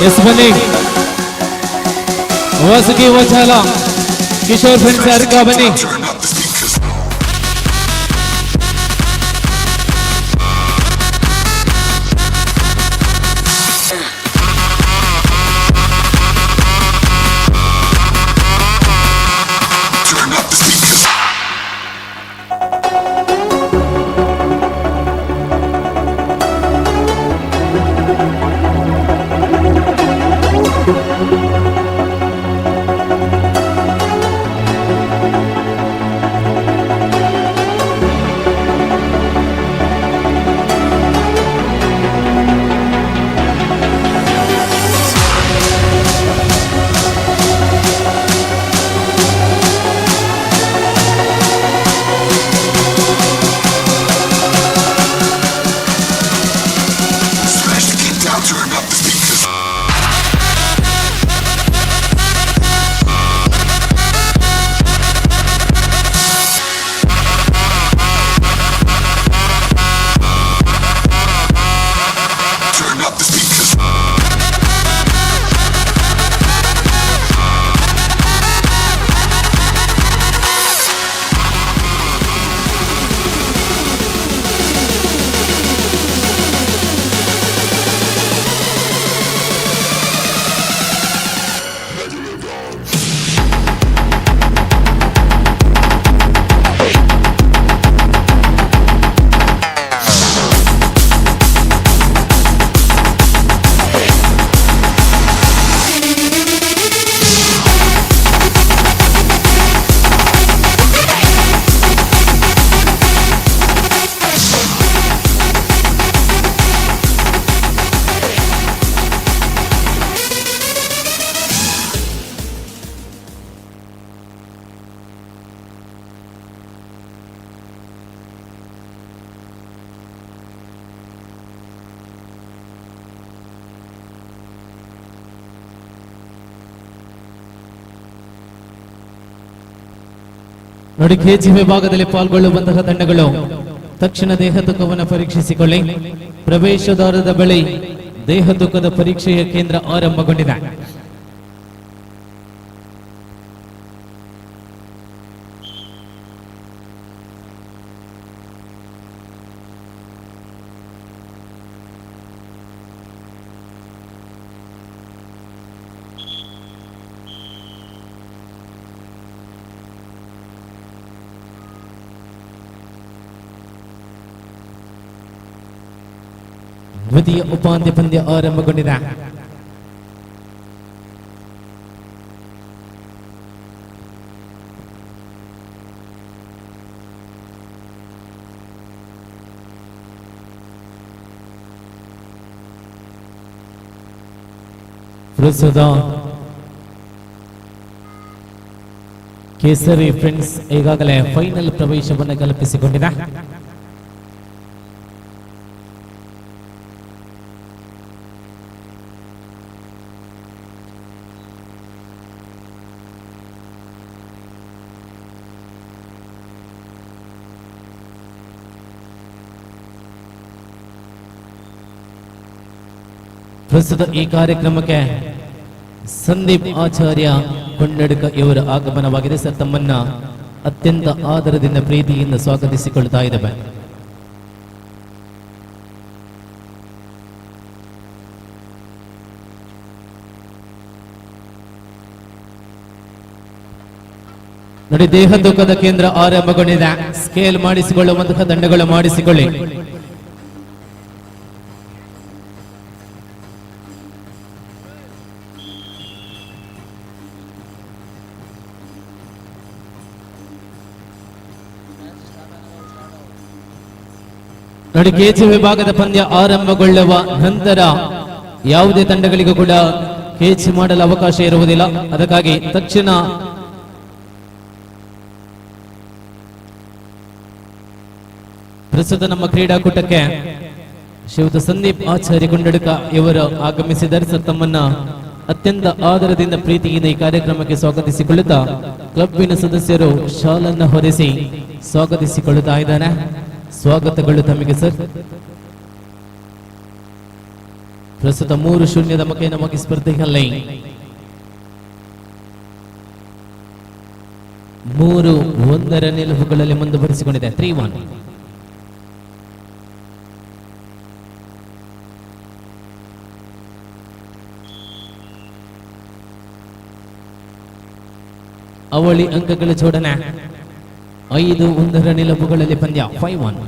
S ಬನ್ನಿ Vasuki ವಚಾಲ Kishore friends ಯಾರಿಗ ಬನ್ನಿ. ನೋಡಿ, ಕೆಜಿ ವಿಭಾಗದಲ್ಲಿ ಪಾಲ್ಗೊಳ್ಳುವಂತಹ ತಂಡಗಳು ತಕ್ಷಣ ದೇಹ ತೂಕವನ್ನು ಪರೀಕ್ಷಿಸಿಕೊಳ್ಳಿ. ಪ್ರವೇಶದ್ವಾರದ ಬಳಿ ದೇಹ ತೂಕದ ಪರೀಕ್ಷೆಯ ಕೇಂದ್ರ ಆರಂಭಗೊಂಡಿದೆ. ದ್ವಿತೀಯ ಉಪಾಂತ್ಯ ಪಂದ್ಯ ಆರಂಭಗೊಂಡಿದೆ. ಪ್ರಸ್ತುತ ಕೇಸರಿ ಫ್ರೆಂಡ್ಸ್ ಈಗಾಗಲೇ ಫೈನಲ್ ಪ್ರವೇಶವನ್ನು ಕಲ್ಪಿಸಿಕೊಂಡಿದೆ. ಪ್ರಸ್ತುತ ಈ ಕಾರ್ಯಕ್ರಮಕ್ಕೆ ಸಂದೀಪ್ ಆಚಾರ್ಯ ಕೊಂಡಡ್ಕ ಇವರ ಆಗಮನವಾಗಿದೆ. ಸರ್, ತಮ್ಮನ್ನ ಅತ್ಯಂತ ಆದರದಿಂದ ಪ್ರೀತಿಯಿಂದ ಸ್ವಾಗತಿಸಿಕೊಳ್ತಾ ಇದ್ದೇವೆ. ನೋಡಿ, ದೇಹ ತೂಕದ ಕೇಂದ್ರ ಆರಂಭಗೊಂಡಿದೆ. ಸ್ಕೇಲ್ ಮಾಡಿಸಿಕೊಳ್ಳುವಂತಹ ತಂಡಗಳು ಮಾಡಿಸಿಕೊಳ್ಳಿ. ನೋಡಿ, ಕೆಜಿ ವಿಭಾಗದ ಪಂದ್ಯ ಆರಂಭಗೊಳ್ಳುವ ನಂತರ ಯಾವುದೇ ತಂಡಗಳಿಗೂ ಕೂಡ ಕೆಜಿ ಮಾಡಲು ಅವಕಾಶ ಇರುವುದಿಲ್ಲ. ಅದಕ್ಕಾಗಿ ತಕ್ಷಣ ಪ್ರಸ್ತುತ ನಮ್ಮ ಕ್ರೀಡಾಕೂಟಕ್ಕೆ ಶ್ರೀಯುತ ಸಂದೀಪ್ ಆಚಾರ್ಯ ಗುಂಡಡ್ಕ ಇವರು ಆಗಮಿಸಿದ್ದಾರೆ. ಸರ್, ತಮ್ಮನ್ನ ಅತ್ಯಂತ ಆದರದಿಂದ ಪ್ರೀತಿಯಿಂದ ಈ ಕಾರ್ಯಕ್ರಮಕ್ಕೆ ಸ್ವಾಗತಿಸಿಕೊಳ್ಳುತ್ತಾ ಕ್ಲಬ್ಬಿನ ಸದಸ್ಯರು ಶಾಲನ್ನ ಹೊರಿಸಿ ಸ್ವಾಗತಿಸಿಕೊಳ್ಳುತ್ತಾ ಇದ್ದಾರೆ. ಸ್ವಾಗತಗಳು ತಮಗೆ ಸರ್. ಪ್ರಸ್ತುತ 3-0 ಮಕ್ಕಳ ನಮಗೆ ಸ್ಪರ್ಧೆಯಲ್ಲಿ 3-1 ನಿಲುವುಗಳಲ್ಲಿ ಮುಂದುವರಿಸಿಕೊಂಡಿದೆ. 3-1. ಅವಳಿ ಅಂಕಗಳ ಜೋಡಣೆ 5-1 ನಿಲುವುಗಳಲ್ಲಿ ಪಂದ್ಯ. 5-1.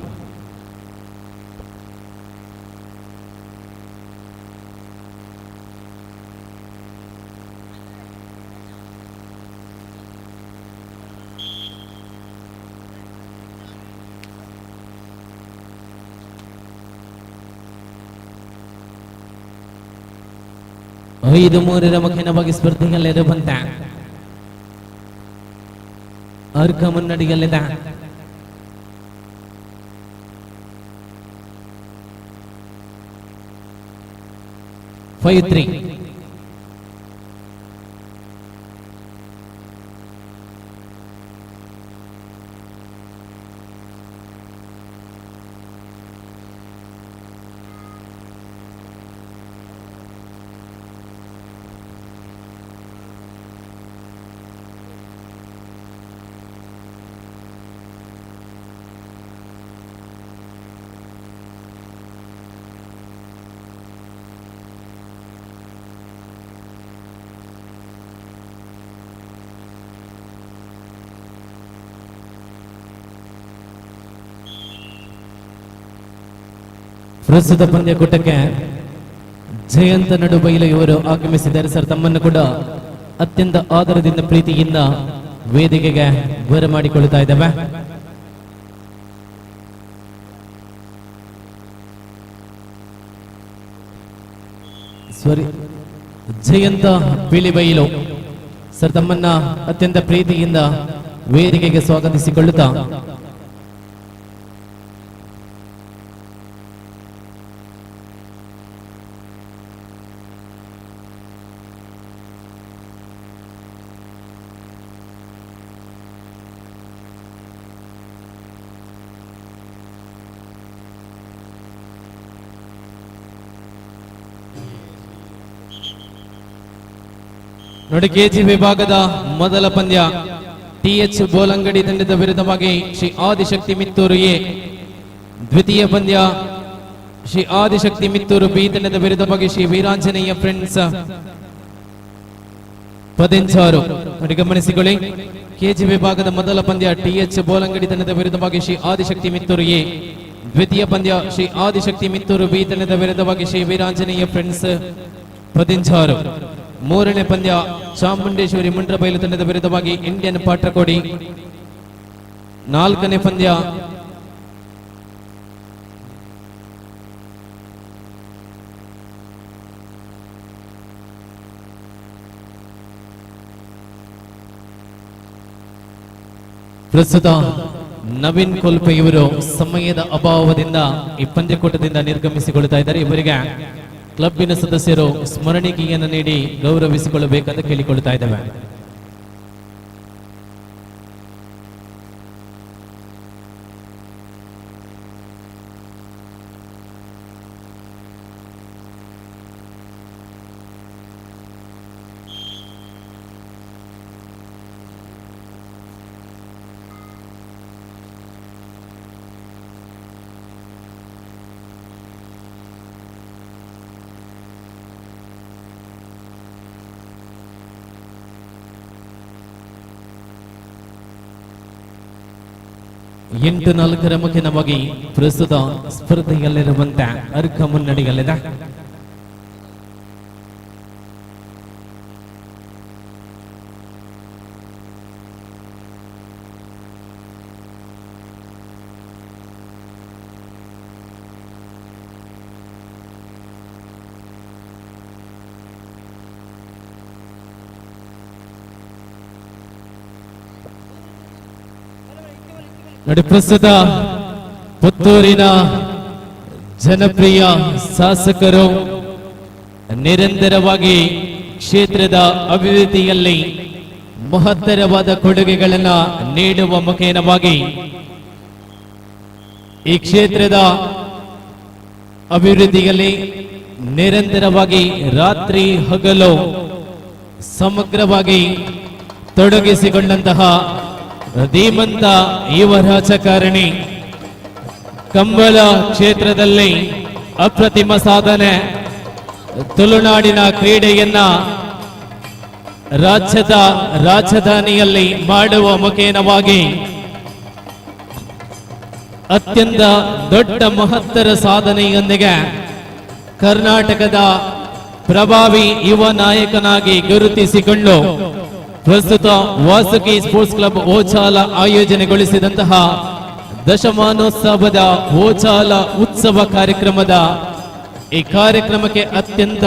ಐದು 3 ಮಖಿನವಾಗಿ ಸ್ಪರ್ಧೆಯಲ್ಲಿರುವಂತ ಅರ್ಕ ಮುನ್ನಡೆಯಲ್ಲಿದೆ. ಫೈವ್ 3. ಪ್ರಸ್ತುತ ಪಂದ್ಯಕೂಟಕ್ಕೆ ಜಯಂತ ನಡುಬೈಲು ಇವರು ಆಗಮಿಸಿದ್ದಾರೆ. ಸರ್, ತಮ್ಮನ್ನು ಕೂಡ ಅತ್ಯಂತ ಆದರದಿಂದ ಪ್ರೀತಿಯಿಂದ ವೇದಿಕೆಗೆ ಬರಮಾಡಿಕೊಳ್ಳುತ್ತಾ ಇದ್ದೇವೆ. ಜಯಂತ ಬಿಳಿಬೈಲು ಸರ್, ತಮ್ಮನ್ನ ಅತ್ಯಂತ ಪ್ರೀತಿಯಿಂದ ವೇದಿಕೆಗೆ ಸ್ವಾಗತಿಸಿಕೊಳ್ಳುತ್ತಾ ನೋಡಿ, ಕೆಜಿ ವಿಭಾಗದ ಮೊದಲ ಪಂದ್ಯ ಟಿಎಚ್ ಬೋಲಂಗಡಿ ತಂಡದ ವಿರುದ್ಧವಾಗಿ ಶ್ರೀ ಆದಿಶಕ್ತಿ ಮಿತ್ತೂರು ಎ. ದ್ವಿತೀಯ ಪಂದ್ಯ ಶ್ರೀ ಆದಿಶಕ್ತಿ ಮಿತ್ತೂರು ಬಿ ತಂಡದ ವಿರುದ್ಧವಾಗಿ ಶ್ರೀ ವೀರಾಂಜನೇಯ ಫ್ರೆಂಡ್ಸ್ ಪದೆಂಚಾರು. ನೋಡಿ, ಗಮನಿಸಿಕೊಳ್ಳಿ, ಕೆಜಿ ವಿಭಾಗದ ಮೊದಲ ಪಂದ್ಯ ಟಿಎಚ್ ಬೋಲಂಗಡಿ ತಂಡದ ವಿರುದ್ಧವಾಗಿ ಶ್ರೀ ಆದಿಶಕ್ತಿ ಮಿತ್ತೂರು ಎ. ದ್ವಿತೀಯ ಪಂದ್ಯ ಶ್ರೀ ಆದಿಶಕ್ತಿ ಮಿತ್ತೂರು ಬಿ ತಂಡದ ವಿರುದ್ಧವಾಗಿ ಶ್ರೀ ವೀರಾಂಜನೇಯ ಫ್ರೆಂಡ್ಸ್ ಪದೆಂಚಾರು. ಮೂರನೇ ಪಂದ್ಯ ಚಾಮುಂಡೇಶ್ವರಿ ಮುಂಡ್ರಬೈಲು ತಂಡದ ವಿರುದ್ಧವಾಗಿ ಇಂಡಿಯನ್ ಪಾಟ್ರಕೋಡಿ. ನಾಲ್ಕನೇ ಪಂದ್ಯ ಪ್ರಸ್ತುತ ನವೀನ್ ಕೊಲ್ಪೆ ಇವರು ಸಮಯದ ಅಭಾವದಿಂದ ಈ ಪಂದ್ಯಕೂಟದಿಂದ ನಿರ್ಗಮಿಸಿಕೊಳ್ಳುತ್ತಾ ಇದ್ದಾರೆ. ಇವರಿಗೆ ಕ್ಲಬ್ಬಿನ ಸದಸ್ಯರು ಸ್ಮರಣಿಕೆಯನ್ನು ನೀಡಿ ಗೌರವಿಸಿಕೊಳ್ಳಬೇಕಂತ ಕೇಳಿಕೊಳ್ಳುತ್ತಾ ಇದ್ದೇವೆ. ಎಂಟು 4 ಮುಖಿನವಾಗಿ ಪ್ರಸ್ತುತ ಸ್ಪರ್ಧೆಯಲ್ಲಿರುವಂತೆ ಅರ್ಕ ಮುನ್ನಡೆಯಲ್ಲಿದೆ. ನೋಡಿ, ಪ್ರಸ್ತುತ ಪುತ್ತೂರಿನ ಜನಪ್ರಿಯ ಶಾಸಕರು ನಿರಂತರವಾಗಿ ಕ್ಷೇತ್ರದ ಅಭಿವೃದ್ಧಿಯಲ್ಲಿ ಮಹತ್ತರವಾದ ಕೊಡುಗೆಗಳನ್ನು ನೀಡುವ ಮುಖೇನವಾಗಿ ಈ ಕ್ಷೇತ್ರದ ಅಭಿವೃದ್ಧಿಯಲ್ಲಿ ನಿರಂತರವಾಗಿ ರಾತ್ರಿ ಹಗಲು ಸಮಗ್ರವಾಗಿ ತೊಡಗಿಸಿಕೊಂಡಂತಹ ಧೀಮಂತ ಯುವ ರಾಜಕಾರಣಿ, ಕಂಬಳ ಕ್ಷೇತ್ರದಲ್ಲಿ ಅಪ್ರತಿಮ ಸಾಧನೆ, ತುಳುನಾಡಿನ ಕ್ರೀಡೆಯನ್ನ ರಾಜ್ಯದ ರಾಜಧಾನಿಯಲ್ಲಿ ಮಾಡುವ ಮುಖೇನವಾಗಿ ಅತ್ಯಂತ ದೊಡ್ಡ ಮಹತ್ತರ ಸಾಧನೆಯೊಂದಿಗೆ ಕರ್ನಾಟಕದ ಪ್ರಭಾವಿ ಯುವ ನಾಯಕನಾಗಿ ಗುರುತಿಸಿಕೊಂಡು ಪ್ರಸ್ತುತ ವಾಸುಕಿ ಸ್ಪೋರ್ಟ್ಸ್ ಕ್ಲಬ್ ಓಚಾಲ ಆಯೋಜನೆಗೊಳಿಸಿದಂತಹ ದಶಮಾನೋತ್ಸವದ ಓಚಾಲ ಉತ್ಸವ ಕಾರ್ಯಕ್ರಮದ ಈ ಕಾರ್ಯಕ್ರಮಕ್ಕೆ ಅತ್ಯಂತ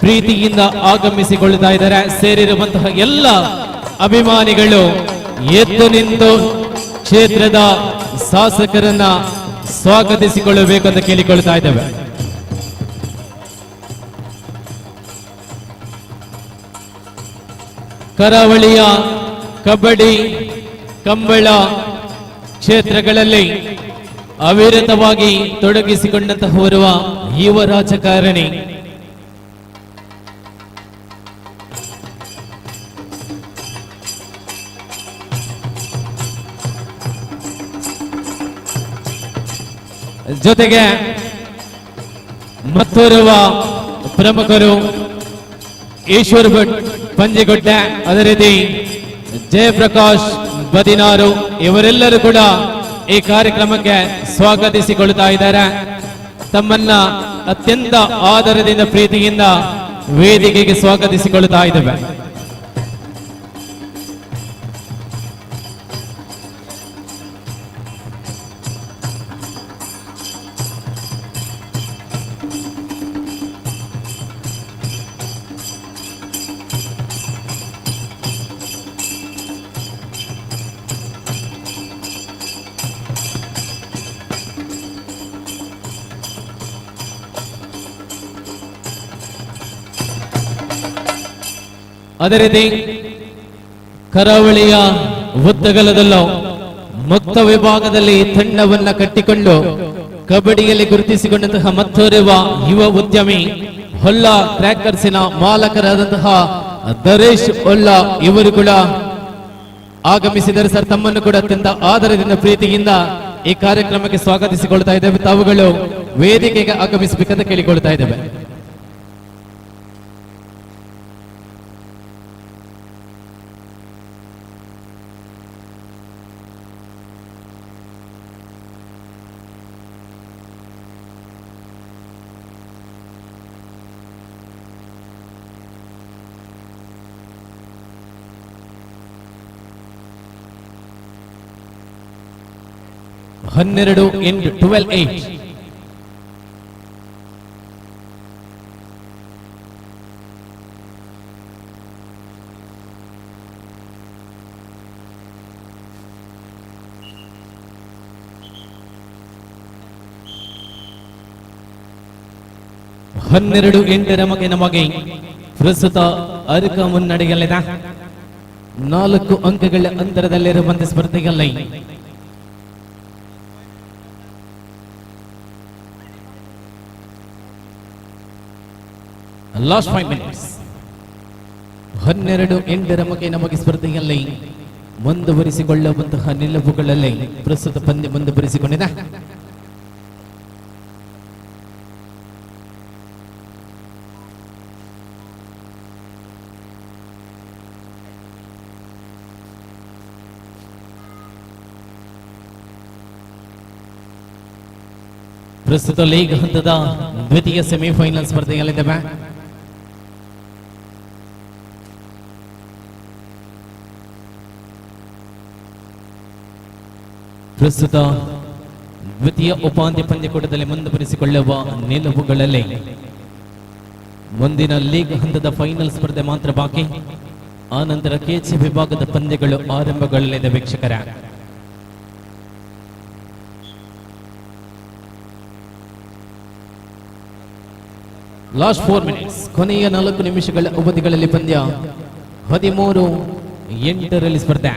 ಪ್ರೀತಿಯಿಂದ ಆಗಮಿಸಿಕೊಳ್ಳುತ್ತಾ ಇದ್ದಾರೆ. ಸೇರಿರುವಂತಹ ಎಲ್ಲ ಅಭಿಮಾನಿಗಳು ಎದ್ದು ನಿಂತು ಕ್ಷೇತ್ರದ ಶಾಸಕರನ್ನ ಸ್ವಾಗತಿಸಿಕೊಳ್ಳಬೇಕು ಅಂತ ಕೇಳಿಕೊಳ್ತಾ ಇದ್ದೇವೆ. ಕರಾವಳಿಯ ಕಬಡ್ಡಿ, ಕಂಬಳ ಕ್ಷೇತ್ರಗಳಲ್ಲಿ ಅವಿರತವಾಗಿ ತೊಡಗಿಸಿಕೊಂಡಂತಹ ಓರ್ವ ಯುವ ರಾಜಕಾರಣಿ, ಜೊತೆಗೆ ಮತ್ತೋರ್ವ ಪ್ರಮುಖರು ಈಶ್ವರ್ ಭಟ್ ಪಂಜಿಗೊಡ್ಡೆ, ಅದೇ ರೀತಿ ಜಯಪ್ರಕಾಶ್ ಬದಿನಾರು, ಇವರೆಲ್ಲರೂ ಕೂಡ ಈ ಕಾರ್ಯಕ್ರಮಕ್ಕೆ ಸ್ವಾಗತಿಸಿಕೊಳ್ಳುತ್ತಾ ಇದ್ದಾರೆ. ತಮ್ಮನ್ನ ಅತ್ಯಂತ ಆದರದಿಂದ ಪ್ರೀತಿಯಿಂದ ವೇದಿಕೆಗೆ ಸ್ವಾಗತಿಸಿಕೊಳ್ಳುತ್ತಾ ಇದ್ದೇವೆ. ಅದೇ ರೀತಿ ಕರಾವಳಿಯ ಉದ್ದಗಲದಲ್ಲೂ ಮುಕ್ತ ವಿಭಾಗದಲ್ಲಿ ತಂಡವನ್ನ ಕಟ್ಟಿಕೊಂಡು ಕಬಡ್ಡಿಯಲ್ಲಿ ಗುರುತಿಸಿಕೊಂಡಂತಹ ಮತ್ತೋರ್ವ ಯುವ ಉದ್ಯಮಿ ಹೊಲ್ಲ ಕ್ರ್ಯಾಕರ್ಸಿನ ಮಾಲಕರಾದಂತಹ ದರೇಶ್ ಹೊಲ್ಲ ಇವರು ಕೂಡ ಆಗಮಿಸಿದರೆ ಸರ್, ತಮ್ಮನ್ನು ಕೂಡ ಅತ್ಯಂತ ಆದರದಿಂದ ಪ್ರೀತಿಯಿಂದ ಈ ಕಾರ್ಯಕ್ರಮಕ್ಕೆ ಸ್ವಾಗತಿಸಿಕೊಳ್ತಾ ಇದ್ದೇವೆ. ತಾವುಗಳು ವೇದಿಕೆಗೆ ಆಗಮಿಸಬೇಕಂತ ಕೇಳಿಕೊಳ್ತಾ ಇದ್ದೇವೆ. ಹನ್ನೆರಡು 12-8 12-8 ನಮಗೆ ಪ್ರಸ್ತುತ ಅರ್ಕ ಮುನ್ನಡೆಯಲ್ಲಿದೆ. 4 ಅಂಕಗಳ ಅಂತರದಲ್ಲಿರುವಂತಹ ಸ್ಪರ್ಧೆಯಲ್ಲಿ ಲಾಸ್ಟ್ 5 minutes 12-8 ನಮಗೆ ಸ್ಪರ್ಧೆಯಲ್ಲಿ ಮುಂದುವರಿಸಿಕೊಳ್ಳುವಂತಹ ನಿಲುವುಗಳಲ್ಲಿ ಪ್ರಸ್ತುತ ಪಂದ್ಯ ಮುಂದುವರಿಸಿಕೊಂಡಿದೆ. ಪ್ರಸ್ತುತ ಲೀಗ್ ಹಂತದ ದ್ವಿತೀಯ ಸೆಮಿಫೈನಲ್ ಸ್ಪರ್ಧೆಯಲ್ಲಿದ್ದೇವೆ. ಪ್ರಸ್ತುತ ದ್ವಿತೀಯ ಉಪಾಂತ್ಯ ಪಂದ್ಯಕೂಟದಲ್ಲಿ ಮುಂದುವರಿಸಿಕೊಳ್ಳುವ ನಿಲುವುಗಳಲ್ಲಿ ಮುಂದಿನ ಲೀಗ್ ಹಂತದ ಫೈನಲ್ ಸ್ಪರ್ಧೆ ಮಾತ್ರ ಬಾಕಿ. ಆನಂತರ ಕೆಜಿ ವಿಭಾಗದ ಪಂದ್ಯಗಳು ಆರಂಭಗೊಳ್ಳಲಿದೆ ವೀಕ್ಷಕರ. ಲಾಸ್ಟ್ 4 ಮಿನಿಟ್ಸ್, ಕೊನೆಯ 4 ನಿಮಿಷಗಳ ಅವಧಿಗಳಲ್ಲಿ ಪಂದ್ಯ 13-8 ಸ್ಪರ್ಧೆ.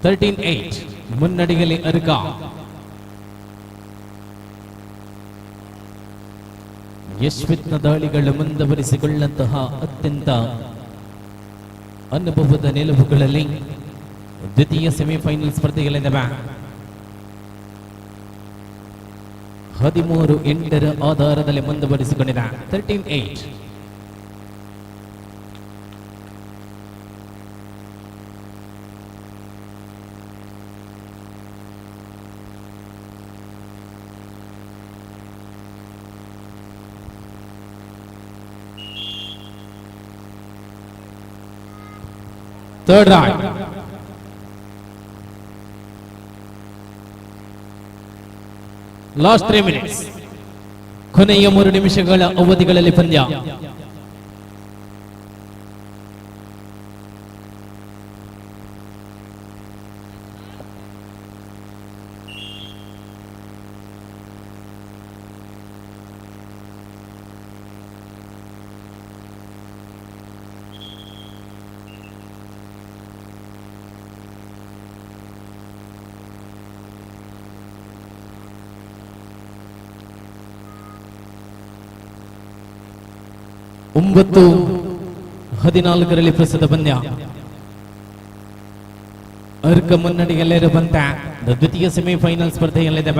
13-8 ಮುನ್ನಡೆಯಲ್ಲಿ ಅರ್ಕ. ಯಶ್ವಿತ್ನ ದಾಳಿಗಳು ಮುಂದುವರಿಸಿಕೊಳ್ಳಂತಹ ಅತ್ಯಂತ ಅನುಭವದ ನಿಲುವುಗಳಲ್ಲಿ ದ್ವಿತೀಯ ಸೆಮಿಫೈನಲ್ ಸ್ಪರ್ಧೆಗಳಿದ್ದಾವೆ. 13-8 ಆಧಾರದಲ್ಲಿ ಮುಂದುವರಿಸಿಕೊಂಡಿದೆ. 13-8 ಥರ್ಡ್ ರೈಡ್. ಲಾಸ್ಟ್ 3 ಮಿನಿಟ್ಸ್, ಕೊನೆಯ 3 ನಿಮಿಷಗಳ ಅವಧಿಗಳಲ್ಲಿ ಪಂದ್ಯ. ಒಂಬತ್ತು 14 ಪ್ರಸ್ತುತ ಪಂದ್ಯ. ಅರ್ಕ ಮುನ್ನಡೆಯಲ್ಲಿರುವಂತ ದ್ವಿತೀಯ ಸೆಮಿಫೈನಲ್ ಸ್ಪರ್ಧೆಯಲ್ಲಿದೆ.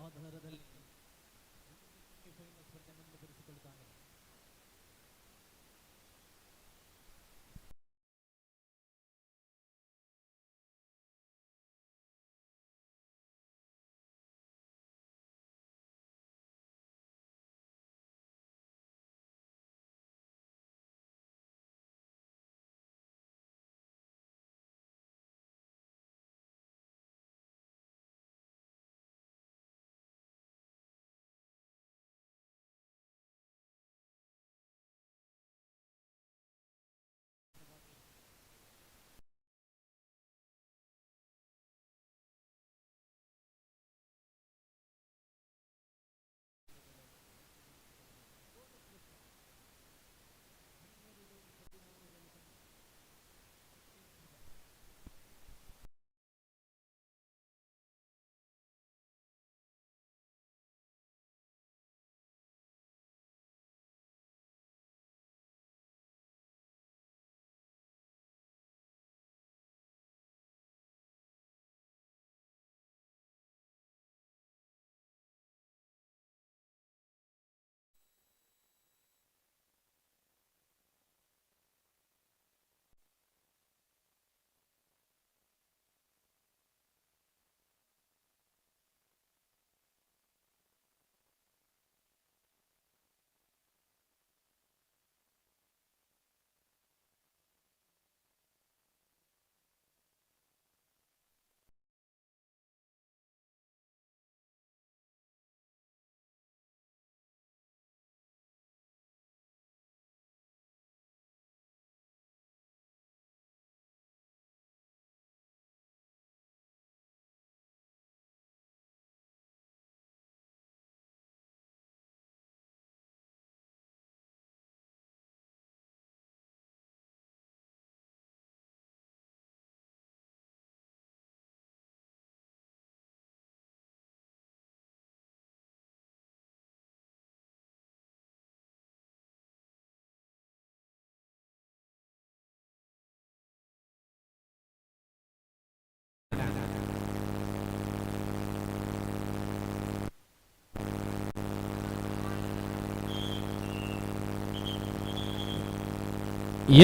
ಆಧಾರದಲ್ಲಿ ಸ್ಪರ್ಧೆ ಮುಂದುವರಿಸಿಕೊಳ್ಳುತ್ತಾನೆ.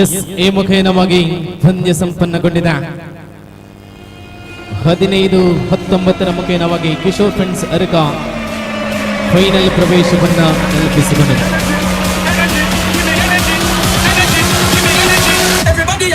ಎಸ್ ಎ ಮುಖೇನವಾಗಿ ಪಂದ್ಯ ಸಂಪನ್ನಗೊಂಡಿದೆ. 15-19 ಮುಖೇನವಾಗಿ ಕಿಶೋರ್ ಫ್ರೆಂಡ್ಸ್ ಅರ್ಕ ಫೈನಲ್ ಪ್ರವೇಶವನ್ನ ತಲುಪಿಸಿಕೊಂಡಿದೆ. Everybody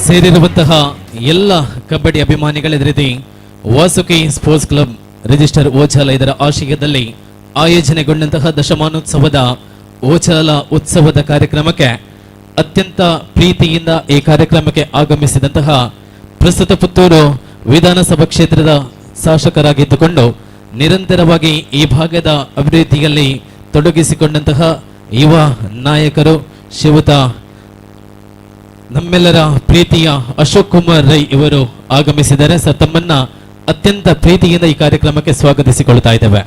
ಸೇರಿರುವಂತಹ ಎಲ್ಲ ಕಬಡ್ಡಿ ಅಭಿಮಾನಿಗಳೆದುರಿದೆ ವಾಸುಕಿ ಸ್ಪೋರ್ಟ್ಸ್ ಕ್ಲಬ್ ರಿಜಿಸ್ಟರ್ ಓಚಾಲ ಇದರ ಆಶಯದಲ್ಲಿ ಆಯೋಜನೆಗೊಂಡಂತಹ ದಶಮಾನೋತ್ಸವದ ಓಚಾಲ ಉತ್ಸವದ ಕಾರ್ಯಕ್ರಮಕ್ಕೆ ಅತ್ಯಂತ ಪ್ರೀತಿಯಿಂದ ಈ ಕಾರ್ಯಕ್ರಮಕ್ಕೆ ಆಗಮಿಸಿದಂತಹ ಪ್ರಸ್ತುತ ಪುತ್ತೂರು ವಿಧಾನಸಭಾ ಕ್ಷೇತ್ರದ ಶಾಸಕರಾಗಿದ್ದುಕೊಂಡು ನಿರಂತರವಾಗಿ ಈ ಭಾಗದ ಅಭಿವೃದ್ಧಿಯಲ್ಲಿ ತೊಡಗಿಸಿಕೊಂಡಂತಹ ಯುವ ನಾಯಕರು ಶ್ರೀಯುತ ನಮ್ಮೆಲ್ಲರ ಪ್ರೀತಿಯ ಅಶೋಕ್ ಕುಮಾರ್ ರೈ ಇವರು ಆಗಮಿಸಿದ್ದಾರೆ. ಸರ್, ತಮ್ಮನ್ನ ಅತ್ಯಂತ ಪ್ರೀತಿಯಿಂದ ಈ ಕಾರ್ಯಕ್ರಮಕ್ಕೆ ಸ್ವಾಗತಿಸಿಕೊಳ್ತಾ ಇದ್ದೇವೆ.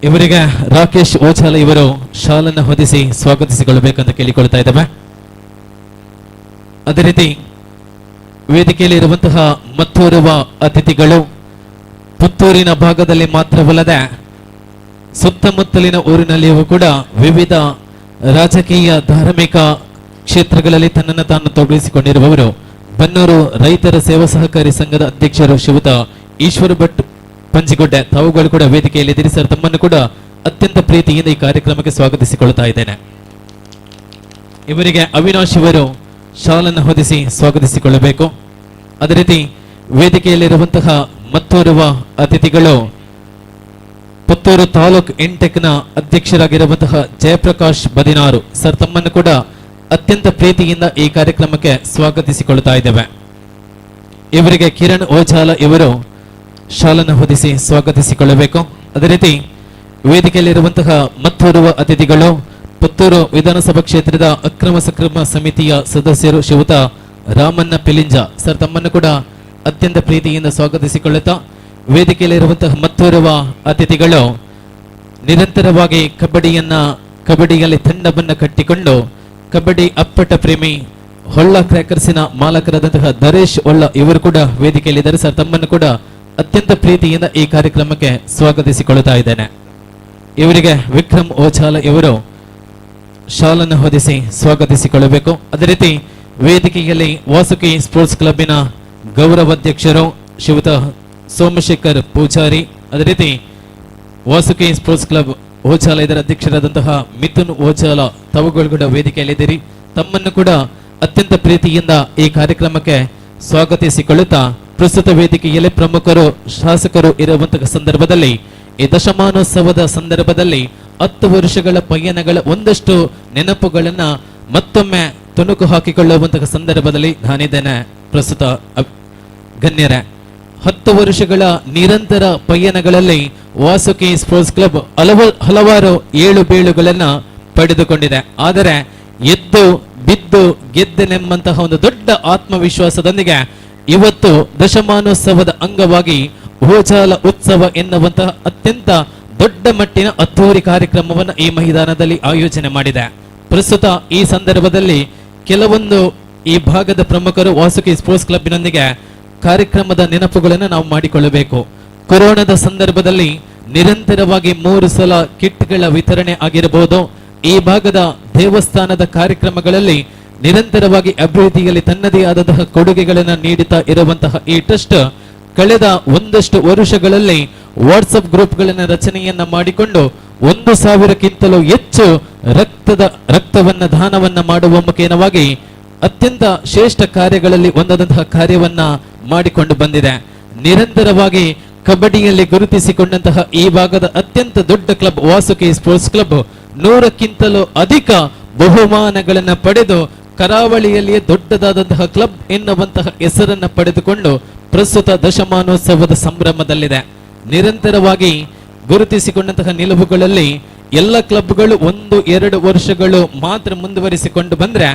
ಇವರಿಗೆ ರಾಕೇಶ್ ಓಚಾಲ ಇವರು ಶಾಲನ್ನು ಹೊದಿಸಿ ಸ್ವಾಗತಿಸಿಕೊಳ್ಳಬೇಕಂತ ಕೇಳಿಕೊಳ್ತಾ ಇದ್ದೇವೆ. ಅದೇ ರೀತಿ ವೇದಿಕೆಯಲ್ಲಿ ಇರುವಂತಹ ಮತ್ತೋರ್ವ ಅತಿಥಿಗಳು ಪುತ್ತೂರಿನ ಭಾಗದಲ್ಲಿ ಮಾತ್ರವಲ್ಲದೆ ಸುತ್ತಮುತ್ತಲಿನ ಊರಿನಲ್ಲಿಯೂ ಕೂಡ ವಿವಿಧ ರಾಜಕೀಯ ಧಾರ್ಮಿಕ ಕ್ಷೇತ್ರಗಳಲ್ಲಿ ತನ್ನನ್ನು ತಾನು ತೊಡಗಿಸಿಕೊಂಡಿರುವವರು ಬನ್ನೂರು ರೈತರ ಸೇವಾ ಸಹಕಾರಿ ಸಂಘದ ಅಧ್ಯಕ್ಷರು ಶ್ರೀಯುತ ಈಶ್ವರ ಭಟ್ ಪಂಜಿಗುಡ್ಡೆ ತಾವುಗಳು ಕೂಡ ವೇದಿಕೆಯಲ್ಲಿ ಇದ್ದೀರಿ. ಸರ್, ತಮ್ಮನ್ನು ಕೂಡ ಅತ್ಯಂತ ಪ್ರೀತಿಯಿಂದ ಈ ಕಾರ್ಯಕ್ರಮಕ್ಕೆ ಸ್ವಾಗತಿಸಿಕೊಳ್ತಾ ಇದ್ದೇನೆ. ಇವರಿಗೆ ಅವಿನಾಶ್ ಇವರು ಶಾಲನ್ನು ಹೊದಿಸಿ ಸ್ವಾಗತಿಸಿಕೊಳ್ಳಬೇಕು. ಅದೇ ರೀತಿ ವೇದಿಕೆಯಲ್ಲಿರುವಂತಹ ಮತ್ತೋರ್ವ ಅತಿಥಿಗಳು ಪುತ್ತೂರು ತಾಲೂಕ್ ಇಂಟೆಕ್ನ ಅಧ್ಯಕ್ಷರಾಗಿರುವಂತಹ ಜಯಪ್ರಕಾಶ್ ಬದಿನಾರು. ಸರ್, ತಮ್ಮನ್ನು ಕೂಡ ಅತ್ಯಂತ ಪ್ರೀತಿಯಿಂದ ಈ ಕಾರ್ಯಕ್ರಮಕ್ಕೆ ಸ್ವಾಗತಿಸಿಕೊಳ್ತಾ ಇದ್ದೇವೆ. ಇವರಿಗೆ ಕಿರಣ್ ಓಚಾಲ ಇವರು ಶಾಲನ್ನು ಹೊದಿಸಿ ಸ್ವಾಗತಿಸಿಕೊಳ್ಳಬೇಕು. ಅದೇ ರೀತಿ ವೇದಿಕೆಯಲ್ಲಿರುವಂತಹ ಮತ್ತೋರ್ವ ಅತಿಥಿಗಳು ಪುತ್ತೂರು ವಿಧಾನಸಭಾ ಕ್ಷೇತ್ರದ ಅಕ್ರಮ ಸಕ್ರಮ ಸಮಿತಿಯ ಸದಸ್ಯರು ಶ್ರೀಯುತ ರಾಮಣ್ಣ ಪಿಲಿಂಜ. ಸರ್, ತಮ್ಮನ್ನು ಕೂಡ ಅತ್ಯಂತ ಪ್ರೀತಿಯಿಂದ ಸ್ವಾಗತಿಸಿಕೊಳ್ಳುತ್ತಾ ವೇದಿಕೆಯಲ್ಲಿರುವಂತಹ ಮತ್ತೋರ್ವ ಅತಿಥಿಗಳು ನಿರಂತರವಾಗಿ ಕಬಡ್ಡಿಯಲ್ಲಿ ತಂಡವನ್ನು ಕಟ್ಟಿಕೊಂಡು ಕಬಡ್ಡಿ ಅಪ್ಪಟ ಪ್ರೇಮಿ ಹೊಳ್ಳ ಕ್ರ್ಯಾಕರ್ಸಿನ ಮಾಲಕರಾದಂತಹ ದರೇಶ್ ಹೊಳ್ಳ ಇವರು ಕೂಡ ವೇದಿಕೆಯಲ್ಲಿದ್ದಾರೆ. ಸರ್, ತಮ್ಮನ್ನು ಕೂಡ ಅತ್ಯಂತ ಪ್ರೀತಿಯಿಂದ ಈ ಕಾರ್ಯಕ್ರಮಕ್ಕೆ ಸ್ವಾಗತಿಸಿಕೊಳ್ಳುತ್ತಾ ಇದ್ದೇನೆ. ಇವರಿಗೆ ವಿಕ್ರಮ್ ಓಚಾಲ ಇವರು ಶಾಲನ್ನು ಹೊದಿಸಿ ಸ್ವಾಗತಿಸಿಕೊಳ್ಳಬೇಕು. ಅದೇ ರೀತಿ ವೇದಿಕೆಯಲ್ಲಿ ವಾಸುಕಿ ಸ್ಪೋರ್ಟ್ಸ್ ಕ್ಲಬ್ಬಿನ ಗೌರವಾಧ್ಯಕ್ಷರು ಶ್ರೀಯುತ ಸೋಮಶೇಖರ್ ಪೂಜಾರಿ, ಅದೇ ರೀತಿ ವಾಸುಕಿ ಸ್ಪೋರ್ಟ್ಸ್ ಕ್ಲಬ್ ಓಚಾಲ ಇದರ ಅಧ್ಯಕ್ಷರಾದಂತಹ ಮಿಥುನ್ ಓಚಾಲ ತಾವುಗಳು ಕೂಡ ವೇದಿಕೆಯಲ್ಲಿದ್ದೀರಿ. ತಮ್ಮನ್ನು ಕೂಡ ಅತ್ಯಂತ ಪ್ರೀತಿಯಿಂದ ಈ ಕಾರ್ಯಕ್ರಮಕ್ಕೆ ಸ್ವಾಗತಿಸಿಕೊಳ್ಳುತ್ತಾ ಪ್ರಸ್ತುತ ವೇದಿಕೆಯಲ್ಲಿ ಪ್ರಮುಖರು ಶಾಸಕರು ಇರುವಂತಹ ಸಂದರ್ಭದಲ್ಲಿ ಈ ದಶಮಾನೋತ್ಸವದ ಸಂದರ್ಭದಲ್ಲಿ 10 ವರ್ಷಗಳ ಪಯಣಗಳ ಒಂದಷ್ಟು ನೆನಪುಗಳನ್ನ ಮತ್ತೊಮ್ಮೆ ತುಣುಕು ಹಾಕಿಕೊಳ್ಳುವಂತಹ ಸಂದರ್ಭದಲ್ಲಿ ನಾನಿದ್ದೇನೆ. ಪ್ರಸ್ತುತ ಗಣ್ಯರೇ, 10 ವರ್ಷಗಳ ನಿರಂತರ ಪಯಣಗಳಲ್ಲಿ ವಾಸುಕಿ ಸ್ಪೋರ್ಟ್ಸ್ ಕ್ಲಬ್ ಹಲವಾರು ಏಳು ಬೀಳುಗಳನ್ನ ಪಡೆದುಕೊಂಡಿದೆ. ಆದರೆ ಎದ್ದು ಬಿದ್ದು ಗೆದ್ದೆನೆಂಬಂತಹ ಒಂದು ದೊಡ್ಡ ಆತ್ಮವಿಶ್ವಾಸದೊಂದಿಗೆ ಇವತ್ತು ದಶಮಾನೋತ್ಸವದ ಅಂಗವಾಗಿ ಓಜಾಲ ಉತ್ಸವ ಎನ್ನುವಂತಹ ಅತ್ಯಂತ ದೊಡ್ಡ ಮಟ್ಟಿನ ಅದ್ದೂರಿ ಕಾರ್ಯಕ್ರಮವನ್ನು ಈ ಮೈದಾನದಲ್ಲಿ ಆಯೋಜನೆ ಮಾಡಿದೆ. ಪ್ರಸ್ತುತ ಈ ಸಂದರ್ಭದಲ್ಲಿ ಕೆಲವೊಂದು ಈ ಭಾಗದ ಪ್ರಮುಖರು ವಾಸುಕಿ ಸ್ಪೋರ್ಟ್ಸ್ ಕ್ಲಬ್ನೊಂದಿಗೆ ಕಾರ್ಯಕ್ರಮದ ನೆನಪುಗಳನ್ನು ನಾವು ಮಾಡಿಕೊಳ್ಳಬೇಕು. ಕೊರೋನಾದ ಸಂದರ್ಭದಲ್ಲಿ ನಿರಂತರವಾಗಿ 3 ಸಲ ಕಿಟ್ಗಳ ವಿತರಣೆ ಆಗಿರಬಹುದು. ಈ ಭಾಗದ ದೇವಸ್ಥಾನದ ಕಾರ್ಯಕ್ರಮಗಳಲ್ಲಿ ನಿರಂತರವಾಗಿ ಅಭಿವೃದ್ಧಿಯಲ್ಲಿ ತನ್ನದೇ ಆದಂತಹ ಕೊಡುಗೆಗಳನ್ನು ನೀಡುತ್ತಾ ಇರುವಂತಹ ಈ ಟ್ರಸ್ಟ್ ಕಳೆದ ಒಂದಷ್ಟು ವರ್ಷಗಳಲ್ಲಿ ವಾಟ್ಸಪ್ ಗ್ರೂಪ್ಗಳನ್ನು ರಚನೆಯನ್ನ ಮಾಡಿಕೊಂಡು 1,000ಕ್ಕಿಂತಲೂ ಹೆಚ್ಚು ರಕ್ತವನ್ನ ದಾನವನ್ನ ಮಾಡುವ ಮುಖೇನವಾಗಿ ಅತ್ಯಂತ ಶ್ರೇಷ್ಠ ಕಾರ್ಯಗಳಲ್ಲಿ ಒಂದಾದಂತಹ ಕಾರ್ಯವನ್ನ ಮಾಡಿಕೊಂಡು ಬಂದಿದೆ. ನಿರಂತರವಾಗಿ ಕಬಡ್ಡಿಯಲ್ಲಿ ಗುರುತಿಸಿಕೊಂಡಂತಹ ಈ ಭಾಗದ ಅತ್ಯಂತ ದೊಡ್ಡ ಕ್ಲಬ್ ವಾಸುಕಿ ಸ್ಪೋರ್ಟ್ಸ್ ಕ್ಲಬ್ 100ಕ್ಕಿಂತಲೂ ಅಧಿಕ ಬಹುಮಾನಗಳನ್ನು ಪಡೆದು ಕರಾವಳಿಯಲ್ಲಿಯೇ ದೊಡ್ಡದಾದಂತಹ ಕ್ಲಬ್ ಎನ್ನುವಂತಹ ಹೆಸರನ್ನ ಪಡೆದುಕೊಂಡು ಪ್ರಸ್ತುತ ದಶಮಾನೋತ್ಸವದ ಸಂಭ್ರಮದಲ್ಲಿದೆ. ನಿರಂತರವಾಗಿ ಗುರುತಿಸಿಕೊಂಡಂತಹ ನಿಲುವುಗಳಲ್ಲಿ ಎಲ್ಲ ಕ್ಲಬ್ಗಳು 1-2 ವರ್ಷಗಳು ಮಾತ್ರ ಮುಂದುವರಿಸಿಕೊಂಡು ಬಂದ್ರೆ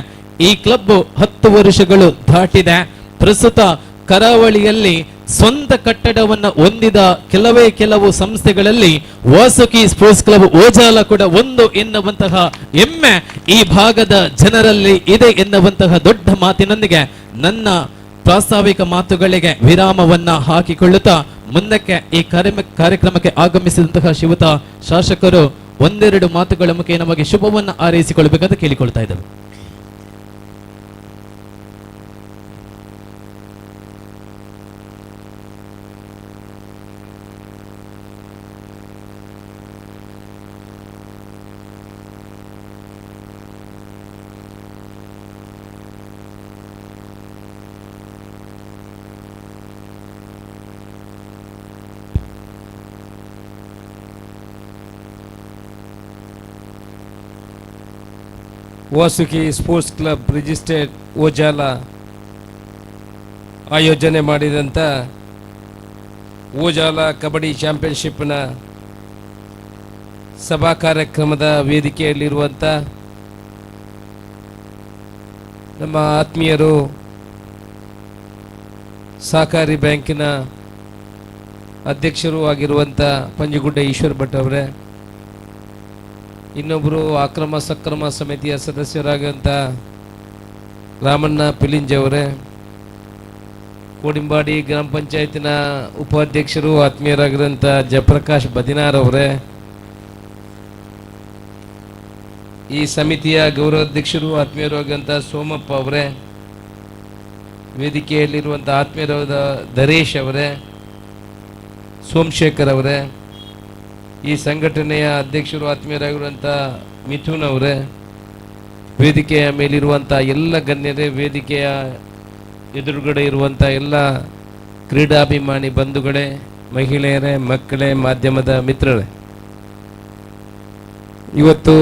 ಈ ಕ್ಲಬ್ 10 ವರ್ಷಗಳು ದಾಟಿದೆ. ಪ್ರಸ್ತುತ ಕರಾವಳಿಯಲ್ಲಿ ಸ್ವಂತ ಕಟ್ಟಡವನ್ನ ಹೊಂದಿದ ಕೆಲವು ಸಂಸ್ಥೆಗಳಲ್ಲಿ ವಾಸುಕಿ ಸ್ಪೋರ್ಟ್ಸ್ ಕ್ಲಬ್ ಓಜಾಲ ಕೂಡ ಒಂದು ಎನ್ನುವಂತಹ ಹೆಮ್ಮೆ ಈ ಭಾಗದ ಜನರಲ್ಲಿ ಇದೆ ಎನ್ನುವಂತಹ ದೊಡ್ಡ ಮಾತಿನೊಂದಿಗೆ ನನ್ನ ಪ್ರಾಸ್ತಾವಿಕ ಮಾತುಗಳಿಗೆ ವಿರಾಮವನ್ನ ಹಾಕಿಕೊಳ್ಳುತ್ತಾ ಮುಂದಕ್ಕೆ ಈ ಕಾರ್ಯಕ್ರಮಕ್ಕೆ ಆಗಮಿಸಿದಂತಹ ಶಿವತ ಶಾಸಕರು ಒಂದೆರಡು ಮಾತುಗಳ ಮುಖೇನವಾಗಿ ಶುಭವನ್ನ ಹಾರೈಸಿಕೊಳ್ಳಬೇಕಂತ ಕೇಳಿಕೊಳ್ತಾ ಇದ್ದೇವೆ. ವಾಸುಕಿ ಸ್ಪೋರ್ಟ್ಸ್ ಕ್ಲಬ್ ರಿಜಿಸ್ಟರ್ಡ್ ಓಜಾಲ ಆಯೋಜನೆ ಮಾಡಿದಂಥ ಓಜಾಲ ಕಬಡ್ಡಿ ಚಾಂಪಿಯನ್ಶಿಪ್ನ ಸಭಾ ಕಾರ್ಯಕ್ರಮದ ವೇದಿಕೆಯಲ್ಲಿರುವಂಥ ನಮ್ಮ ಆತ್ಮೀಯರು ಸಹಕಾರಿ ಬ್ಯಾಂಕಿನ ಅಧ್ಯಕ್ಷರು ಆಗಿರುವಂಥ ಪಂಜಗುಡ್ಡ ಈಶ್ವರ್ ಭಟ್ ಅವರೇ, ಇನ್ನೊಬ್ಬರು ಅಕ್ರಮ ಸಕ್ರಮ ಸಮಿತಿಯ ಸದಸ್ಯರಾಗುವಂಥ ರಾಮಣ್ಣ ಪಿಲಿಂಜ್ ಅವರೇ, ಕೋಡಿಂಬಾಡಿ ಗ್ರಾಮ ಪಂಚಾಯತಿನ ಉಪಾಧ್ಯಕ್ಷರು ಆತ್ಮೀಯರಾಗಿರುವಂಥ ಜಯಪ್ರಕಾಶ್ ಬದಿನಾರ್ ಅವರೇ, ಈ ಸಮಿತಿಯ ಗೌರವಾಧ್ಯಕ್ಷರು ಆತ್ಮೀಯರಾಗಿರುವಂಥ ಸೋಮಪ್ಪ ಅವರೇ, ವೇದಿಕೆಯಲ್ಲಿರುವಂಥ ಆತ್ಮೀಯರಾದ ಧರೇಶ್ ಅವರೇ, ಸೋಮಶೇಖರ್ ಅವರೇ, ಈ ಸಂಘಟನೆಯ ಅಧ್ಯಕ್ಷರು ಆತ್ಮೀಯರಾಗಿರುವಂಥ ಮಿಥುನ್ ಅವರೇ, ವೇದಿಕೆಯ ಮೇಲಿರುವಂಥ ಎಲ್ಲ ಗಣ್ಯರೇ, ವೇದಿಕೆಯ ಎದುರುಗಡೆ ಇರುವಂಥ ಎಲ್ಲ ಕ್ರೀಡಾಭಿಮಾನಿ ಬಂಧುಗಳೇ, ಮಹಿಳೆಯರೇ, ಮಕ್ಕಳೇ, ಮಾಧ್ಯಮದ ಮಿತ್ರರೇ, ಇವತ್ತು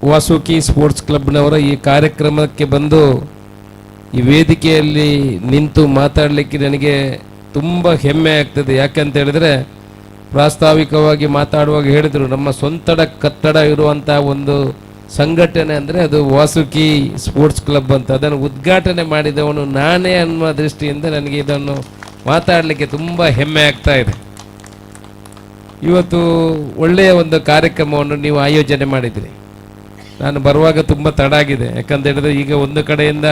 ವಾಸುಕಿ ಸ್ಪೋರ್ಟ್ಸ್ ಕ್ಲಬ್ನವರ ಈ ಕಾರ್ಯಕ್ರಮಕ್ಕೆ ಬಂದು ಈ ವೇದಿಕೆಯಲ್ಲಿ ನಿಂತು ಮಾತಾಡಲಿಕ್ಕೆ ನನಗೆ ತುಂಬ ಹೆಮ್ಮೆ ಆಗ್ತದೆ. ಯಾಕಂತ ಹೇಳಿದ್ರೆ ಪ್ರಾಸ್ತಾವಿಕವಾಗಿ ಮಾತಾಡುವಾಗ ಹೇಳಿದರು, ನಮ್ಮ ಸ್ವಂತ ಕಟ್ಟಡ ಇರುವಂಥ ಒಂದು ಸಂಘಟನೆ ಅಂದರೆ ಅದು ವಾಸುಕಿ ಸ್ಪೋರ್ಟ್ಸ್ ಕ್ಲಬ್ ಅಂತ. ಅದನ್ನು ಉದ್ಘಾಟನೆ ಮಾಡಿದವನು ನಾನೇ ಅನ್ನುವ ದೃಷ್ಟಿಯಿಂದ ನನಗೆ ಇದನ್ನು ಮಾತಾಡಲಿಕ್ಕೆ ತುಂಬ ಹೆಮ್ಮೆ ಆಗ್ತಾ ಇದೆ. ಇವತ್ತು ಒಳ್ಳೆಯ ಒಂದು ಕಾರ್ಯಕ್ರಮವನ್ನು ನೀವು ಆಯೋಜನೆ ಮಾಡಿದಿರಿ. ನಾನು ಬರುವಾಗ ತುಂಬ ತಡ ಆಗಿದೆ. ಯಾಕಂತ ಹೇಳಿದ್ರೆ ಈಗ ಒಂದು ಕಡೆಯಿಂದ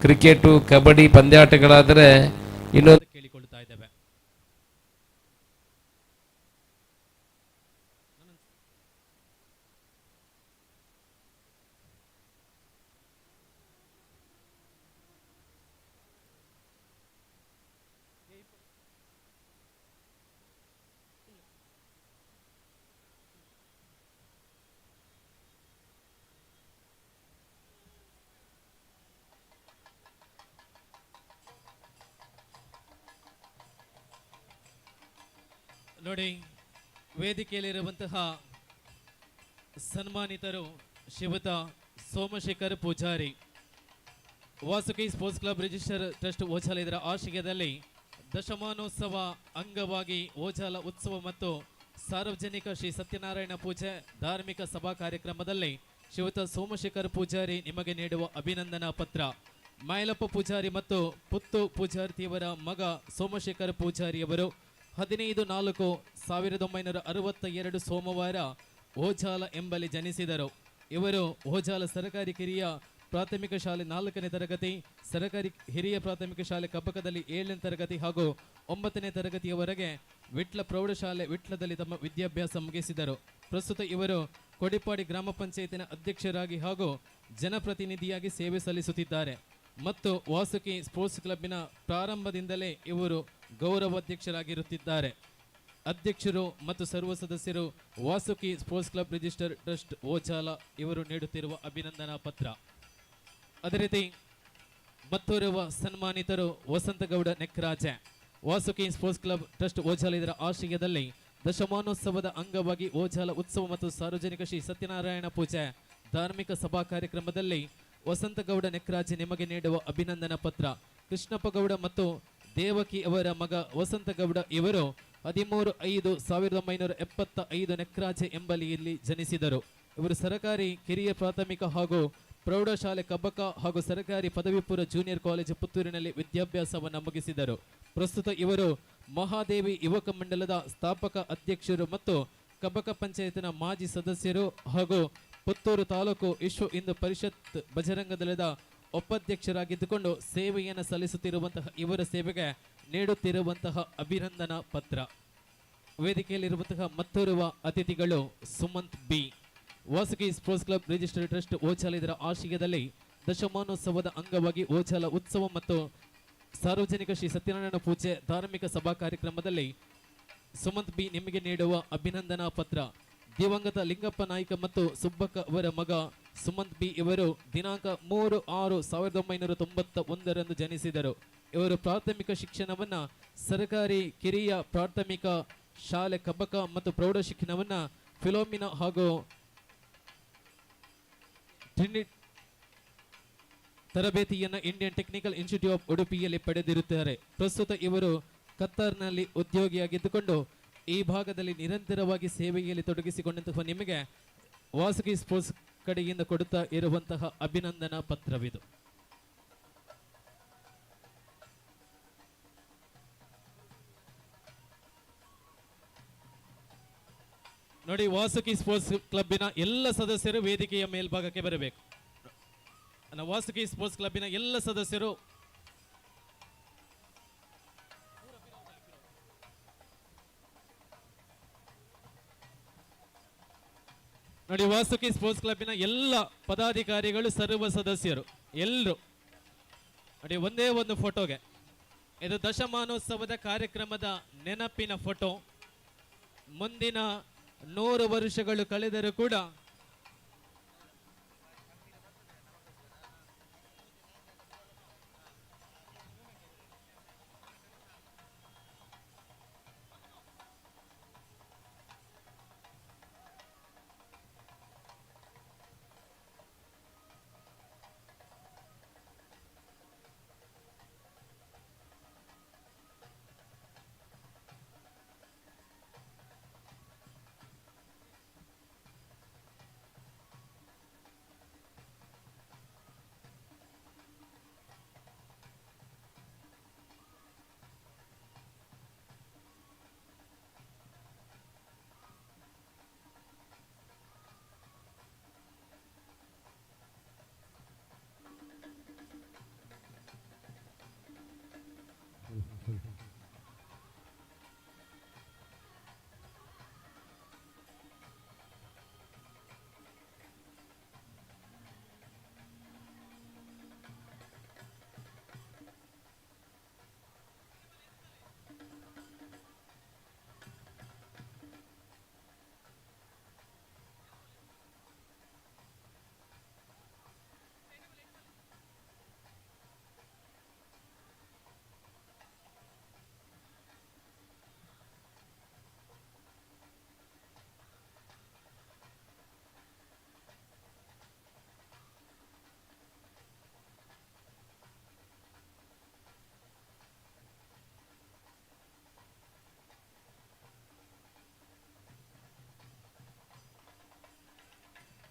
ಕ್ರಿಕೆಟು ಕಬಡ್ಡಿ ಪಂದ್ಯಾಟಗಳಾದರೆ ಇನ್ನೊಂದು ಕೇಳಿಕೊಳ್ತಾ ಇದ್ದೇವೆ. ನೋಡಿ, ವೇದಿಕೆಯಲ್ಲಿರುವಂತಹ ಸನ್ಮಾನಿತರು ಶ್ರೀಯುತ Somashekar Pujari, Vasuki sports club register trust Ojala ಇದರ ಆಶ್ರಯದಲ್ಲಿ ದಶಮಾನೋತ್ಸವ ಅಂಗವಾಗಿ ಓಜಾಲ ಉತ್ಸವ ಮತ್ತು ಸಾರ್ವಜನಿಕ ಶ್ರೀ ಸತ್ಯನಾರಾಯಣ ಪೂಜೆ ಧಾರ್ಮಿಕ ಸಭಾ ಕಾರ್ಯಕ್ರಮದಲ್ಲಿ ಶ್ರೀಯುತ ಸೋಮಶೇಖರ್ ಪೂಜಾರಿ ನಿಮಗೆ ನೀಡುವ ಅಭಿನಂದನಾ ಪತ್ರ. ಮೈಲಪ್ಪ ಪೂಜಾರಿ ಮತ್ತು ಪುತ್ತು ಪೂಜಾರ್ತಿಯವರ ಮಗ ಸೋಮಶೇಖರ್ ಪೂಜಾರಿಯವರು 15/4/1962 ಸೋಮವಾರ ಓಜಾಲ ಎಂಬಲ್ಲಿ ಜನಿಸಿದರು. ಇವರು ಓಜಾಲ ಸರ್ಕಾರಿ ಕಿರಿಯ ಪ್ರಾಥಮಿಕ ಶಾಲೆ 4ನೇ ತರಗತಿ, ಸರ್ಕಾರಿ ಹಿರಿಯ ಪ್ರಾಥಮಿಕ ಶಾಲೆ ಕಬ್ಬಕದಲ್ಲಿ 7ನೇ ತರಗತಿ ಹಾಗೂ 9ನೇ ತರಗತಿಯವರೆಗೆ ವಿಟ್ಲ ಪ್ರೌಢಶಾಲೆ ವಿಟ್ಲದಲ್ಲಿ ತಮ್ಮ ವಿದ್ಯಾಭ್ಯಾಸ ಮುಗಿಸಿದರು. ಪ್ರಸ್ತುತ ಇವರು ಕೊಡಿಪಾಡಿ ಗ್ರಾಮ ಪಂಚಾಯತಿನ ಅಧ್ಯಕ್ಷರಾಗಿ ಹಾಗೂ ಜನಪ್ರತಿನಿಧಿಯಾಗಿ ಸೇವೆ ಸಲ್ಲಿಸುತ್ತಿದ್ದಾರೆ ಮತ್ತು ವಾಸುಕಿ ಸ್ಪೋರ್ಟ್ಸ್ ಕ್ಲಬ್ಬಿನ ಪ್ರಾರಂಭದಿಂದಲೇ ಇವರು ಗೌರವಾಧ್ಯಕ್ಷರಾಗಿರುತ್ತಿದ್ದಾರೆ. ಅಧ್ಯಕ್ಷರು ಮತ್ತು ಸರ್ವ ಸದಸ್ಯರು Vasuki sports club register trust Ojala ಇವರು ನೀಡುತ್ತಿರುವ ಅಭಿನಂದನಾ ಪತ್ರ. ಅದೇ ರೀತಿ ಮತ್ತೋರ್ವ ಸನ್ಮಾನಿತರು Vasanthagowda Nekraje, Vasuki sports club trust Ojala ಇದರ ಆಶ್ರಯದಲ್ಲಿ ದಶಮಾನೋತ್ಸವದ ಅಂಗವಾಗಿ ಓಜಾಲ ಉತ್ಸವ ಮತ್ತು ಸಾರ್ವಜನಿಕ ಶ್ರೀ ಸತ್ಯನಾರಾಯಣ ಪೂಜೆ ಧಾರ್ಮಿಕ ಸಭಾ ಕಾರ್ಯಕ್ರಮದಲ್ಲಿ ವಸಂತಗೌಡ ನೆಕ್ರಾಜೆ ನಿಮಗೆ ನೀಡುವ ಅಭಿನಂದನಾ ಪತ್ರ. ಕೃಷ್ಣಪ್ಪ ಗೌಡ ಮತ್ತು ದೇವಕಿ ಅವರ ಮಗ ವಸಂತಗೌಡ ಇವರು 13/5/1975 ನೆಕ್ರಾಜೆ ಎಂಬಲ್ಲಿಯಲ್ಲಿ ಜನಿಸಿದರು. ಇವರು ಸರ್ಕಾರಿ ಕಿರಿಯ ಪ್ರಾಥಮಿಕ ಹಾಗೂ ಪ್ರೌಢಶಾಲೆ ಕಬ್ಬಕ ಹಾಗೂ ಸರ್ಕಾರಿ ಪದವಿ ಪೂರ್ವ ಜೂನಿಯರ್ ಕಾಲೇಜು ಪುತ್ತೂರಿನಲ್ಲಿ ವಿದ್ಯಾಭ್ಯಾಸವನ್ನು ಮುಗಿಸಿದರು. ಪ್ರಸ್ತುತ ಇವರು ಮಹಾದೇವಿ ಯುವಕ ಮಂಡಲದ ಸ್ಥಾಪಕ ಅಧ್ಯಕ್ಷರು ಮತ್ತು ಕಬ್ಬಕ ಪಂಚಾಯತಿನ ಮಾಜಿ ಸದಸ್ಯರು ಹಾಗೂ ಪುತ್ತೂರು ತಾಲೂಕು ವಿಶ್ವ ಹಿಂದೂ ಪರಿಷತ್ ಬಜರಂಗ ದಳದ ಉಪಾಧ್ಯಕ್ಷರಾಗಿದ್ದುಕೊಂಡು ಸೇವೆಯನ್ನು ಸಲ್ಲಿಸುತ್ತಿರುವಂತಹ ಇವರ ಸೇವೆಗೆ ನೀಡುತ್ತಿರುವಂತಹ ಅಭಿನಂದನಾ ಪತ್ರ. ವೇದಿಕೆಯಲ್ಲಿರುವಂತಹ ಮತ್ತೋರ್ವ ಅತಿಥಿಗಳು Sumanth B, Vasuki sports club register trust Ojala ಇದರ ಆಶ್ರಯದಲ್ಲಿ ದಶಮಾನೋತ್ಸವದ ಅಂಗವಾಗಿ ಓಜಾಲ ಉತ್ಸವ ಮತ್ತು ಸಾರ್ವಜನಿಕ ಶ್ರೀ ಸತ್ಯನಾರಾಯಣ ಪೂಜೆ ಧಾರ್ಮಿಕ ಸಭಾ ಕಾರ್ಯಕ್ರಮದಲ್ಲಿ ಸುಮಂತ್ ಬಿ ನಿಮಗೆ ನೀಡುವ ಅಭಿನಂದನಾ ಪತ್ರ. ದಿವಂಗತ ಲಿಂಗಪ್ಪ ನಾಯ್ಕ ಮತ್ತು ಸುಬ್ಬಕ್ಕ ಅವರ ಮಗ ಸುಮಂತ್ ಬಿ ಇವರು ದಿನಾಂಕ 3/6/1991 ಜನಿಸಿದರು. ಇವರು ಪ್ರಾಥಮಿಕ ಶಿಕ್ಷಣವನ್ನು ಸರ್ಕಾರಿ ಕಿರಿಯ ಪ್ರಾಥಮಿಕ ಶಾಲೆ ಕಬ್ಬಕ ಮತ್ತು ಪ್ರೌಢ ಶಿಕ್ಷಣವನ್ನು ಫಿಲೋಮಿನಾ ಹಾಗೂ ತರಬೇತಿಯನ್ನು ಇಂಡಿಯನ್ ಟೆಕ್ನಿಕಲ್ ಇನ್ಸ್ಟಿಟ್ಯೂಟ್ ಆಫ್ ಉಡುಪಿಯಲ್ಲಿ ಪಡೆದಿರುತ್ತಾರೆ. ಪ್ರಸ್ತುತ ಇವರು ಕತ್ತಾರ್ನಲ್ಲಿ ಉದ್ಯೋಗಿಯಾಗಿದ್ದುಕೊಂಡು ಈ ಭಾಗದಲ್ಲಿ ನಿರಂತರವಾಗಿ ಸೇವೆಯಲ್ಲಿ ತೊಡಗಿಸಿಕೊಂಡಂತಹ ನಿಮಗೆ ವಾಸುಕಿ ಸ್ಪೋರ್ಟ್ಸ್ ಕಡೆಯಿಂದ ಕೊಡುತ್ತಾ ಇರುವಂತಹ ಅಭಿನಂದನಾ ಪತ್ರವಿದು. ನೋಡಿ, ವಾಸುಕಿ ಸ್ಪೋರ್ಟ್ಸ್ ಕ್ಲಬ್ಬಿನ ಎಲ್ಲ ಸದಸ್ಯರು ವೇದಿಕೆಯ ಮೇಲ್ಭಾಗಕ್ಕೆ ಬರಬೇಕು. ವಾಸುಕಿ ಸ್ಪೋರ್ಟ್ಸ್ ಕ್ಲಬ್ಬಿನ ಎಲ್ಲ ಸದಸ್ಯರು ನೋಡಿ, ವಾಸುಕಿ ಸ್ಪೋರ್ಟ್ಸ್ ಕ್ಲಬ್ಬಿನ ಎಲ್ಲ ಪದಾಧಿಕಾರಿಗಳು ಸರ್ವ ಸದಸ್ಯರು ಎಲ್ಲರೂ ನೋಡಿ ಒಂದೇ ಒಂದು ಫೋಟೋಗೆ. ಇದು ದಶಮಾನೋತ್ಸವದ ಕಾರ್ಯಕ್ರಮದ ನೆನಪಿನ ಫೋಟೋ. ಮುಂದಿನ 100 ವರ್ಷಗಳು ಕಳೆದರೂ ಕೂಡ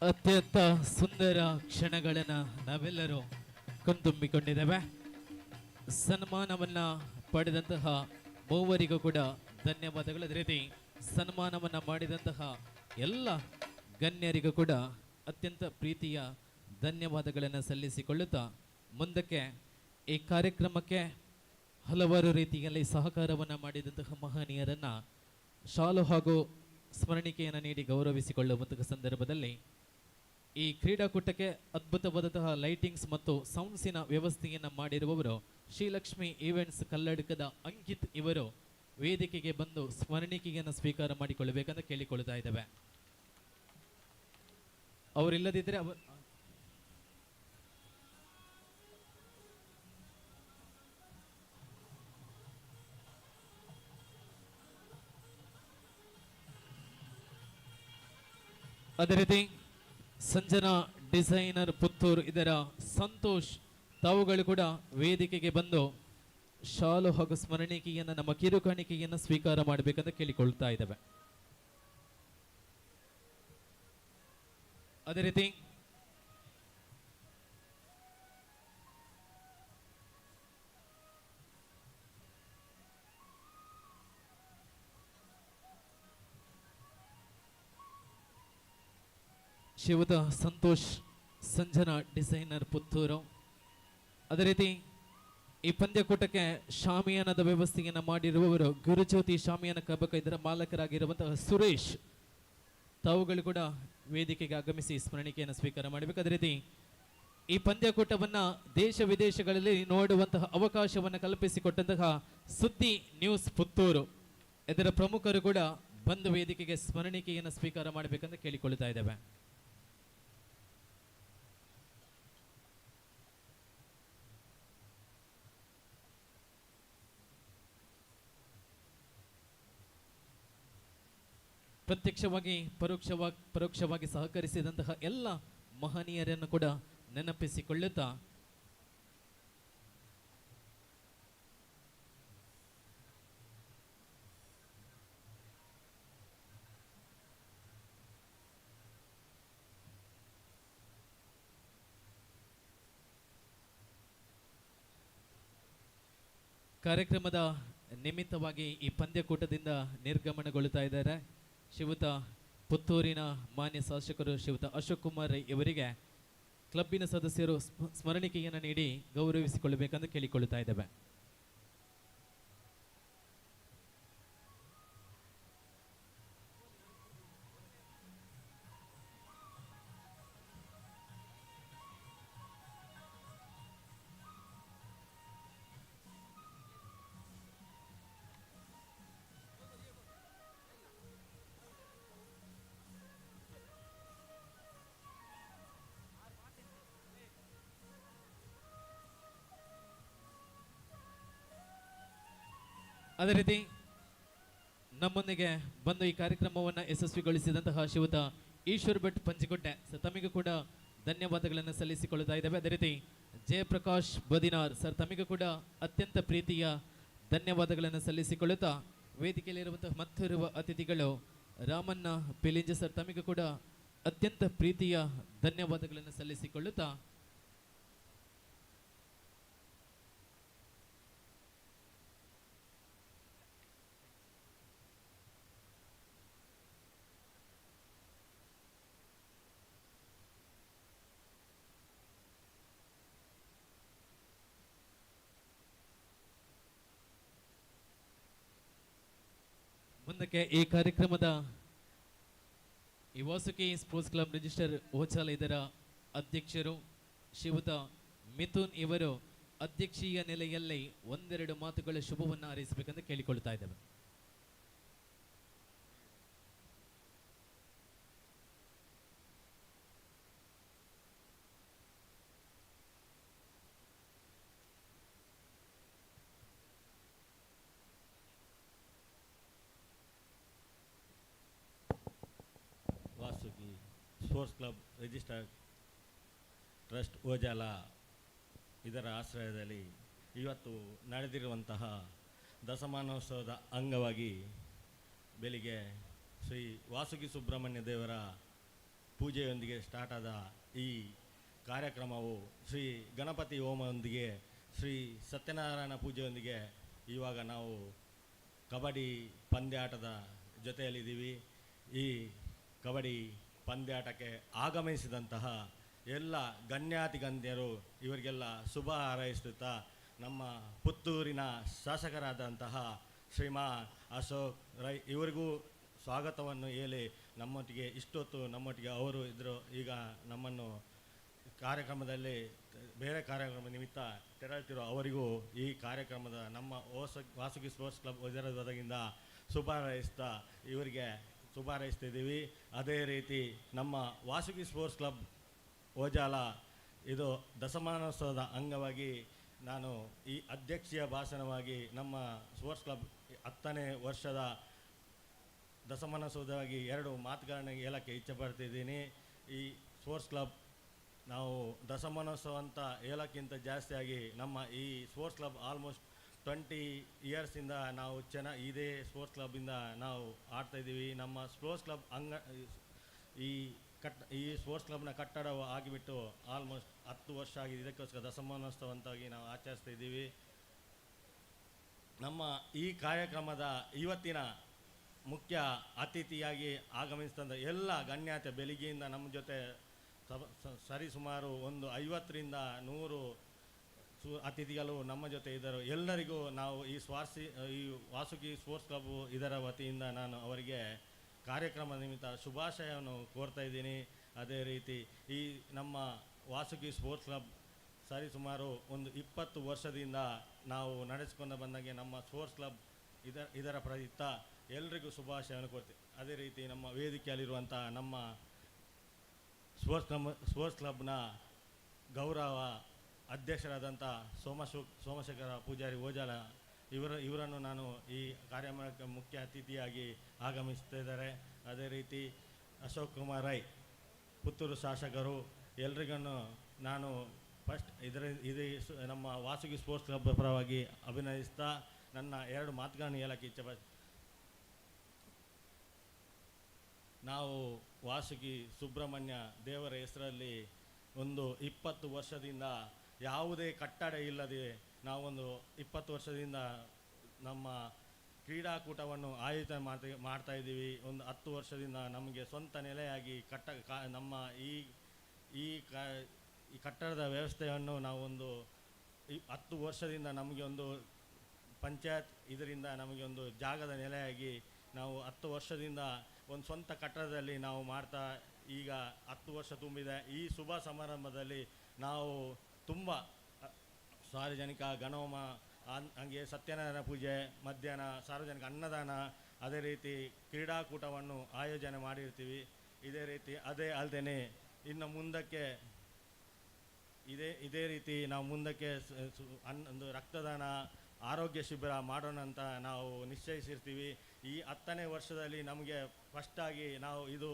ಅತ್ಯಂತ ಸುಂದರ ಕ್ಷಣಗಳನ್ನ ನಾವೆಲ್ಲರೂ ಕಣ್ತುಂಬಿಕೊಂಡಿದ್ದೇವೆ. ಸನ್ಮಾನವನ್ನ ಪಡೆದಂತಹ ಮೂವರಿಗೂ ಕೂಡ ಧನ್ಯವಾದಗಳು. ಅದೇ ರೀತಿ ಸನ್ಮಾನವನ್ನ ಮಾಡಿದಂತಹ ಎಲ್ಲ ಗಣ್ಯರಿಗೂ ಕೂಡ ಅತ್ಯಂತ ಪ್ರೀತಿಯ ಧನ್ಯವಾದಗಳನ್ನು ಸಲ್ಲಿಸಿಕೊಳ್ಳುತ್ತಾ ಮುಂದಕ್ಕೆ ಈ ಕಾರ್ಯಕ್ರಮಕ್ಕೆ ಹಲವಾರು ರೀತಿಯಲ್ಲಿ ಸಹಕಾರವನ್ನು ಮಾಡಿದಂತಹ ಮಹನೀಯರನ್ನು ಶಾಲು ಹಾಗೂ ಸ್ಮರಣಿಕೆಯನ್ನು ನೀಡಿ ಗೌರವಿಸಿಕೊಳ್ಳುವಂತಹ ಸಂದರ್ಭದಲ್ಲಿ ಈ ಕ್ರೀಡಾಕೂಟಕ್ಕೆ ಅದ್ಭುತವಾದಂತಹ ಲೈಟಿಂಗ್ಸ್ ಮತ್ತು ಸೌಂಡ್ಸಿನ ವ್ಯವಸ್ಥೆಯನ್ನು ಮಾಡಿರುವವರು ಶ್ರೀಲಕ್ಷ್ಮಿ ಈವೆಂಟ್ಸ್ ಕಲ್ಲಡ್ಕದ ಅಂಕಿತ್ ಇವರು ವೇದಿಕೆಗೆ ಬಂದು ಸ್ಮರಣಿಕೆಯನ್ನು ಸ್ವೀಕಾರ ಮಾಡಿಕೊಳ್ಳಬೇಕಂತ ಕೇಳಿಕೊಳ್ತಾ ಇದ್ದೇವೆ. ಅವರಿಲ್ಲದಿದ್ದರೆ ಅದೇ ರೀತಿ ಸಂಜನಾ ಡಿಸೈನರ್ ಪುತ್ತೂರು ಇದರ ಸಂತೋಷ್ ತಾವುಗಳು ಕೂಡ ವೇದಿಕೆಗೆ ಬಂದು ಶಾಲು ಹಾಗೂ ಸ್ಮರಣಿಕೆಯನ್ನು ನಮ್ಮ ಕಿರುಕಾಣಿಕೆಯನ್ನು ಸ್ವೀಕಾರ ಮಾಡಬೇಕಂತ ಕೇಳಿಕೊಳ್ತಾ ಇದ್ದೇವೆ. ಅದೇ ರೀತಿ ಶಿವದ ಸಂತೋಷ್ ಸಂಜನಾ ಡಿಸೈನರ್ ಪುತ್ತೂರು. ಅದೇ ರೀತಿ ಈ ಪಂದ್ಯಕೂಟಕ್ಕೆ ಶಾಮಿಯಾನದ ವ್ಯವಸ್ಥೆಯನ್ನು ಮಾಡಿರುವವರು ಗುರುಜ್ಯೋತಿ ಶಾಮಿಯಾನ ಕಬಕ ಇದರ ಮಾಲಕರಾಗಿರುವಂತಹ ಸುರೇಶ್ ತಾವುಗಳು ಕೂಡ ವೇದಿಕೆಗೆ ಆಗಮಿಸಿ ಸ್ಮರಣಿಕೆಯನ್ನು ಸ್ವೀಕಾರ ಮಾಡಬೇಕು. ಅದೇ ರೀತಿ ಈ ಪಂದ್ಯಕೂಟವನ್ನು ದೇಶ ವಿದೇಶಗಳಲ್ಲಿ ನೋಡುವಂತಹ ಅವಕಾಶವನ್ನು ಕಲ್ಪಿಸಿಕೊಟ್ಟಂತಹ ಸುದ್ದಿ ನ್ಯೂಸ್ ಪುತ್ತೂರು ಇದರ ಪ್ರಮುಖರು ಕೂಡ ಬಂದು ವೇದಿಕೆಗೆ ಸ್ಮರಣಿಕೆಯನ್ನು ಸ್ವೀಕಾರ ಮಾಡಬೇಕಂತ ಕೇಳಿಕೊಳ್ತಾ ಇದ್ದೇವೆ. ಪ್ರತ್ಯಕ್ಷವಾಗಿ ಪರೋಕ್ಷವಾಗಿ ಸಹಕರಿಸಿದಂತಹ ಎಲ್ಲ ಮಹನೀಯರನ್ನು ಕೂಡ ನೆನಪಿಸಿಕೊಳ್ಳುತ್ತಾ ಕಾರ್ಯಕ್ರಮದ ನಿಮಿತ್ತವಾಗಿ ಈ ಪಂದ್ಯಕೂಟದಿಂದ ನಿರ್ಗಮನಗೊಳ್ಳುತ್ತಾ ಇದ್ದಾರೆ ಶ್ರೀಯುತ ಪುತ್ತೂರಿನ ಮಾನ್ಯ ಶಾಸಕರು ಶ್ರೀಯುತ ಅಶೋಕ್ ಕುಮಾರ್ ರೈ ಇವರಿಗೆ ಕ್ಲಬ್ಬಿನ ಸದಸ್ಯರು ಸ್ಮರಣಿಕೆಯನ್ನು ನೀಡಿ ಗೌರವಿಸಿಕೊಳ್ಳಬೇಕೆಂದು ಕೇಳಿಕೊಳ್ಳುತ್ತಾ ಇದ್ದೇವೆ. ಅದೇ ರೀತಿ ನಮ್ಮೊಂದಿಗೆ ಬಂದು ಈ ಕಾರ್ಯಕ್ರಮವನ್ನು ಯಶಸ್ವಿಗೊಳಿಸಿದಂತಹ ಶ್ರೀಯುತ ಈಶ್ವರ್ ಭಟ್ ಪಂಚಿಗುಡ್ಡೆ ಸರ್ ತಮಗೂ ಕೂಡ ಧನ್ಯವಾದಗಳನ್ನು ಸಲ್ಲಿಸಿಕೊಳ್ಳುತ್ತಾ ಇದ್ದೇವೆ. ಅದೇ ರೀತಿ ಜಯಪ್ರಕಾಶ್ ಬದಿನಾರ್ ಸರ್ ತಮಗೂ ಕೂಡ ಅತ್ಯಂತ ಪ್ರೀತಿಯ ಧನ್ಯವಾದಗಳನ್ನು ಸಲ್ಲಿಸಿಕೊಳ್ಳುತ್ತಾ ವೇದಿಕೆಯಲ್ಲಿರುವಂತಹ ಮತ್ತಿರುವ ಅತಿಥಿಗಳು ರಾಮಣ್ಣ ಪಿಲಿಂಜ ಸರ್ ತಮಗೂ ಕೂಡ ಅತ್ಯಂತ ಪ್ರೀತಿಯ ಧನ್ಯವಾದಗಳನ್ನು ಸಲ್ಲಿಸಿಕೊಳ್ಳುತ್ತಾ ಮುಂದಕ್ಕೆ ಈ ಕಾರ್ಯಕ್ರಮದ ಈ ವಾಸುಕಿ ಸ್ಪೋರ್ಟ್ಸ್ ಕ್ಲಬ್ ರಿಜಿಸ್ಟರ್ ಓಚಾಲ ಇದರ ಅಧ್ಯಕ್ಷರು ಶ್ರೀಯುತ ಮಿಥುನ್ ಇವರು ಅಧ್ಯಕ್ಷೀಯ ನೆಲೆಯಲ್ಲಿ ಒಂದೆರಡು ಮಾತುಗಳ ಶುಭವನ್ನು ಹಾರೈಸಬೇಕೆಂದು ಕೇಳಿಕೊಳ್ತಾ ಇದ್ದೇವೆ. Vasuki sports club registered trust Ojala ಇದರ ಆಶ್ರಯದಲ್ಲಿ ಇವತ್ತು ನಡೆದಿರುವಂತಹ ದಶಮಾನೋತ್ಸವದ ಅಂಗವಾಗಿ ಬೆಳಿಗ್ಗೆ ಶ್ರೀ ವಾಸುಕಿ ಸುಬ್ರಹ್ಮಣ್ಯ ದೇವರ ಪೂಜೆಯೊಂದಿಗೆ ಸ್ಟಾರ್ಟ್ ಆದ ಈ ಕಾರ್ಯಕ್ರಮವು ಶ್ರೀ ಗಣಪತಿ ಹೋಮದೊಂದಿಗೆ ಶ್ರೀ ಸತ್ಯನಾರಾಯಣ ಪೂಜೆಯೊಂದಿಗೆ ಇವಾಗ ನಾವು ಕಬಡ್ಡಿ ಪಂದ್ಯಾಟದ ಜೊತೆಯಲ್ಲಿದ್ದೀವಿ. ಈ ಕಬಡ್ಡಿ ಪಂದ್ಯಾಟಕ್ಕೆ ಆಗಮಿಸಿದಂತಹ ಎಲ್ಲ ಗಣ್ಯಾತಿಗಣ್ಯರು ಇವರಿಗೆಲ್ಲ ಶುಭ ಹಾರೈಸುತ್ತಾ ನಮ್ಮ ಪುತ್ತೂರಿನ ಶಾಸಕರಾದಂತಹ ಶ್ರೀಮಾನ್ ಅಶೋಕ್ ರೈ ಇವರಿಗೂ ಸ್ವಾಗತವನ್ನು ಹೇಳಿ ನಮ್ಮೊಟ್ಟಿಗೆ ಇಷ್ಟೊತ್ತು ನಮ್ಮೊಟ್ಟಿಗೆ ಅವರು ಇದ್ದರು. ಈಗ ನಮ್ಮನ್ನು ಕಾರ್ಯಕ್ರಮದಲ್ಲಿ ಬೇರೆ ಕಾರ್ಯಕ್ರಮ ನಿಮಿತ್ತ ತೆರಳುತ್ತಿರೋ ಅವರಿಗೂ ಈ ಕಾರ್ಯಕ್ರಮದ ನಮ್ಮ ವಾಸುಕಿ ಸ್ಪೋರ್ಟ್ಸ್ ಕ್ಲಬ್ ವಜರದಿಂದ ಶುಭ ಹಾರೈಸ್ತಾ ಇವರಿಗೆ ಶುಭ ಹಾರೈಸ್ತಿದ್ದೀವಿ. ಅದೇ ರೀತಿ ನಮ್ಮ ವಾಸುಕಿ ಸ್ಪೋರ್ಟ್ಸ್ ಕ್ಲಬ್ ಓಜಾಲ ಇದು ದಶಮಾನೋತ್ಸವದ ಅಂಗವಾಗಿ ನಾನು ಈ ಅಧ್ಯಕ್ಷೀಯ ಭಾಷಣವಾಗಿ ನಮ್ಮ ಸ್ಪೋರ್ಟ್ಸ್ ಕ್ಲಬ್ 10ನೇ ವರ್ಷದ ದಶಮಾನೋತ್ಸವವಾಗಿ 2 ಮಾತುಗಳನ್ನ ಹೇಳೋಕ್ಕೆ ಇಚ್ಛೆಪಡ್ತಿದ್ದೀನಿ. ಈ ಸ್ಪೋರ್ಟ್ಸ್ ಕ್ಲಬ್ ನಾವು ದಶಮಾನೋತ್ಸವ ಅಂತ ಹೇಳೋಕ್ಕಿಂತ ಜಾಸ್ತಿಯಾಗಿ ನಮ್ಮ ಈ ಸ್ಪೋರ್ಟ್ಸ್ ಕ್ಲಬ್ ಆಲ್ಮೋಸ್ಟ್ 20 ಇಯರ್ಸಿಂದ ನಾವು ಇದೇ ಸ್ಪೋರ್ಟ್ಸ್ ಕ್ಲಬ್ಬಿಂದ ನಾವು ಆಡ್ತಾಯಿದ್ದೀವಿ. ನಮ್ಮ ಸ್ಪೋರ್ಟ್ಸ್ ಕ್ಲಬ್ ಈ ಸ್ಪೋರ್ಟ್ಸ್ ಕ್ಲಬ್ನ ಕಟ್ಟಡ ಆಗಿಬಿಟ್ಟು ಆಲ್ಮೋಸ್ಟ್ 10 ವರ್ಷ ಆಗಿದೆ. ಇದಕ್ಕೋಸ್ಕರ ದಶಮಾನೋತ್ಸವ ಅಂತಾಗಿ ನಾವು ಆಚರಿಸ್ತಾ ಇದ್ದೀವಿ. ನಮ್ಮ ಈ ಕಾರ್ಯಕ್ರಮದ ಇವತ್ತಿನ ಮುಖ್ಯ ಅತಿಥಿಯಾಗಿ ಆಗಮಿಸಿದಂಥ ಎಲ್ಲ ಗಣ್ಯಾತಿ ಬೆಳಿಗ್ಗೆಯಿಂದ ನಮ್ಮ ಜೊತೆ ಸರಿಸುಮಾರು ಒಂದು 50ರಿಂದ 100 ಅತಿಥಿಗಳು ನಮ್ಮ ಜೊತೆ ಇದ್ದರು. ಎಲ್ಲರಿಗೂ ನಾವು ಈ ವಾಸುಕಿ ಸ್ಪೋರ್ಟ್ಸ್ ಕ್ಲಬ್ ಇದರ ವತಿಯಿಂದ ನಾನು ಅವರಿಗೆ ಕಾರ್ಯಕ್ರಮ ನಿಮಿತ್ತ ಶುಭಾಶಯವನ್ನು ಕೋರ್ತಾ ಇದ್ದೀನಿ. ಅದೇ ರೀತಿ ಈ ನಮ್ಮ ವಾಸುಕಿ ಸ್ಪೋರ್ಟ್ಸ್ ಕ್ಲಬ್ ಸರಿಸುಮಾರು ಒಂದು 20 ವರ್ಷದಿಂದ ನಾವು ನಡೆಸಿಕೊಂಡು ಬಂದಂಗೆ ನಮ್ಮ ಸ್ಪೋರ್ಟ್ಸ್ ಕ್ಲಬ್ ಇದರ ಪ್ರಯುಕ್ತ ಎಲ್ರಿಗೂ ಶುಭಾಶಯವನ್ನು ಕೊಡ್ತೀವಿ. ಅದೇ ರೀತಿ ನಮ್ಮ ವೇದಿಕೆಯಲ್ಲಿರುವಂಥ ನಮ್ಮ ಸ್ಪೋರ್ಟ್ಸ್ ಕ್ಲಬ್ನ ಗೌರವ ಅಧ್ಯಕ್ಷರಾದಂಥ ಸೋಮಶೇಖರ ಪೂಜಾರಿ ಓಜಾಲ ಇವರನ್ನು ನಾನು ಈ ಕಾರ್ಯಕ್ರಮಕ್ಕೆ ಮುಖ್ಯ ಅತಿಥಿಯಾಗಿ ಆಗಮಿಸ್ತಿದ್ದಾರೆ. ಅದೇ ರೀತಿ ಅಶೋಕ್ ಕುಮಾರ್ ರೈ ಪುತ್ತೂರು ಶಾಸಕರು ಎಲ್ರಿಗೂ ನಾನು ಫಸ್ಟ್ ನಮ್ಮ ವಾಸುಕಿ ಸ್ಪೋರ್ಟ್ಸ್ ಕ್ಲಬ್ ಪರವಾಗಿ ಅಭಿನಯಿಸ್ತಾ ನನ್ನ 2 ಮಾತುಗಳನ್ನು ಹೇಳೋಕ್ಕೆ ಇಚ್ಛೆಪಡ್ತೀನಿ. ನಾವು ವಾಸುಕಿ ಸುಬ್ರಹ್ಮಣ್ಯ ದೇವರ ಹೆಸರಲ್ಲಿ ಒಂದು 20 ವರ್ಷದಿಂದ ಯಾವುದೇ ಕಟ್ಟಡ ಇಲ್ಲದೆ ನಾವೊಂದು 20 ವರ್ಷದಿಂದ ನಮ್ಮ ಕ್ರೀಡಾಕೂಟವನ್ನು ಆಯೋಜನೆ ಮಾಡ್ತಾ ಇದ್ದೀವಿ. ಒಂದು 10 ವರ್ಷದಿಂದ ನಮಗೆ ಸ್ವಂತ ನೆಲೆಯಾಗಿ ನಮ್ಮ ಈ ಕಟ್ಟಡದ ವ್ಯವಸ್ಥೆಯನ್ನು ನಾವೊಂದು 10 ವರ್ಷದಿಂದ ನಮಗೆ ಒಂದು ಪಂಚಾಯತ್ ಇದರಿಂದ ನಮಗೆ ಒಂದು ಜಾಗದ ನೆಲೆಯಾಗಿ ನಾವು 10 ವರ್ಷದಿಂದ ಒಂದು ಸ್ವಂತ ಕಟ್ಟಡದಲ್ಲಿ ನಾವು ಮಾಡ್ತಾ ಈಗ 10 ವರ್ಷ ತುಂಬಿದೆ. ಈ ಶುಭ ಸಮಾರಂಭದಲ್ಲಿ ನಾವು ತುಂಬ ಸಾರ್ವಜನಿಕ ಗಣೋಮ ಹಾಗೆ ಸತ್ಯನಾರಾಯಣ ಪೂಜೆ, ಮಧ್ಯಾಹ್ನ ಸಾರ್ವಜನಿಕ ಅನ್ನದಾನ, ಅದೇ ರೀತಿ ಕ್ರೀಡಾಕೂಟವನ್ನು ಆಯೋಜನೆ ಮಾಡಿರ್ತೀವಿ. ಅದೇ ಅಲ್ಲದೆ ಇನ್ನು ಮುಂದಕ್ಕೆ ಇದೇ ರೀತಿ ನಾವು ಮುಂದಕ್ಕೆ ಒಂದು ರಕ್ತದಾನ, ಆರೋಗ್ಯ ಶಿಬಿರ ಮಾಡೋಣ ಅಂತ ನಾವು ನಿಶ್ಚಯಿಸಿರ್ತೀವಿ. ಈ 10ನೇ ವರ್ಷದಲ್ಲಿ ನಮಗೆ ಫಸ್ಟಾಗಿ ನಾವು ಇದು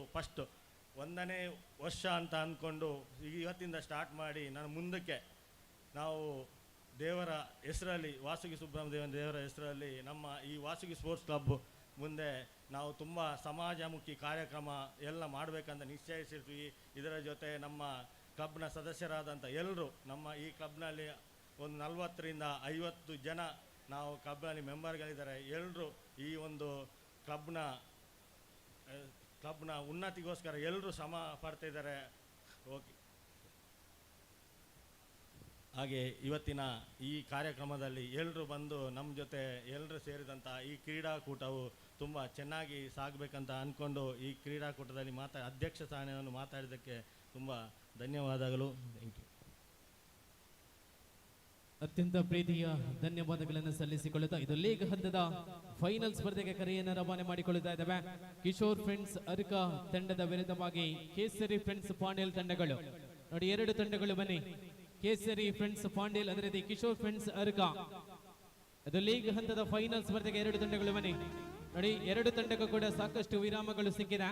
1ನೇ ವರ್ಷ ಅಂತ ಅಂದ್ಕೊಂಡು ಇವತ್ತಿಂದ ಸ್ಟಾರ್ಟ್ ಮಾಡಿ ನಾನು ಮುಂದಕ್ಕೆ ನಾವು ದೇವರ ಹೆಸರಲ್ಲಿ ವಾಸುಕಿ ಸುಬ್ರಹ್ಮಣ್ಯ ದೇವರ ಹೆಸರಲ್ಲಿ ನಮ್ಮ ಈ ವಾಸುಕಿ ಸ್ಪೋರ್ಟ್ಸ್ ಕ್ಲಬ್ ಮುಂದೆ ನಾವು ತುಂಬ ಸಮಾಜಮುಖಿ ಕಾರ್ಯಕ್ರಮ ಎಲ್ಲ ಮಾಡಬೇಕಂತ ನಿಶ್ಚಯಿಸಿರ್ತೀವಿ. ಇದರ ಜೊತೆ ನಮ್ಮ ಕ್ಲಬ್ನ ಸದಸ್ಯರಾದಂಥ ಎಲ್ಲರೂ ನಮ್ಮ ಈ ಕ್ಲಬ್ನಲ್ಲಿ ಒಂದು 40ರಿಂದ 50 ಜನ ನಾವು ಕ್ಲಬ್ನಲ್ಲಿ ಮೆಂಬರ್ಗಳಿದ್ದಾರೆ. ಎಲ್ಲರೂ ಈ ಒಂದು ಕ್ಲಬ್ನ ಉನ್ನತಿಗೋಸ್ಕರ ಎಲ್ಲರೂ ಶ್ರಮ ಪಡ್ತಿದ್ದಾರೆ. ಓಕೆ. ಹಾಗೆ ಇವತ್ತಿನ ಈ ಕಾರ್ಯಕ್ರಮದಲ್ಲಿ ಎಲ್ಲರೂ ಬಂದು ನಮ್ಮ ಜೊತೆ ಎಲ್ಲರೂ ಸೇರಿದಂಥ ಈ ಕ್ರೀಡಾಕೂಟವು ತುಂಬ ಚೆನ್ನಾಗಿ ಸಾಗಬೇಕಂತ ಅಂದ್ಕೊಂಡು ಈ ಕ್ರೀಡಾಕೂಟದಲ್ಲಿ ಅಧ್ಯಕ್ಷ ಸ್ಥಾನವನ್ನು ಮಾತಾಡಿದ್ದಕ್ಕೆ ತುಂಬ ಧನ್ಯವಾದಗಳು. Thank you. ಅತ್ಯಂತ ಪ್ರೀತಿಯ ಧನ್ಯವಾದಗಳನ್ನು ಸಲ್ಲಿಸಿಕೊಳ್ಳುತ್ತಾ ಇದು ಲೀಗ್ ಹಂತದ ಫೈನಲ್ ಸ್ಪರ್ಧೆಗೆ ಕರೆಯನ್ನು ರವಾನೆ ಮಾಡಿಕೊಳ್ಳುತ್ತಾ ಇದ್ದಾವೆ. ಕಿಶೋರ್ ಫ್ರೆಂಡ್ಸ್ ಅರ್ಕ ತಂಡದ ವಿರುದ್ಧವಾಗಿ ಕೇಸರಿ ಫ್ರೆಂಡ್ಸ್ ಪಾಂಡೇಲ್ ತಂಡಗಳು. ನೋಡಿ, 2 ತಂಡಗಳು ಬನ್ನಿ. ಕೇಸರಿ ಫ್ರೆಂಡ್ಸ್ ಪಾಂಡೇಲ್, ಅದೇ ರೀತಿ ಕಿಶೋರ್ ಫ್ರೆಂಡ್ಸ್ ಅರ್ಕ. ಅದು ಲೀಗ್ ಹಂತದ ಫೈನಲ್ ಸ್ಪರ್ಧೆಗೆ 2 ತಂಡಗಳು ಬನ್ನಿ. ನೋಡಿ, 2 ತಂಡಕ್ಕೂ ಕೂಡ ಸಾಕಷ್ಟು ವಿರಾಮಗಳು ಸಿಕ್ಕಿದೆ.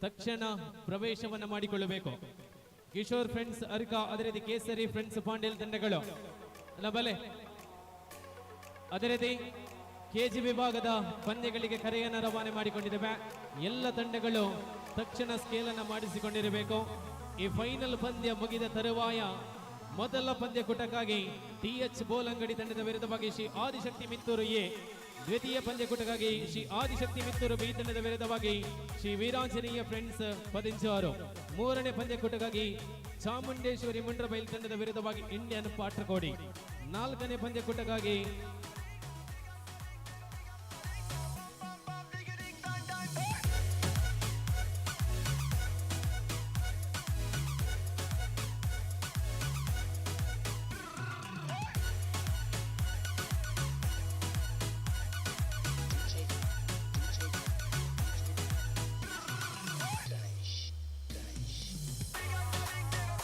ತಕ್ಷಣ ಪ್ರವೇಶವನ್ನ ಮಾಡಿಕೊಳ್ಳಬೇಕು. ಕಿಶೋರ್ ಫ್ರೆಂಡ್ಸ್ ಅರ್ಕ, ಅದೇ ರೀತಿ ಕೇಸರಿ ಫ್ರೆಂಡ್ಸ್ ಪಾಂಡೇಲ್ ತಂಡಗಳು ಬಲೆ. ಅದೇ ರೀತಿ ಕೆಜಿ ವಿಭಾಗದ ಪಂದ್ಯಗಳಿಗೆ ಕರೆಯನ್ನು ರವಾನೆ ಮಾಡಿಕೊಂಡಿದ್ದೇವೆ. ಎಲ್ಲ ತಂಡಗಳು ತಕ್ಷಣ ಸ್ಕೇಲನ್ನು ಮಾಡಿಸಿಕೊಂಡಿರಬೇಕು. ಈ ಫೈನಲ್ ಪಂದ್ಯ ಮುಗಿದ ತರುವಾಯ ಮೊದಲ ಪಂದ್ಯಕೂಟಕ್ಕಾಗಿ ಟಿಎಚ್ ಬೋಲಂಗಡಿ ತಂಡದ ವಿರುದ್ಧವಾಗಿ ಶ್ರೀ ಆದಿಶಕ್ತಿ ಮಿತ್ತೂರು ಎ, ದ್ವಿತೀಯ ಪಂದ್ಯಕೂಟಕ್ಕಾಗಿ ಶ್ರೀ ಆದಿಶಕ್ತಿ ಮಿತ್ತೂರು ಬಿ ತಂಡದ ವಿರುದ್ಧವಾಗಿ ಶ್ರೀ ವೀರಾಂಜನೇಯ ಫ್ರೆಂಡ್ಸ್ ಪದಿಂಚಾರು, ಮೂರನೇ ಪಂದ್ಯಕೂಟಕ್ಕಾಗಿ ಚಾಮುಂಡೇಶ್ವರಿ ಮುಂಡ್ರಬೈಲ್ ತಂಡದ ವಿರುದ್ಧವಾಗಿ ಇಂಡಿಯನ್ ಪಾಟ್ರಕೋಡಿ, ನಾಲ್ಕನೇ ಪಂದ್ಯಕೂಟಕ್ಕಾಗಿ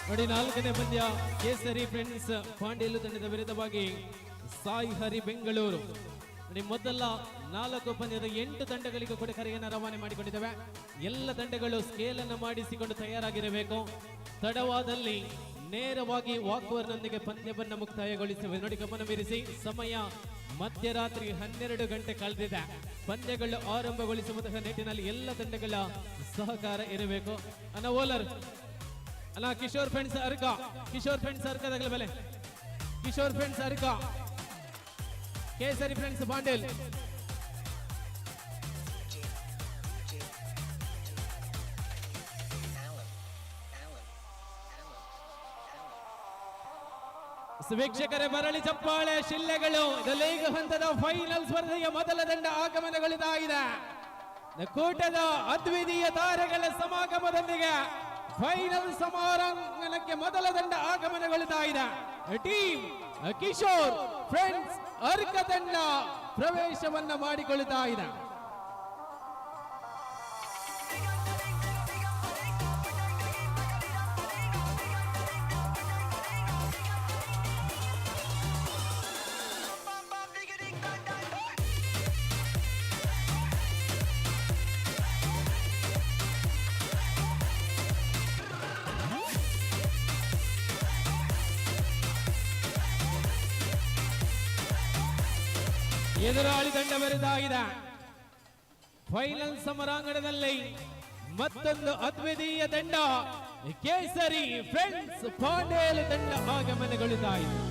ನೋಡಿ ನಾಲ್ಕನೇ ಪಂದ್ಯ ಕೇಸರಿ ಫ್ರೆಂಡ್ಸ್ ಪಾಂಡೇಲು ತಂಡದ ವಿರುದ್ಧವಾಗಿ ಸಾಯಿ ಹರಿ ಬೆಂಗಳೂರು. ನೋಡಿ ಮೊದಲ 4 ಪಂದ್ಯದ 8 ತಂಡಗಳಿಗೂ ಕೂಡ ಕರೆಯನ್ನು ರವಾನೆ ಮಾಡಿಕೊಂಡಿದ್ದೇವೆ. ಎಲ್ಲ ತಂಡಗಳು ಸ್ಕೇಲ್ ಅನ್ನು ಮಾಡಿಸಿಕೊಂಡು ತಯಾರಾಗಿರಬೇಕು. ತಡವಾದಲ್ಲಿ ನೇರವಾಗಿ ವಾಕ್ವರ್ನೊಂದಿಗೆ ಪಂದ್ಯವನ್ನು ಮುಕ್ತಾಯಗೊಳಿಸುವೆ. ನೋಡಿ ಗಮನವಿರಿಸಿ, ಸಮಯ ಮಧ್ಯರಾತ್ರಿ 12 ಗಂಟೆ ಕಳೆದಿದೆ. ಪಂದ್ಯಗಳು ಆರಂಭಗೊಳಿಸುವಂತಹ ನಿಟ್ಟಿನಲ್ಲಿ ಎಲ್ಲ ತಂಡಗಳ ಸಹಕಾರ ಇರಬೇಕು. ಅನ್ನ ಓಲರ್ ಅಲ್ಲ ಕಿಶೋರ್ ಫ್ರೆಂಡ್ಸ್ ಅರ್ಕ, ಕಿಶೋರ್ ಫ್ರೆಂಡ್ಸ್ ಅರ್ಕದಾಗಲ ಬೆಲೆ, ಕಿಶೋರ್ ಫ್ರೆಂಡ್ಸ್ ಅರ್ಕ, ಕೇಸರಿ ಫ್ರೆಂಡ್ಸ್ ಪಾಂಡೇಲ್. ವೀಕ್ಷಕರೇ ಮರಳಿ ಚಪ್ಪಾಳೆ ಶಿಲ್ಲೆಗಳು. ಲೀಗ್ ಹಂತದ ಫೈನಲ್ ಸ್ಪರ್ಧೆಯ ಮೊದಲ ತಂಡ ಆಗಮನಗೊಳಿಸಿದೆ. ಕೂಟದ ಅದ್ವಿತೀಯ ತಾರೆಗಳ ಸಮಾಗಮದೊಂದಿಗೆ ಫೈನಲ್ ಸಮಾರಂಭಕ್ಕೆ ಮೊದಲ ತಂಡ ಆಗಮನಗೊಳ್ಳುತ್ತಾ ಇದೆ. ಟೀಮ್ ಕಿಶೋರ್ ಫ್ರೆಂಡ್ಸ್ ಅರ್ಕ ತಂಡ ಪ್ರವೇಶವನ್ನ ಮಾಡಿಕೊಳ್ಳುತ್ತಾ ಇದೆ. ಎದುರಾಳಿ ತಂಡ ವಿರುದ್ಧ ಫೈನಲ್ ಸಮರಾಂಗಣದಲ್ಲಿ ಮತ್ತೊಂದು ಅದ್ವಿತೀಯ ತಂಡ ಕೇಸರಿ ಫ್ರೆಂಡ್ಸ್ ಪಾಂಡೇಲ್ ತಂಡ ಆಗಮನಗೊಳ್ಳುತ್ತಾ ಇದೆ.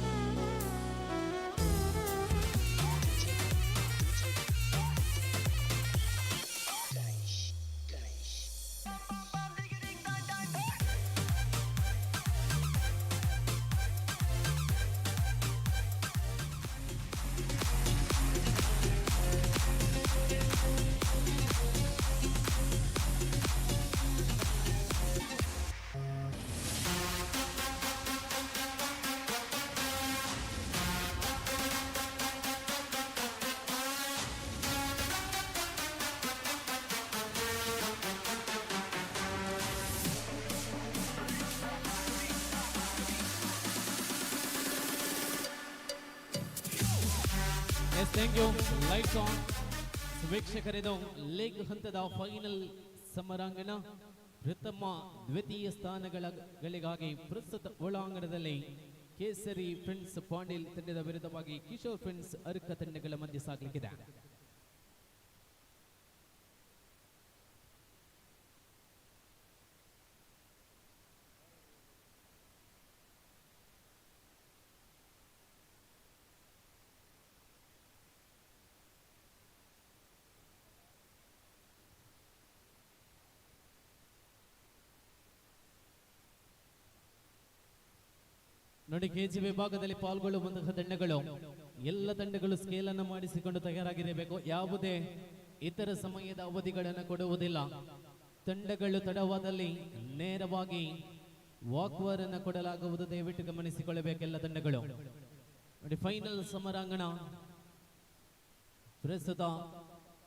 Thank you. Lights on. ವೀಕ್ಷಕರಿದು ಲೀಗ್ ಹಂತದ ಫೈನಲ್ ಸಮರಾಂಗಣ. ಪ್ರಥಮ ದ್ವಿತೀಯ ಸ್ಥಾನಗಳಿಗಾಗಿ ಪ್ರಸ್ತುತ ಒಳಾಂಗಣದಲ್ಲಿ ಕೇಸರಿ ಫ್ರೆಂಡ್ಸ್ ಪಾಂಡೇಲ್ ತಂಡದ ವಿರುದ್ಧವಾಗಿ ಕಿಶೋರ್ ಫ್ರೆಂಡ್ಸ್ ಅರ್ಕ ತಂಡಗಳ ಮಧ್ಯೆ ಸಾಗಲಿಕ್ಕಿದೆ. ನೋಡಿ, ಕೆಜಿ ವಿಭಾಗದಲ್ಲಿ ಪಾಲ್ಗೊಳ್ಳುವಂತಹ ತಂಡಗಳು ಎಲ್ಲ ತಂಡಗಳು ಸ್ಕೇಲ್ ಅನ್ನು ಮಾಡಿಸಿಕೊಂಡು ತಯಾರಾಗಿರಬೇಕು. ಯಾವುದೇ ಇತರ ಸಮಯದ ಅವಧಿಗಳನ್ನು ಕೊಡುವುದಿಲ್ಲ. ತಂಡಗಳು ತಡವಾದಲ್ಲಿ ನೇರವಾಗಿ ವಾಕ್ವರ್ ಅನ್ನು ಕೊಡಲಾಗುವುದು. ದಯವಿಟ್ಟು ಗಮನಿಸಿಕೊಳ್ಳಬೇಕು ಎಲ್ಲ ತಂಡಗಳು. ನೋಡಿ, ಫೈನಲ್ ಸಮರಾಂಗಣ ಪ್ರಸ್ತುತ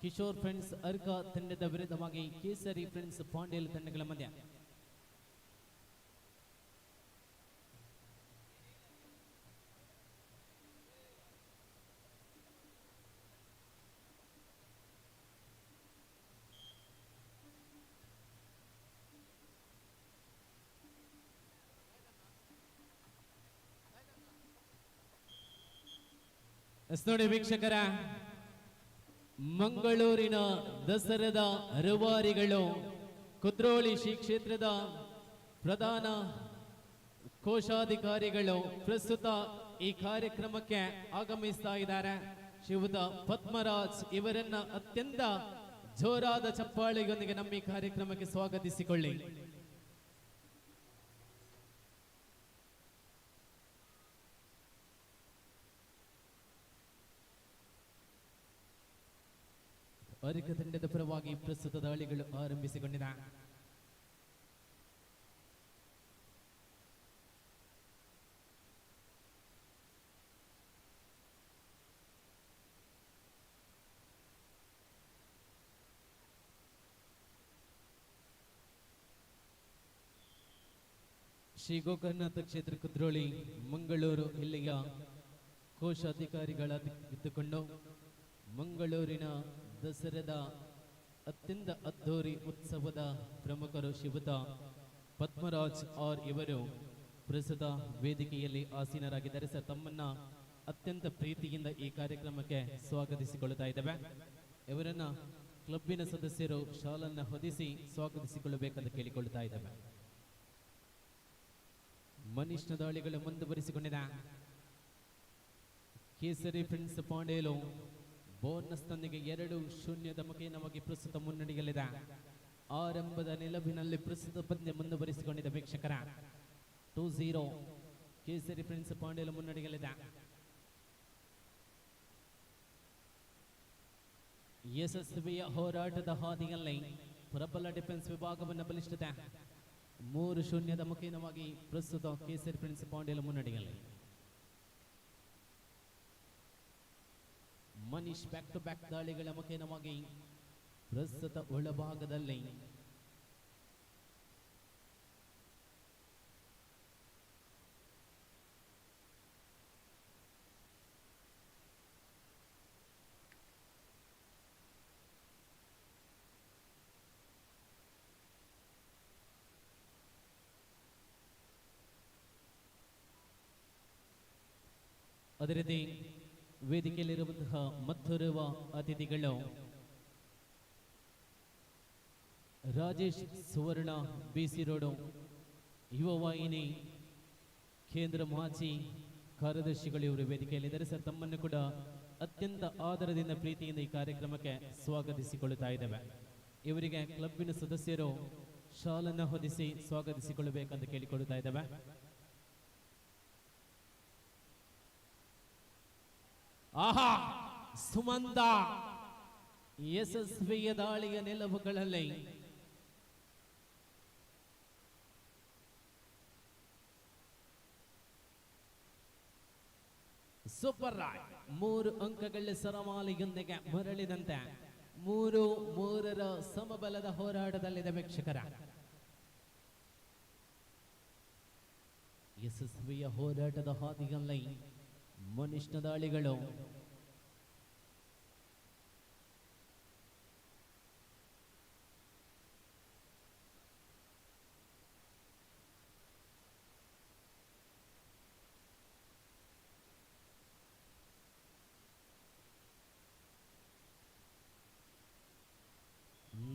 ಕಿಶೋರ್ ಫ್ರೆಂಡ್ಸ್ ಅರ್ಕ ತಂಡದ ವಿರುದ್ಧವಾಗಿ ಕೇಸರಿ ಫ್ರೆಂಡ್ಸ್ ಪಾಂಡೇಲ್ ತಂಡಗಳ ಮಧ್ಯ. ನೋಡಿ ವೀಕ್ಷಕರ, ಮಂಗಳೂರಿನ ದಸರಾದ ರೂವಾರಿಗಳು ಕುದ್ರೋಳಿ ಶ್ರೀ ಕ್ಷೇತ್ರದ ಪ್ರಧಾನ ಕೋಶಾಧಿಕಾರಿಗಳು ಪ್ರಸ್ತುತ ಈ ಕಾರ್ಯಕ್ರಮಕ್ಕೆ ಆಗಮಿಸ್ತಾ ಇದ್ದಾರೆ. ಶ್ರೀಯುತ ಪದ್ಮರಾಜ್ ಇವರನ್ನ ಅತ್ಯಂತ ಜೋರಾದ ಚಪ್ಪಾಳೆಯೊಂದಿಗೆ ನಮ್ಮ ಈ ಕಾರ್ಯಕ್ರಮಕ್ಕೆ ಸ್ವಾಗತಿಸಿಕೊಳ್ಳಿ. ಅರಿಕ ತಂಡದ ಪರವಾಗಿ ಪ್ರಸ್ತುತ ದಾಳಿಗಳು ಆರಂಭಿಸಿಕೊಂಡಿದೆ. ಶ್ರೀ ಗೋಕರ್ಣನಾಥ ಕ್ಷೇತ್ರ ಕುದ್ರೋಳಿ ಮಂಗಳೂರು ಇಲ್ಲಿಯ ಕೋಶಾಧಿಕಾರಿಗಳಾಗಿದ್ದುಕೊಂಡು ಮಂಗಳೂರಿನ ದಸರಾದ ಅತ್ಯಂತ ಅದ್ದೂರಿ ಉತ್ಸವದ ಪ್ರಮುಖರು ಶ್ರೀಯುತ ಪದ್ಮರಾಜ್ ಆರ್ ಇವರು ಪ್ರಸ್ತುತ ವೇದಿಕೆಯಲ್ಲಿ ಆಸೀನರಾಗಿದ್ದಾರೆ. ಸರ್, ತಮ್ಮನ್ನ ಅತ್ಯಂತ ಪ್ರೀತಿಯಿಂದ ಈ ಕಾರ್ಯಕ್ರಮಕ್ಕೆ ಸ್ವಾಗತಿಸಿಕೊಳ್ಳುತ್ತಾ ಇದ್ದೇವೆ. ಇವರನ್ನ ಕ್ಲಬ್ಬಿನ ಸದಸ್ಯರು ಶಾಲನ್ನ ಹೊದಿಸಿ ಸ್ವಾಗತಿಸಿಕೊಳ್ಳಬೇಕೆಂದು ಕೇಳಿಕೊಳ್ಳುತ್ತಾ ಇದ್ದೇವೆ. ಮನಿಷ್ಠ ದಾಳಿಗಳು ಮುಂದುವರಿಸಿಕೊಂಡಿದೆ. ಕೇಸರಿ ಫ್ರೆಂಡ್ಸ್ ಪಾಂಡೇಲು ಬೋನಸ್ನೊಂದಿಗೆ 2-0 ಮುಖೇನವಾಗಿ ಪ್ರಸ್ತುತ ಮುನ್ನಡೆಯಲ್ಲಿದೆ. ಆರಂಭದ ನಿಲುವಿನಲ್ಲಿ ಪ್ರಸ್ತುತ ಪಂದ್ಯ ಮುಂದುವರಿಸಿಕೊಂಡಿದೆ. ವೀಕ್ಷಕರ 2-0 ಕೇಸರಿ ಫ್ರೆಂಡ್ಸ್ ಪಾಂಡೇಲು ಮುನ್ನಡೆಯಲ್ಲಿದೆ. ಯಶಸ್ವಿಯ ಹೋರಾಟದ ಹಾದಿಯಲ್ಲಿ ಪ್ರಬಲ ಡಿಫೆನ್ಸ್ ವಿಭಾಗವನ್ನು ಬಲಿಷ್ಠತೆ 3-0 ಮುಖೇನವಾಗಿ ಪ್ರಸ್ತುತ ಕೇಸರಿ ಫ್ರೆಂಡ್ಸ್ ಪಾಂಡೇಲು ಮುನ್ನಡೆಯಲ್ಲಿ. ಮನೀಶ್ ಬ್ಯಾಕ್ ಟು ಬ್ಯಾಕ್ ದಾಳಿಗಳ ಮುಖೇನವಾಗಿ ಪ್ರಸ್ತುತ ಒಳಭಾಗದಲ್ಲಿ ಅದೇ ರೀತಿ ವೇದಿಕೆಯಲ್ಲಿರುವಂತಹ ಮತ್ತೋರ್ವ ಅತಿಥಿಗಳು ರಾಜೇಶ್ ಸುವರ್ಣ ಬಿಸಿ ರೋಡು ಯುವ ವಾಹಿನಿ ಕೇಂದ್ರ ಮಾಜಿ ಕಾರ್ಯದರ್ಶಿಗಳು ಇವರು ವೇದಿಕೆಯಲ್ಲಿದ್ದಾರೆ. ಸರ್, ತಮ್ಮನ್ನು ಕೂಡ ಅತ್ಯಂತ ಆದರದಿಂದ ಪ್ರೀತಿಯಿಂದ ಈ ಕಾರ್ಯಕ್ರಮಕ್ಕೆ ಸ್ವಾಗತಿಸಿಕೊಳ್ಳುತ್ತಾ ಇದ್ದೇವೆ. ಇವರಿಗೆ ಕ್ಲಬ್ಬಿನ ಸದಸ್ಯರು ಶಾಲನ್ನ ಹೊದಿಸಿ ಸ್ವಾಗತಿಸಿಕೊಳ್ಳಬೇಕಂತ ಕೇಳಿಕೊಳ್ಳುತ್ತಾ ಇದ್ದೇವೆ. ಆಹಾ, ಸುಮಂತ ಯಶಸ್ವಿಯ ದಾಳಿಯ ನಿಲುವುಗಳಲ್ಲಿ ಸೂಪರ್ ರಾಯ್ 3 ಅಂಕಗಳ ಸರಮಾಲೆಯೊಂದಿಗೆ ಮರಳಿದಂತೆ 3-3 ಸಮಬಲದ ಹೋರಾಟದಲ್ಲಿದೆ. ವೀಕ್ಷಕರ, ಯಶಸ್ವಿಯ ಹೋರಾಟದ ಹಾದಿಯಲ್ಲಿ ಮನಿಷ್ಠ ದಾಳಿಗಳು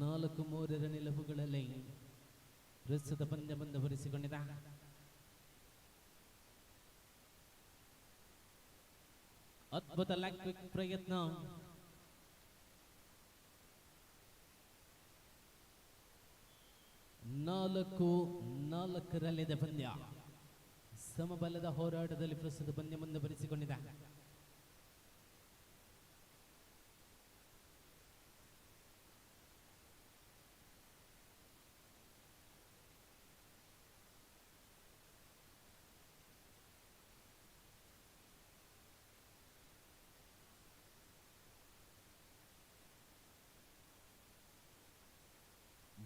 ನಾಲ್ಕು 3 ನಿಲುವುಗಳಲ್ಲಿ ಪ್ರಸ್ತುತ ಪಂದ್ಯ ಮುಂದುವರಿಸಿಕೊಂಡಿದೆ. ಅದ್ಭುತ ಲೆಗ್ ಕ್ವಿಕ್ ಪ್ರಯತ್ನ. ನಾಲ್ಕು 4 ಪಂದ್ಯ. ಸಮಬಲದ ಹೋರಾಟದಲ್ಲಿ ಪ್ರಸ್ತುತ ಪಂದ್ಯ ಮುಂದುವರಿಸಿಕೊಂಡಿದೆ.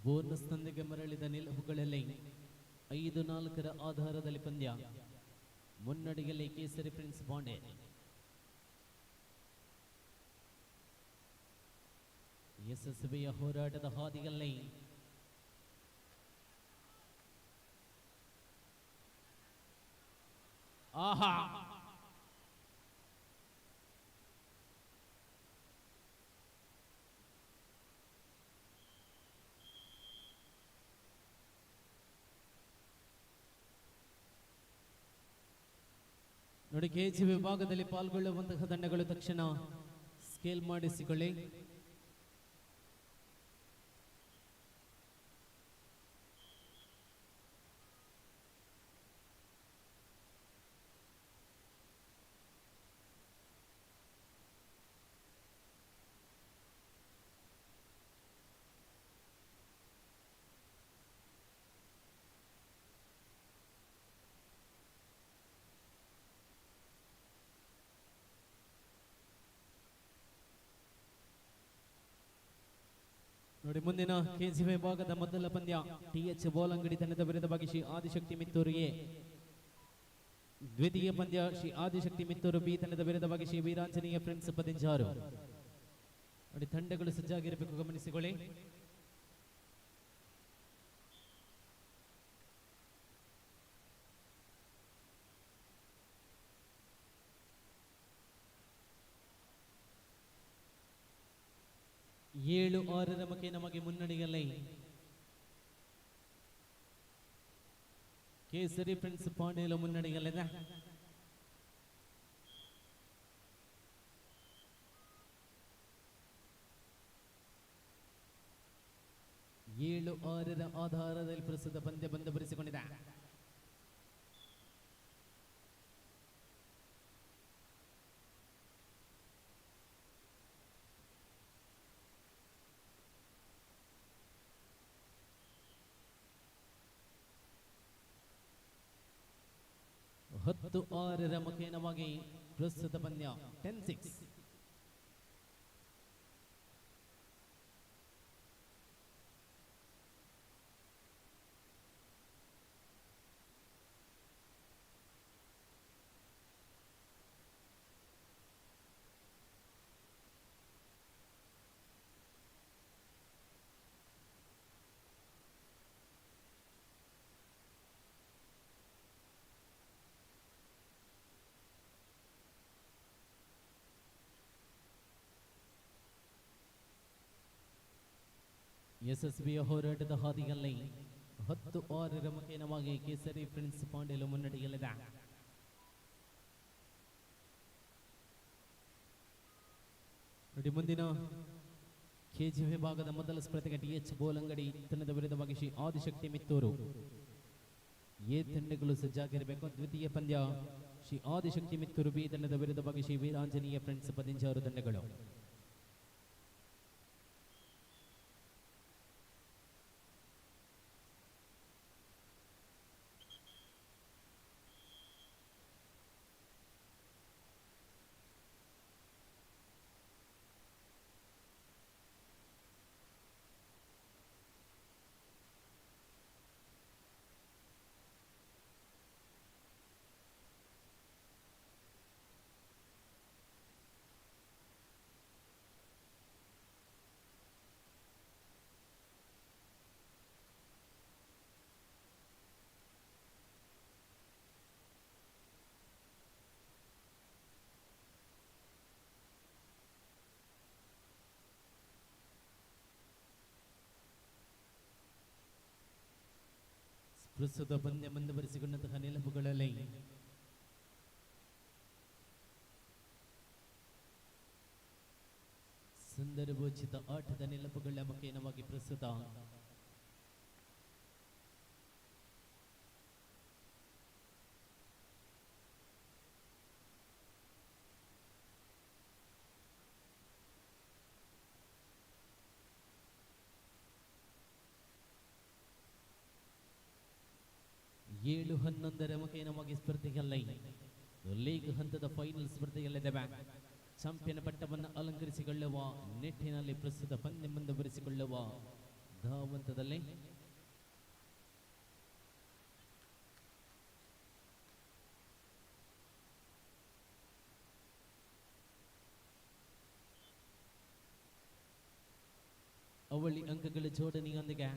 ಬೋನಸ್ನೊಂದಿಗೆ ಮರಳಿದ ನಿಲುವುಗಳಲ್ಲಿ 5-4 ಆಧಾರದಲ್ಲಿ ಪಂದ್ಯ ಮುನ್ನಡೆಯಲ್ಲಿ ಕೇಸರಿ ಫ್ರೆಂಡ್ಸ್ ಬಾಂಡೆ. ಯಶಸ್ವಿಯ ಹೋರಾಟದ ಹಾದಿಯಲ್ಲಿ ಆಹಾ, ನೋಡಿ ಕೆಜಿ ವಿಭಾಗದಲ್ಲಿ ಪಾಲ್ಗೊಳ್ಳುವಂತಹ ತಂಡಗಳು ತಕ್ಷಣ ಸ್ಕೇಲ್ ಮಾಡಿಸಿಕೊಳ್ಳಿ. ನೋಡಿ ಮುಂದಿನ ಕೆಜಿ ವಿಭಾಗದ ಮೊದಲ ಪಂದ್ಯ ಟಿಎಚ್ ಬೋಲಂಗಡಿ ತಂಡದ ವಿರುದ್ಧವಾಗಿ ಶ್ರೀ ಆದಿಶಕ್ತಿ ಮಿತ್ತೂರು ಎ. ದ್ವಿತೀಯ ಪಂದ್ಯ ಶ್ರೀ ಆದಿಶಕ್ತಿ ಮಿತ್ತೂರು ಬಿ ತಂಡದ ವಿರುದ್ಧವಾಗಿ ಶ್ರೀ ವೀರಾಂಜನೇಯ ಫ್ರೆಂಡ್ಸ್ ಪದಿಂಜಾರು. ನೋಡಿ ತಂಡಗಳು ಸಜ್ಜಾಗಿರಬೇಕು, ಗಮನಿಸಿಕೊಳ್ಳಿ. ಏಳು ಆರರ ಮಕ್ಕೆ ನಮಗೆ ಮುನ್ನಡೆಯಲ್ಲಿ ಕೇಸರಿ ಫ್ರೆಂಡ್ಸ್ ಪಾಂಡೇಲು ಮುನ್ನಡೆಯಲ್ಲಿದೆ. ಏಳು ಆರರ ಆಧಾರದಲ್ಲಿ ಪ್ರಸ್ತುತ ಪಂದ್ಯ ಬಂದಪಡಿಸಿಕೊಂಡಿದೆ. ಹತ್ತು ಆರರ ಮುಖೇನವಾಗಿ ಪ್ರಸ್ತುತ ಪಂದ್ಯ 10-6. ಯಶಸ್ವಿಯ ಹೋರಾಟದ ಹಾದಿಯಲ್ಲಿ 10 ಆರರ ಮುಖೇನವಾಗಿ ಕೇಸರಿ ಫ್ರೆಂಡ್ಸ್ ಪಾಂಡೇಲು ಮುನ್ನಡೆಯಲ್ಲಿದೆ. ನೋಡಿ ಮುಂದಿನ ಕೆಜಿ ವಿಭಾಗದ ಮೊದಲ ಸ್ಪರ್ಧೆಗೆ ಟಿಎಚ್ ಬೋಲಂಗಡಿ ತಂಡದ ವಿರುದ್ಧವಾಗಿ ಶ್ರೀ ಆದಿಶಕ್ತಿ ಮಿತ್ತೂರು ಎ ತಂಡಗಳು ಸಜ್ಜಾಗಿರಬೇಕು. ದ್ವಿತೀಯ ಪಂದ್ಯ ಶ್ರೀ ಆದಿಶಕ್ತಿ ಮಿತ್ತೂರು ಬಿ ತಂಡದ ವಿರುದ್ಧವಾಗಿ ಶ್ರೀ ವೀರಾಂಜನೇಯ ಫ್ರೆಂಡ್ಸ್ ಪದಿಂಜಾರು ತಂಡಗಳು. ಪ್ರಸ್ತುತ ಪಂದ್ಯ ಮುಂದುವರಿಸಿಕೊಂಡಂತಹ ನೆನಪುಗಳಲ್ಲಿ ಸಂದರ್ಭೋಚಿತ ಆಟದ ನೆನಪುಗಳ ಮುಖೇನವಾಗಿ ಪ್ರಸ್ತುತ ಏಳು 11ರ ಮುಖೇನವಾಗಿ ಸ್ಪರ್ಧೆಯಲ್ಲಿ ಲೀಗ್ ಹಂತದ ಫೈನಲ್ ಸ್ಪರ್ಧೆಯಲ್ಲಿದೆ. ಚಾಂಪಿಯನ್ ಪಟ್ಟವನ್ನು ಅಲಂಕರಿಸಿಕೊಳ್ಳುವ ನಿಟ್ಟಿನಲ್ಲಿ ಪ್ರಸ್ತುತ ಪಂದ್ಯ ಮುಂದುವರಿಸಿಕೊಳ್ಳುವ ಧಾವಂತದಲ್ಲಿ ಅವಳಿ ಅಂಕಗಳ ಜೋಡಣೆಯೊಂದಿಗೆ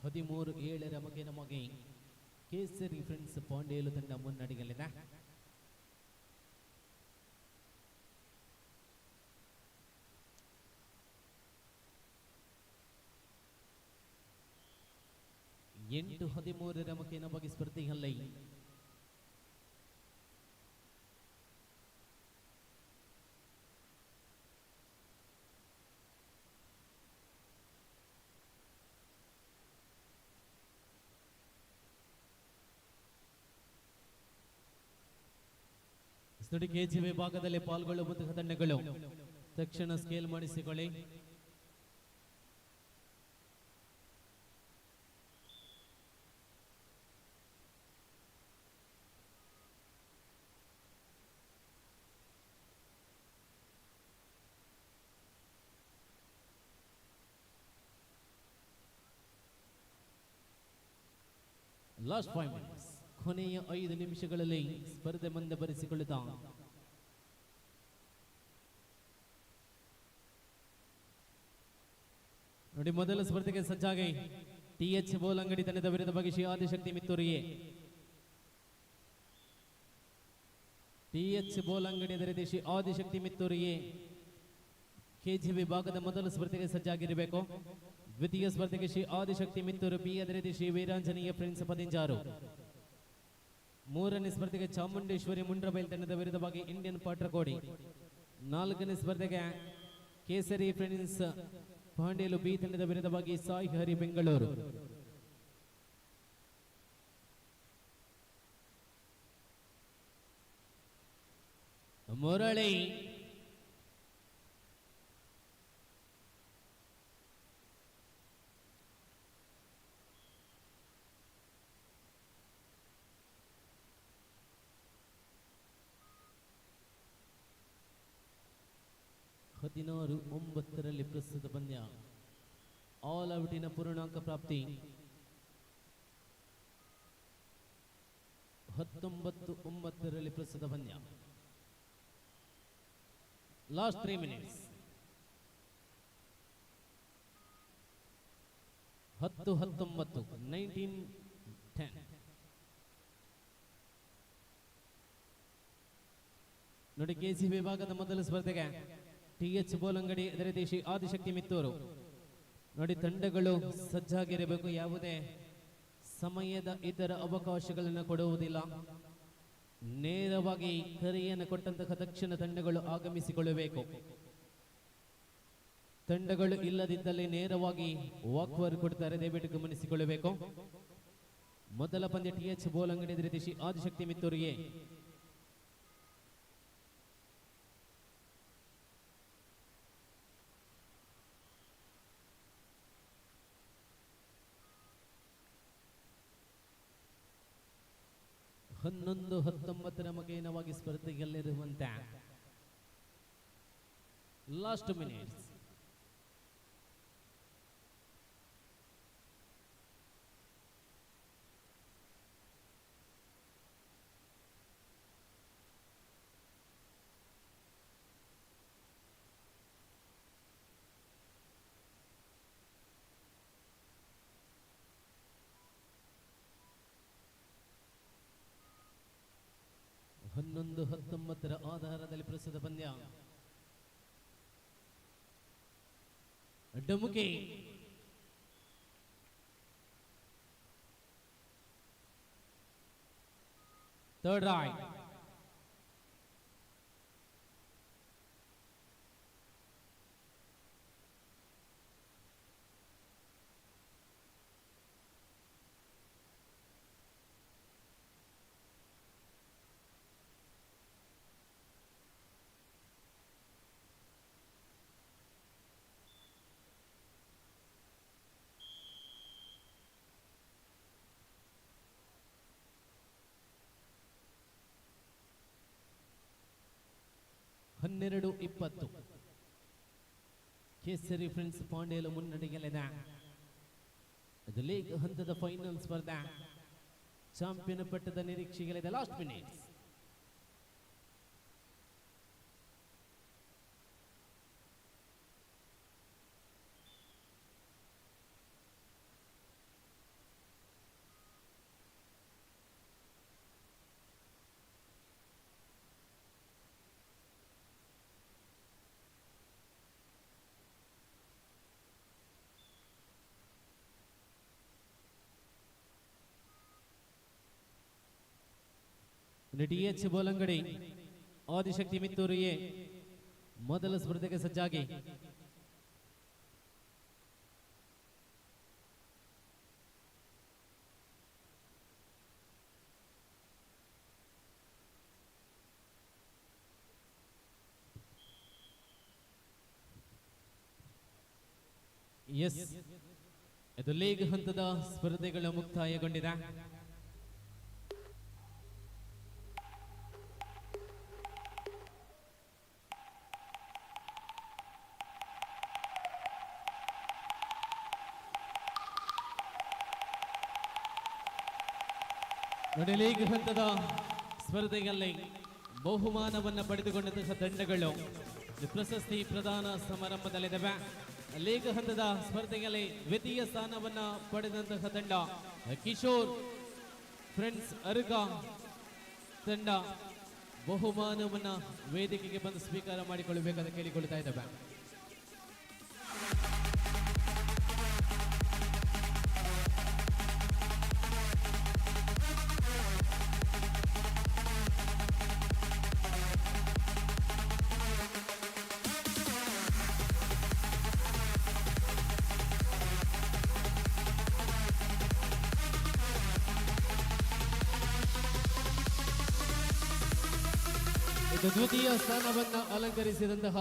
13-7ರ ಮುಖೇನವಾಗಿ ಕೇಸರಿ ಫ್ರೆಂಡ್ಸ್ ಪಾಂಡೇಲು ತಂಡ ಮುನ್ನಡೆಯಲ್ಲಿದೆ. 8-13 ಮಕ್ಕಳಿನ ಬಗ್ಗೆ ಸ್ಪರ್ಧೆಯಲ್ಲಿ ನೋಡಿ ಕೆಜಿ ವಿಭಾಗದಲ್ಲಿ ಪಾಲ್ಗೊಳ್ಳುವಂತಹ ತಂಡಗಳು ತಕ್ಷಣ ಸ್ಕೇಲ್ ಮಾಡಿಸಿಕೊಳ್ಳಿ. ಲಾಸ್ಟ್ 5 ಮಿನಿಟ್ಸ್, ಕೊನೆಯ 5 ನಿಮಿಷಗಳಲ್ಲಿ ಸ್ಪರ್ಧೆ ಮುಂದುವರಿಸಿಕೊಳ್ಳುತ್ತಾ ನೋಡಿ ಮೊದಲ ಸ್ಪರ್ಧೆಗೆ ಸಜ್ಜಾಗಿ TH ಬೋಲಂಗಡಿ ತಂಡದ ವಿರುದ್ಧವಾಗಿ ಶ್ರೀ ಆದಿಶಕ್ತಿ ಮಿತ್ತೂರಿಗೆ. TH ಬೋಲಂಗಡಿ ಅದರ ಶ್ರೀ ಆದಿಶಕ್ತಿ ಮಿತ್ತೂರಿಗೆ ಕೆಜಿ ವಿಭಾಗದ ಮೊದಲ ಸ್ಪರ್ಧೆಗೆ ಸಜ್ಜಾಗಿರಬೇಕು. ದ್ವಿತೀಯ ಸ್ಪರ್ಧೆಗೆ ಶ್ರೀ ಆದಿಶಕ್ತಿ ಮಿತ್ತೂರು ಬಿ ಅದೇ ರೀತಿ ಶ್ರೀ ವೀರಾಂಜನೇಯ ಫ್ರೆಂಡ್ಸ್ ಪದಿಂಜಾರು. ಮೂರನೇ ಸ್ಪರ್ಧೆಗೆ ಚಾಮುಂಡೇಶ್ವರಿ ಮುಂಡ್ರಬೈಲ್ ತಂಡದ ವಿರುದ್ಧವಾಗಿ ಇಂಡಿಯನ್ ಪಾಟ್ರಕೋಡಿ. ನಾಲ್ಕನೇ ಸ್ಪರ್ಧೆಗೆ ಕೇಸರಿ ಫ್ರೆಂಡ್ಸ್ ಪಾಂಡೇಲು ಬಿ ತಂಡದ ವಿರುದ್ಧವಾಗಿ ಸಾಯಿ ಹರಿ ಬೆಂಗಳೂರು. ಮುರಳಿ ಹದಿನಾರು 9 ಪ್ರಸ್ತುತ ಪಂದ್ಯ. ಆಲ್ ಔಟಿನ ಪೂರ್ಣಾಂಕ ಪ್ರಾಪ್ತಿ 19-9 ಪ್ರಸ್ತುತ ಪಂದ್ಯ. Last 3 minutes. 10-19 19-10. ನೋಡಿ ಕೆಸಿ ವಿಭಾಗದ ಮೊದಲ ಸ್ಪರ್ಧೆಗೆ TH ಬೋಲಂಗಡಿ ಅದರ ದೇಶಿ ಆದಿಶಕ್ತಿ ಮಿತ್ತೂರು. ನೋಡಿ ತಂಡಗಳು ಸಜ್ಜಾಗಿರಬೇಕು, ಯಾವುದೇ ಸಮಯದ ಇತರ ಅವಕಾಶಗಳನ್ನು ಕೊಡುವುದಿಲ್ಲ. ನೇರವಾಗಿ ಕರೆಯನ್ನು ಕೊಟ್ಟಂತಹ ತಕ್ಷಣ ತಂಡಗಳು ಆಗಮಿಸಿಕೊಳ್ಳಬೇಕು. ತಂಡಗಳು ಇಲ್ಲದಿದ್ದಲ್ಲಿ ನೇರವಾಗಿ ವಾಕ್ವರ್ ಕೊಡ್ತಾರೆ, ದಯವಿಟ್ಟು ಗಮನಿಸಿಕೊಳ್ಳಬೇಕು. ಮೊದಲ ಪಂದ್ಯ TH ಬೋಲಂಗಡಿ ಅದರ ದೇಶಿ ಆದಿಶಕ್ತಿ ಮಿತ್ತೂರಿಗೆ. ಹನ್ನೊಂದು 19 ಮಗೇನವಾಗಿ ಸ್ಪರ್ಧೆಯಲ್ಲಿರುವಂತೆ ಲಾಸ್ಟ್ ಮಿನಿಟ್ಸ್. ಹನ್ನೊಂದು 19 ಆಧಾರದಲ್ಲಿ ಪ್ರಸ್ತುತ ಪಂದ್ಯ. ಡಮುಕಿ ಥರ್ಡ್ ರೈಟ್. ಹನ್ನೆರಡು 20 ಕೇಸರಿ ಫ್ರೆಂಡ್ಸ್ ಪಾಂಡೇಲು ಮುನ್ನಡೆಯಲಿದೆ. ಇದು ಲೀಗ್ ಹಂತದ ಫೈನಲ್ ಸ್ಪರ್ಧೆ. ಚಾಂಪಿಯನ್ ಪಟ್ಟದ ನಿರೀಕ್ಷೆಗಳಿದೆ. Last minutes. TH Bolangadi Adishakti Mitturu A ಮೊದಲ ಸ್ಪರ್ಧೆಗೆ ಸಜ್ಜಾಗಿ ಎಸ್ ಇದು ಲೀಗ್ ಹಂತದ ಸ್ಪರ್ಧೆಗಳು ಮುಕ್ತಾಯಗೊಂಡಿದೆ. ನೋಡಿ, ಲೀಗ್ ಹಂತದ ಸ್ಪರ್ಧೆಯಲ್ಲಿ ಬಹುಮಾನವನ್ನು ಪಡೆದುಕೊಂಡಂತಹ ತಂಡಗಳು ಪ್ರಶಸ್ತಿ ಪ್ರದಾನ ಸಮಾರಂಭದಲ್ಲಿದ್ದಾವೆ. ಲೀಗ್ ಹಂತದ ಸ್ಪರ್ಧೆಯಲ್ಲಿ ದ್ವಿತೀಯ ಸ್ಥಾನವನ್ನ ಪಡೆದಂತಹ ತಂಡ ಕಿಶೋರ್ ಫ್ರೆಂಡ್ಸ್ ಅರ್ಗ ತಂಡ ಬಹುಮಾನವನ್ನ ವೇದಿಕೆಗೆ ಬಂದು ಸ್ವೀಕಾರ ಮಾಡಿಕೊಳ್ಳಬೇಕಂತ ಕೇಳಿಕೊಳ್ತಾ ಇದ್ದಾವೆ. ಇದು ದ್ವಿತೀಯ ಸ್ಥಾನವನ್ನ ಅಲಂಕರಿಸಿದಂತಹ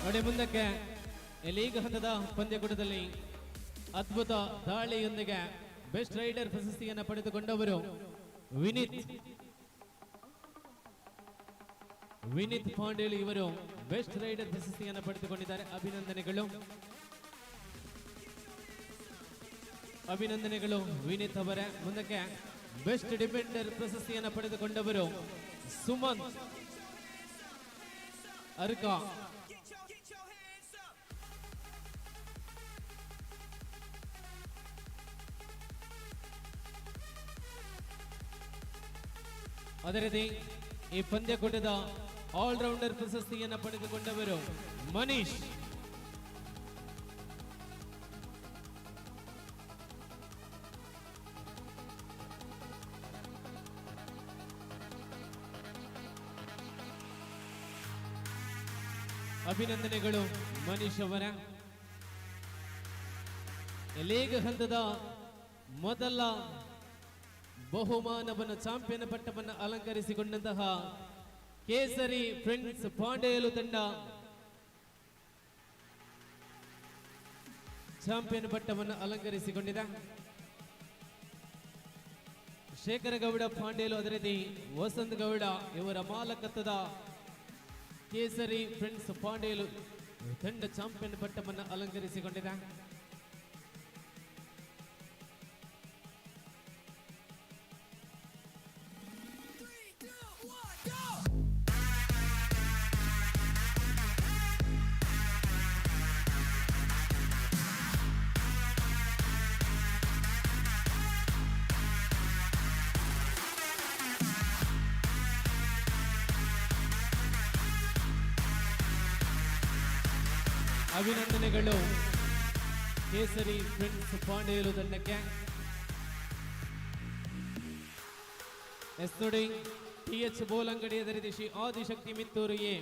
ನೋಡಿ, ಮುಂದಕ್ಕೆ ಲೀಗ್ ಹಂತದ ಪಂದ್ಯಕೂಟದಲ್ಲಿ ಅದ್ಭುತ ದಾಳಿಯೊಂದಿಗೆ ಬೆಸ್ಟ್ ರೈಡರ್ ಪ್ರಶಸ್ತಿಯನ್ನು ಪಡೆದುಕೊಂಡವರು ವಿನೀತ್ ಪಾಂಡೇಳಿ ಇವರು ಬೆಸ್ಟ್ ರೈಡರ್ ಪ್ರಶಸ್ತಿಯನ್ನು ಪಡೆದುಕೊಂಡಿದ್ದಾರೆ. ಅಭಿನಂದನೆಗಳು ವಿನೀತ್ ಅವರೇ. ಮುಂದಕ್ಕೆ ಬೆಸ್ಟ್ ಡಿಫೆಂಡರ್ ಪ್ರಶಸ್ತಿಯನ್ನು ಪಡೆದುಕೊಂಡವರು ಸುಮಂತ್ ಅರ್ಕ. ಅದೇ ರೀತಿ ಈ ಪಂದ್ಯಕೂಟದ ಆಲ್ರೌಂಡರ್ ಪ್ರಶಸ್ತಿಯನ್ನು ಪಡೆದುಕೊಂಡವರು ಮನೀಶ್. ಅಭಿನಂದನೆಗಳು ಮನೀಶ್ ಅವರ. ಲೀಗ್ ಹಂತದ ಮೊದಲ ಬಹುಮಾನವನ್ನು ಚಾಂಪಿಯನ್ ಪಟ್ಟವನ್ನು ಅಲಂಕರಿಸಿಕೊಂಡಂತಹ ಕೇಸರಿ ಫ್ರೆಂಡ್ಸ್ ಪಾಂಡೇಲು ತಂಡ ಚಾಂಪಿಯನ್ ಪಟ್ಟವನ್ನು ಅಲಂಕರಿಸಿಕೊಂಡಿದೆ. ಶೇಖರಗೌಡ ಪಾಂಡೇಲು, ಅದೇ ರೀತಿ ವಸಂತ್ ಗೌಡ ಇವರ ಮಾಲಕತ್ವದ ಕೇಸರಿ ಫ್ರೆಂಡ್ಸ್ ಪಾಂಡೇಲು ತಂಡ ಚಾಂಪಿಯನ್ ಪಟ್ಟವನ್ನು ಅಲಂಕರಿಸಿಕೊಂಡಿದೆ. ಅಭಿನಂದನೆಗಳು ಕೇಸರಿ ಫ್ರೆಂಡ್ಸ್ ಪಾಂಡೇಲು ತಂಡಕ್ಕೆ. ನೋಡಿ, ಟಿಎಚ್ ಬೋಲಂಗಡಿ, ಅದೇ ರೀತಿ ಶ್ರೀ ಆದಿಶಕ್ತಿ ಮಿತ್ತೂರು ಎ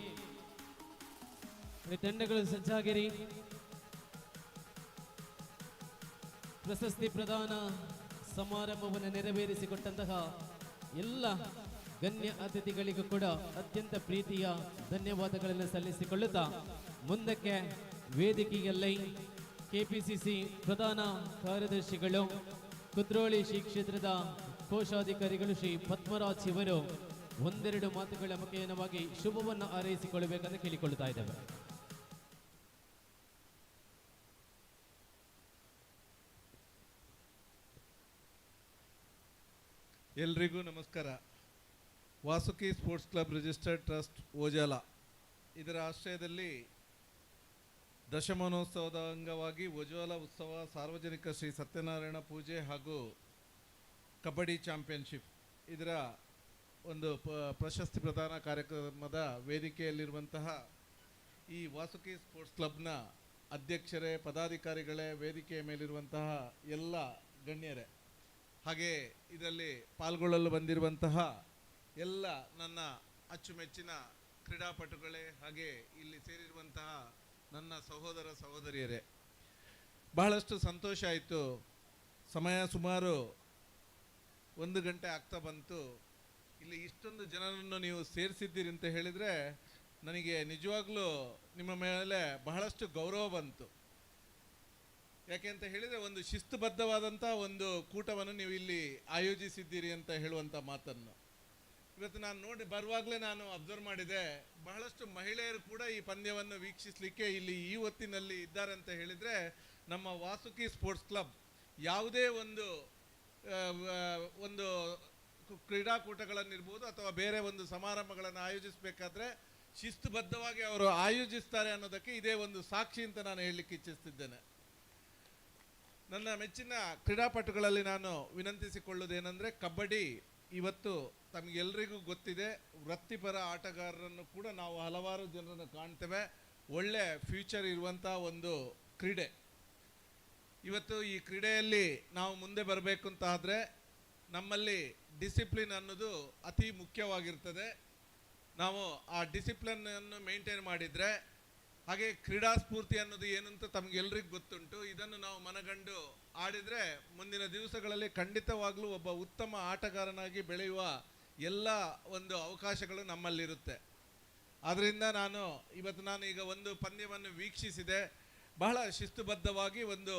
ತಂಡಗಳು ಸಜ್ಜಾಗಿರಿ. ಪ್ರಶಸ್ತಿ ಪ್ರದಾನ ಸಮಾರಂಭವನ್ನು ನೆರವೇರಿಸಿಕೊಟ್ಟಂತಹ ಎಲ್ಲ ಗಣ್ಯ ಅತಿಥಿಗಳಿಗೂ ಕೂಡ ಅತ್ಯಂತ ಪ್ರೀತಿಯ ಧನ್ಯವಾದಗಳನ್ನು ಸಲ್ಲಿಸಿಕೊಳ್ಳುತ್ತಾ ಮುಂದಕ್ಕೆ ವೇದಿಕೆಯಲ್ಲಿ ಕೆಪಿಸಿಸಿ ಪ್ರಧಾನ ಕಾರ್ಯದರ್ಶಿಗಳು ಕುದ್ರೋಳಿ ಶ್ರೀ ಕ್ಷೇತ್ರದ ಕೋಶಾಧಿಕಾರಿಗಳು ಶ್ರೀ ಪದ್ಮರಾಜ್ ಇವರು ಒಂದೆರಡು ಮಾತುಗಳ ಮುಖೇನವಾಗಿ ಶುಭವನ್ನು ಹಾರೈಸಿಕೊಳ್ಳಬೇಕೆಂದು ಕೇಳಿಕೊಳ್ಳುತ್ತಾ ಇದ್ದೇವೆ. ಎಲ್ರಿಗೂ ನಮಸ್ಕಾರ. Vasuki sports club registered trust Ojala ಇದರ ಆಶ್ರಯದಲ್ಲಿ ದಶಮಾನೋತ್ಸವದ ಅಂಗವಾಗಿ ಓಜಾಲ ಉತ್ಸವ, ಸಾರ್ವಜನಿಕ ಶ್ರೀ ಸತ್ಯನಾರಾಯಣ ಪೂಜೆ ಹಾಗೂ ಕಬಡ್ಡಿ ಚಾಂಪಿಯನ್ಶಿಪ್ ಇದರ ಒಂದು ಪ್ರಶಸ್ತಿ ಪ್ರದಾನ ಕಾರ್ಯಕ್ರಮದ ವೇದಿಕೆಯಲ್ಲಿರುವಂತಹ ಈ ವಾಸುಕಿ ಸ್ಪೋರ್ಟ್ಸ್ ಕ್ಲಬ್ನ ಅಧ್ಯಕ್ಷರೇ, ಪದಾಧಿಕಾರಿಗಳೇ, ವೇದಿಕೆಯ ಮೇಲಿರುವಂತಹ ಎಲ್ಲ ಗಣ್ಯರೇ, ಹಾಗೆ ಇದರಲ್ಲಿ ಪಾಲ್ಗೊಳ್ಳಲು ಬಂದಿರುವಂತಹ ಎಲ್ಲ ನನ್ನ ಅಚ್ಚುಮೆಚ್ಚಿನ ಕ್ರೀಡಾಪಟುಗಳೇ, ಹಾಗೆ ಇಲ್ಲಿ ಸೇರಿರುವಂತಹ ನನ್ನ ಸಹೋದರ ಸಹೋದರಿಯರೇ, ಬಹಳಷ್ಟು ಸಂತೋಷ ಆಯಿತು. ಸಮಯ ಸುಮಾರು 1 ಗಂಟೆ ಆಗ್ತಾ ಬಂತು. ಇಲ್ಲಿ ಇಷ್ಟೊಂದು ಜನರನ್ನು ನೀವು ಸೇರಿಸಿದ್ದೀರಿ ಅಂತ ಹೇಳಿದರೆ ನನಗೆ ನಿಜವಾಗ್ಲೂ ನಿಮ್ಮ ಮೇಲೆ ಬಹಳಷ್ಟು ಗೌರವ ಬಂತು. ಯಾಕೆ ಅಂತ ಹೇಳಿದರೆ ಒಂದು ಶಿಸ್ತುಬದ್ಧವಾದಂಥ ಒಂದು ಕೂಟವನ್ನು ನೀವು ಇಲ್ಲಿ ಆಯೋಜಿಸಿದ್ದೀರಿ ಅಂತ ಹೇಳುವಂಥ ಮಾತನ್ನು ಇವತ್ತು ನಾನು ಬರುವಾಗಲೇ ನಾನು ಅಬ್ಸರ್ವ್ ಮಾಡಿದೆ. ಬಹಳಷ್ಟು ಮಹಿಳೆಯರು ಕೂಡ ಈ ಪಂದ್ಯವನ್ನು ವೀಕ್ಷಿಸಲಿಕ್ಕೆ ಇಲ್ಲಿ ಈ ಹೊತ್ತಿನಲ್ಲಿ ಇದ್ದಾರೆ ಅಂತ ಹೇಳಿದರೆ ನಮ್ಮ ವಾಸುಕಿ ಸ್ಪೋರ್ಟ್ಸ್ ಕ್ಲಬ್ ಯಾವುದೇ ಒಂದು ಕ್ರೀಡಾಕೂಟಗಳನ್ನಿರ್ಬೋದು ಅಥವಾ ಬೇರೆ ಒಂದು ಸಮಾರಂಭಗಳನ್ನು ಆಯೋಜಿಸಬೇಕಾದ್ರೆ ಶಿಸ್ತುಬದ್ಧವಾಗಿ ಅವರು ಆಯೋಜಿಸ್ತಾರೆ ಅನ್ನೋದಕ್ಕೆ ಇದೇ ಒಂದು ಸಾಕ್ಷಿ ಅಂತ ನಾನು ಹೇಳಲಿಕ್ಕೆ ಇಚ್ಛಿಸ್ತಿದ್ದೇನೆ. ನನ್ನ ಮೆಚ್ಚಿನ ಕ್ರೀಡಾಪಟುಗಳಲ್ಲಿ ನಾನು ವಿನಂತಿಸಿಕೊಳ್ಳುವುದೇನೆಂದರೆ, ಕಬಡ್ಡಿ ಇವತ್ತು ತಮಗೆಲ್ಲರಿಗೂ ಗೊತ್ತಿದೆ, ವೃತ್ತಿಪರ ಆಟಗಾರರನ್ನು ಕೂಡ ನಾವು ಹಲವಾರು ಜನರನ್ನು ಕಾಣ್ತೇವೆ. ಒಳ್ಳೆ ಫ್ಯೂಚರ್ ಇರುವಂಥ ಒಂದು ಕ್ರೀಡೆ. ಇವತ್ತು ಈ ಕ್ರೀಡೆಯಲ್ಲಿ ನಾವು ಮುಂದೆ ಬರಬೇಕು ಅಂತ ಆದರೆ ನಮ್ಮಲ್ಲಿ ಡಿಸಿಪ್ಲಿನ್ ಅನ್ನೋದು ಅತಿ ಮುಖ್ಯವಾಗಿರ್ತದೆ. ನಾವು ಆ ಡಿಸಿಪ್ಲಿನನ್ನು ಮೇಂಟೈನ್ ಮಾಡಿದರೆ, ಹಾಗೆ ಕ್ರೀಡಾ ಸ್ಫೂರ್ತಿ ಅನ್ನೋದು ಏನು ಅಂತ ತಮಗೆಲ್ಲರಿಗೂ ಗೊತ್ತುಂಟು. ಇದನ್ನು ನಾವು ಮನಗಂಡು ಆಡಿದರೆ ಮುಂದಿನ ದಿವಸಗಳಲ್ಲಿ ಖಂಡಿತವಾಗ್ಲೂ ಒಬ್ಬ ಉತ್ತಮ ಆಟಗಾರನಾಗಿ ಬೆಳೆಯುವ ಎಲ್ಲ ಒಂದು ಅವಕಾಶಗಳು ನಮ್ಮಲ್ಲಿರುತ್ತೆ. ಆದ್ದರಿಂದ ನಾನು ಈಗ ಒಂದು ಪಂದ್ಯವನ್ನು ವೀಕ್ಷಿಸಿದೆ. ಬಹಳ ಶಿಸ್ತುಬದ್ಧವಾಗಿ ಒಂದು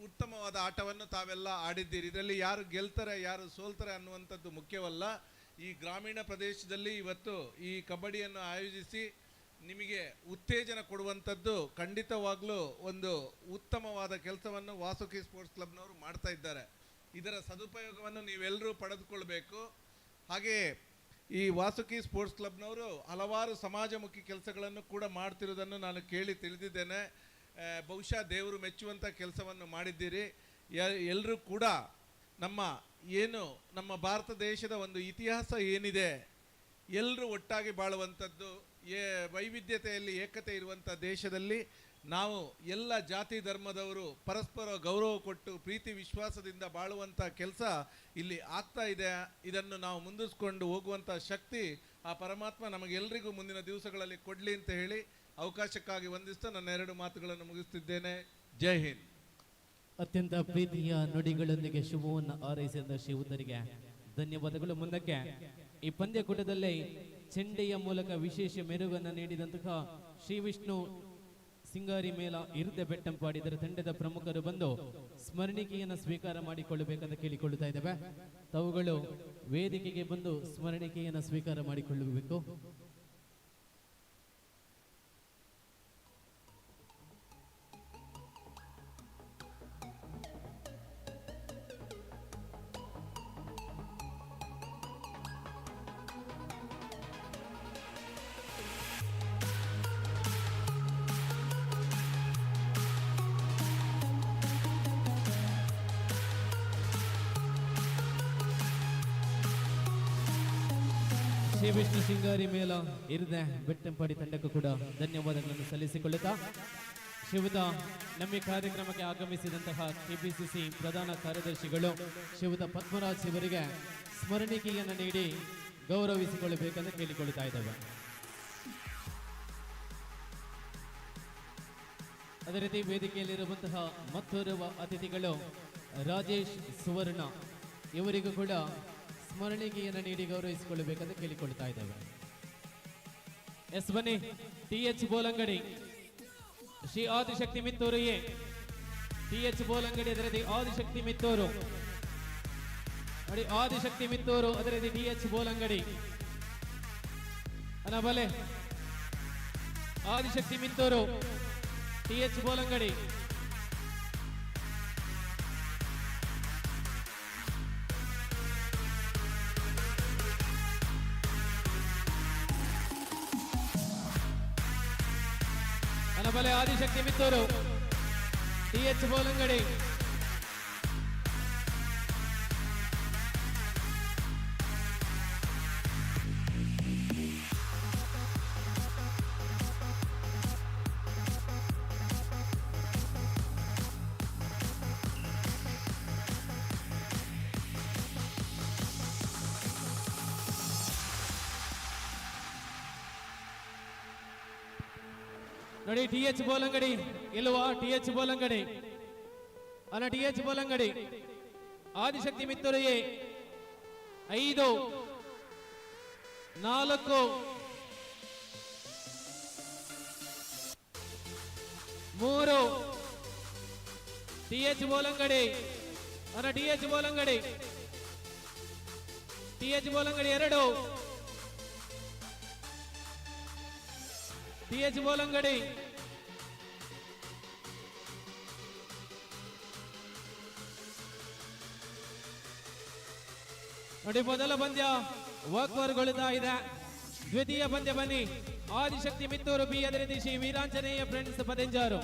ಉತ್ತಮವಾದ ಆಟವನ್ನು ತಾವೆಲ್ಲ ಆಡಿದ್ದೀರಿ. ಇದರಲ್ಲಿ ಯಾರು ಗೆಲ್ತಾರೆ ಯಾರು ಸೋಲ್ತಾರೆ ಅನ್ನುವಂಥದ್ದು ಮುಖ್ಯವಲ್ಲ. ಈ ಗ್ರಾಮೀಣ ಪ್ರದೇಶದಲ್ಲಿ ಇವತ್ತು ಈ ಕಬಡ್ಡಿಯನ್ನು ಆಯೋಜಿಸಿ ನಿಮಗೆ ಉತ್ತೇಜನ ಕೊಡುವಂಥದ್ದು ಖಂಡಿತವಾಗ್ಲೂ ಒಂದು ಉತ್ತಮವಾದ ಕೆಲಸವನ್ನು ವಾಸುಕಿ ಸ್ಪೋರ್ಟ್ಸ್ ಕ್ಲಬ್ನವರು ಮಾಡ್ತಾ ಇದ್ದಾರೆ. ಇದರ ಸದುಪಯೋಗವನ್ನು ನೀವೆಲ್ಲರೂ ಪಡೆದುಕೊಳ್ಬೇಕು. ಹಾಗೆ ಈ ವಾಸುಕಿ ಸ್ಪೋರ್ಟ್ಸ್ ಕ್ಲಬ್ನವರು ಹಲವಾರು ಸಮಾಜಮುಖಿ ಕೆಲಸಗಳನ್ನು ಕೂಡ ಮಾಡ್ತಿರೋದನ್ನು ನಾನು ತಿಳಿದಿದ್ದೇನೆ. ಬಹುಶಃ ದೇವರು ಮೆಚ್ಚುವಂಥ ಕೆಲಸವನ್ನು ಮಾಡಿದ್ದೀರಿ. ಎಲ್ಲರೂ ಕೂಡ ನಮ್ಮ ಭಾರತ ದೇಶದ ಒಂದು ಇತಿಹಾಸ ಏನಿದೆ, ಎಲ್ಲರೂ ಒಟ್ಟಾಗಿ ಬಾಳುವಂಥದ್ದು, ವೈವಿಧ್ಯತೆಯಲ್ಲಿ ಏಕತೆ ಇರುವಂಥ ದೇಶದಲ್ಲಿ ನಾವು ಎಲ್ಲ ಜಾತಿ ಧರ್ಮದವರು ಪರಸ್ಪರ ಗೌರವ ಕೊಟ್ಟು ಪ್ರೀತಿ ವಿಶ್ವಾಸದಿಂದ ಬಾಳುವಂಥ ಕೆಲಸ ಇಲ್ಲಿ ಆಗ್ತಾ ಇದೆ. ಇದನ್ನು ನಾವು ಮುಂದಿಸ್ಕೊಂಡು ಹೋಗುವಂಥ ಶಕ್ತಿ ಆ ಪರಮಾತ್ಮ ನಮಗೆಲ್ಲರಿಗೂ ಮುಂದಿನ ದಿವಸಗಳಲ್ಲಿ ಕೊಡಲಿ ಅಂತ ಹೇಳಿ ಅವಕಾಶಕ್ಕಾಗಿ ವಂದಿಸ್ತಾ ನನ್ನ 2 ಮಾತುಗಳನ್ನು ಮುಗಿಸ್ತಿದ್ದೇನೆ. ಜೈ ಹಿಂದ್. ಅತ್ಯಂತ ಪ್ರೀತಿಯ ನುಡಿಗಳೊಂದಿಗೆ ಶುಭವನ್ನು ಹಾರೈಸಿದ ಶಿವಧರಿಗೆ ಧನ್ಯವಾದಗಳು. ಮುಂದಕ್ಕೆ ಈ ಪಂದ್ಯಕೂಟದಲ್ಲಿ ಚೆಂಡೆಯ ಮೂಲಕ ವಿಶೇಷ ಮೆರುಗನ್ನು ನೀಡಿದಂತಹ ಶ್ರೀ ವಿಷ್ಣು ಸಿಂಗಾರಿ ಮೇಳ ಇರ್ದೆ ಬೆಟ್ಟಂಪಾಡಿ ಇದರ ತಂಡದ ಪ್ರಮುಖರು ಬಂದು ಸ್ಮರಣಿಕೆಯನ್ನು ಸ್ವೀಕಾರ ಮಾಡಿಕೊಳ್ಳಬೇಕಂತ ಕೇಳಿಕೊಳ್ಳುತ್ತಾ ಇದ್ದೇವೆ. ತಾವುಗಳು ವೇದಿಕೆಗೆ ಬಂದು ಸ್ಮರಣಿಕೆಯನ್ನು ಸ್ವೀಕಾರ ಮಾಡಿಕೊಳ್ಳಬೇಕು. ಶ್ರೀ ವಿಷ್ಣು ಸಿಂಗಾರಿ ಮೇಳ ಇರ್ದೆ ಬೆಟ್ಟಂಪಾಡಿ ತಂಡಕ್ಕೂ ಕೂಡ ಧನ್ಯವಾದಗಳನ್ನು ಸಲ್ಲಿಸಿಕೊಳ್ಳುತ್ತಾ ಶಿವದ ನಮ್ಮ ಕಾರ್ಯಕ್ರಮಕ್ಕೆ ಆಗಮಿಸಿದಂತಹ ಕೆಪಿಸಿಸಿ ಪ್ರಧಾನ ಕಾರ್ಯದರ್ಶಿಗಳು ಶಿವದ ಪದ್ಮರಾಜ್ ಇವರಿಗೆ ಸ್ಮರಣಿಕೆಯನ್ನು ನೀಡಿ ಗೌರವಿಸಿಕೊಳ್ಳಬೇಕೆಂದು ಕೇಳಿಕೊಳ್ಳುತ್ತಾ ಇದ್ದೇವೆ. ಅದೇ ರೀತಿ ವೇದಿಕೆಯಲ್ಲಿರುವಂತಹ ಮತ್ತೋರ್ವ ಅತಿಥಿಗಳು ರಾಜೇಶ್ ಸುವರ್ಣ ಇವರಿಗೂ ಕೂಡ ಸ್ಮರಣಿಕೆಯನ್ನು ನೀಡಿ ಗೌರವಿಸಿಕೊಳ್ಳಬೇಕೆಂದು ಕೇಳಿಕೊಳ್ತಾ ಇದ್ದೇವೆ. ಎಸ್ ಬನ್ನಿ, TH ಬೋಲಂಗಡಿ, ಶ್ರೀ ಆದಿಶಕ್ತಿ ಮಿತ್ತೂರು TH ಬೋಲಂಗಡಿ, ಅದರ ಆದಿಶಕ್ತಿ ಮಿತ್ತೂರು ನೋಡಿ, ಆದಿಶಕ್ತಿ ಮಿತ್ತೂರು, ಅದರ TH ಬೋಲಂಗಡಿ ಬಲೆ ಆದಿಶಕ್ತಿ ಮಿತ್ತೂರು TH ಬೋಲಂಗಡಿ. ಬಲೆ ಆದಿಶಕ್ತಿ ಮಿತ್ತೂರು TH ಬೋಲಂಗಡಿ ನೋಡಿ TH ಬೋಲಂಗಡಿ ಇಲ್ವಾ TH ಬೋಲಂಗಡಿ ಅನ್ನ TH ಬೋಲಂಗಡಿ ಆದಿಶಕ್ತಿ ಮಿತ್ತೂರಿಗೆ 5 4 3 TH ಬೋಲಂಗಡಿ ಅನ್ನ TH ಬೋಲಂಗಡಿ 2 TH ಬೋಲಂಗಡಿ ನೋಡಿ ಮೊದಲ ಪಂದ್ಯ ವಾಕ್ವರ್ಗೊಳ್ಳುತ್ತಾ ಇದೆ. ದ್ವಿತೀಯ ಪಂದ್ಯ ಬನ್ನಿ ಆದಿಶಕ್ತಿ ಮಿತ್ತೂರು ಬಿ ಅದೇ ರೀತಿ ಶ್ರೀ ವೀರಾಂಜನೇಯ ಫ್ರೆಂಡ್ಸ್ ಪದೆಂಜಾರು.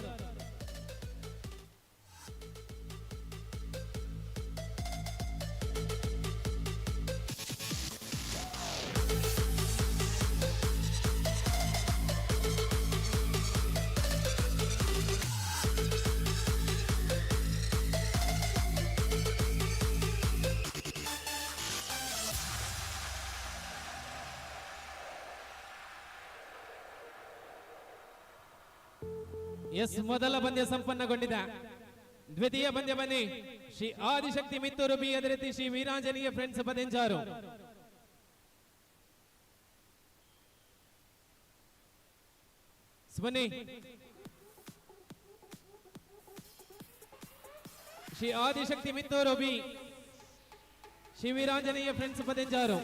ಎಸ್ ಮೊದಲ ಪಂದ್ಯ ಸಂಪನ್ನಗೊಂಡಿದೆ. ದ್ವಿತೀಯ ಪಂದ್ಯ ಬನ್ನಿ ಶ್ರೀ ಆದಿಶಕ್ತಿ ಮಿತ್ತೂರು ಬಿ ಅದೇ ರೀತಿ ಶ್ರೀ ವೀರಾಂಜನೇಯ ಫ್ರೆಂಡ್ಸ್ ಪದೆಂಜಾರು. ಬನ್ನಿ ಶ್ರೀ ಆದಿಶಕ್ತಿ ಮಿತ್ತೂರು ಬಿ ಶ್ರೀ ವೀರಾಂಜನೇಯ ಫ್ರೆಂಡ್ಸ್ ಪದೆಂಜಾರು.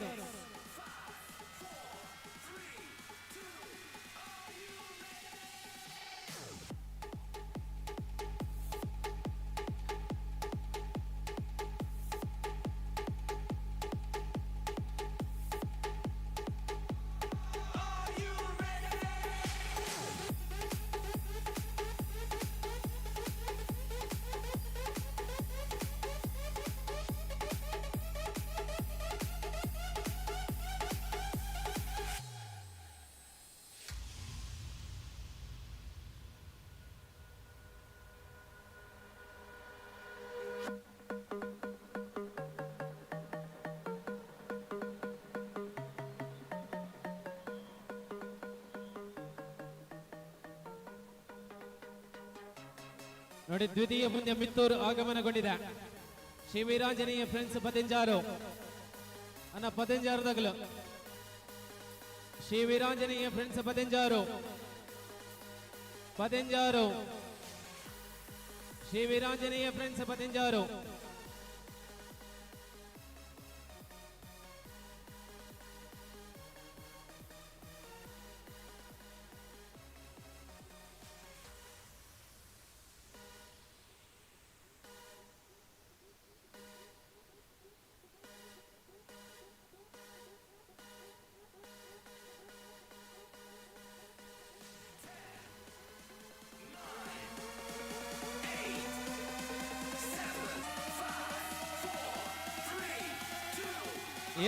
ನೋಡಿ ದ್ವಿತೀಯ ಪಂದ್ಯ ಮಿತ್ತೂರು ಆಗಮನಗೊಂಡಿದೆ. ಶ್ರೀ ವೀರಾಂಜನೇಯ ಫ್ರೆಂಡ್ಸ್ ಪದೆಂಜಾರು ಅನ್ನ ಪದೆಂಜಾರದಾಗಲು Shri Veeranjaneya friends Padenjaru Shri Veeranjaneya friends Padenjaru.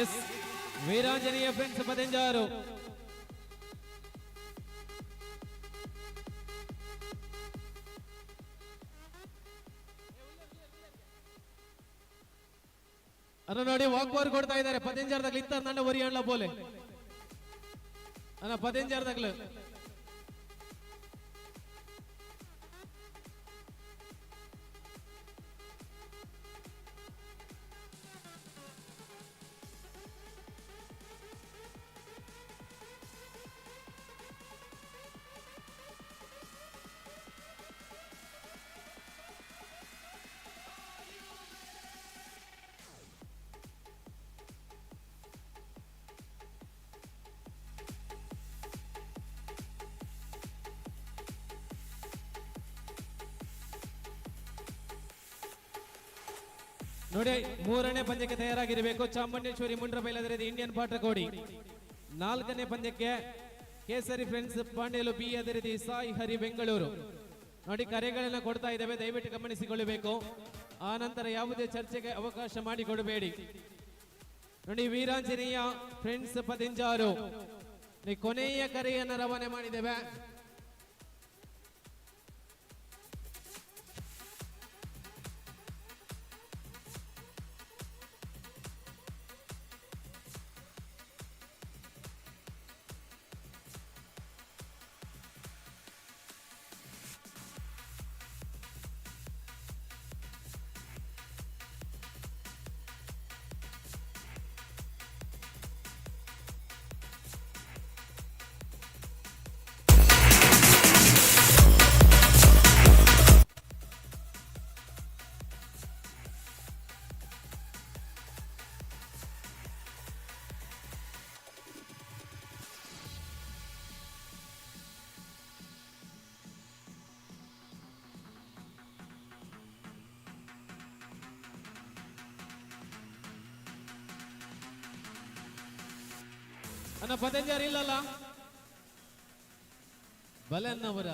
Yes Veeranjaneya friends Padenjaru. ಅನ್ನ ನೋಡಿ ವಾಕ್ವಾರ್ ಕೊಡ್ತಾ ಇದ್ದಾರೆ. ಪದೆಂಜಾರದಾಗ್ಲಿ ಇತ್ತ ನನ್ನ ಒರಿ ಅಣ್ಣ ಬೋಲೆ ಅನ್ನ ಪದೆಂಜಾರದಾಗ್ಲು ನೋಡಿ ಮೂರನೇ ಪಂದ್ಯಕ್ಕೆ ತಯಾರಾಗಿರಬೇಕು. ಚಾಮುಂಡೇಶ್ವರಿ ಮುಂಡ್ರಬೈಲ್ ಅದರ ಇಂಡಿಯನ್ ಪಾಠಕೋಡಿ. ನಾಲ್ಕನೇ ಪಂದ್ಯಕ್ಕೆ ಕೇಸರಿ ಫ್ರೆಂಡ್ಸ್ ಪಾಂಡೇಲು ಬಿ, ಅದೇ ರೀತಿ ಸಾಯಿ ಹರಿ ಬೆಂಗಳೂರು. ನೋಡಿ, ಕರೆಗಳನ್ನ ಕೊಡ್ತಾ ಇದ್ದೇವೆ, ದಯವಿಟ್ಟು ಗಮನಿಸಿಕೊಳ್ಳಬೇಕು. ಆ ನಂತರ ಯಾವುದೇ ಚರ್ಚೆಗೆ ಅವಕಾಶ ಮಾಡಿಕೊಡಬೇಡಿ. ನೋಡಿ, ವೀರಾಂಜನೇಯ ಫ್ರೆಂಡ್ಸ್ ಪದಿಂಜಾರು ಕೊನೆಯ ಕರೆಯನ್ನು ರವಾನೆ ಮಾಡಿದ್ದೇವೆ. ಅನ್ನ ಪತಂಜಾರಿ ಇಲ್ಲಲ್ಲ, ಬಲನ್ನವರ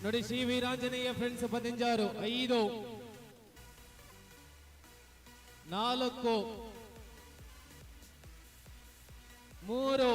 ನೋಡಿ, ಶ್ರೀ ವೀರಾಂಜನೇಯ ಫ್ರೆಂಡ್ಸ್ ಪದಿಂಜಾರು 5, 4, 3,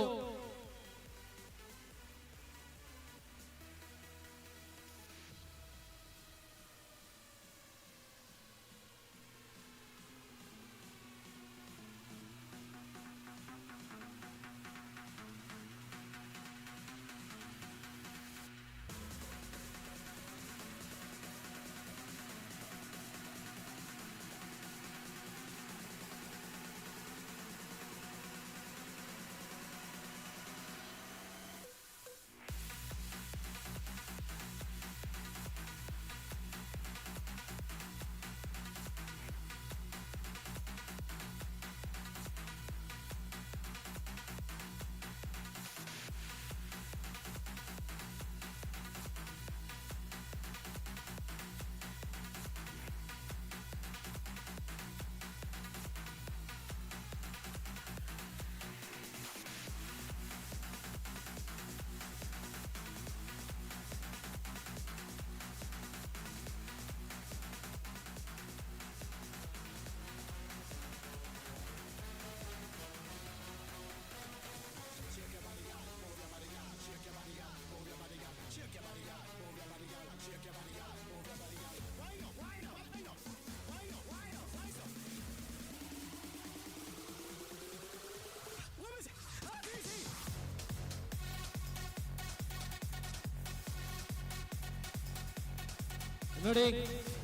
ನೋಡಿ,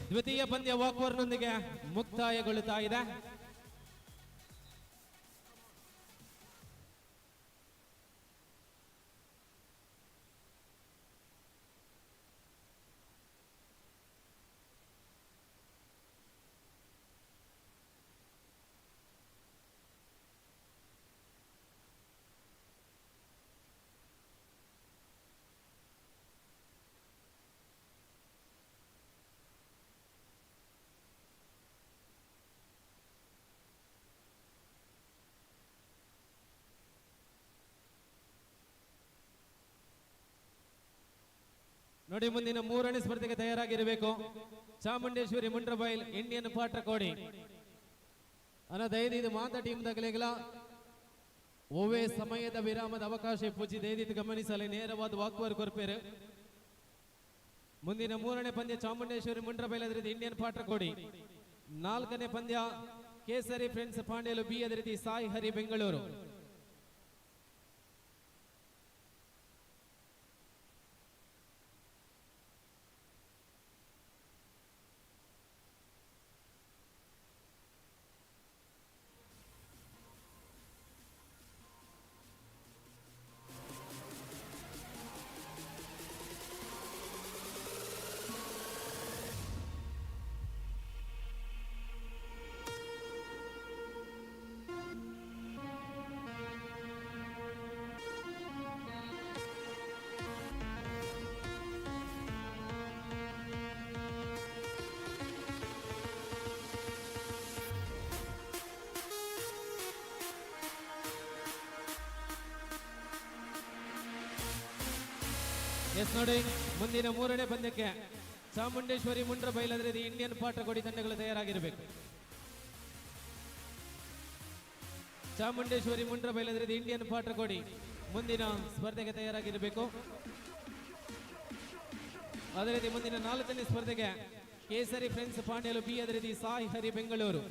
ದ್ವಿತೀಯ ಪಂದ್ಯ ವಾಕ್ವರ್ನೊಂದಿಗೆ ಮುಕ್ತಾಯಗೊಳ್ಳುತ್ತಾ ಇದೆ. ನೋಡಿ, ಮುಂದಿನ 3ನೇ ಸ್ಪರ್ಧೆಗೆ ತಯಾರಾಗಿರಬೇಕು. ಚಾಮುಂಡೇಶ್ವರಿ ಮುಂಡ್ರಬೈಲ್ ಇಂಡಿಯನ್ ಪಾಟ್ರಕೋಡಿ ದಯದಿದ್ದು ಮಾತಾ ಟೀಮ್ ದಾಖಲೆಗಳ ಓವೇ ಸಮಯದ ವಿರಾಮದ ಅವಕಾಶ ಪೂಜಿ ದಯದಿದ್ದು ಗಮನಿಸಲಿ. ನೇರವಾದ ವಾಕ್ವರ್ ಕೊರ್ಪೇರು. ಮುಂದಿನ 3ನೇ ಪಂದ್ಯ ಚಾಮುಂಡೇಶ್ವರಿ ಮುಂಡ್ರಬೈಲ್ ಅದರಿಂದ ಇಂಡಿಯನ್ ಪಾಟ್ರಕೋಡಿ ನಾಲ್ಕನೇ ಪಂದ್ಯ ಕೇಸರಿ ಫ್ರೆಂಡ್ಸ್ ಪಾಂಡ್ಯಲು ಬಿ ಅದೇ ರೀತಿ ಸಾಯಿ ಹರಿ ಬೆಂಗಳೂರು. ಎಸ್ ನೋಡಿ, ಮುಂದಿನ ಮೂರನೇ ಪಂದ್ಯಕ್ಕೆ ಚಾಮುಂಡೇಶ್ವರಿ ಮುಂಡ್ರ ಬೈಲದ್ರೆ ಇಂಡಿಯನ್ ಪಾಠಕೋಡಿ ತಂಡಗಳು ತಯಾರಾಗಿರಬೇಕು. ಚಾಮುಂಡೇಶ್ವರಿ ಮುಂಡ್ರ ಬೈಲದ್ರೆ ಇಂಡಿಯನ್ ಪಾಠಕೋಡಿ ಮುಂದಿನ ಸ್ಪರ್ಧೆಗೆ ತಯಾರಾಗಿರಬೇಕು. ಅದೇ ರೀತಿ ಮುಂದಿನ ನಾಲ್ಕನೇ ಸ್ಪರ್ಧೆಗೆ ಕೇಸರಿ ಫ್ರೆಂಡ್ಸ್ ಪಾಂಡ್ಯಲು ಬಿ ಅದೇ ರೀತಿ ಸಾಯಿ ಹರಿ ಬೆಂಗಳೂರು.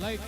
ಲೈಟ್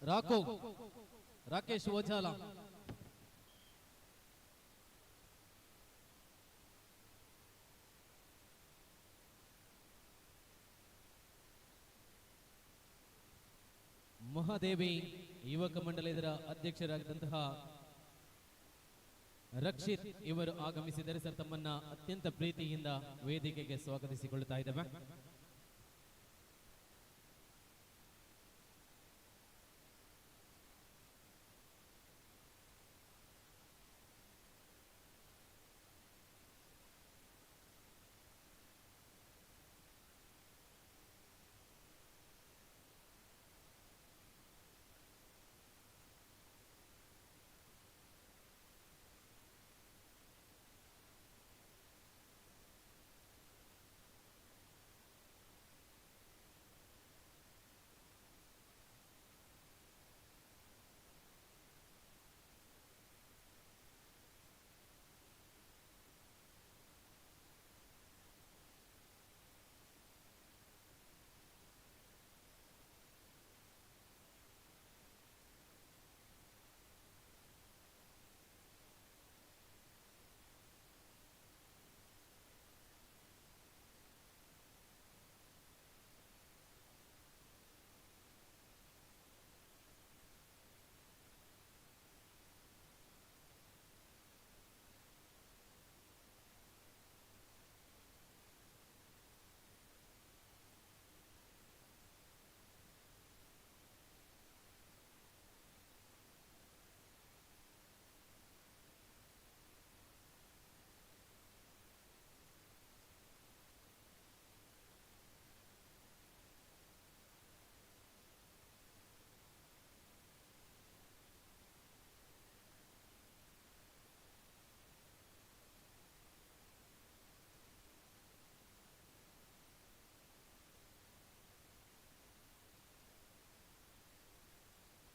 ರಾಕೋ ರಾಕೇಶ್ ಓಜಾಲ. ಮಹಾದೇವಿ ಯುವಕ ಮಂಡಲ ಇದರ ಅಧ್ಯಕ್ಷರಾಗಿದ್ದಂತಹ ರಕ್ಷಿತ್ ಇವರು ಆಗಮಿಸಿದರೆ ಸರ್ ತಮ್ಮನ್ನ ಅತ್ಯಂತ ಪ್ರೀತಿಯಿಂದ ವೇದಿಕೆಗೆ ಸ್ವಾಗತಿಸಿಕೊಳ್ಳುತ್ತಾ ಇದ್ದೇವೆ.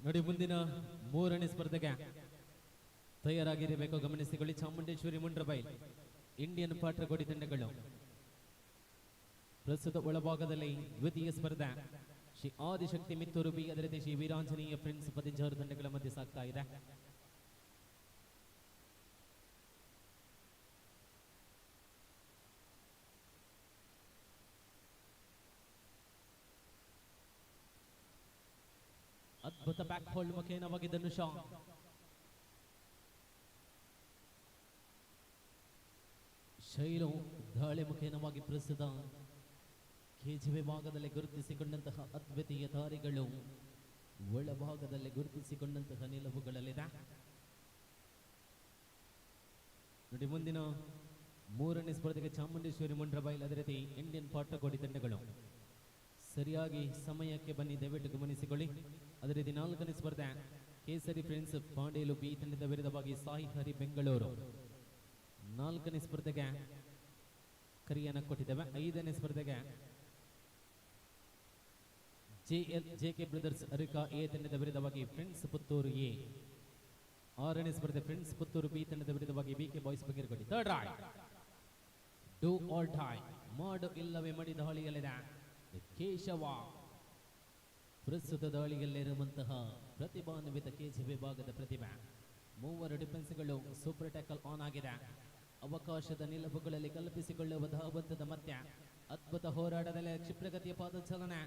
ನೋಡಿ ಮುಂದಿನ ಮೂರನೇ ಸ್ಪರ್ಧೆಗೆ ತಯಾರಾಗಿರಬೇಕು ಗಮನಿಸಿಕೊಳ್ಳಿ. ಚಾಮುಂಡೇಶ್ವರಿ ಮುಂಡ್ರಬೈಲ್ ಇಂಡಿಯನ್ ಪಾಟ್ರಕೋಡಿ ತಂಡಗಳು ಪ್ರಸ್ತುತ ಒಳಭಾಗದಲ್ಲಿ ದ್ವಿತೀಯ ಸ್ಪರ್ಧೆ ಶ್ರೀ ಆದಿಶಕ್ತಿ ಮಿತ್ತೂರು ಬಿ, ಅದೇ ರೀತಿ ಶ್ರೀ ವೀರಾಂಜನೇಯ ಫ್ರೆಂಡ್ಸ್ ಪದಿಂಜಾರು ತಂಡಗಳ ಮಧ್ಯೆ ಸಾಗ್ತಾ ಇದೆ. ಅದ್ಭುತ ಬ್ಯಾಕ್ ಹೋಲ್ಡ್ ಮುಖೇನವಾಗಿ ಧನುಷ ಶೈಲು ದಾಳಿ ಮುಖೇನವಾಗಿ ಪ್ರಸ್ತುತ ಕೆಜಿ ವಿಭಾಗದಲ್ಲಿ ಗುರುತಿಸಿಕೊಂಡಂತಹ ಅದ್ವಿತೀಯ ದಾರಿಗಳು ಒಳಭಾಗದಲ್ಲಿ ಗುರುತಿಸಿಕೊಂಡಂತಹ ನಿಲುವುಗಳಲ್ಲಿದೆ. ನೋಡಿ ಮುಂದಿನ ಮೂರನೇ ಸ್ಪರ್ಧೆಗೆ ಚಾಮುಂಡೇಶ್ವರಿ ಮುಂಡ್ರಬೈಲ್ ಅದೇ ರೀತಿ ಇಂಡಿಯನ್ ಪಾಟ್ರಕೋಡಿ ತಂಡಗಳು ಸರಿಯಾಗಿ ಸಮಯಕ್ಕೆ ಬನ್ನಿ, ದಯವಿಟ್ಟು ಗಮನಿಸಿಕೊಳ್ಳಿ. ಅದೇ ರೀತಿ ನಾಲ್ಕನೇ ಸ್ಪರ್ಧೆ ಕೇಸರಿ ಫ್ರೆಂಡ್ಸ್ ಪಾಂಡೇಲು ಬಿ ತಂಡದ ವಿರುದ್ಧವಾಗಿ ಸಾಯಿ ಹರಿ ಬೆಂಗಳೂರು ನಾಲ್ಕನೇ ಸ್ಪರ್ಧೆಗೆ ಕರಿಯನ್ನ ಕೊಟ್ಟಿದ್ದೇವೆ. ಐದನೇ ಸ್ಪರ್ಧೆಗೆ ಜೆಕೆ ಬ್ರದರ್ಸ್ ಅರಿಕಾ ಎ ತಂಡದ ವಿರುದ್ಧವಾಗಿ ಫ್ರೆಂಡ್ಸ್ ಪುತ್ತೂರು ಎ. ಆರನೇ ಸ್ಪರ್ಧೆ ಫ್ರೆಂಡ್ಸ್ ಪುತ್ತೂರು ಬಿ ತಂಡದ ವಿರುದ್ಧವಾಗಿ ಬಿಕೆ ಬಾಯ್ಸ್ ಬಗೆರ್ಕೊಡಿ. Third raid do or die, ಮಾಡು ಇಲ್ಲವೇ ಮಡಿ ದಾಳಿಯಲ್ಲಿದೆ ಕೇಶವ. ಪ್ರಸ್ತುತ ದಾಳಿಯಲ್ಲಿರುವಂತಹ ಪ್ರತಿಭಾನ್ವಿತ ಕೆಜಿ ವಿಭಾಗದ ಪ್ರತಿಭೆ. ಮೂವರು ಡಿಫೆನ್ಸ್ಗಳು ಸೂಪರ್ ಟ್ಯಾಕಲ್ ಆನ್ ಆಗಿದೆ. ಅವಕಾಶದ ನಿಲುವುಗಳಲ್ಲಿ ಕಲ್ಪಿಸಿಕೊಳ್ಳುವ ಧಾವಂತದ ಮಧ್ಯ ಅದ್ಭುತ ಹೋರಾಟದಲ್ಲಿ ಕ್ಷಿಪ್ರಗತಿಯ ಪಾದಚಾಲನೆ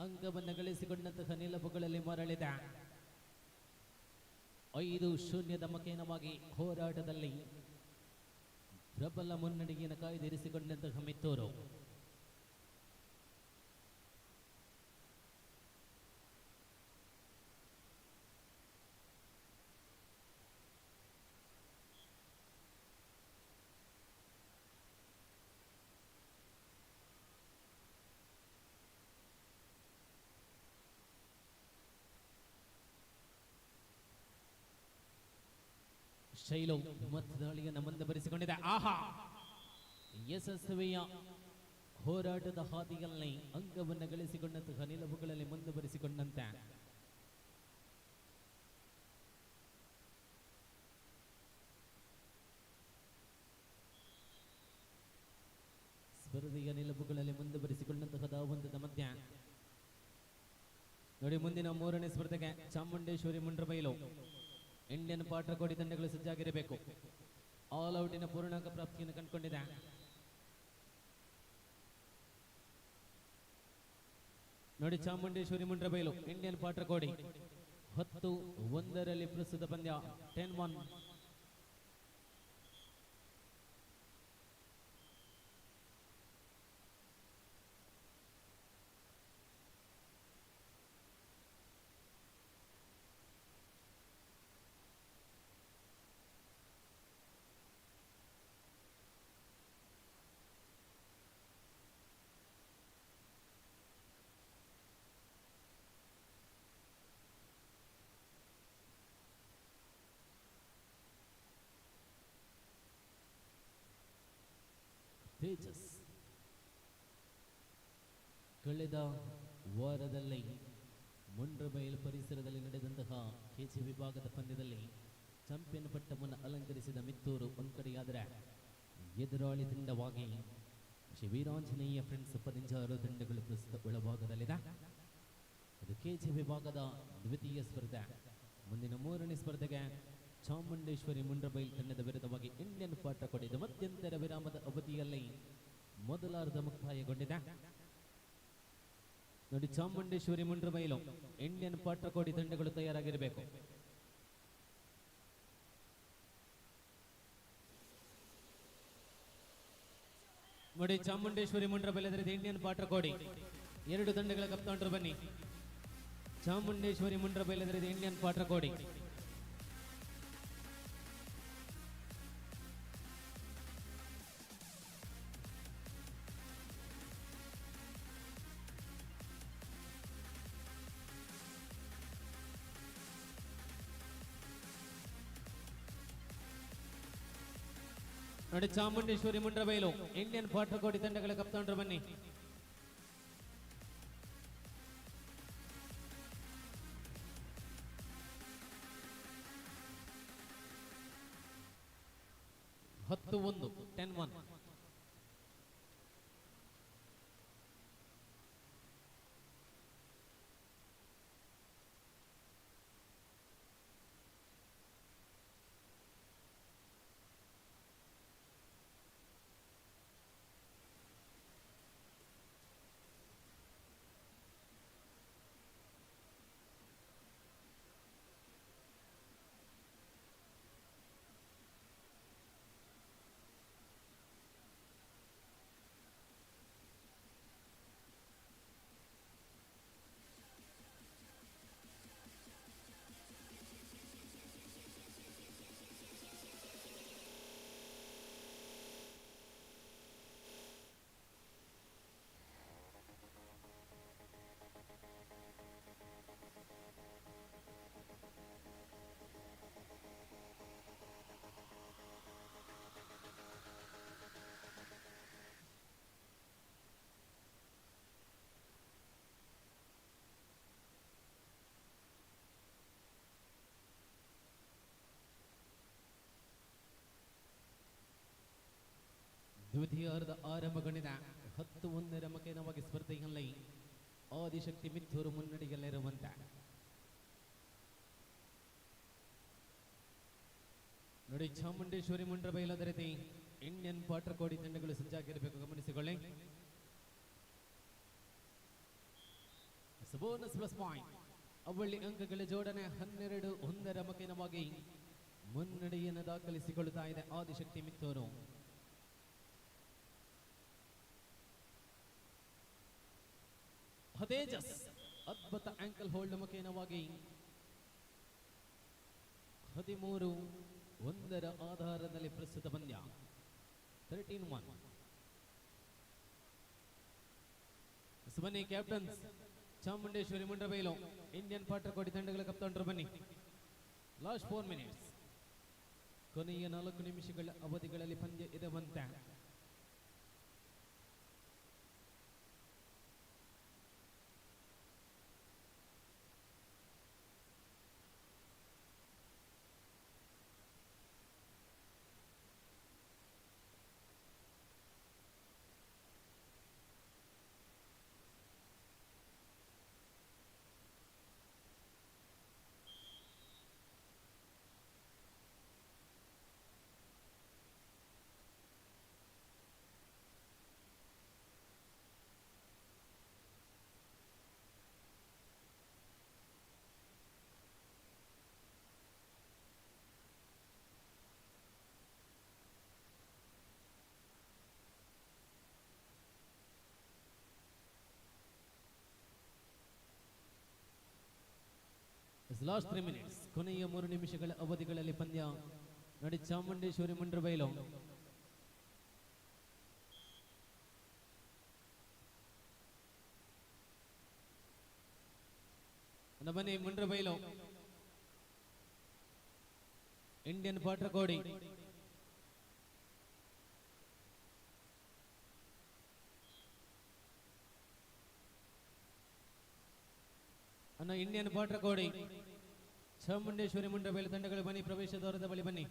ಅಂಗವನ್ನು ಗಳಿಸಿಕೊಂಡಂತಹ ನಿಲುವುಗಳಲ್ಲಿ ಮರಳಿದೆ. 5-0 ಮುಖೇನವಾಗಿ ಹೋರಾಟದಲ್ಲಿ ಪ್ರಬಲ ಮುನ್ನಡೆಯನ್ನು ಕಾಯ್ದಿರಿಸಿಕೊಂಡಂತಹ ಮಿತ್ತೂರು ಶೈಲು ಮತ್ತು ದಾಳಿಯನ್ನು ಮುಂದುವರಿಸಿಕೊಂಡಿದೆ. ಆಹಾ, ಯಶಸ್ವಿಯ ಹೋರಾಟದ ಹಾದಿಯಲ್ಲಿ ಅಂಗವನ್ನು ಗಳಿಸಿಕೊಂಡಂತಹ ನಿಲುವುಗಳಲ್ಲಿ ಮುಂದುವರಿಸಿಕೊಂಡಂತೆ ಸ್ಪರ್ಧೆಯ ನಿಲುವುಗಳಲ್ಲಿ ಮುಂದುವರಿಸಿಕೊಂಡಂತಹ ಧಾವಂತದ ಮಧ್ಯ ನೋಡಿ ಮುಂದಿನ ಮೂರನೇ ಸ್ಪರ್ಧೆಗೆ ಚಾಮುಂಡೇಶ್ವರಿ ಮುಂಡ್ರಬೈಲು ಇಂಡಿಯನ್ ಪಾಟ್ರಕೋಡಿ ತಂಡಗಳು ಸಜ್ಜಾಗಿರಬೇಕು. ಆಲ್ ಔಟಿನ ಪೂರ್ಣಾಂಕ ಪ್ರಾಪ್ತಿಯನ್ನು ಕಂಡುಕೊಂಡಿದೆ. ನೋಡಿ ಚಾಮುಂಡೇಶ್ವರಿ ಮುಂಡ್ರಬೈಲು ಇಂಡಿಯನ್ ಪಾಟ್ರಕೋಡಿ 10-1 ಪ್ರಸ್ತುತ ಪಂದ್ಯ 10-1. ತೇಜಸ್ ಕಳೆದ ವಾರದಲ್ಲಿ ಮುಂಡ್ರಬೈಲ್ ಪರಿಸರದಲ್ಲಿ ನಡೆದಂತಹ ಕೆಜಿ ವಿಭಾಗದ ಪಂದ್ಯದಲ್ಲಿ ಚಾಂಪಿಯನ್ ಪಟ್ಟವನ್ನು ಅಲಂಕರಿಸಿದ ಮಿತ್ತೂರು ಒಂದು ಕಡೆಯಾದರೆ ಎದುರಾಳಿ ತಂಡವಾಗಿ ಶ್ರೀ ವೀರಾಂಜನೇಯ ಫ್ರೆಂಡ್ಸ್ ಪದಿಂಜಾರು ತಂಡಗಳು ಪ್ರಸ್ತುತ ಒಳಭಾಗದಲ್ಲಿದೆ. ಇದು ಕೆಜಿ ವಿಭಾಗದ ದ್ವಿತೀಯ ಸ್ಪರ್ಧೆ. ಮುಂದಿನ ಮೂರನೇ ಸ್ಪರ್ಧೆಗೆ ಚಾಮುಂಡೇಶ್ವರಿ ಮುಂಡ್ರಬೈಲ್ ತಂಡದ ವಿರುದ್ಧವಾಗಿ ಇಂಡಿಯನ್ ಪಾಟ್ರಕೋಡಿ ಮಧ್ಯಂತರ ವಿರಾಮದ ಅವಧಿಯಲ್ಲಿ ಮೊದಲಾರ್ಧ ಮುಕ್ತಾಯಗೊಂಡಿದೆ. ನೋಡಿ ಚಾಮುಂಡೇಶ್ವರಿ ಮುಂಡ್ರಬೈಲು ಇಂಡಿಯನ್ ಪಾಟ್ರಕೋಡಿ ತಂಡಗಳು ತಯಾರಾಗಿರಬೇಕು. ನೋಡಿ ಚಾಮುಂಡೇಶ್ವರಿ ಮುಂಡ್ರಬೈಲ್ ಅದರ ಇಂಡಿಯನ್ ಪಾಟ್ರಕೋಡಿ ಎರಡು ತಂಡಗಳ ಕಪ್ತಾಂಡರು ಬನ್ನಿ. ಚಾಮುಂಡೇಶ್ವರಿ ಮುಂಡ್ರಬೈಲ್ ಅದರ ಇಂಡಿಯನ್ ಪಾಟ್ರಕೋಡಿ ನೋಡಿ ಚಾಮುಂಡೇಶ್ವರಿ ಮುಂಡ್ರಬೈಲು ಇಂಡಿಯನ್ ಪಾಟ್ರಕೋಡಿ ತಂಡಗಳ ಕಪ್ತಾಂಡರು ಬನ್ನಿ. 10-1 10-1. ದ್ವಿತೀಯಾರ್ಧ ಆರಂಭಗೊಂಡಿದೆ. 10-1 ಮಕೇನವಾಗಿ ಸ್ಪರ್ಧೆಯಲ್ಲಿ ಆದಿಶಕ್ತಿ ಮಿತ್ತೂರು ಮುನ್ನಡೆಯಲ್ಲಿರುವಂತೆ ನೋಡಿ. ಚಾಮುಂಡೇಶ್ವರಿ ಮುಂಡ್ರಬೈಲು ಅದೇ ರೀತಿ ಇಂಡಿಯನ್ ಪಾಟ್ರಕೋಡಿ ತಂಡಗಳು ಸಜ್ಜಾಗಿರಬೇಕು, ಗಮನಿಸಿಕೊಳ್ಳಿ. ಬೋನಸ್ ಪ್ಲಸ್ ಪಾಯಿಂಟ್ ಅವಳಿ ಅಂಕಗಳ ಜೋಡಣೆ 12-1 ಮಕೇನವಾಗಿ ಮುನ್ನಡೆಯನ್ನು ದಾಖಲಿಸಿಕೊಳ್ಳುತ್ತಾ ಇದೆ ಆದಿಶಕ್ತಿ ಮಿತ್ತೂರು. ತೇಜಸ್ ಅದ್ಭುತ ಆಂಕಲ್ ಹೋಲ್ಡ್ ಮಕೇನವಾಗಿ 13-1 ಆಧಾರದಲ್ಲಿ ಪ್ರಸ್ತುತ ಪಂದ್ಯ 13-1. ಬನ್ನಿ ಕ್ಯಾಪ್ಟನ್ಸ್, ಚಾಮುಂಡೇಶ್ವರಿ ಮುಂಡ್ರಬೈಲು ಇಂಡಿಯನ್ ಪಾಟ್ರಕೋಡಿ ತಂಡಗಳ ಕಪ್ತಾನರು ಬನ್ನಿ. ಲಾಸ್ಟ್ 4 ಮಿನಿಟ್ಸ್, ಕೊನೆಯ 4 ನಿಮಿಷಗಳ ಅವಧಿಗಳಲ್ಲಿ ಪಂದ್ಯ ಇರುವಂತೆ. ಲಾಸ್ಟ್ 3 ಮಿನಿಟ್ಸ್, ಕೊನೆಯ 3 ನಿಮಿಷಗಳ ಅವಧಿಗಳಲ್ಲಿ ಪಂದ್ಯ ನೋಡಿ. ಚಾಮುಂಡೇಶ್ವರಿ ಮುಂಡ್ರಬೈಲು ಬನ್ನಿ. ಮುಂಡ್ರಬೈಲು ಇಂಡಿಯನ್ ಪಾಟ್ರಕೋಡಿ ಇಂಡಿಯನ್ ಪಾಟ್ರಕೋಡಿ ಚಾಮುಂಡೇಶ್ವರಿ ಮುಂಡ್ರಬೈಲು ತಂಡಗಳು ಬನ್ನಿ, ಪ್ರವೇಶ ದ್ವಾರದ ಬಳಿ ಬನ್ನಿ.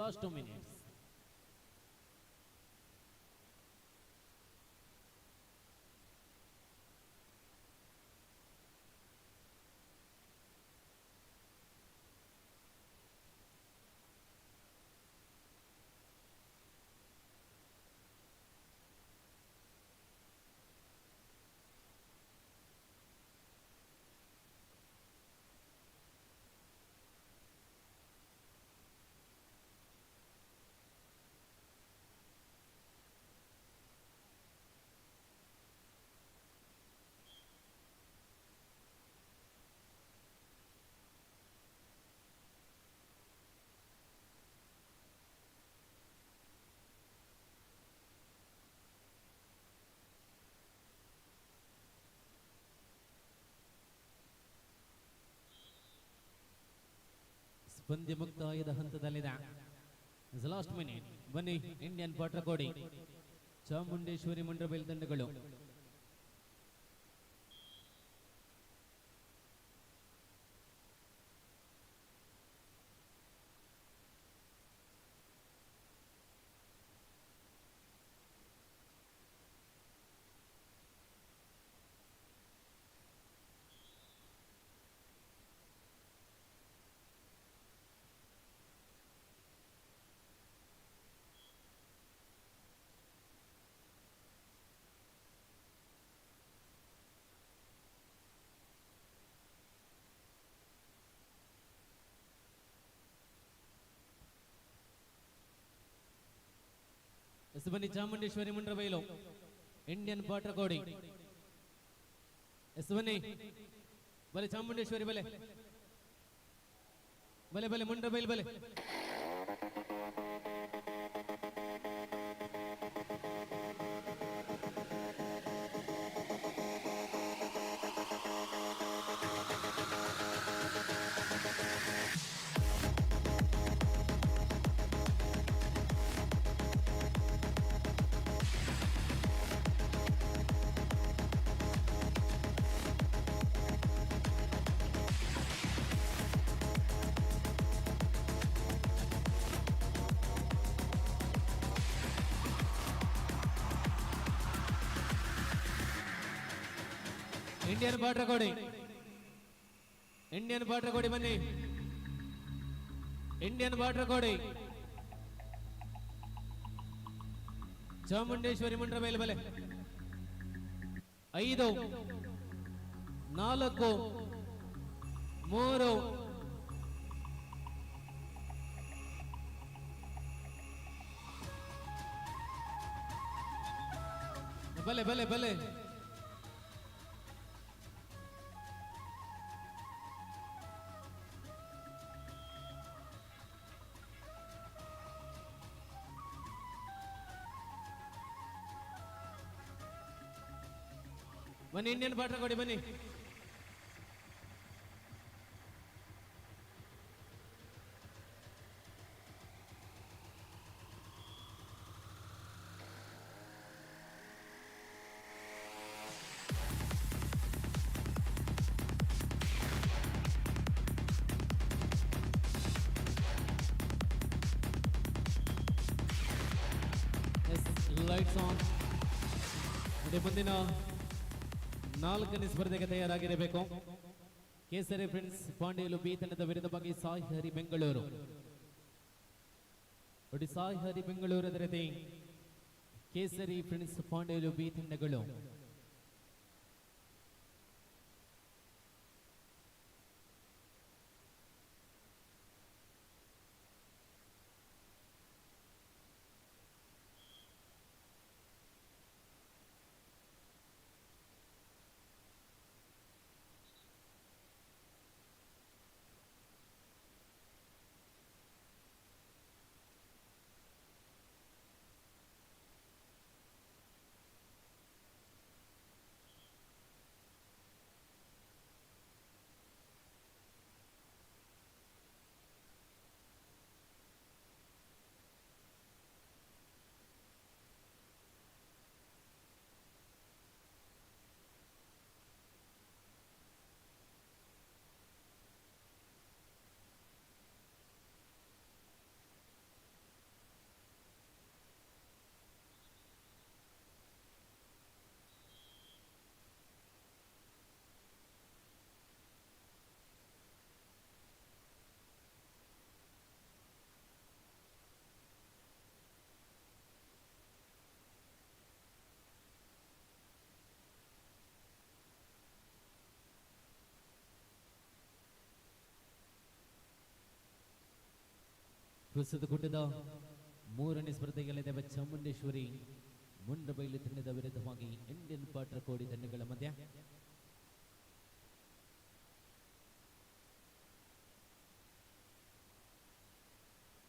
Last 2 minutes. ಪಂದ್ಯ ಮುಕ್ತಾಯದ ಹಂತದಲ್ಲಿದೆ. Last minute. ಬನ್ನಿ ಇಂಡಿಯನ್ ಪಾಟ್ರಕೋಡಿ ಚಾಮುಂಡೇಶ್ವರಿ ಮುಂಡ್ರಬೈಲ್ ತಂಡಗಳು. ಬನ್ನಿ ಚಾಮುಂಡೇಶ್ವರಿ ಮುಂಡ್ರಬೈಲು ಇಂಡಿಯನ್ ಪಾಟ್ರಕೋಡಿ. ಬನ್ನಿ ಬಲೆ ಚಾಮುಂಡೇಶ್ವರಿ ಬಲೆ ಬಲೆ ಬಲೆ ಮುಂಡ್ರಬೈಲ್ ಬಲೆ. ಇಂಡಿಯನ್ ಪಾಟ್ರಕೋಡಿ, ಇಂಡಿಯನ್ ಪಾಟ್ರಕೋಡಿ ಬನ್ನಿ. ಇಂಡಿಯನ್ ಪಾಟ್ರಕೋಡಿ ಚಾಮುಂಡೇಶ್ವರಿ ಮುಂಡ್ರಬೈಲ್ ಬಲೆ. 5 4 3 ಬಲೆ ಬಲೆ ಬಲೆ. ಬನ್ನಿ ಇಂಡಿಯನ್ ಪಾಟ್ರಕೋಡಿ ಬನ್ನಿ. Lights on. ಮುಂದಿನ 4ನೇ ಸ್ಪರ್ಧೆಗೆ ತಯಾರಾಗಿರಬೇಕು. ಕೇಸರಿ ಫ್ರೆಂಡ್ಸ್ ಪಾಂಡೇಲು ಬಿ ತಂಡದ ವಿರುದ್ಧವಾಗಿ ಸಾಯಿ ಹರಿ ಬೆಂಗಳೂರು. ಸಾಯಿ ಹರಿ ಬೆಂಗಳೂರು ಅದರದೇ ಕೇಸರಿ ಫ್ರೆಂಡ್ಸ್ ಪಾಂಡೇಲು ಬಿ ತಂಡಗಳು. ಪ್ರಸ್ತುತ ಕೂಟದ 3ನೇ ಸ್ಪರ್ಧೆಯಲ್ಲಿದೆ ಚಾಮುಂಡೇಶ್ವರಿ ಮುಂಡ್ರಬೈಲು ತಂಡದ ವಿರುದ್ಧವಾಗಿ ಇಂಡಿಯನ್ ಪಾಟ್ರಕೋಡಿ ತಂಡಗಳ ಮಧ್ಯ.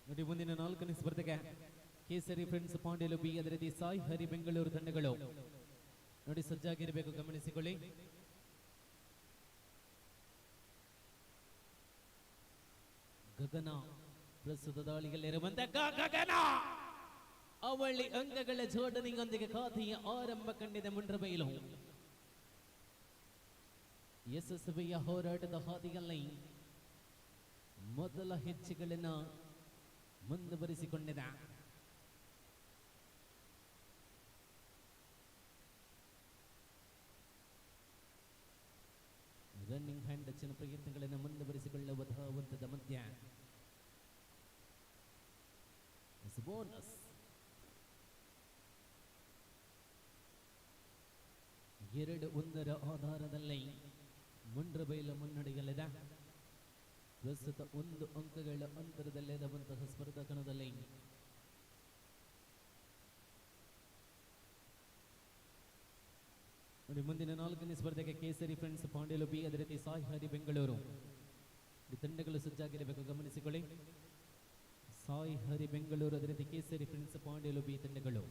ನೋಡಿ ಮುಂದಿನ 4ನೇ ಸ್ಪರ್ಧೆಗೆ ಕೇಸರಿ ಫ್ರೆಂಡ್ಸ್ ಪಾಂಡೇಲು ಬಿ ಅದೇ ರೀತಿ ಸಾಯಿ ಹರಿ ಬೆಂಗಳೂರು ತಂಡಗಳು ನೋಡಿ ಸಜ್ಜಾಗಿರಬೇಕು, ಗಮನಿಸಿಕೊಳ್ಳಿ. ಗಗನ ಪ್ರಸ್ತುತ ದಾಳಿಯಲ್ಲಿರುವಂತ ಗಗನ ಅವಳಿ ಅಂಗಗಳ ಜೋಡಣೆಯೊಂದಿಗೆ ಖಾತೆಯ ಆರಂಭ ಕಂಡಿದೆ ಮುಂಡ್ರಬೈಲು. ಯಶಸ್ವಿಯ ಹೋರಾಟದ ಹಾದಿಯಲ್ಲಿ ಮೊದಲ ಹೆಜ್ಜೆಗಳನ್ನು ಮುಂದುವರಿಸಿಕೊಂಡಿದೆ. ರನ್ನಿಂಗ್ ಹ್ಯಾಂಡ್ ಟಚ್ಚಿನ ಪ್ರಯತ್ನಗಳನ್ನು ಮುಂದುವರಿಸಿಕೊಳ್ಳುವ ಧಾವಂತದ ಮಧ್ಯ ಬೋನಸ್ 2-1 ಆಧಾರದಲ್ಲಿ ಮುಂಡ್ರಬೈಲು ಮುನ್ನಡೆಯಲ್ಲಿದೆ. ಪ್ರಸ್ತುತ 1 ಅಂಕಗಳ ಅಂತರದಲ್ಲಿರುವಂತಹ ಸ್ಪರ್ಧಾ ಕಣದಲ್ಲಿ ನೋಡಿ ಮುಂದಿನ 4ನೇ ಸ್ಪರ್ಧೆಗೆ ಕೇಸರಿ ಫ್ರೆಂಡ್ಸ್ ಪಾಂಡೇಲು ಬಿ, ಅದೇ ರೀತಿ ಸಾಯಿ ಹರಿ ಬೆಂಗಳೂರು ಈ ತಂಡಗಳು ಸಜ್ಜಾಗಿರಬೇಕು, ಗಮನಿಸಿಕೊಳ್ಳಿ. ಸಾಯಿ ಹರಿ ಬೆಂಗಳೂರು, ಅದೇ ರೀತಿ ಕೇಸರಿ ಫ್ರೆಂಡ್ಸ್ ಪಾಂಡೇಲು ಬಿ ತಂಡಗಳು.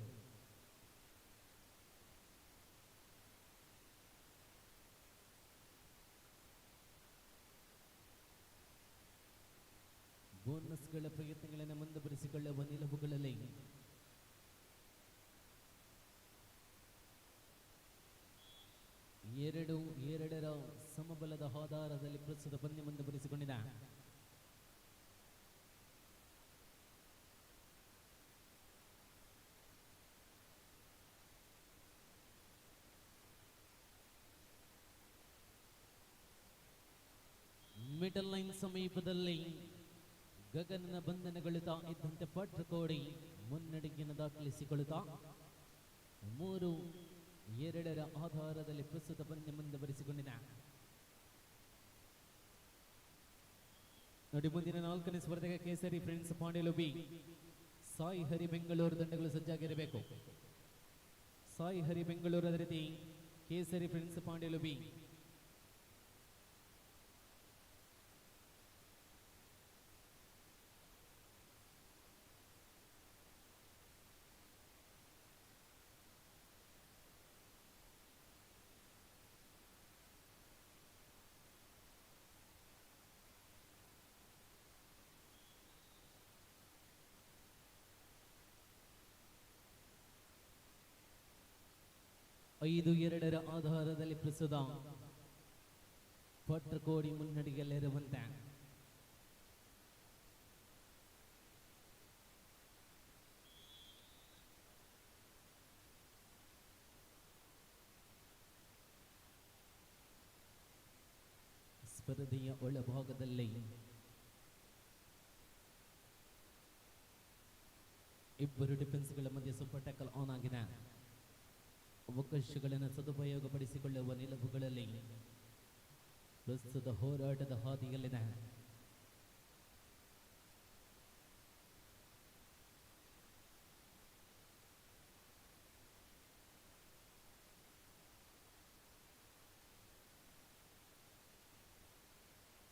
ಬೋನಸ್ಗಳ ಪ್ರಯತ್ನಗಳನ್ನು ಮುಂದುವರಿಸಿಕೊಳ್ಳುವ ನಿಲುವುಗಳಲ್ಲಿ ಎರಡರ ಸಮಬಲದ ಆಧಾರದಲ್ಲಿ ಪ್ರಸ್ತುತ ಪಂದ್ಯ ಮುಂದುವರಿಸಿಕೊಂಡಿದೆ. ಮಿಡಲ್ ಲೈನ್ ಸಮೀಪದಲ್ಲಿ ಗಗನನ ಬಂಧನಗೊಳ್ಳುತ್ತಾ ಇದ್ದಂತೆ ಪಟ್ರಕೋಡಿ ಮುನ್ನಡೆಯನ್ನು ದಾಖಲಿಸಿಕೊಳ್ಳುತ್ತಾ 3-2 ಆಧಾರದಲ್ಲಿ ಪ್ರಸ್ತುತ ಪಂದ್ಯ ಮುಂದುವರಿಸಿಕೊಂಡಿದೆ. ನೋಡಿ ಮುಂದಿನ 4ನೇ ಸ್ಪರ್ಧೆಗೆ ಕೇಸರಿ ಫ್ರೆಂಡ್ಸ್ ಪಾಂಡೇಲು ಬಿ, ಸಾಯಿ ಹರಿ ಬೆಂಗಳೂರು ತಂಡಗಳು ಸಜ್ಜಾಗಿರಬೇಕು. ಸಾಯಿ ಹರಿ ಬೆಂಗಳೂರು, ಅದೇ ರೀತಿ ಕೇಸರಿ ಫ್ರೆಂಡ್ಸ್ ಪಾಂಡೇಲು ಬಿ. ಐದು 2 ಆಧಾರದಲ್ಲಿ ಪ್ರಸ್ತುತ ಪಟ್ರಕೋಡಿ ಮುನ್ನಡೆಯಲ್ಲಿರುವಂತೆ ಸ್ಪರ್ಧೆಯ ಒಳಭಾಗದಲ್ಲಿ ಇಬ್ಬರು ಡಿಫೆನ್ಸ್ಗಳ ಮಧ್ಯೆ ಸೂಪರ್ ಟ್ಯಾಕಲ್ ಆನ್ ಆಗಿದೆ. ಅವಕಾಶಗಳನ್ನು ಸದುಪಯೋಗಪಡಿಸಿಕೊಳ್ಳುವ ನಿಲುವುಗಳಲ್ಲಿ ಪ್ರಸ್ತುತ ಹೋರಾಟದ ಹಾದಿಯಲ್ಲಿದೆ.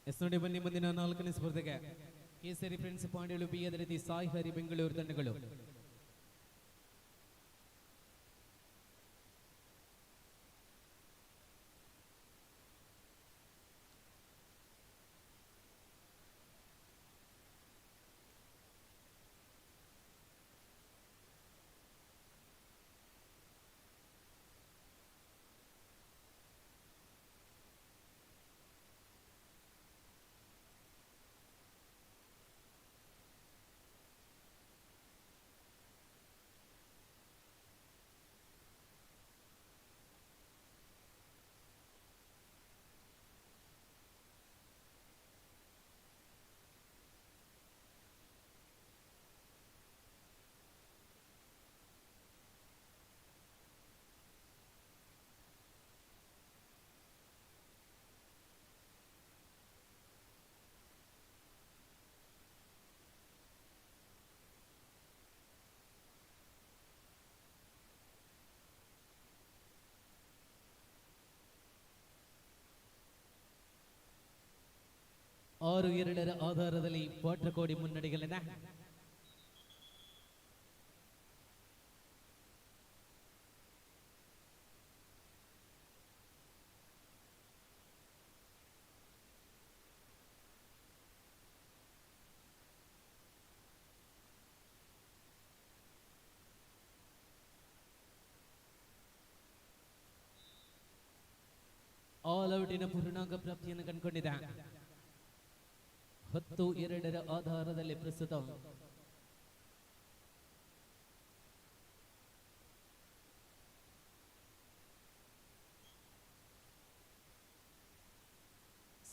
ನೋಡಿ ಬನ್ನಿ ಮುಂದಿನ 4ನೇ ಸ್ಪರ್ಧೆಗೆ ಕೇಸರಿ ಫ್ರೆಂಡ್ಸ್ ಪಾಂಡೇಲು ಬಿ, ಅದೇ ರೀತಿ ಸಾಯಿ ಹರಿ ಬೆಂಗಳೂರು ತಂಡಗಳು. ಆರು 2 ಆಧಾರದಲ್ಲಿ ಪಟ್ರಕೋಡಿ ಮುನ್ನಡೆಯಲ್ಲಿದೆ. ಆಲ್ ಔಟಿನ ಪೂರ್ಣಾಂಗ ಪ್ರಾಪ್ತಿಯನ್ನು ಕಂಡುಕೊಂಡಿದೆ. 10-2 ಆಧಾರದಲ್ಲಿ ಪ್ರಸ್ತುತ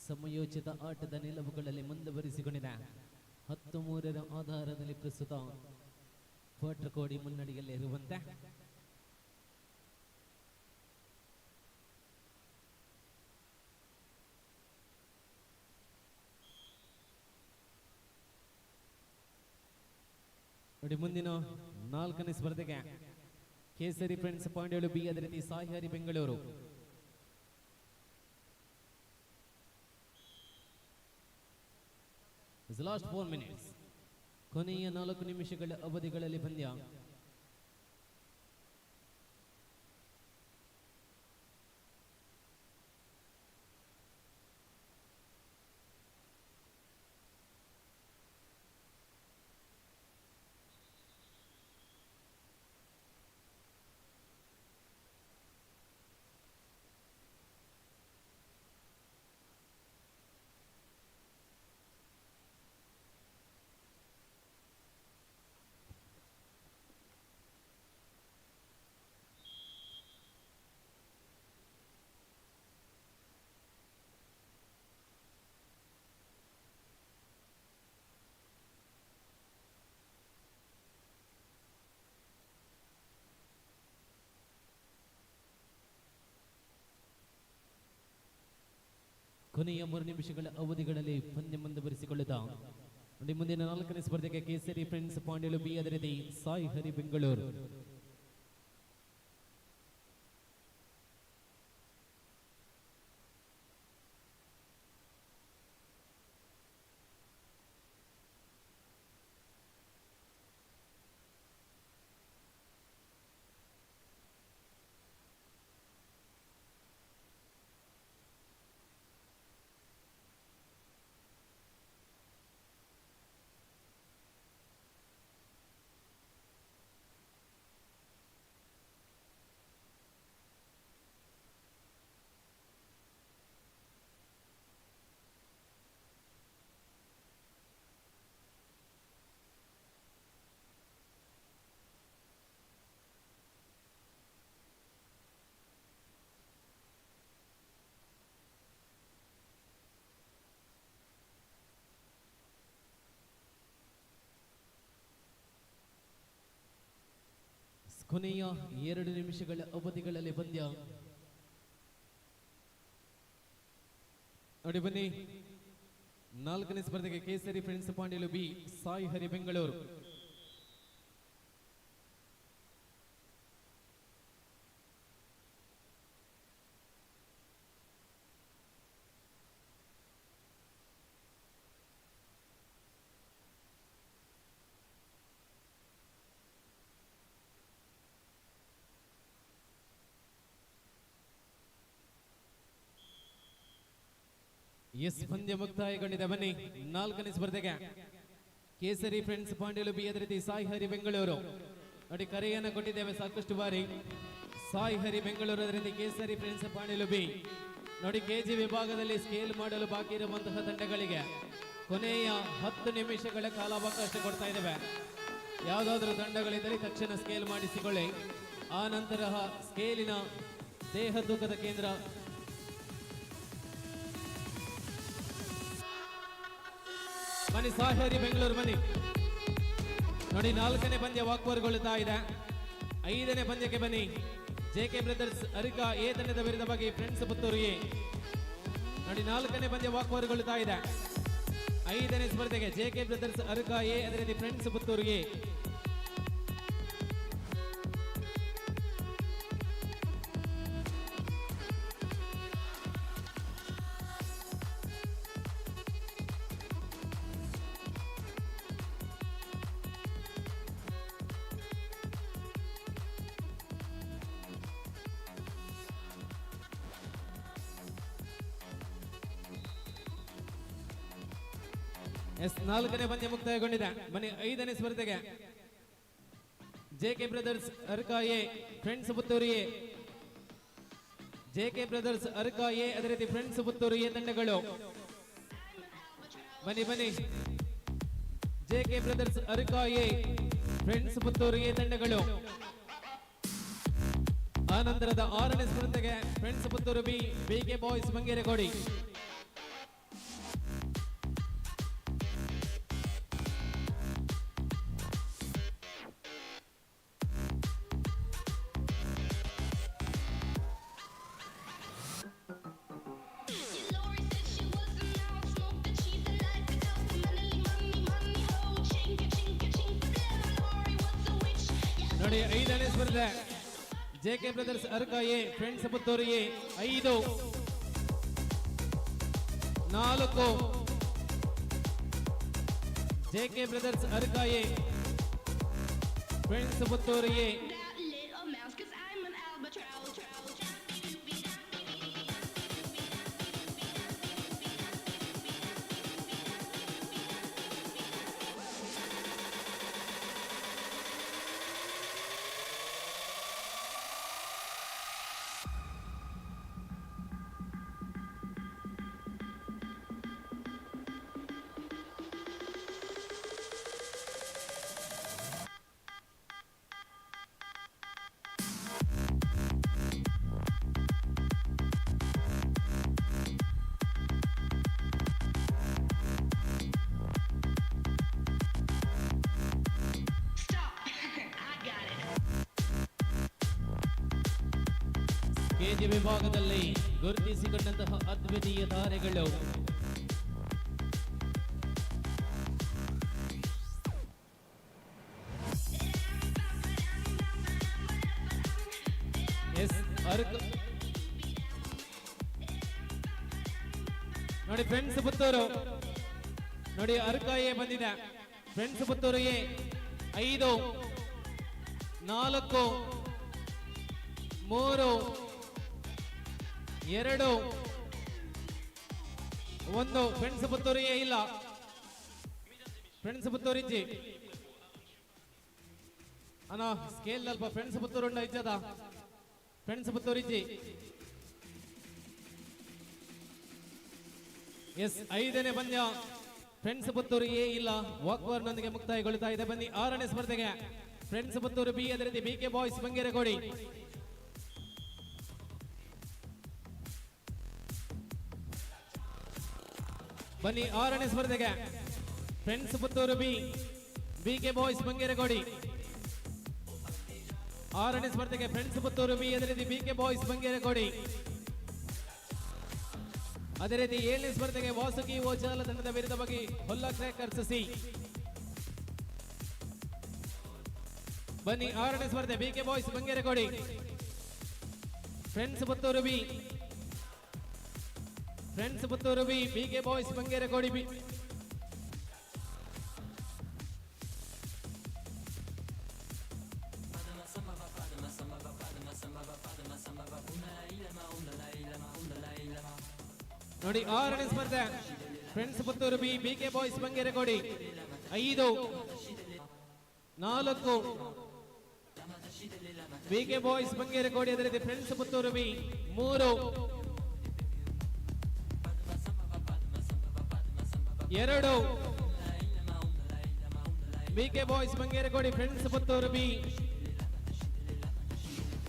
ಸಮಯೋಚಿತ ಆಟದ ನಿಲುವುಗಳಲ್ಲಿ ಮುಂದುವರಿಸಿಕೊಂಡಿದೆ. 13 ಆಧಾರದಲ್ಲಿ ಪ್ರಸ್ತುತ ಕೋಡಿ ಮುನ್ನಡೆಯಲ್ಲಿರುವಂತೆ ನೋಡಿ. ಮುಂದಿನ 4ನೇ ಸ್ಪರ್ಧೆಗೆ ಕೇಸರಿ ಫ್ರೆಂಡ್ಸ್ ಪಾಂಡ್ಯಳು ಬಿ, ಅದೇ ರೀತಿ ಸಾಯಿ ಹರಿ ಬೆಂಗಳೂರು. ಲಾಸ್ಟ್ 4 ಮಿನಿಟ್ಸ್, ಕೊನೆಯ 4 ನಿಮಿಷಗಳ ಅವಧಿಗಳಲ್ಲಿ ಪಂದ್ಯ. ಕೊನೆಯ 3 ನಿಮಿಷಗಳ ಅವಧಿಗಳಲ್ಲಿ ಪಂದ್ಯ ಮುಂದುವರಿಸಿಕೊಳ್ಳುತ್ತಾ ನೋಡಿ. ಮುಂದಿನ 4ನೇ ಸ್ಪರ್ಧೆಗೆ ಕೇಸರಿ ಫ್ರೆಂಡ್ಸ್ ಪಾಂಡ್ಯಳು ಬಿ, ಅದೇ ರೀತಿ ಸಾಯಿ ಹರಿ ಬೆಂಗಳೂರು. ಕೊನೆಯ 2 ನಿಮಿಷಗಳ ಅವಧಿಗಳಲ್ಲಿ ಪಂದ್ಯ ನೋಡಿ. ಬನ್ನಿ, 4ನೇ ಸ್ಪರ್ಧೆಗೆ ಕೇಸರಿ friends ಪಾಂಡ್ಯಳು B, Sai Hari Bengaluru. S, ಪಂದ್ಯ ಮುಕ್ತಾಯಗೊಂಡಿದೆ. ಬನ್ನಿ, 4ನೇ ಸ್ಪರ್ಧೆಗೆ ಕೇಸರಿ ಫ್ರೆಂಡ್ಸ್ ಪಾಂಡ್ಯಳು ಬಿ, ಅದೇ ರೀತಿ ಸಾಯಿ ಹರಿ ಬೆಂಗಳೂರು. ನೋಡಿ, ಕರೆಯನ್ನು ಕೊಟ್ಟಿದ್ದೇವೆ ಸಾಕಷ್ಟು ಬಾರಿ. ಸಾಯಿ ಹರಿ ಬೆಂಗಳೂರು, ಅದೇ ರೀತಿ ಕೇಸರಿ ಫ್ರೆಂಡ್ಸ್ ಪಾಂಡ್ಯಳು ಬಿ. ನೋಡಿ, ಕೆಜಿ ವಿಭಾಗದಲ್ಲಿ ಸ್ಕೇಲ್ ಮಾಡಲು ಬಾಕಿ ಇರುವಂತಹ ತಂಡಗಳಿಗೆ ಕೊನೆಯ 10 ನಿಮಿಷಗಳ ಕಾಲಾವಕಾಶ ಕೊಡ್ತಾ ಇದ್ದೇವೆ. ಯಾವುದಾದ್ರೂ ತಂಡಗಳಿದ್ದರೆ ತಕ್ಷಣ ಸ್ಕೇಲ್ ಮಾಡಿಸಿಕೊಳ್ಳಿ. ಆ ನಂತರ ಸ್ಕೇಲಿನ ದೇಹ ತೂಕದ ಕೇಂದ್ರ ಬನ್ನಿ. ಸಾಯಿ ಹರಿ ಬೆಂಗಳೂರು ಬನ್ನಿ. ನೋಡಿ, 4ನೇ ಪಂದ್ಯ ವಾಕ್ವರ್ಗೊಳ್ಳುತ್ತಾ ಇದೆ. 5ನೇ ಪಂದ್ಯಕ್ಕೆ ಬನ್ನಿ. ಜೆಕೆ ಬ್ರದರ್ಸ್ ಅರಿಕಾ ಎ ತಂಡದ ವಿರುದ್ಧವಾಗಿ ಫ್ರೆಂಡ್ಸ್ ಪುತ್ತೂರು ಎ. ನೋಡಿ, 4ನೇ ಪಂದ್ಯ ವಾಕ್ವರ್ಗೊಳ್ಳುತ್ತಾ ಇದೆ. 5ನೇ ಸ್ಪರ್ಧೆಗೆ ಜೆಕೆ ಬ್ರದರ್ಸ್ ಅರಿಕಾ ಎ, ಅದೇ ರೀತಿ ಫ್ರೆಂಡ್ಸ್ ಪುತ್ತೂರು ಎ. ಎಸ್, 4ನೇ ಪಂದ್ಯ ಮುಕ್ತಾಯಗೊಂಡಿದೆ. ಬನ್ನಿ, 5ನೇ ಸ್ಪರ್ಧೆಗೆ JK brothers Arka A, friends Puttur A. JK brothers Arka A, ಅದೇ ರೀತಿ ಫ್ರೆಂಡ್ಸ್ ಪುತ್ತೂರು ಎ ತಂಡಗಳು. ಬನ್ನಿ ಬನ್ನಿ, JK brothers Arka A, friends Puttur A ತಂಡಗಳು. ಆನಂತರದ 6ನೇ ಸ್ಪರ್ಧೆಗೆ friends Puttur B, BK boys Bangeragodi. ನೋಡಿ 5ನೇ ಸ್ಪರ್ಧೆ JK brothers Arka A, friends Puttur A 5, 4. JK brothers Arka A, friends Puttur A. KG ವಿಭಾಗದಲ್ಲಿ ಗುರುತಿಸಿಕೊಂಡಂತಹ ಅದ್ವಿತೀಯ ತಾರೆಗಳು ಎಸ್ ಅರ್ಕ. ನೋಡಿ ಫ್ರೆಂಡ್ಸ್ ಪುತ್ತೂರು, ನೋಡಿ ಅರ್ಕ ಎ ಬಂದಿದೆ. Friends Puttur A 5, 4, 3, 2, 1. Friends Puttur A ಇಲ್ಲ, ಫ್ರೆಂಡ್ಸ್ ಪುತ್ತೂರು ಇಜ್ಜಿ ಅಣ್ಣ ಸ್ಕೇಲ್ ಅಲ್ಪ. ಫ್ರೆಂಡ್ಸ್ ಪುತ್ತೂರು ಉಂಡ ಇಜ್ಜದ, ಫ್ರೆಂಡ್ಸ್ ಪುತ್ತೂರು ಇಜ್ಜಿ. ಎಸ್ 5ನೇ ಪಂದ್ಯ ಫ್ರೆಂಡ್ಸ್ ಪುತ್ತೂರು ಎ ಇಲ್ಲ, ವಾಕ್ವರ್ ನೊಂದಿಗೆ ಮುಕ್ತಾಯಗೊಳ್ಳುತ್ತಾ ಇದೆ. ಬನ್ನಿ 6ನೇ ಸ್ಪರ್ಧೆಗೆ ಫ್ರೆಂಡ್ಸ್ ಪುತ್ತೂರು ಬಿ, ಅದೇ ರೀತಿ ಬಿಕೆ ಬಾಯ್ಸ್ ಬಂಗೇರಗೋಡಿ. ಬನ್ನಿ 6ನೇ ಸ್ಪರ್ಧೆಗೆ friends Puttur B, BK boys Bangeragodi. 6ನೇ ಸ್ಪರ್ಧೆಗೆ ಫ್ರೆಂಡ್ಸ್ ಪುತ್ತೂರು ಬಿ, ಅದೇ ರೀತಿ ಬಿಕೆ ಬಾಯ್ಸ್ ಬಂಗೇರಗೋಡಿ. ಅದೇ ರೀತಿ 7ನೇ ಸ್ಪರ್ಧೆಗೆ ವಾಸುಕಿ ಓಜಾಲ ತಂಡದ ವಿರುದ್ಧವಾಗಿ ಹೊಲ್ಲ ಕ್ರ್ಯಾಕರ್ಸ್ ಸಿ. ಬನ್ನಿ 6ನೇ ಸ್ಪರ್ಧೆ BK boys Bangeragodi, friends Puttur B, friends Puttur B, BK boys Bangeragodi B. ನೋಡಿ 6ನೇ ಸ್ಪರ್ಧೆ friends Puttur B, BK boys Bangeragodi 5, 4. BK boys Bangeragodi ಅದೇ ರೀತಿ friends Puttur B 3, 2. BK boys Bangeragodi friends Puttur B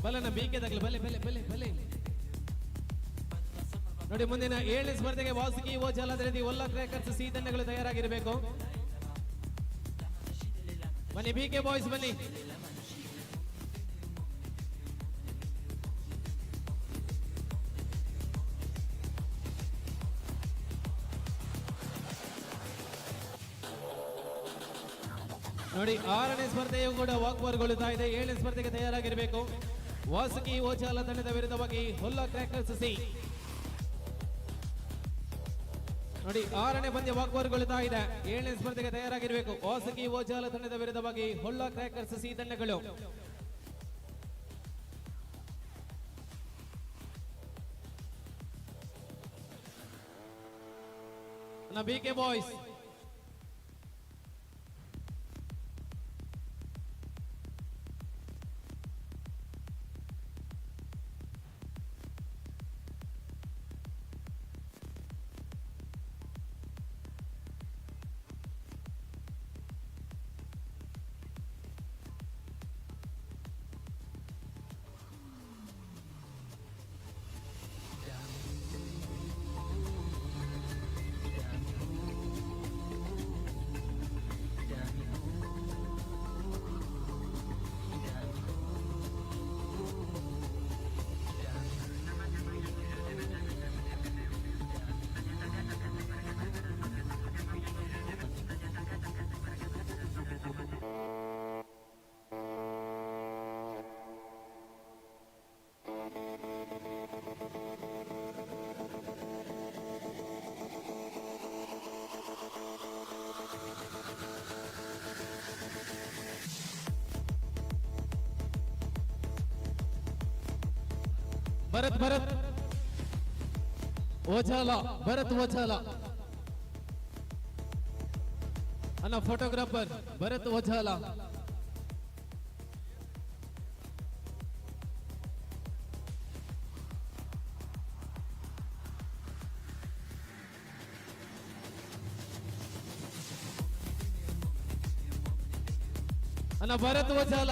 ಬಲನ ಬಿಕೆ ತಗಲಿ ಬಲೆ ಬಲೆ ಬಲೆ ಬಲೆ. ನೋಡಿ ಮುಂದಿನ 7ನೇ ಸ್ಪರ್ಧೆಗೆ ವಾಸುಕಿ ಓಜಾಲ ಅದೇ ರೀತಿ ಒಲ್ಲ ಕ್ರ್ಯಾಕರ್ಸ್ ಸಿ ತಂಡಗಳು ತಯಾರಾಗಿರಬೇಕು. ಬನ್ನಿ ಬಿಕೆ ಬಾಯ್ಸ್ ಬನ್ನಿ. ನೋಡಿ 6ನೇ ಸ್ಪರ್ಧೆಯು ಕೂಡ ವಾಕ್ವಾರ್ಗೊಳ್ಳುತ್ತಾ ಇದೆ. 7ನೇ ಸ್ಪರ್ಧೆಗೆ ತಯಾರಾಗಿರಬೇಕು. ವಾಸುಕಿ ಓಜಾಲ ತಂಡದ ವಿರುದ್ಧವಾಗಿ ಹೊಲ್ಲ ಕ್ರ್ಯಾಕರ್ಸ್ ಸಿ. ನೋಡಿ 6ನೇ ಪಂದ್ಯ ವಾಕ್ವಾರ್ಗೊಳ್ಳುತ್ತಾ ಇದೆ. 7ನೇ ಸ್ಪರ್ಧೆಗೆ ತಯಾರಾಗಿರಬೇಕು. ವಾಸುಕಿ ಓಜಾಲ ತಂಡದ ವಿರುದ್ಧವಾಗಿ ಹೊಲ್ಲ ಕ್ರ್ಯಾಕರ್ಸ್ ಸಿ ತಂಡಗಳು. ಬಿಕೆ ಬಾಯ್ಸ್ ಭರತ್ ಭರತ್ ಓಜಾಲ, ಭರತ್ ಓಜಾಲ ಅನ್ನ ಫೋಟೋಗ್ರಾಫರ್ ಭರತ್ ಓಜಾಲ. ಅನ್ನ ಭರತ್ ಓಜಾಲ,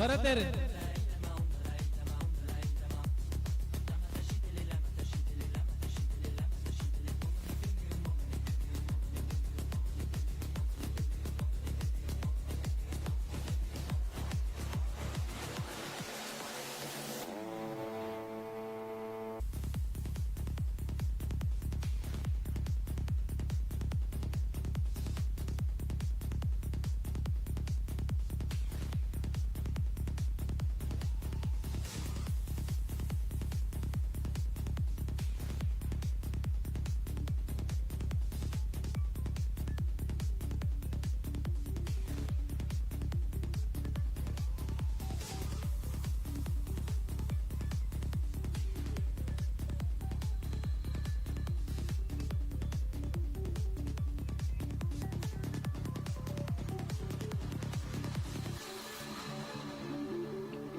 ಭರತೇರ್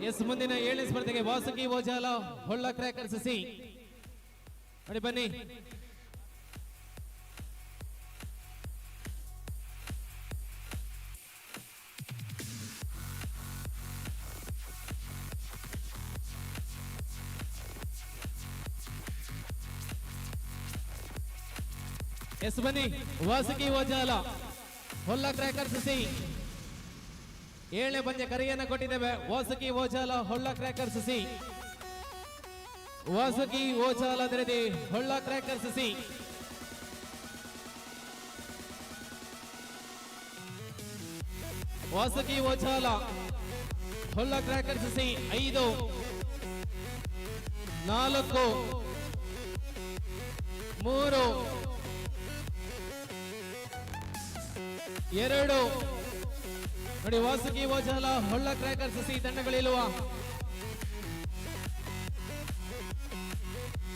ಎಸ್. ಮುಂದಿನ 7ನೇ ಸ್ಪರ್ಧೆಗೆ ವಾಸುಕಿ ಓಜಾಲ, ಹೊಳ್ಳ ಕ್ರ್ಯಾಕರ್ಸ್ ಸಿ. ನೋಡಿ ಬನ್ನಿ. ಎಸ್ ಬನ್ನಿ. Vasuki Ojala, Holla crackers C. 7ನೇ ಪಂದ್ಯ ಕರೆಯನ್ನ ಕೊಟ್ಟಿದ್ದೇವೆ. Vasuki Ojala, Holla crackers C. ವಾಸುಕಿ ಓಜಾಲ ಅದರದಿ Holla crackers C. Vasuki Ojala, Holla crackers C. 5 4 3 2. ನೋಡಿ ವಾಸುಕಿ ಓಜಾಲ, ಹೊಳ್ಳ ಕ್ರ್ಯಾಕರ್ಸ್ ಸಿ ತಂಡಗಳಿಲ್ವ?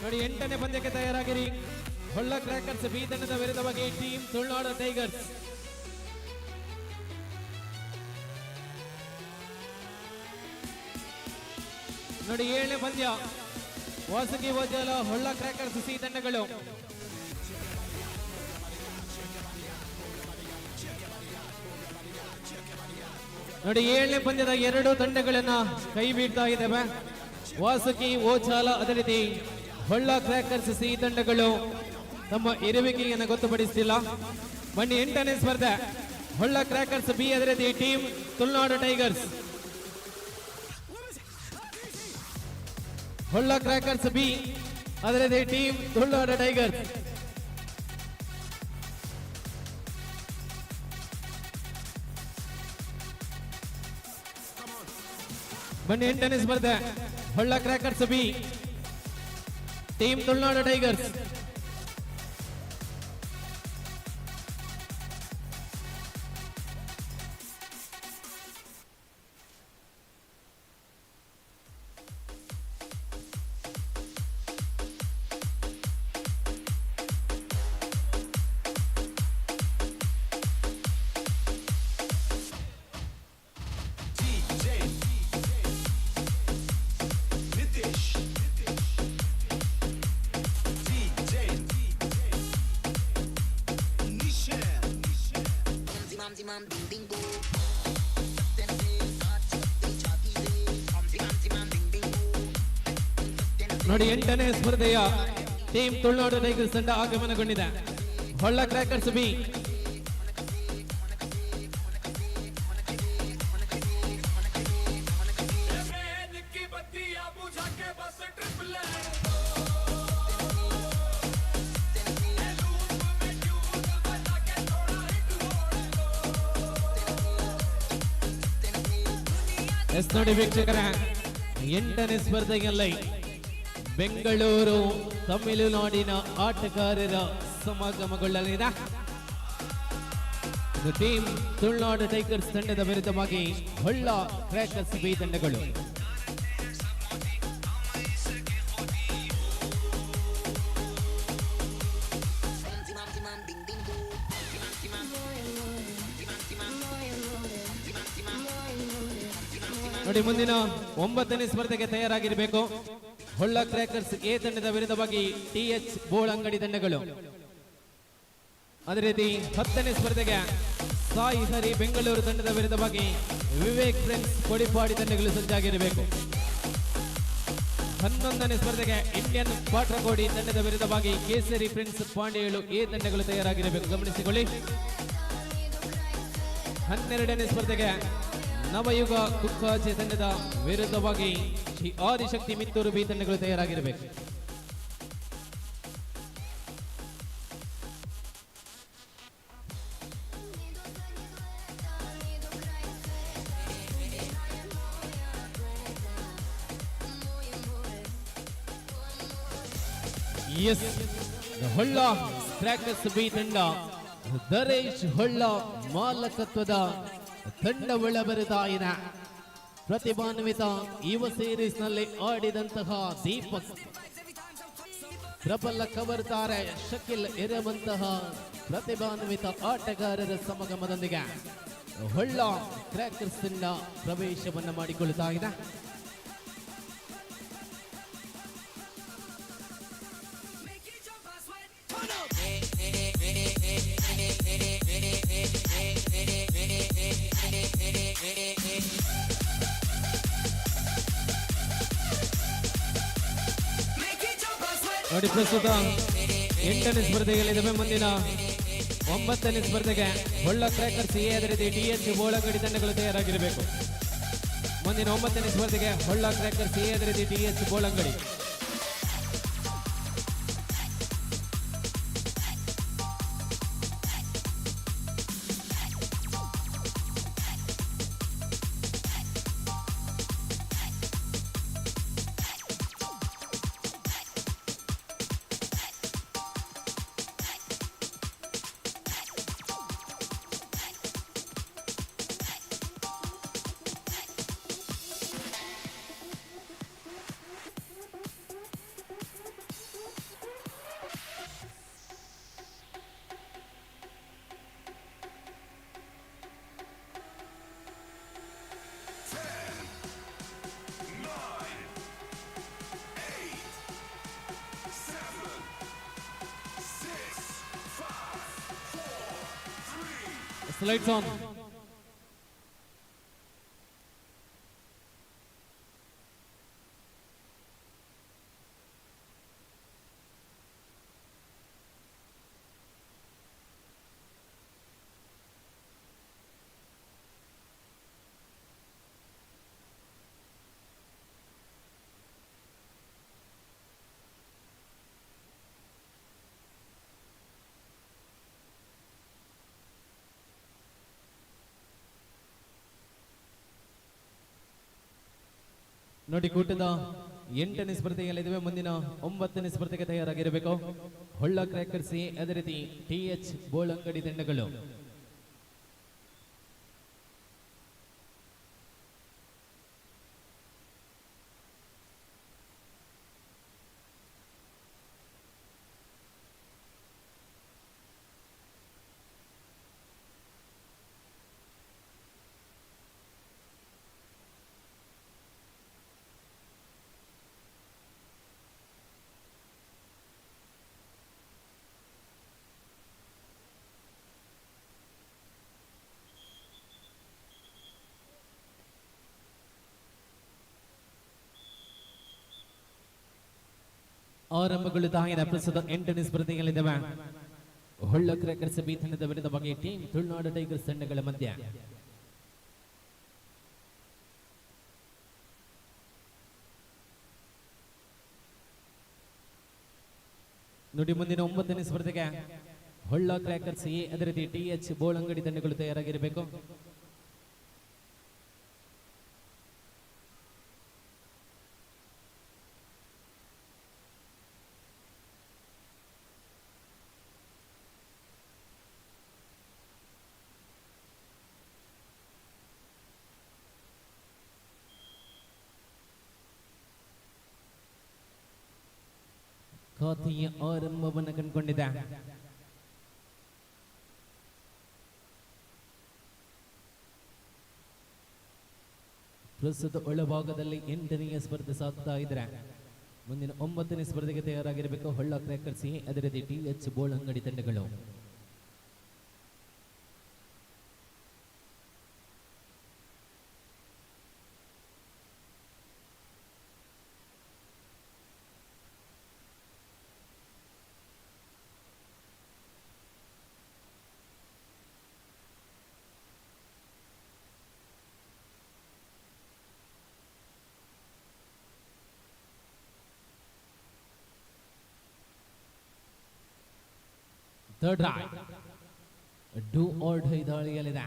ನೋಡಿ 8ನೇ ಪಂದ್ಯಕ್ಕೆ ತಯಾರಾಗಿರಿ. ಹೊಳ್ಳ ಕ್ರ್ಯಾಕರ್ಸ್ ಬಿ ತಂಡದ ವಿರುದ್ಧವಾಗಿ ಟೀಮ್ ತುಳುನಾಡು ಟೈಗರ್ಸ್. ನೋಡಿ 7ನೇ ಪಂದ್ಯ ವಾಸುಕಿ ಓಜಾಲ, ಹೊಳ್ಳ ಕ್ರ್ಯಾಕರ್ಸ್ ಸಿ ತಂಡಗಳು. ನೋಡಿ 7ನೇ ಪಂದ್ಯದ 2 ತಂಡಗಳನ್ನ ಕೈ ಬೀಳ್ತಾ ಇದ್ದಾವೆ. ವಾಸುಕಿ ಓಜಾಲ ಅದೇ ರೀತಿ ಹೊಳ್ಳ ಕ್ರ್ಯಾಕರ್ಸ್ ಸಿ ತಂಡಗಳು ತಮ್ಮ ಇರುವಿಕೆಯನ್ನು ಗೊತ್ತುಪಡಿಸುತ್ತಿಲ್ಲ. ಬನ್ನಿ 8ನೇ ಸ್ಪರ್ಧೆ ಹೊಳ್ಳ ಕ್ರ್ಯಾಕರ್ಸ್ ಬಿ ಅದೇ ರೀತಿ team Tulunadu tigers. Holla crackers B ಅದೇ ರೀತಿ ಟೀಮ್ ತುಳುನಾಡು ಟೈಗರ್ಸ್. ಬನ್ನಿ 8ನೇ ಸ್ಪರ್ಧೆ Holla crackers B team Tulunadu tigers. ನೋಡಿ 8ನೇ ಸ್ಪರ್ಧೆಯ ಟೀಮ್ ತುಳುನಾಡು ಟೈಗರ್ಸ್ ತಂಡ ಆಗಮನಗೊಂಡಿದೆ. Holla crackers B yes. ನೋಡಿ ವೀಕ್ಷಕರ 8ನೇ ಸ್ಪರ್ಧೆಯಲ್ಲಿ ಬೆಂಗಳೂರು ತಮಿಳುನಾಡಿನ ಆಟಗಾರರ ಸಮಾಗಮಗೊಳ್ಳಲಿದೆ. ಟೀಮ್ ತುಳುನಾಡು ಟೈಗರ್ಸ್ ತಂಡದ ವಿರುದ್ಧವಾಗಿ ಹೊಳ್ಳ ಕ್ರ್ಯಾಕರ್ಸ್ ಬಿ ತಂಡಗಳು. ನೋಡಿ ಮುಂದಿನ 9ನೇ ಸ್ಪರ್ಧೆಗೆ ತಯಾರಾಗಿರಬೇಕು. ಹೊಳ್ಳ ಕ್ರ್ಯಾಕರ್ಸ್ ಎ ತಂಡದ ವಿರುದ್ಧವಾಗಿ ಟಿಎಚ್ ಬೋಳಂಗಡಿ ತಂಡಗಳು. ಅದೇ ರೀತಿ 10ನೇ ಸ್ಪರ್ಧೆಗೆ ಸಾಯಿ ಹರಿ ಬೆಂಗಳೂರು ತಂಡದ ವಿರುದ್ಧವಾಗಿ ವಿವೇಕ್ ಫ್ರೆಂಡ್ಸ್ ಕೊಡಿಪಾಡಿ ತಂಡಗಳು ಸಜ್ಜಾಗಿರಬೇಕು. 11ನೇ ಸ್ಪರ್ಧೆಗೆ ಇಂಡಿಯನ್ ಪಾಟ್ರಕೋಡಿ ತಂಡದ ವಿರುದ್ಧವಾಗಿ ಕೇಸರಿ ಪ್ರಿನ್ಸ್ ಪಾಂಡೆಗಳು ಎ ತಂಡಗಳು ತಯಾರಾಗಿರಬೇಕು, ಗಮನಿಸಿಕೊಳ್ಳಿ. 12ನೇ ಸ್ಪರ್ಧೆಗೆ ನವಯುಗ ಕುಕ್ಕಾಚೆ ತಂಡದ ವಿರುದ್ಧವಾಗಿ ಶ್ರೀ ಆದಿಶಕ್ತಿ ಮಿತ್ತೂರು ಬಿ ತಂಡಗಳು ತಯಾರಾಗಿರಬೇಕು. ಎಸ್, ಹೊಳ್ಳ ಕ್ರ್ಯಾಕರ್ಸ್ ಬಿ ತಂಡ ದರೇಶ್ ಹೊಳ್ಳ ಮಾಲಕತ್ವದ ತಂಡ ಒಳಬರುತ್ತಾಯಿನ ಪ್ರತಿಭಾನ್ವಿತ ಯುವ ಸೀರೀಸ್ ನಲ್ಲಿ ಆಡಿದಂತಹ ದೀಪಕ್, ಪ್ರಬಲ ಕವರ್ತಾರೆ ಶಕಿಲ್ ಇರುವಂತಹ ಪ್ರತಿಭಾನ್ವಿತ ಆಟಗಾರರ ಸಮಾಗಮದೊಂದಿಗೆ ಹೊಳ್ಳ ಕ್ರ್ಯಾಕರ್ಸ್ ತಂಡ ಪ್ರವೇಶವನ್ನು ಮಾಡಿಕೊಳ್ಳುತ್ತಾ ಇದೆ. ನೋಡಿ ಪ್ರಸ್ತುತ 8ನೇ ಸ್ಪರ್ಧೆಗಳಿದ್ದಾವೆ. ಮುಂದಿನ 9ನೇ ಸ್ಪರ್ಧೆಗೆ ಹೊಳ್ಳ ಕ್ರ್ಯಾಕರ್ಸ್ ಎ ಅದೇ ರೀತಿ ಟಿಎಚ್ ಬೋಳಂಗಡಿ ತಂಡಗಳು ತಯಾರಾಗಿರಬೇಕು. ಮುಂದಿನ 9ನೇ ಸ್ಪರ್ಧೆಗೆ ಹೊಳ್ಳ ಕ್ರ್ಯಾಕರ್ಸ್ ಎ ಅದೇ ರೀತಿ ಟಿಎಚ್ ಬೋಳಂಗಡಿ. Lights on. ನೋಡಿ ಕೂಟದ 8ನೇ ಸ್ಪರ್ಧೆಯಲ್ಲಿದ್ದೇವೆ. ಮುಂದಿನ 9ನೇ ಸ್ಪರ್ಧೆಗೆ ತಯಾರಾಗಿರಬೇಕು. ಹೊಳ್ಳ ಕ್ರ್ಯಾಕರ್ಸ್ ಎ ಅದೇ ರೀತಿ ಟಿಎಚ್ ಬೋಳಂಗಡಿ ತಂಡಗಳು. ಆರಂಭಗೊಳ್ಳುತ್ತಾ ಪ್ರಸ್ತುತ 8ನೇ ಸ್ಪರ್ಧೆಯಲ್ಲಿದ್ದಾವೆ. ಹೊಳ್ಳ ಕ್ರ್ಯಾಕರ್ಸ್ ಬಿ ತಂಡದ ವಿರುದ್ಧವಾಗಿ ಟೀಮ್ ತುಳುನಾಡು ಟೈಗರ್ಸ್ ತಂಡಗಳ ಮಧ್ಯ. ನೋಡಿ ಮುಂದಿನ 9ನೇ ಸ್ಪರ್ಧೆಗೆ ಹೊಳ್ಳ ಕ್ರ್ಯಾಕರ್ಸ್ ಎ ಅದೇ ರೀತಿ ಟಿಎಚ್ ಬೋಳಂಗಡಿ ತಂಡಗಳು ತಯಾರಾಗಿರಬೇಕು. ಖಾತೆಯ ಆರಂಭವನ್ನು ಕಂಡುಕೊಂಡಿದೆ. ಪ್ರಸ್ತುತ ಒಳಭಾಗದಲ್ಲಿ 8ನೇ ಸ್ಪರ್ಧೆ ಸಾಗ್ತಾ ಇದ್ರೆ ಮುಂದಿನ 9ನೇ ಸ್ಪರ್ಧೆಗೆ ತಯಾರಾಗಿರಬೇಕು ಹೊಳ್ಳ ಕ್ರ್ಯಾಕರ್ಸ್ ಎ ಅದೇ ರೀತಿ TH ಬೋಳಂಗಡಿ ತಂಡಗಳು. Third raid do or die ದಾಳಿಯಲ್ಲಿದೆ.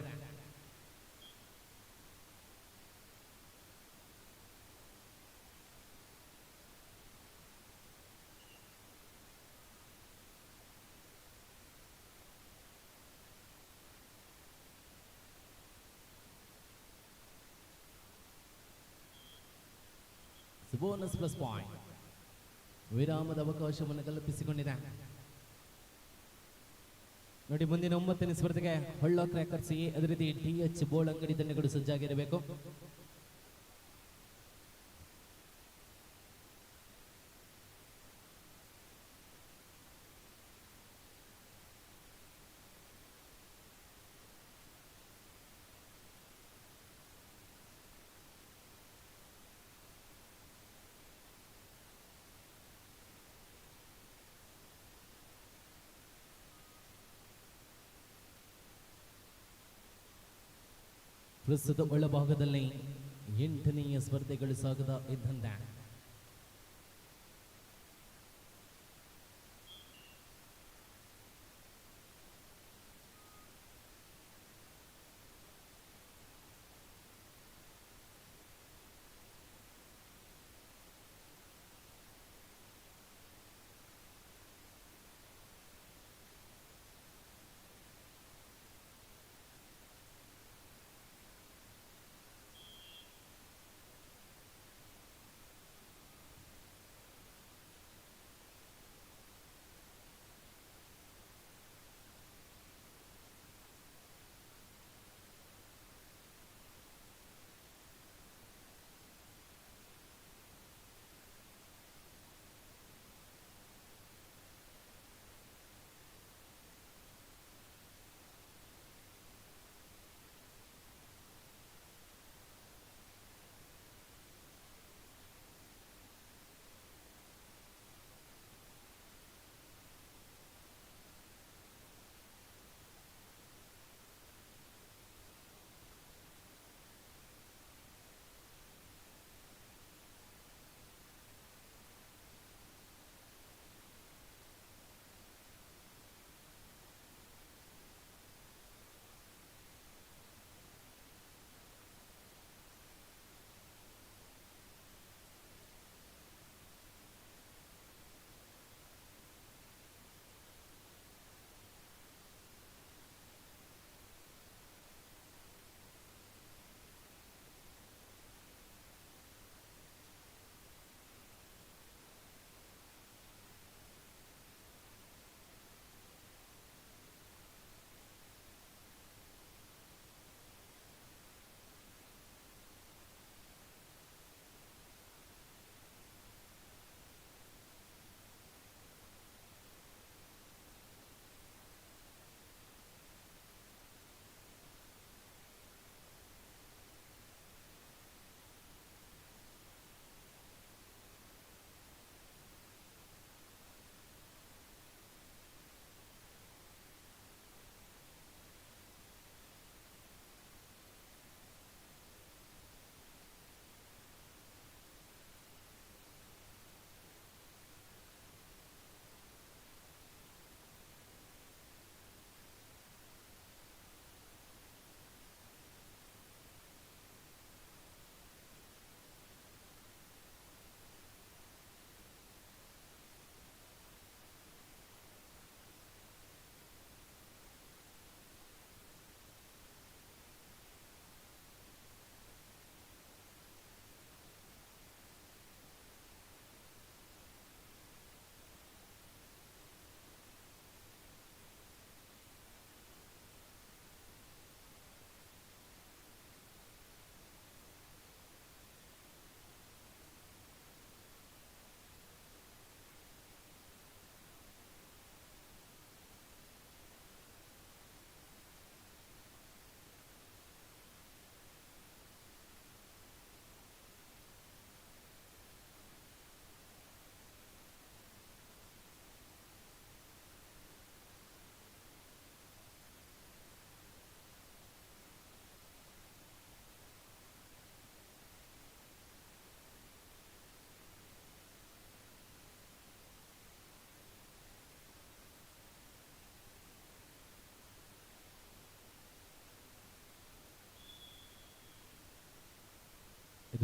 ಬೋನಸ್ ಪ್ಲಸ್ ಪಾಯಿಂಟ್ ವಿರಾಮದ ಅವಕಾಶವನ್ನು ಕಲ್ಪಿಸಿಕೊಂಡಿದೆ. ನೋಡಿ ಮುಂದಿನ 9ನೇ ಸ್ಪರ್ಧೆಗೆ ಹೊಳ್ಳ ಕ್ರ್ಯಾಕರ್ಸ್ ಎ ಅದೇ ರೀತಿ TH ಬೋಳಂಗಡಿ ತಂಡಗಳು ಸಜ್ಜಾಗಿರಬೇಕು. ಪ್ರಸ್ತುತ ಒಳಭಾಗದಲ್ಲಿ 8ನೇ ಸ್ಪರ್ಧೆಗಳು ಸಾಗದ ಇದ್ದಂತೆ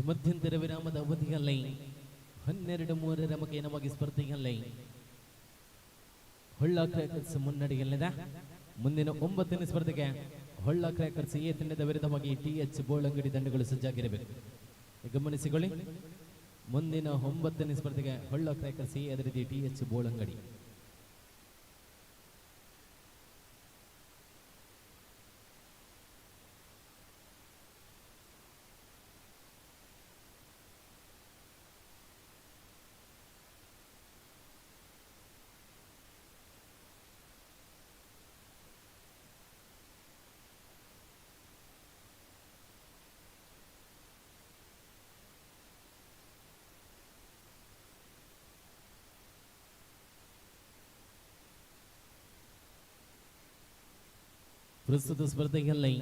ಮಧ್ಯಂತರ ವಿರಾಮದ ಅವಧಿಯಲ್ಲಿ 12-3 ನಮಗೆ ನಮಗೆ ಸ್ಪರ್ಧೆಯಲ್ಲಿ ಹೊಳ್ಳ ಕ್ರ್ಯಾಕರ್ಸ್ ಮುನ್ನಡೆಯಲ್ಲಿದೆ. ಮುಂದಿನ 9ನೇ ಸ್ಪರ್ಧೆಗೆ ಹೊಳ್ಳ ಕ್ರ್ಯಾಕರ್ಸ್ ಎ ತಂಡದ ವಿರುದ್ಧವಾಗಿ TH ಬೋಳಂಗಡಿ ತಂಡಗಳು ಸಜ್ಜಾಗಿರಬೇಕು. ಗಮನಿಸಿಕೊಳ್ಳಿ, ಮುಂದಿನ 9ನೇ ಸ್ಪರ್ಧೆಗೆ ಹೊಳ್ಳ ಕ್ರ್ಯಾಕರ್ಸ್ ಎ ಅದೇ ರೀತಿ TH ಬೋಳಂಗಡಿ. ಪ್ರಸ್ತುತ ಸ್ಪರ್ಧೆಯಲ್ಲಿ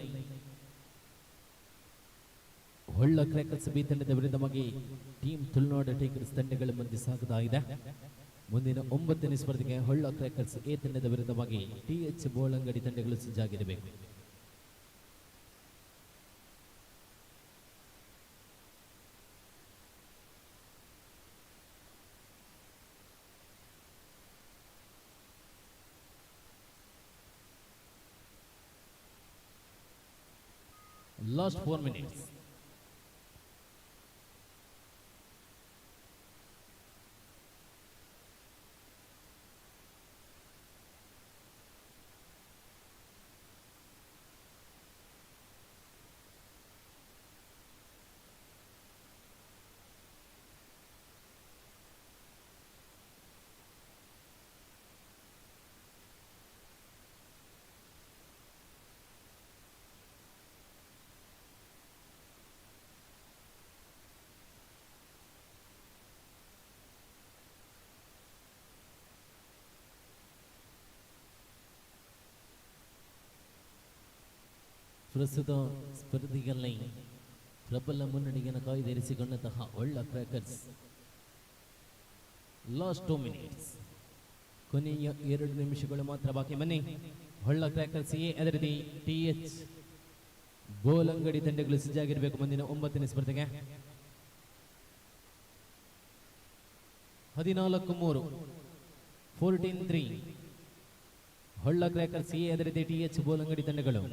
ಹೊಳ್ಳ ಕ್ರ್ಯಾಕರ್ಸ್ ಬಿ ತಂಡದ ವಿರುದ್ಧವಾಗಿ ಟೀಮ್ ತುಳುನಾಡು ಟೈಗರ್ಸ್ ತಂಡಗಳ ಮಧ್ಯೆ ಸಾಗುತ್ತಾ ಇದೆ. ಮುಂದಿನ 9ನೇ ಸ್ಪರ್ಧೆಗೆ ಹೊಳ್ಳ ಕ್ರ್ಯಾಕರ್ಸ್ ಎ ತಂಡದ ವಿರುದ್ಧವಾಗಿ TH ಬೋಳಂಗಡಿ ತಂಡಗಳು ಸಜ್ಜಾಗಿರಬೇಕು. Last 4 minutes. ಪ್ರಸ್ತುತ ಸ್ಪರ್ಧೆಯಲ್ಲಿ ಪ್ರಬಲ ಮುನ್ನಡೆಯನ್ನು ಕಾಯ್ದಿರಿಸಿಕೊಂಡಂತಹ ಹೊಳ್ಳ ಕ್ರ್ಯಾಕರ್ಸ್ ಲಾಸ್ಟ್ 2 ಮಿನಿಟ್ಸ್, ಕೊನೆಯ 2 ನಿಮಿಷಗಳು ಮಾತ್ರ ಬಾಕಿ. ಬನ್ನಿ, ಹೊಳ್ಳ ಕ್ರ್ಯಾಕರ್ಸ್ ಎ ಅದೇ ರೀತಿ TH ಬೋಳಂಗಡಿ ತಂಡಗಳು ಸಜ್ಜಾಗಿರಬೇಕು. ಮುಂದಿನ 9ನೇ ಸ್ಪರ್ಧೆಗೆ 14-3 14-3 ಹೊಳ್ಳ ಕ್ರ್ಯಾಕರ್ಸ್ ಎ ಅದೇ ರೀತಿ TH ಬೋಳಂಗಡಿ ತಂಡಗಳು.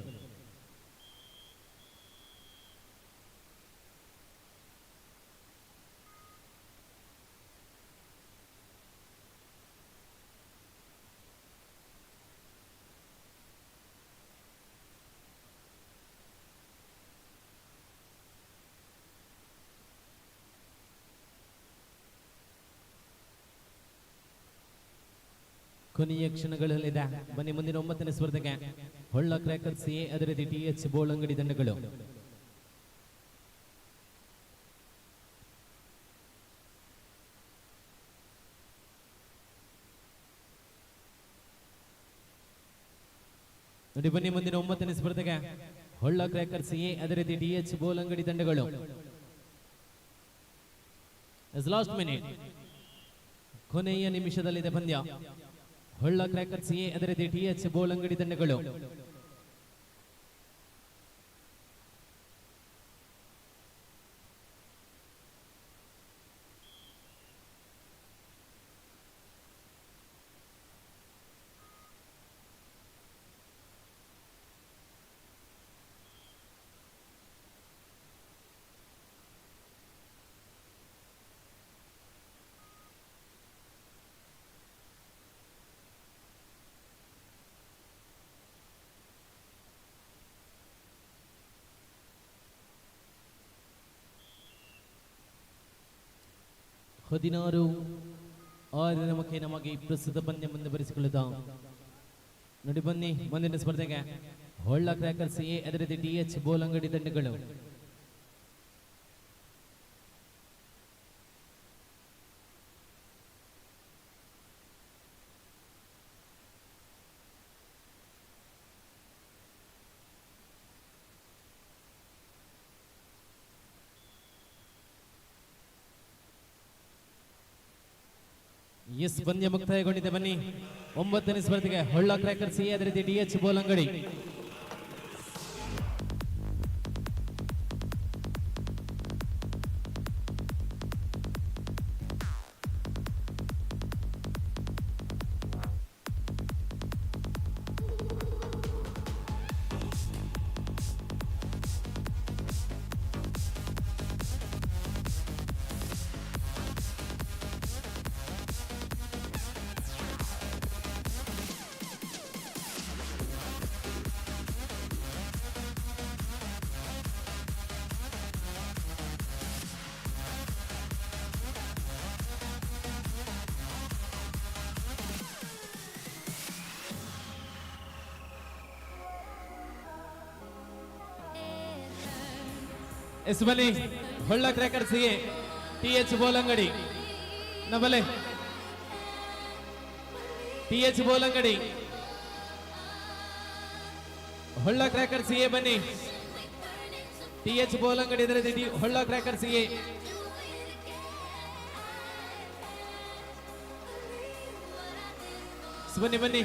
ಕೊನೆಯ ಕ್ಷಣಗಳಲ್ಲಿದೆ. ಬನ್ನಿ, ಮುಂದಿನ 9ನೇ ಸ್ಪರ್ಧೆಗೆ ಹೊಳ್ಳ ಕ್ರ್ಯಾಕರ್ಸ್ ಎ ಅದೇ ರೀತಿ TH ಬೋಳಂಗಡಿ ತಂಡಗಳು. ನೋಡಿ, ಬನ್ನಿ, ಮುಂದಿನ 9ನೇ ಸ್ಪರ್ಧೆಗೆ ಹೊಳ್ಳ ಕ್ರ್ಯಾಕರ್ಸ್ ಎ ಅದೇ ರೀತಿ TH ಬೋಳಂಗಡಿ ತಂಡಗಳು. ಲಾಸ್ಟ್ ಮಿನಿಟ್, ಕೊನೆಯ ನಿಮಿಷದಲ್ಲಿದೆ ಪಂದ್ಯ. ಹೊಳ್ಳ ಕ್ರ್ಯಾಕರ್ಸ್ ಎ ಅದೇ ರೀತಿ TH ಬೋಳಂಗಡಿ ತಂಡಗಳು. ಹದಿನಾರು 6 ನಮಗೆ ಪ್ರಸ್ತುತ ಪಂದ್ಯ ಮುಂದುವರಿಸಿಕೊಳ್ಳುತ್ತಾ. ನೋಡಿ, ಬನ್ನಿ, ಮುಂದಿನ ಸ್ಪರ್ಧೆಗೆ ಹೊಳ್ಳ ಕ್ರ್ಯಾಕರ್ಸ್ ಎ ಅದೇ ರೀತಿ TH ಬೋಳಂಗಡಿ ತಂಡಗಳು. ಎಸ್, ಪಂದ್ಯ ಮುಕ್ತಾಯಗೊಂಡಿದೆ. ಬನ್ನಿ, 9ನೇ ಸ್ಪರ್ಧೆಗೆ ಹೊಳ್ಳ ಕ್ರ್ಯಾಕರ್ಸ್ ಎ ಅದೇ ರೀತಿ TH ಬೋಳಂಗಡಿ. ಎಸ್ ಬನ್ನಿ ಹೊಳ್ಳ ಕ್ರ್ಯಾಕರ್ಸ್ಗೆ TH ಬೋಲಂಗಡಿ ನಬಲೆ TH ಬೋಲಂಗಡಿ ಹೊಳ್ಳ ಕ್ರ್ಯಾಕರ್ಸ್ಗೆ ಬನ್ನಿ TH ಬೋಲಂಗಡಿ ಇದರಲ್ಲಿ ಹೊಳ್ಳ ಕ್ರ್ಯಾಕರ್ಸ್ಗೆ ಬನ್ನಿ ಬನ್ನಿ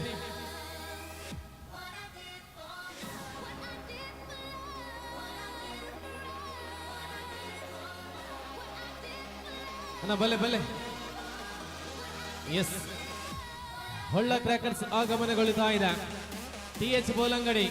ಬಲೆ ಬಲೆ ಎಸ್ ಹೊಳ್ಳ ಕ್ರ್ಯಾಕರ್ಸ್ ಆಗಮನಗೊಳ್ಳುತ್ತಾ ಇದೆ TH ಬೋಲಂಗಡಿ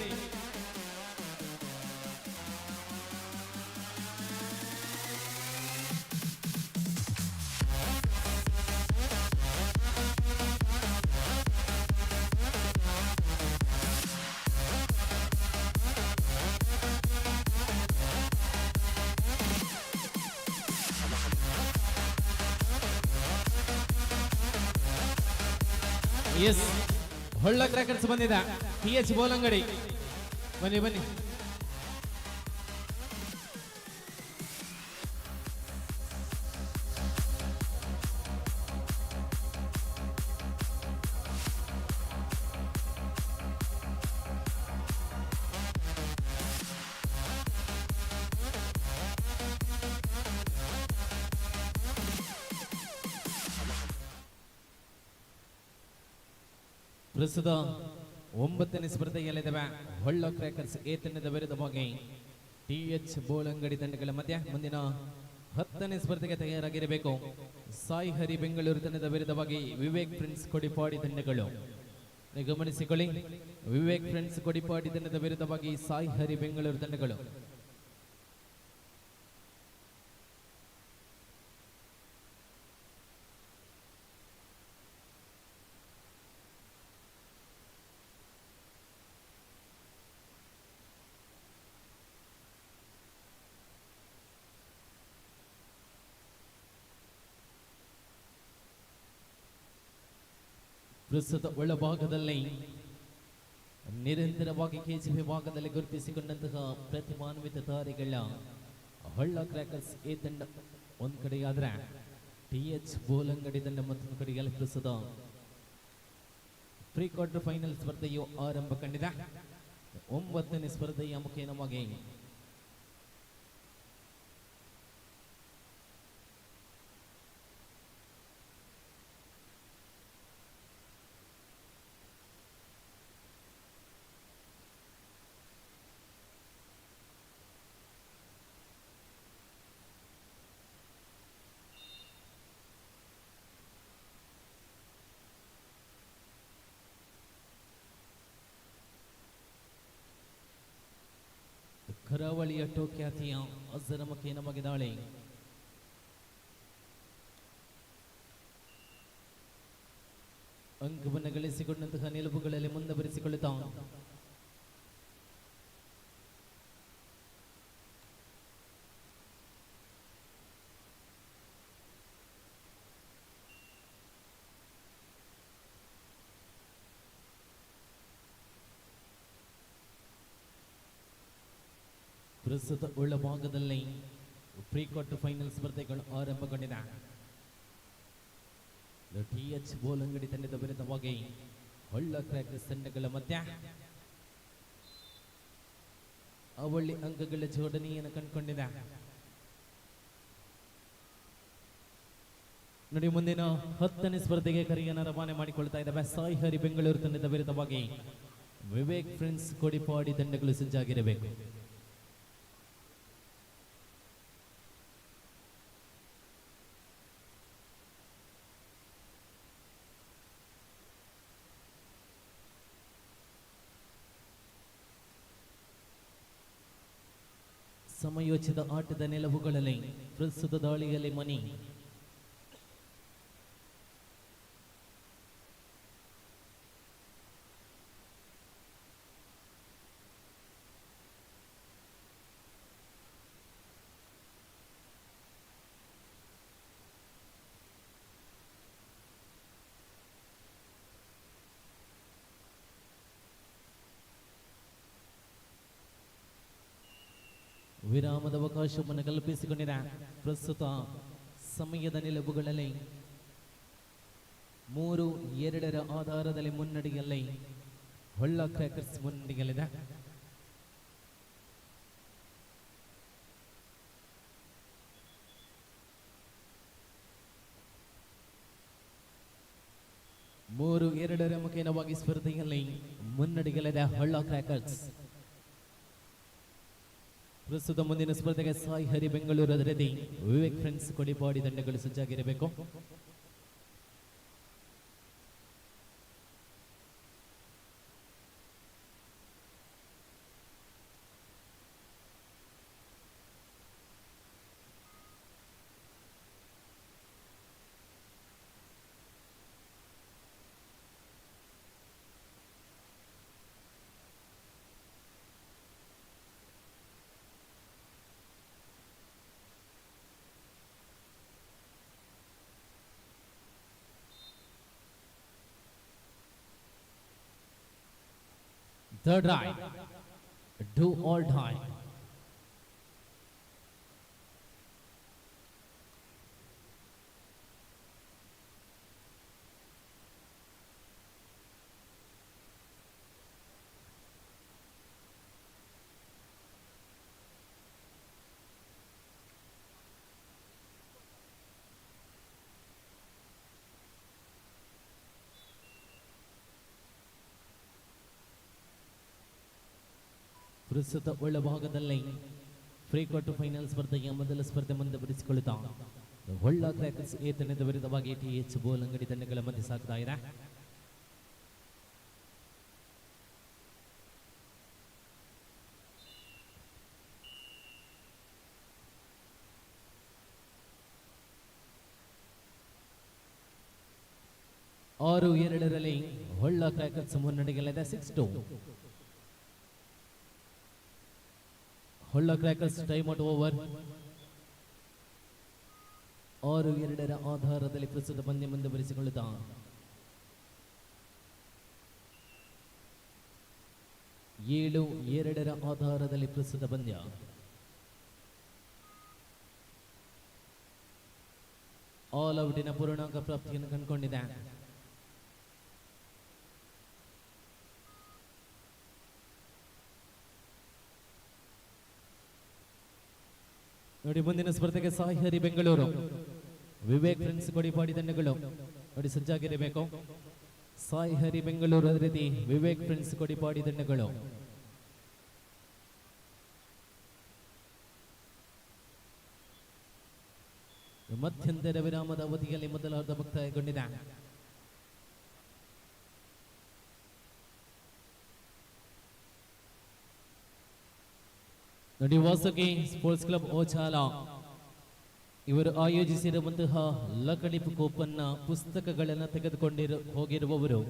ಎಸ್ ಹೊಳ್ಳ ಕ್ರ್ಯಾಕರ್ಸ್ ಬಂದಿದೆ TH ಬೋಲಂಗಡಿ ಬನ್ನಿ ಬನ್ನಿ ಪ್ರಸ್ತುತ 9ನೇ ಸ್ಪರ್ಧೆಯಲ್ಲಿದ್ದಾವೆ ಹೊಳ್ಳ ಕ್ರ್ಯಾಕರ್ಸ್ ಎ ತಂಡದ ವಿರುದ್ಧವಾಗಿ TH ಬೋಲಂಗಡಿ ತಂಡಗಳ ಮಧ್ಯ ಮುಂದಿನ 10ನೇ ಸ್ಪರ್ಧೆಗೆ ತಯಾರಾಗಿರಬೇಕು. ಸಾಯಿ ಹರಿ ಬೆಂಗಳೂರು ತಂಡದ ವಿರುದ್ಧವಾಗಿ ವಿವೇಕ್ ಫ್ರೆಂಡ್ಸ್ ಕೊಡಿಪಾಡಿ ತಂಡಗಳು. ಗಮನಿಸಿಕೊಳ್ಳಿ, ವಿವೇಕ್ ಫ್ರೆಂಡ್ಸ್ ಕೊಡಿಪಾಡಿ ತಂಡದ ವಿರುದ್ಧವಾಗಿ ಸಾಯಿ ಹರಿ ಬೆಂಗಳೂರು ತಂಡಗಳು. ಪ್ರಸ್ತುತ ಒಳಭಾಗದಲ್ಲಿ ನಿರಂತರವಾಗಿ KGB ಭಾಗದಲ್ಲಿ ಗುರುತಿಸಿಕೊಂಡಂತಹ ಪ್ರತಿಭಾನ್ವಿತ ತಾರೆಗಳ ಹೊಳ್ಳ ಕ್ರ್ಯಾಕರ್ಸ್ ಎ ತಂಡ ಒಂದ್ ಕಡೆಯಾದ್ರೆ TH ಬೋಲಂಗಡಿ ತಂಡ ಮತ್ತೊಂದು ಕಡೆಯಲ್ಲಿ ಪ್ರಸ್ತುತ ಪ್ರೀ ಕ್ವಾರ್ಟರ್ ಫೈನಲ್ ಸ್ಪರ್ಧೆಯು ಆರಂಭ ಕಂಡಿದೆ. 9ನೇ ಸ್ಪರ್ಧೆಯ ಮುಖೇನವಾಗಿ ಕರಾವಳಿಯ ಟೋಕ್ಯಾತಿಯ ಅಜ್ಜರ ಮುಖೇನವಾಗಿ ದಾಳಿ. ಅಂಕವನ್ನು ಗಳಿಸಿಕೊಂಡಂತಹ ನಿಲುವುಗಳಲ್ಲಿ ಮುಂದುವರಿಸಿಕೊಳ್ಳುತ್ತಾ ಪ್ರಸ್ತುತ ಒಳಭಾಗದಲ್ಲಿ ಪ್ರೀ ಕ್ವಾರ್ಟರ್ ಫೈನಲ್ ಸ್ಪರ್ಧೆಗಳು ಆರಂಭಗೊಂಡಿದೆ. TH ಬೋಲಂಗಡಿ ತಂಡದ ವಿರುದ್ಧವಾಗಿ ಹೊಳ್ಳ ಕ್ರ್ಯಾಕರ್ಸ್ ತಂಡಗಳ ಮಧ್ಯ ಅವಳಿ ಅಂಕಗಳ ಜೋಡಣೆಯನ್ನು ಕಂಡುಕೊಂಡಿದೆ. ನೋಡಿ, ಮುಂದಿನ 10ನೇ ಸ್ಪರ್ಧೆಗೆ ಕರೆಯನ್ನು ರವಾನೆ ಮಾಡಿಕೊಳ್ತಾ ಇದ್ದಾವೆ. ಸಾಯಿ ಹರಿ ಬೆಂಗಳೂರು ತಂಡದ ವಿರುದ್ಧವಾಗಿ ವಿವೇಕ್ ಫ್ರೆಂಡ್ಸ್ ಕೊಡಿಪಾಡಿ ತಂಡಗಳು ಸಜ್ಜಾಗಿರಬೇಕು. ಸಮಯೋಚಿತ ಆಟದ ನಿಲುವುಗಳಲ್ಲಿ ಪ್ರಸ್ತುತ ದಾಳಿಯಲ್ಲಿ ಮನಿ ವಿರಾಮದ ಅವಕಾಶವನ್ನು ಕಲ್ಪಿಸಿಕೊಂಡಿದೆ. ಪ್ರಸ್ತುತ ಸಮಯದ ನಿಲುವುಗಳಲ್ಲಿ 3-2 ಆಧಾರದಲ್ಲಿ ಮುನ್ನಡೆಯಲ್ಲಿ ಹೊಳ್ಳ ಕ್ರ್ಯಾಕರ್ಸ್ ಮುನ್ನಡೆಯಲ್ಲಿದೆ. ಮೂರು 2 ಮುಖೇನವಾಗಿ ಸ್ಪರ್ಧೆಯಲ್ಲಿ ಮುನ್ನಡೆಯಲ್ಲಿದೆ ಹೊಳ್ಳ ಕ್ರ್ಯಾಕರ್ಸ್. ಪ್ರಸ್ತುತ ಮುಂದಿನ ಸ್ಪರ್ಧೆಗೆ ಸಾಯಿ ಹರಿ ಬೆಂಗಳೂರು ಅದರದಿ ವಿವೇಕ್ ಫ್ರೆಂಡ್ಸ್ ಕೊಡಿಪಾಡಿ ತಂಡಗಳು ಸಜ್ಜಾಗಿರಬೇಕು. Third ride, do or die. ಪ್ರಸ್ತುತ ಒಳಭಾಗದಲ್ಲಿ ಫ್ರೀ ಕ್ವಾರ್ಟರ್ ಫೈನಲ್ ಸ್ಪರ್ಧೆಯ ಮೊದಲ ಸ್ಪರ್ಧೆ ಮುಂದುವರಿಸಿಕೊಳ್ಳುತ್ತಾ ಹೊಳ್ಳ ಕ್ರ್ಯಾಕರ್ಸ್ ಎ ತಂಡದ ವಿರುದ್ಧವಾಗಿ ಟಿಎಚ್ ಬೋಲಂಗಡಿ ತಂಡಗಳ ಮಧ್ಯೆ ಸಾಗ್ತಾ ಇದೆ. ಆರು 2ರಲ್ಲಿ ಹೊಳ್ಳ ಕ್ರ್ಯಾಕರ್ಸ್ ಮುನ್ನಡೆಯಲ್ಲಿದೆ. 6-2 Holla crackers time out over. 6-2 ಆಧಾರದಲ್ಲಿ ಪ್ರಸ್ತುತ ಪಂದ್ಯ ಮುಂದುವರಿಸಿಕೊಳ್ಳುತ್ತಾ 7-2 ಆಧಾರದಲ್ಲಿ ಪ್ರಸ್ತುತ ಪಂದ್ಯ. ಆಲ್ ಔಟಿನ ಪೂರ್ಣಾಂಕ ಪ್ರಾಪ್ತಿಯನ್ನು ಕಂಡುಕೊಂಡಿದೆ. ನೋಡಿ, ಮುಂದಿನ ಸ್ಪರ್ಧೆಗೆ ಸಾಯಿ ಹರಿ ಬೆಂಗಳೂರು ವಿವೇಕ್ ಫ್ರೆಂಡ್ಸ್ ಕೊಡಿಪಾಡಿ ತಂಡಗಳು ನೋಡಿ ಸಜ್ಜಾಗಿರಬೇಕು. ಸಾಯಿ ಹರಿ ಬೆಂಗಳೂರು ಅದೇ ರೀತಿ ವಿವೇಕ್ ಫ್ರೆಂಡ್ಸ್ ಕೊಡಿಪಾಡಿ ತಂಡಗಳು. ಮಧ್ಯಂತರ ವಿರಾಮದ ಅವಧಿಯಲ್ಲಿ ಮೊದಲ ಅರ್ಧ ಮುಕ್ತಾಯಗೊಂಡಿದೆ. ನೋಡಿ, ವಾಸುಕಿ ಸ್ಪೋರ್ಟ್ಸ್ ಕ್ಲಬ್ ಓಚಾಲ ಇವರು ಆಯೋಜಿಸಿರುವಂತಹ ಲಕಡಿ ಕೋಪನ್ನ ಪುಸ್ತಕಗಳನ್ನು ಹೋಗಿರುವವರು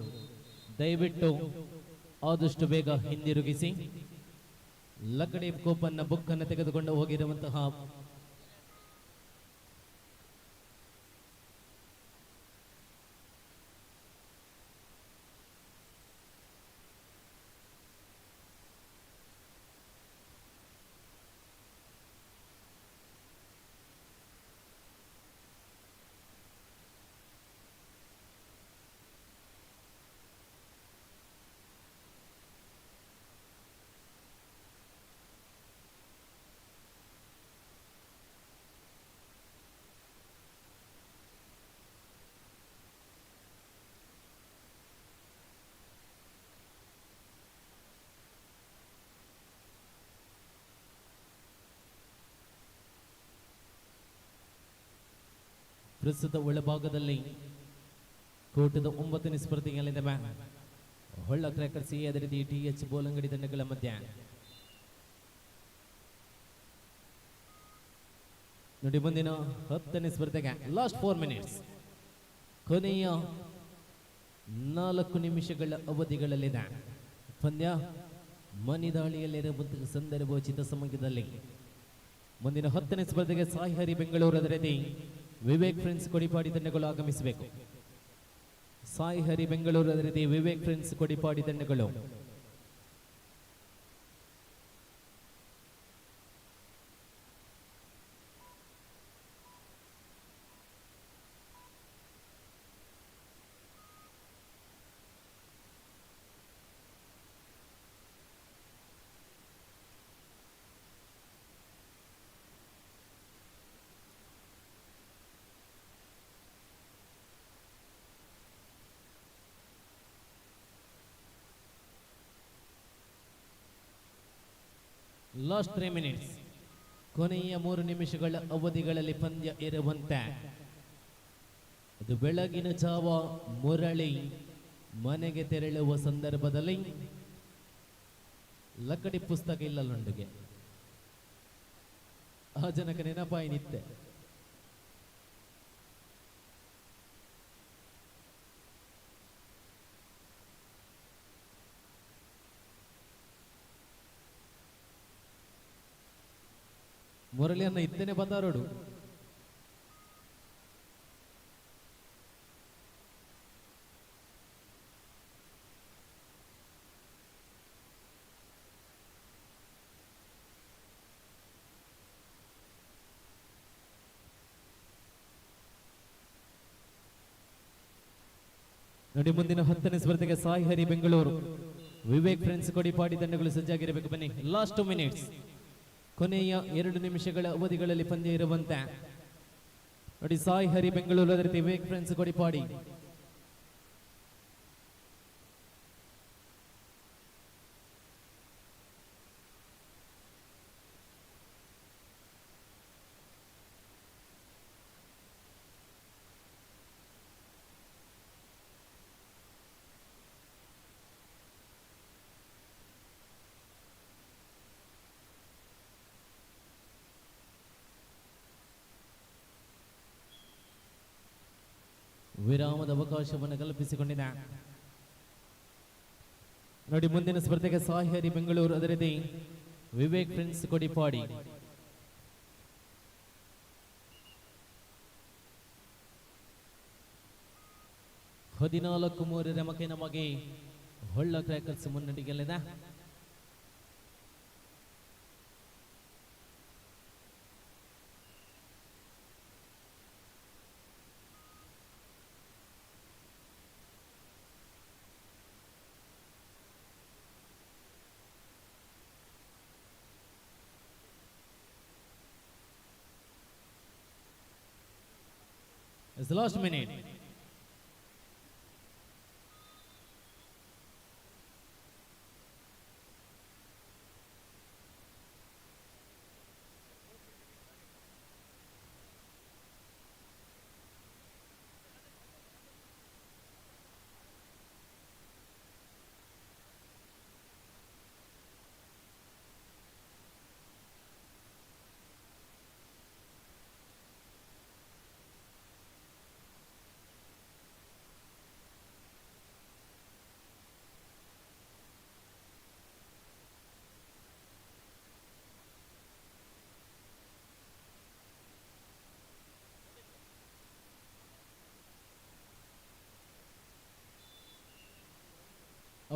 ದಯವಿಟ್ಟು ಆದಷ್ಟು ಬೇಗ ಹಿಂದಿರುಗಿಸಿ. ಲಕಡಿ ಕೋಪನ್ನ ಬುಕ್ ಅನ್ನು ತೆಗೆದುಕೊಂಡು ಹೋಗಿರುವಂತಹ ಪ್ರಸ್ತುತ ಒಳಭಾಗದಲ್ಲಿ ಕೋಟದ 9ನೇ ಸ್ಪರ್ಧೆಯಲ್ಲಿದೆ ಹೊಳ್ಳ ಕ್ರ್ಯಾಕರ್ಸ್ ಎ ಅದೇ ರೀತಿ ಟಿಎಚ್ ಬೋಲಂಗಡಿ ತಂಡಗಳ ಮಧ್ಯ. ನೋಡಿ, ಮುಂದಿನ 10ನೇ ಸ್ಪರ್ಧೆಗೆ ಲಾಸ್ಟ್ 4 ಮಿನಿಟ್ಸ್, ಕೊನೆಯ 4 ನಿಮಿಷಗಳ ಅವಧಿಗಳಲ್ಲಿದೆ ಪಂದ್ಯ. ಮನಿದಾಳಿಯಲ್ಲಿರುವಂತಹ ಸಂದರ್ಭೋಚಿತ ಸಮಯದಲ್ಲಿ ಮುಂದಿನ 10ನೇ ಸ್ಪರ್ಧೆಗೆ ಸಾಯಿ ಹರಿ ಬೆಂಗಳೂರು ಅದೇ ರೀತಿ ವಿವೇಕ್ ಫ್ರೆಂಡ್ಸ್ ಕೊಡಿಪಾಡಿ ತಂಡಗಳು ಆಗಮಿಸಬೇಕು. ಸಾಯಿ ಹರಿ ಬೆಂಗಳೂರು ಅದೇ ರೀತಿ ವಿವೇಕ್ ಫ್ರೆಂಡ್ಸ್ ಕೊಡಿಪಾಡಿ ತಂಡಗಳು. ಲಾಸ್ಟ್ 3 ಮಿನಿಟ್ಸ್, ಕೊನೆಯ 3 ನಿಮಿಷಗಳ ಅವಧಿಗಳಲ್ಲಿ ಪಂದ್ಯ ಇರುವಂತೆ. ಅದು ಬೆಳಗಿನ ಜಾವ ಮುರಳಿ ಮನೆಗೆ ತೆರಳುವ ಸಂದರ್ಭದಲ್ಲಿ ಲಕ್ಕಡಿ ಪುಸ್ತಕ ಇಲ್ಲಲ್ಲೊಂಡಿಗೆ ಆ ಜನಕ ನೆನಪಾಯಿ ನಿತ್ತೆ. ಮುರಳಿಯನ್ನ ಇತ್ತೇನೆ ಬಂದಾರೋಡು. ನೋಡಿ, ಮುಂದಿನ 10ನೇ ಸ್ಪರ್ಧೆಗೆ ಸಾಯಿ ಹರಿ ಬೆಂಗಳೂರು, ವಿವೇಕ್ ಫ್ರೆಂಡ್ಸ್ ಕೊಡಿಪಾಡಿ ತಂಡಗಳು ಸಜ್ಜಾಗಿರಬೇಕು. ಬನ್ನಿ, ಲಾಸ್ಟ್ 2 ಮಿನಿಟ್ಸ್, ಕೊನೆಯ 2 ನಿಮಿಷಗಳ ಅವಧಿಗಳಲ್ಲಿ ಪಂದ್ಯ ಇರುವಂತೆ. ನೋಡಿ, ಸಾಯಿ ಹರಿ ಬೆಂಗಳೂರು, ಅದೇ ರೀತಿ ವಿವೇಕ್ ಫ್ರೆಂಡ್ಸ್ ಕೊಡಿಪಾಡಿ. ವಿರಾಮದ ಅವಕಾಶವನ್ನು ಕಲ್ಪಿಸಿಕೊಂಡಿದೆ. ನೋಡಿ, ಮುಂದಿನ ಸ್ಪರ್ಧೆಗೆ ಸಾಯಿ ಹರಿ ಬೆಂಗಳೂರು, ಅದೇ ರೀತಿ ವಿವೇಕ್ ಫ್ರೆಂಡ್ಸ್ ಕೊಡಿಪಾಡಿ. ಹದಿನಾಲ್ಕು 3 ರಮಕೆ ನಮಗೆ ಹೊಳ್ಳ ಕ್ರ್ಯಾಕರ್ಸ್ ಮುನ್ನಡೆಯಲ್ಲಿದೆ. It's the last minute.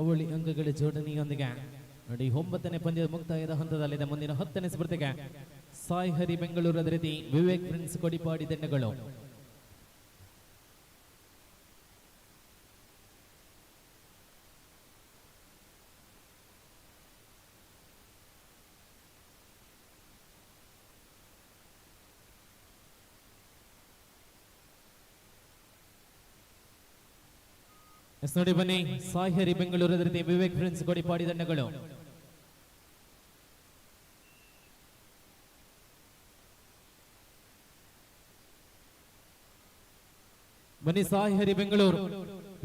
ಅವಳಿ ಅಂಕಗಳ ಜೋಡಣೆಯೊಂದಿಗೆ ನೋಡಿ, 9ನೇ ಪಂದ್ಯದ ಮುಕ್ತಾಯದ ಹಂತದಲ್ಲಿದೆ. ಮುಂದಿನ 10ನೇ ಸ್ಪರ್ಧೆಗೆ ಸಾಯಿ ಹರಿ ಬೆಂಗಳೂರು, ಅದೇ ರೀತಿ ವಿವೇಕ್ ಫ್ರೆಂಡ್ಸ್ ಕೊಡಿಪಾಡಿ ತಂಡಗಳು. ನೋಡಿ, ಬನ್ನಿ, ಸಾಯಿ ಹರಿ ಬೆಂಗಳೂರು, ಅದೇ ರೀತಿ ವಿವೇಕ್ ಫ್ರೆಂಡ್ಸ್ ಕೊಡಿಪಾಡಿ ತಂಡಗಳು. ಬನ್ನಿ, ಸಾಯಿ ಹರಿ ಬೆಂಗಳೂರು,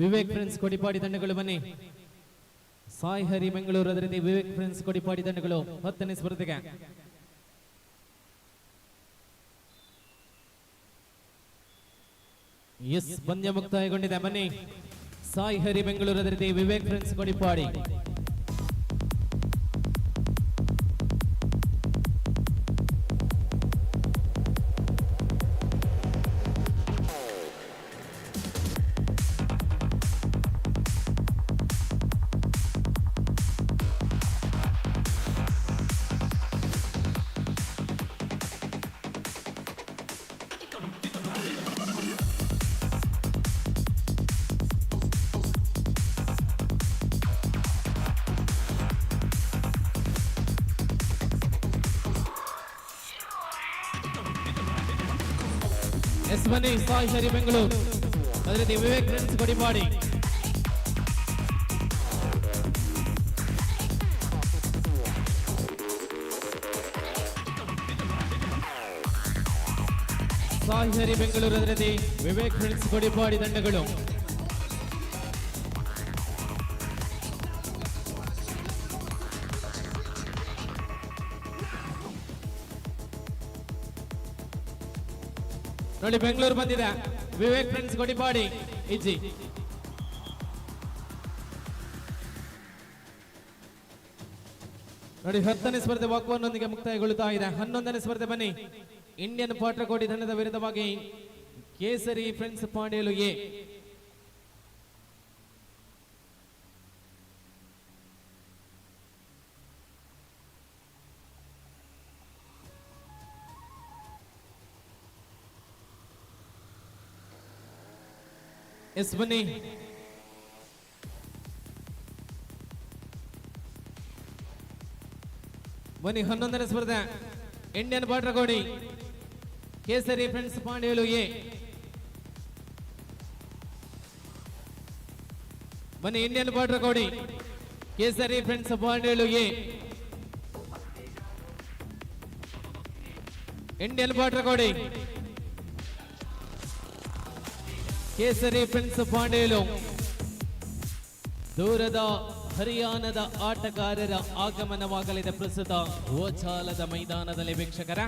ವಿವೇಕ್ ಫ್ರೆಂಡ್ಸ್ ಕೊಡಿಪಾಡಿ ತಂಡಗಳು. ಬನ್ನಿ, ಸಾಯಿ ಹರಿ ಬೆಂಗಳೂರು, ಅದೇ ರೀತಿ ವಿವೇಕ್ ಫ್ರೆಂಡ್ಸ್ ಕೊಡಿಪಾಡಿ ತಂಡಗಳು 10ನೇ ಸ್ಪರ್ಧೆಗೆ. ಎಸ್, ಪಂದ್ಯ ಮುಕ್ತಾಯಗೊಂಡಿದೆ. ಬನ್ನಿ, ಸಾಯಿ ಹರಿ ಬೆಂಗಳೂರು, ಅದೇ ರೀತಿ ವಿವೇಕ್ ಫ್ರೆಂಡ್ಸ್ ಕೊಡಿಪಾಡಿ. ಎಸ್, ಬನ್ನಿ, ಸಾಯಿ ಹರಿ ಬೆಂಗಳೂರು, ಅದೇ ರೀತಿ ವಿವೇಕ್ ಫ್ರೆಂಡ್ಸ್ ಕೊಡಿಪಾಡಿ. ಸಾಹಿಹರಿ ಬೆಂಗಳೂರು ಅದರದಿ ವಿವೇಕ್ ಫ್ರೆಂಡ್ಸ್ ಕೊಡಿಪಾಡಿ ತಂಡಗಳು. ನೋಡಿ ಬೆಂಗಳೂರು ಬಂದಿದೆ, ವಿವೇಕ್ ಫ್ರೆಂಡ್ಸ್ ಕೊಡಿಪಾಡಿ ಇಜ್ಜಿ. ನೋಡಿ 10ನೇ ಸ್ಪರ್ಧೆ ವಾಕ್ವನ್ನೊಂದಿಗೆ ಮುಕ್ತಾಯಗೊಳ್ಳುತ್ತಾ ಇದೆ. 11ನೇ ಸ್ಪರ್ಧೆ ಬನ್ನಿ. ಇಂಡಿಯನ್ ಪಾಟ್ರಕೋಟಿ ತಂಡದ ವಿರುದ್ಧವಾಗಿ ಕೇಸರಿ ಫ್ರೆಂಡ್ಸ್ ಪಾಂಡೇಲು ಎ. ಎಸ್ ಬನ್ನಿ. ಬನ್ನಿ 11ನೇ ಸ್ಪರ್ಧೆ ಇಂಡಿಯನ್ ಪಾಟ್ರಕೋಟಿ ಕೇಸರಿ ಫ್ರೆಂಡ್ಸ್ ಪಾಂಡೇಲು ಎ. ಬನ್ನಿ ಇಂಡಿಯನ್ ಪಾಟ್ರಕೋಟಿ ಕೇಸರಿ ಫ್ರೆಂಡ್ಸ್ ಪಾಂಡೇಲು ಎ. ಇಂಡಿಯನ್ ಪಾಟ್ರಕೋಟಿ ಕೇಸರಿ ಫ್ರೆಂಡ್ಸ್ ಪಾಂಡೇಲು. ದೂರದ ಹರಿಯಾಣದ ಆಟಗಾರರ ಆಗಮನವಾಗಲಿದೆ ಪ್ರಸ್ತುತ ಓಚಾಲದ ಮೈದಾನದಲ್ಲಿ ವೀಕ್ಷಕರ.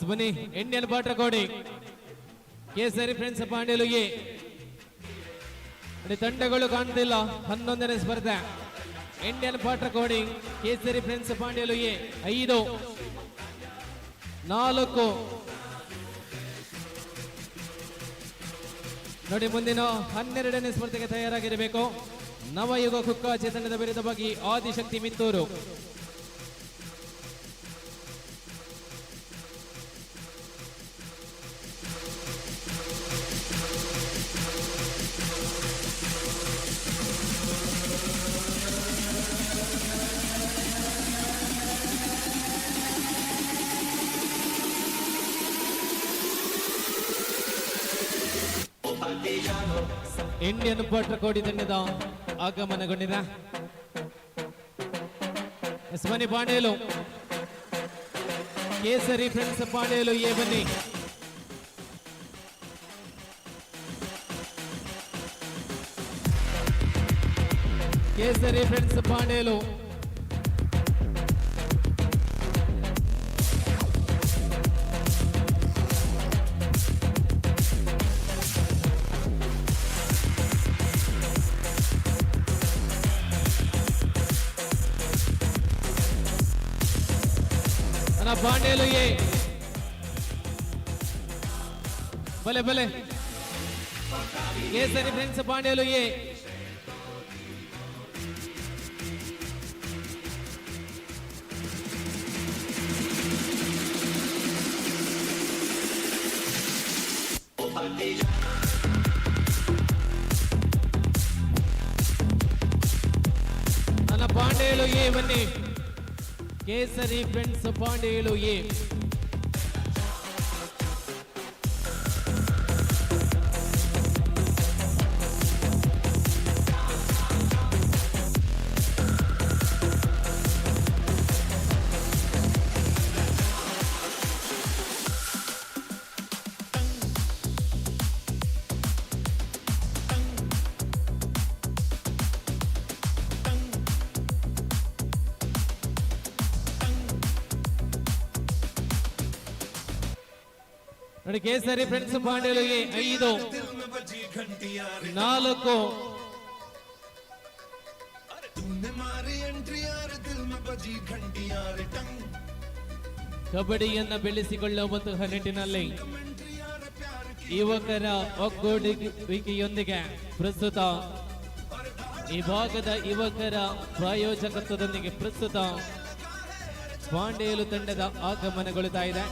ಬನ್ನಿ ಇಂಡಿಯನ್ ಪಾಟ್ರಕೋಟಿ ಕೇಸರಿ ಫ್ರೆಂಡ್ಸ್ ಪಾಂಡೇಲು ಎ. ತಂಡಗಳು ಕಾಣ್ತಿಲ್ಲ. 11ನೇ ಸ್ಪರ್ಧೆ ಇಂಡಿಯನ್ ಪಾಟ್ರಕೋಟಿ ಕೇಸರಿ ಫ್ರೆಂಡ್ಸ್ ಪಾಂಡೇಲು ಎ 5, 4. ನೋಡಿ ಮುಂದಿನ 12ನೇ ಸ್ಪರ್ಧೆಗೆ ತಯಾರಾಗಿರಬೇಕು. ನವಯುಗ ಕುಕ್ಕಾಚಿ ತಂಡದ ವಿರುದ್ಧವಾಗಿ ಆದಿಶಕ್ತಿ ಮಿತ್ತೂರು. ಇಂಡಿಯನ್ ಪಾಟ್ರಕೋಟಿ ತಂಡದ ಆಗಮನಗೊಂಡಿದೆ. ಬನ್ನಿ ಪಾಂಡೇಲು ಕೇಸರಿ ಫ್ರೆಂಡ್ಸ್ ಪಾಂಡೇಲು ಎ. ಬನ್ನಿ ಕೇಸರಿ ಫ್ರೆಂಡ್ಸ್ ಪಾಂಡೇಲು. ಪಾಂಡೇಲು ಎ. ಭಲೆ ಭಲೆ ಕೇಸರಿ friends Pandelu A. Pandelu A. ಬನ್ನಿ ಕೇಸರಿ ಫ್ರೆಂಡ್ಸ್ ಪಾಂಡೇಲು ಎ. ನೋಡಿ ಕೇಸರಿ ಫ್ರೆಂಡ್ಸ್ ಪಾಂಡೇಲು ಎ 5, 4. ಕಬಡ್ಡಿಯನ್ನ ಬೆಳೆಸಿಕೊಳ್ಳುವಂತಹ ನಿಟ್ಟಿನಲ್ಲಿ ಯುವಕರ ಒಗ್ಗೂಡುವಿಕೆಯೊಂದಿಗೆ ಪ್ರಸ್ತುತ ಈ ಭಾಗದ ಯುವಕರ ಪ್ರಾಯೋಜಕತ್ವದೊಂದಿಗೆ ಪ್ರಸ್ತುತ ಪಾಂಡೇಲು ತಂಡದ ಆಗಮನಗೊಳ್ಳುತ್ತಾ ಇದೆ.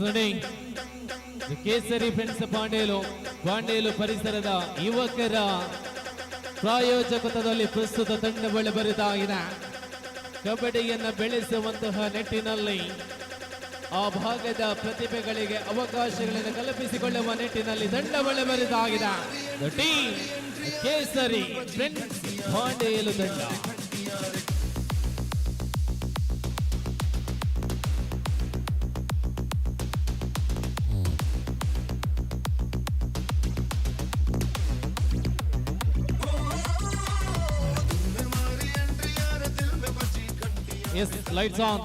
ನೋಡಿ ಕೇಸರಿ ಫ್ರೆಂಡ್ಸ್ ಪಾಂಡೇಲು ಪರಿಸರದ ಯುವಕರ ಪ್ರಾಯೋಜಕತ್ವದಲ್ಲಿ ಪ್ರಸ್ತುತ ತಂಡ ಬರುತ್ತಾ ಕಬಡ್ಡಿಯನ್ನ ಬೆಳೆಸುವಂತಹ ನಿಟ್ಟಿನಲ್ಲಿ ಆ ಭಾಗದ ಪ್ರತಿಭೆಗಳಿಗೆ ಅವಕಾಶಗಳನ್ನು ಕಲ್ಪಿಸಿಕೊಳ್ಳುವ ನಿಟ್ಟಿನಲ್ಲಿ ತಂಡ ಬರುತ್ತಾ ಟೀಮ್ ಕೇಸರಿ ಫ್ರೆಂಡ್ಸ್ ಪಾಂಡೇಲು ತಂಡ. Yes, lights on.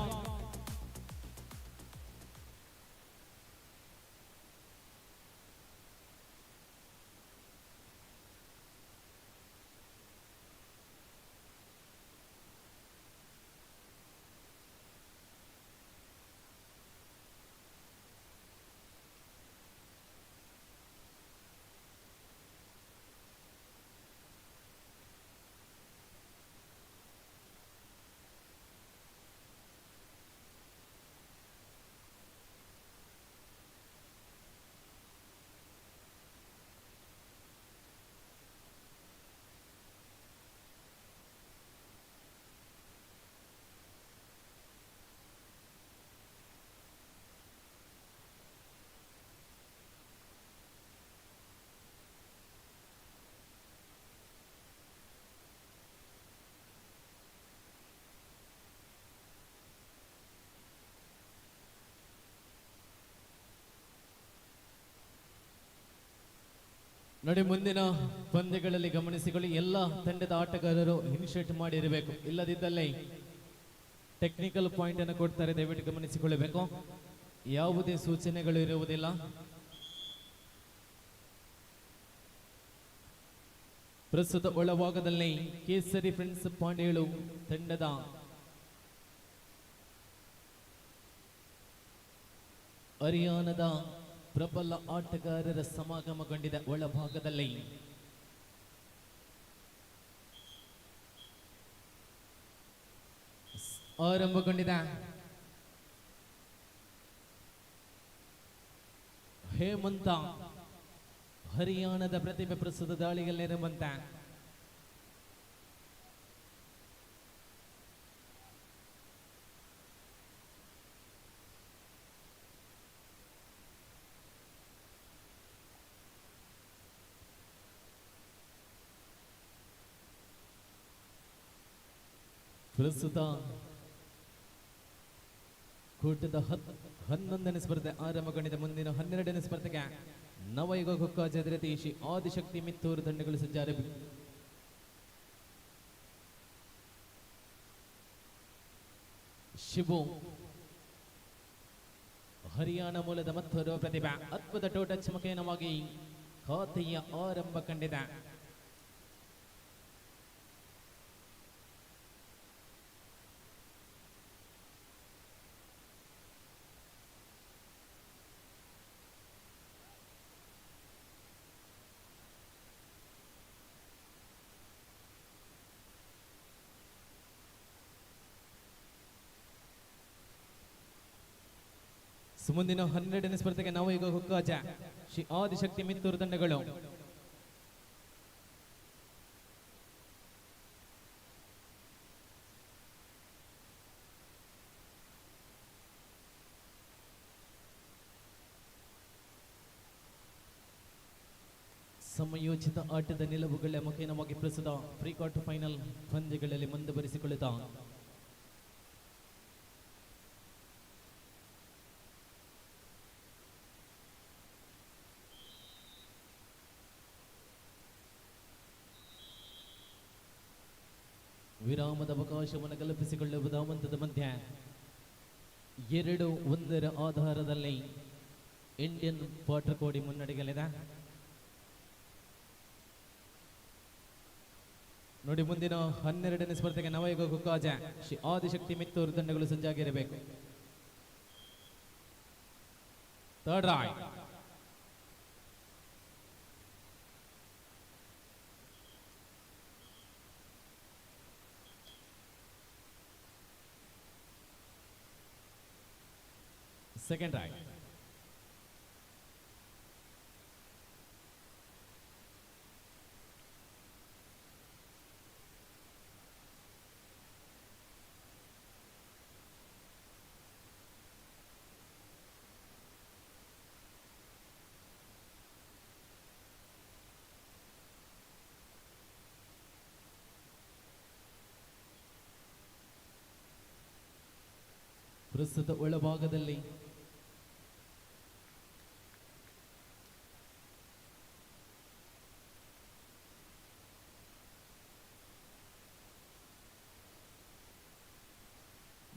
ನೋಡಿ ಮುಂದಿನ ಪಂದ್ಯಗಳಲ್ಲಿ ಗಮನಿಸಿಕೊಳ್ಳಿ, ಎಲ್ಲ ತಂಡದ ಆಟಗಾರರು ಇನಿಷಿಯೇಟ್ ಮಾಡಿರಬೇಕು, ಇಲ್ಲದಿದ್ದಲ್ಲಿ ಟೆಕ್ನಿಕಲ್ ಪಾಯಿಂಟ್ ಅನ್ನು ಕೊಡ್ತಾರೆ. ದಯವಿಟ್ಟು ಗಮನಿಸಿಕೊಳ್ಳಬೇಕು, ಯಾವುದೇ ಸೂಚನೆಗಳು ಇರುವುದಿಲ್ಲ. ಪ್ರಸ್ತುತ ಒಳಭಾಗದಲ್ಲಿ ಕೇಸರಿ ಫ್ರೆಂಡ್ಸ್ ಪಾಂಡೇಳು ತಂಡದ ಹರಿಯಾಣದ ಪ್ರಬಲ ಆಟಗಾರರ ಸಮಾಗಮಗೊಂಡಿದೆ. ಒಳಭಾಗದಲ್ಲಿ ಆರಂಭಗೊಂಡಿದೆ. ಹೇಮಂತ ಹರಿಯಾಣದ ಪ್ರತಿಭೆ ಪ್ರಸ್ತುತ ದಾಳಿಯಲ್ಲಿರುವಂತ ಪ್ರಸ್ತುತ ಕೂಟದ 11ನೇ ಸ್ಪರ್ಧೆ ಆರಂಭಗೊಂಡಿದೆ. ಮುಂದಿನ 12ನೇ ಸ್ಪರ್ಧೆಗೆ ನವಯುಗ ಕುಕ್ಕ ಜದರತಿ ಶ್ರೀ ಆದಿಶಕ್ತಿ ಮಿತ್ತೂರು ತಂಡಗಳು ಸಜ್ಜಾರ. ಶಿವು ಹರಿಯಾಣ ಮೂಲದ ಮತ್ತೊಬ್ಬ ಪ್ರತಿಭೆ ಅದ್ಭುತ ಟೋಟ ಚಮಕೇನವಾಗಿ ಖಾತೆಯ ಆರಂಭ ಕಂಡಿದೆ. ಮುಂದಿನ 12ನೇ ಸ್ಪರ್ಧೆಗೆ ನಾವು ಈಗ ಹುಕ್ಕಾಜ ಶ್ರೀ ಆದಿಶಕ್ತಿ ಮಿತ್ತೂರು ತಂಡಗಳು ಸಮಯೋಚಿತ ಆಟದ ನಿಲುವುಗಳ ಮುಖೇನವಾಗಿ ಪ್ರಸ್ತುತ ಪ್ರೀ ಕ್ವಾರ್ಟರ್ ಫೈನಲ್ ಪಂದ್ಯಗಳಲ್ಲಿ ಮುಂದುವರಿಸಿಕೊಳ್ಳುತ್ತಾ ವಿರಾಮದ ಅವಕಾಶವನ್ನು ಕಲ್ಪಿಸಿಕೊಳ್ಳುವ ಧಾವಂತದ ಮಧ್ಯ 2-1 ಆಧಾರದಲ್ಲಿ ಇಂಡಿಯನ್ ವಾಟರ್ ಕೋಡಿ ಮುನ್ನಡೆಯಲಿದೆ. ನೋಡಿ ಮುಂದಿನ 12ನೇ ಸ್ಪರ್ಧೆಗೆ ನವಯುಗ ಕುಕ್ಕಾಜ ಶ್ರೀ ಆದಿಶಕ್ತಿ ಮಿತ್ತೂರು ತಂಡಗಳು ಸಜ್ಜಾಗಿರಬೇಕು. ಥರ್ಡ್ ರೈಟ್ ಸೆಕೆಂಡ್ ರೈಟ್ ಪ್ರಸ್ತುತ ಒಳಭಾಗದಲ್ಲಿ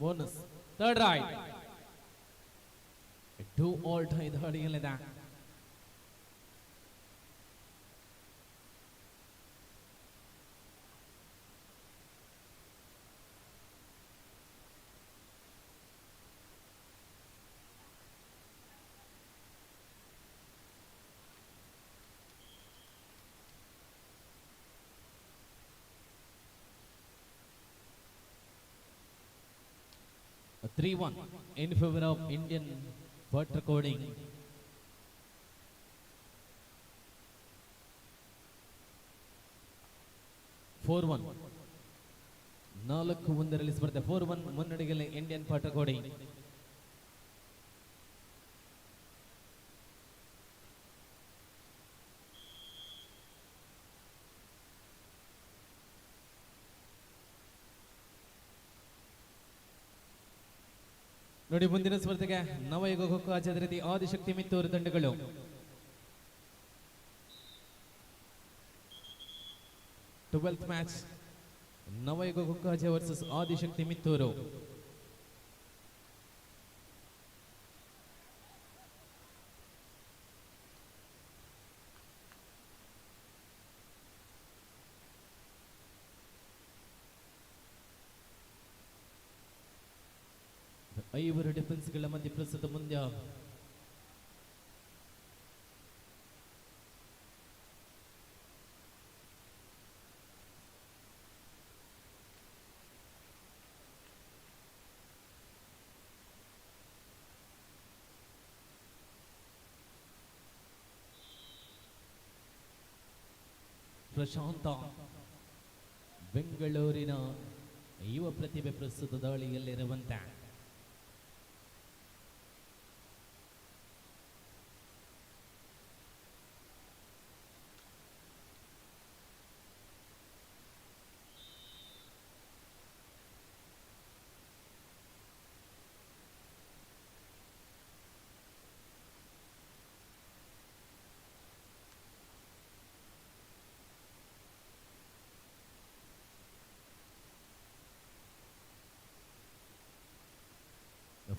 bonus third right 2 all tie ದಾಳಿಯಲ್ಲಿದೆ. A 3-1 in favor of Indian putt recording. Four one. 4-1 ಸ್ಪರ್ಧೆ 4-1 ಮುನ್ನಡೆಯಲ್ಲಿ ಇಂಡಿಯನ್ putt recording. ನೋಡಿ ಮುಂದಿನ ಸ್ಪರ್ಧೆಗೆ ನವಯುಗ ಖೋ ಚದರತಿ ಆದಿಶಕ್ತಿ ಮಿತ್ತೂರು ತಂಡಗಳು ಟ್ವೆಲ್ತ್ ಮ್ಯಾಚ್ ನವಯುಗ ಖೋ ವರ್ಸಸ್ ಆದಿಶಕ್ತಿ ಮಿತ್ತೂರು. ಐವರು ಡಿಫೆನ್ಸ್ಗಳ ಮಧ್ಯೆ ಪ್ರಸ್ತುತ ಮುಂದೆ ಪ್ರಶಾಂತ ಬೆಂಗಳೂರಿನ ಯುವ ಪ್ರತಿಭೆ ಪ್ರಸ್ತುತ ದಾಳಿಯಲ್ಲಿರುವಂತೆ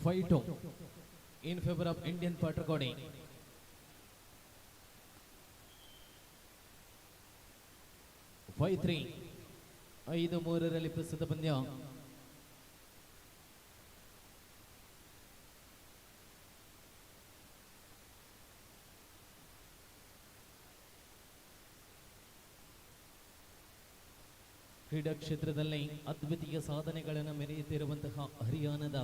fight in favor of Indian putt recording. Five three. 5-3 ಪ್ರಸ್ತುತ ಪಂದ್ಯ. ಕ್ರೀಡಾ ಕ್ಷೇತ್ರದಲ್ಲಿ ಅದ್ವಿತೀಯ ಸಾಧನೆಗಳನ್ನು ಮೆರೆಯುತ್ತಿರುವಂತಹ ಹರಿಯಾಣದ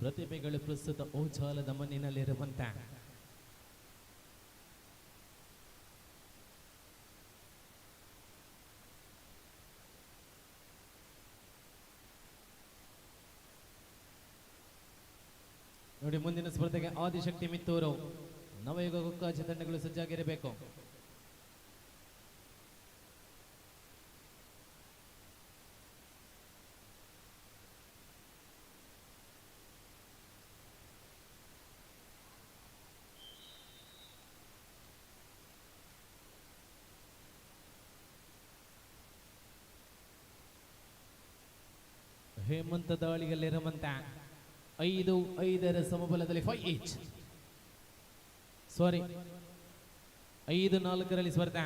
ಪ್ರತಿಭೆಗಳು ಪ್ರಸ್ತುತ ಓಜಾಲದ ಮಣ್ಣಿನಲ್ಲಿರುವಂತೆ ನೋಡಿ ಮುಂದಿನ ಸ್ಪರ್ಧೆಗೆ ಆದಿಶಕ್ತಿ ಮಿತ್ತೂರು ನವಯುಗ ಕುಕ್ಕಾಜಿ ತಂಡಗಳು ಸಜ್ಜಾಗಿರಬೇಕು. ಹೇಮಂತ ದಾಳಿಯಲ್ಲಿರುವಂತೆ 5-5 ಸಮಬಲದಲ್ಲಿ 5-8 ಸಾರಿ 5-4 ಸ್ಪರ್ಧೆ.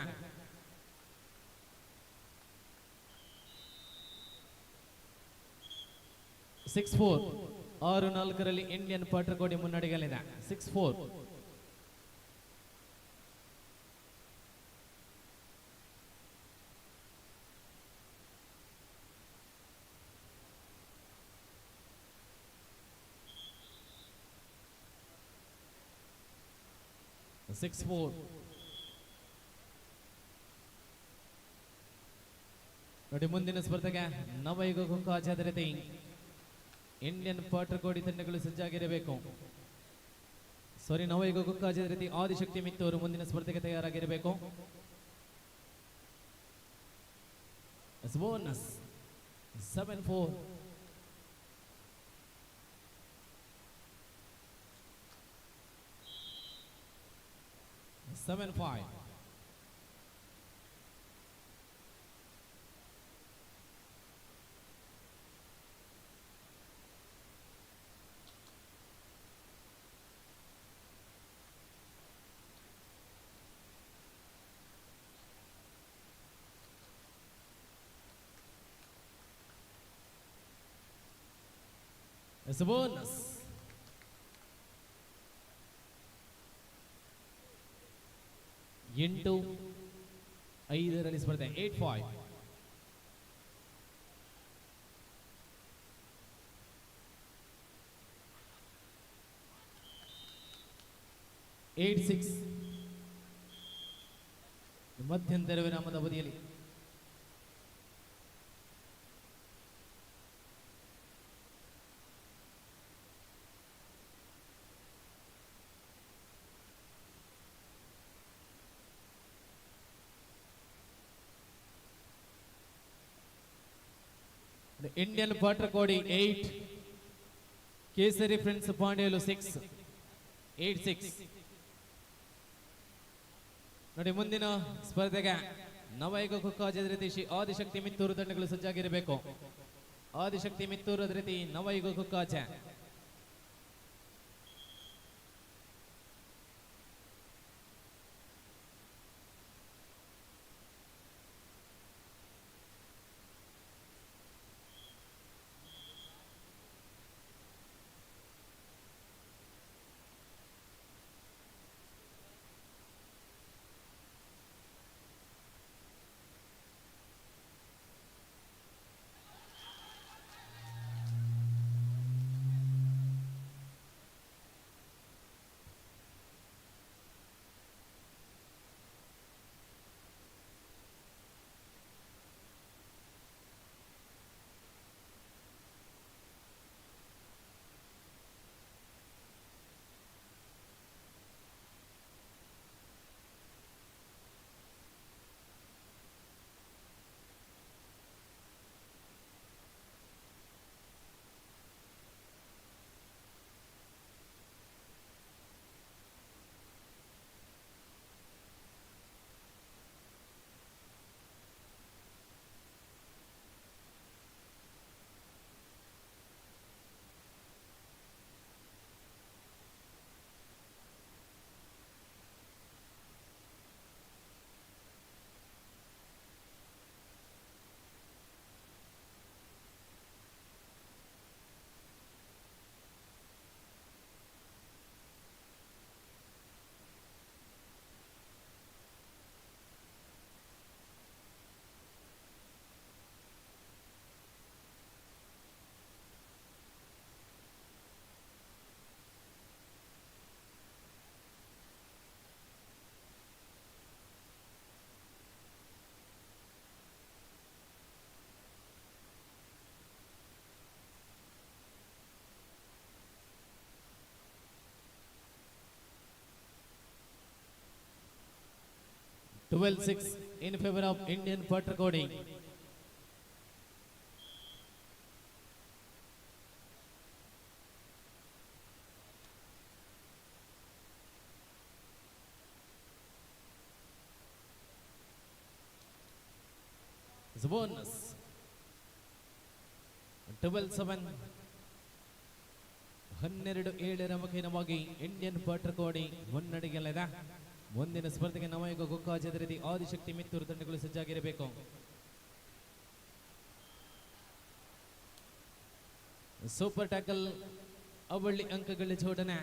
Six 6-4 Indian putt recording ಮುನ್ನಡೆಯಲ್ಲಿದೆ. 6-4. ನೋಡಿ ಮುಂದಿನ ಸ್ಪರ್ಧೆಗೆ ನವಯುಗ ಖೋ ಚದರತಿ ಇಂಡಿಯನ್ putt recording ತಂಡಗಳು ಸಜ್ಜಾಗಿರಬೇಕು. ಸಾರಿ ನವಯುಗ ಖೋ ಚದರತಿ ಆದಿಶಕ್ತಿ ಮಿತ್ತೂರು ಮುಂದಿನ ಸ್ಪರ್ಧೆಗೆ ತಯಾರಾಗಿರಬೇಕು. ಬೋನಸ್ 7-4. 7-5. It's a bonus. 8-5 ಸ್ಪರ್ಧೆ 8-5. ಮಧ್ಯಂತರ ವಿರಾಮದ ಅವಧಿಯಲ್ಲಿ ಇಂಡಿಯನ್ ಪಾಟ್ರಕೋಡಿ 8, ಕೇಸರಿ ಫ್ರೆಂಡ್ಸ್ ಪಾಂಡ್ಯಲು 6, 8-6. ನೋಡಿ, ಮುಂದಿನ ಸ್ಪರ್ಧೆಗೆ ನವಯುಗ ಕುಕ್ಕಾಜ್ ಅದೇ ರೀತಿ ಶ್ರೀ ಆದಿಶಕ್ತಿ ಮಿತ್ತೂರು ತಂಡಗಳು ಸಜ್ಜಾಗಿರಬೇಕು. ಆದಿಶಕ್ತಿ ಮಿತ್ತೂರು ಅದೇ ರೀತಿ ನವಯುಗ ಕುಕ್ಕಾಜ. (12-6) in favor of Indian Patrikodi. It's a bonus. 12-7. 12-7 ಮುಖೇನವಾಗಿ Indian ಪಾಟ್ರಕೋಡಿ ಮುನ್ನಡೆಯಲ್ಲಿದೆ. ಮುಂದಿನ ಸ್ಪರ್ಧೆಗೆ ನವಯುಗ ಕುಕ್ಕಾಜ್ ಅದೇ ರೀತಿ ಆದಿಶಕ್ತಿ ಮಿತ್ತೂರು ತಂಡಗಳು ಸಜ್ಜಾಗಿರಬೇಕು. ಸೂಪರ್ ಟ್ಯಾಕಲ್ ಅವಳ್ಳಿ ಅಂಕಗಳ ಜೋಡಣೆ.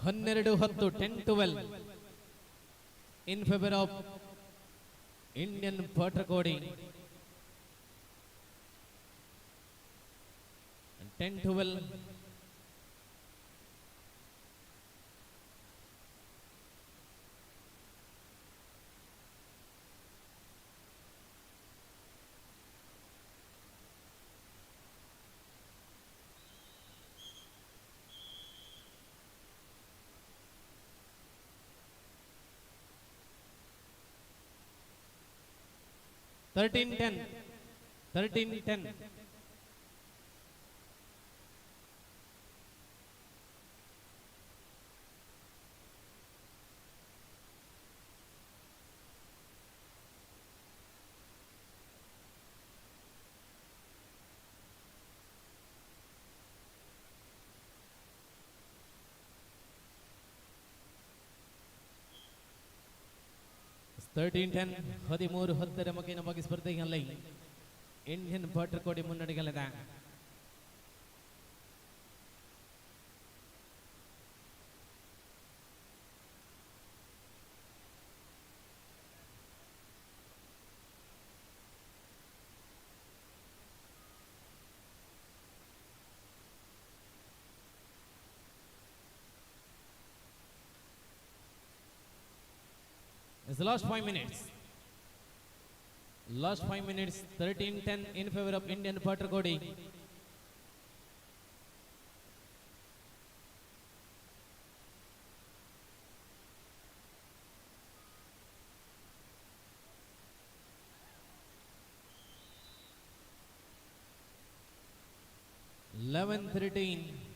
ಹನ್ನೆರಡು 10-12 ಇನ್ ಫೇವರ್ ಆಫ್ ಇಂಡಿಯನ್ ಪಾಟ್ರಕೋಡಿ. 10-12. (13-10) 13-10. ಹದಿಮೂರು ಹತ್ತರ ಮಗಿನ ಬಗ್ಗೆ ಸ್ಪರ್ಧೆಯಲ್ಲಿ Indian ಭಟ್ರಕೋಟೆ ಮುನ್ನಡೆಯಲ್ಲಿದೆ. It's the last 5 minutes. Last 5 minutes, 13-10 in favor of Indian Patragodi. Eleven 13.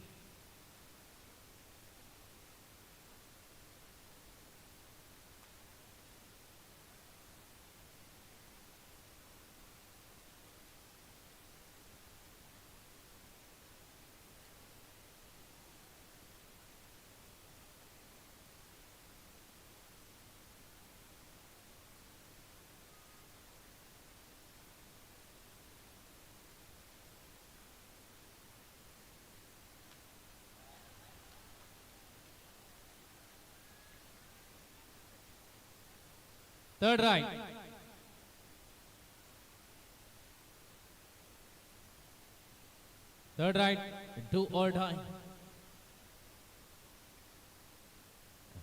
Third right. Third right, do or die.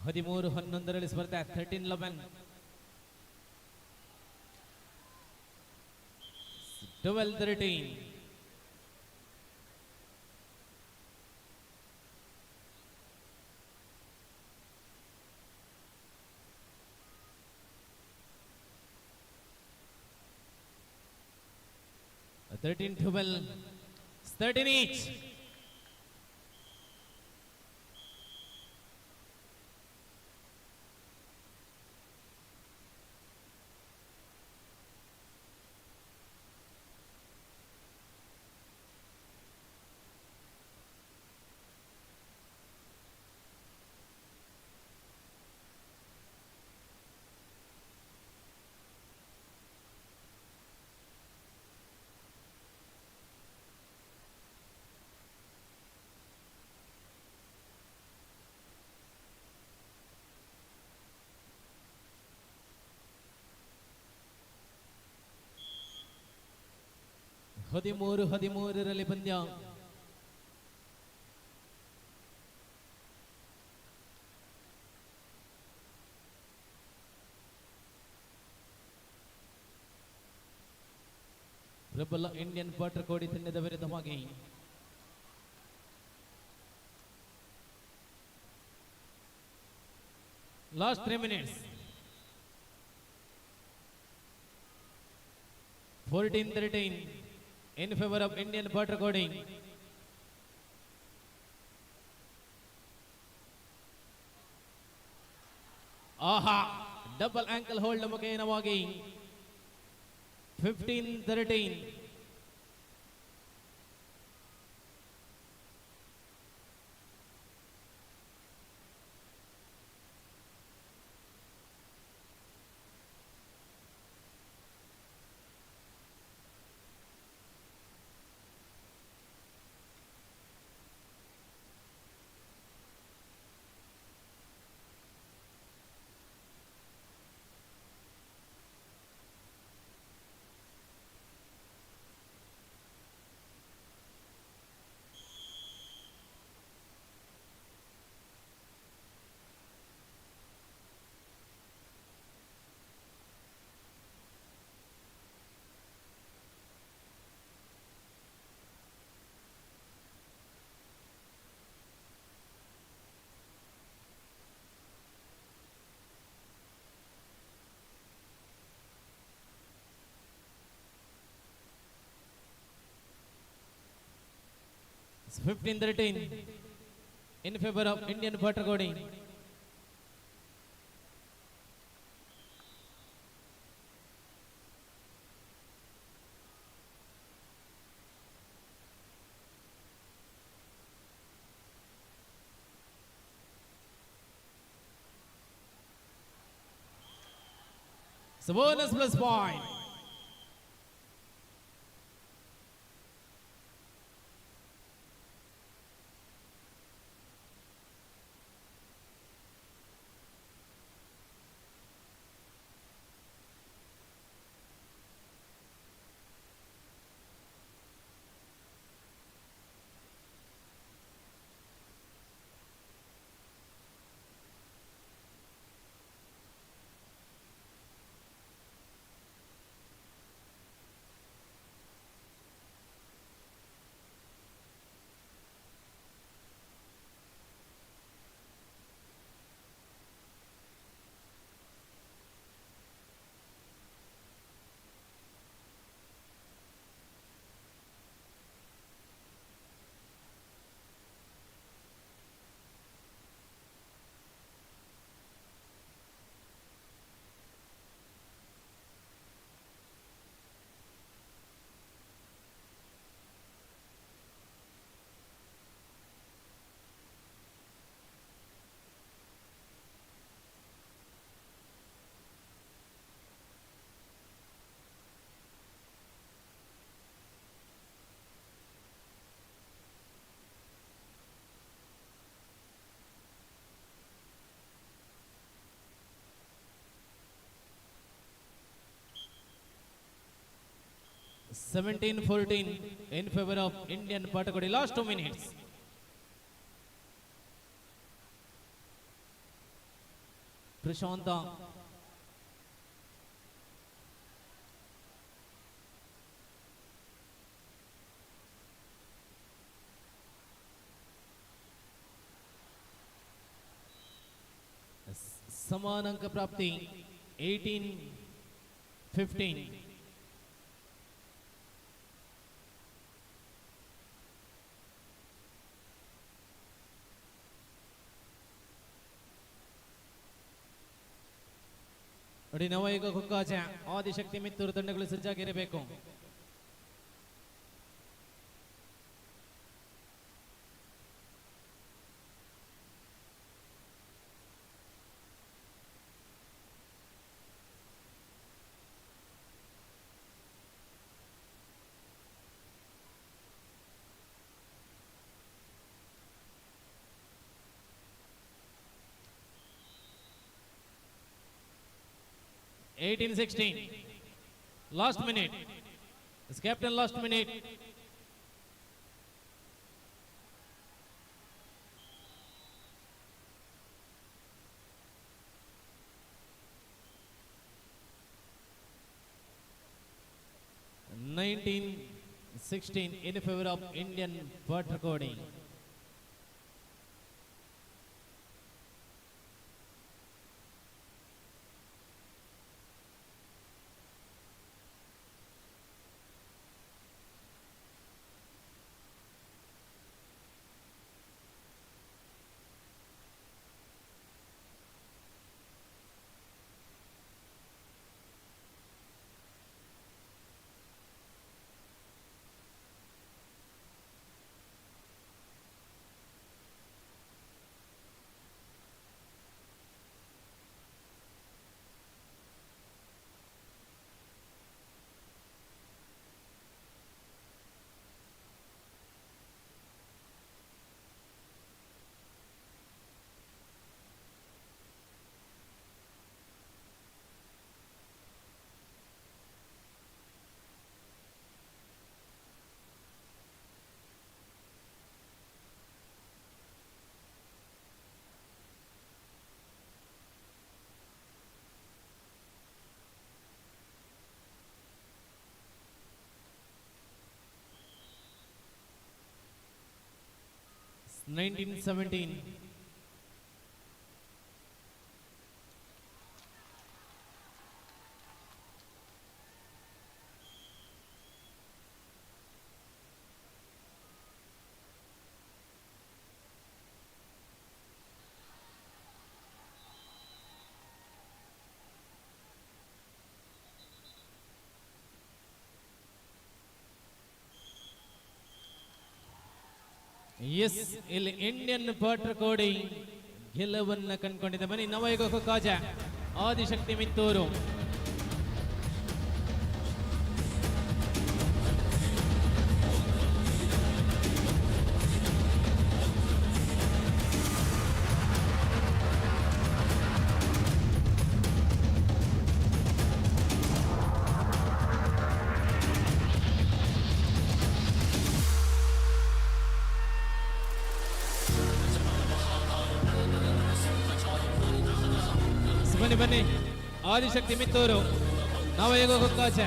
13-11 ಸ್ಪರ್ಧೆ 13-11. 12-13. A 13-12. 13 each. ಹದಿಮೂರರಲ್ಲಿ ಪಂದ್ಯ. ಪ್ರಬಲ ಇಂಡಿಯನ್ ಪಾಟ್ರಕೋಡಿ ತಂಡದ ವಿರುದ್ಧವಾಗಿ last 3 minutes. 14-13 in favor of Indian Patragodi. Aha, double ankle hold ಮುಖೇನವಾಗಿ 15-13. 15-13 in favor of Indian Patakodi. So bonus plus point. (17-14) in favor of Indian Patakodi. Last 2 minutes. Prashanta. समान अंक प्राप्ति 18-15. ನೋಡಿ ನವಯುಗ ಕುಕ್ಕಾಚ ಆದಿಶಕ್ತಿ ಮಿತ್ತೂರು ತಂಡಗಳು ಸಜ್ಜಾಗಿರಬೇಕು. (18-16) last minute. This captain last minute. (19-16) in favor of Indian Patakodi. (19-17) S, ಇಲ್ಲಿ Indian ಪಾಟ್ರಕೋಡಿ ಗೆಲುವನ್ನ ಕಂಡುಕೊಂಡಿದೆ. ಬನ್ನಿ ನವಯುಗ ಕಾಜ ಆದಿಶಕ್ತಿ ಮಿತ್ತೂರು. ಬನ್ನಿ ಬನ್ನಿ ಆದಿಶಕ್ತಿ ಮಿತ್ತೂರು ನವಯುಗ ಕುಕ್ಕಾಚ.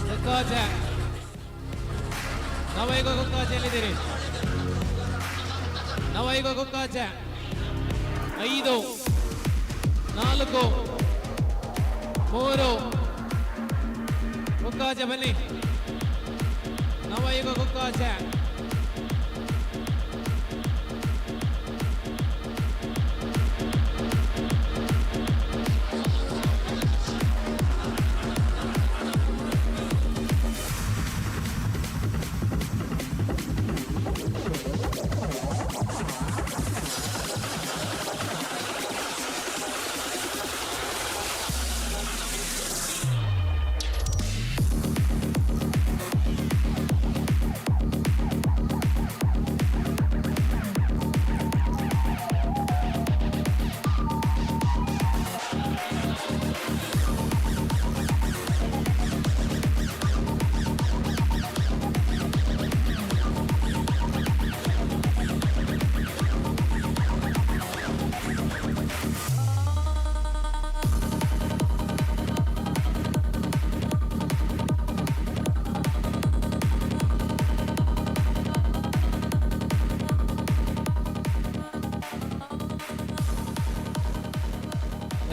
ಕುಕ್ಕಾಚ ನವಯುಗ ಕುಕ್ಕಾಚ ಎಲ್ಲಿದ್ದೀರಿ? ನವಯುಗ ಕುಕ್ಕಾಚ 5 4 3 ಕುಕ್ಕಾಚ ಬನ್ನಿ Navayuga Kukkacha.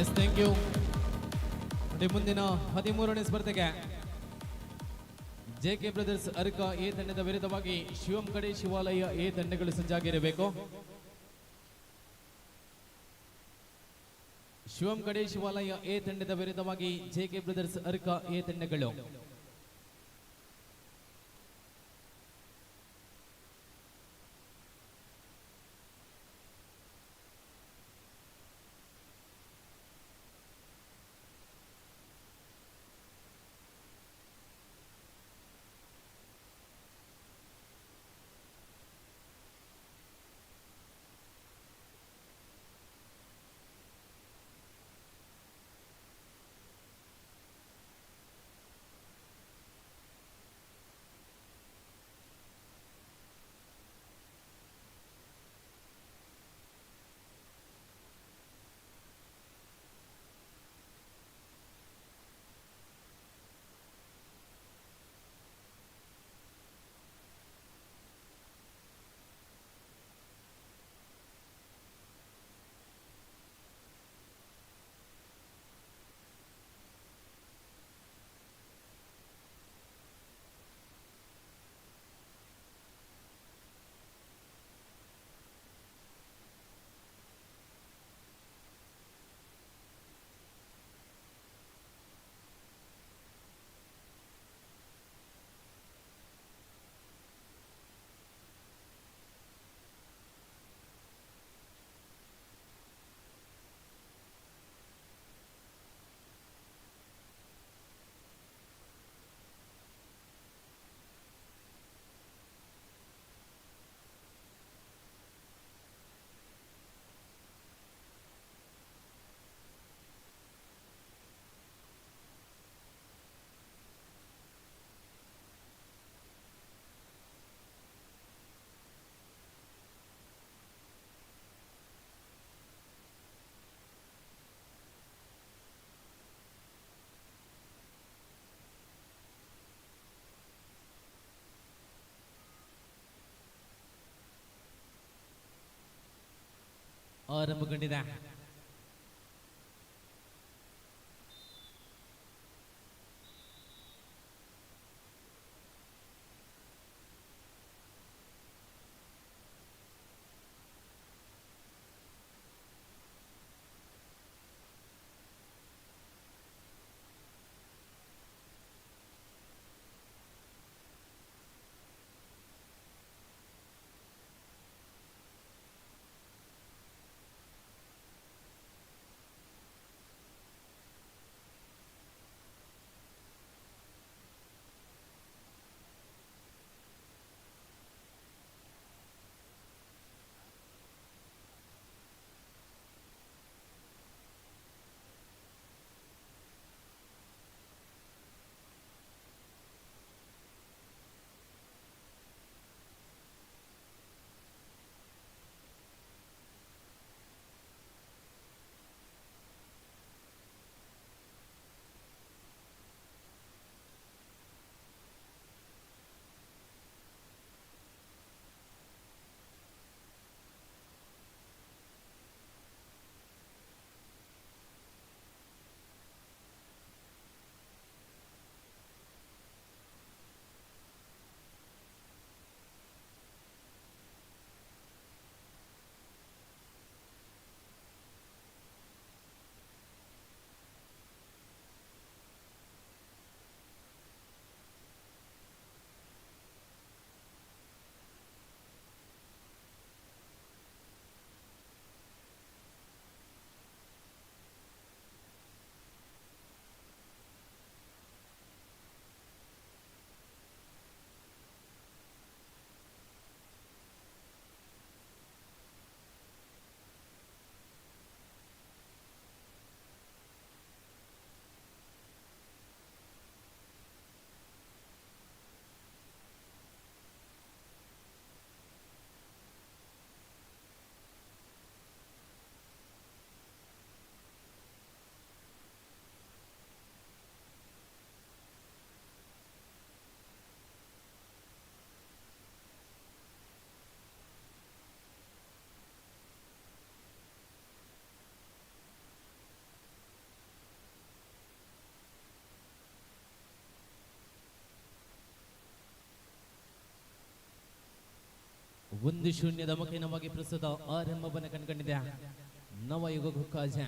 Yes, thank you. ಮುಂದಿನ 13ನೇ ಸ್ಪರ್ಧೆಗೆ ಜೆಕೆ ಬ್ರದರ್ಸ್ ಅರ್ಕ ಎ ತಂಡದ ವಿರುದ್ಧವಾಗಿ ಶಿವಂ ಕಡೆ ಶಿವಾಲಯ ಎ ತಂಡಗಳು ಸಜ್ಜಾಗಿರಬೇಕು. ಶಿವಂ ಕಡೆ ಶಿವಾಲಯ ಎ ತಂಡದ ವಿರುದ್ಧವಾಗಿ ಜೆಕೆ ಬ್ರದರ್ಸ್ ಅರ್ಕ ಎ ತಂಡಗಳು. ಆರಂಭಗೊಂಡಿದೆ. 1-0 ಮಕೇನವಾಗಿ ಪ್ರಸ್ತುತ ಆರಂಭವನ್ನು ಕಂಡುಕೊಂಡಿದೆ ನವಯುಗ ಗುಕ್ಕಾಜ.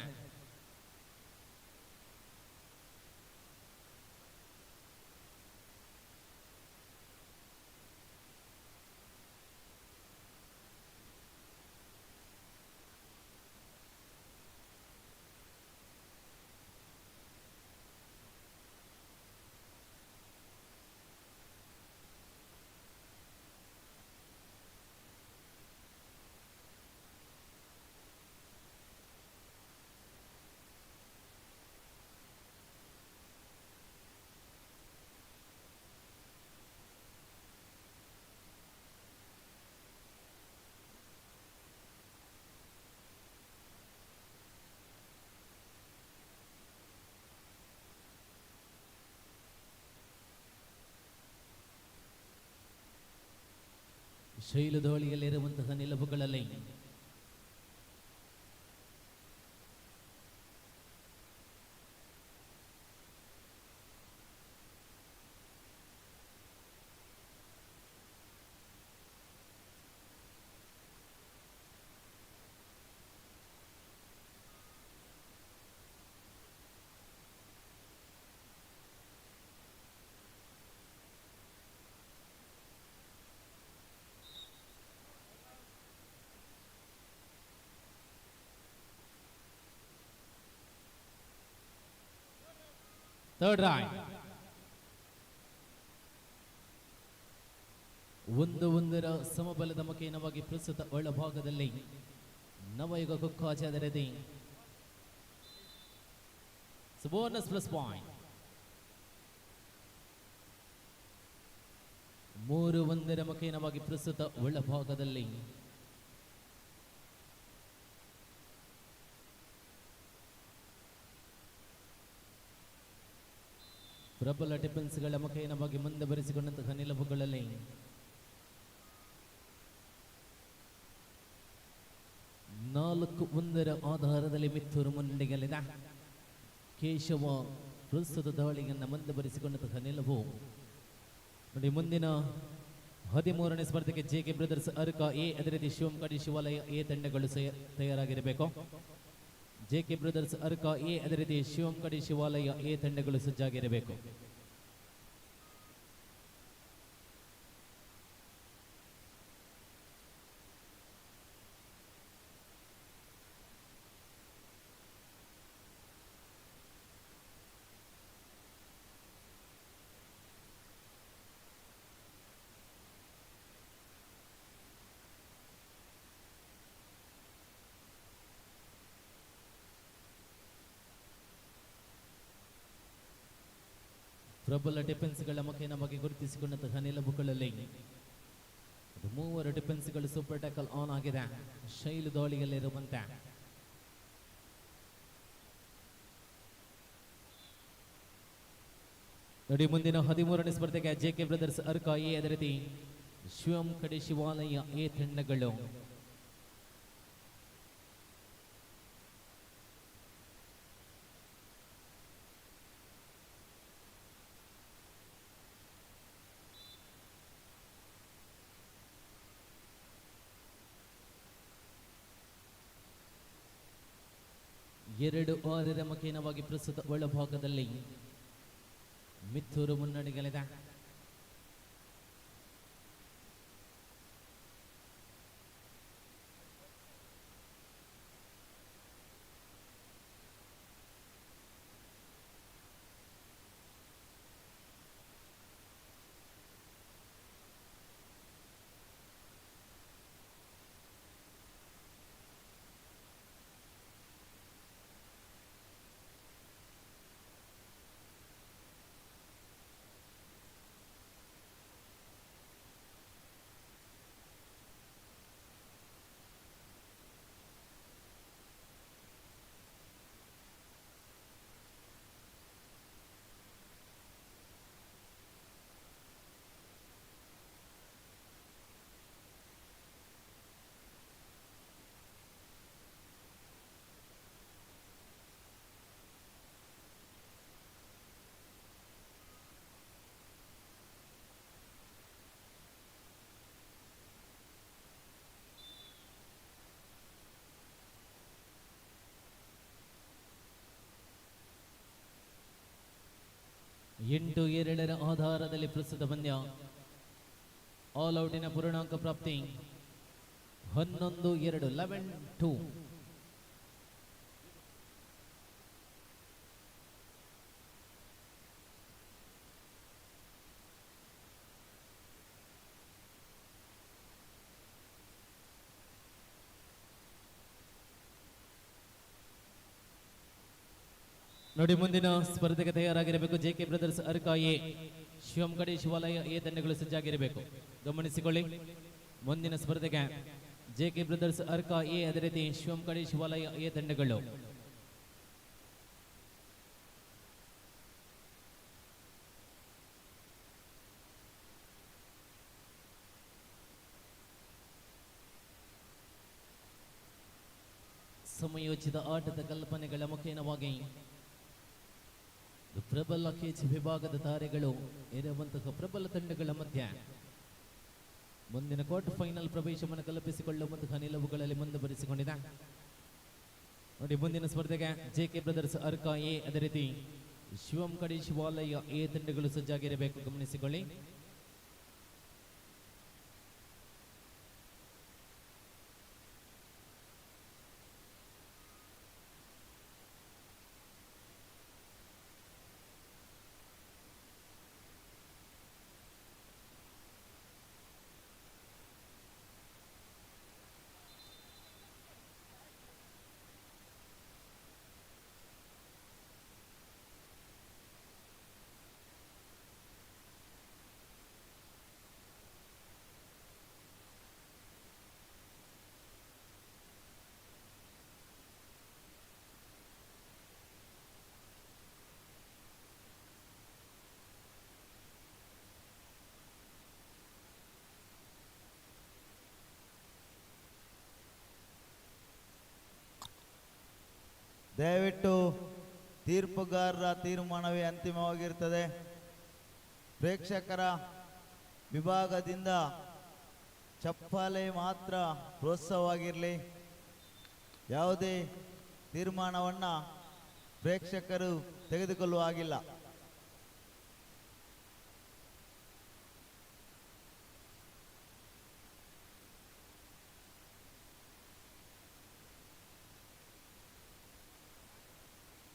ಶೈಲದೋಳಿಯಲ್ಲಿರುವಂತಹ ನಿಲುವುಗಳಲ್ಲಿ ಥರ್ಡ್ ರೈಟ್ 1-1 ಸಮಬಲದ ಮಕೇನವಾಗಿ ಪ್ರಸ್ತುತ ಒಳಭಾಗದಲ್ಲಿ ನವಯುಗ ಕುಕ್ಕಾಜ ಅದರದಿ ಬೋನಸ್ ಪ್ಲಸ್ ಪಾಯಿಂಟ್. 3-1 ಮಕೇನವಾಗಿ ಪ್ರಸ್ತುತ ಒಳಭಾಗದಲ್ಲಿ ಪ್ರಬಲ ಡಿಫೆನ್ಸ್ಗಳ ಮಕೇನವಾಗಿ ಮುಂದೆ ಬರೆಸಿಕೊಂಡಂತಹ ನಿಲುವುಗಳಲ್ಲಿ 4-1 ಆಧಾರದಲ್ಲಿ ಮಿತ್ತೂರು ಮುನ್ನಡೆಯಲ್ಲಿದೆ. ಕೇಶವ ಪ್ರಸ್ತುತ ದಾಳಿಯನ್ನು ಮುಂದೆ ಬರೆಸಿಕೊಂಡಂತಹ ನಿಲುವು ನೋಡಿ. ಮುಂದಿನ 13ನೇ ಸ್ಪರ್ಧೆಗೆ ಜೆಕೆ ಬ್ರದರ್ಸ್ ಅರ್ಕ ಎ, ಅದೇ ರೀತಿ ಶಿವಂ ಕಡಿ ಶಿವಾಲಯ ಎ ತಂಡಗಳು ತಯಾರಾಗಿರಬೇಕು. ಜೆಕೆ ಬ್ರದರ್ಸ್ ಅರ್ಕ ಎ, ಅದೇ ರೀತಿ ಶಿವಂ ಕಡಿ ಶಿವಾಲಯ ಎ ತಂಡಗಳು ಸಜ್ಜಾಗಿರಬೇಕು. ಪ್ರಬಲ ಡಿಫೆನ್ಸ್ಗಳ ಮಕೇನವಾಗಿ ಗುರುತಿಸಿಕೊಂಡಂತಹ ನಿಲುವುಗಳಲ್ಲಿ 3 ಡಿಫೆನ್ಸ್ಗಳು ಸೂಪರ್ ಟ್ಯಾಕಲ್ ಆನ್ ಆಗಿದೆ. ಶೈಲು ದಾಳಿಯಲ್ಲಿರುವಂತೆ ನೋಡಿ. ಮುಂದಿನ 13ನೇ ಸ್ಪರ್ಧೆಗೆ ಜೆಕೆ ಬ್ರದರ್ಸ್ ಅರ್ಕ ಎ, ಅದೇ ರೀತಿ ಶಿವಂ ಕಡೆ ಶಿವಾಲಯ ಎ ತಂಡಗಳು ಎರಡು 6 ಮಕೇನವಾಗಿ ಪ್ರಸ್ತುತ ಒಳಭಾಗದಲ್ಲಿ ಮಿತ್ತೂರು ಮುನ್ನಡೆಯಲ್ಲಿದೆ. 8-2 ಆಧಾರದಲ್ಲಿ ಪ್ರಸ್ತುತ ಪಂದ್ಯ. ಆಲ್ ಔಟಿನ ಪೂರ್ಣಾಂಕ ಪ್ರಾಪ್ತಿ 11-2 11-2. ನೋಡಿ, ಮುಂದಿನ ಸ್ಪರ್ಧೆಗೆ ತಯಾರಾಗಿರಬೇಕು. ಜೆಕೆ ಬ್ರದರ್ಸ್ ಅರ್ಕ ಎ, ಶಿವಂ ಕಡೆ ಶಿವಾಲಯ ಎ ತಂಡಗಳು ಸಜ್ಜಾಗಿರಬೇಕು. ಗಮನಿಸಿಕೊಳ್ಳಿ, ಮುಂದಿನ ಸ್ಪರ್ಧೆಗೆ ಜೆಕೆ ಬ್ರದರ್ಸ್ ಅರ್ಕ ಎ, ಅದೇ ರೀತಿ ಶಿವಂ ಕಡೆ ಶಿವಾಲಯ ಎ ತಂಡಗಳು. ಸಮಯೋಚಿತ ಆಟದ ಕಲ್ಪನೆಗಳ ಮುಖೇನವಾಗಿ ಪ್ರಬಲ ಕೆಚ್ ವಿಭಾಗದ ತಾರೆಗಳು ಇರುವಂತಹ ಪ್ರಬಲ ತಂಡಗಳ ಮಧ್ಯೆ ಮುಂದಿನ ಕ್ವಾರ್ಟರ್ ಫೈನಲ್ ಪ್ರವೇಶವನ್ನು ಕಲ್ಪಿಸಿಕೊಳ್ಳುವಂತಹ ನಿಲುವುಗಳಲ್ಲಿ ಮುಂದುವರಿಸಿಕೊಂಡಿದೆ. ನೋಡಿ, ಮುಂದಿನ ಸ್ಪರ್ಧೆಗೆ ಜೆಕೆ ಬ್ರದರ್ಸ್ ಅರ್ಕ ಎ, ಅದೇ ರೀತಿ ಶಿವಂ ಕಡೆ ಶಿವಾಲಯ ಎ ತಂಡಗಳು ಸಜ್ಜಾಗಿರಬೇಕು. ಗಮನಿಸಿಕೊಳ್ಳಿ. ದಯವಿಟ್ಟು ತೀರ್ಪುಗಾರರ ತೀರ್ಮಾನವೇ ಅಂತಿಮವಾಗಿರ್ತದೆ. ಪ್ರೇಕ್ಷಕರ ವಿಭಾಗದಿಂದ ಚಪ್ಪಾಳೆ ಮಾತ್ರ ಪ್ರೋತ್ಸಾಹವಾಗಿರಲಿ. ಯಾವುದೇ ತೀರ್ಮಾನವನ್ನು ಪ್ರೇಕ್ಷಕರು ತೆಗೆದುಕೊಳ್ಳುವ ಹಾಗಿಲ್ಲ.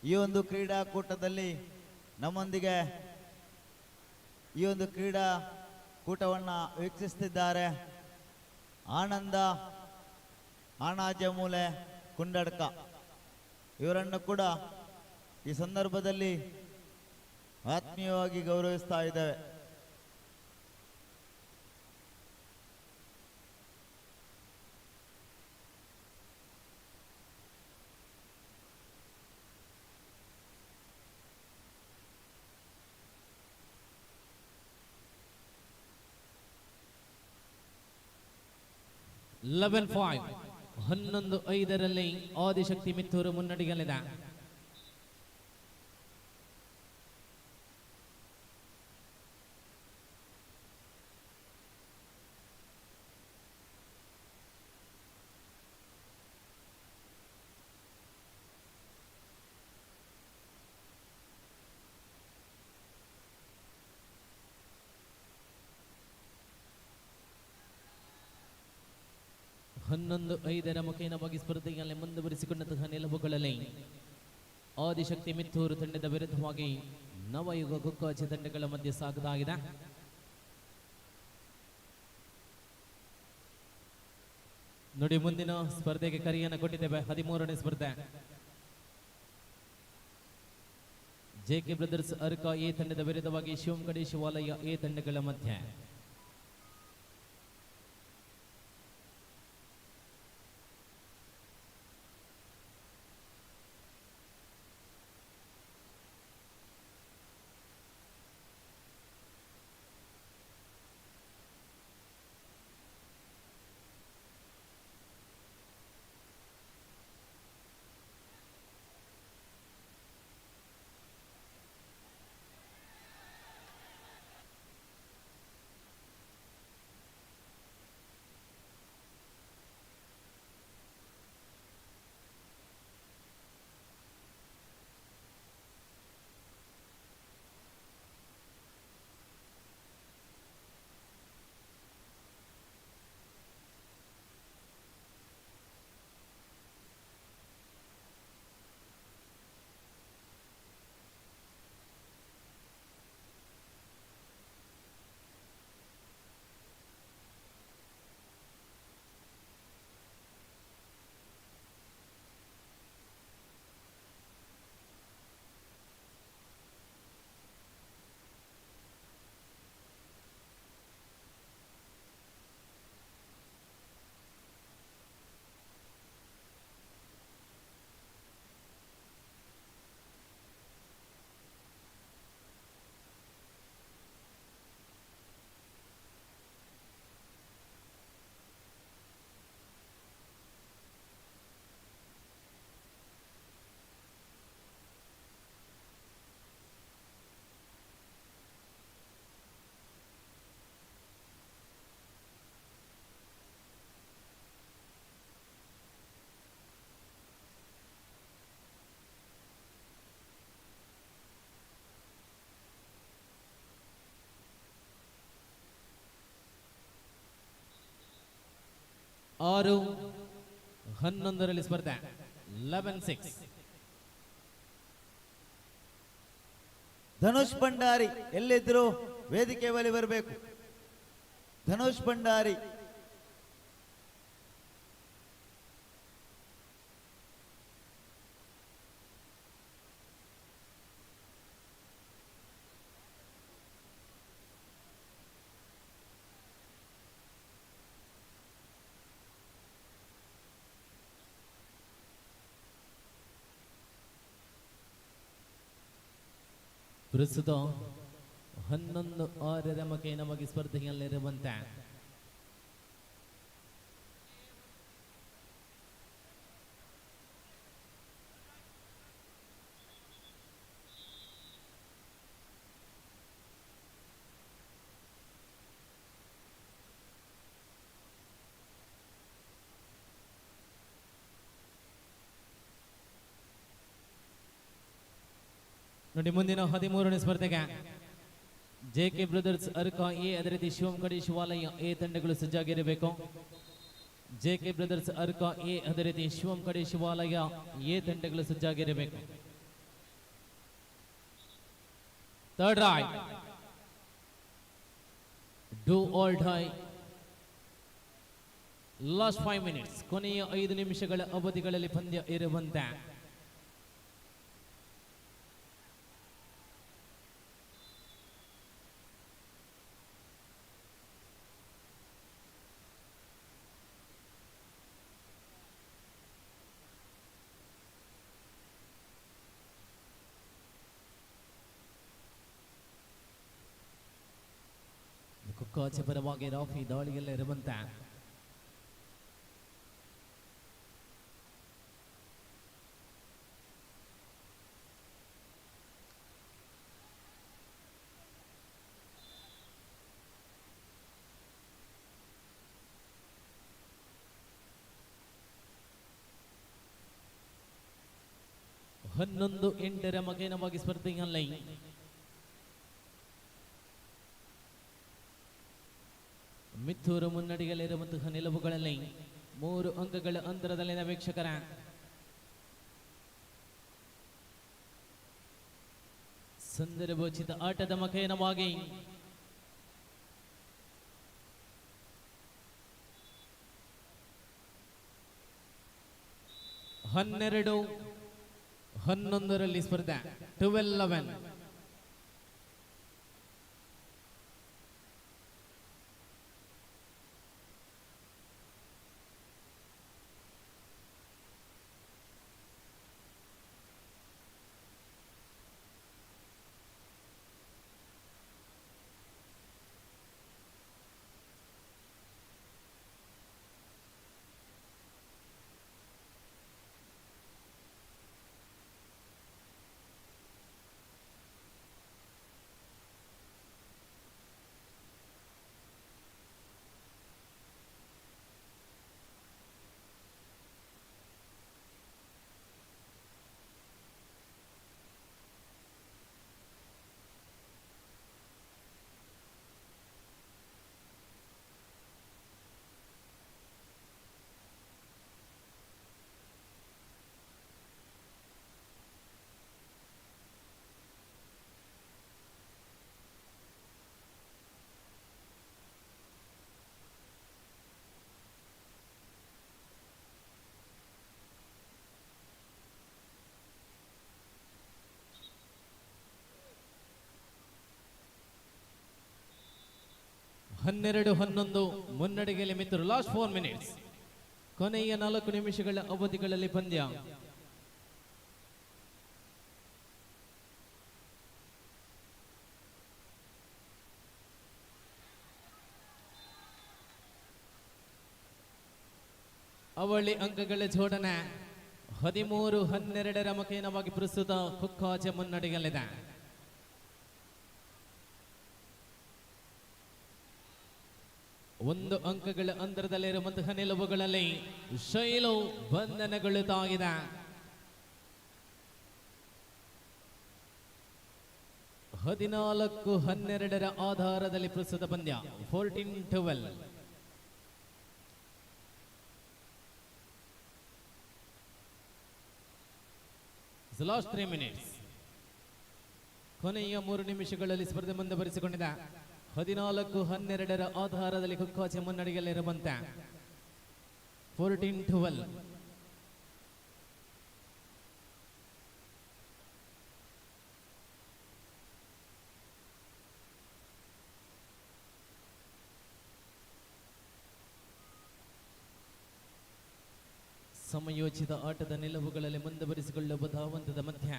ಈ ಒಂದು ಕ್ರೀಡಾಕೂಟದಲ್ಲಿ ನಮ್ಮೊಂದಿಗೆ ಈ ಒಂದು ಕ್ರೀಡಾಕೂಟವನ್ನು ವೀಕ್ಷಿಸುತ್ತಿದ್ದಾರೆ ಆನಂದ ಆಣಾಜಮೂಲೆ ಕುಂಡಡ್ಕ. ಇವರನ್ನು ಕೂಡ ಈ ಸಂದರ್ಭದಲ್ಲಿ ಆತ್ಮೀಯವಾಗಿ ಗೌರವಿಸ್ತಾ ಇದ್ದೇವೆ. ಲೆವೆನ್ 11-5 ಆದಿಶಕ್ತಿ ಮಿತ್ತೂರು ಮುನ್ನಡೆಯಲಿದೆ. ಹನ್ನೊಂದು 5 ಮುಖೇನವಾಗಿ ಸ್ಪರ್ಧೆಯಲ್ಲಿ ಮುಂದುವರಿಸಿಕೊಂಡಂತಹ ನಿಲುವುಗಳಲ್ಲಿ ಆದಿಶಕ್ತಿ ಮಿತ್ತೂರು ತಂಡದ ವಿರುದ್ಧವಾಗಿ ನವಯುಗ ಗುಕ್ಕಾಚಿ ತಂಡಗಳ ಮಧ್ಯೆ ಸಾಗುತ್ತಾಗಿದೆ. ನೋಡಿ, ಮುಂದಿನ ಸ್ಪರ್ಧೆಗೆ ಕರೆಯನ್ನು ಕೊಟ್ಟಿದ್ದೇವೆ. 13ನೇ ಸ್ಪರ್ಧೆ ಜೆಕೆ ಬ್ರದರ್ಸ್ ಅರ್ಕ ಎ ತಂಡದ ವಿರುದ್ಧವಾಗಿ ಶಿವಂ ಕಡೆ ಶಿವಾಲಯ ಎ ತಂಡಗಳ ಮಧ್ಯೆ. 6-11 ಸ್ಪರ್ಧೆ 11-6. ಧನುಷ್ ಭಂಡಾರಿ ಎಲ್ಲಿದ್ರು ವೇದಿಕೆ ಬಳಿ ಬರಬೇಕು. ಧನುಷ್ ಭಂಡಾರಿ ಪ್ರಸ್ತುತ 11-6 ನಮಗೆ ನಮಗೆ ಸ್ಪರ್ಧೆಯಲ್ಲಿರುವಂತೆ ನೋಡಿ ಮುಂದಿನ 13ನೇ ಸ್ಪರ್ಧೆಗೆ JK ಬ್ರದರ್ಸ್ ಅರ್ಕ ಎ, ಅದೇ ರೀತಿ ಶಿವಂ ಕಡೆ ಶಿವಾಲಯ ಎ ತಂಡಗಳು ಸಜ್ಜಾಗಿರಬೇಕು. JK ಬ್ರದರ್ಸ್ ಅರ್ಕ ಎ, ಅದೇ ರೀತಿ ಶಿವಂ ಕಡೆ ಶಿವಾಲಯ ಎ ತಂಡಗಳು ಸಜ್ಜಾಗಿರಬೇಕು. Third raid do or die last 5 minutes, ಕೊನೆಯ 5 ನಿಮಿಷಗಳ ಅವಧಿಗಳಲ್ಲಿ ಪಂದ್ಯ ಇರುವಂತೆ ಕುಕ್ಕಾಚೆ ಪರವಾಗಿ ರಾಫಿ ದಾಳಿಯಲ್ಲಿರುವಂತೆ ಹನ್ನೊಂದು 8 ಮಗೇನವಾಗಿ ಸ್ಪರ್ಧೆಯಲ್ಲಿ ಮಿತ್ತೂರು ಮುನ್ನಡೆಯಲ್ಲಿರುವಂತಹ ನಿಲುವುಗಳಲ್ಲಿ 3 ಅಂಕಗಳ ಅಂತರದಲ್ಲಿನ ವೀಕ್ಷಕರ ಸಂದರ್ಭೋಚಿತ ಆಟದ ಮಖೇನವಾಗಿ ಹನ್ನೆರಡು 11 ಸ್ಪರ್ಧೆ 12-11. ಹನ್ನೆರಡು 11 ಮುನ್ನಡೆಗೆಯಲ್ಲಿ ಮಿತ್ರರು ಲಾಸ್ಟ್ 4 ಮಿನಿಟ್ಸ್, ಕೊನೆಯ 4 ನಿಮಿಷಗಳ ಅವಧಿಗಳಲ್ಲಿ ಪಂದ್ಯ. ಅವಳಿ ಅಂಕಗಳ ಜೋಡಣೆ 13-12 ಮಕೇನವಾಗಿ ಪ್ರಸ್ತುತ ಕುಕ್ಕಾಚೆ ಮುನ್ನಡೆಯಲ್ಲಿದೆ. ಒಂದು ಅಂಕಗಳ ಅಂತರದಲ್ಲಿರುವಂತಹ ನಿಲುವುಗಳಲ್ಲಿ ಶೈಲು ಬಂಧನಗೊಳ್ಳುತ್ತಾಗಿದೆ. ಹದಿನಾಲ್ಕು 12 ಆಧಾರದಲ್ಲಿ ಪ್ರಸ್ತುತ ಪಂದ್ಯ 14-12. Last 3 minutes. ಕೊನೆಯ 3 ನಿಮಿಷಗಳಲ್ಲಿ ಸ್ಪರ್ಧೆ ಮುಂದುವರಿಸಿಕೊಂಡಿದೆ. 14-12 ಆಧಾರದಲ್ಲಿ ಕುಕ್ಕಾಚೆ ಮುನ್ನಡೆಯಲ್ಲಿರುವಂತೆ 14-12. ಸಮಯೋಚಿತ ಆಟದ ನಿಲುವುಗಳಲ್ಲಿ ಮುಂದುವರಿಸಿಕೊಳ್ಳುವ ಧಾವಂತದ ಮಧ್ಯ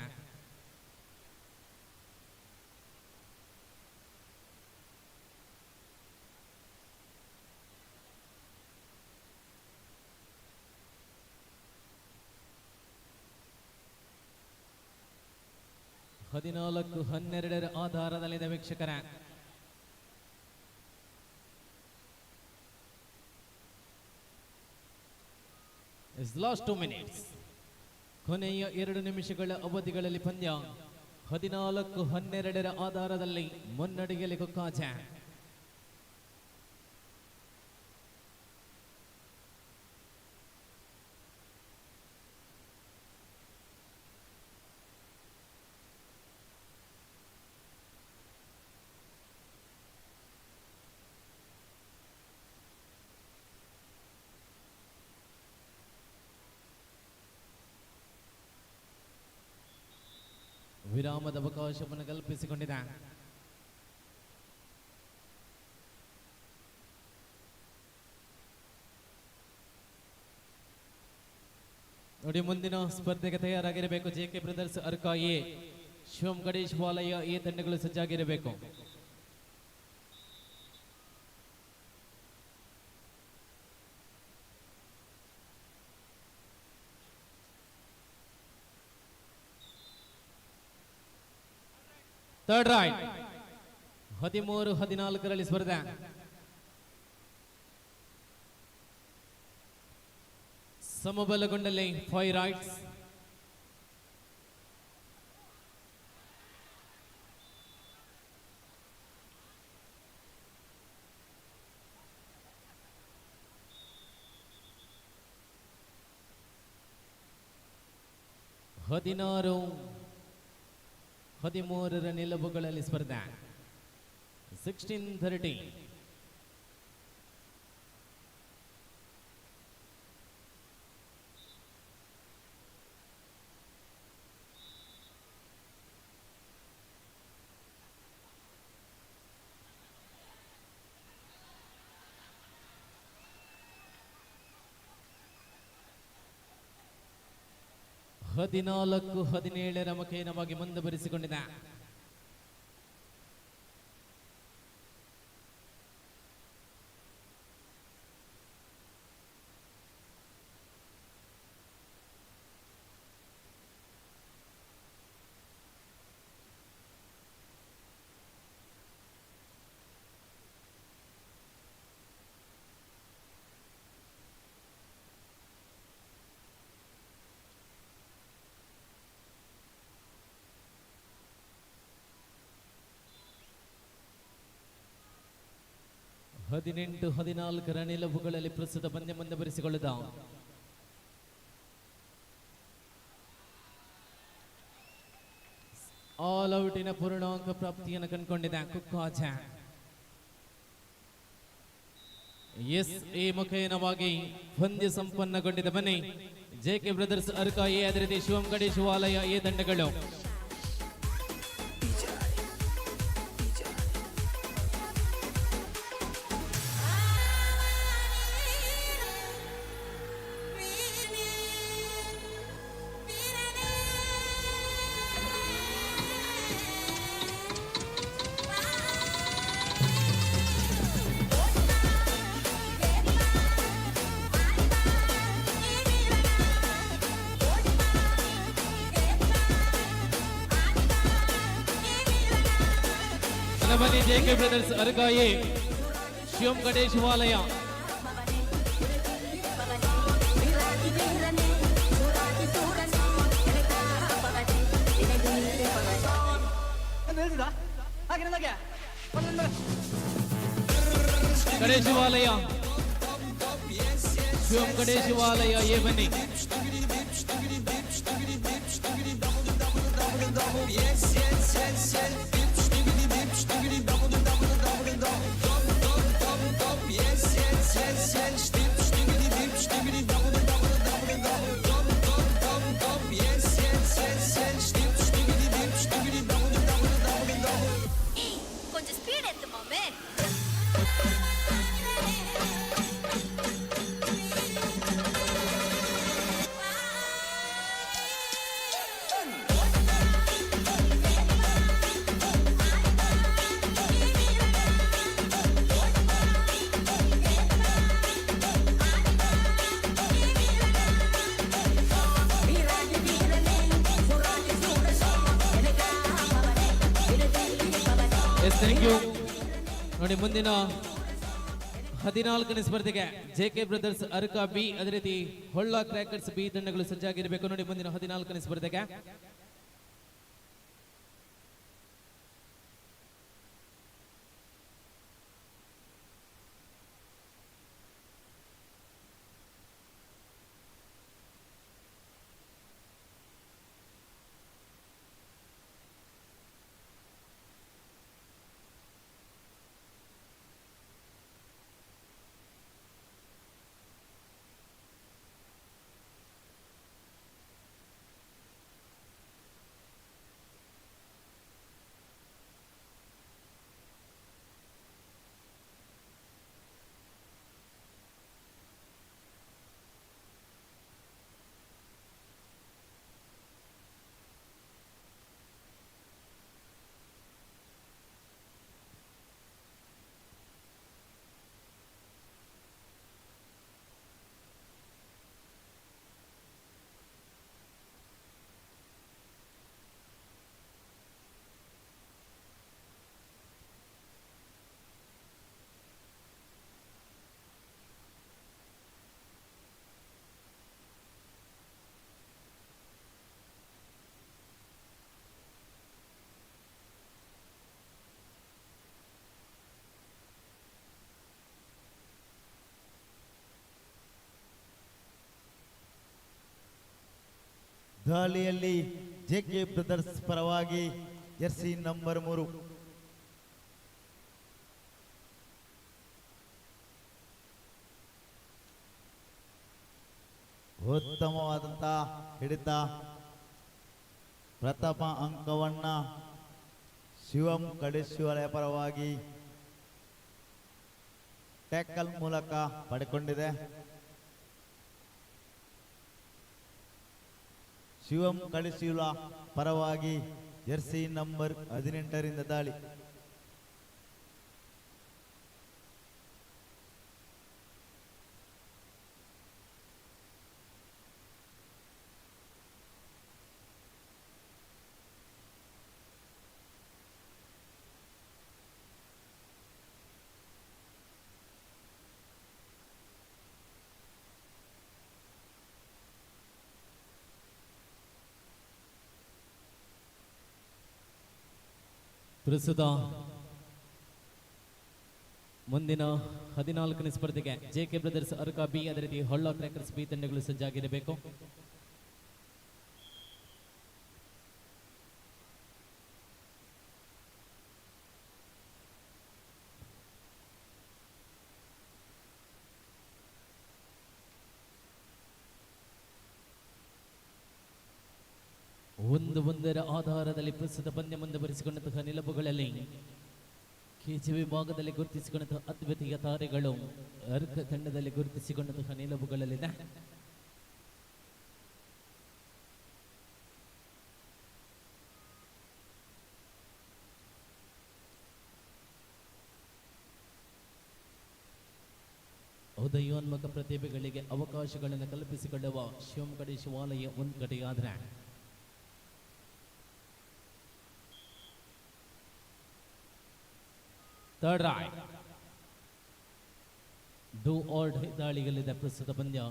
ಹದಿನಾಲ್ಕು 12 ಆಧಾರದಲ್ಲಿದೆ ವೀಕ್ಷಕರ. Last 2 minutes. ಕೊನೆಯ 2 ನಿಮಿಷಗಳ ಅವಧಿಗಳಲ್ಲಿ ಪಂದ್ಯ 14-12 ಆಧಾರದಲ್ಲಿ ಮುನ್ನಡೆಯಲಿ ಕುಕ್ಕಾಚ. ವಿರಾಮದ ಅವಕಾಶವನ್ನು ಕಲ್ಪಿಸಿಕೊಂಡಿದೆ. ನೋಡಿ, ಮುಂದಿನ ಸ್ಪರ್ಧೆಗೆ ತಯಾರಾಗಿರಬೇಕು. JK brothers Arka A, Shivam Ganesh ವಾಲಯ ಎ ತಂಡಗಳು ಸಜ್ಜಾಗಿರಬೇಕು. ಥರ್ಡ್ ರೈಟ್ 13-14 ಸ್ಪರ್ಧೆ. ಸಮಬಲಗೊಂಡಲ್ಲಿ 5 ರೈಟ್ಸ್. ಹದಿನಾರು 13 ನಿಲುವುಗಳಲ್ಲಿ ಸ್ಪರ್ಧೆ. 16-13. ಹದಿನಾಲ್ಕು 17 ಮುಖೇನವಾಗಿ ಮುಂದುವರಿಸಿಕೊಂಡಿದೆ. ಹದಿನೆಂಟು 14 ನಿಲುವುಗಳಲ್ಲಿ ಪ್ರಸ್ತುತ ಪಂದ್ಯ ಮುಂದುವರಿಸಿಕೊಳ್ಳುತ್ತ ಆಲ್ ಔಟಿನ ಪೂರ್ಣಾಂಕ ಪ್ರಾಪ್ತಿಯನ್ನು ಕಂಡುಕೊಂಡಿದೆ ಕುಕ್ಕಾಚ. ಎಸ್ ಎ ಮುಖೇನವಾಗಿ ಪಂದ್ಯ ಸಂಪನ್ನಗೊಂಡಿದೆ. ಬನ್ನಿ, ಜೆಕೆ ಬ್ರದರ್ಸ್ ಅರ್ಕಾ ಎ, ಅದೇ ರೀತಿ ಶಿವಂ ಗಣೇಶ್ ವಾಲಯ ಎ ತಂಡಗಳು बनी जेके ब्रदर्स अरगा ए, शिवम गणेश वालय गणेश वालय शिवम गणेश वालय ये बनी கொஞ்சம் ஸ்பீட் ஏத்து மாமே. Yes thank you. ನೋಡಿ ಮುಂದಿನ 14ನೇ ಸ್ಪರ್ಧೆಗೆ ಜೆಕೆ ಬ್ರದರ್ಸ್ ಅರ್ಕಾ ಬಿ ಅದೇ ರೀತಿ ಹೊಳ್ಳ ಕ್ರ್ಯಾಕರ್ಸ್ ಬಿ ತಂಡಗಳು ಸಜ್ಜಾಗಿರಬೇಕು. ನೋಡಿ ಮುಂದಿನ 14ನೇ ಸ್ಪರ್ಧೆಗೆ ದಾಳಿಯಲ್ಲಿ ಜೆಕೆ ಬ್ರದರ್ಸ್ ಪರವಾಗಿ ಜೆರ್ಸಿ ನಂಬರ್ 3 ಉತ್ತಮವಾದಂತಹ ಹಿಡಿತ, ಪ್ರಥಮ ಅಂಕವನ್ನ ಶಿವಂ ಕಡೇಶ್ವರ ಪರವಾಗಿ ಟ್ಯಾಕಲ್ ಮೂಲಕ ಪಡೆಕೊಂಡಿದೆ. ಶಿವಂ ಕಳಿಸಿಯುಲ ಪರವಾಗಿ ಜೆರ್ಸಿ ನಂಬರ್ 18ರಿಂದ ದಾಳಿ. ಪ್ರಸ್ತುತ ಮುಂದಿನ 14ನೇ ಸ್ಪರ್ಧೆಗೆ ಜೆಕೆ ಬ್ರದರ್ಸ್ ಅರ್ಕಾ ಬಿ ಅದೇ ರೀತಿ ಹೊಳ್ಳ ಕ್ರ್ಯಾಕರ್ಸ್ ಬಿ ತಂಡಗಳು ಸಜ್ಜಾಗಿರಬೇಕು. ಒಂದರ ಆಧಾರದಲ್ಲಿ ಪ್ರಸ್ತುತ ಪಂದ್ಯ ಮುಂದುವರಿಸಿಕೊಂಡಂತಹ ನಿಲುವುಗಳಲ್ಲಿ ಕೆಜಿ ವಿಭಾಗದಲ್ಲಿ ಗುರುತಿಸಿಕೊಂಡಂತಹ ಅದ್ವಿತೀಯ ತಾರೆಗಳು ಅರ್ಕ ತಂಡದಲ್ಲಿ ಗುರುತಿಸಿಕೊಂಡಂತಹ ನಿಲುವುಗಳಲ್ಲಿದೆ. ಉದಯೋನ್ಮುಖ ಪ್ರತಿಭೆಗಳಿಗೆ ಅವಕಾಶಗಳನ್ನು ಕಲ್ಪಿಸಿಕೊಳ್ಳುವ ಶಿವಮೊಗ್ಗ ಶಿವಾಲಯ ಒಂದು ಕಡೆಯಾದ್ರೆ third raid do or die ದಾಳಿಗಳಿದೆ ಪ್ರಸ್ತುತ ಪಂದ್ಯ.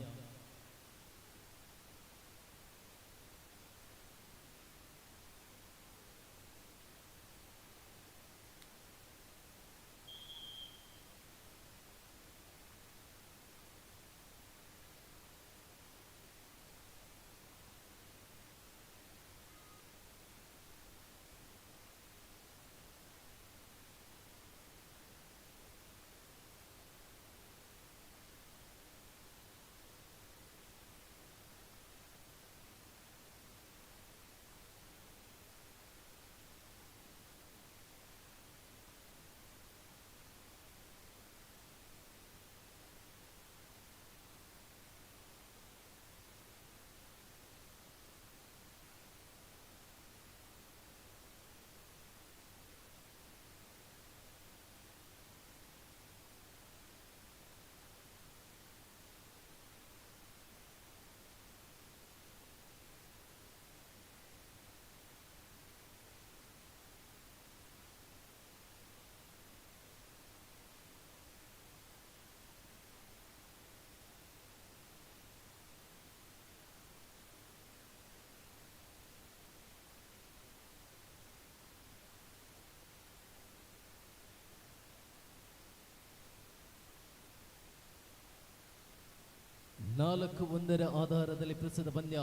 4-1 ಆಧಾರದಲ್ಲಿ ಪ್ರಸ್ತುತ ಪಂದ್ಯ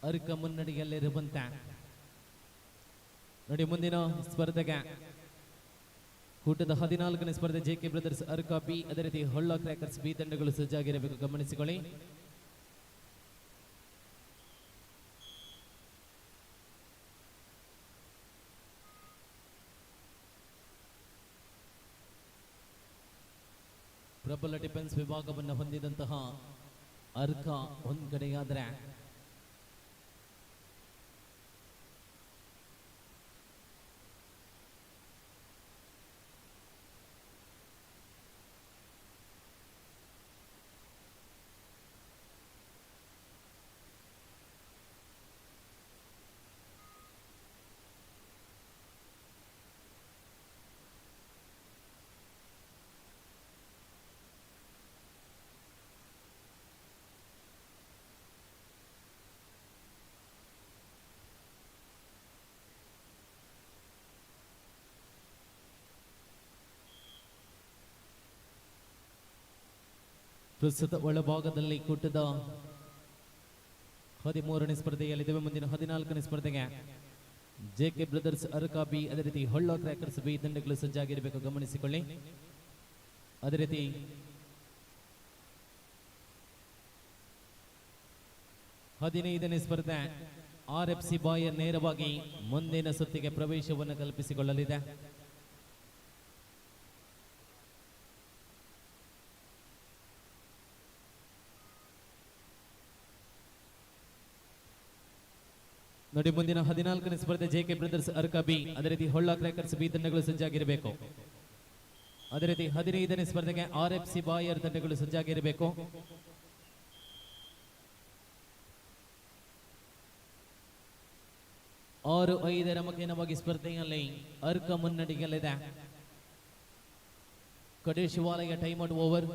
ಅರ್ಕ ಮುನ್ನಡೆಯಲ್ಲಿರುವಂತೆ ನೋಡಿ. ಮುಂದಿನ ಸ್ಪರ್ಧೆಗೆ ಕೂಟದ 14ನೇ ಸ್ಪರ್ಧೆ ಜೆಕೆ ಬ್ರದರ್ಸ್ ಅರ್ಕ ಬಿ, ಅದೇ ರೀತಿ ಹೊಳ್ಳ ಕ್ರ್ಯಾಕರ್ಸ್ ಬಿ ತಂಡಗಳು ಸಜ್ಜಾಗಿರಬೇಕು, ಗಮನಿಸಿಕೊಳ್ಳಿ. ಪ್ರಬಲ ಡಿಫೆನ್ಸ್ ವಿಭಾಗವನ್ನು ಹೊಂದಿದಂತಹ ಅರ್ಕ ಒಂದ್ ಕಡೆಯಾದ್ರೆ ಪ್ರಸ್ತುತ ಒಳಭಾಗದಲ್ಲಿ ಕೂಟದ 13ನೇ ಸ್ಪರ್ಧೆಯಲ್ಲಿದ್ದೇವೆ. ಮುಂದಿನ 14ನೇ ಸ್ಪರ್ಧೆಗೆ ಜೆಕೆ ಬ್ರದರ್ಸ್ ಅರ್ಕ ಬಿ, ಅದೇ ರೀತಿ ಹೊಳ್ಳ ಕ್ರ್ಯಾಕರ್ಸ್ ಬಿ ತಂಡಗಳು ಸಜ್ಜಾಗಿರಬೇಕು, ಗಮನಿಸಿಕೊಳ್ಳಿ. ಅದೇ ರೀತಿ 15ನೇ ಸ್ಪರ್ಧೆ RFC ಬಾಯರ್ ನೇರವಾಗಿ ಮುಂದಿನ ಸುತ್ತಿಗೆ ಪ್ರವೇಶವನ್ನು ಕಲ್ಪಿಸಿಕೊಳ್ಳಲಿದೆ. ನೋಡಿ, ಮುಂದಿನ 14ನೇ ಸ್ಪರ್ಧೆ ಜೆಕೆ ಬ್ರದರ್ಸ್ ಅರ್ಕ ಬಿ, ಅದೇ ರೀತಿ ಹೊಳ್ಳ ಕ್ರ್ಯಾಕರ್ಸ್ ಬಿ ತಂಡಗಳು ಸಜ್ಜಾಗಿರಬೇಕು. ಅದೇ ರೀತಿ 15ನೇ ಸ್ಪರ್ಧೆಗೆ RFC ಬಾಯರ್ ತಂಡಗಳು ಸಜ್ಜಾಗಿರಬೇಕು. ಆರು 5 ಮಕೇನವಾಗಿ ಸ್ಪರ್ಧೆಯಲ್ಲಿ ಅರ್ಕ ಮುನ್ನಡೆಯಲ್ಲಿದೆ. ಕಡೆ ಶಿವಾಲಯ ಟೈಮ್ ಔಟ್ ಓವರ್.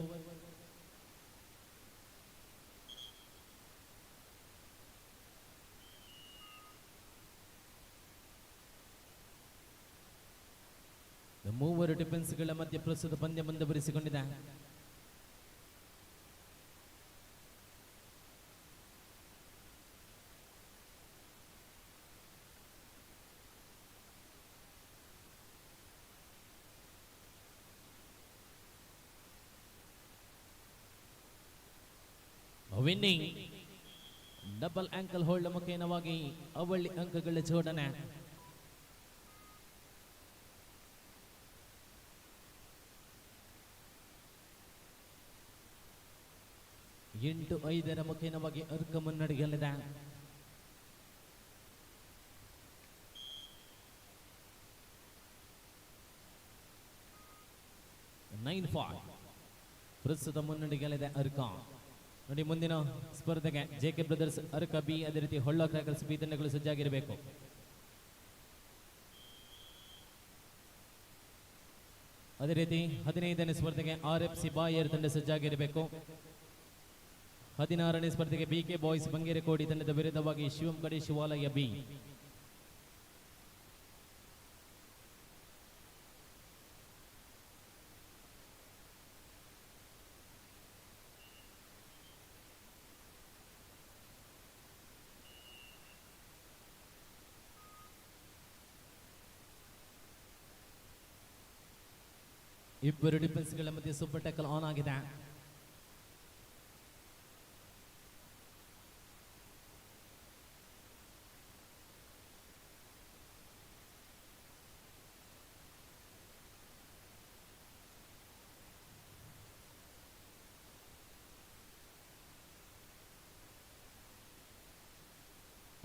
ಮೂವರು ಡಿಫೆನ್ಸ್ಗಳ ಮಧ್ಯೆ ಪ್ರಸ್ತುತ ಪಂದ್ಯ ಮುಂದುವರಿಸಿಕೊಂಡಿದೆ. ವಿನ್ನಿಂಗ್ ಡಬಲ್ ಆಂಕಲ್ ಹೋಲ್ಡ್ ಮುಖೇನವಾಗಿ ಅವಳಿ ಅಂಕಗಳ ಜೋಡಣೆ. ಎಂಟು 5 ಮುಖೇನವಾಗಿ ಅರ್ಕ ಮುನ್ನಡೆಯಲ್ಲಿದೆ. ಪ್ರಸ್ತುತ ಮುನ್ನಡೆಯಲ್ಲಿದೆ ಅರ್ಕ. ನೋಡಿ, ಮುಂದಿನ ಸ್ಪರ್ಧೆಗೆ ಜೆಕೆ ಬ್ರದರ್ಸ್ ಅರ್ಕ ಬಿ, ಅದೇ ರೀತಿ ಹೊಳ್ಳ ಕ್ರ್ಯಾಕರ್ಸ್ ಬಿ ತಂಡಗಳು ಸಜ್ಜಾಗಿರಬೇಕು. ಅದೇ ರೀತಿ 15ನೇ ಸ್ಪರ್ಧೆಗೆ RFC ಬಾಯರ್ ತಂಡ ಸಜ್ಜಾಗಿರಬೇಕು. 16ನೇ ಸ್ಪರ್ಧೆಗೆ BK ಬಾಯ್ಸ್ ಬಂಗೇರಕೋಡಿ ತಂಡದ ವಿರುದ್ಧವಾಗಿ ಶಿವಂ ಕಡೆ ಶಿವಾಲಯ ಬಿ. ಇಬ್ಬರು ಡಿಫೆನ್ಸ್ಗಳ ಮಧ್ಯೆ ಸೂಪರ್ ಟ್ಯಾಕಲ್ ಆನ್ ಆಗಿದೆ.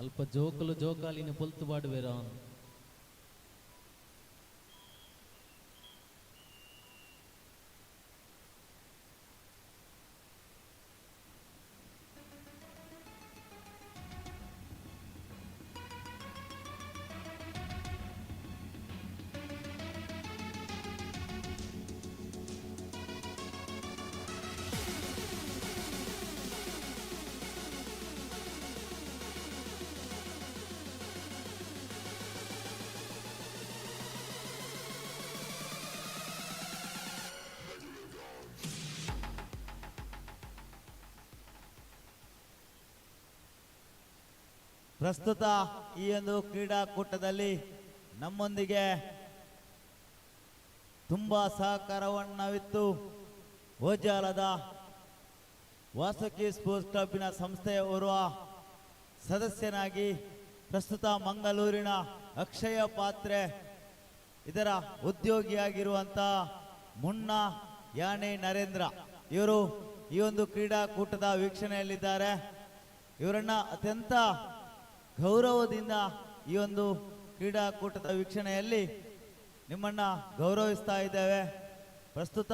ಅಲ್ಪ ಜೋಕಾಲಿನ ಪೊಲ್ತು ಬಾಡುವೆರಾ. ಪ್ರಸ್ತುತ ಈ ಒಂದು ಕ್ರೀಡಾಕೂಟದಲ್ಲಿ ನಮ್ಮೊಂದಿಗೆ ತುಂಬಾ ಸಹಕಾರವನ್ನವಿತ್ತು ಓಜಾಲದ ವಾಸುಕಿ ಸ್ಪೋರ್ಟ್ಸ್ ಕ್ಲಬ್ಬಿನ ಸಂಸ್ಥೆಯ ಓರ್ವ ಸದಸ್ಯನಾಗಿ ಪ್ರಸ್ತುತ ಮಂಗಳೂರಿನ ಅಕ್ಷಯ ಪಾತ್ರೆ ಇದರ ಉದ್ಯೋಗಿಯಾಗಿರುವಂಥ ಮುನ್ನ ಯಾನೆ ನರೇಂದ್ರ ಇವರು ಈ ಒಂದು ಕ್ರೀಡಾಕೂಟದ ವೀಕ್ಷಣೆಯಲ್ಲಿದ್ದಾರೆ. ಇವರನ್ನ ಅತ್ಯಂತ ಗೌರವದಿಂದ ಈ ಒಂದು ಕ್ರೀಡಾಕೂಟದ ವೀಕ್ಷಣೆಯಲ್ಲಿ ನಿಮ್ಮನ್ನ ಗೌರವಿಸ್ತಾ ಇದ್ದೇವೆ. ಪ್ರಸ್ತುತ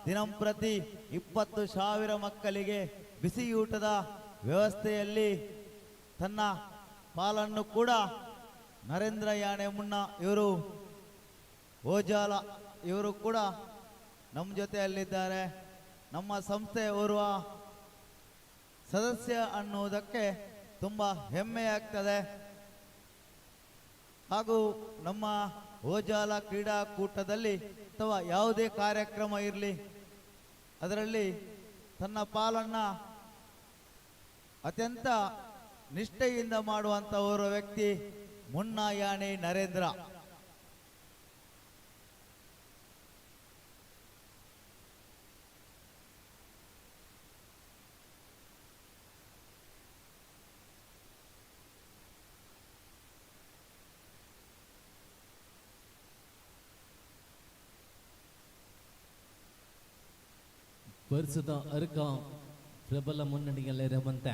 ದಿನಂಪ್ರತಿ 20,000 ಮಕ್ಕಳಿಗೆ ಬಿಸಿಯೂಟದ ವ್ಯವಸ್ಥೆಯಲ್ಲಿ ತನ್ನ ಪಾಲನ್ನು ಕೂಡ ನರೇಂದ್ರ ಯಾನೆ ಮುನ್ನ ಇವರು ಓಜಾಲ ಇವರು ಕೂಡ ನಮ್ಮ ಜೊತೆಯಲ್ಲಿದ್ದಾರೆ. ನಮ್ಮ ಸಂಸ್ಥೆ ಓರ್ವ ಸದಸ್ಯ ಅನ್ನುವುದಕ್ಕೆ ತುಂಬ ಹೆಮ್ಮೆಯಾಗ್ತದೆ. ಹಾಗೂ ನಮ್ಮ ಓಜಾಲ ಕ್ರೀಡಾಕೂಟದಲ್ಲಿ ಅಥವಾ ಯಾವುದೇ ಕಾರ್ಯಕ್ರಮ ಇರಲಿ ಅದರಲ್ಲಿ ತನ್ನ ಪಾಲನ್ನ ಅತ್ಯಂತ ನಿಷ್ಠೆಯಿಂದ ಮಾಡುವಂಥ ಓರ್ವ ವ್ಯಕ್ತಿ ಮುನ್ನ ಯಾನೆ ನರೇಂದ್ರ. ಪ್ರಸ್ತುತ ಅರ್ಕ ಪ್ರಬಲ ಮುನ್ನಡೆಯಲ್ಲಿರುವಂತೆ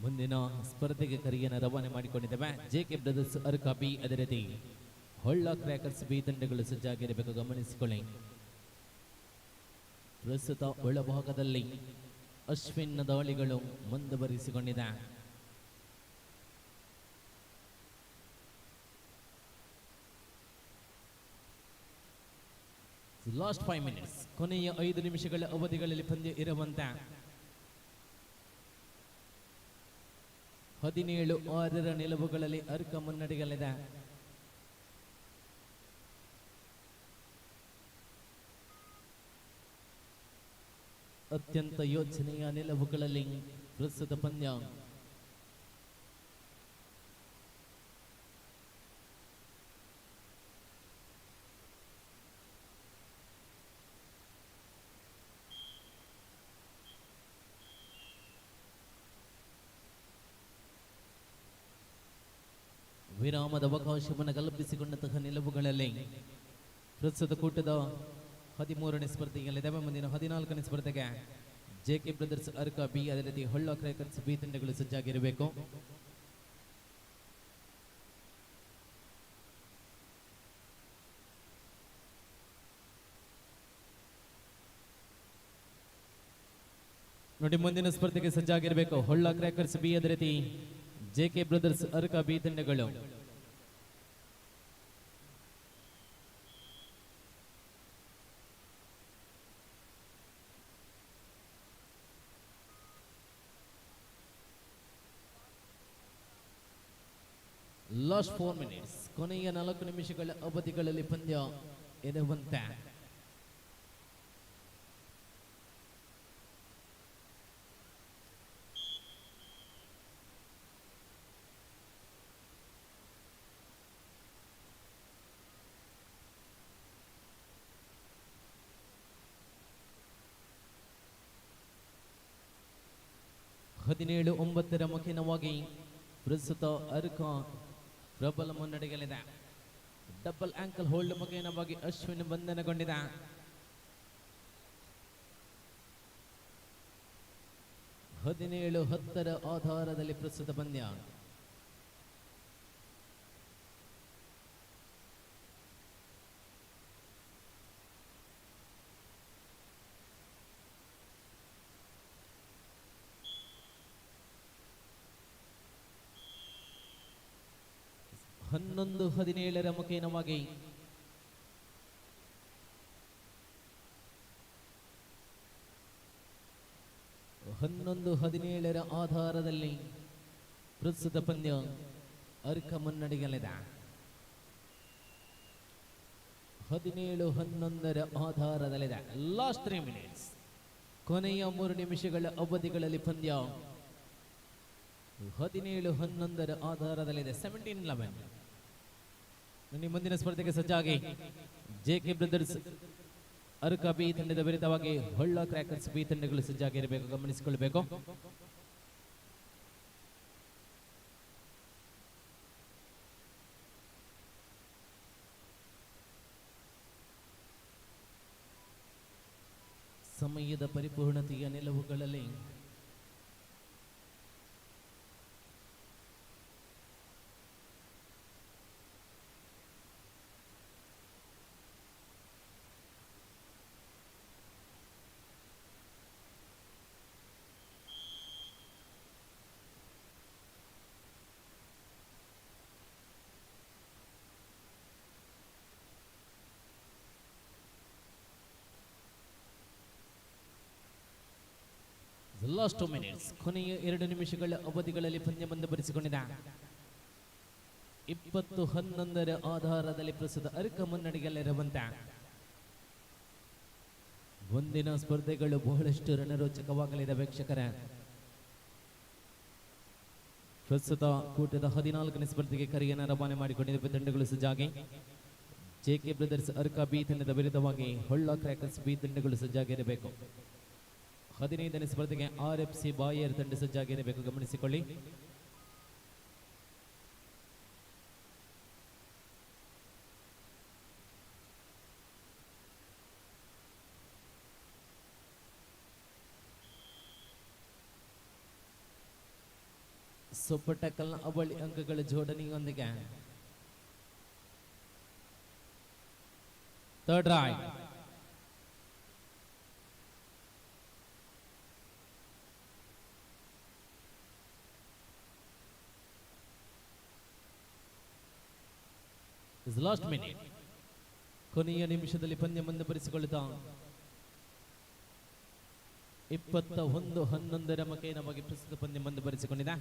ಮುಂದಿನ ಸ್ಪರ್ಧೆಗೆ ಕರೆಯನ್ನು ರವಾನೆ ಮಾಡಿಕೊಂಡಿದ್ದೇವೆ. ಜೆಕೆ ಬ್ರದರ್ಸ್ ಅರ್ಕ ಬಿ, ಅದೇ ರೀತಿ ಹೊಳ್ಳ ಕ್ರ್ಯಾಕರ್ಸ್ ಬಿ ತಂಡಗಳು ಸಜ್ಜಾಗಿರಬೇಕು, ಗಮನಿಸಿಕೊಳ್ಳಿ. ಪ್ರಸ್ತುತ ಒಳಭಾಗದಲ್ಲಿ ಅಶ್ವಿನ್ ದಾಳಿಗಳು ಮುಂದುವರಿಸಿಕೊಂಡಿದೆ. ಲಾಸ್ಟ್ 5 minutes, ಕೊನೆಯ 5 ನಿಮಿಷಗಳ ಅವಧಿಗಳಲ್ಲಿ ಪಂದ್ಯ ಇರುವಂತ 17-6 ನಿಲುವುಗಳಲ್ಲಿ ಅರ್ಕ ಮುನ್ನಡೆಯಲ್ಲಿದೆ. ಅತ್ಯಂತ ಯೋಚನೆಯ ನಿಲುವುಗಳಲ್ಲಿ ಪ್ರಸ್ತುತ ಪಂದ್ಯ. ವಿರಾಮದ ಅವಕಾಶವನ್ನು ಕಲ್ಪಿಸಿಕೊಂಡಂತಹ ನಿಲುವುಗಳಲ್ಲಿ ಪ್ರಸ್ತುತ ಕೂಟದ 13ನೇ ಸ್ಪರ್ಧೆಯಲ್ಲಿದ್ದಾವೆ. ಮುಂದಿನ 14ನೇ ಸ್ಪರ್ಧೆಗೆ ಜೆಕೆ ಬ್ರದರ್ಸ್ ಅರ್ಕ ಬಿ, ಅದೇ ರೀತಿ ಹೊಳ್ಳ ಕ್ರ್ಯಾಕರ್ಸ್ ಬಿ ತಂಡಗಳು ಸಜ್ಜಾಗಿರಬೇಕು. ನೋಡಿ, ಮುಂದಿನ ಸ್ಪರ್ಧೆಗೆ ಸಜ್ಜಾಗಿರಬೇಕು ಹೊಳ್ಳ ಕ್ರ್ಯಾಕರ್ಸ್ ಬಿ, ಅದೇ ರೀತಿ ಜೆಕೆ ಬ್ರದರ್ಸ್ ಅರ್ಕ ಬಿ ತಂಡಗಳು. ಲಾಸ್ಟ್ 4 minutes, ಕೊನೆಯ 4 ನಿಮಿಷಗಳ ಅವಧಿಗಳಲ್ಲಿ ಪಂದ್ಯ ಇರುವಂತೆ. ಹದಿನೇಳು 9 ಮುಖೇನವಾಗಿ ಪ್ರಸ್ತುತ ಅರ್ಕ ಪ್ರಬಲ ಮುನ್ನಡೆಯಲ್ಲಿದೆ. ಡಬಲ್ ಆಂಕಲ್ ಹೋಲ್ಡ್ ಮುಖೇನವಾಗಿ ಅಶ್ವಿನ್ ಬಂಧನಗೊಂಡಿದೆ. ಹದಿನೇಳು 10 ಆಧಾರದಲ್ಲಿ ಪ್ರಸ್ತುತ ಪಂದ್ಯ. ಹನ್ನೊಂದು 17 ಮುಖೇನವಾಗಿ ಹನ್ನೊಂದು 17 ಆಧಾರದಲ್ಲಿ ಪ್ರಸ್ತುತ ಪಂದ್ಯ ಅರ್ಕ ಮುನ್ನಡೆಯಲ್ಲಿದೆ. 17-11 ಆಧಾರದಲ್ಲಿದೆ. ಲಾಸ್ಟ್ 3 minutes, ಕೊನೆಯ 3 ನಿಮಿಷಗಳ ಅವಧಿಗಳಲ್ಲಿ ಪಂದ್ಯ 17-11 ಆಧಾರದಲ್ಲಿದೆ. 17-11. ನನ್ನ ಮುಂದಿನ ಸ್ಪರ್ಧೆಗೆ ಸಜ್ಜಾಗಿ ಜೆಕೆ ಬ್ರದರ್ಸ್ ಅರ್ಕ ಬಿ ತಂಡದ ವಿರುದ್ಧವಾಗಿ ಹೊಳ್ಳ ಕ್ರ್ಯಾಕರ್ಸ್ ಬಿ ತಂಡಗಳು ಸಜ್ಜಾಗಿರಬೇಕು, ಗಮನಿಸಿಕೊಳ್ಳಬೇಕು. ಸಮಯದ ಪರಿಪೂರ್ಣತೆಯ ನಿಲುವುಗಳಲ್ಲಿ ಲಾಸ್ಟ್ 2 ಮಿನಿಟ್ಸ್, ಕೊನೆಯ 2 ನಿಮಿಷಗಳ ಅವಧಿಗಳಲ್ಲಿ ಪಂದ್ಯ ಮುಂದುವರಿಸಿಕೊಂಡಿದೆ. 20-11 ಆಧಾರದಲ್ಲಿ ಪ್ರಸ್ತುತ ಅರ್ಕ ಮುನ್ನಡೆಯಲ್ಲಿರುವಂತೆ ಮುಂದಿನ ಸ್ಪರ್ಧೆಗಳು ಬಹಳಷ್ಟು ರಣರೋಚಕವಾಗಲಿದೆ ವೀಕ್ಷಕರೇ. ಪ್ರಸ್ತುತ ಕೂಟದ 14ನೇ ಸ್ಪರ್ಧೆಗೆ ಕರೆಯನ್ನು ರವಾನೆ ಮಾಡಿಕೊಂಡಿರುವ ತಂಡಗಳು ಸಜ್ಜಾಗಿ ಜೆಕೆ ಬ್ರದರ್ಸ್ ಅರ್ಕ ಬಿ ತಂಡದ ವಿರುದ್ಧವಾಗಿ ಹೊಳ್ಳ ಕ್ರ್ಯಾಕರ್ಸ್ ಬಿ ತಂಡಗಳು ಸಜ್ಜಾಗಿರಬೇಕು. 15ನೇ ಸ್ಪರ್ಧೆಗೆ RFC ಬಾಯರ್ ತಂಡ ಸಜ್ಜಾಗಿರಬೇಕು, ಗಮನಿಸಿಕೊಳ್ಳಿ. ಸೊಪ್ಪಟಕಲ್ನ ಅವಳಿ ಅಂಕಗಳ ಜೋಡಣೆಯೊಂದಿಗೆ ಥರ್ಡ್ ರೈಟ್ ಲಾಸ್ಟ್ ಮಿನಿಟ್, ಕೊನೆಯ ನಿಮಿಷದಲ್ಲಿ ಪಂದ್ಯ ಮುಂದುವರಿಸಿಕೊಳ್ಳುತ್ತಾ 21-11 ಮಕೇನವಾಗಿ ಪ್ರಸ್ತುತ ಪಂದ್ಯ ಮುಂದುವರಿಸಿಕೊಂಡಿದೆ.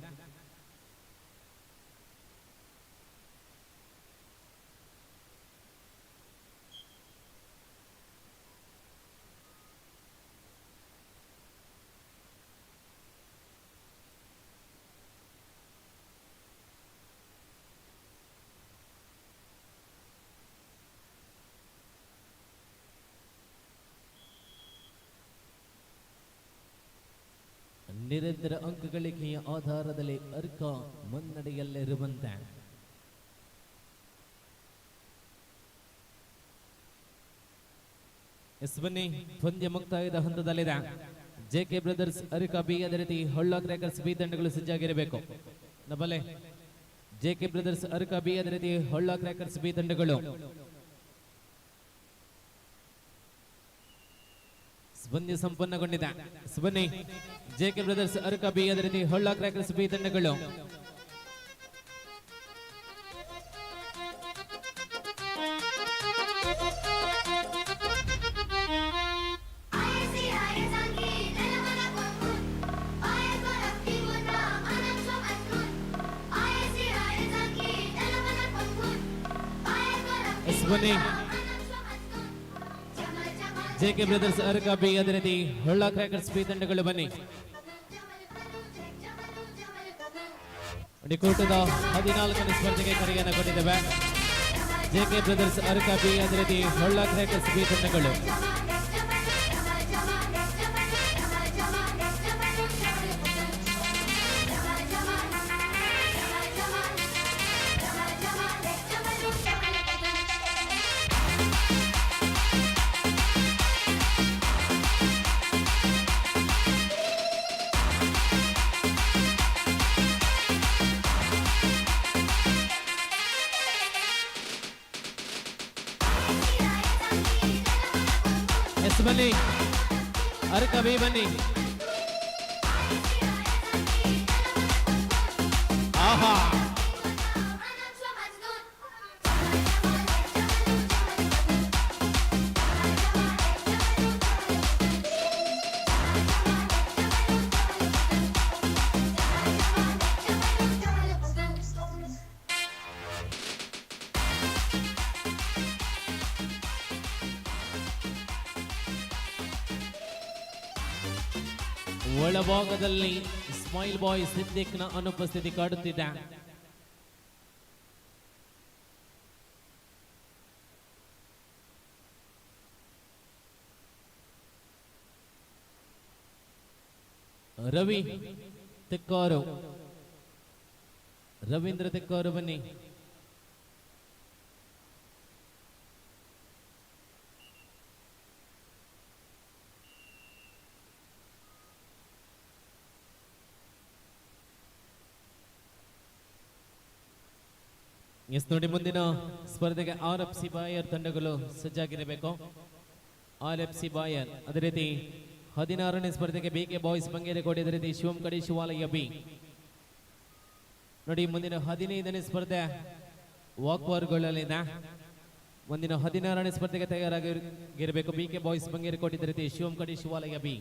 ನಿರಂತರ ಅಂಕಗಳಿಕೆಯ ಆಧಾರದಲ್ಲಿ ಅರ್ಕ ಮುನ್ನಡೆಯಲ್ಲಿರುವಂತೆ ಬನ್ನಿ, ಪಂದ್ಯ ಮುಕ್ತಾಯದ ಹಂತದಲ್ಲಿದೆ. ಜೆಕೆ ಬ್ರದರ್ಸ್ ಅರ್ಕ ಬಿ, ಅದೇ ರೀತಿ ಹೊಳ್ಳ ಕ್ರ್ಯಾಕರ್ಸ್ ಬಿ ತಂಡಗಳು ಸಜ್ಜಾಗಿರಬೇಕು. ನಬಲೆ ಜೆಕೆ ಬ್ರದರ್ಸ್ ಅರ್ಕ ಬಿ, ಅದೇ ರೀತಿ ಹೊಳ್ಳ ಕ್ರ್ಯಾಕರ್ಸ್ ಬಿ ತಂಡಗಳು ಪಂದ್ಯ ಸಂಪನ್ನಗೊಂಡಿದೆ. ಬನ್ನಿ, ಜೆಕೆ ಬ್ರದರ್ಸ್ ಅರ್ಕ ಬಿ, ಅದೇ ರೀತಿ ಹೊಳ್ಳ ಕ್ರ್ಯಾಕರ್ಸ್ ಬಿ ತಂಡಗಳು ಬನ್ನಿ, ಜೆಕೆ ಬ್ರದರ್ಸ್ ಅರ್ಕ ಬಿ, ಅದೇ ರೀತಿ ಹೊಳ್ಳ ಕ್ರ್ಯಾಕರ್ಸ್ ಬಿ ತಂಡಗಳು ಬನ್ನಿ. ಕೂಟದ 14ನೇ ಸ್ಪರ್ಧೆಗೆ ಕರೆಯನ್ನು ಕೊಟ್ಟಿದ್ದೇವೆ. ಜೆಕೆ ಬ್ರದರ್ಸ್ ಅರ್ಕ ಬಿ, ಅದೇ ರೀತಿ ಹೊಳ್ಳ ಕ್ರ್ಯಾಕರ್ಸ್ ಬಿ ತಂಡಗಳು ಬನ್ನಿ, ಅರ್ಕ ಬಿ ಬನ್ನಿ. ಆಹಾ, ಒಳಭಾಗದಲ್ಲಿ ಸ್ಮೈಲ್ ಬಾಯ್ ಸಿದ್ದಿಕ್ನ ಅನುಪಸ್ಥಿತಿ ಕಾಡುತ್ತಿದೆ. ರವಿ ತೆಕ್ಕಾರು, ರವೀಂದ್ರ ತೆಕ್ಕಾರು ಬನ್ನಿ. ಎಸ್ ನೋಡಿ, ಮುಂದಿನ ಸ್ಪರ್ಧೆಗೆ RFC ಬಾಯರ್ ತಂಡಗಳು ಸಜ್ಜಾಗಿರಬೇಕು. RFC ಬಾಯರ್, ಅದೇ ರೀತಿ 16ನೇ ಸ್ಪರ್ಧೆಗೆ BK ಬಾಯ್ಸ್ ಬಂಗೇರಕೋಟೆ, ಅದೇ ರೀತಿ ಶಿವಂ ಕಡಿ ಶಿವಾಲಯ ಬಿ. ನೋಡಿ, ಮುಂದಿನ 15ನೇ ಸ್ಪರ್ಧೆ ವಾಕ್ವಾರ್ಗೊಳ್ಳಲಿದೆ. ಮುಂದಿನ 16ನೇ ಸ್ಪರ್ಧೆಗೆ ತಯಾರಾಗಿರಬೇಕು BK ಬಾಯ್ಸ್ ಬಂಗೇರಕೋಟೆ, ಅದೇ ರೀತಿ ಶಿವಂ ಕಡಿ ಶಿವಾಲಯ ಬಿ.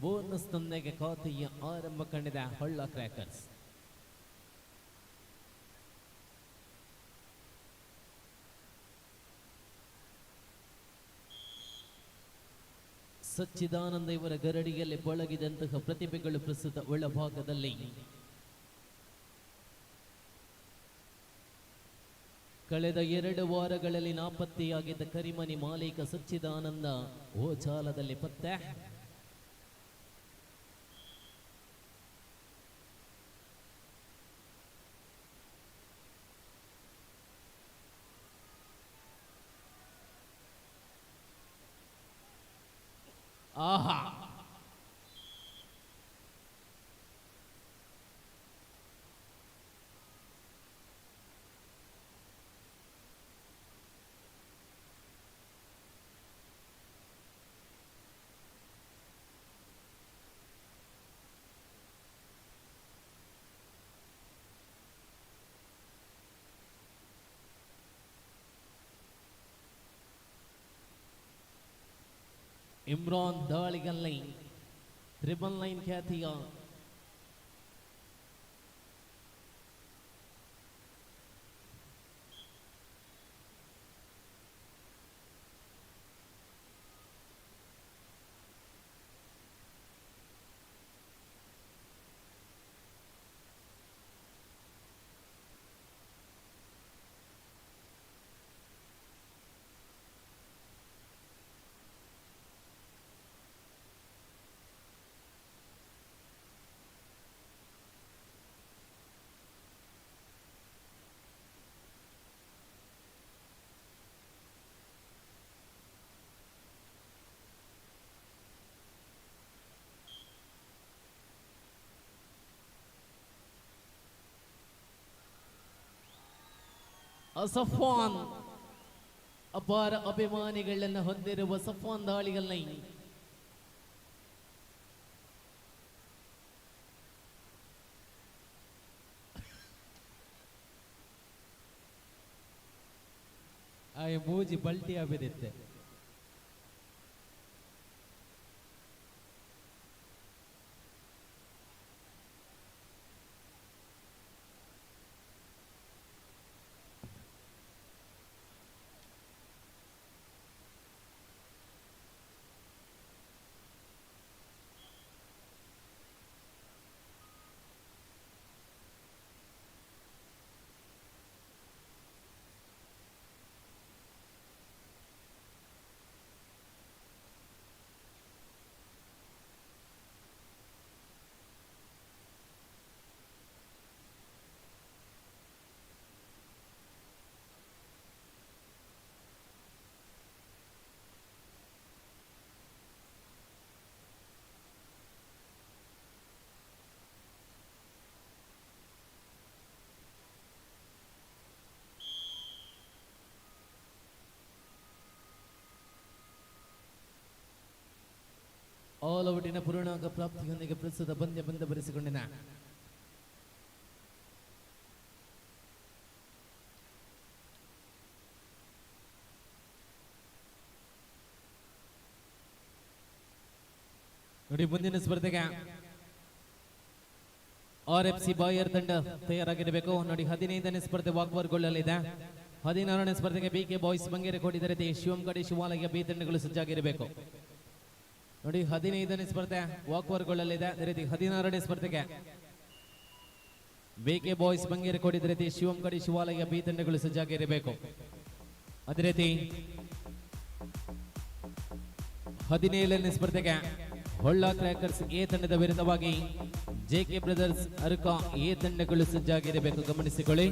ಬೋನಸ್ನೊಂದಿಗೆ ಖಾತೆಯ ಆರಂಭ ಕಂಡಿದೆ ಹೊಳ್ಳ ಕ್ರ್ಯಾಕರ್ಸ್. ಸಚ್ಚಿದಾನಂದ ಇವರ ಗರಡಿಯಲ್ಲಿ ಪಳಗಿದಂತಹ ಪ್ರತಿಭೆಗಳು ಪ್ರಸ್ತುತ ಒಳಭಾಗದಲ್ಲಿ. ಕಳೆದ 2 ವಾರಗಳಲ್ಲಿ ನಾಪತ್ತೆಯಾಗಿದ್ದ ಕರಿಮನಿ ಮಾಲೀಕ ಸಚ್ಚಿದಾನಂದ ಓಚಾಲದಲ್ಲಿ ಪತ್ತೆ. ಆಹಾ, ಇಮ್ರಾನ್ ದಾಳಿಗಲ್ಲಿ 999 ಖ್ಯಾತಿಯ ಸಫ್ವಾನ್, ಅಪಾರ ಅಭಿಮಾನಿಗಳನ್ನು ಹೊಂದಿರುವ ಸಫ್ವಾನ್ ದಾಳಿಗಲ್ಲಿ ಮೂಜಿ ಪಲ್ಟಿ ಆಬಿದಿತ್ತೆ. ಆಲೌಟಿನ ಪೂರ್ಣಾಂಗ ಪ್ರಾಪ್ತಿಯೊಂದಿಗೆ ಪ್ರಸ್ತುತ ಪಂದ್ಯ ಬಂದಬರಿಸಿಕೊಂಡಿನ ನೋಡಿ ಮುಂದಿನ ಸ್ಪರ್ಧೆಗೆ RFC ಬಾಯರ್ ತಂಡ ತಯಾರಾಗಿರಬೇಕು. ನೋಡಿ 15ನೇ ಸ್ಪರ್ಧೆ ವಾಕ್ವರ್ಗೊಳ್ಳಲಿದೆ. 16ನೇ ಸ್ಪರ್ಧೆಗೆ BK ಬಾಯ್ಸ್ ಬಂಗೇರಿ ಕೋಡಿದರೆ ಶಿವಮೊಗ್ಗ ಶಿವಾಲಯ ಬಿ ತಂಡಗಳು ಸಜ್ಜಾಗಿರಬೇಕು. ನೋಡಿ 15ನೇ ಸ್ಪರ್ಧೆ ವಾಕ್ವರ್ಗೊಳ್ಳಲಿದೆ. ಅದೇ ರೀತಿ 16ನೇ ಸ್ಪರ್ಧೆಗೆ BK ಬಾಯ್ಸ್ ಬಂಗೇರಿ ಕೋಡಿದರೆ ಶಿವಮೊಗ್ಗ ಶಿವಾಲಯ ಬಿ ತಂಡಗಳು ಸಜ್ಜಾಗಿರಬೇಕು. ಅದೇ ರೀತಿ 17ನೇ ಸ್ಪರ್ಧೆಗೆ ಹೊಳ್ಳ ಕ್ರ್ಯಾಕರ್ಸ್ ಎ ತಂಡದ ವಿರುದ್ಧವಾಗಿ JK ಬ್ರದರ್ಸ್ ಅರ್ಕ ಎ ತಂಡಗಳು ಸಜ್ಜಾಗಿರಬೇಕು. ಗಮನಿಸಿಕೊಳ್ಳಿ.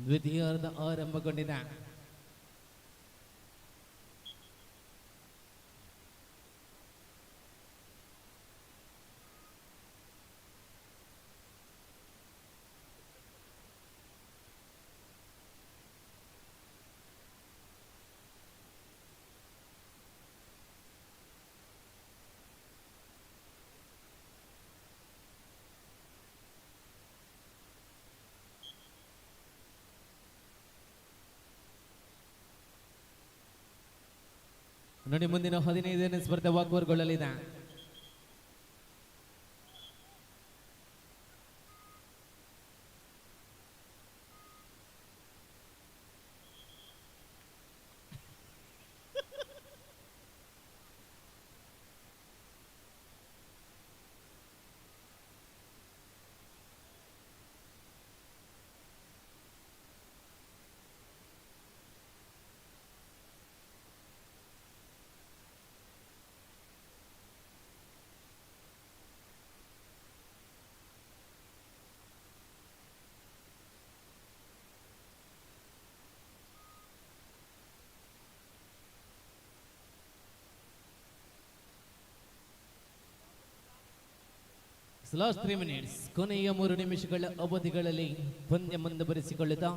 ದ್ವಿತೀಯಾರ್ಧ ಆರಂಭಗೊಂಡಿದೆ. ನೋಡಿ ಮುಂದಿನ 15ನೇ ಸ್ಪರ್ಧೆ ವಾಕ್ವರ್ಗೊಳ್ಳಲಿದೆ. ಲಾಸ್ಟ್ 3 ಮಿನಿಟ್ಸ್, ಕೊನೆಯ 3 ನಿಮಿಷಗಳ ಅವಧಿಗಳಲ್ಲಿ ಪಂದ್ಯ ಮುಂದುವರಿಸಿಕೊಳ್ಳುತ್ತಾ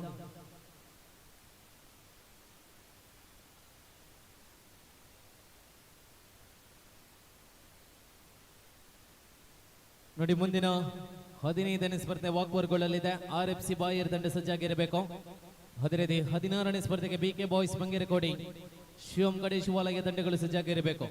ನೋಡಿ ಮುಂದಿನ 15ನೇ ಸ್ಪರ್ಧೆ ವಾಕ್ವರ್ಗೊಳ್ಳಲಿದೆ. RFC ಬಾಯರ್ ತಂಡ ಸಜ್ಜಾಗಿರಬೇಕು. ಅದೇ ರೀತಿ 16ನೇ ಸ್ಪರ್ಧೆಗೆ BK ಬಾಯ್ಸ್ ಬಂಗೇರಕೋಡಿ ಶಿವಮೊಗ್ಗ ಶಿವಾಲಯ ತಂಡಗಳು ಸಜ್ಜಾಗಿರಬೇಕು.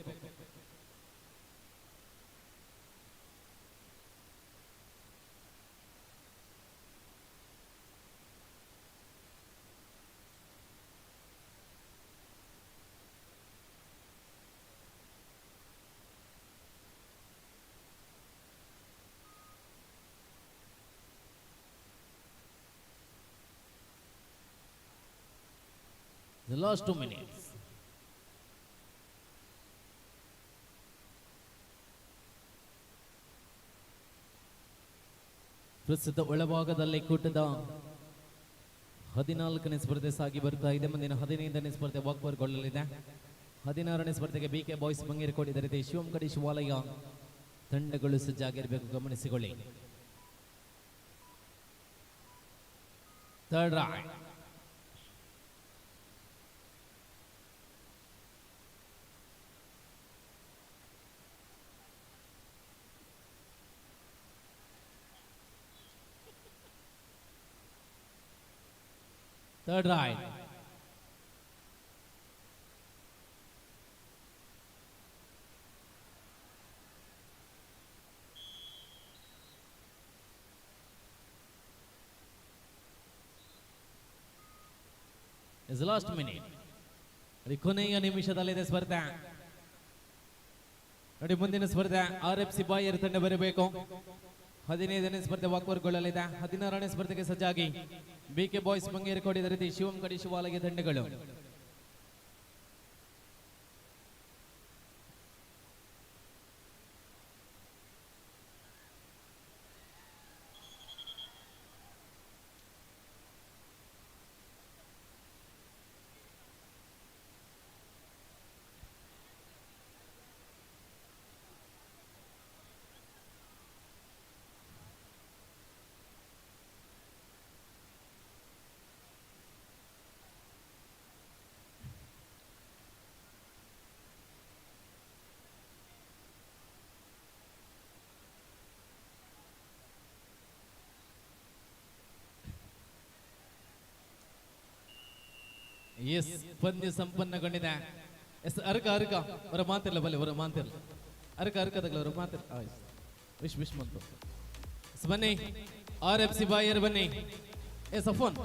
The last 2 minutes. ಪ್ರಸ್ತುತ ಒಳಭಾಗದಲ್ಲಿ ಕೂಟದ 14ನೇ ಸ್ಪರ್ಧೆ ಸಾಗಿ ಬರ್ತಾ ಇದೆ. ಮುಂದಿನ 15ನೇ ಸ್ಪರ್ಧೆ ವಾಕ್ವರ್ಗೊಳ್ಳಲಿದೆ. 16ನೇ ಸ್ಪರ್ಧೆಗೆ BK ಬಾಯ್ಸ್ ಬಂಗೇರಿ ಕೋಡಿದರೆ ಶಿವಮೊಗ್ಗ ಶಿವಾಲಯ ತಂಡಗಳು ಸಜ್ಜಾಗಿರಬೇಕು. ಗಮನಿಸಿಕೊಳ್ಳಿ. Third raid. Third right. Is the last minute. ಕೊನೆಯ ನಿಮಿಷದಲ್ಲಿದೆ ಸ್ಪರ್ಧೆ. ನೋಡಿ ಮುಂದಿನ ಸ್ಪರ್ಧೆ RFC ಬಾಯರ್ ತಂಡ ಬರಬೇಕು. 15ನೇ ಸ್ಪರ್ಧೆ ವಾಕ್ವರ್ಗೊಳ್ಳಲಿದೆ. 16ನೇ ಸ್ಪರ್ಧೆಗೆ ಸಜ್ಜಾಗಿ ಬಿಕೆ ಬಾಯ್ಸ್ ಬಂಗೇರಕೋಡಿ ರೀತಿ ಶಿವಂ ಕಡಿ ಶಿವಾಲಯ ತಂಡಗಳು. ಎಸ್ ಪಂದ್ಯ ಸಂಪನ್ನಗೊಂಡಿದೆ. ಎಸ್ ಅರ್ಕ ಅವರ ಮಾತಿಲ್ಲ ಬಲ್ಲೆ ಅವರ ಮಾತಿಲ್ಲ ಅರ್ಕ ತಗಲ ಅವರ ಮಾತಿಲ್ಲ ವಿಶ್ ಮಂತು ಬನ್ನಿ. RFC ಬಾಯರ್ ಬನ್ನಿ. ಎಸ್ ಅಫೋನ್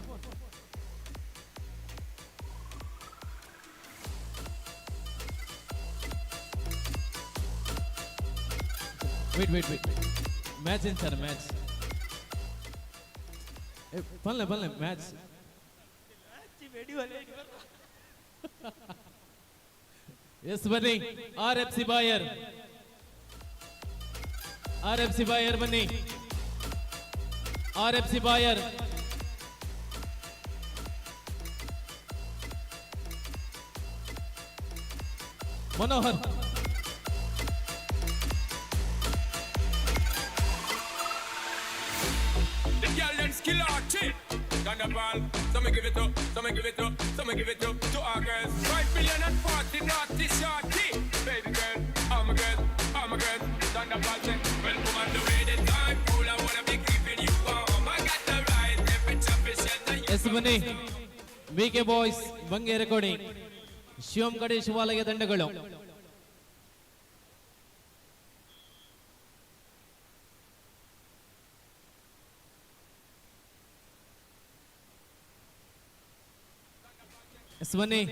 ವೇಟ್ ಮ್ಯಾಚ್ ಏನ್ ಸರ್ ಮ್ಯಾಚ್ ಬಲ್ಲೆ ಮ್ಯಾಚ್ ಎಸ್ ಬನ್ನಿ. RFC ಬಾಯರ್ ಬನ್ನಿ. RFC ಬಾಯರ್ Manohar The girl them skill or cheap. Thunderball, some give it up, some give it up, some give it up to our girls. 5 million and 40 naughty shorty. Baby girl, I'm a girl. Thunderball say, well, come on the way the time cool. I wanna be keeping you warm. I got the right temperature for shelter you. Yes ಬನ್ನಿ. BK boys ಬಂಗೇರಕೋಡಿ ಶಿವಂ ಕಡೆ ಶಿವಾಲಯ ತಂಡಗಳು. S ಬನ್ನಿ.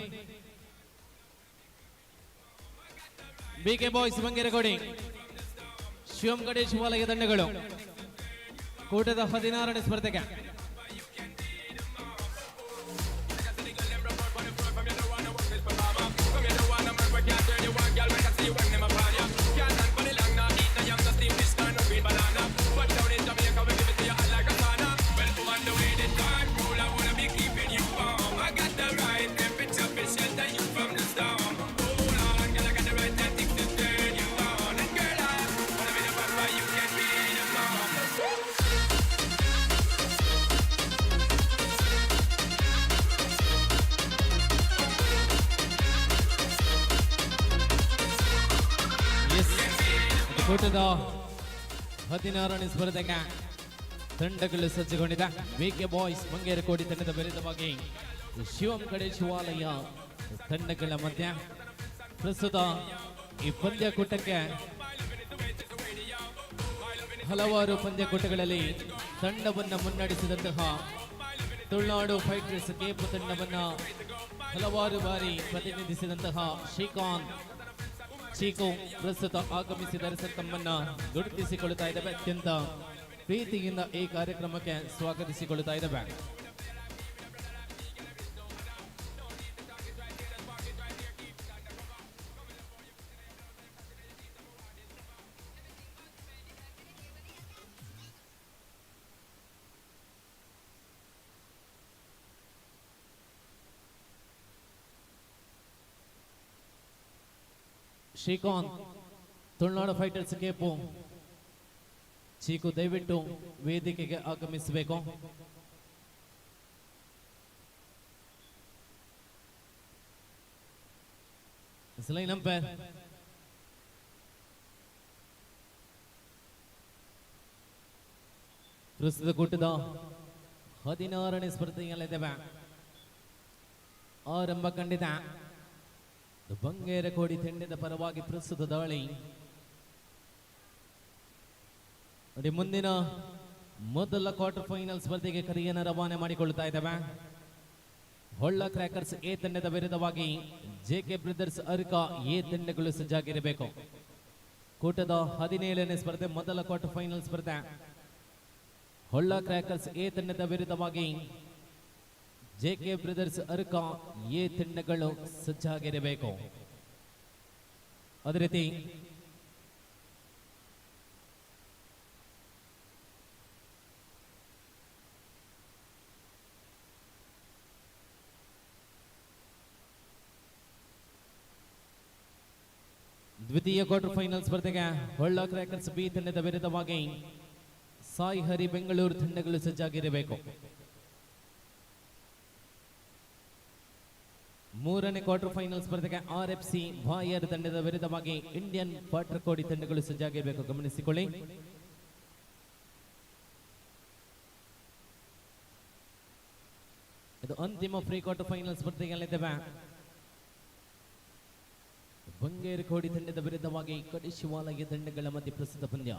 BK boys ಬಂಗೇರಕೋಡಿ ಶಿವಂ ಕಡೆ ಶಿವಾಲಯ ತಂಡಗಳು ಕೂಟದ 16ನೇ ಸ್ಪರ್ಧೆಗೆ ಕೂಟದ 16ನೇ ಸ್ಪರ್ಧೆಗೆ ತಂಡಗಳು ಸಜ್ಜುಗೊಂಡಿದೆ. ಬಿಕೆ ಬಾಯ್ಸ್ ಬಂಗೇರಕೋಡಿ ತಂಡದ ವಿರುದ್ಧವಾಗಿ ಶಿವಂ ಕಡೆ ಶಿವಾಲಯ ತಂಡಗಳ ಮಧ್ಯ ಪ್ರಸ್ತುತ ಈ ಪಂದ್ಯಕೂಟಕ್ಕೆ ಹಲವಾರು ಪಂದ್ಯಕೂಟಗಳಲ್ಲಿ ತಂಡವನ್ನು ಮುನ್ನಡೆಸಿದಂತಹ ತುಳುನಾಡು ಫೈಟರ್ಸ್ ಕೇಪು ತಂಡವನ್ನು ಹಲವಾರು ಬಾರಿ ಪ್ರತಿನಿಧಿಸಿದಂತಹ ಶ್ರೀಕಾಂತ್ ಚೀಕು ಪ್ರಸ್ತುತ ಆಗಮಿಸಿದರೆ ತಮ್ಮನ್ನ ಗುರುತಿಸಿಕೊಳ್ಳುತ್ತಾ ಇದ್ದಾವೆ. ಅತ್ಯಂತ ಪ್ರೀತಿಯಿಂದ ಈ ಕಾರ್ಯಕ್ರಮಕ್ಕೆ ಸ್ವಾಗತಿಸಿಕೊಳ್ಳುತ್ತಾ ಇದ್ದಾವೆ. ಶ್ರೀಕಾಂತ್ ತುಳುನಾಡು ಫೈಟರ್ಸ್ ಕೇಪು ಚೀಕು ದಯವಿಟ್ಟು ವೇದಿಕೆಗೆ ಆಗಮಿಸಬೇಕು. ಲೈನ್ ಅಂಪೈರ್ ಪ್ರಸ್ತುತ ಕೂಟದ 16ನೇ ಸ್ಪರ್ಧೆಯಲ್ಲಿದ್ದೇವೆ. ಆರಂಭ ಕಂಡಿದೆ ಬಂಗೇರಕೋಡಿ ತಂಡದ ಪರವಾಗಿ ಪ್ರಸ್ತುತ ದಾಳಿ. ನೋಡಿ, ಮುಂದಿನ ಮೊದಲ ಕ್ವಾರ್ಟರ್ ಫೈನಲ್ ಸ್ಪರ್ಧೆಗೆ ಕರೆಯನ್ನು ರವಾನೆ ಮಾಡಿಕೊಳ್ಳುತ್ತಾ ಇದ್ದಾವೆ. ಹೊಳ್ಳ ಕ್ರ್ಯಾಕರ್ಸ್ ಎ ತಂಡದ ವಿರುದ್ಧವಾಗಿ ಜೆಕೆ ಬ್ರದರ್ಸ್ ಅರ್ಕ ಎ ತಂಡಗಳು ಸಜ್ಜಾಗಿರಬೇಕು. ಕೂಟದ 17ನೇ ಸ್ಪರ್ಧೆ ಮೊದಲ ಕ್ವಾರ್ಟರ್ ಫೈನಲ್ ಸ್ಪರ್ಧೆ ಹೊಳ್ಳ ಕ್ರ್ಯಾಕರ್ಸ್ ಎ ತಂಡದ ವಿರುದ್ಧವಾಗಿ ಜೆಕೆ ಬ್ರದರ್ಸ್ ಅರ್ಕ ಎ ತಂಡಗಳು ಸಜ್ಜಾಗಿರಬೇಕು. ಅದೇ ರೀತಿ ದ್ವಿತೀಯ ಕ್ವಾರ್ಟರ್ ಫೈನಲ್ ಸ್ಪರ್ಧೆಗೆ ಹೊಳ್ಳ ಕ್ರ್ಯಾಕರ್ಸ್ ಬಿ ತಂಡದ ವಿರುದ್ಧವಾಗಿ ಸಾಯಿ ಹರಿ ಬೆಂಗಳೂರು ತಂಡಗಳು ಸಜ್ಜಾಗಿರಬೇಕು. ಮೂರನೇ ಕ್ವಾರ್ಟರ್ ಫೈನಲ್ ಸ್ಪರ್ಧೆಗೆ RFC ವಾಯರ್ ತಂಡದ ವಿರುದ್ಧವಾಗಿ ಇಂಡಿಯನ್ ಪಾಟ್ರಕೋಡಿ ತಂಡಗಳು ಸಜ್ಜಾಗಿರಬೇಕು. ಗಮನಿಸಿಕೊಳ್ಳಿ. ಇದು ಅಂತಿಮ ಪ್ರೀ ಕ್ವಾರ್ಟರ್ ಫೈನಲ್ ಸ್ಪರ್ಧೆಯಲ್ಲಿದ್ದೇವೆ. ಬಂಗೇರಕೋಡಿ ತಂಡದ ವಿರುದ್ಧವಾಗಿ ಕಡಿಶಿವಾಲಯ ತಂಡಗಳ ಮಧ್ಯೆ ಪ್ರಸ್ತುತ ಪಂದ್ಯ.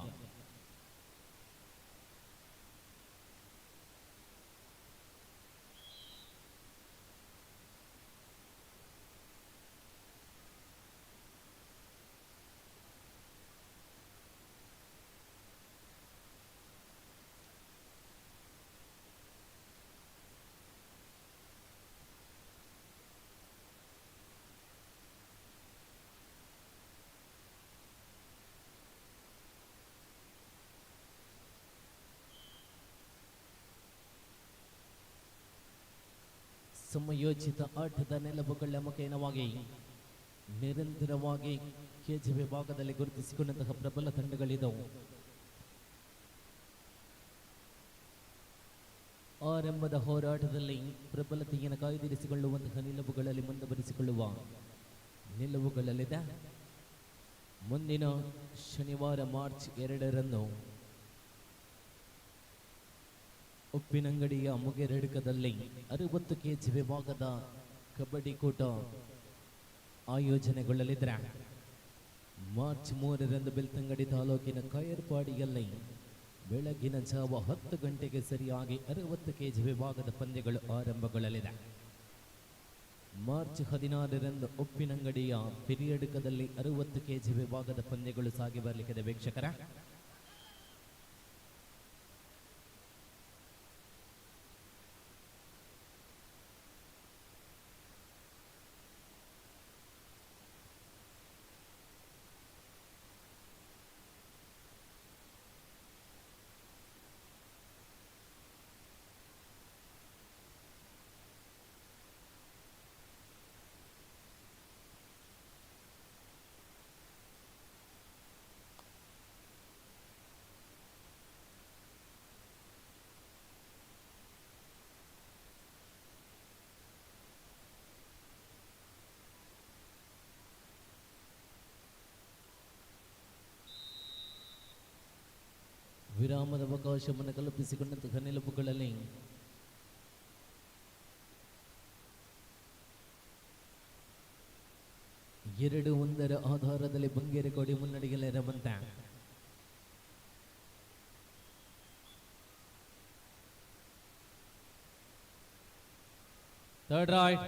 ಸಮಯೋಚಿತ ಆಟದ ನೆಲವುಗಳ ಮುಖೇನವಾಗಿ ನಿರಂತರವಾಗಿ ಕೆಜಿ ವಿಭಾಗದಲ್ಲಿ ಗುರುತಿಸಿಕೊಂಡಂತಹ ಪ್ರಬಲ ತಂಡಗಳಿದ್ದವು. ಆರಂಭದ ಹೋರಾಟದಲ್ಲಿ ಪ್ರಬಲತೆಯನ್ನು ಕಾಯ್ದಿರಿಸಿಕೊಳ್ಳುವಂತಹ ನಿಲುವುಗಳಲ್ಲಿ ಮುಂದುವರಿಸಿಕೊಳ್ಳುವ ನಿಲುವುಗಳಲ್ಲಿದೆ. ಮುಂದಿನ ಶನಿವಾರ ಮಾರ್ಚ್ 2ರಂದು ಉಪ್ಪಿನಂಗಡಿಯ ಮುಗಿರೆಡ್ಕದಲ್ಲಿ 60 ಕೆಜಿ ವಿಭಾಗದ ಕಬಡ್ಡಿ ಕೂಟ ಆಯೋಜನೆಗೊಳ್ಳಲಿದೆ. ಮಾರ್ಚ್ 3ರಂದು ಬೆಳ್ತಂಗಡಿ ತಾಲೂಕಿನ ಕೈರ್ಪಾಡಿಯಲ್ಲಿ ಬೆಳಗಿನ ಜಾವ 10 ಗಂಟೆಗೆ ಸರಿಯಾಗಿ 60 ಕೆಜಿ ವಿಭಾಗದ ಪಂದ್ಯಗಳು ಆರಂಭಗೊಳ್ಳಲಿದೆ. ಮಾರ್ಚ್ 16ರಂದು ಉಪ್ಪಿನಂಗಡಿಯ ಪಿರಿಯಡ್ಕದಲ್ಲಿ 60 ಕೆಜಿ ವಿಭಾಗದ ಪಂದ್ಯಗಳು ಸಾಗಿ ಬರಲಿಕ್ಕಿದೆ. ವೀಕ್ಷಕರ, ವಿರಾಮದ ಅವಕಾಶವನ್ನು ಕಲ್ಪಿಸಿಕೊಂಡಂತಹ ನಿಲುವುಗಳಲ್ಲಿ ಎರಡು ಒಂದರ ಆಧಾರದಲ್ಲಿ ಬಂಗೇರಕೋಡಿ ಮುನ್ನಡೆಯಲ್ಲಿರುವಂತೆ ಥರ್ಡ್ ರೈಟ್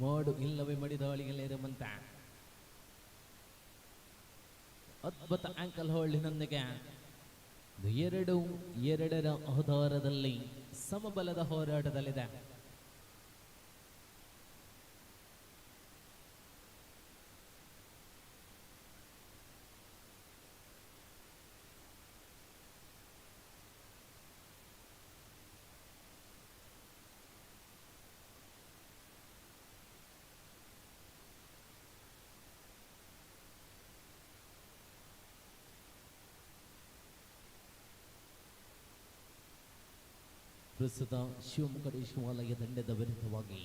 ಮಾಡು ಇಲ್ಲವೇ ಮಡಿದಾಳಿಯಲ್ಲಿರುವಂತ ಅದ್ಭುತ ಆಂಕಲ್ ಹೋಲ್ಡಿನೊಂದಿಗೆ 2-2ರ ಆಧಾರದಲ್ಲಿ ಸಮಬಲದ ಹೋರಾಟದಲ್ಲಿದೆ. ಪ್ರಸ್ತುತ ಶಿವಮೊಗ್ಗ ಶಿವಾಲಯ ತಂಡದ ವಿರುದ್ಧವಾಗಿ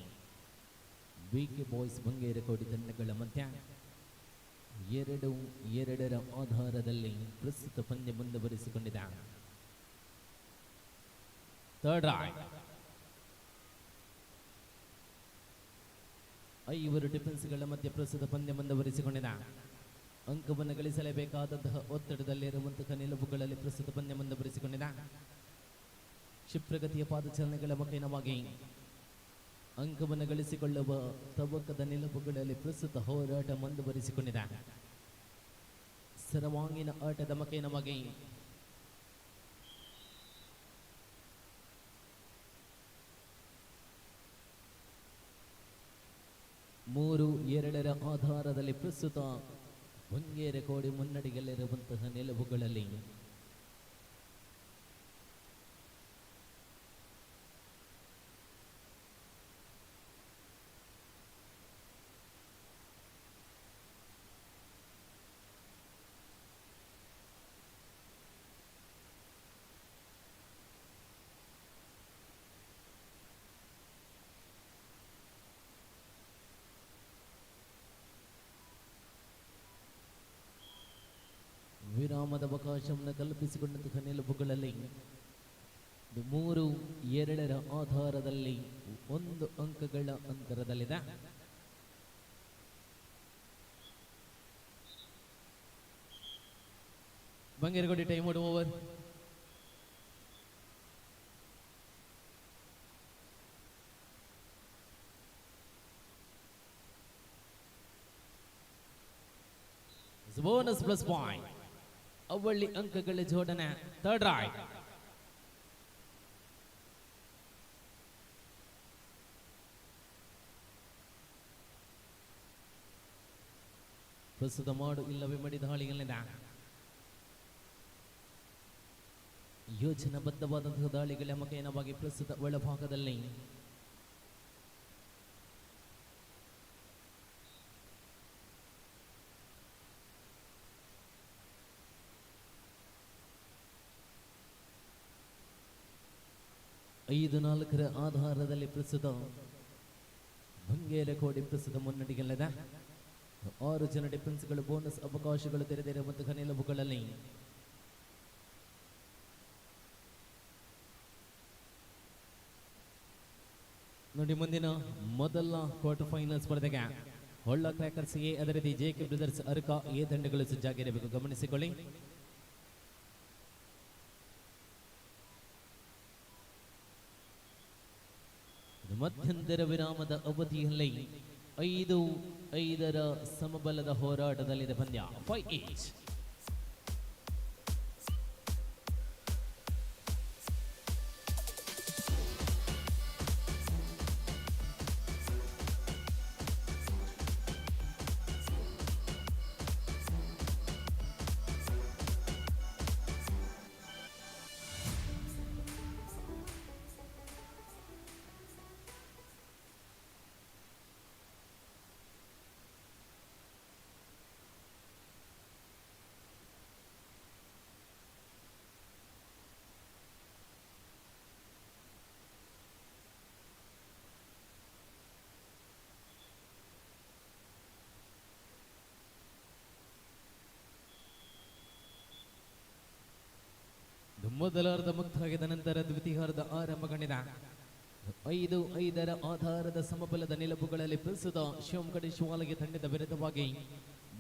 ಬಿಕೆ ಬಾಯ್ಸ್ ಬಂಗೇರಕೋಡಿ ತಂಡಗಳ ಮಧ್ಯ 2-2ರ ಆಧಾರದಲ್ಲಿ ಪ್ರಸ್ತುತ ಪಂದ್ಯ ಮುಂದುವರಿಸಿಕೊಂಡಿದೆ. ಥರ್ಡ್ ರೈಟ್ 5 ಡಿಫೆನ್ಸ್ಗಳ ಮಧ್ಯೆ ಪ್ರಸ್ತುತ ಪಂದ್ಯ ಮುಂದುವರಿಸಿಕೊಂಡಿದೆ. ಅಂಕವನ್ನು ಗಳಿಸಲೇಬೇಕಾದಂತಹ ಒತ್ತಡದಲ್ಲಿರುವಂತಹ ನಿಲುವುಗಳಲ್ಲಿ ಪ್ರಸ್ತುತ ಪಂದ್ಯ ಮುಂದುವರಿಸಿಕೊಂಡಿದೆ. ಕ್ಷಿಪ್ರಗತಿಯ ಪಾದಚಲನೆಗಳ ಮುಖೇನವಾಗಿ ಅಂಕವನ್ನು ಗಳಿಸಿಕೊಳ್ಳುವ ತವಕದ ನಿಲುವುಗಳಲ್ಲಿ ಪ್ರಸ್ತುತ ಹೋರಾಟ ಮುಂದುವರಿಸಿಕೊಂಡಿದೆ. ಸರ್ವಾಂಗೀಣ ಆಟದ ಮಕೆ ನಮಗೆ ಮೂರು ಎರಡರ ಆಧಾರದಲ್ಲಿ ಪ್ರಸ್ತುತ ಬಂಗೇರಕೋಡಿ ಮುನ್ನಡೆಯಲ್ಲಿರುವಂತಹ ನಿಲುವುಗಳಲ್ಲಿ ವಿರಾಮದ ಅವಕಾಶವನ್ನು ಕಲ್ಪಿಸಿಕೊಂಡಂತಹ ನಿಲುವುಗಳಲ್ಲಿ ಮೂರು ಎರಡರ ಆಧಾರದಲ್ಲಿ 1 ಅಂಕಗಳ ಅಂತರದಲ್ಲಿದೆ. Bangerakodi time out over. Bonus plus point ಅವಳಿ ಅಂಕಗಳ ಜೋಡಣೆ. Third raid. ಪ್ರಸ್ತುತ ಮಾಡು ಇಲ್ಲವೇ ಮಡಿ ದಾಳಿಗಳಿಂದ ಯೋಜನಾಬದ್ಧವಾದಂತಹ ದಾಳಿಗಳ ಮಕೇನವಾಗಿ ಪ್ರಸ್ತುತ ಒಳಭಾಗದಲ್ಲಿ ಐದು ನಾಲ್ಕರ ಆಧಾರದಲ್ಲಿ ಪ್ರಸ್ತುತ ಬಂಗೇರಕೋಡಿ ಪ್ರಸ್ತುತ ಮುನ್ನಡೆಯಲ್ಲಿದೆ. 6 ಜನ ಡಿಫೆನ್ಸ್ಗಳು ಬೋನಸ್ ಅವಕಾಶಗಳು ತೆರೆದಿರುವಂತಹ ನಿಲುವುಗಳಲ್ಲಿ ನೋಡಿ ಮುಂದಿನ ಮೊದಲ ಕ್ವಾರ್ಟರ್ ಫೈನಲ್ ಸ್ಪರ್ಧೆಗೆ ಹೊಳ್ಳ ಕ್ರ್ಯಾಕರ್ಸ್ ಎ ಅದೇ ರೀತಿ ಜೆಕೆ ಬ್ರದರ್ಸ್ ಅರ್ಕ ಎ ತಂಡಗಳು ಸಜ್ಜಾಗಿರಬೇಕು. ಗಮನಿಸಿಕೊಳ್ಳಿ. ಮಧ್ಯಂತರ ವಿರಾಮದ ಅವಧಿಯಲ್ಲಿ 5-5 ಸಮಬಲದ ಹೋರಾಟದಲ್ಲಿದೆ ಪಂದ್ಯ. 5 ಈಚ್. ಮೊದಲಾರ್ಧ ಮುಕ್ತಾಯದ ನಂತರ ದ್ವಿತೀಯಾರ್ಧ ಆರಂಭಗೊಂಡಿದೆ. 5-5 ಆಧಾರದ ಸಮಬಲದ ನಿಲುವುಗಳಲ್ಲಿ ಪ್ರಸ್ತುತ ಶಿವಮೊಗ್ಗ ಶಿವಾಲಯ ತಂಡದ ವಿರುದ್ಧವಾಗಿ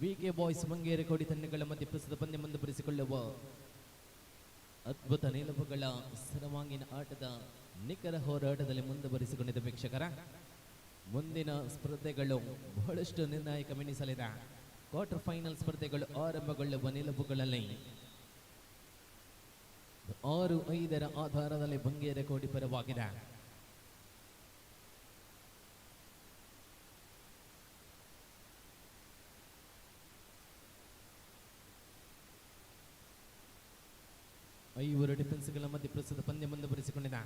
ಬಿಕೆ ಬಾಯ್ಸ್ ಬಂಗೇರಕೋಡಿ ತಂಡಗಳ ಮಧ್ಯೆ ಪ್ರಸ್ತುತ ಪಂದ್ಯ ಮುಂದುವರಿಸಿಕೊಳ್ಳುವ ಅದ್ಭುತ ನಿಲುವುಗಳ ಸರ್ವಾಂಗೀಣ ಆಟದ ನಿಖರ ಹೋರಾಟದಲ್ಲಿ ಮುಂದುವರಿಸಿಕೊಂಡಿದ್ದ ವೀಕ್ಷಕರ ಮುಂದಿನ ಸ್ಪರ್ಧೆಗಳು ಬಹಳಷ್ಟು ನಿರ್ಣಾಯಕವೆನಿಸಲಿದೆ. ಕ್ವಾರ್ಟರ್ ಫೈನಲ್ ಸ್ಪರ್ಧೆಗಳು ಆರಂಭಗೊಳ್ಳುವ ನಿಲುವುಗಳಲ್ಲಿ 6-5 ಆಧಾರದಲ್ಲಿ ಬಂಗೇರಕೋಡಿ ಪರವಾಗಿದೆ. ಐವರು ಡಿಫೆನ್ಸ್ಗಳ ಮಧ್ಯೆ ಪ್ರಸ್ತುತ ಪಂದ್ಯ ಮುಂದುವರಿಸಿಕೊಂಡಿದೆ.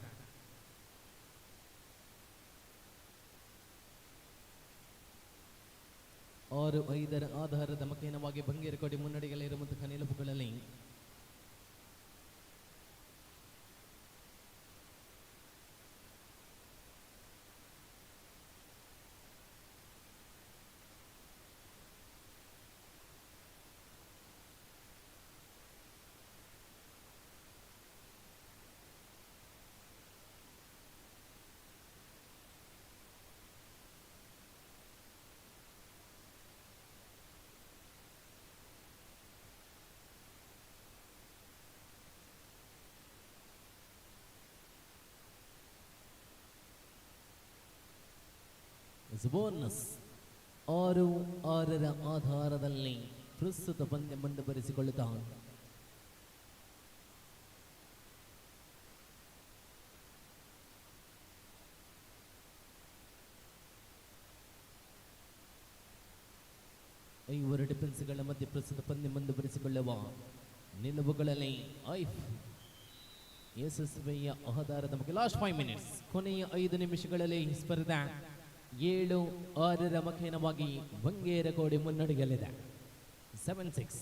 ಆರು 5 ಆಧಾರದ ಮಕೇನವಾಗಿ ಬಂಗೇರಕೋಡಿ ಮುನ್ನಡೆಯಲ್ಲಿರುವಂತಹ ನಿಲುವುಗಳಲ್ಲಿ ಬೋನಸ್ 6-6ರ ಆಧಾರದಲ್ಲಿ ಪ್ರಸ್ತುತ ಪಂದ್ಯ ಮುಂದುವರಿಸಿಕೊಳ್ಳುತ್ತಾ ಐವರು ಡಿಫೆನ್ಸ್ಗಳ ಮಧ್ಯೆ ಪ್ರಸ್ತುತ ಪಂದ್ಯ ಮುಂದುವರಿಸಿಕೊಳ್ಳುವ ನಿಲುವುಗಳಲ್ಲಿ ಐಫ್ ಯಶಸ್ವಿಯ ಆಧಾರದ ಬಗ್ಗೆ ಲಾಸ್ಟ್ 5 ಮಿನಿಟ್ಸ್ ಕೊನೆಯ 5 ನಿಮಿಷಗಳಲ್ಲಿ ಸ್ಪರ್ಧೆ 7-6ರ ಮುಖೇನವಾಗಿ ಬಂಗೇರಕೋಡಿ ಮುನ್ನಡೆಯಲಿದೆ 7-6.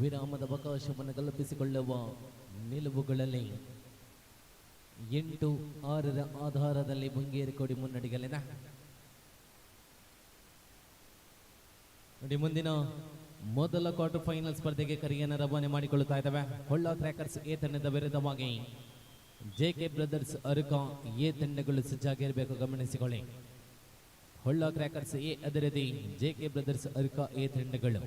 ವಿರಾಮದ ಅವಕಾಶವನ್ನು ಕಲ್ಪಿಸಿಕೊಳ್ಳುವ ನಿಲುವುಗಳಲ್ಲಿ 8-6ರ ಆಧಾರದಲ್ಲಿ ಬಂಗೇರಕೋಡಿ ಮುನ್ನಡೆಯಲಿದೆ. ನೋಡಿ, ಮುಂದಿನ ಮೊದಲ ಕ್ವಾರ್ಟರ್ ಫೈನಲ್ ಸ್ಪರ್ಧೆಗೆ ಕರೆಯನ್ನು ರವಾನೆ ಮಾಡಿಕೊಳ್ಳುತ್ತಾ ಇದ್ದಾವೆ. ಹೊಳ್ಳ ಕ್ರ್ಯಾಕರ್ಸ್ ಎ ತಂಡದ ವಿರುದ್ಧವಾಗಿ ಜೆಕೆ ಬ್ರದರ್ಸ್ ಅರ್ಕ ಎ ತಂಡಗಳು ಸಜ್ಜಾಗಿರಬೇಕು, ಗಮನಿಸಿಕೊಳ್ಳಿ. ಹೊಳ್ಳ ಕ್ರ್ಯಾಕರ್ಸ್ ಎ ಅದರದಿ ಜೆಕೆ ಬ್ರದರ್ಸ್ ಅರ್ಕ ಎ ತಂಡಗಳು.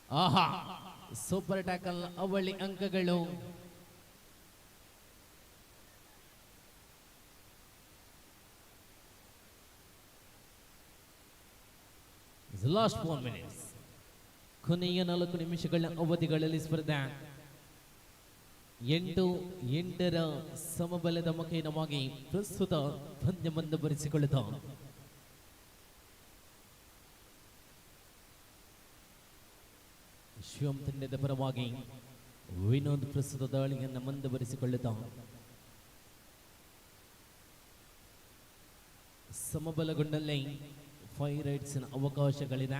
ಆಹಾ, ಸೂಪರ್ ಟ್ಯಾಕಲ್, ಅವಳಿ ಅಂಕಗಳು. ಲಾಸ್ಟ್ 4 ಮಿನಿಟ್ಸ್ ಕೊನೆಯ 4 ನಿಮಿಷಗಳ ಅವಧಿಗಳಲ್ಲಿ ಸ್ಪರ್ಧೆ 8-8ರ ಸಮಬಲದ ಮುಖೇನವಾಗಿ ಪ್ರಸ್ತುತ ಪಂದ್ಯ ಮುಂದುವರಿಸಿಕೊಳ್ಳುತ್ತಾ ಶಿವಂ ತಂಡದ ಪರವಾಗಿ ವಿನೋದ್ ಪ್ರಸ್ತುತ ದಾಳಿಯನ್ನು ಮುಂದುವರಿಸಿಕೊಳ್ಳುತ್ತಾ ಸಮಬಲಗೊಂಡಲ್ಲಿ 5 ರೈಡ್ಸ್ನ ಅವಕಾಶಗಳಿದೆ.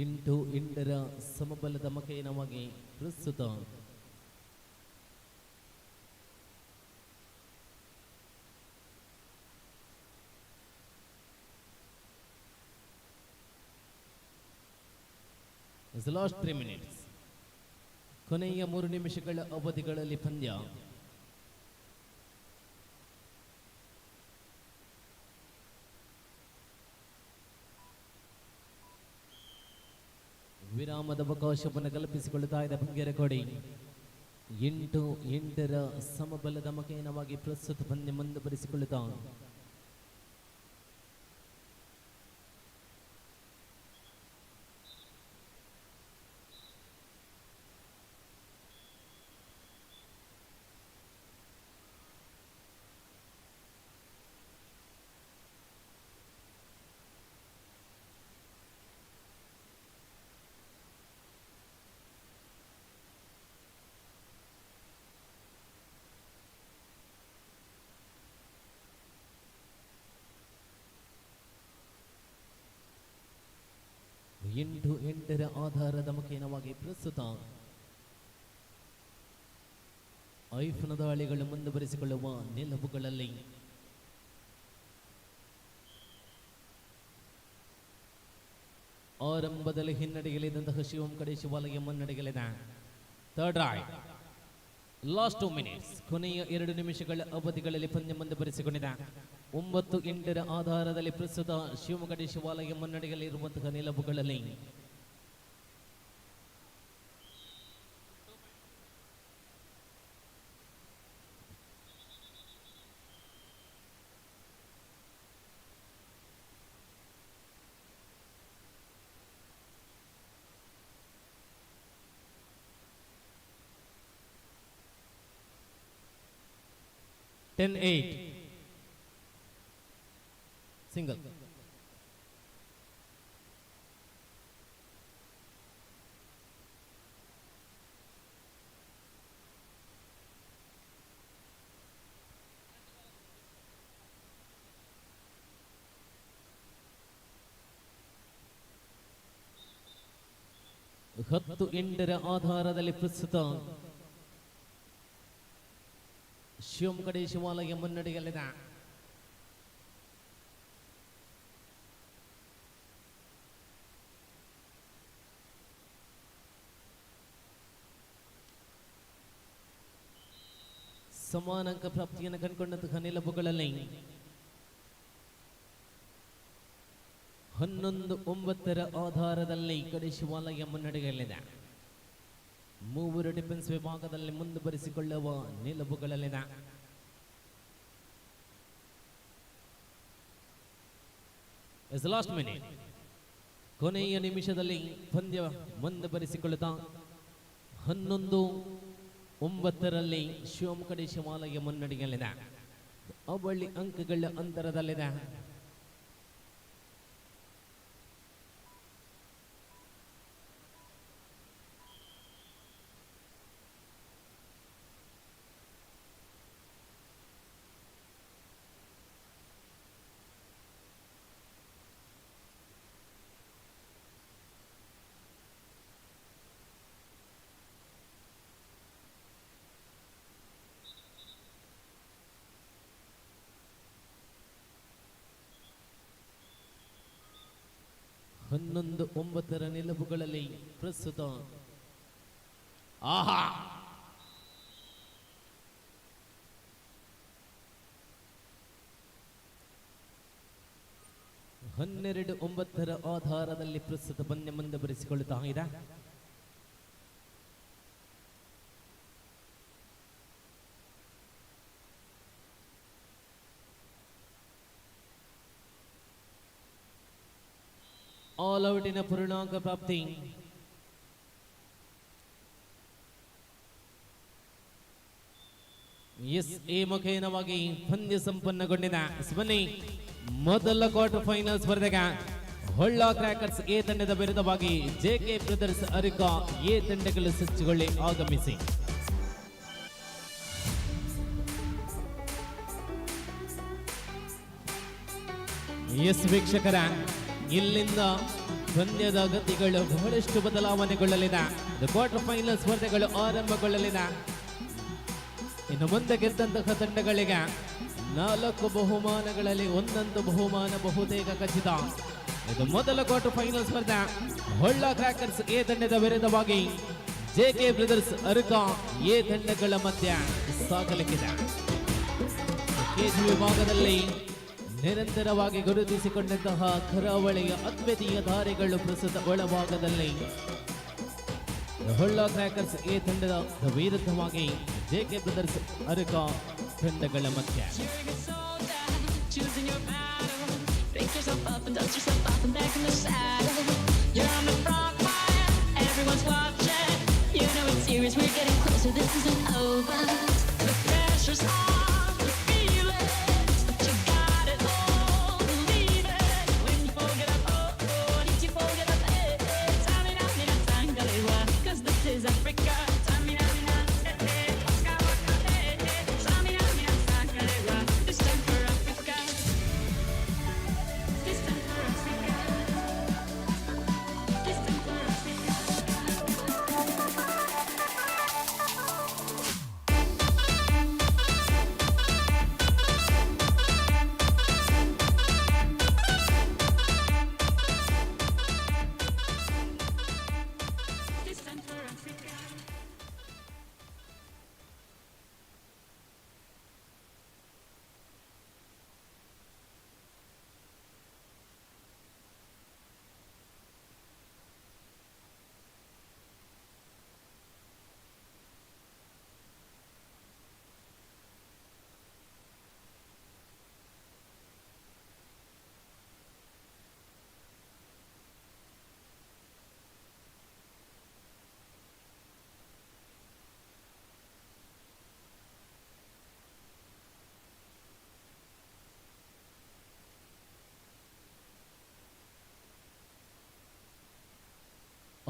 ಎಂಟು 8ರ ಸಮಬಲದ ಮುಖೇನವಾಗಿ ಪ್ರಸ್ತುತ ಲಾಸ್ಟ್ 3 ಮಿನಿಟ್ಸ್ ಕೊನೆಯ 3 ನಿಮಿಷಗಳ ಅವಧಿಗಳಲ್ಲಿ ಪಂದ್ಯ ವಿರಾಮದ ಅವಕಾಶವನ್ನು ಕಲ್ಪಿಸಿಕೊಳ್ಳುತ್ತಾ ಇದೆ ಬಂಗೇರಕೋಡಿ. 8-8ರ ಸಮಬಲದ ಮುಖೇನವಾಗಿ ಪ್ರಸ್ತುತ ಪಂದ್ಯ ಮುಂದುವರಿಸಿಕೊಳ್ಳುತ್ತಾ ಎಂಟು 8ರ ಆಧಾರದ ಮುಖೇನವಾಗಿ ಪ್ರಸ್ತುತ ಐಫ್ನ ದಾಳಿಗಳು ಮುಂದುವರಿಸಿಕೊಳ್ಳುವ ನಿಲುವುಗಳಲ್ಲಿ ಆರಂಭದಲ್ಲಿ ಹಿನ್ನಡೆಯಲಿದ್ದಂತಹ ಶಿವಂ ಕಡೆ ಶಿವಾಲಯ ಮುನ್ನಡೆಯಲಿದೆ. ಥರ್ಡ್ ರೈಡ್ ಲಾಸ್ಟ್ 2 ಮಿನಿಟ್ಸ್ ಕೊನೆಯ 2 ನಿಮಿಷಗಳ ಅವಧಿಗಳಲ್ಲಿ ಪಂದ್ಯ ಮುಂದುವರಿಸಿಕೊಂಡಿದೆ. 9-8ರ ಆಧಾರದಲ್ಲಿ ಪ್ರಸ್ತುತ ಶಿವಮೊಗ್ಗ ಶಿವಾಲಯ ಮುನ್ನಡೆಯಲ್ಲಿರುವಂತಹ ನಿಲುವುಗಳಲ್ಲಿ (10-8) single. 10-8 ಆಧಾರದಲ್ಲಿ ಪ್ರಸ್ತುತ ಶಿವಮೊಗ್ಗ ಶಿವಾಲಯ ಮುನ್ನಡೆಯಲ್ಲಿದೆ. ಸಮಾನ ಅಂಕ ಪ್ರಾಪ್ತಿಯನ್ನು ಕಂಡುಕೊಂಡಂತಹ ನಿಲುವುಗಳಲ್ಲಿ 11-9 ಆಧಾರದಲ್ಲಿ ಕಡೆ ಶಿವಾಲಯ ಮುನ್ನಡೆಯಲ್ಲಿದೆ. 3 ಡಿಫೆನ್ಸ್ ವಿಭಾಗದಲ್ಲಿ ಮುಂದುವರಿಸಿಕೊಳ್ಳುವ ನಿಲುವುಗಳಲ್ಲಿದೆ. ಲಾಸ್ಟ್ ಮಿನಿಟ್ ಕೊನೆಯ ನಿಮಿಷದಲ್ಲಿ ಪಂದ್ಯ ಮುಂದುವರಿಸಿಕೊಳ್ಳುತ್ತಾ 11-9 ಶಿವಮೊಗ್ಗ ಶಿವಾಲಯ ಮುನ್ನಡೆಯಲ್ಲಿದೆ. ಅವಳಿ ಅಂಕಗಳ ಅಂತರದಲ್ಲಿದೆ. ಹನ್ನೊಂದು 9 ನಿಲುವುಗಳಲ್ಲಿ ಪ್ರಸ್ತುತ ಆಹಾ 12-9 ಆಧಾರದಲ್ಲಿ ಪ್ರಸ್ತುತ ಪಂದ್ಯ ಮುಂದುವರಿಸಿಕೊಳ್ಳುತ್ತಾ ಇದೆ. ಆಲ್ ಔಟಿನ ಪೂರ್ಣಾಂಕ ಪ್ರಾಪ್ತಿ ಎ ಮುಖೇನವಾಗಿ ಪಂದ್ಯ ಸಂಪನ್ನಗೊಂಡಿದೆ. ಬನ್ನಿ ಮೊದಲ ಕ್ವಾರ್ಟರ್ ಫೈನಲ್ ಸ್ಪರ್ಧೆಗೆ ಹೊಳ್ಳ ಕ್ರ್ಯಾಕರ್ಸ್ ಎ ತಂಡದ ವಿರುದ್ಧವಾಗಿ ಜೆಕೆ ಬ್ರದರ್ಸ್ ಅರಿಕಾ ಎ ತಂಡಗಳು ಸಜ್ಜುಗೊಳ್ಳಿ ಆಗಮಿಸಿ. ವೀಕ್ಷಕರ, ಇಲ್ಲಿಂದ ಪಂದ್ಯದ ಗತಿಗಳು ಬಹಳಷ್ಟು ಬದಲಾವಣೆಗೊಳ್ಳಲಿದೆ. ಕ್ವಾರ್ಟರ್ ಫೈನಲ್ ಸ್ಪರ್ಧೆಗಳು ಆರಂಭಗೊಳ್ಳಲಿದೆ. ಇನ್ನು ಮುಂದೆ ಗೆದ್ದಂತಹ ತಂಡಗಳಿಗೆ 4 ಬಹುಮಾನಗಳಲ್ಲಿ 1 ಬಹುಮಾನ ಬಹುತೇಕ ಖಚಿತ. ಇದು ಮೊದಲ ಕ್ವಾರ್ಟರ್ ಫೈನಲ್ ಸ್ಪರ್ಧೆ ಹೊಳ್ಳ ಕ್ರ್ಯಾಕರ್ಸ್ ಎ ತಂಡದ ವಿರುದ್ಧವಾಗಿ ಜೆಕೆ ಬ್ರದರ್ಸ್ ಅರ್ಕಾ ಎ ತಂಡಗಳ ಮಧ್ಯ ಸಾಗಲಿಕ್ಕಿದೆ. ಕೆಜಿ ವಿಭಾಗದಲ್ಲಿ ನಿರಂತರವಾಗಿ ಗುರುತಿಸಿಕೊಂಡಂತಹ ಕರಾವಳಿಯ ಅದ್ವಿತೀಯ ದಾರಿಗಳು ಪ್ರಸ್ತುತ ಒಳಭಾಗದಲ್ಲಿ ಹೊಳ್ಳ ಕ್ರ್ಯಾಕರ್ಸ್ ಎ ತಂಡದ ವಿರುದ್ಧವಾಗಿ ಜೆಕೆ ಬ್ರದರ್ಸ್ ಅರ್ಕಾ ತಂಡಗಳ ಮಧ್ಯ.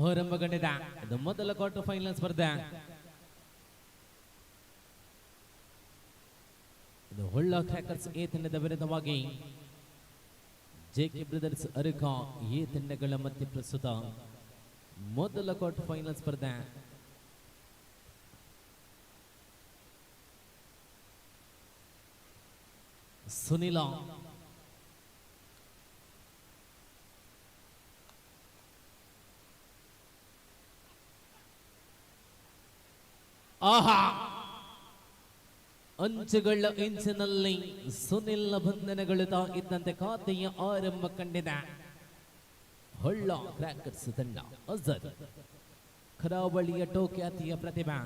ಆರಂಭಗೊಂಡಿದೆ ಇದು ಮೊದಲ ಕ್ವಾರ್ಟರ್ ಫೈನಲ್ ಸ್ಪರ್ಧೆ. ಇದು ಹೊಳ್ಳ ಕ್ರ್ಯಾಕರ್ಸ್ ಎ ತಂಡದ ವಿರುದ್ಧವಾಗಿ ಜೆಕೆ ಬ್ರದರ್ಸ್ ಅರ್ಕಾ ಎ ತಂಡಗಳ ಮಧ್ಯೆ ಪ್ರಸ್ತುತ ಮೊದಲ ಕ್ವಾರ್ಟರ್ ಫೈನಲ್ ಸ್ಪರ್ಧೆ. ಸುನಿಲ ಆಹಾ, ಅಂಚುಗಳ ಇಂಚಿನಲ್ಲಿ ಸುನಿಲ್ನ ಬಂಧನಗೊಳ್ಳುತ್ತಾ ಇದ್ದಂತೆ ಖಾತೆಯ ಆರಂಭ ಕಂಡಿದೆ ಹೊಳ್ಳ ಕ್ರ್ಯಾಕರ್ಸ್ ತಂಡ. ಅಜರ್ ಕರಾವಳಿಯ ಟೋಕ್ಯಾತಿಯ ಪ್ರತಿಭೆ.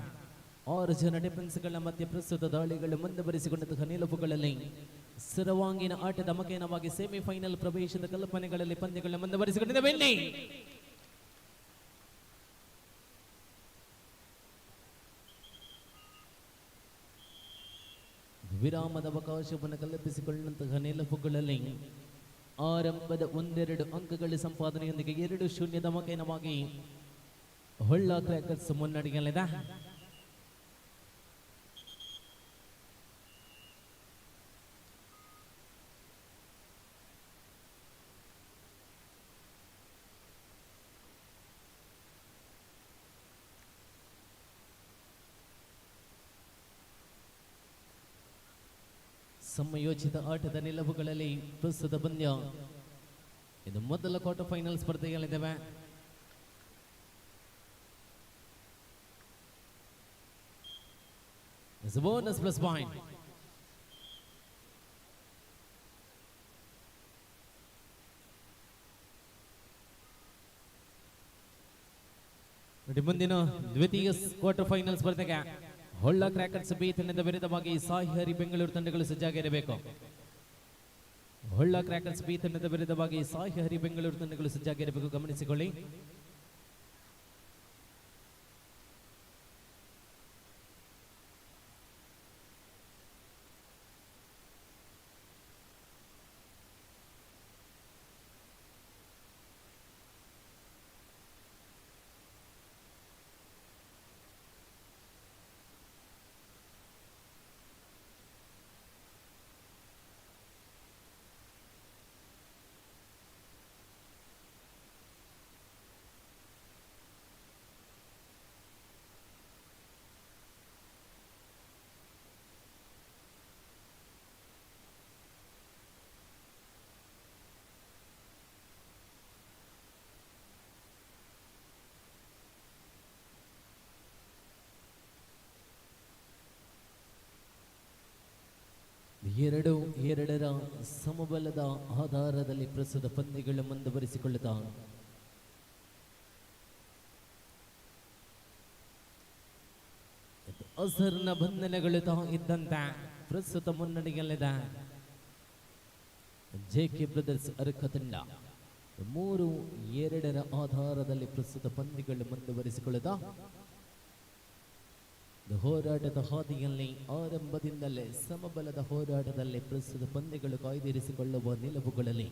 6 ಜನ ಡಿಫೆನ್ಸ್ಗಳ ಮಧ್ಯೆ ಪ್ರಸ್ತುತ ದಾಳಿಗಳು ಮುಂದುವರಿಸಿಕೊಂಡಂತಹ ನಿಲುವುಗಳಲ್ಲಿ ಸರ್ವಾಂಗೀಣ ಆಟದ ಮಕೇನವಾಗಿ ಸೆಮಿಫೈನಲ್ ಪ್ರವೇಶದ ಕಲ್ಪನೆಗಳಲ್ಲಿ ಪಂದ್ಯಗಳ ಮುಂದುವರಿಸಿಕೊಂಡಿದೆ. ಬೆನ್ನಿ ವಿರಾಮದ ಅವಕಾಶವನ್ನು ಕಲ್ಪಿಸಿಕೊಳ್ಳುವಂತಹ ನಿಲುವುಗಳಲ್ಲಿ ಆರಂಭದ 1-2 ಅಂಕಗಳ ಸಂಪಾದನೆಯೊಂದಿಗೆ 2-0 ಮಕೇನವಾಗಿ ಹೊಳ್ಳ ಕ್ರ್ಯಾಕರ್ಸ್ ಮುನ್ನಡೆಯಲಿದೆ. ಸಮಯೋಚಿತ ಆಟದ ನಿಲುವುಗಳಲ್ಲಿ ಪ್ರಸ್ತುತ ಪಂದ್ಯ ಇದು ಮೊದಲ ಕ್ವಾರ್ಟರ್ ಫೈನಲ್ ಸ್ಪರ್ಧೆಯಲ್ಲಿದ್ದೇವೆ. Bonus plus point. ಮುಂದಿನ ದ್ವಿತೀಯ ಕ್ವಾರ್ಟರ್ ಫೈನಲ್ ಸ್ಪರ್ಧೆಗೆ ಹೊಳ್ಳ ಕ್ರ್ಯಾಕರ್ಸ್ ಬಿ ತಂಡದ ವಿರುದ್ಧವಾಗಿ ಸಾಯಿ ಹರಿ ಬೆಂಗಳೂರು ತಂಡಗಳು ಸಜ್ಜಾಗಿರಬೇಕು. ಹೊಳ್ಳ ಕ್ರ್ಯಾಕರ್ಸ್ ಬಿ ತಂಡದ ವಿರುದ್ಧವಾಗಿ ಸಾಯಿ ಹರಿ ಬೆಂಗಳೂರು ತಂಡಗಳು ಸಜ್ಜಾಗಿರಬೇಕು. ಗಮನಿಸಿಕೊಳ್ಳಿ. ಎರಡರ ಸಮಬಲದ ಆಧಾರದಲ್ಲಿ ಪ್ರಸ್ತುತ ಪಂದ್ಯಗಳು ಮುಂದುವರಿಸಿಕೊಳ್ಳುತ್ತಾ ಅಸರ್ನ ಬಂಧನಗೊಳ್ಳುತ್ತಾ ಇದ್ದಂತೆ ಪ್ರಸ್ತುತ ಮುನ್ನಡೆಯಲ್ಲಿದೆ ಜೆಕೆ ಬ್ರದರ್ಸ್ ಅರ್ಕ ತಂಡ. 3-2 ಆಧಾರದಲ್ಲಿ ಪ್ರಸ್ತುತ ಪಂದ್ಯಗಳು ಮುಂದುವರಿಸಿಕೊಳ್ಳುತ್ತಾ ಹೋರಾಟದ ಹಾದಿಯಲ್ಲಿ ಆರಂಭದಿಂದಲೇ ಸಮಬಲದ ಹೋರಾಟದಲ್ಲಿ ಪ್ರಸ್ತುತ ಪಂದ್ಯಗಳು ಕಾಯ್ದಿರಿಸಿಕೊಳ್ಳುವ ನಿಲುವುಗಳಲ್ಲಿ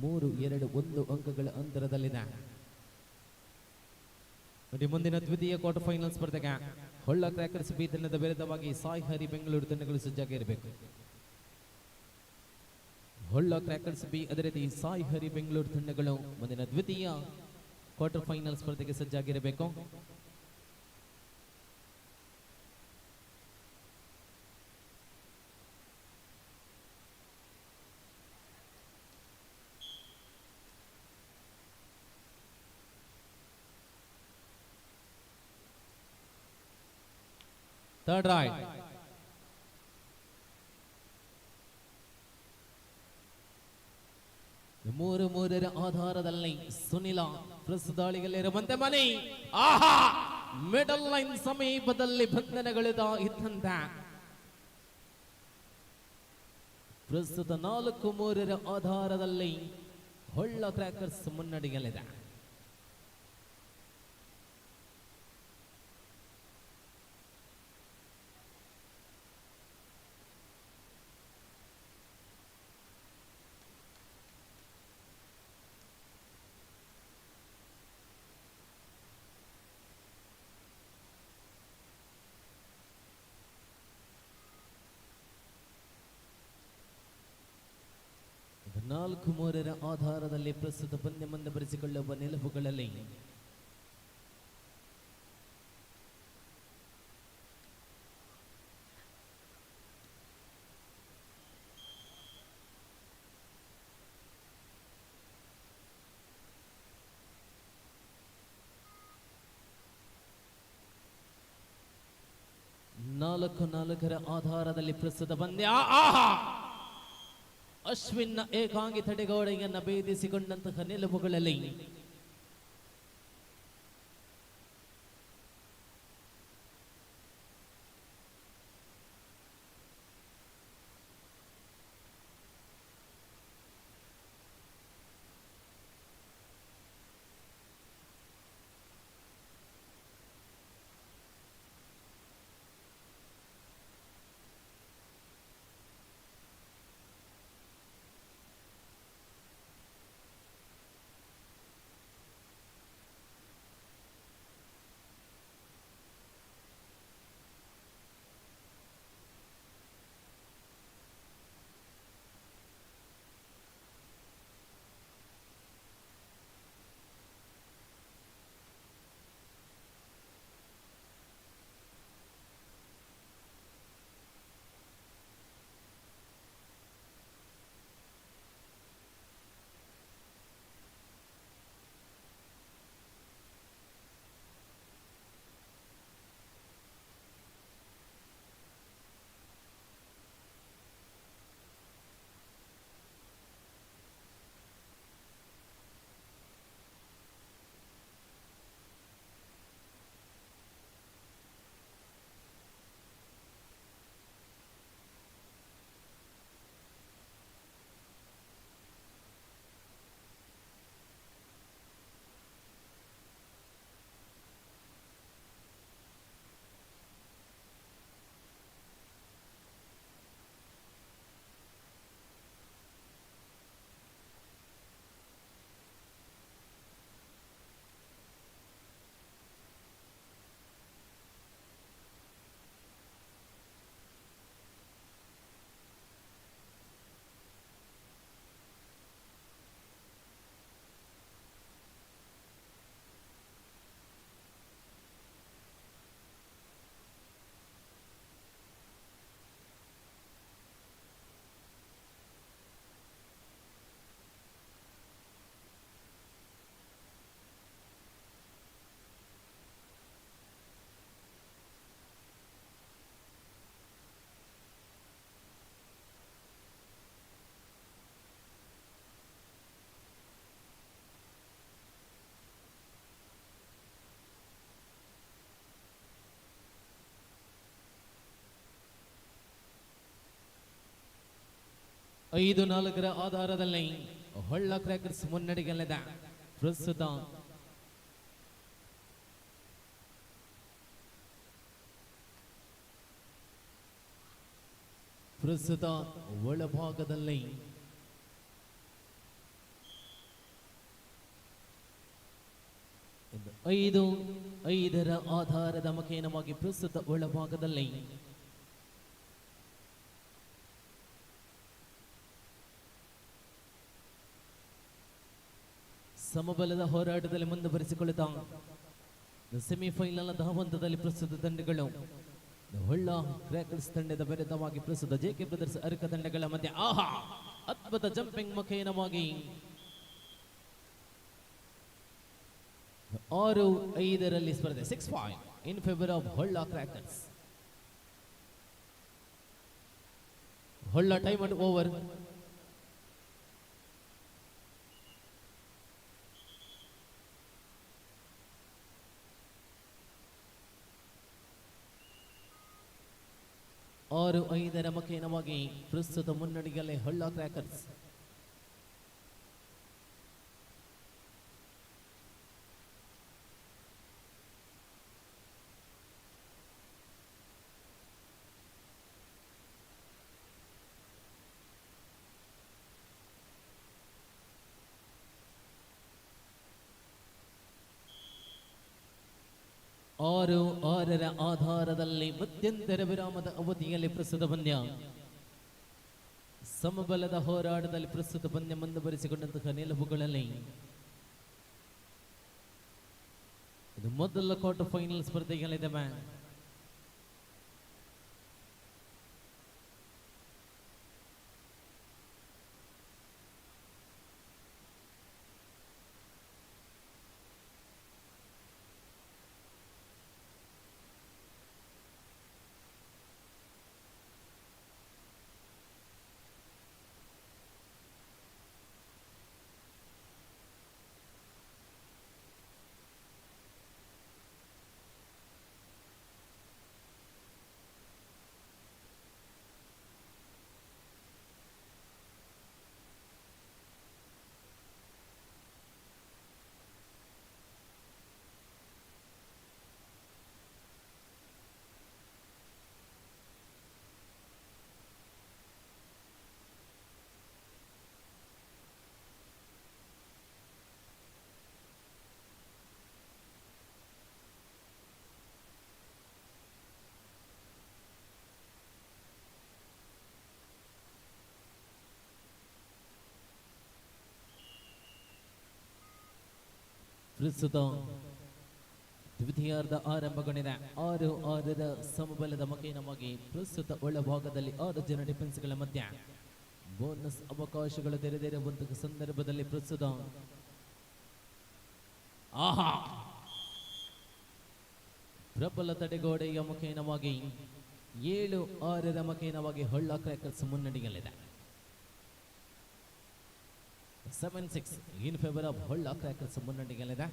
3-2-1 ಅಂಕಗಳ ಅಂತರದಲ್ಲಿದೆ. ಮುಂದಿನ ದ್ವಿತೀಯ ಕ್ವಾರ್ಟರ್ ಫೈನಲ್ ಸ್ಪರ್ಧೆಗೆ ಹೊಳ್ಳ ಕ್ರ್ಯಾಕರ್ಸ್ ಬಿ ತಂಡದ ವಿರುದ್ಧವಾಗಿ ಸಾಯಿ ಹರಿ ಬೆಂಗಳೂರು ತಂಡಗಳು ಸಜ್ಜಾಗಿರಬೇಕು. ಹೊಳ್ಳ ಕ್ರ್ಯಾಕರ್ಸ್ ಬಿ ಅದೇ ರೀತಿ ಸಾಯಿ ಹರಿ ಬೆಂಗಳೂರು ತಂಡಗಳು ಮುಂದಿನ ದ್ವಿತೀಯ ಕ್ವಾರ್ಟರ್ ಫೈನಲ್ ಸ್ಪರ್ಧೆಗೆ ಸಜ್ಜಾಗಿರಬೇಕು. Third right. ಮೂರರ ಆಧಾರದಲ್ಲಿ ಸುನಿಲ ಪ್ರಸ್ತುತ ದಾಳಿಯಲ್ಲಿರುವಂತೆ ಮನೆ. ಆಹಾ, ಮಿಡಲ್ ಲೈನ್ ಸಮೀಪದಲ್ಲಿ ಬಂಧನಗೊಳ್ಳುತ್ತಾ ಇದ್ದಂತೆ ಪ್ರಸ್ತುತ 4-3 ಆಧಾರದಲ್ಲಿ ಹೊಳ್ಳ ಕ್ರ್ಯಾಕರ್ಸ್ ಮುನ್ನಡೆಯಲಿದೆ. ನಾಲ್ಕು ಮೂರರ ಆಧಾರದಲ್ಲಿ ಪ್ರಸ್ತುತ ಪಂದ್ಯ ಮುಂದುವರಿಸಿಕೊಳ್ಳುವ ನಿಲುವುಗಳಲ್ಲಿ 4-4 ಆಧಾರದಲ್ಲಿ ಪ್ರಸ್ತುತ ಪಂದ್ಯ. ಆಹಾ! ಅಶ್ವಿನ್ ಏಕಾಂಗಿ ತಡೆಗೋಡೆಯನ್ನ ಭೇದಿಸಿಕೊಂಡಂತಹ ನಿಲುವುಗಳಲ್ಲಿ ಐದು ನಾಲ್ಕರ ಆಧಾರದಲ್ಲಿ ಹೊಳ್ಳ ಕ್ರ್ಯಾಕರ್ಸ್ ಮುನ್ನಡೆಯಲ್ಲಿದೆ. ಪ್ರಸ್ತುತ ಒಳಭಾಗದಲ್ಲಿ ಐದರ ಆಧಾರದ ಮುಖೇನವಾಗಿ ಪ್ರಸ್ತುತ ಒಳಭಾಗದಲ್ಲಿ ಸಮಬಲದ ಹೋರಾಟದಲ್ಲಿ ಮುಂದುವರಿಸಿಕೊಳ್ಳುತ್ತಾ ಸೆಮಿಫೈನಲ್ ಹಂತದಲ್ಲಿ ಪ್ರಸ್ತುತ ತಂಡಗಳು ಹೊಳ್ಳ ಕ್ರ್ಯಾಕರ್ಸ್ ತಂಡದ ವಿರುದ್ಧವಾಗಿ ಪ್ರಸ್ತುತ ಜೆಕೆ ಬ್ರದರ್ಸ್ ಅರ್ಕ ತಂಡಗಳ ಮಧ್ಯೆ ಆಹಾ ಅದ್ಭುತ ಜಂಪಿಂಗ್ ಮುಖೇನವಾಗಿ 6-5 ಸ್ಪರ್ಧೆ 6-5 ಇನ್ favour of Holla crackers. Holla time and over. ಆರು 5 ಮುಖೇನವಾಗಿ ಪ್ರಸ್ತುತ ಮುನ್ನಡೆಯಲ್ಲೇ ಹೊಳ್ಳ ಕ್ರ್ಯಾಕರ್ಸ್. ಆರು 6ರ ಆಧಾರದಲ್ಲಿ ಮಧ್ಯಂತರ ವಿರಾಮದ ಅವಧಿಯಲ್ಲಿ ಪ್ರಸ್ತುತ ಪಂದ್ಯ. ಸಮಬಲದ ಹೋರಾಟದಲ್ಲಿ ಪ್ರಸ್ತುತ ಪಂದ್ಯ ಮುಂದುವರಿಸಿಕೊಂಡಂತಹ ನಿಲುವುಗಳಲ್ಲಿ ಇದು ಮೊದಲ ಕ್ವಾರ್ಟರ್ ಫೈನಲ್ ಸ್ಪರ್ಧೆಗಳಿದೆ. ಪ್ರಸ್ತುತ ದ್ವಿತೀಯಾರ್ಧ ಆರಂಭಗೊಂಡಿದೆ. 6-6 ಸಮಬಲದ ಮುಖೇನವಾಗಿ ಪ್ರಸ್ತುತ ಒಳಭಾಗದಲ್ಲಿ 6 ಜನ ಡಿಫೆನ್ಸ್ಗಳ ಮಧ್ಯ ಬೋನಸ್ ಅವಕಾಶಗಳು ತೆರೆದಿರುವಂತಹ ಸಂದರ್ಭದಲ್ಲಿ ಪ್ರಸ್ತುತ ಆಹಾ ಪ್ರಬಲ ತಡೆಗೋಡೆಯ ಮುಖೇನವಾಗಿ 7-6 ಮುಖೇನವಾಗಿ ಹೊಳ್ಳ ಕ್ರ್ಯಾಕರ್ಸ್ ಮುನ್ನಡೆಯಲ್ಲಿದೆ. 7-6 in favour of Holla crackers ಮುನ್ನಡೆಯಲ್ಲಿದೆ.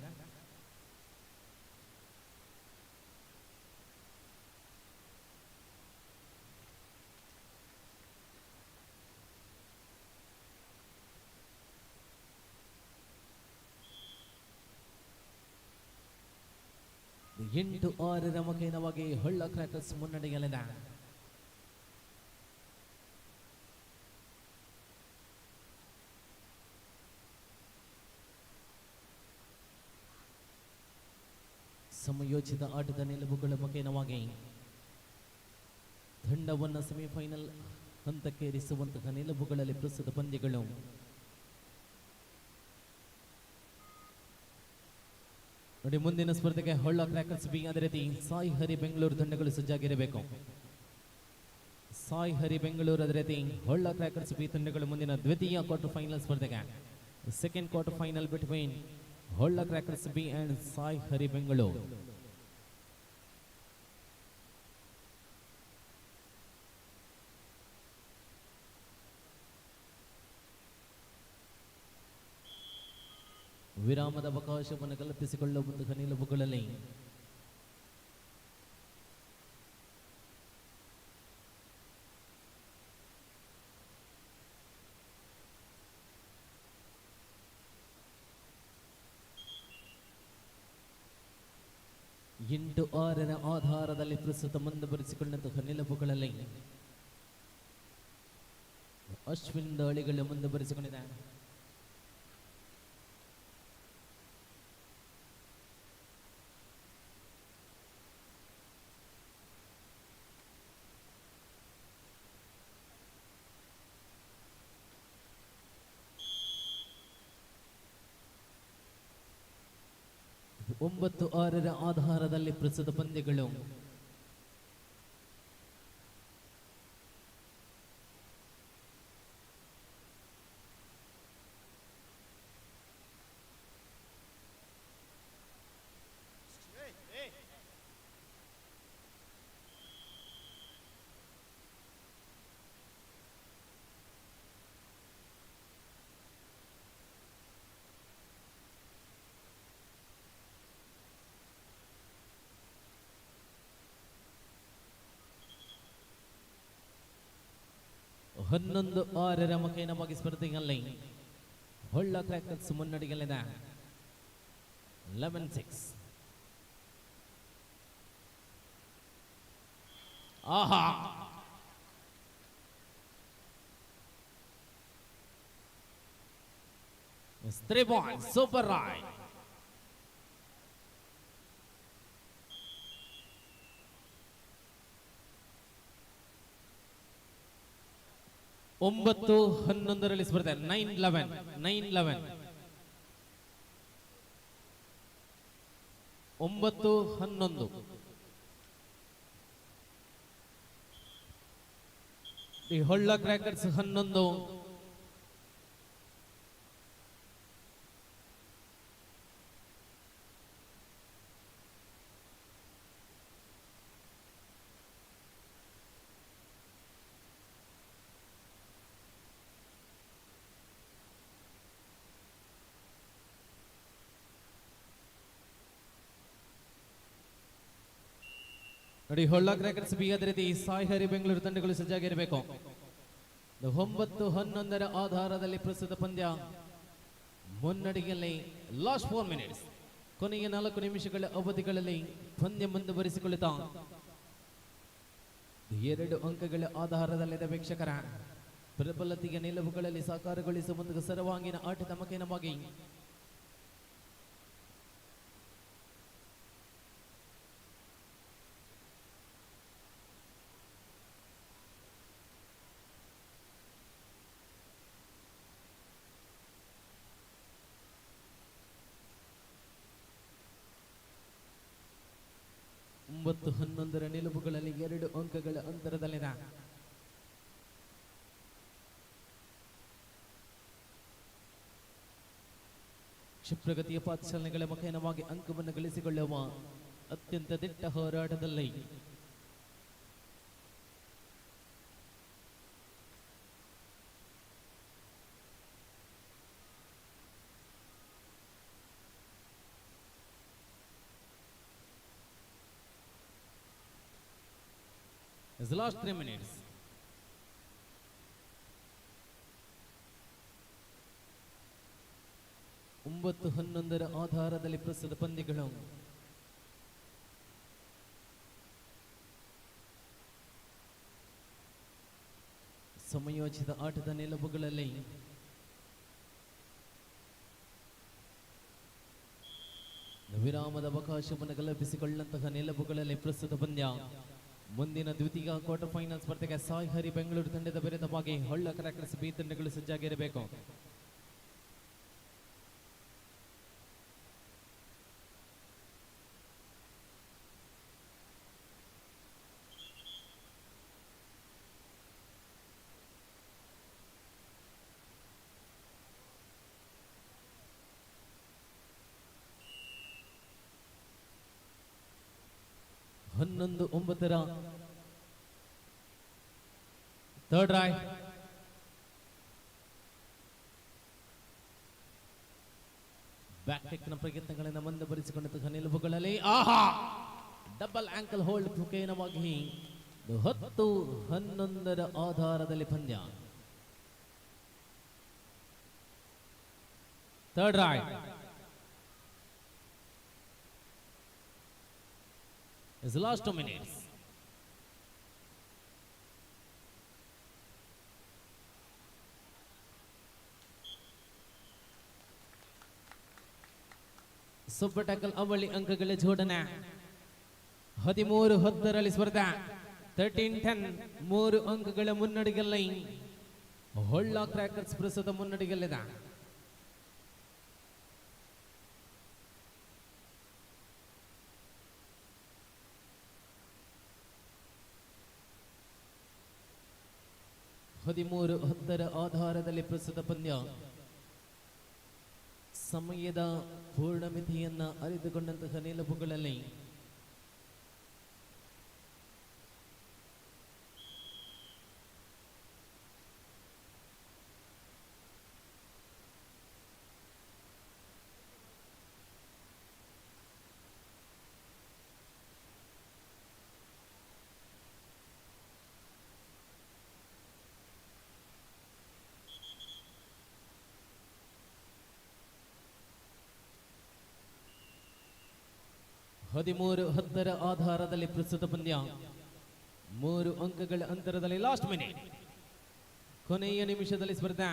ಎಂಟು 6 ಮುಖೇನವಾಗಿ ಹೊಳ್ಳ ಕ್ರ್ಯಾಕರ್ಸ್ ಮುನ್ನಡೆಯಲ್ಲಿದೆ. ಸಮಯೋಚಿತ ಆಟದ ನಿಲುವುಗಳ ಮುಖೇನವಾಗಿ ತಂಡವನ್ನು ಸೆಮಿಫೈನಲ್ ಹಂತಕ್ಕೇರಿಸುವಂತಹ ನಿಲುವುಗಳಲ್ಲಿ ಪ್ರಸ್ತುತ ಪಂದ್ಯಗಳು ನೋಡಿ. ಮುಂದಿನ ಸ್ಪರ್ಧೆಗೆ ಹೊಳ್ಳ ಕ್ರ್ಯಾಕರ್ಸ್ ಬಿ, ಅದೇ ರೀತಿ ಸಾಯಿ ಹರಿ ಬೆಂಗಳೂರು ತಂಡಗಳು ಸಜ್ಜಾಗಿರಬೇಕು. ಸಾಯಿ ಹರಿ ಬೆಂಗಳೂರು ಅದೇ ರೀತಿ ಹೊಳ್ಳ ಕ್ರ್ಯಾಕರ್ಸ್ ಬಿ ತಂಡಗಳು ಮುಂದಿನ ದ್ವಿತೀಯ ಕ್ವಾರ್ಟರ್ ಫೈನಲ್ ಸ್ಪರ್ಧೆಗೆ second quarter final between Holla crackers B and Sai Hari Bengaluru. ವಿರಾಮದ ಅವಕಾಶವನ್ನು ಕಲ್ಪಿಸಿಕೊಳ್ಳುವಂತಹ ನಿಲುವುಗಳಲ್ಲಿ ಎಂಟು 6 ಆಧಾರದಲ್ಲಿ ಪ್ರಸ್ತುತ ಮುಂದುವರಿಸಿಕೊಂಡಂತಹ ನಿಲುವುಗಳಲ್ಲಿ ಅಶ್ವಿನ್ ದಾಳಿಗಳು ಮುಂದುವರಿಸಿಕೊಂಡಿದೆ. ಒಂಬತ್ತು 6 ಆಧಾರದಲ್ಲಿ ಪ್ರಸ್ತುತ ಪಂದ್ಯಗಳು ಹನ್ನೊಂದು 6 ಮುಖೇನವಾಗಿ ಸ್ಪರ್ಧೆಯಲ್ಲಿ ಹೊಳ್ಳ ಕ್ರ್ಯಾಕರ್ಸ್ ಮುನ್ನಡೆಯಲ್ಲಿದೆ. 11-6. ಆಹಾ ಸೂಪರ್ ರೈಟ್. ಒಂಬತ್ತು 11ರಲ್ಲಿ ಸ್ಪರ್ಧೆ 9-11. 9-11. ಈ ಹೊಳ್ಳ ಕ್ರ್ಯಾಕರ್ಸ್ 11, ನೋಡಿ. ಹೊಳ್ಳ ಕ್ರ್ಯಾಕರ್ಸ್ ಬಿ ಅದೇ ರೀತಿ ಸಾಯಿ ಹರಿ ಬೆಂಗಳೂರು ತಂಡಗಳು ಸಜ್ಜಾಗಿರಬೇಕು. 9-11 ಆಧಾರದಲ್ಲಿ ಪ್ರಸ್ತುತ ಪಂದ್ಯ ಮುನ್ನಡೆಯಲ್ಲಿ. ಲಾಸ್ಟ್ 4 ಮಿನಿಟ್ಸ್, ಕೊನೆಯ 4 ನಿಮಿಷಗಳ ಅವಧಿಗಳಲ್ಲಿ ಪಂದ್ಯ ಮುಂದುವರಿಸಿಕೊಳ್ಳುತ್ತಾ 2 ಅಂಕಗಳ ಆಧಾರದಲ್ಲಿದೆ. ವೀಕ್ಷಕರ ಪ್ರಬಲತೆಯ ನಿಲುವುಗಳಲ್ಲಿ ಸಾಕಾರಗೊಳಿಸುವಂತಹ ಸರ್ವಾಂಗೀಣ ಆಟದ ಮುಖೇನವಾಗಿ 9-11 ನಿಲುವುಗಳಲ್ಲಿ 2 ಅಂಕಗಳ ಅಂತರದಲ್ಲಿದೆ. ಕ್ಷಿಪ್ರಗತಿಯ ಪಾದಚಾಲನೆಗಳ ಮುಖೇನವಾಗಿ ಅಂಕವನ್ನು ಗಳಿಸಿಕೊಳ್ಳುವ ಅತ್ಯಂತ ದಿಟ್ಟ ಹೋರಾಟದಲ್ಲಿ is the last 3 minutes. ಒಂಬತ್ತು 11 ಆಧಾರದಲ್ಲಿ ಪ್ರಸ್ತುತ ಪಂದ್ಯಗಳು ಸಮಯೋಚಿತ ಆಟದ ನಿಲುವುಗಳಲ್ಲಿ ವಿರಾಮದ ಅವಕಾಶವನ್ನು ಕಲ್ಪಿಸಿಕೊಳ್ಳಂತಹ ನಿಲುವುಗಳಲ್ಲಿ ಪ್ರಸ್ತುತ ಪಂದ್ಯ. ಮುಂದಿನ ದ್ವಿತೀಯ ಕ್ವಾರ್ಟರ್ ಫೈನಲ್ ಸ್ಪರ್ಧೆಗೆ ಸಾಯಿ ಹರಿ ಬೆಂಗಳೂರು ತಂಡದ ವಿರುದ್ಧವಾಗಿ ಹೊಳ್ಳ ಕ್ರ್ಯಾಕರ್ಸ್ ಬಿ ತಂಡಗಳು ಸಜ್ಜಾಗಿರಬೇಕು. ಹನ್ನೊಂದು 9 ಥರ್ಡ್ ರಾಯ್ ಬ್ಯಾಕ್ ಟೆಕ್ ನ ಪ್ರಯತ್ನಗಳನ್ನು ಮುಂದುವರಿಸಿಕೊಂಡಂತಹ ನಿಲುವುಗಳಲ್ಲಿ ಆಹಾ ಡಬಲ್ ಆಂಕಲ್ ಹೋಲ್ಡ್ ಮುಖೇನವಾಗಿ 10-11 ಆಧಾರದಲ್ಲಿ ಪಂದ್ಯ. Third raid is the last 2 minutes. Super tackle ಅವಳಿ ಅಂಕಗಳ ಜೋಡಣೆ 13-10 ಸ್ಪರ್ಧೆ 13-10 3 ಅಂಕಗಳ ಮುನ್ನಡೆಯಲ್ಲಿ ಹೊಳ್ಳ ಕ್ರ್ಯಾಕರ್ಸ್ ಪ್ರಸ್ತುತ ಮುನ್ನಡೆಯಲ್ಲಿದೆ. ಹದಿಮೂರು 10 ಆಧಾರದಲ್ಲಿ ಪ್ರಸ್ತುತ ಪಂದ್ಯ. ಸಮಯದ ಪೂರ್ಣಮಿತಿಯನ್ನ ಅರಿತುಕೊಂಡಂತಹ ನಿಲುವುಗಳಲ್ಲಿ ಹದಿಮೂರು 10 ಆಧಾರದಲ್ಲಿ ಪ್ರಸ್ತುತ ಪಂದ್ಯ. 3 ಅಂಕಗಳ ಅಂತರದಲ್ಲಿ ಲಾಸ್ಟ್ ಮಿನಿಟ್ ಕೊನೆಯ ನಿಮಿಷದಲ್ಲಿ ಸ್ಪರ್ಧೆ.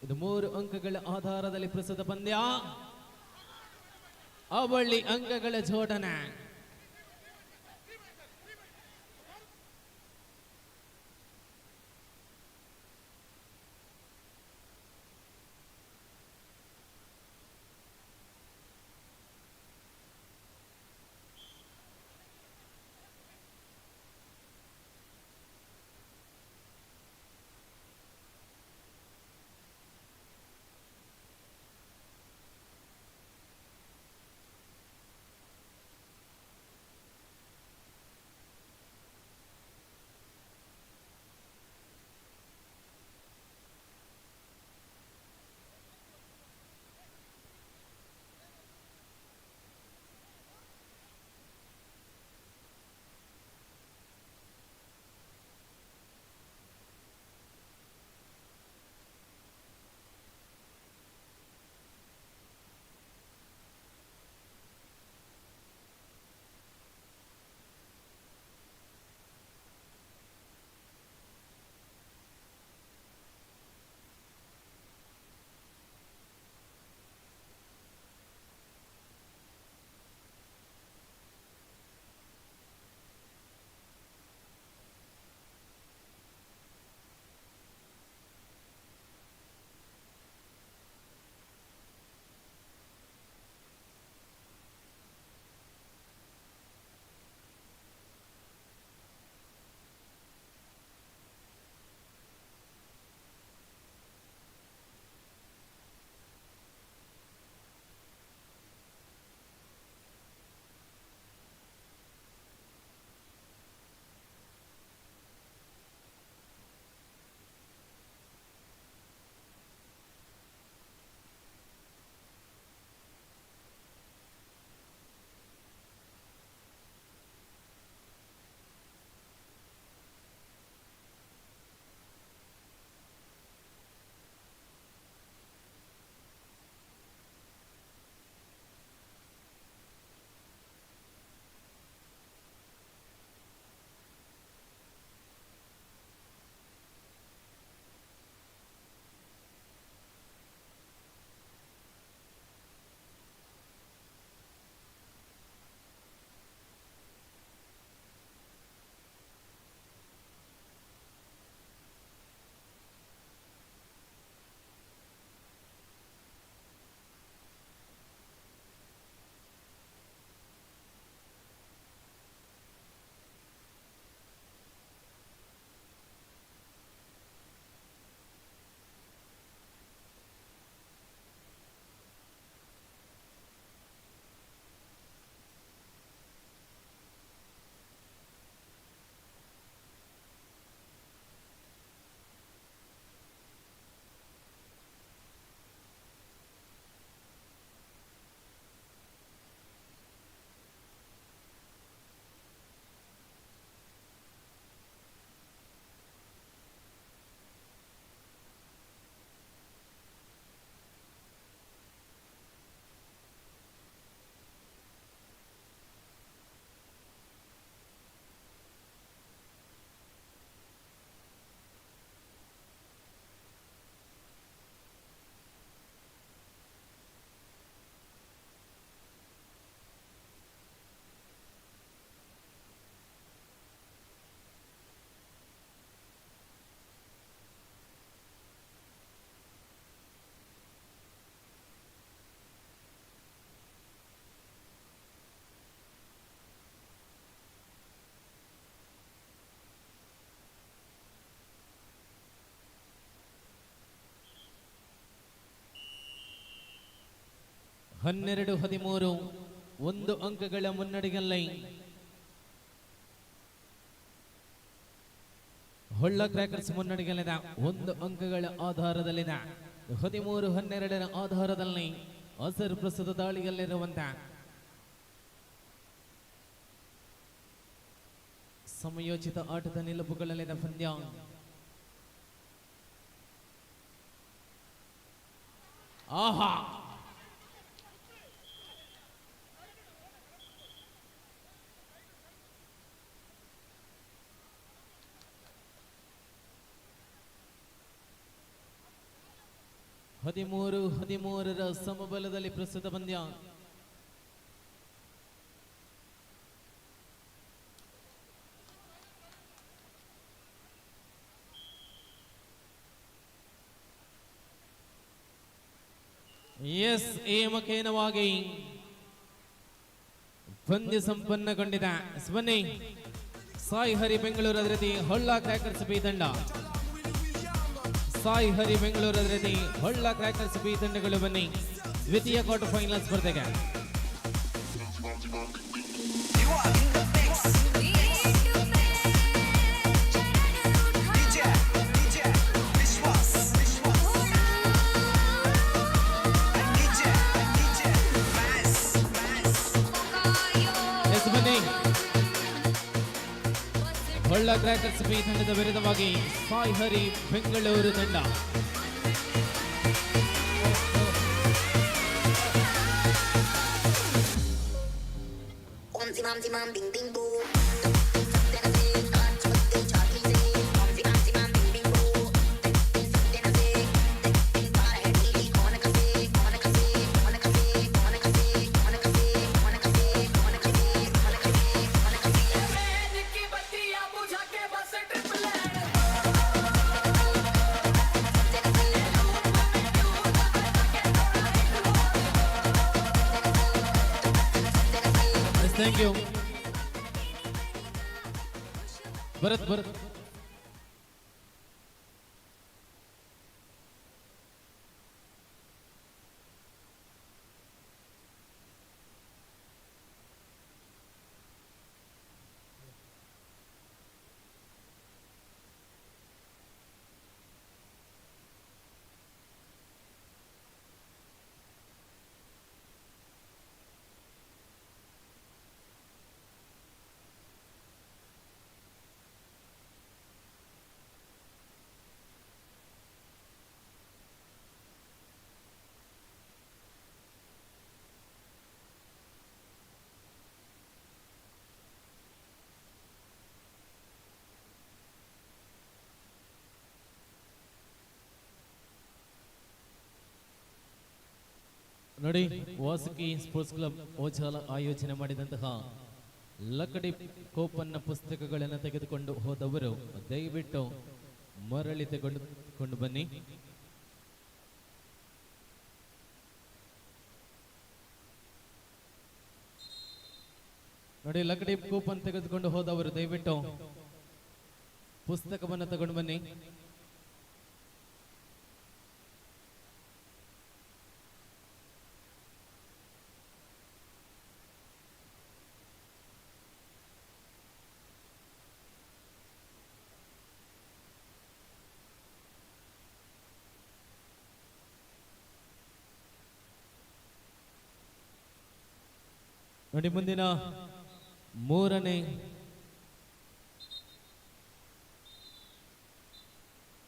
ಇದು 3 ಅಂಕಗಳ ಆಧಾರದಲ್ಲಿ ಪ್ರಸ್ತುತ ಪಂದ್ಯ. ಅವಳಿ ಅಂಕಗಳ ಜೋಡಣೆ 12-13 1 ಅಂಕಗಳ ಮುನ್ನಡೆಯಲ್ಲಿ ಹೊಳ್ಳ ಕ್ರ್ಯಾಕರ್ಸ್ ಮುನ್ನಡೆಯಲ್ಲಿದೆ. 1 ಅಂಕಗಳ ಆಧಾರದಲ್ಲಿದೆ. 13-12 ಆಧಾರದಲ್ಲಿ ಅಸರ್ ಪ್ರಸ್ತುತ ದಾಳಿಯಲ್ಲಿರುವಂತ ಸಮಯೋಚಿತ ಆಟದ ನಿಲುವುಗಳಲ್ಲಿನ ಪಂದ್ಯ. ಆಹಾ, ಹದಿಮೂರು 13 ಸಮಬಲದಲ್ಲಿ ಪ್ರಸ್ತುತ ಪಂದ್ಯ. ಎಸ್ ಏಮಕೇನವಾಗಿ ಪಂದ್ಯ ಸಂಪನ್ನಗೊಂಡಿದೆ. ಬನ್ನಿ, ಸಾಯಿ ಹರಿ ಬೆಂಗಳೂರು ಅದರದಿ ಹೊಳ್ಳ ಕ್ರ್ಯಾಕರ್ಸ್ ಬಿ ತಂಡ. ಸಾಯಿ ಹರಿ ಬೆಂಗಳೂರು ಅದರದಿ ಹೊಳ್ಳ ಕ್ರ್ಯಾಕರ್ಸ್ ಬಿ ತಂಡಗಳು ಬನ್ನಿ ದ್ವಿತೀಯ ಕ್ವಾರ್ಟರ್ ಫೈನಲ್ ಸ್ಪರ್ಧೆಗೆ. ಹೊಳ್ಳ ಕ್ರ್ಯಾಕರ್ಸ್ ಬಿ ತಂಡದ ವಿರುದ್ಧವಾಗಿ ಸಾಯಿ ಹರಿ ಬೆಂಗಳೂರು ತಂಡ. Thank you Bharat. ನೋಡಿ, ವಾಸುಕಿ ಸ್ಪೋರ್ಟ್ಸ್ ಕ್ಲಬ್ ಓಜಾಲ ಆಯೋಜನೆ ಮಾಡಿದಂತಹ ಲಕಡಿ ಕೋಪನ್ನ ಪುಸ್ತಕಗಳನ್ನು ತೆಗೆದುಕೊಂಡು ಹೋದವರು ದಯವಿಟ್ಟು ಮರಳಿ ತೆಗೆದುಕೊಂಡು ಬನ್ನಿ. ನೋಡಿ, ಲಕಡಿ ಕೂಪನ್ ತೆಗೆದುಕೊಂಡು ಹೋದವರು ದಯವಿಟ್ಟು ಪುಸ್ತಕವನ್ನು ತಗೊಂಡು ಬನ್ನಿ. ನೋಡಿ, ಮುಂದಿನ ಮೂರನೇ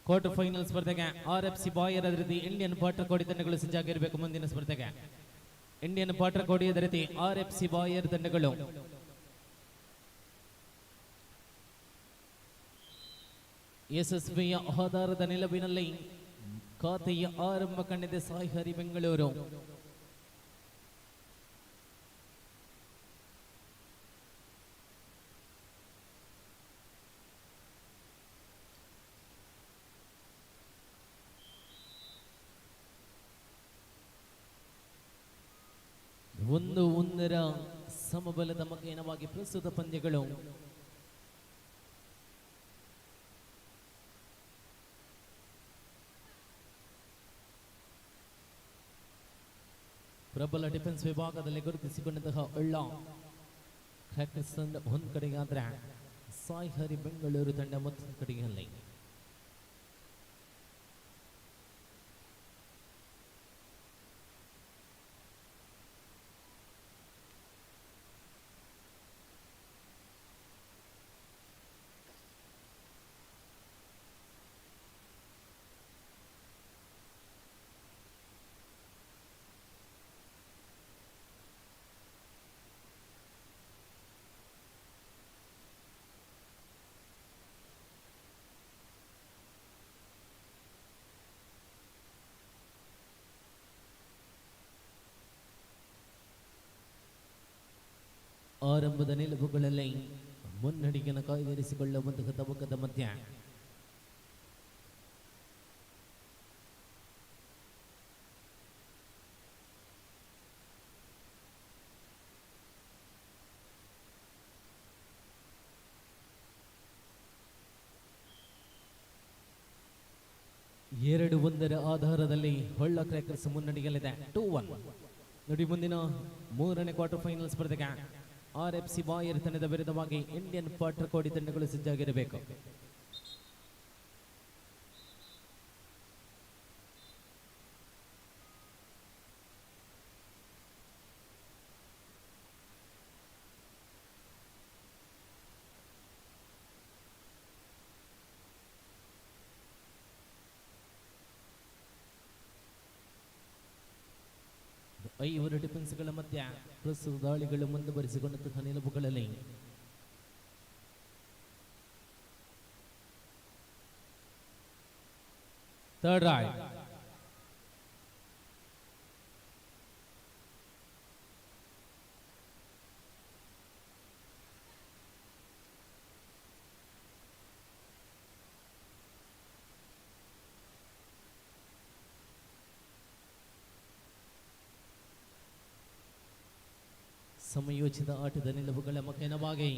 ಕ್ವಾರ್ಟರ್ ಫೈನಲ್ ಸ್ಪರ್ಧೆಗೆ RFC ಬಾಯರ್ ಅದರದಿ ಇಂಡಿಯನ್ ಪಾಟರ್ ಕೋಡಿ ತಂಡಗಳು ಸಜ್ಜಾಗಿರಬೇಕು. ಮುಂದಿನ ಸ್ಪರ್ಧೆಗೆ ಇಂಡಿಯನ್ ಪಾಟರ್ ಕೋಡಿ ಅದರದಿ RFC ಬಾಯರ್ ತಂಡಗಳು ಯಶಸ್ವಿಯ ಆಧಾರದ ನಿಲುವಿನಲ್ಲಿ ಖಾತೆಯ ಆರಂಭ ಕಂಡಿದೆ ಸಾಯಿ ಹರಿ ಬೆಂಗಳೂರು. ಒಂದರ ಸಮಬಲದ ಮಕೇನವಾಗಿ ಪ್ರಸ್ತುತ ಪಂದ್ಯಗಳು. ಪ್ರಬಲ ಡಿಫೆನ್ಸ್ ವಿಭಾಗದಲ್ಲಿ ಗುರುತಿಸಿಕೊಂಡಂತಹ ಒಳ್ಳ ಕ್ರ್ಯಾಕರ್ಸ್ ತಂಡ ಒಂದು ಕಡೆಗಾದ್ರೆ ಸಾಯಿ ಹರಿ ಬೆಂಗಳೂರು ತಂಡ ಮತ್ತೊಂದು ಕಡೆಯಲ್ಲಿ. ಆರಂಭದ ನಿಲುವುಗಳಲ್ಲಿ ಮುನ್ನಡೆಯನ್ನು ಕಾಯ್ದಿರಿಸಿಕೊಳ್ಳುವಂತಹ ತವಕದ ಮಧ್ಯ ಎರಡು ಒಂದರ ಆಧಾರದಲ್ಲಿ ಹೊಳ್ಳ ಕ್ರ್ಯಾಕರ್ಸ್ ಮುನ್ನಡೆಯಲ್ಲಿದೆ 2-1. ನೋಡಿ ಮುಂದಿನ ಮೂರನೇ ಕ್ವಾರ್ಟರ್ ಫೈನಲ್ ಸ್ಪರ್ಧೆಗೆ RFC ಬಾಯರ್ ತಂಡದ ವಿರುದ್ಧವಾಗಿ ಇಂಡಿಯನ್ ಪಾಟರ್ ಕೋಡಿ ತಂಡಗಳು ಸಜ್ಜಾಗಿರಬೇಕು. ಐವರು ಡಿಫೆನ್ಸ್ಗಳ ಮಧ್ಯ ಪ್ರಸ್ತುತ ದಾಳಿಗಳು ಮುಂದುವರಿಸಿಕೊಂಡಂತಹ ನಿಲುವುಗಳಲ್ಲಿ ಥರ್ಡ್ ರೈಟ್ ಸಮಯೋಚಿತ ಆಟದ ನಿಲುವುಗಳ ಮುಖೇನವಾಗಿ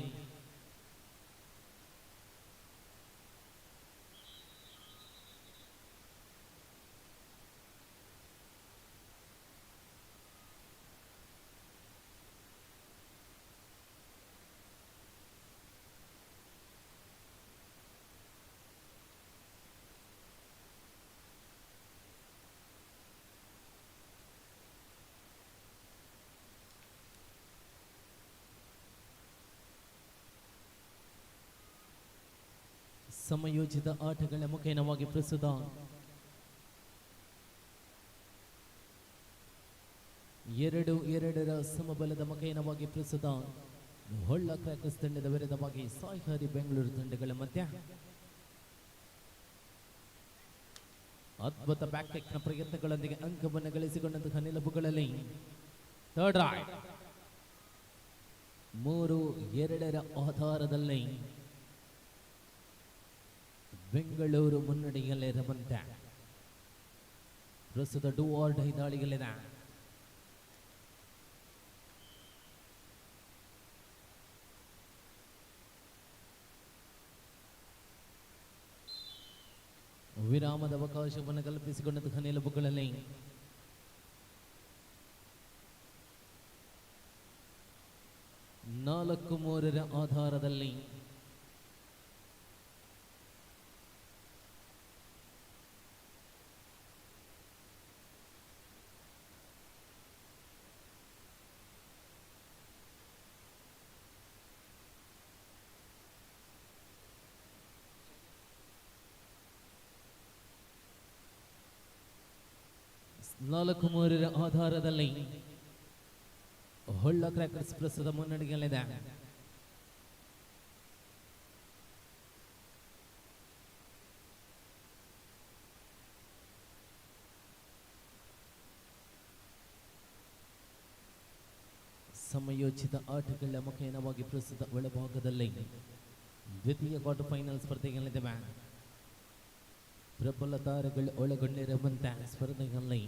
ಸಮಯೋಚಿತ ಆಟಗಳ ಮುಖೇನವಾಗಿ ಪ್ರಸ್ತುತ ಎರಡರ ಸಮಬಲದ ಮುಖೇನವಾಗಿ ಪ್ರಸ್ತುತ ಹೊಳ್ಳ ಕ್ರ್ಯಾಕರ್ಸ್ ತಂಡದ ವಿರುದ್ಧವಾಗಿ ಸಾಯಿ ಹರಿ ಬೆಂಗಳೂರು ತಂಡಗಳ ಮಧ್ಯ ಅದ್ಭುತ ಬ್ಯಾಕ್ಟೆಕ್ನ ಪ್ರಯತ್ನಗಳೊಂದಿಗೆ ಅಂಕವನ್ನು ಗಳಿಸಿಕೊಂಡಂತಹ ನಿಲುವುಗಳಲ್ಲಿ ಥರ್ಡ್ ರೈಟ್ 3-2 ಆಧಾರದಲ್ಲಿ ಬೆಂಗಳೂರು ಮುನ್ನಡೆಯಲ್ಲಿರುವಂತೆ ಪ್ರಸ್ತುತ ಡೂ ಆರ್ ಡೈ ದಾಳಿಯಲ್ಲಿದೆ. ವಿರಾಮದ ಅವಕಾಶವನ್ನು ಕಲ್ಪಿಸಿಕೊಂಡಂತಹ ನಿಲುವುಗಳಲ್ಲಿ ನಾಲ್ಕು 3 ಆಧಾರದಲ್ಲಿ ಆಧಾರದಲ್ಲಿ ಹೊಳ್ಳ ಕ್ರ್ಯಾಕರ್ಸ್ ಪ್ರಸ್ತುತ ಮುನ್ನಡೆಯಲ್ಲಿದೆ. ಸಮಯೋಚಿತ ಆಟಗಳ ಮುಖೇನವಾಗಿ ಪ್ರಸ್ತುತ ಒಳಭಾಗದಲ್ಲಿ ದ್ವಿತೀಯ ಕ್ವಾರ್ಟರ್ ಫೈನಲ್ ಸ್ಪರ್ಧೆಯಲ್ಲಿದೆ. ಪ್ರಬಲ ತಾರಗಳು ಒಳಗೊಂಡಿರುವಂತಹ ಸ್ಪರ್ಧೆಯಲ್ಲಿ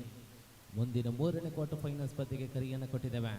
ಮುಂದಿನ 3ನೇ ಕ್ವಾರ್ಟರ್ ಫೈನಲ್ ಸ್ಪರ್ಧೆಗೆ ಕರೆಯನ್ನು ಕೊಟ್ಟಿದ್ದೇವೆ.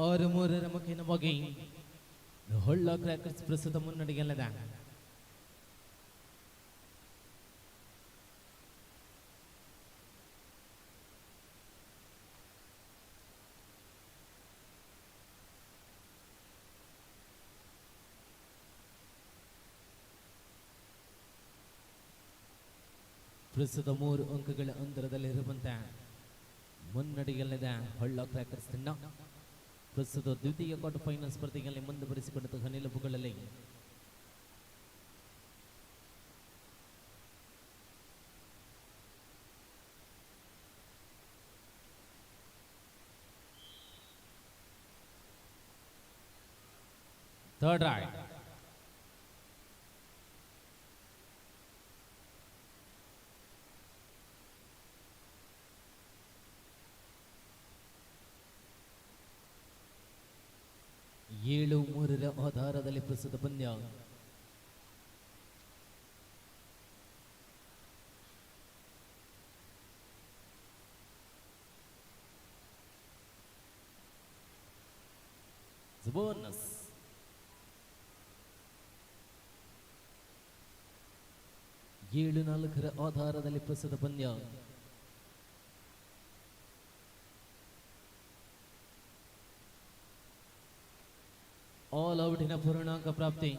6-3 ಮುಖೇನವಾಗಿ ಹೊಳ್ಳ ಕ್ರ್ಯಾಕರ್ಸ್ ಪ್ರಸ್ತುತ ಮುನ್ನಡೆಯಲ್ಲಿದೆ. ಪ್ರಸ್ತುತ 3 ಅಂಕಗಳ ಅಂತರದಲ್ಲಿರುವಂತೆ ಮುನ್ನಡೆಯಲ್ಲಿದೆ ಹೊಳ್ಳ ಕ್ರ್ಯಾಕರ್ಸ್ ತಂಡ. ಪ್ರಸ್ತುತ ದ್ವಿತೀಯ ಕ್ವಾರ್ಟರ್ ಫೈನಲ್ ಸ್ಪರ್ಧೆಯಲ್ಲಿ ಮುಂದುವರಿಸಿಕೊಂಡಂತಹ ನಿಲುವುಗಳಲ್ಲಿ ಥರ್ಡ್ ರೈಡ್ ಏಳು ಮೂರರ ಆಧಾರದಲ್ಲಿ ಪ್ರಸ್ತುತ ಪಂದ್ಯ. ಬೋನಸ್ 7-4 ಆಧಾರದಲ್ಲಿ ಪ್ರಸ್ತುತ ಪಂದ್ಯ. ಆಲ್ ಔಟಿನ ಪೂರ್ಣಾಂಕ ಪ್ರಾಪ್ತಿ.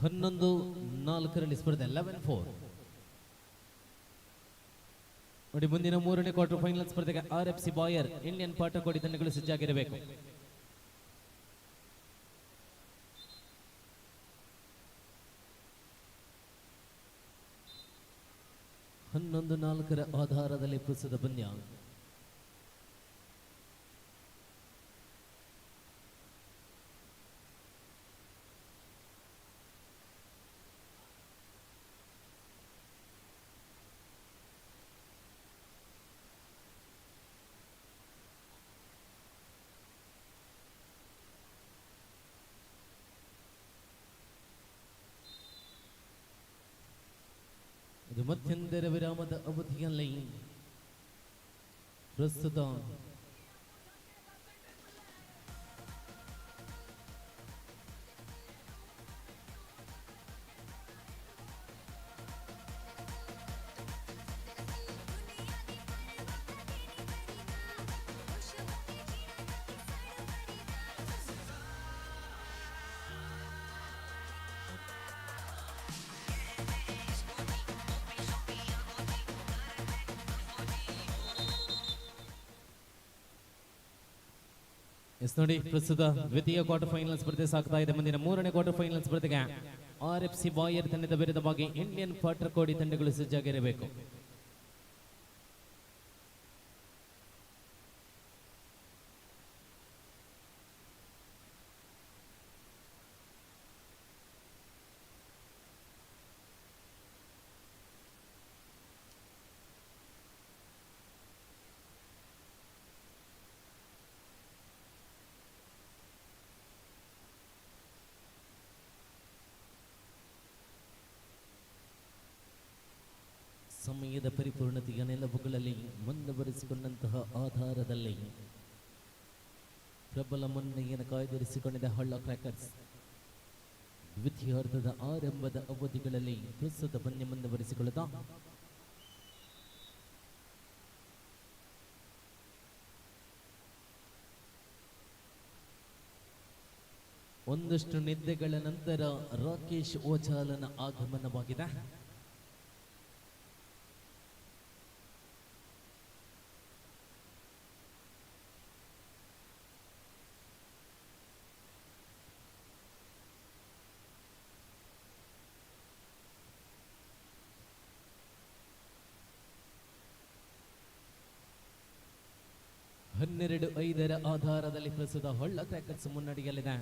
ಹನ್ನೊಂದು 4ರಲ್ಲಿ ಸ್ಪರ್ಧೆ 11-4. ನೋಡಿ, ಮುಂದಿನ 3ನೇ ಕ್ವಾರ್ಟರ್ ಫೈನಲ್ ಸ್ಪರ್ಧೆಗೆ RFC ಬಾಯರ್ ಇಂಡಿಯನ್ ಪಾಟಕೋಡಿ ತಂಡಗಳು ಸಜ್ಜಾಗಿರಬೇಕು. ಹನ್ನೊಂದು 4ರ ಆಧಾರದಲ್ಲಿ ಪ್ರಸ್ತುತ ಪಂದ್ಯ. ಇದು ಮಧ್ಯಂತರ ವಿರಾಮದ ಅವಧಿಯಲ್ಲಿ ಪ್ರಸ್ತುತ ನೋಡಿ, ಪ್ರಸ್ತುತ ದ್ವಿತೀಯ ಕ್ವಾರ್ಟರ್ ಫೈನಲ್ ಸ್ಪರ್ಧೆ ಸಾಗ್ತಾ ಇದೆ. ಮುಂದಿನ 3ನೇ ಕ್ವಾರ್ಟರ್ ಫೈನಲ್ ಸ್ಪರ್ಧೆಗೆ RFC ಬಾಯರ್ ತಂಡದ ವಿರುದ್ಧವಾಗಿ ಇಂಡಿಯನ್ ಪಾಟಕೋಡಿ ತಂಡಗಳು ಸಜ್ಜಾಗಿರಬೇಕು. ಸಮಯದ ಪರಿಪೂರ್ಣತೆಯ ನೆಲವುಗಳಲ್ಲಿ ಮುಂದುವರಿಸಿಕೊಂಡಂತಹ ಆಧಾರದಲ್ಲಿ ಪ್ರಬಲ ಮುನ್ನಡೆಯನ್ನು ಕಾಯ್ದಿರಿಸಿಕೊಂಡಿದ್ದ ಹೊಳ್ಳ ಕ್ರ್ಯಾಕರ್ಸ್ ದ್ವಿತೀಯಾರ್ಧದ ಆರಂಭದ ಅವಧಿಗಳಲ್ಲಿ ಪ್ರಸ್ತುತ ಪಂದ್ಯ ಮುಂದುವರಿಸಿಕೊಳ್ಳುತ್ತಾ ಒಂದಷ್ಟು ನಿದ್ದೆಗಳ ನಂತರ ರಾಕೇಶ್ ಓಜಾಲನ ಆಗಮನವಾಗಿದೆ. ಹನ್ನೆರಡು 5ರ ಆಧಾರದಲ್ಲಿ ಪ್ರಸ್ತುತ ಹೊಳ್ಳ ಕ್ರ್ಯಾಕರ್ಸ್ ಮುನ್ನಡೆಯಲ್ಲಿದೆ.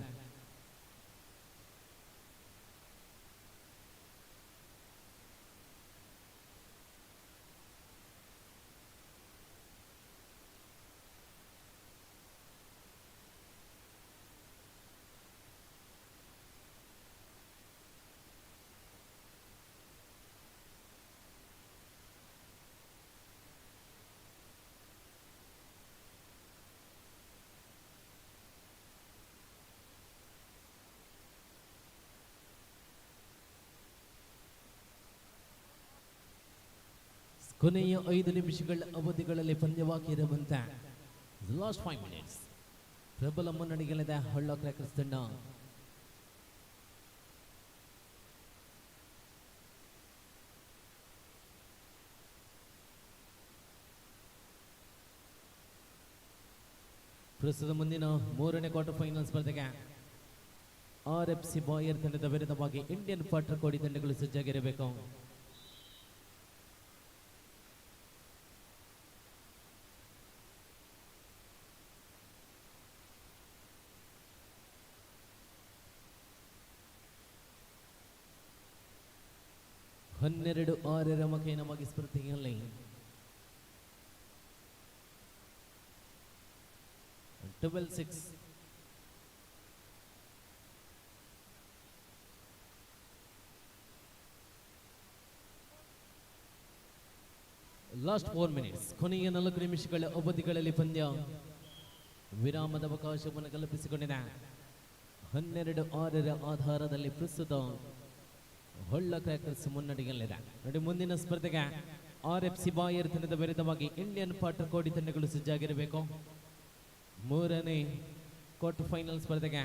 ಕೊನೆಯ 5 ನಿಮಿಷಗಳ ಅವಧಿಗಳಲ್ಲಿ ಪಂದ್ಯವಾಗಿರುವಂತ ಲಾಸ್ಟ್ 5 ಮಿನಿಟ್ಸ್ ಪ್ರಬಲ ಮುನ್ನಡೆಯಲ್ಲಿದೆ ಹೊಳ್ಳ ಕ್ರ್ಯಾಕರ್ಸ್ ತಂಡ. ಪ್ರಸ್ತುತ ಮುಂದಿನ 3ನೇ ಕ್ವಾರ್ಟರ್ ಫೈನಲ್ ಸ್ಪರ್ಧೆಗೆ RFC ಬಾಯರ್ ತಂಡದ ವಿರುದ್ಧವಾಗಿ ಇಂಡಿಯನ್ ಪಾಟರ್ ಕೋಡಿ ತಂಡಗಳು ಸಜ್ಜಾಗಿರಬೇಕು. ಹನ್ನೆರಡು 6 ಮಕೇನವಾಗಿ ಸ್ಪರ್ಧೆಯಲ್ಲಿ 12-6 ಲಾಸ್ಟ್ 4 ಮಿನಿಟ್ಸ್ ಕೊನೆಯ 4 ನಿಮಿಷಗಳ ಅವಧಿಗಳಲ್ಲಿ ಪಂದ್ಯ ವಿರಾಮದ ಅವಕಾಶವನ್ನು ಕಲ್ಪಿಸಿಕೊಂಡಿದೆ. 12-6 ಆಧಾರದಲ್ಲಿ ಪ್ರಸ್ತುತ ಹೊಳ್ಳ ಕ್ರ್ಯಾಕರ್ಸ್ ಮುನ್ನಡೆಯಲ್ಲಿದೆ. ನೋಡಿ, ಮುಂದಿನ ಸ್ಪರ್ಧೆಗೆ RFC ಬಾಯರ್ ತಂಡದ ವಿರುದ್ಧವಾಗಿ ಇಂಡಿಯನ್ ಪಾಟರ್ ಕೋಡಿ ತಂಡಗಳು ಸಜ್ಜಾಗಿರಬೇಕು. 3ನೇ ಕ್ವಾರ್ಟರ್ ಫೈನಲ್ ಸ್ಪರ್ಧೆಗೆ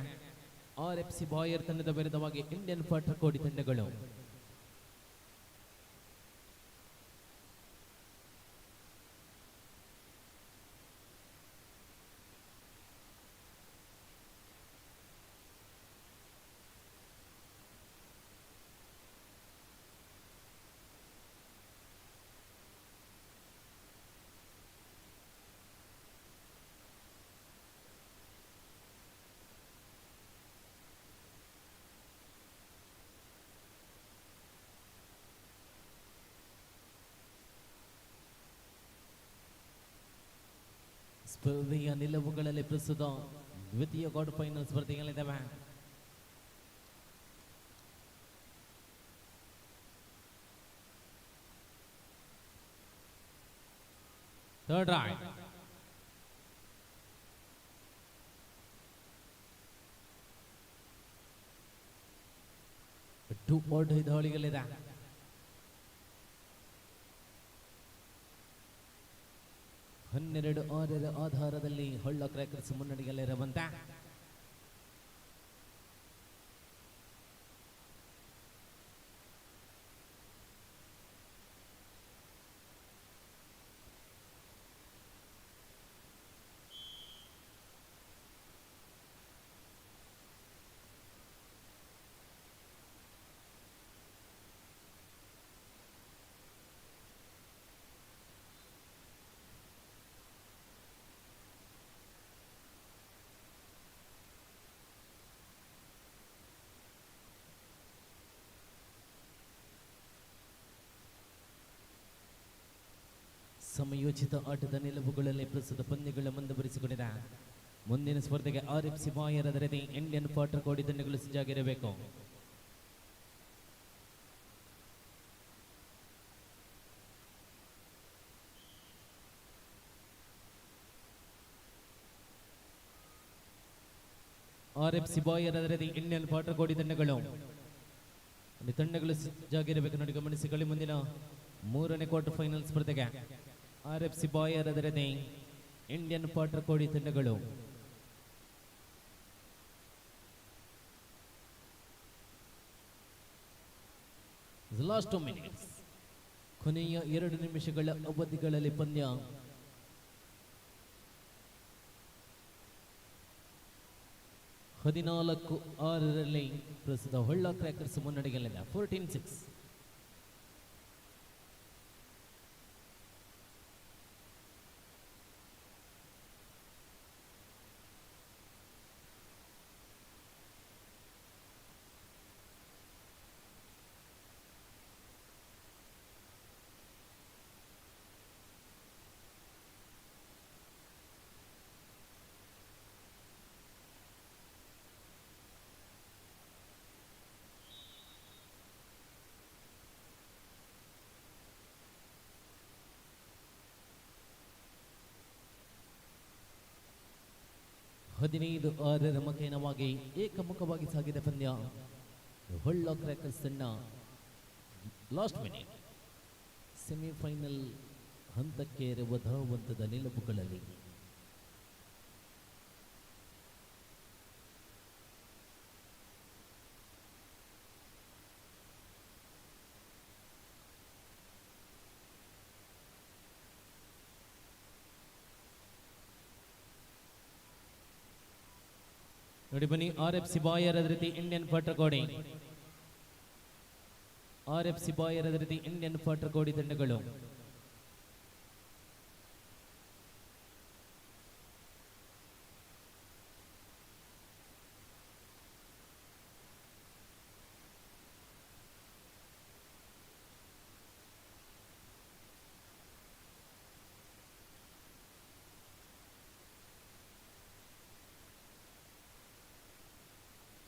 RFC ಬಾಯರ್ ತಂಡದ ವಿರುದ್ಧವಾಗಿ ಇಂಡಿಯನ್ ಪಾಟರ್ ಕೋಡಿ ತಂಡಗಳು. ಸ್ಪರ್ಧೆಯ ನಿಲುವುಗಳಲ್ಲಿ ಪ್ರಸ್ತುತ ದ್ವಿತೀಯ ಕ್ವಾರ್ಟರ್ ಫೈನಲ್ ಸ್ಪರ್ಧೆಗಳಿದ್ದಾವೆ. ಥರ್ಡ್ ರೈಟ್ ಟೂ ಓಡ್ ದಾಳಿಗಳಿದೆ. ಹನ್ನೆರಡು 6 ಆಧಾರದಲ್ಲಿ ಹೊಳ್ಳ ಕ್ರ್ಯಾಕರ್ಸ್ ಮುನ್ನಡೆಯಲ್ಲಿರುವಂತ ಸಮಯೋಚಿತ ಆಟದ ನಿಲುವುಗಳಲ್ಲಿ ಪ್ರಸ್ತುತ ಪಂದ್ಯಗಳ ಮುಂದುವರಿಸಿಕೊಂಡಿದೆ. ಮುಂದಿನ ಸ್ಪರ್ಧೆಗೆ RFC ಬಾಯರ್ ಅದರದೇ ಇಂಡಿಯನ್ ಪಾಟರ್ ಕೋಡಿ ತಂಡಗಳು ಸಜ್ಜಾಗಿರಬೇಕು. RFC ಬಾಯರ್ ಅದರದೇ ಇಂಡಿಯನ್ ಪಾಟರ್ ಕೋಡಿ ತಂಡಗಳು ಸಜ್ಜಾಗಿರಬೇಕು. ನೋಡಿ, ಗಮನಿಸಿಕೊಳ್ಳಿ, ಮುಂದಿನ 3ನೇ ಕ್ವಾರ್ಟರ್ ಫೈನಲ್ ಸ್ಪರ್ಧೆಗೆ RFC ಬಾಯರ್ ಅದರದೇ ಇಂಡಿಯನ್ ಪಾಟರ್ ಕೋಡಿ ತಂಡಗಳು. ಲಾಸ್ಟ್ 2 ಮಿನಿಟ್ಸ್ ಕೊನೆಯ 2 ನಿಮಿಷಗಳ ಅವಧಿಗಳಲ್ಲಿ ಪಂದ್ಯ 14-6 ಪ್ರಸ್ತುತ ಹೊಳ್ಳ ಕ್ರ್ಯಾಕರ್ಸ್ ಮುನ್ನಡೆಯಲ್ಲಿದೆ. 14-6 15-6 ಮಕೇನವಾಗಿ ಏಕಮುಖವಾಗಿ ಸಾಗಿದ ಪಂದ್ಯ. ಹೊಳ್ಳ ಕ್ರ್ಯಾಕರ್ಸ್ ತಂಡ ಲಾಸ್ಟ್ ಮಿನಿಟ್ ಸೆಮಿಫೈನಲ್ ಹಂತಕ್ಕೇರುವ ಧಾವಂತದ ನಿಲುವುಗಳಲ್ಲಿ ನೋಡಿ ಬನ್ನಿ, RFC ಬಾಯರ್ ಅದೇ ರೀತಿ ಇಂಡಿಯನ್ ಫಾಟರ್ಕೋಡಿ, RFC ಬಾಯರ್ ಅದೇ ರೀತಿ ಇಂಡಿಯನ್ ಫಾಟರ್ಕೋಡಿ ತಂಡಗಳು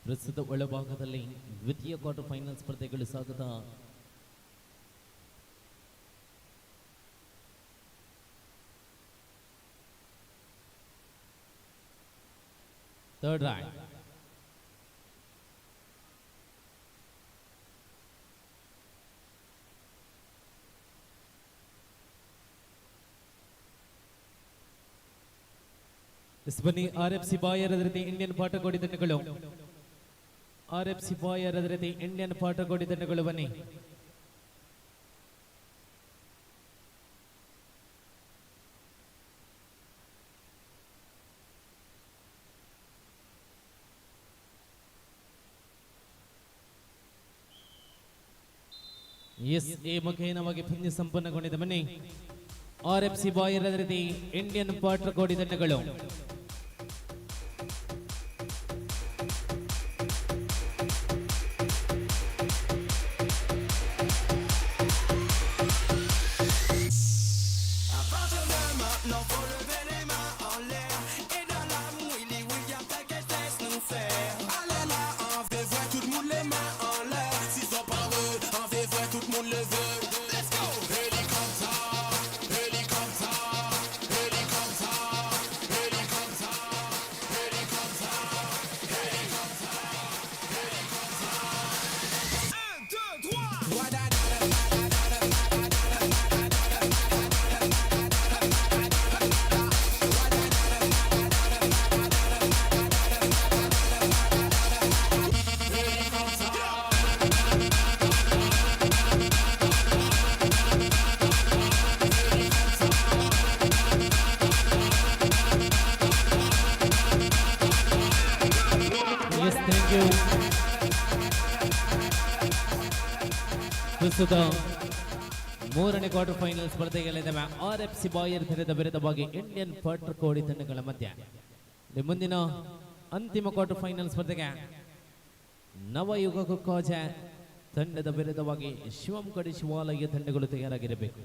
ಪ್ರಸ್ತುತ ಒಳಭಾಗದಲ್ಲಿ ದ್ವಿತೀಯ ಕ್ವಾರ್ಟರ್ ಫೈನಲ್ ಸ್ಪರ್ಧೆಗಳು ಸಾಗುತ್ತಾ ಥರ್ಡ್ ರ್ಯಾಂಕ್ ಬನ್ನಿ, RFC ಬಾಯರ್ ಅದೇ ರೀತಿ ಇಂಡಿಯನ್ ಫಾಟರ್ಕೋಡಿ ತಂಡಗಳು, RFC ಬಾಯರ್ ಅದೇ ರೀತಿ ಇಂಡಿಯನ್ ಫಾಟರ್ಕೋಡಿ ತಂಡಗಳು ಬನ್ನಿ. ಎ ಮುಖೇನವಾಗಿ ಪಂದ್ಯ ಸಂಪನ್ನಗೊಂಡಿದೆ. ಬನ್ನಿ, RFC ಬಾಯರ್ ಅದೇ ರೀತಿ ಇಂಡಿಯನ್ ಫಾಟರ್ಕೋಡಿ ತಂಡಗಳು ಪ್ರಸ್ತುತ ಮೂರನೇ ಕ್ವಾರ್ಟರ್ ಫೈನಲ್ ಸ್ಪರ್ಧೆಗಳಿದ್ದಾವೆ. RFC ಬಾಯರ್ ತಂಡದ ವಿರುದ್ಧವಾಗಿ ಇಂಡಿಯನ್ ಫಾಟರ್ಕೋಡಿ ತಂಡಗಳ ಮಧ್ಯೆ ಮುಂದಿನ ಅಂತಿಮ ಕ್ವಾರ್ಟರ್ ಫೈನಲ್ ಸ್ಪರ್ಧೆಗೆ ನವಯುಗ ಕುಕ್ಕಾಜ ತಂಡದ ವಿರುದ್ಧವಾಗಿ ಶಿವಂ ಕಡಿ ಶಿವಾಲಯ ತಂಡಗಳು ತಯಾರಾಗಿರಬೇಕು.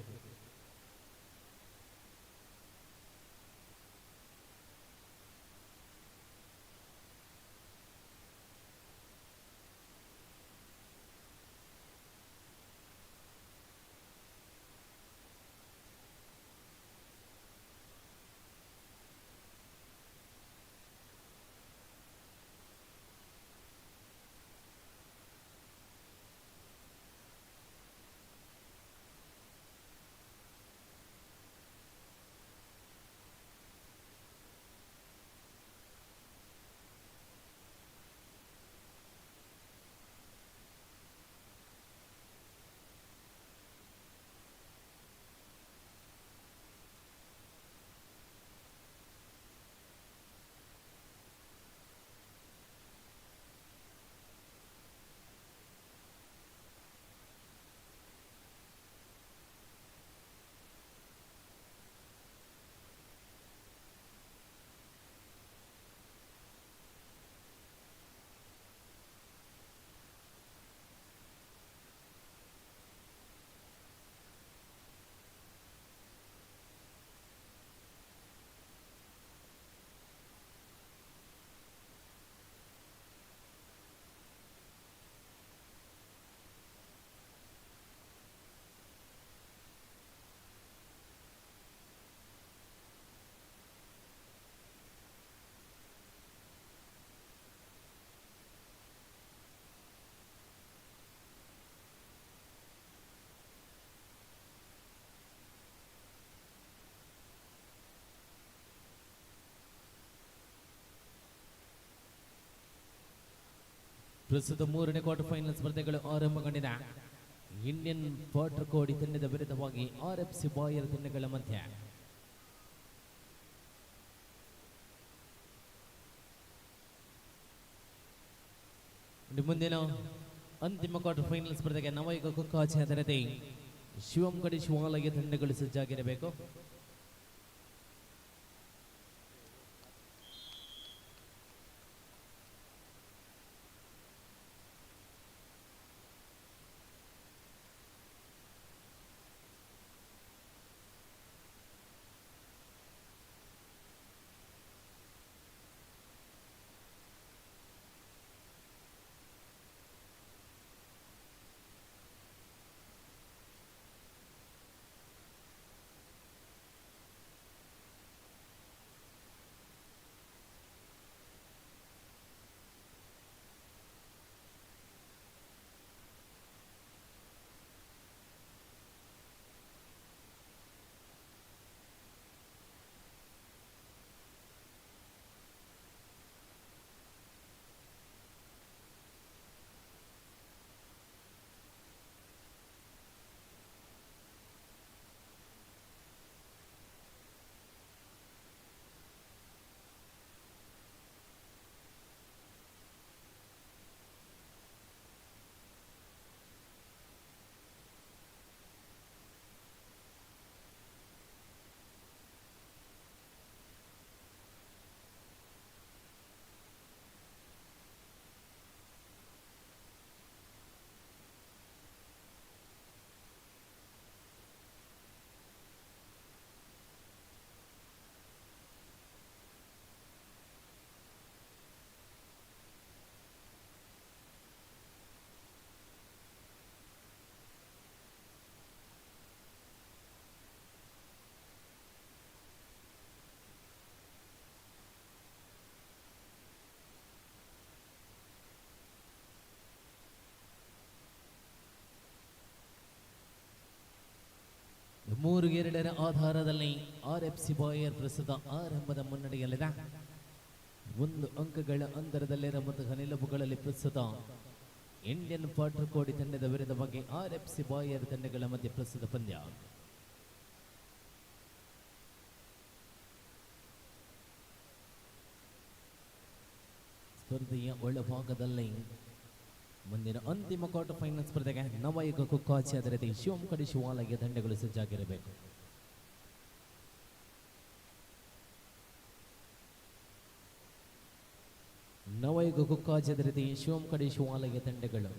ಪ್ರಸ್ತುತ ಮೂರನೇ ಕ್ವಾರ್ಟರ್ ಫೈನಲ್ ಸ್ಪರ್ಧೆಗಳು ಆರಂಭಗೊಂಡಿದೆ. ಇಂಡಿಯನ್ ವಾಟರ್ ಕೋಡಿ ತಂಡದ ವಿರುದ್ಧವಾಗಿ RFC ಬಾಯರ್ ತಂಡಗಳ ಮಧ್ಯೆ ಮುಂದಿನ ಅಂತಿಮ ಕ್ವಾರ್ಟರ್ ಫೈನಲ್ ಸ್ಪರ್ಧೆಗೆ ನವಯುಗ ಕುಕ್ಕಾಚೆ ಅದರದೇ ಶಿವಂ ಕಡೆ ಶಿವಾಲಯ ತಂಡಗಳು ಸಜ್ಜಾಗಿರಬೇಕು. ಮೂರು ಎರಡರ ಆಧಾರದಲ್ಲಿ RFC ಬಾಯರ್ ಪ್ರಸ್ತುತ ಆರಂಭದ ಮುನ್ನಡೆಯಲ್ಲಿದೆ. ಒಂದು ಅಂಕಗಳ ಅಂತರದಲ್ಲಿರುವಂತಹ ನಿಲುವುಗಳಲ್ಲಿ ಪ್ರಸ್ತುತ ಇಂಡಿಯನ್ ವಾಟರ್ ಕೋಡಿ ತಂಡದ ವಿರುದ್ಧವಾಗಿ RFC ಬಾಯರ್ ತಂಡಗಳ ಮಧ್ಯೆ ಪ್ರಸ್ತುತ ಪಂದ್ಯ. ಸ್ಪರ್ಧೆಯ ಒಳಭಾಗದಲ್ಲಿ ಮುಂದಿನ ಅಂತಿಮ ಕ್ವಾರ್ಟರ್ ಫೈನಲ್ ಸ್ಪರ್ಧೆಗೆ ನವಯುಗ ಕುಕ್ಕಾಚೆ ಅದರದೇ ಶಿವಂ ಕಡೆ ಶಿವಾಲಯ ತಂಡಗಳು ಸಜ್ಜಾಗಿರಬೇಕು. ನವಯುಗ ಕುಕ್ಕಾಚೆ ಅದರದೇ ಶಿವಂ ಕಡೆ ಶಿವಾಲಯ ತಂಡಗಳು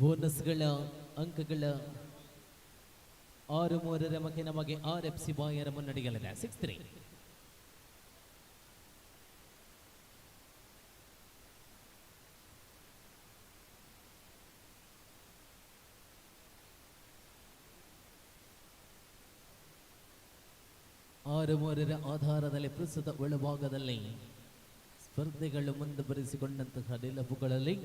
ಬೋನಸ್ಗಳ ಅಂಕಗಳ 6-3 ಮಕ್ಕೆ ನಮಗೆ RFC ಬಾಯರ್ ಮುನ್ನಡೆಯಲ್ಲಿದೆ 6-3. ಆಧಾರದಲ್ಲಿ ಪ್ರಸ್ತುತ ಒಳಭಾಗದಲ್ಲಿ ಸ್ಪರ್ಧೆಗಳು ಮುಂದುವರಿಸಿಕೊಂಡಂತಹ ನಿಲುವುಗಳಲ್ಲಿ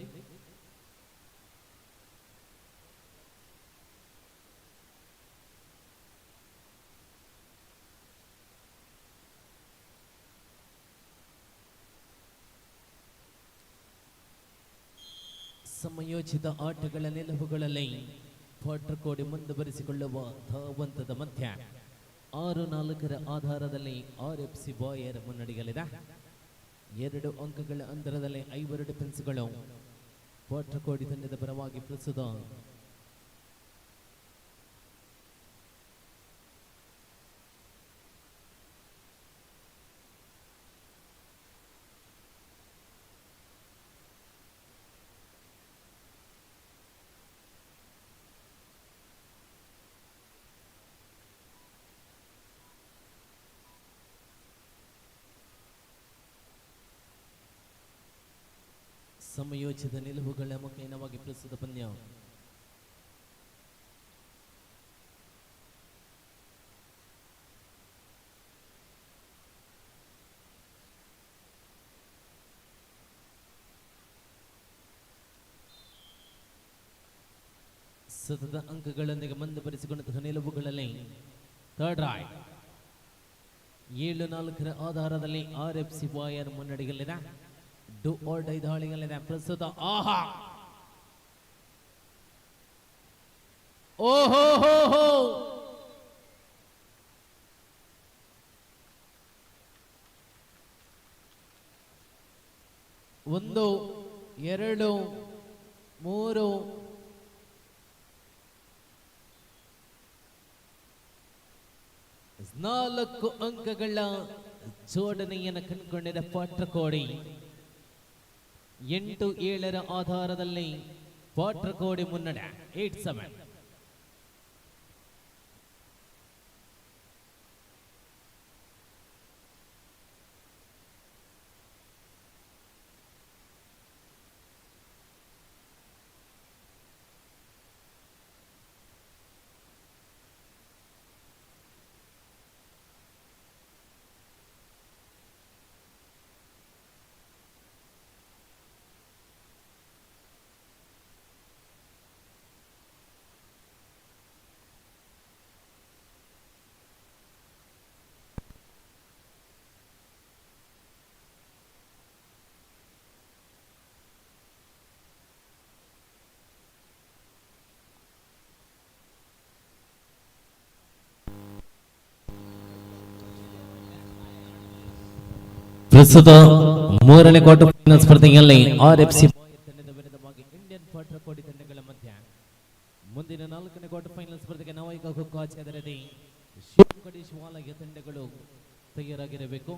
ಸಮಯೋಚಿತ ಆಟಗಳ ನಿಲುವುಗಳಲ್ಲಿ ಪಾಟ್ರಕೋಡಿ ಮುಂದುವರಿಸಿಕೊಳ್ಳುವ ಧಾವಂತದ ಮಧ್ಯ 6-4 ಆಧಾರದಲ್ಲಿ RFC ಬಾಯರ್ ಮುನ್ನಡೆಯಲಿದೆ. 2 ಅಂಕಗಳ ಅಂತರದಲ್ಲಿ 5 ಡಿಫೆನ್ಸ್ಗಳು ಪಾಟ್ರಕೋಡಿ ತಂಡದ ಪರವಾಗಿ ಪ್ರಸ್ತುತ ಸಮಯೋಚಿತ ನಿಲುವುಗಳ ಮುಖೇನವಾಗಿ ಪ್ರಸ್ತುತ ಪಂದ್ಯ ಸತತ ಅಂಕಗಳೊಂದಿಗೆ ಮುಂದುವರಿಸಿಕೊಂಡಂತಹ ನಿಲುವುಗಳಲ್ಲಿ ಥರ್ಡ್ ರೈಟ್ 7-4 ಆಧಾರದಲ್ಲಿ RFC Bayar ಮುನ್ನಡೆಯಲ್ಲಿದೆ. Do R die ದಾಳಿಯಲ್ಲಿದೆ ಪ್ರಸ್ತುತ. ಆಹಾ ಓಹೋ ಹೋ ಹೋ ಒಂದು 2 3 4 ಅಂಕಗಳ ಜೋಡಣೆಯನ್ನು ಕಂಡುಕೊಂಡಿದ್ದ ಪಾಟ್ರಕೋಡಿ 8-7 ಆಧಾರದಲ್ಲಿ ಪಾಟ್ರಕೋಡಿ ಮುನ್ನಡೆ 8-7. ಪ್ರಸ್ತುತ 3ನೇ ಕ್ವಾರ್ಟರ್ ಫೈನಲ್ ಸ್ಪರ್ಧೆಯಲ್ಲಿ RFC ತಂಡದ ವಿರುದ್ಧವಾಗಿ ಇಂಡಿಯನ್ ಪಾಟ್ರಕೋಡಿ ತಂಡಗಳ ಮಧ್ಯ ಮುಂದಿನ 4ನೇ ಕ್ವಾರ್ಟರ್ ಫೈನಲ್ ಸ್ಪರ್ಧೆಗೆ ನವೈಕ ಹುಕ್ಕಾಚೆ ಅದರದಿ ಶಿವಗಡಿ ಶಿವಾಲಯ ತಂಡಗಳು ತಯಾರಾಗಿರಬೇಕು.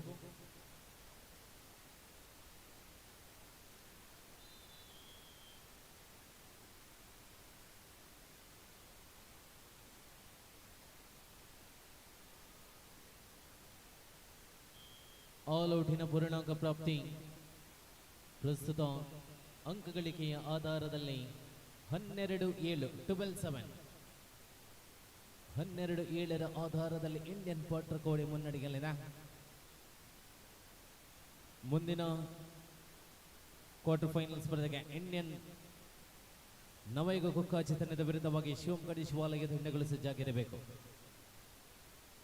ಆಲ್ ಔಟಿನ ಪೂರ್ಣಾಂಕ ಪ್ರಾಪ್ತಿ ಪ್ರಸ್ತುತ ಅಂಕ ಗಳಿಕೆಯ ಆಧಾರದಲ್ಲಿ 12-7 12-7 ಆಧಾರದಲ್ಲಿ ಇಂಡಿಯನ್ ಪಾಟ್ರಕೋಡಿ ಮುನ್ನಡೆಯಲ್ಲಿದೆ. ಮುಂದಿನ ಕ್ವಾರ್ಟರ್ ಫೈನಲ್ ಸ್ಪರ್ಧೆಗೆ ಇಂಡಿಯನ್ ನವೈಗ ಕುಕ್ಕಾಚೆ ತಂಡದ ವಿರುದ್ಧವಾಗಿ ಶಿವಗಡಿ ಶಿವಾಲಯ ತಂಡಗಳು ಸಜ್ಜಾಗಿರಬೇಕು.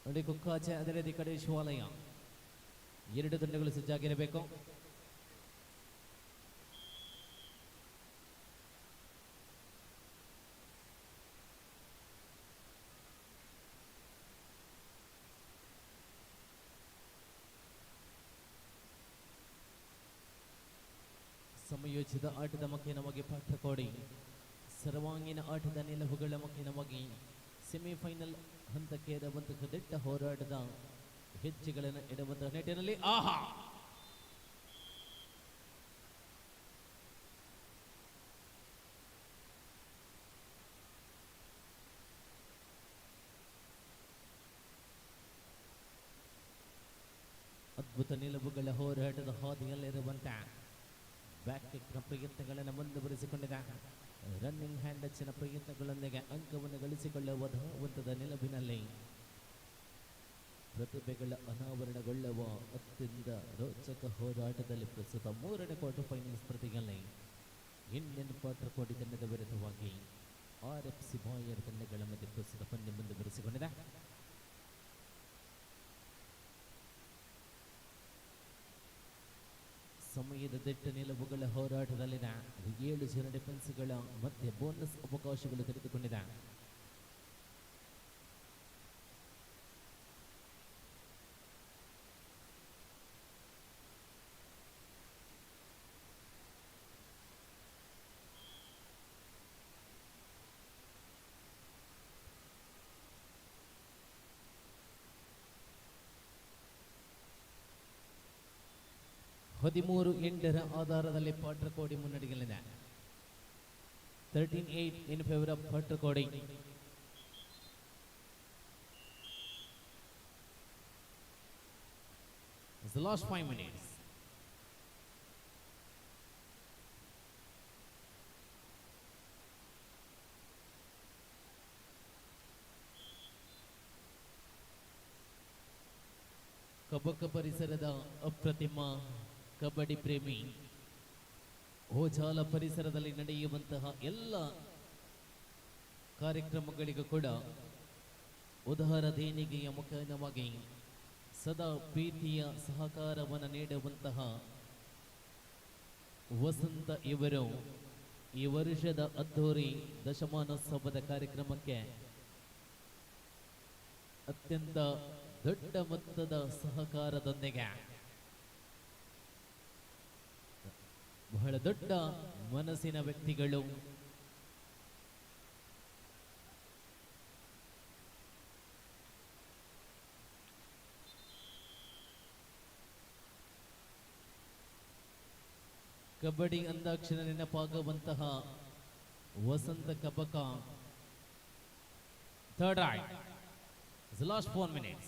ನೋಡಿ, ಕುಕ್ಕಾಚೆ ಅದರದಿ ಕಡೆ ಶಿವಾಲಯ 2 ತಂಡಗಳು ಸಜ್ಜಾಗಿರಬೇಕು. ಸಮಯೋಚಿತ ಆಟದ ಮುಖೇನವಾಗಿ ಪಾಟ್ರಕೋಡಿ ಸರ್ವಾಂಗೀಣ ಆಟದ ನಿಲುವುಗಳ ಮುಖೇನವಾಗಿ ಸೆಮಿಫೈನಲ್ ಹಂತಕ್ಕೆ ಇರುವಂತಹ ದಿಟ್ಟ ಹೋರಾಟದ ಹೆಜ್ಜೆಗಳನ್ನು ಇಡುವಂತಹ ನಿಟ್ಟಿನಲ್ಲಿ ಆಹಾ ಅದ್ಭುತ ನಿಲುವುಗಳ ಹೋರಾಟದ ಹಾದಿಯಲ್ಲಿರುವಂತಹ ಬ್ಯಾಕ್ ಕಿಕ್ನ ಪ್ರಯತ್ನಗಳನ್ನು ಮುಂದುವರಿಸಿಕೊಂಡಿದೆ. ರನ್ನಿಂಗ್ ಹ್ಯಾಂಡ್ ಟಚ್ನ ಪ್ರಯತ್ನಗಳೊಂದಿಗೆ ಅಂಕವನ್ನು ಗಳಿಸಿಕೊಳ್ಳುವ ಧಾವಂತದ ನಿಲುವಿನಲ್ಲಿ ಪ್ರತಿಭೆಗಳ ಅನಾವರಣಗೊಳ್ಳುವ ಅತ್ಯಂತ ರೋಚಕ ಹೋರಾಟದಲ್ಲಿ ಪ್ರಸ್ತುತ 3ನೇ ಕ್ವಾರ್ಟರ್ ಫೈನಲ್ ಸ್ಪರ್ಧೆಯಲ್ಲಿ ಇಂಡಿಯನ್ ಪಾಟ್ರಕೋಡಿ ತಂಡದ ವಿರುದ್ಧವಾಗಿ RFC ಬಾಯರ್ ತಂಡಗಳ ಮಧ್ಯೆ ಪ್ರಸ್ತುತ ಪಂದ್ಯ ಮುಂದುವರಿಸಿಕೊಂಡಿದೆ. ಸಮಯದ ದಿಟ್ಟ ನಿಲುವುಗಳ ಹೋರಾಟದಲ್ಲಿನ 7 ಜನ ಡಿಫೆನ್ಸ್ಗಳ ಮಧ್ಯೆ ಬೋನಸ್ ಅವಕಾಶಗಳು ತೆರೆದುಕೊಂಡಿದೆ. ಹದಿಮೂರು 8 ಆಧಾರದಲ್ಲಿ ಪಾಟ್ರಕೋಡಿ ಮುನ್ನಡೆಯಲಿದೆ. 13-8 in favor of ಪಾಟ್ರಕೋಡಿ. It's the last 5 minutes. Kabaka ಪರಿಸರದ ಅಪ್ರತಿಮ ಕಬಡ್ಡಿ ಪ್ರೇಮಿ ಓಜಾಲ ಪರಿಸರದಲ್ಲಿ ನಡೆಯುವಂತಹ ಎಲ್ಲ ಕಾರ್ಯಕ್ರಮಗಳಿಗೂ ಕೂಡ ಉದಾರ ದೇಣಿಗೆಯ ಮುಖಾಂತರವಾಗಿ ಸದಾ ಪ್ರೀತಿಯ ಸಹಕಾರವನ್ನು ನೀಡುವಂತಹ ವಸಂತ ಇವರು ಈ ವರ್ಷದ ಅದ್ದೂರಿ ದಶಮಾನೋತ್ಸವದ ಕಾರ್ಯಕ್ರಮಕ್ಕೆ ಅತ್ಯಂತ ದೊಡ್ಡ ಮೊತ್ತದ ಸಹಕಾರದೊಂದಿಗೆ ಬಹಳ ದೊಡ್ಡ ಮನಸ್ಸಿನ ವ್ಯಕ್ತಿಗಳು ಕಬಡ್ಡಿ ಅಂದಾಕ್ಷಣ ನೆನಪಾಗುವಂತಹ Vasanta Kabaka. Third raid, last 4 minutes.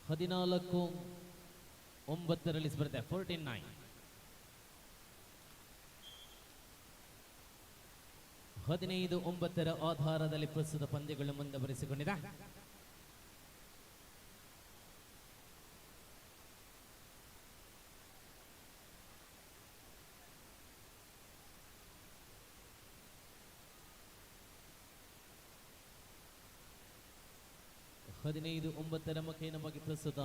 14-9 ಸ್ಪರ್ಧೆ. 14-9. 15-9 ಆಧಾರದಲ್ಲಿ ಪ್ರಸ್ತುತ ಪಂದ್ಯಗಳು ಮುಂದುವರಿಸಿಕೊಂಡಿದೆ. ಹದಿನೈದು 9 ಮುಖೇನವಾಗಿ ಪ್ರಸ್ತುತ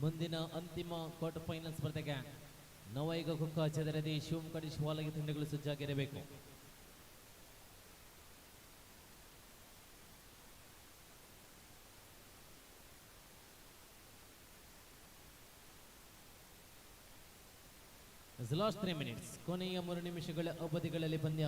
ಮುಂದಿನ ಅಂತಿಮ ಕ್ವಾರ್ಟರ್ ಫೈನಲ್ ಸ್ಪರ್ಧೆಗೆ ನವೈಗ ಕುಕ್ಕ ಚದರದಿ ಶಿವಮೊಗ್ಗ ಶಿವಾಲಯ ತಂಡಗಳು ಸಜ್ಜಾಗಿರಬೇಕು. Last 3 minutes. ಕೊನೆಯ 3 ನಿಮಿಷಗಳ ಅವಧಿಗಳಲ್ಲಿ ಪಂದ್ಯ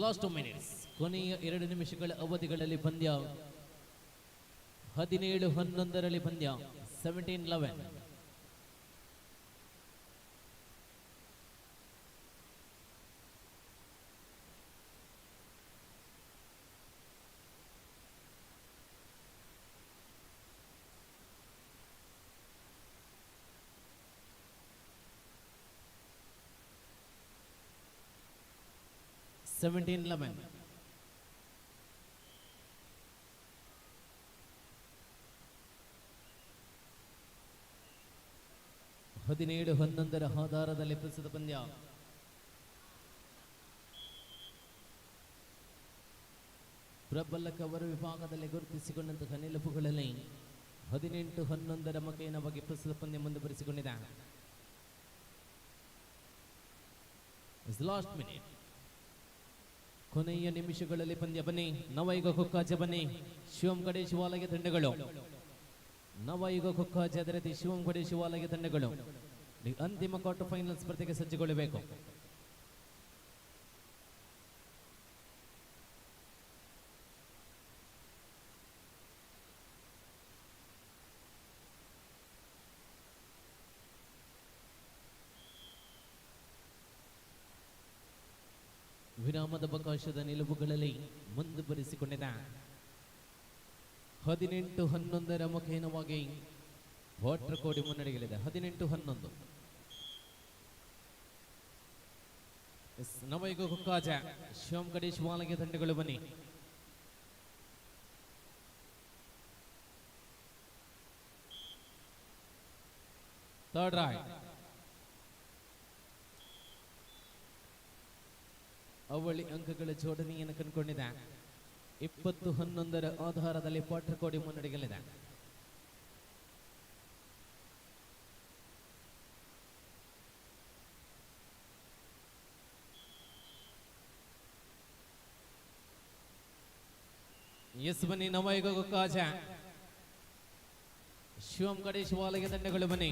ಲಾಸ್ಟ್ 2 minutes. ಕೊನೆಯ 2 ನಿಮಿಷಗಳ ಅವಧಿಗಳಲ್ಲಿ ಪಂದ್ಯ 17-11 ಪಂದ್ಯ. 17-11. ಹದಿನೇಳು 11 ಆಧಾರದಲ್ಲಿ ಪ್ರಸ್ತುತ ಪಂದ್ಯ. ಪ್ರಬಲ ಕವರ್ ವಿಭಾಗದಲ್ಲಿ ಗುರುತಿಸಿಕೊಂಡಂತಹ ನಿಲುವುಗಳಲ್ಲಿ 18-11 ಮುಖೇನವಾಗಿ ಪ್ರಸ್ತುತ ಪಂದ್ಯ ಮುಂದುವರಿಸಿಕೊಂಡಿದೆ. Last minute. ಕೊನೆಯ ನಿಮಿಷಗಳಲ್ಲಿ ಪಂದ್ಯ. ಬನ್ನಿ ನವೈಗ ಕುಕ್ಕಾಚೆ, ಬನ್ನಿ ಶಿವಮೊಗ್ಗ ಶಿವಾಲಯ ತಂಡಗಳು. ನವಯುಗ ಕುಕ್ಕ ಜದರತಿ ಶಿವಂಗಡಿ ಶಿವಾಲಯ ತಂಡಗಳು ಈ ಅಂತಿಮ ಕ್ವಾರ್ಟರ್ ಫೈನಲ್ ಸ್ಪರ್ಧೆಗೆ ಸಜ್ಜುಗೊಳ್ಳಬೇಕು. ವಿರಾಮದ ಅವಕಾಶದ ನಿಲುವುಗಳಲ್ಲಿ ಮುಂದುವರಿಸಿಕೊಂಡಿದೆ. 18-11 ಮುಖೇನವಾಗಿ ವಾಟರ್ ಕೋಡಿ ಮುನ್ನಡೆಯಲಿದೆ. 18-11 ನವಯುಗ ಕುಕ್ಕಾಜ ಶಿವಂಗಡಿ ಶಿವಾಲಯ ತಂಡಗಳು ಬನ್ನಿ. ಥರ್ಡ್ ರೈಟ್ ಅವಳಿ ಅಂಕಗಳ ಜೋಡಣೆಯನ್ನು ಕಂಡುಕೊಂಡಿದೆ. 20-11 ಆಧಾರದಲ್ಲಿ ವಾಟರ್ ಕೋಡಿ ಮುನ್ನಡೆಯಲಿದೆ. ಎಸ್ ಬನ್ನಿ ನವಯುಗ ಕುಕ್ಕಾಜ ಶಿವಂಗಡಿ ಶಿವಾಲಯ ತಂಡಗಳು ಬನ್ನಿ.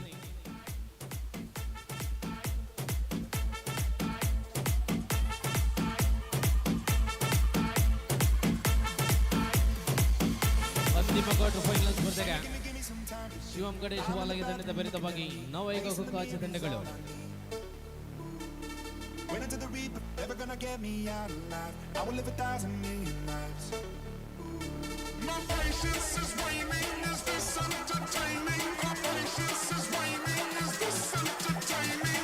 ಅಂತಿಮ ಕ್ವಾರ್ಟರ್ ಫೈನಲ್ ಸ್ಪರ್ಧೆಗೆ ಶಿವಂಗಡಿ ಶಿವಾಲಯ ತಂಡದ ವಿರುದ್ಧವಾಗಿ ನವಯುಗ ಕುಕ್ಕಾಜ ತಂಡಗಳು. Wait until the reaper, never gonna get me out alive. I will live 1,000 million lives. My patience is waning, is this entertaining? My patience is waning, is this entertaining?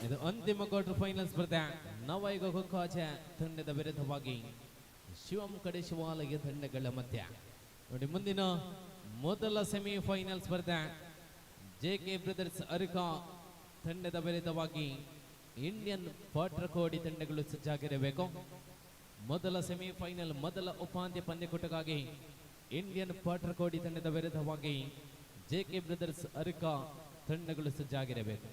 ಇದು ಅಂತಿಮ quarter final ಸ್ಪರ್ಧೆ ನವಯುಗ ಕುಕ್ಕಾಜ ತಂಡದ ವಿರುದ್ಧವಾಗಿ ಶಿವಂಗಡಿ ಶಿವಾಲಯ ತಂಡಗಳ ಮಧ್ಯ. ನೋಡಿ ಮುಂದಿನ ಮೊದಲ ಸೆಮಿಫೈನಲ್ ಸ್ಪರ್ಧೆ ಜೆಕೆ ಬ್ರದರ್ಸ್ ಅರಿಕಾ ತಂಡದ ವಿರುದ್ಧವಾಗಿ ಇಂಡಿಯನ್ ವಾಟರ್ ಕೋಡಿ ತಂಡಗಳು ಸಜ್ಜಾಗಿರಬೇಕು. ಮೊದಲ ಸೆಮಿಫೈನಲ್ ಮೊದಲ ಉಪಾಂತ್ಯ ಪಂದ್ಯಕೂಟಕ್ಕಾಗಿ ಇಂಡಿಯನ್ ವಾಟರ್ ಕೋಡಿ ತಂಡದ ವಿರುದ್ಧವಾಗಿ ಜೆಕೆ ಬ್ರದರ್ಸ್ ಅರಿಕಾ ತಂಡಗಳು ಸಜ್ಜಾಗಿರಬೇಕು.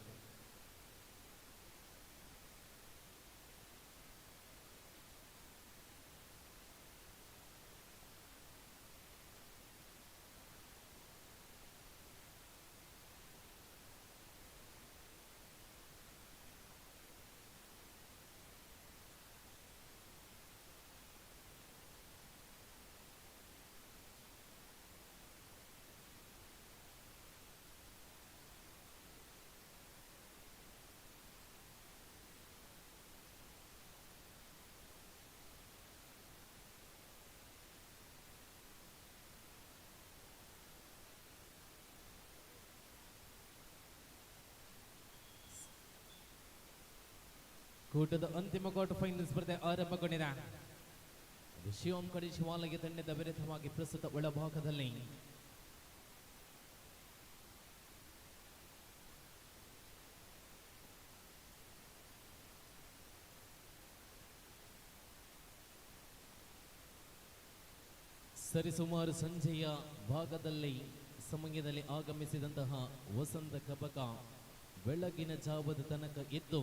ಕೂಟದ ಅಂತಿಮ ಕ್ವಾರ್ಟರ್ ಫೈನಲ್ ಸ್ಪರ್ಧೆ ಆರಂಭಗೊಂಡಿದೆ. ಶಿವಂಗಡಿ ಶಿವಾಲಯ ತಂಡದ ವಿರುದ್ಧವಾಗಿ ಪ್ರಸ್ತುತ ಒಳಭಾಗದಲ್ಲಿ ಸರಿಸುಮಾರು ಸಂಜೆಯ ಭಾಗದಲ್ಲಿ ಸಮಯದಲ್ಲಿ ಆಗಮಿಸಿದಂತಹ ವಸಂತ ಕಬಕ ಬೆಳಗಿನ ಜಾವದ ತನಕ ಎದ್ದು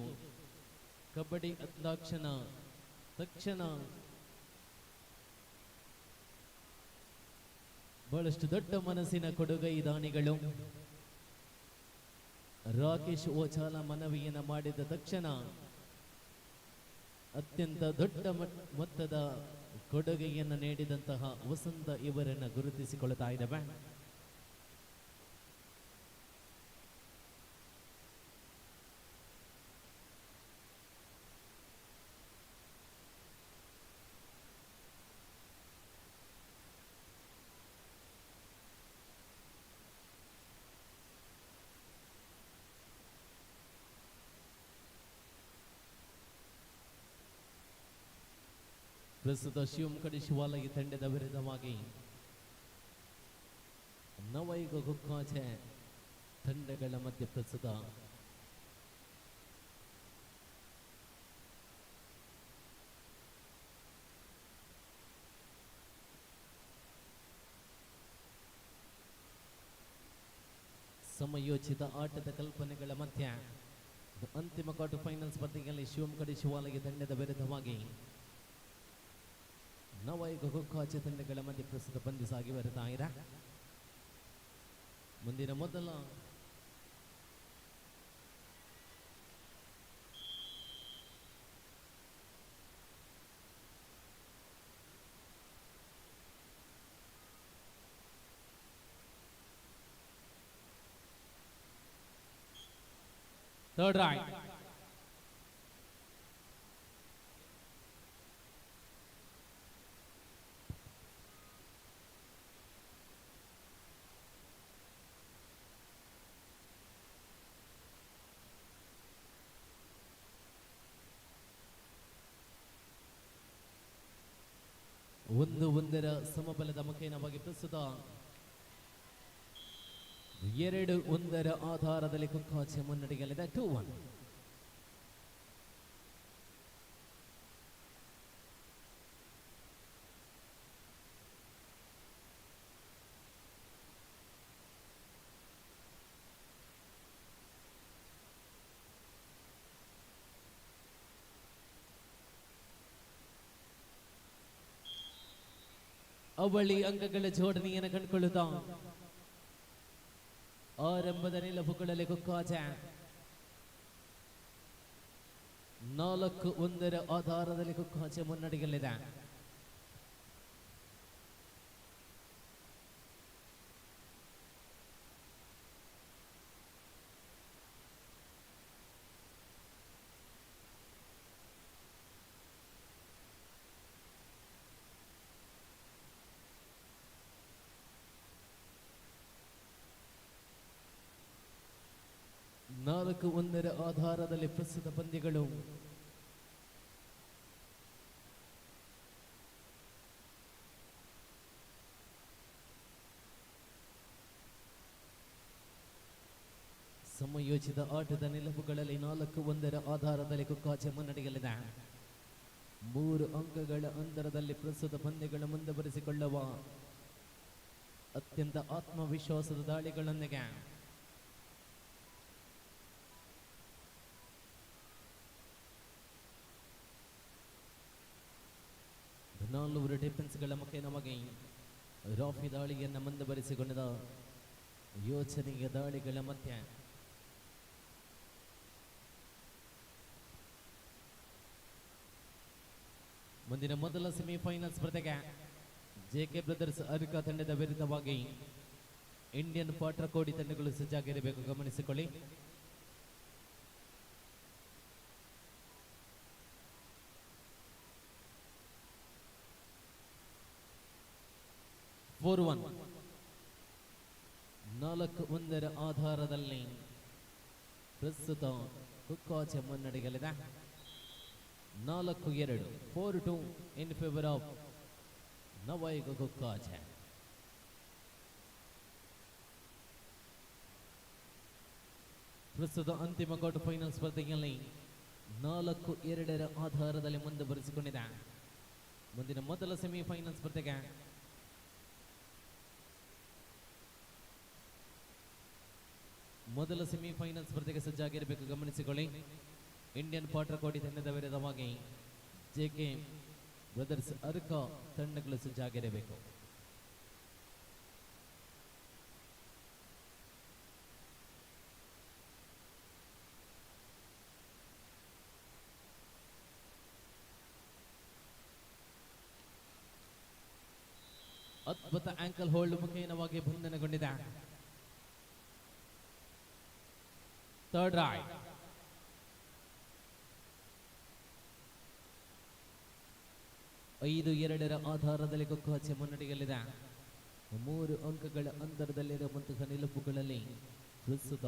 ಕಬಡ್ಡಿ ಅಂದಾಕ್ಷಣ ತಕ್ಷಣ ಬಹಳಷ್ಟು ದೊಡ್ಡ ಮನಸ್ಸಿನ ಕೊಡುಗೈ ದಾನಿಗಳು ರಾಕೇಶ್ ಓಚಾಲ ಮನವಿಯನ್ನು ಮಾಡಿದ ತಕ್ಷಣ ಅತ್ಯಂತ ದೊಡ್ಡ ಮೊತ್ತದ ಕೊಡುಗೆಯನ್ನು ನೀಡಿದಂತಹ ವಸಂತ ಇವರನ್ನು ಗುರುತಿಸಿಕೊಳ್ಳುತ್ತಾ ಇದ್ದಾವೆ. ಪ್ರಸ್ತುತ ಶಿವಮೊಗ್ಗ ಶಿವಾಲಯ ತಂಡದ ವಿರುದ್ಧವಾಗಿ ನವಯುಗ ಗುಕ್ಕಾಚೆ ತಂಡಗಳ ಮಧ್ಯೆ ಪ್ರಸ್ತುತ ಸಮಯೋಚಿತ ಆಟದ ಕಲ್ಪನೆಗಳ ಮಧ್ಯ ಅಂತಿಮ ಕ್ವಾರ್ಟರ್ ಫೈನಲ್ ಸ್ಪರ್ಧೆಯಲ್ಲಿ ಶಿವಮೊಗ್ಗ ಶಿವಾಲಯ ತಂಡದ ವಿರುದ್ಧವಾಗಿ ನವಯುಗ ಗುಕ್ಕಾಚೆ ತಂಡಗಳ ಮಧ್ಯೆ ಪ್ರಸ್ತುತ ಪಂದ್ಯ ಸಾಗಿ ಬರ್ತಾ ಇದೆ. ಮುಂದಿನ ಮೊದಲ ಥರ್ಡ್ ರೈಟ್ ಒಂದರ ಸಮಬಲದ ಮುಖೇನವಾಗಿ ಪ್ರಸ್ತುತ 2-1 ಆಧಾರದಲ್ಲಿ ಕುಕ್ಕಾಚೆ ಮುನ್ನಡೆಯಲಿದೆ. 2-1. ಅವಳಿ ಅಂಕಗಳ ಜೋಡಣೆಯನ್ನು ಕಂಡುಕೊಳ್ಳುತ್ತಾ ಆರಂಭದ ನಿಲುವುಗಳಲ್ಲಿ ಕುಕ್ಕಾಚೆ 4-1 ಆಧಾರದಲ್ಲಿ ಕುಕ್ಕಾಚೆ ಮುನ್ನಡೆಯಲಿದೆ. ನಾಲ್ಕು 1 ಆಧಾರದಲ್ಲಿ ಪ್ರಸ್ತುತ ಪಂದ್ಯಗಳು ಸಮಯೋಚಿತ ಆಟದ ನಿಲುವುಗಳಲ್ಲಿ 4-1 ಆಧಾರದಲ್ಲಿ ಕುಕ್ಕಾಚೆ ಮುನ್ನಡೆಯಲಿದೆ. 3 ಅಂಕಗಳ ಅಂತರದಲ್ಲಿ ಪ್ರಸ್ತುತ ಪಂದ್ಯಗಳು ಮುಂದುವರಿಸಿಕೊಳ್ಳುವ ಅತ್ಯಂತ ಆತ್ಮವಿಶ್ವಾಸದ ದಾಳಿಗಳೊಂದಿಗೆ ನಾಲ್ವರು ಡಿಫೆನ್ಸ್ಗಳ ಮುಖೇನವಾಗಿ ರಾಫಿ ದಾಳಿಯನ್ನು ಮುಂದುವರಿಸಿಕೊಂಡ ಯೋಚನೆಯ ದಾಳಿಗಳ ಮಧ್ಯೆ ಮುಂದಿನ ಮೊದಲ ಸೆಮಿಫೈನಲ್ ಸ್ಪರ್ಧೆಗೆ ಜೆಕೆ ಬ್ರದರ್ಸ್ ಅರ್ಕಾ ತಂಡದ ವಿರುದ್ಧವಾಗಿ ಇಂಡಿಯನ್ ಪಾಟ್ರಕೋಡಿ ತಂಡಗಳು ಸಜ್ಜಾಗಿರಬೇಕು, ಗಮನಿಸಿಕೊಳ್ಳಿ. ಫೋರ್-1 4-1 ಆಧಾರದಲ್ಲಿ ಪ್ರಸ್ತುತ ಕುಕ್ಕಾಚೆ ಮುನ್ನಡೆಯಲಿದೆ. 4-2 4-2 ಇನ್ ಫೇವರ್ ಆಫ್ ನವಯುಗ ಕುಕ್ಕಾಚೆ. ಪ್ರಸ್ತುತ ಅಂತಿಮ ಕ್ವಾರ್ಟರ್ ಫೈನಲ್ ಸ್ಪರ್ಧೆಯಲ್ಲಿ 4-2 ಆಧಾರದಲ್ಲಿ ಮುಂದುವರಿಸಿಕೊಂಡಿದೆ. ಮುಂದಿನ ಮೊದಲ ಸೆಮಿಫೈನಲ್ ಸ್ಪರ್ಧೆಗೆ ಮೊದಲ ಸೆಮಿಫೈನಲ್ ಸ್ಪರ್ಧೆಗೆ ಸಜ್ಜಾಗಿರಬೇಕು, ಗಮನಿಸಿಕೊಳ್ಳಿ. ಇಂಡಿಯನ್ ಪಾಟ್ರಕೋಟಿ ತಂಡದ ವಿರುದ್ಧವಾಗಿ ಜೆಕೆ ಬ್ರದರ್ಸ್ ಅರ್ಕ ತಂಡಗಳು ಸಜ್ಜಾಗಿರಬೇಕು. ಅದ್ಭುತ ಆಂಕಲ್ ಹೋಲ್ಡ್ ಮುಖೇನವಾಗಿ ಬಂಧನಗೊಂಡಿದೆ. Third raid. ಐದು ಎರಡರ ಆಧಾರದಲ್ಲಿ ಕೊಕ್ಕಾಚೆ ಮುನ್ನಡೆಯಲ್ಲಿದೆ. 3 ಅಂಕಗಳ ಅಂತರದಲ್ಲಿರುವಂತಹ ನಿಲುಪುಗಳಲ್ಲಿ ಪ್ರಸ್ತುತ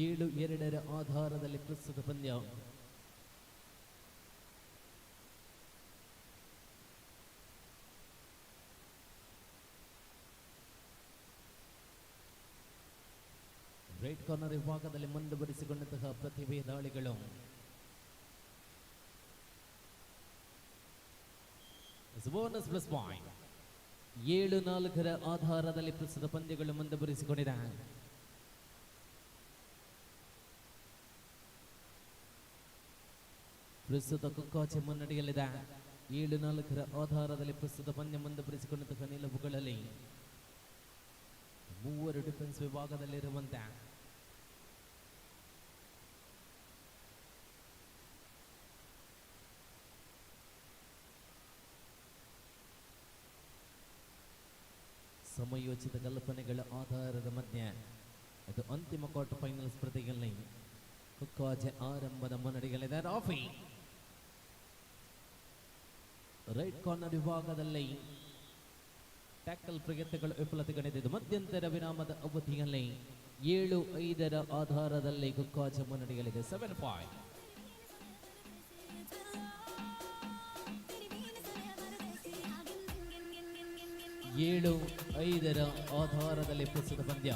ಏಳು ಎರಡರ ಆಧಾರದಲ್ಲಿ ಪ್ರಸ್ತುತ ಪಂದ್ಯ. ರೈಟ್ ಕಾರ್ನರ್ ವಿಭಾಗದಲ್ಲಿ ಮುಂದುವರಿಸಿಕೊಂಡಂತಹ ಪ್ರತಿಭೆ ದಾಳಿಗಳು. Bonus plus point. 7-4 ಆಧಾರದಲ್ಲಿ ಪ್ರಸ್ತುತ ಪಂದ್ಯಗಳು ಮುಂದುವರಿಸಿಕೊಂಡಿದೆ. ಪ್ರಸ್ತುತ ಕೊಕ್ಕಾಚೆ ಮುನ್ನಡೆಯಲ್ಲಿದೆ. 7-4 ಆಧಾರದಲ್ಲಿ ಪ್ರಸ್ತುತ ಪಂದ್ಯ ಮುಂದುವರಿಸಿಕೊಂಡಂತಹ ನಿಲುವುಗಳಲ್ಲಿ 3 ಡಿಫೆನ್ಸ್ ವಿಭಾಗದಲ್ಲಿರುವಂತೆ ಸಮಯೋಚಿತ ಕಲ್ಪನೆಗಳ ಆಧಾರದ ಮಧ್ಯೆ ಅದು ಅಂತಿಮ ಕ್ವಾರ್ಟರ್ ಫೈನಲ್ ಸ್ಪರ್ಧೆಯಲ್ಲಿ ಕೊಕ್ಕಾಚೆ ಆರಂಭದ ಮುನ್ನಡೆಯಲ್ಲಿದೆ. ರಾಫಿ ರೈಟ್ ಕಾರ್ನರ್ ವಿಭಾಗದಲ್ಲಿ ಟ್ಯಾಕಲ್ ಪ್ರಯತ್ನಗಳು ವಿಫಲತೆಗೊಂಡಿದ್ದು ಮಧ್ಯಂತರ ವಿರಾಮದ ಅವಧಿಯಲ್ಲಿ 7-5 ಆಧಾರದಲ್ಲಿ ಕೊಕ್ಕಾಚೆ ಮುನ್ನಡೆಯಲ್ಲಿದೆ. 7-5. 7-5 ಆಧಾರದಲ್ಲಿ ಪ್ರಸ್ತುತ ಪಂದ್ಯ.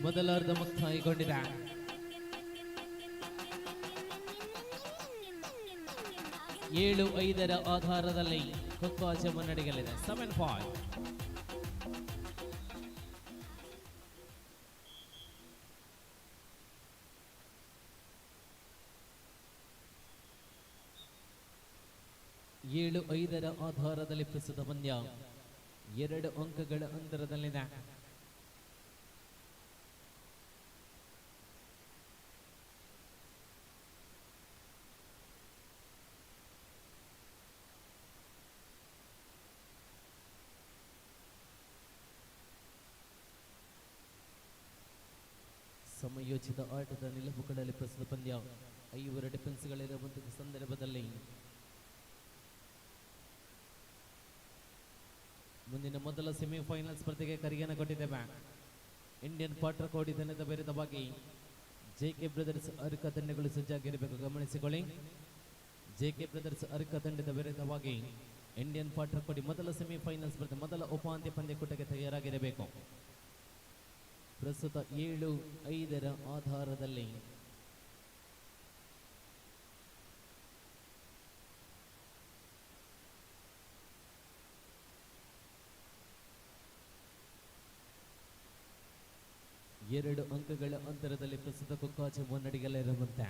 ಮೊದಲ ಅರ್ಧ ಮುಕ್ತಾಯಗೊಂಡಿದೆ. 7-5 ಆಧಾರದಲ್ಲಿ ಕೊಕ್ಕಾಚೆ ಮುನ್ನಡೆಯಲ್ಲಿದೆ. 7-5. ಏಳು 5 ಆಧಾರದಲ್ಲಿ ಪ್ರಸ್ತುತ ಪಂದ್ಯ 2 ಅಂಕಗಳ ಅಂತರದಲ್ಲಿದೆ. ಸಮಯೋಚಿತ ಆಟದ ನಿಲುವುಗಳಲ್ಲಿ ಪ್ರಸ್ತುತ ಪಂದ್ಯ 5 ಡಿಫೆನ್ಸ್ಗಳಿರುವಂತಹ ಸಂದರ್ಭದಲ್ಲಿ ಮುಂದಿನ ಮೊದಲ ಸೆಮಿಫೈನಲ್ ಸ್ಪರ್ಧೆಗೆ ಕರಿಯನ್ನು ಕೊಟ್ಟಿದ್ದೇವೆ. ಇಂಡಿಯನ್ ಪಾಟ್ರಕೋಟಿ ತಂಡದ ವಿರುದ್ಧವಾಗಿ ಜೆಕೆ ಬ್ರದರ್ಸ್ ಅರ್ಕ ತಂಡಗಳು ಸಜ್ಜಾಗಿರಬೇಕು, ಗಮನಿಸಿಕೊಳ್ಳಿ. ಜೆಕೆ ಬ್ರದರ್ಸ್ ಅರ್ಕ ತಂಡದ ವಿರುದ್ಧವಾಗಿ ಇಂಡಿಯನ್ ಪಾಟ್ರಕೋಟಿ ಮೊದಲ ಸೆಮಿಫೈನಲ್ ಸ್ಪರ್ಧೆ ಮೊದಲ ಉಪಾಂತ್ಯ ಪಂದ್ಯಕೂಟಕ್ಕೆ ತಯಾರಾಗಿರಬೇಕು. ಪ್ರಸ್ತುತ 7-5 ಆಧಾರದಲ್ಲಿ ಎರಡು ಅಂಕಗಳ ಅಂತರದಲ್ಲಿ ಪ್ರಸ್ತುತ ಕೊಕ್ಕಾಚೆ ಮುನ್ನಡೆಯಲ್ಲಿರುವಂತೆ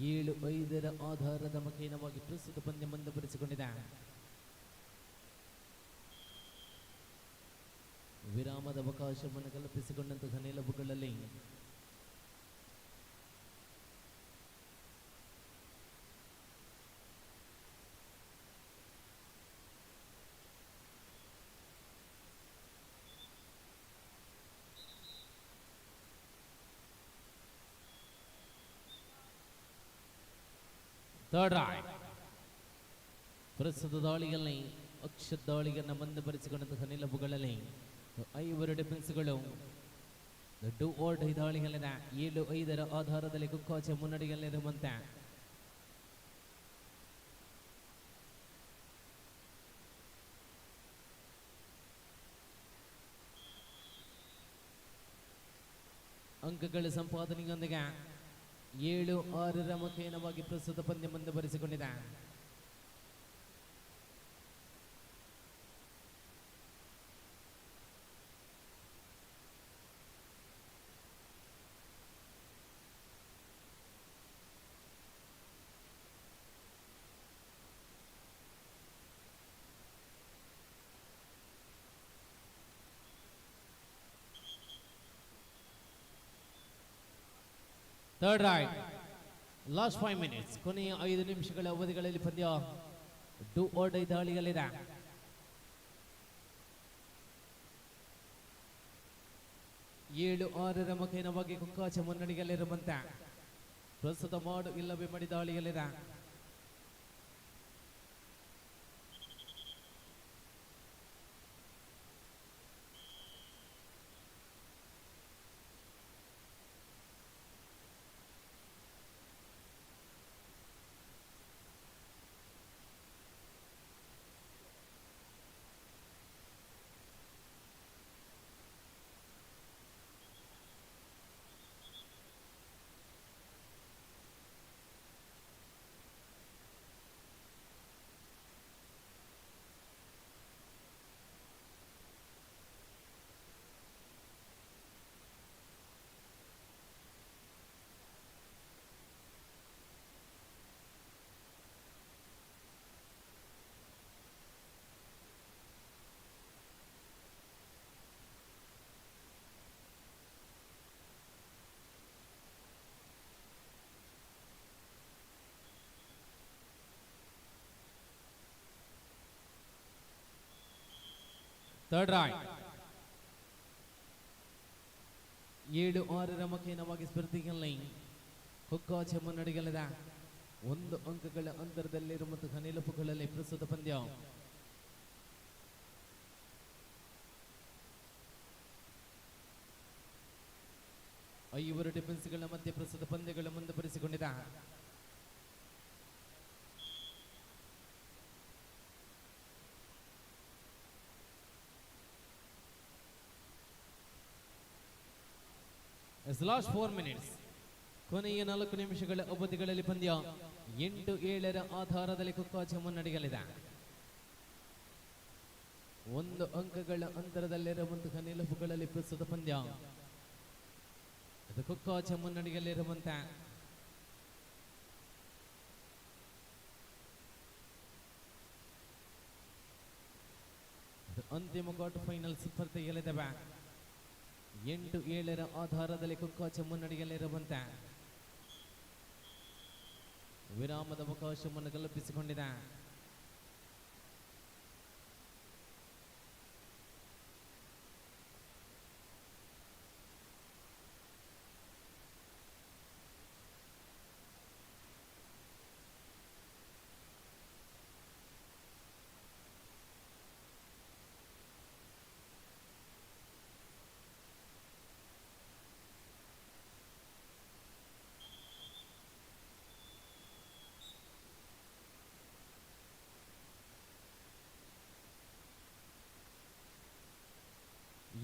7-5 ಆಧಾರದ ಮುಖೇನವಾಗಿ ಪ್ರಸ್ತುತ ಪಂದ್ಯ ಮುಂದುವರಿಸಿಕೊಂಡಿದೆ. ವಿರಾಮದ ಅವಕಾಶವನ್ನು ಕಲ್ಪಿಸಿಕೊಂಡಂತಹ ನಿಲುವುಗಳಲ್ಲಿ ಥರ್ಡ್ ರೈಟ್ ಪ್ರಸ್ತುತ ದಾಳಿಯಲ್ಲಿ ಅಕ್ಷ ದಾಳಿಯನ್ನು ಮುಂದುವರಿಸಿಕೊಂಡಂತಹ ನಿಲುವುಗಳಲ್ಲಿ 5 ಡಿಫೆನ್ಸ್ಗಳು ಡೂ ಆರ್ ಡೈ ದಾಳಿಗಳಿಂದ 7-5 ಆಧಾರದಲ್ಲಿ ಕುಕ್ಕಾಚೆ ಮುನ್ನಡೆಯಲ್ಲಿರುವಂತೆ ಅಂಕಗಳ ಸಂಪಾದನೆಯೊಂದಿಗೆ 7-6 ಮುಖೇನವಾಗಿ ಪ್ರಸ್ತುತ ಪಂದ್ಯ ಮುಂದುವರಿಸಿಕೊಂಡಿದೆ. ಥರ್ಡ್ ರೈಟ್ ಲಾಸ್ಟ್ 5 minutes ಕೊನೆಯ 5 ನಿಮಿಷಗಳ ಅವಧಿಗಳಲ್ಲಿ ಪಂದ್ಯ ಡೂ ಆರ್ ಡೈ ದಾಳಿಯಲ್ಲಿದೆ. ಏಳು 6 ಮುಖೇನವಾಗಿ ಕುಕ್ಕಾಚೆ ಮುನ್ನಡೆಯಲ್ಲಿರುವಂತೆ ಪ್ರಸ್ತುತ ಮಾಡು ಇಲ್ಲವೇ ಮಡಿ ದಾಳಿಯಲ್ಲಿದೆ. ಥರ್ಡ್ ರೈಟ್ 7-6 ಮುಖೇನವಾಗಿ ಸ್ಪರ್ಧೆಯಲ್ಲಿ ಕುಕ್ಕಾಚೆ ಮುನ್ನಡೆಯಲ್ಲಿದೆ. 1 ಅಂಕಗಳ ಅಂತರದಲ್ಲಿರುವಂತಹ ನಿಲುವುಗಳಲ್ಲಿ ಪ್ರಸ್ತುತ ಪಂದ್ಯ ಐವರು ಡಿಫೆನ್ಸ್ಗಳ ಮಧ್ಯೆ ಪ್ರಸ್ತುತ ಪಂದ್ಯಗಳು ಮುಂದುವರಿಸಿಕೊಂಡಿದೆ. ಲಾಸ್ಟ್ 4 minutes ಕೊನೆಯ 4 ನಿಮಿಷಗಳ ಅವಧಿಗಳಲ್ಲಿ ಪಂದ್ಯ 8-7 ಆಧಾರದಲ್ಲಿ ಕುಕ್ಕಾಚೆ ಮುನ್ನಡೆಯಲಿದೆ. 1 ಅಂಕಗಳ ಅಂತರದಲ್ಲಿರುವಂತಹ ನಿಲುವುಗಳಲ್ಲಿ ಪ್ರಸ್ತುತ ಪಂದ್ಯ ಕುಕ್ಕಾಚೆ ಮುನ್ನಡೆಯಲ್ಲಿರುವಂತೆ ಅಂತಿಮ ಕ್ವಾರ್ಟರ್ ಫೈನಲ್ ಸ್ಪರ್ಧೆಯಲ್ಲಿದ್ದಾವೆ. 8-7 ಆಧಾರದಲ್ಲಿ ಕುಕ್ಕಾಚೆ ಮುನ್ನಡೆಯಲ್ಲಿರುವಂತೆ ವಿರಾಮದ ಅವಕಾಶವನ್ನು ಕಲ್ಪಿಸಿಕೊಂಡಿದೆ.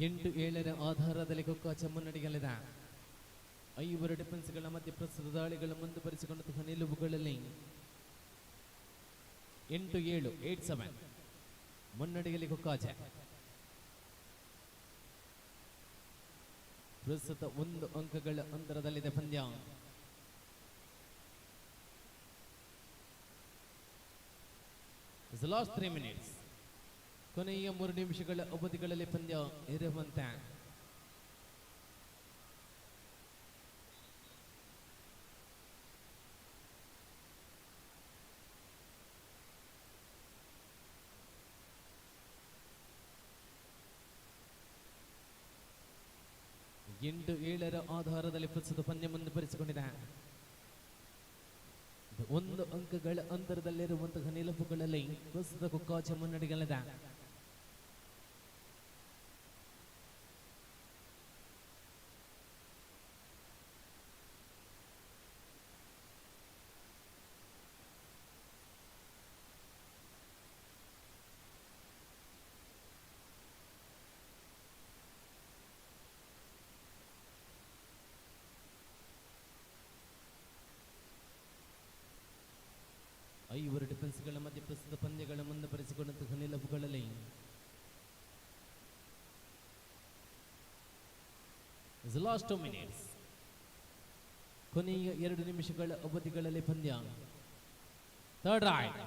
ಎಂಟು 7 ಆಧಾರದಲ್ಲಿ ಕುಕ್ಕಾಚೆ ಮುನ್ನಡೆಯಲಿದೆ. 5 ಡಿಫೆನ್ಸ್ಗಳ ಮಧ್ಯೆ ಪ್ರಸ್ತುತ ದಾಳಿಗಳು ಮುಂದುವರಿಸಿಕೊಂಡಂತಹ ನಿಲುವುಗಳಲ್ಲಿ 8-7 8-7 ಮುನ್ನಡೆಯಲ್ಲಿ ಕುಕ್ಕಾಚೆ. ಪ್ರಸ್ತುತ 1 ಅಂಕಗಳ ಅಂತರದಲ್ಲಿದೆ ಪಂದ್ಯ. The last 3 minutes. ಕೊನೆಯ 3 ನಿಮಿಷಗಳ ಅವಧಿಗಳಲ್ಲಿ ಪಂದ್ಯ ಇರುವಂತೆ ಎಂಟು ಏಳರ ಆಧಾರದಲ್ಲಿ ಪ್ರಸ್ತುತ ಪಂದ್ಯ ಮುಂದುವರಿಸಿಕೊಂಡಿದೆ. ಒಂದು ಅಂಕಗಳ ಅಂತರದಲ್ಲಿರುವಂತಹ ನಿಲುವುಗಳಲ್ಲಿ ಪ್ರಸ್ತುತ ಕುಕ್ಕಾಚ ಮುನ್ನಡೆಯಲ್ಲಿದೆ. ಐವರು ಡಿಫೆನ್ಸ್ಗಳ ಮಧ್ಯೆ ಪ್ರಸ್ತುತ ಪಂದ್ಯಗಳ ಮುಂದುವರಿಸಿಕೊಂಡಂತಹ ನಿಲುವುಗಳಲ್ಲಿ The last 2 minutes. ಕೊನೆಯ 2 ನಿಮಿಷಗಳ ಅವಧಿಗಳಲ್ಲಿ ಪಂದ್ಯ. Third right.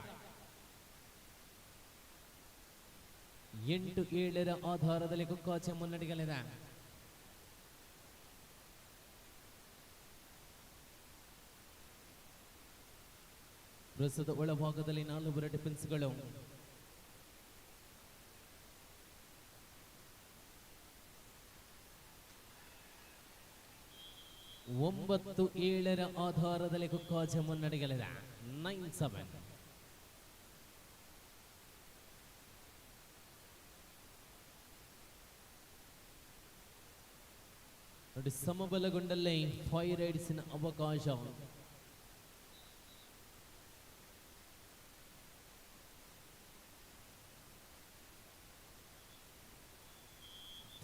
8-7ರ ಆಧಾರದಲ್ಲಿ ಕುಕ್ಕಾಚ ಮುನ್ನಡೆಯಲ್ಲಿದೆ. ಪ್ರಸ್ತುತ ಒಳಭಾಗದಲ್ಲಿ 4 ಡಿಫೆನ್ಸ್ಗಳು. ಒಂಬತ್ತು 7ರ ಆಧಾರದಲ್ಲಿ ಕುಕ್ಕಾಚ ಮುನ್ನಡೆಯಲ್ಲಿದೆ. 9-7. ನೋಡಿ, ಸಮಬಲಗೊಂಡಲ್ಲಿ 5 ರೈಡ್ಸಿನ ಅವಕಾಶ.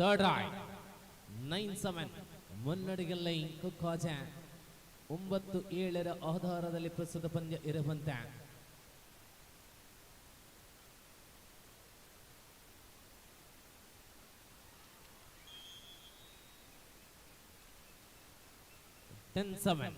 Third right. 9-7 ಮುನ್ನಡೆಯಲ್ಲಿ ಕುಕ್ಕಾಚ. 9-7ರ ಆಧಾರದಲ್ಲಿ ಪ್ರಸ್ತುತ ಪಂದ್ಯ ಇರುವಂತೆ. Ten 7.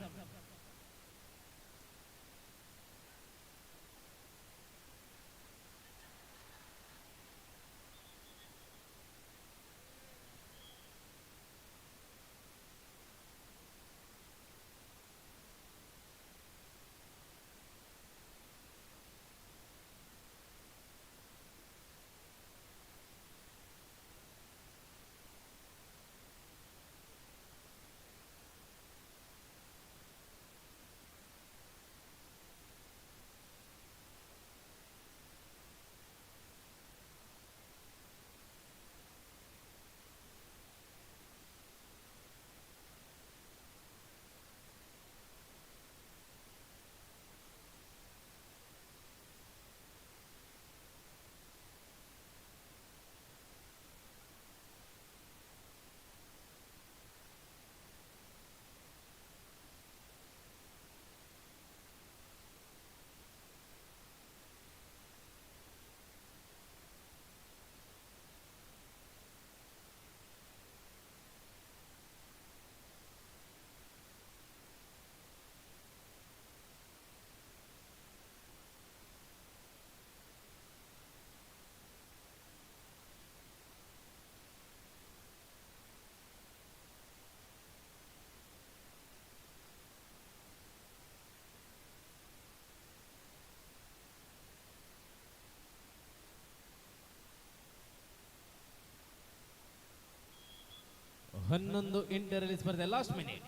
ಹನ್ನೊಂದು 8ರಲ್ಲಿ ಸ್ಪರ್ಧೆ. Last minute.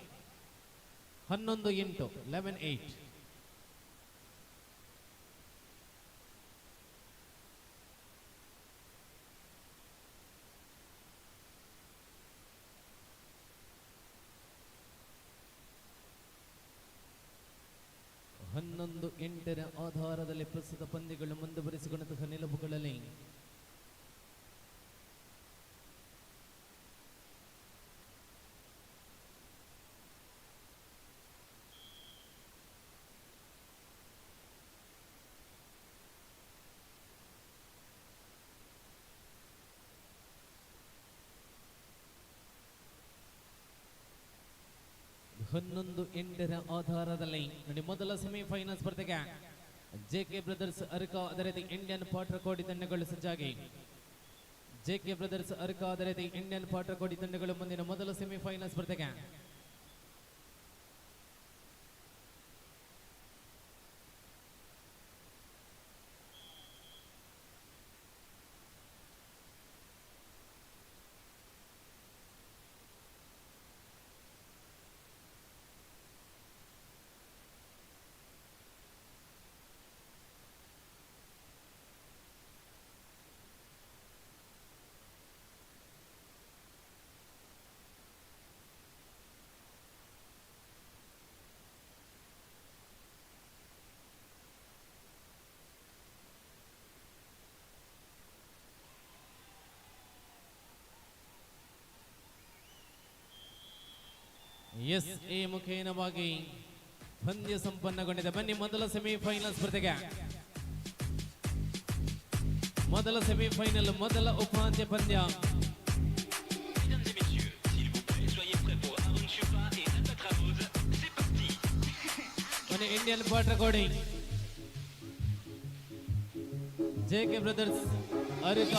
11-8. 11-8. ಹನ್ನೊಂದು 8ರ ಆಧಾರದಲ್ಲಿ ಪ್ರಸ್ತುತ ಪಂದ್ಯಗಳು ಮುಂದುವರಿಸಿಕೊಂಡಂತಹ ನಿಲುವುಗಳಲ್ಲಿ ಹನ್ನೊಂದು 8ರ ಆಧಾರದಲ್ಲಿ ನೋಡಿ, ಮೊದಲ ಸೆಮಿಫೈನಲ್ ಸ್ಪರ್ಧೆಗೆ ಜೆಕೆ ಬ್ರದರ್ಸ್ ಅರ್ಕ ಅದೇ ರೀತಿ ಇಂಡಿಯನ್ ಪಾಟ್ರ ಕೋಡಿ ತಂಡಗಳು ಸಜ್ಜಾಗಿ ಜೆಕೆ ಬ್ರದರ್ಸ್ ಅರ್ಕ ಅದೇ ರೀತಿ ಇಂಡಿಯನ್ ಪಾಟ್ರ ಕೋಡಿ ತಂಡಗಳು ಮುಂದಿನ ಮೊದಲ ಸೆಮಿಫೈನಲ್ ಸ್ಪರ್ಧೆಗೆ ಎಸ್ಎ ಮುಖೇನವಾಗಿ ಪಂದ್ಯ ಸಂಪನ್ನಗೊಂಡಿದೆ. ಬನ್ನಿ ಮೊದಲ ಸೆಮಿಫೈನಲ್ ಸ್ಪರ್ಧೆಗೆ. ಮೊದಲ ಸೆಮಿಫೈನಲ್ ಮೊದಲ ಉಪಾಂತ್ಯ ಪಂದ್ಯ. ಬನ್ನಿ ಇಂಡಿಯನ್ ಪಾಟ್ರ ಕೋಡಿ ಜೆಕೆ ಬ್ರದರ್ಸ್ ಅರ್ಕ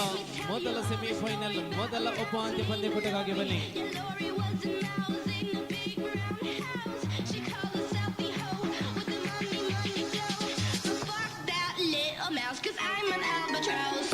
ಮೊದಲ ಸೆಮಿಫೈನಲ್ ಮೊದಲ ಉಪಾಂತ್ಯ ಪಂದ್ಯಕೂಟಕ್ಕಾಗಿ ಬನ್ನಿ. Cause I'm an albatross.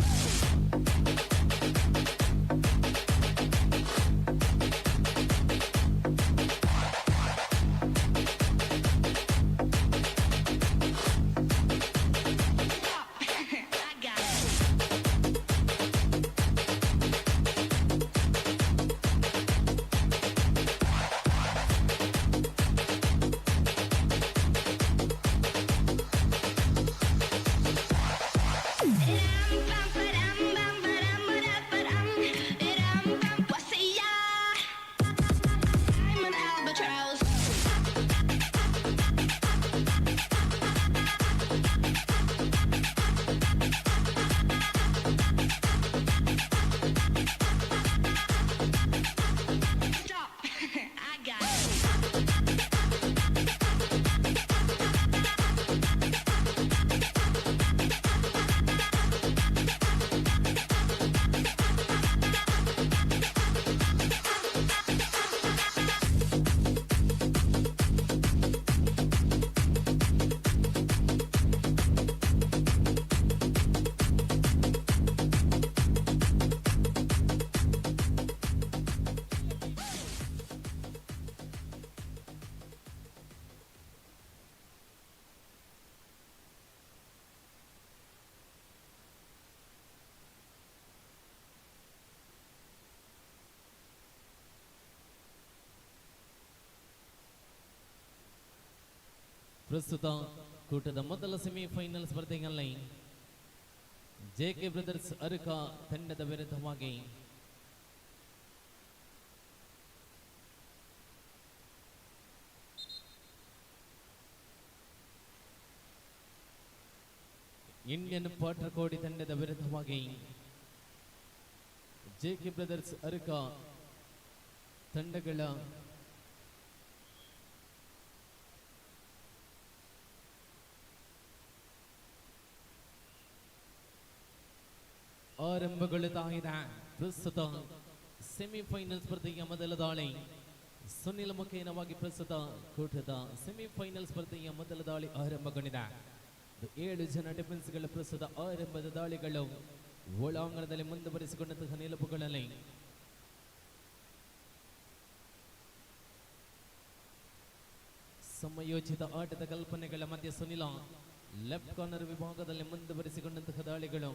ಪ್ರಸ್ತುತ ಕೂಟದ ಮೊದಲ ಸೆಮಿಫೈನಲ್ ಸ್ಪರ್ಧೆಯಲ್ಲಿ ಜೆಕೆ ಬ್ರದರ್ಸ್ ಅರ್ಕ ತಂಡದ ವಿರುದ್ಧವಾಗಿ ಇಂಡಿಯನ್ ಪಾಟ್ರ ಕೋಡಿ ತಂಡದ ವಿರುದ್ಧವಾಗಿ ಜೆಕೆ ಬ್ರದರ್ಸ್ ಅರ್ಕ ತಂಡಗಳ ಆರಂಭಗೊಳ್ಳುತ್ತಾ ಇದೆ. ಪ್ರಸ್ತುತ ಸೆಮಿಫೈನಲ್ ಸ್ಪರ್ಧೆಯ ಮೊದಲ ದಾಳಿ ಸುನಿಲ್ ಮುಖೇನವಾಗಿ ಪ್ರಸ್ತುತ ಕೂಟದ ಸೆಮಿಫೈನಲ್ ಸ್ಪರ್ಧೆಯ ಮೊದಲ ದಾಳಿ ಆರಂಭಗೊಂಡಿದೆ. 7 ಜನ ಡಿಫೆನ್ಸ್ಗಳ ಪ್ರಸ್ತುತ ಆರಂಭದ ದಾಳಿಗಳು ಒಳಾಂಗಣದಲ್ಲಿ ಮುಂದುವರಿಸಿಕೊಂಡಂತಹ ನಿಲುವುಗಳಲ್ಲಿ ಸಮಯೋಚಿತ ಆಟದ ಕಲ್ಪನೆಗಳ ಮಧ್ಯೆ ಸುನಿಲ ಲೆಫ್ಟ್ ಕಾರ್ನರ್ ವಿಭಾಗದಲ್ಲಿ ಮುಂದುವರಿಸಿಕೊಂಡಂತಹ ದಾಳಿಗಳು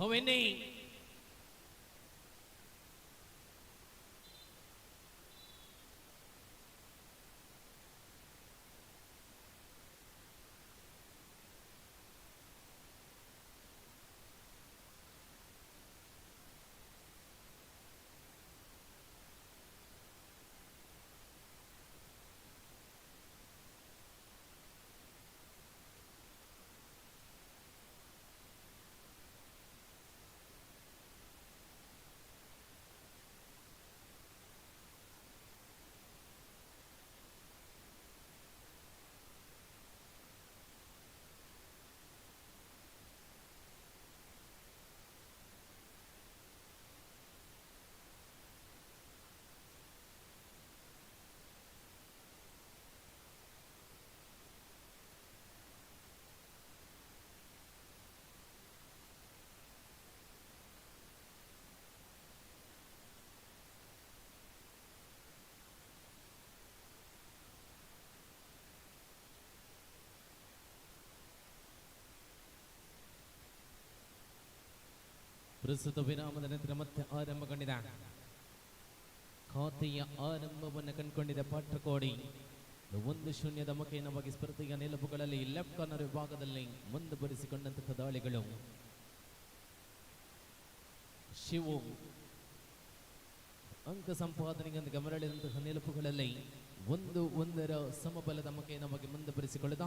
ಅವನೇ ಪ್ರಸ್ತುತ ವಿರಾಮದ ನಂತರ ಮತ್ತೆ ಆರಂಭಗೊಂಡಿದೆ. ಖಾತೆಯ ಆರಂಭವನ್ನು ಕಂಡುಕೊಂಡಿದೆ ಪಾಟ್ರಕೋಡಿ. 1-0 ಮುಖೇನವಾಗಿ ಸ್ಪರ್ಧೆಯ ನಿಲುವುಗಳಲ್ಲಿ ಲೆಫ್ಟ್ ಕಾರ್ನರ್ ವಿಭಾಗದಲ್ಲಿ ಮುಂದುವರಿಸಿಕೊಂಡಂತಹ ದಾಳಿಗಳು. ಶಿವು ಅಂಕ ಸಂಪಾದನೆಗೆ ಮರಳಿದಂತಹ ನಿಲುವುಗಳಲ್ಲಿ 1-1 ಸಮಬಲದ ಮುಖೇನವಾಗಿ ಮುಂದುವರಿಸಿಕೊಳ್ಳದ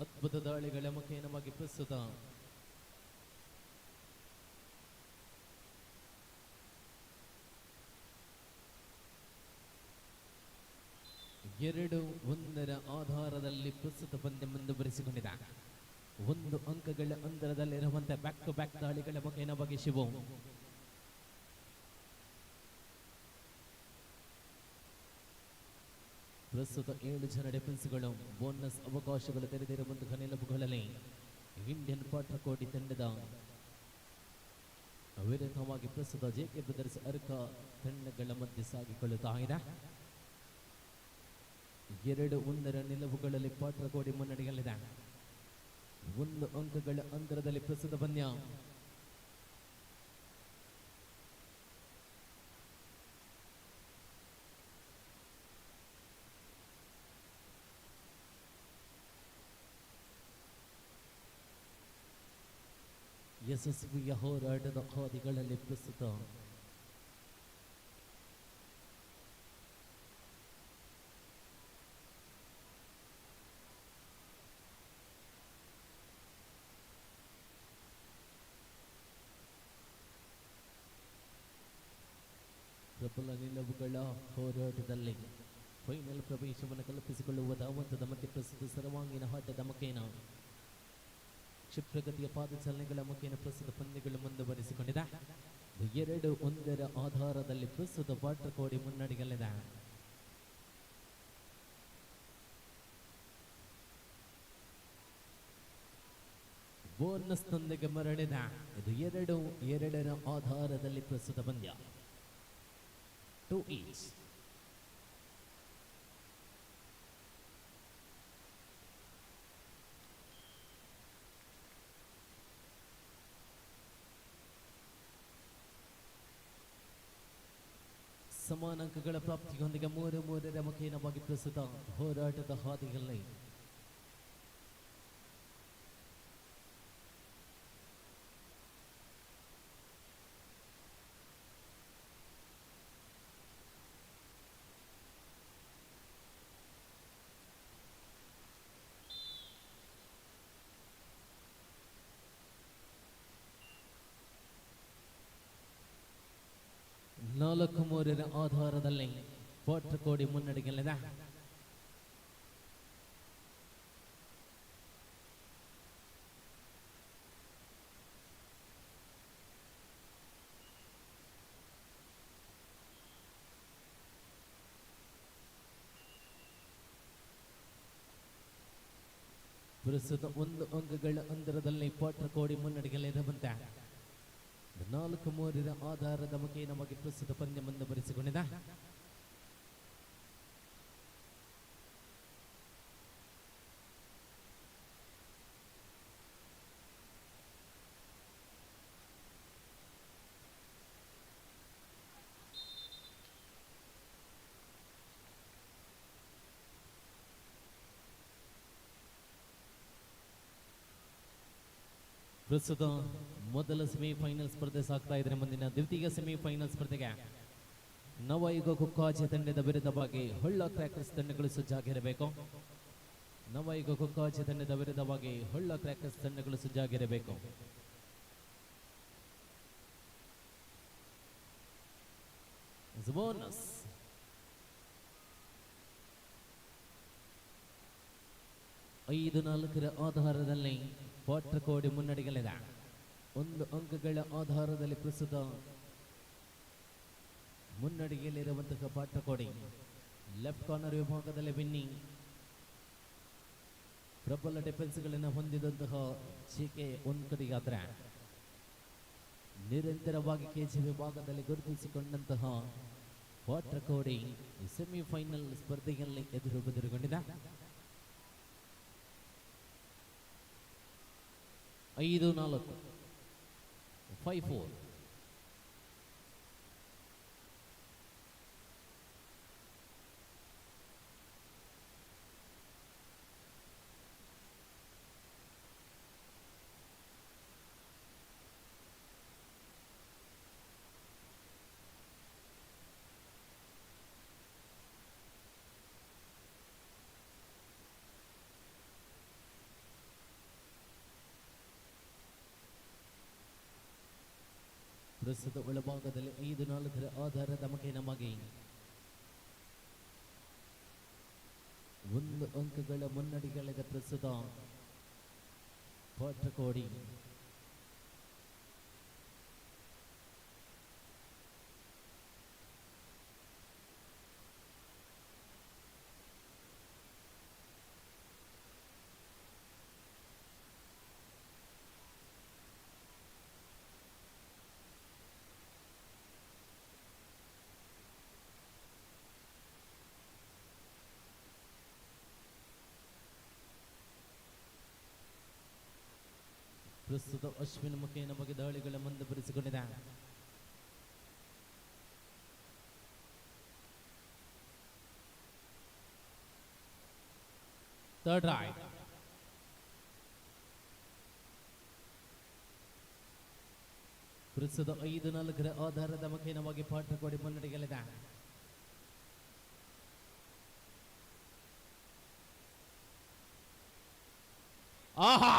ಅದ್ಭುತ ದಾಳಿಗಳ ಮುಖೇನವಾಗಿ ಪ್ರಸ್ತುತ ಎರಡು 1 ಆಧಾರದಲ್ಲಿ ಪ್ರಸ್ತುತ ಪಂದ್ಯ ಮುಂದುವರಿಸಿಕೊಂಡಿದೆ. 1 ಅಂಕಗಳ ಅಂತರದಲ್ಲಿರುವಂತಹ ಬ್ಯಾಕ್ ಟು ಬ್ಯಾಕ್ ದಾಳಿಗಳ ಮುಖೇನವಾಗಿ ಶಿವು ಪ್ರಸ್ತುತ 7 ಜನ ಡಿಫೆನ್ಸ್ಗಳು ಬೋನಸ್ ಅವಕಾಶಗಳು ತೆರೆದಿರುವಂತಹ ನಿಲುವುಗಳಲ್ಲಿ ಇಂಡಿಯನ್ ಪಾಟ್ರಕೋಡಿ ತಂಡದ ವಿರುದ್ಧವಾಗಿ ಪ್ರಸ್ತುತ ಜೆಕೆ ಬ್ರದರ್ಸ್ ಅರ್ಕ ತಂಡಗಳ ಮಧ್ಯೆ ಸಾಗಿಕೊಳ್ಳುತ್ತಾ ಇದೆ. 2-1 ನಿಲುವುಗಳಲ್ಲಿ ಪಾಟ್ರಕೋಡಿ ಮುನ್ನಡೆಯಲ್ಲಿದೆ. 1 ಅಂಕಗಳ ಅಂತರದಲ್ಲಿ ಪ್ರಸ್ತುತ ಪಂದ್ಯ. ಯಶಸ್ವಿಯ ಹೋರಾಟದ ಹಾದಿಗಳಲ್ಲಿ ಪ್ರಸ್ತುತ ಪ್ರಬಲ ನಿಲುವುಗಳ ಹೋರಾಟದಲ್ಲಿ ಫೈನಲ್ ಪ್ರವೇಶವನ್ನು ಕಲ್ಪಿಸಿಕೊಳ್ಳುವ ಧಾವಂತದ ಮಧ್ಯೆ ಪ್ರಸ್ತುತ ಸರ್ವಾಂಗೀಣ ಆಟದ ಮುಖೇನ ಕ್ಷಿಪ್ರಗತಿಯ ಪಾದಚಾಲನೆಗಳ ಮುಖೇನ ಪ್ರಸ್ತುತ ಪಂದ್ಯಗಳು ಮುಂದುವರಿಸಿಕೊಂಡಿದೆ. 2-1 ಆಧಾರದಲ್ಲಿ ಪ್ರಸ್ತುತ ಪಾಟ್ರಕೋಡಿ ಮುನ್ನಡೆಯಲ್ಲಿದೆ. ಬೋನಸ್ನೊಂದಿಗೆ ಮರಳಿದ ಇದು 2-2 ಆಧಾರದಲ್ಲಿ ಪ್ರಸ್ತುತ ಪಂದ್ಯ. 2 each. ಸಮಾನ ಅಂಕಗಳ ಪ್ರಾಪ್ತಿಯೊಂದಿಗೆ 3-3 ಮುಖೇನವಾಗಿ ಪ್ರಸ್ತುತ ಹೋರಾಟದ ಹಾದಿಯಲ್ಲಿ ನಾಲ್ಕು 3 ಆಧಾರದಲ್ಲಿ ಪಾಟ್ರಕೋಡಿ ಮುನ್ನಡೆಯಲ್ಲಿದೆ. ಪ್ರಸ್ತುತ 1 ಅಂಕಗಳ ಅಂತರದಲ್ಲಿ ಪಾಟ್ರಕೋಡಿ ಮುನ್ನಡೆಯಲ್ಲಿರುವಂತೆ 4-3 ಆಧಾರದ ಮುಖೇನವಾಗಿ ಪ್ರಸ್ತುತ ಪಂದ್ಯ ಮುಂದುವರಿಸಿಕೊಂಡಿದೆ. ಪ್ರಸ್ತುತ ಮೊದಲ ಸೆಮಿಫೈನಲ್ ಸ್ಪರ್ಧೆ ಸಾಗ್ತಾ ಇದ್ರೆ ಮುಂದಿನ ದ್ವಿತೀಯ ಸೆಮಿಫೈನಲ್ ಸ್ಪರ್ಧೆಗೆ ನವಯುಗ ಕುಕ್ಕಾಜೆ ತಂಡದ ವಿರುದ್ಧವಾಗಿ ಹೊಳ್ಳ ಕ್ರ್ಯಾಕರ್ಸ್ ತಂಡಗಳು ಸಜ್ಜಾಗಿರಬೇಕು. ನವಯುಗ ಕುಕ್ಕಾಜೆ ತಂಡದ ವಿರುದ್ಧವಾಗಿ ಹೊಳ್ಳ ಕ್ರ್ಯಾಕರ್ಸ್ ತಂಡಗಳು ಸಜ್ಜಾಗಿರಬೇಕು. ಬೋನಸ್ 5-4 ಆಧಾರದಲ್ಲಿ ಪಾಟ್ರಕೋಡಿ ಮುನ್ನಡೆಯಲಿದೆ. 1 ಅಂಕಗಳ ಆಧಾರದಲ್ಲಿ ಪ್ರಸ್ತುತ ಮುನ್ನಡೆಯಲ್ಲಿರುವಂತಹ ಪಾಟ್ರಕೋಡಿ ಲೆಫ್ಟ್ ಕಾರ್ನರ್ ವಿಭಾಗದಲ್ಲಿ ವಿನ್ನಿಂಗ್ ಪ್ರಬಲ ಡಿಫೆನ್ಸ್ಗಳನ್ನು ಹೊಂದಿದಂತಹ ಜೆಕೆ ಒಂದು ಕಡೆಯಾದ್ರೆ ನಿರಂತರವಾಗಿ ಕೆಜಿ ವಿಭಾಗದಲ್ಲಿ ಗುರುತಿಸಿಕೊಂಡಂತಹ ವಾಟರ್ಕೋಡಿ ಸೆಮಿಫೈನಲ್ ಸ್ಪರ್ಧೆಯಲ್ಲಿ ಎದುರುಗೊಂಡಿದೆ. 5-4 5-4. ಪ್ರಸ್ತುತ ಒಳಭಾಗದಲ್ಲಿ 5-4 ಆಧಾರದ ನಮಗೆ 1 ಅಂಕಗಳ ಮುನ್ನಡೆಗಳಿದೆ ಪ್ರಸ್ತುತ ವಾಟರ್ಕೋಡಿ. ಪ್ರಸ್ತುತ ಅಶ್ವಿನ್ ಮುಖೇ ನಮಗೆ ದಾಳಿಗಳ ಮುಂದುವರಿಸಿಕೊಂಡಿದೆ. Third raid. ಪ್ರಸ್ತುತ 5-4 ಆಧಾರದ ಮುಖೇನವಾಗಿ ವಾಟರ್ಕೋಡಿ ಮುನ್ನಡೆಯಲಿದೆ. ಆಹಾ,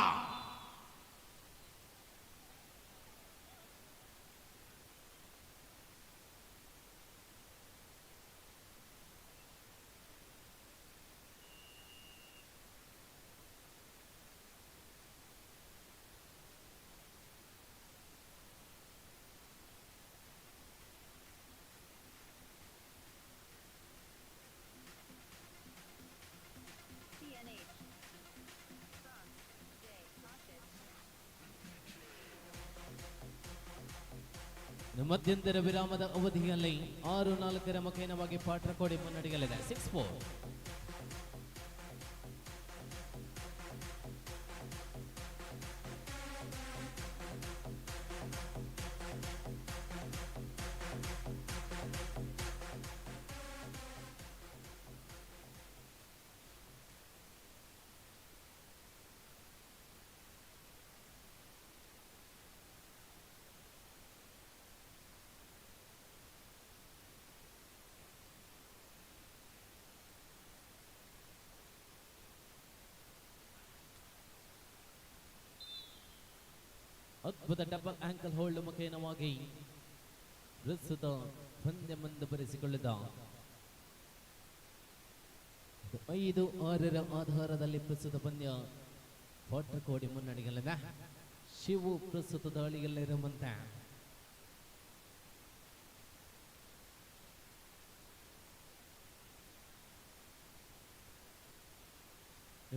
ಮಧ್ಯಂತರ ವಿರಾಮದ ಅವಧಿಯಲ್ಲಿ 6-4 ಮುಖೇನವಾಗಿ ವಾಟರ್ಕೋಡಿ ಮುನ್ನಡೆಯಲಿದೆ. 6-4. ಅದ್ಭುತ ಡಬಲ್ ಆಂಕಲ್ ಹೋಲ್ಡ್ ಮುಖೇನವಾಗಿ ಪ್ರಸ್ತುತ ಪಂದ್ಯ ಮುಂದುವರಿಸಿಕೊಳ್ಳಿದ 5-6 ಆಧಾರದಲ್ಲಿ ಪ್ರಸ್ತುತ ಪಂದ್ಯ ವಾಟರ್ಕೋಡಿ ಮುನ್ನಡೆಯಲಿದೆ. ಶಿವು ಪ್ರಸ್ತುತ ದಾಳಿಯಲ್ಲಿರುವಂತೆ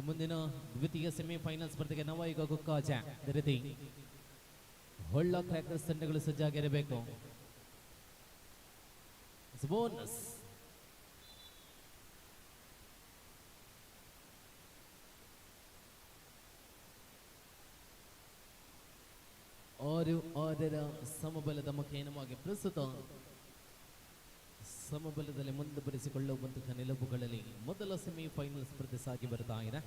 ಮುಂದಿನ ದ್ವಿತೀಯ ಸೆಮಿಫೈನಲ್ ಸ್ಪರ್ಧೆಗೆ ನವಾಯಿಗ ಗುಕ್ಕಾಜ ರೀತಿ ಹೊಳ್ಳ ಕ್ರ್ಯಾಕರ್ಸ್ ತಂಡಗಳು ಸಜ್ಜಾಗಿರಬೇಕು. ಬೋನಸ್ ಆರರ ಸಮಬಲದ ಮುಖೇನವಾಗಿ ಪ್ರಸ್ತುತ ಸಮಬಲದಲ್ಲಿ ಮುಂದುವರಿಸಿಕೊಳ್ಳುವಂತಹ ನಿಲುವುಗಳಲ್ಲಿ ಮೊದಲ ಸೆಮಿಫೈನಲ್ ಸ್ಪರ್ಧೆ ಸಾಗಿ ಬರ್ತಾ ಇದೆ.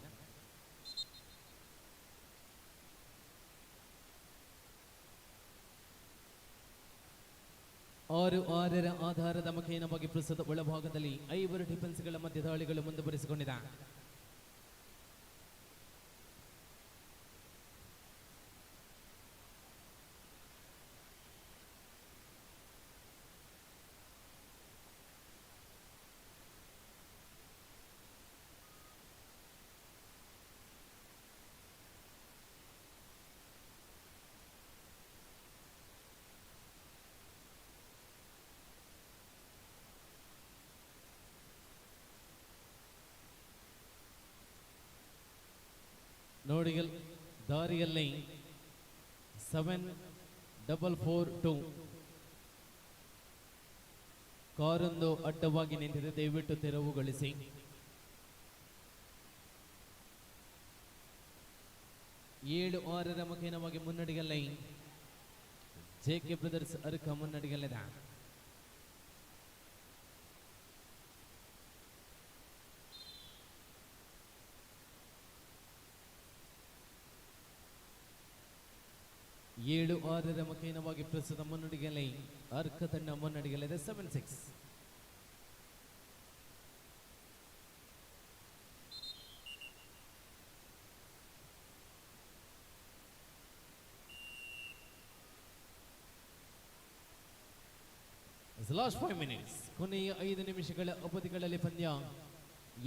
ಆರರ ಆಧಾರದ ಮುಖೇನವಾಗಿ ಪ್ರಸ್ತುತ ಒಳಭಾಗದಲ್ಲಿ 5 ಡಿಫೆನ್ಸ್ಗಳ ಮಧ್ಯ ದಾಳಿಗಳು ಮುಂದುವರಿಸಿಕೊಂಡಿದೆ. ನೋಡಿ ದಾರಿಯಲ್ಲಿ 7 442. ಕಾರೊಂದು ಅಡ್ಡವಾಗಿ ನಿಂತಿದೆ, ದಯವಿಟ್ಟು ತೆರವುಗೊಳಿಸಿ. ಏಳು ಆರರ ಮುಖೇನವಾಗಿ ಮುನ್ನಡೆಯಲ್ಲೇ JK ಬ್ರದರ್ಸ್ ಅರ್ಕ ಮುನ್ನಡೆಯಲ್ಲಿದೆ. ಏಳು ಆರರ ಮುಖೇನವಾಗಿ ಪ್ರಸ್ತುತ ಮುನ್ನಡೆಯಲ್ಲೇ ಅರ್ಕ ತಂಡ ಮುನ್ನಡೆಯಲ್ಲಿದೆ 7-6. ಲಾಸ್ಟ್ 5 ಮಿನಿಟ್ಸ್, ಕೊನೆಯ 5 ನಿಮಿಷಗಳ ಅವಧಿಗಳಲ್ಲಿ ಪಂದ್ಯ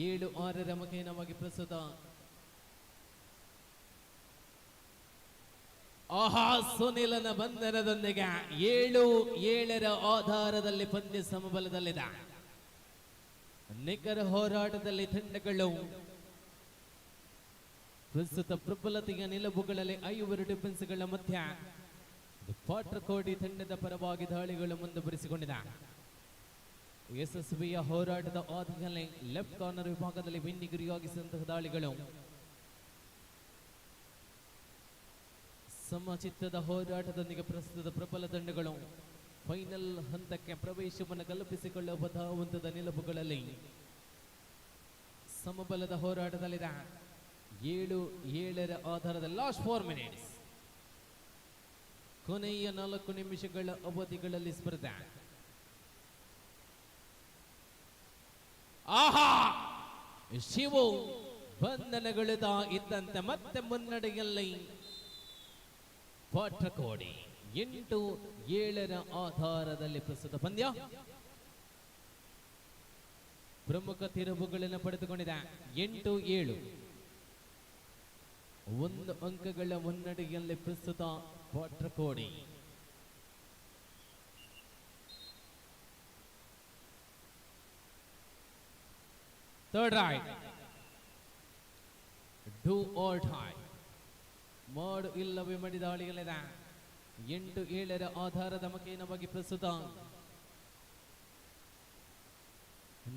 7-6ರ ಮುಖೇನವಾಗಿ ಪ್ರಸ್ತುತ. ಆಹಾ, ಸುನಿಲನ ಬಂಧನದೊಂದಿಗೆ 7-7ರ ಆಧಾರದಲ್ಲಿ ಪಂದ್ಯ ಸಮಬಲದಲ್ಲಿದೆ. ನಿಖರ ಹೋರಾಟದಲ್ಲಿ ತಂಡಗಳು ಪ್ರಸ್ತುತ ಪ್ರಬಲತೆಯ ನಿಲುವುಗಳಲ್ಲಿ 5 ಡಿಫೆನ್ಸ್ಗಳ ಮಧ್ಯ ಪಾಟ್ರಕೋಡಿ ತಂಡದ ಪರವಾಗಿ ದಾಳಿಗಳು ಮುಂದುವರಿಸಿಕೊಂಡಿದೆ. ಯಶಸ್ವಿಯ ಹೋರಾಟದ ಆದಿಯಲ್ಲಿ ಲೆಫ್ಟ್ ಕಾರ್ನರ್ ವಿಭಾಗದಲ್ಲಿ ಬೆನ್ನಿಗುರಿಯಾಗಿಸಿದಂತಹ ದಾಳಿಗಳು ಸಮಚಿತ್ತದ ಹೋರಾಟದೊಂದಿಗೆ ಪ್ರಸ್ತುತ ಪ್ರಬಲ ತಂಡಗಳು ಫೈನಲ್ ಹಂತಕ್ಕೆ ಪ್ರವೇಶವನ್ನು ಕಲ್ಪಿಸಿಕೊಳ್ಳುವ ಧಾವಂತದ ನಿಲುವುಗಳಲ್ಲಿ ಸಮಬಲದ ಹೋರಾಟದಲ್ಲಿದೆ. 7-7ರ ಆಧಾರದ ಲಾಸ್ಟ್ 4 ಮಿನಿಟ್ಸ್, ಕೊನೆಯ 4 ನಿಮಿಷಗಳ ಅವಧಿಗಳಲ್ಲಿ ಸ್ಪರ್ಧೆ. ಆಹಾ, ಶಿವು ಬಂಧನಗೊಳ್ಳುತ್ತಾ ಇದ್ದಂತೆ ಮತ್ತೆ ಮುನ್ನಡೆಯಲ್ಲಿ ಪಾಟ್ರಕೋಡಿ 8-7ರ ಆಧಾರದಲ್ಲಿ ಪ್ರಸ್ತುತ ಪಂದ್ಯ ಪ್ರಮುಖ ತಿರುವುಗಳನ್ನು ಪಡೆದುಕೊಂಡಿದೆ. 8-7, 1 ಅಂಕಗಳ ಮುನ್ನಡೆಯಲ್ಲಿ ಪ್ರಸ್ತುತ Patrakodi. Third raid, do or die, ಮಾಡು ಇಲ್ಲವೇ ಮಡಿ ದಾಳಿಯಲ್ಲಿದೆ. 8-7ರ ಆಧಾರದ ಮುಖೇನವಾಗಿ ಪ್ರಸ್ತುತ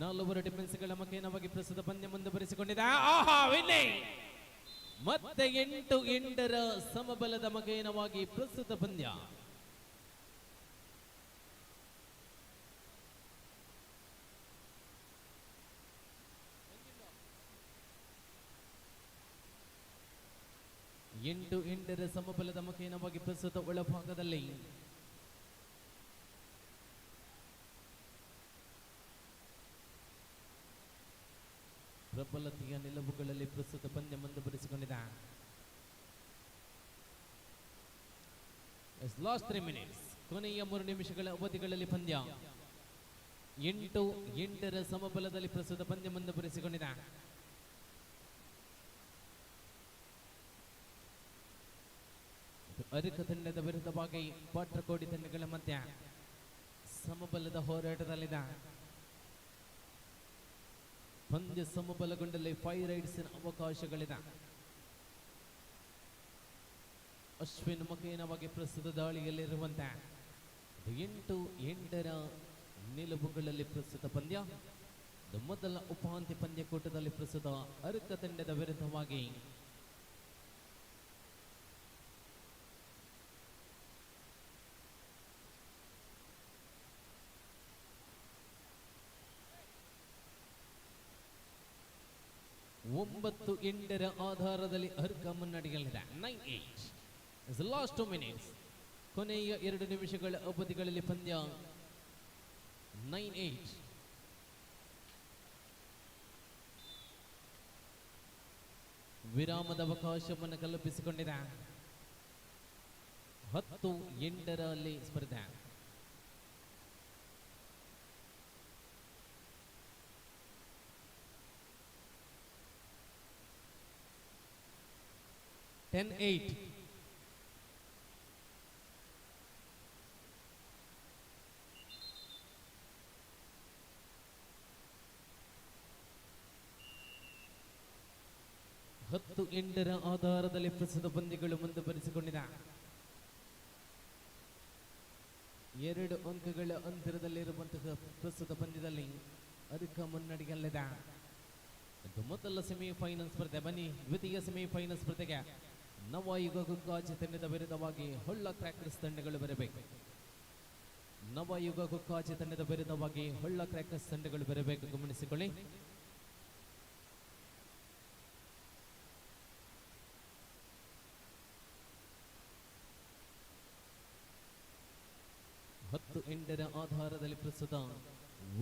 4 ಡಿಫೆನ್ಸ್ಗಳ ಮುಖೇನವಾಗಿ ಪ್ರಸ್ತುತ ಪಂದ್ಯ ಮುಂದುವರಿಸಿಕೊಂಡಿದೆ. ಆಹಾ, ವಿನ್ನಿಂಗ್! ಮತ್ತೆ 8-8ರ ಸಮಬಲದ ಮುಖೇನವಾಗಿ ಪ್ರಸ್ತುತ ಪಂದ್ಯ. ಎಂಟು ಎಂಟರ ಸಮಬಲದ ಮುಖೇನವಾಗಿ ಪ್ರಸ್ತುತ ಒಳಭಾಗದಲ್ಲಿ ಪ್ರಬಲತೆಯ ನಿಲುವುಗಳಲ್ಲಿ ಪ್ರಸ್ತುತ ಪಂದ್ಯ ಮುಂದುವರಿಸಿಕೊಂಡಿದೆ. ಲಾಸ್ಟ್ 3 ಮಿನಿಟ್ಸ್, ಕೊನೆಯ 3 ನಿಮಿಷಗಳ ಅವಧಿಗಳಲ್ಲಿ ಪಂದ್ಯ 8-8ರ ಸಮಬಲದಲ್ಲಿ ಪ್ರಸ್ತುತ ಪಂದ್ಯ ಮುಂದುವರಿಸಿಕೊಂಡಿದೆ. ಅರಿಕ ತಂಡದ ವಿರುದ್ಧವಾಗಿ ಪಾಟ್ರಕೋಡಿ ತಂಡಗಳ ಮಧ್ಯ ಸಮಬಲದ ಹೋರಾಟದಲ್ಲಿದೆ. ಪಂದ್ಯ ಸಮಬಲಗೊಂಡಲ್ಲಿ 5 ರೈಡ್ಸ್ ಅವಕಾಶಗಳಿದೆ. ಅಶ್ವಿನ್ ಮುಖೇನವಾಗಿ ಪ್ರಸ್ತುತ ದಾಳಿಯಲ್ಲಿರುವಂತೆ 8-8ರ ನಿಲುವುಗಳಲ್ಲಿ ಪ್ರಸ್ತುತ ಪಂದ್ಯ. ಮೊದಲ ಉಪಾಂತ್ಯ ಪಂದ್ಯಕೂಟದಲ್ಲಿ ಪ್ರಸ್ತುತ ಅರಿಕ ತಂಡದ ವಿರುದ್ಧವಾಗಿ ಒಂಬತ್ತು 8ರ ಆಧಾರದಲ್ಲಿ ಅರ್ಕ ಮುನ್ನಡೆಯಲ್ಲಿದೆ. 9-8 ಲಾಸ್ಟ್ 2 ಮಿನಿಟ್ಸ್, ಕೊನೆಯ 2 ನಿಮಿಷಗಳ ಅವಧಿಗಳಲ್ಲಿ ಪಂದ್ಯ 9-8. ವಿರಾಮದ ಅವಕಾಶವನ್ನು ಕಲ್ಪಿಸಿಕೊಂಡಿದೆ. 10-8ರಲ್ಲಿ ಸ್ಪರ್ಧೆ. Ten 8. ಹತ್ತು 8ರ ಆಧಾರದಲ್ಲಿ ಪ್ರಸ್ತುತ ಪಂದ್ಯಗಳು ಮುಂದುವರಿಸಿಕೊಂಡಿದೆ. 2 ಅಂಕಗಳ ಅಂತರದಲ್ಲಿರುವಂತಹ ಪ್ರಸ್ತುತ ಪಂದ್ಯದಲ್ಲಿ ಅದಕ್ಕೆ ಮುನ್ನಡೆಯಲ್ಲಿದೆ. ಇದು ಮೊದಲ ಸೆಮಿಫೈನಲ್ ಸ್ಪರ್ಧೆ. ಬನ್ನಿ ದ್ವಿತೀಯ ಸೆಮಿಫೈನಲ್ ಸ್ಪರ್ಧೆಗೆ ನವಯುಗ ಕುಕ್ಕಾಜಿ ತಂಡದ ವಿರುದ್ಧವಾಗಿ ಹೊಳ್ಳ ಕ್ರ್ಯಾಕರ್ಸ್ ತಂಡಗಳು ಬರಬೇಕು. ನವಯುಗ ಕುಕ್ಕಾಜಿ ತಂಡದ ವಿರುದ್ಧವಾಗಿ ಹೊಳ್ಳ ಕ್ರ್ಯಾಕರ್ಸ್ ತಂಡಗಳು ಬರಬೇಕು, ಗಮನಿಸಿಕೊಳ್ಳಿ. ಹತ್ತು ಎಂಟರ ಆಧಾರದಲ್ಲಿ ಪ್ರಸ್ತುತ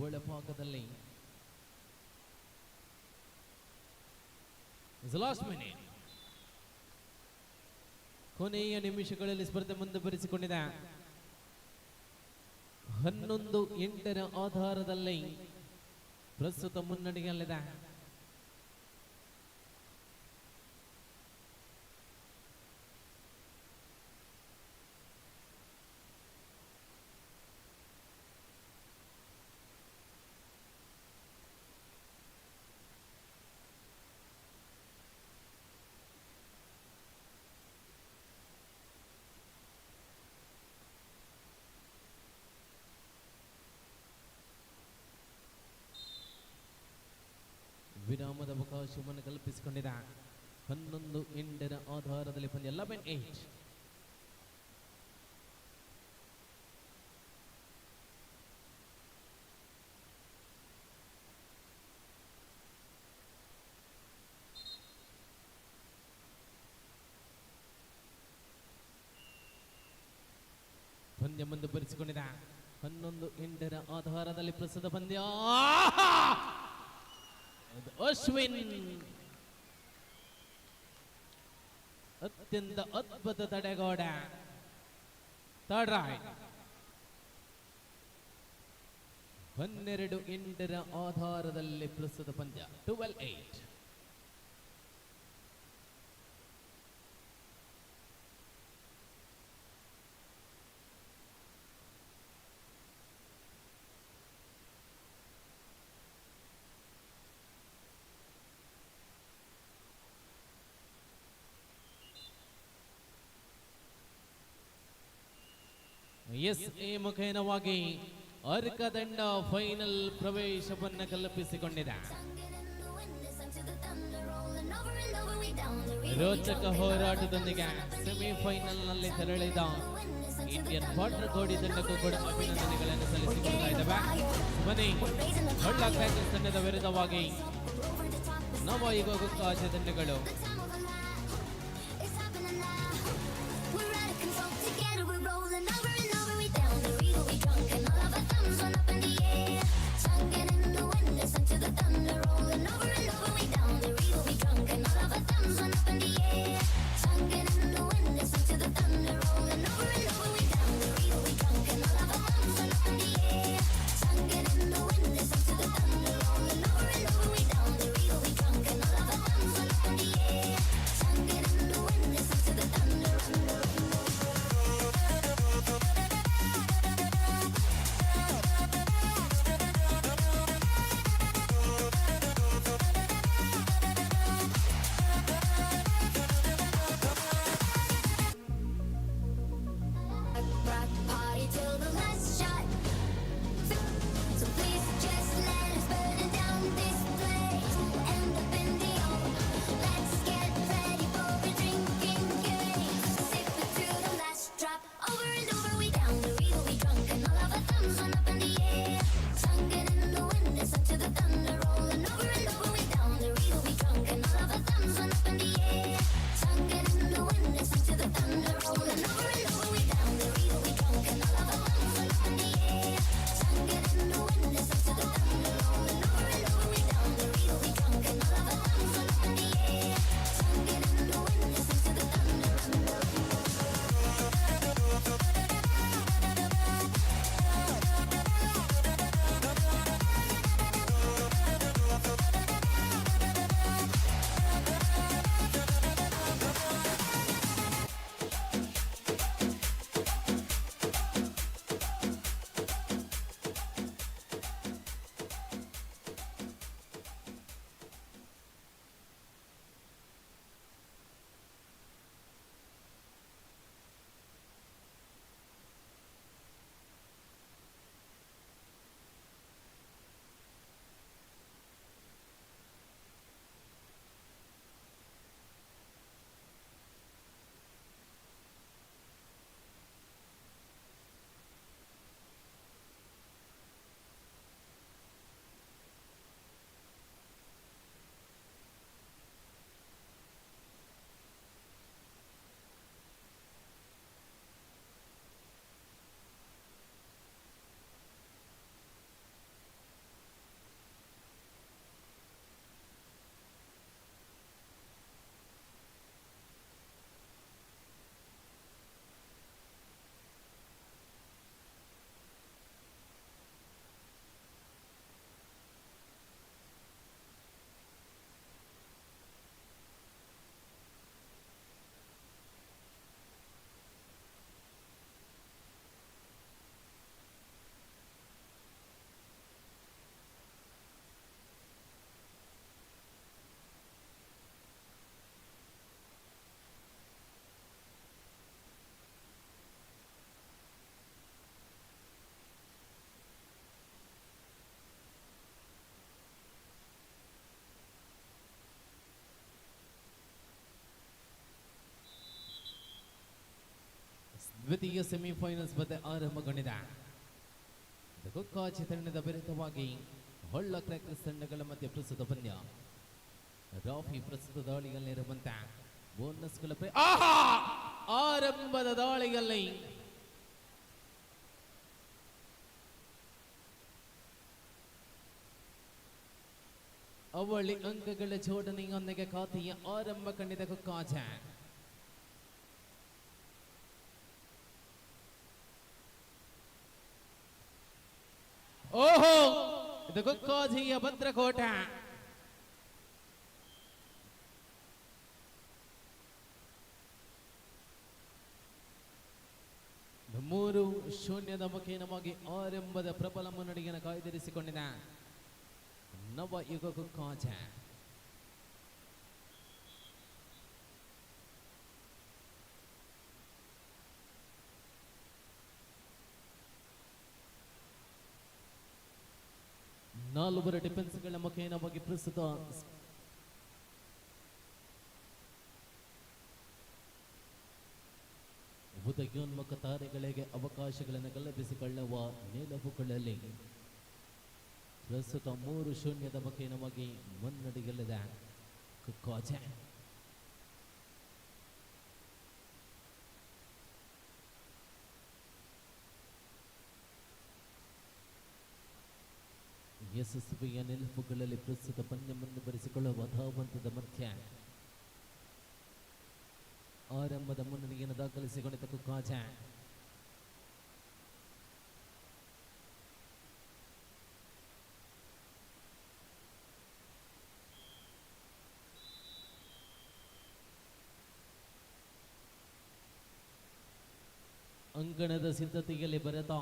ಒಳಭಾಗದಲ್ಲಿ ಕೊನೆಯ ನಿಮಿಷಗಳಲ್ಲಿ ಸ್ಪರ್ಧೆ ಮುಂದುವರಿಸಿಕೊಂಡಿದೆ. 11-8ರ ಆಧಾರದಲ್ಲಿ ಪ್ರಸ್ತುತ ಮುನ್ನಡೆಯಲ್ಲಿದೆ. ವಿರಾಮದ ಅವಕಾಶವನ್ನು ಕಲ್ಪಿಸಿಕೊಂಡಿದೆ. 11-8ರ ಆಧಾರದಲ್ಲಿ ಪಂದ್ಯ 11-8. ಪಂದ್ಯ ಮುಂದುವರಿಸಿಕೊಂಡಿದೆ. 11-8ರ ಆಧಾರದಲ್ಲಿ ಪ್ರಸ್ತುತ ಪಂದ್ಯ. ಅಶ್ವಿನ್ ಅತ್ಯಂತ ಅದ್ಭುತ ತಡೆಗೋಡೆ. Third right. 12-8ರ ಆಧಾರದಲ್ಲಿ ಪ್ರಸ್ತುತ ಪಂದ್ಯ 12-8. ಎಸ್ಎ ಮುಖೇನವಾಗಿ ಅರ್ಕದಂಡ ಫೈನಲ್ ಪ್ರವೇಶವನ್ನು ಕಲ್ಪಿಸಿಕೊಂಡಿದೆ. ರೋಚಕ ಹೋರಾಟದೊಂದಿಗೆ ಸೆಮಿಫೈನಲ್ ನಲ್ಲಿ ತೆರಳಿದ ಇಂಡಿಯನ್ ವಾಟರ್ ಕೋಡಿ ತಂಡಕ್ಕೂ ಕೂಡ ಅಭಿನಂದನೆಗಳನ್ನು ಸಲ್ಲಿಸಿಕೊಳ್ತಾ ಇದ್ದಾವೆ. ಬನ್ನಿ ಹೊಳ್ಳ ಕ್ರ್ಯಾಕರ್ಸ್ ತಂಡದ ವಿರುದ್ಧವಾಗಿ ನವಯುಗ ಕುಕ್ಕಾಜಿ ತಂಡಗಳು Yeah. ದ್ವಿತೀಯ ಸೆಮಿಫೈನಲ್ಸ್ ಪಂದ್ಯ ಆರಂಭಗೊಂಡಿದೆ. ಕೊಕ್ಕಾಜಿ ತಂಡದ ವಿರುದ್ಧವಾಗಿ ಹೊಳ್ಳ ಕ್ರ್ಯಾಕರ್ಸ್ ತಂಡಗಳ ಮಧ್ಯೆ ಪ್ರಸ್ತುತ ಪಂದ್ಯ. ರಾಫಿ ಪ್ರಸ್ತುತ ದಾಳಿಯಲ್ಲಿರುವಂತ ಬೋನಸ್ಗಳ ಆರಂಭದ ದಾಳಿಯಲ್ಲಿ ಅವಳಿ ಅಂಕಗಳ ಜೋಡಣೆಯೊಂದಿಗೆ ಖಾತೆಯ ಆರಂಭ ಕಂಡಿದೆ ಕೊಕ್ಕಾಜ. ಓಹೋ, ಇದು ಕೊಕ್ಕಾಜಿಯ ಭದ್ರಕೋಟ. ಮೂರು ಶೂನ್ಯದ ಮುಖೇನವಾಗಿ ಆರಂಭದ ಪ್ರಬಲ ಮುನ್ನಡೆಯನ್ನು ಕಾಯ್ದಿರಿಸಿಕೊಂಡಿದೆ ನವ ಯುಗ ಕೊಕ್ಕಾಜ. ನಾಲ್ವರು ಡಿಫೆನ್ಸ್ಗಳ ಮುಖೇನವಾಗಿ ಪ್ರಸ್ತುತ ಉದಯೋನ್ಮುಖ ತಾರೆಗಳಿಗೆ ಅವಕಾಶಗಳನ್ನು ಕಲ್ಪಿಸಿಕೊಳ್ಳುವ ನಿಲುವುಗಳಲ್ಲಿ ಪ್ರಸ್ತುತ 3-0 ಮುಖೇನವಾಗಿ ಮುನ್ನಡೆಯಲ್ಲಿದೆ ಕೊಕ್ಕಾಜ. ಯಶಸ್ವಿಯ ನಿಲುವುಗಳಲ್ಲಿ ಪ್ರಸ್ತುತ ಪಂದ್ಯ ಮುಂದುವರಿಸಿಕೊಳ್ಳುವ ಧಾವಂತದ ಮಧ್ಯ ಆರಂಭದ ಮುನ್ನಡೆಯನ್ನು ದಾಖಲಿಸಿಕೊಂಡಿದ್ದ ಕೊಕ್ಕಾಜ. ಅಂಗಣದ ಸಿದ್ಧತೆಯಲ್ಲಿ ಬರೆದ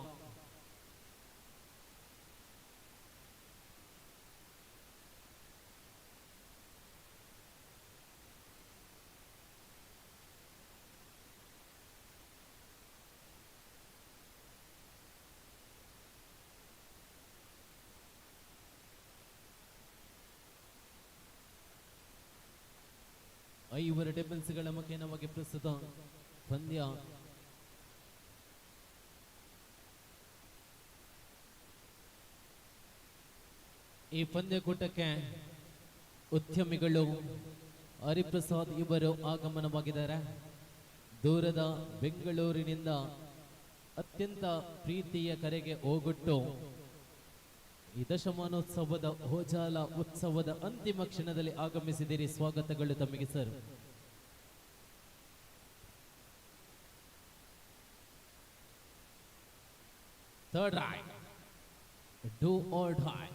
ಐವರು ಡಿಫೆನ್ಸ್ಗಳ ಮುಖೇನವಾಗಿ ಪ್ರಸ್ತುತ ಪಂದ್ಯ ಈ ಪಂದ್ಯಕೂಟಕ್ಕೆ ಉದ್ಯಮಿಗಳು ಹರಿಪ್ರಸಾದ್ ಇವರು ಆಗಮನವಾಗಿದ್ದಾರೆ. ದೂರದ ಬೆಂಗಳೂರಿನಿಂದ ಅತ್ಯಂತ ಪ್ರೀತಿಯ ಕರೆಗೆ ಹೋಗೊಟ್ಟು ಈ ದಶಮಾನೋತ್ಸವದ ಹೋಜಾಲ ಉತ್ಸವದ ಅಂತಿಮ ಕ್ಷಣದಲ್ಲಿ ಆಗಮಿಸಿದಿರಿ. ಸ್ವಾಗತಗಳು ತಮಗೆ sir. Third raid, do or dye.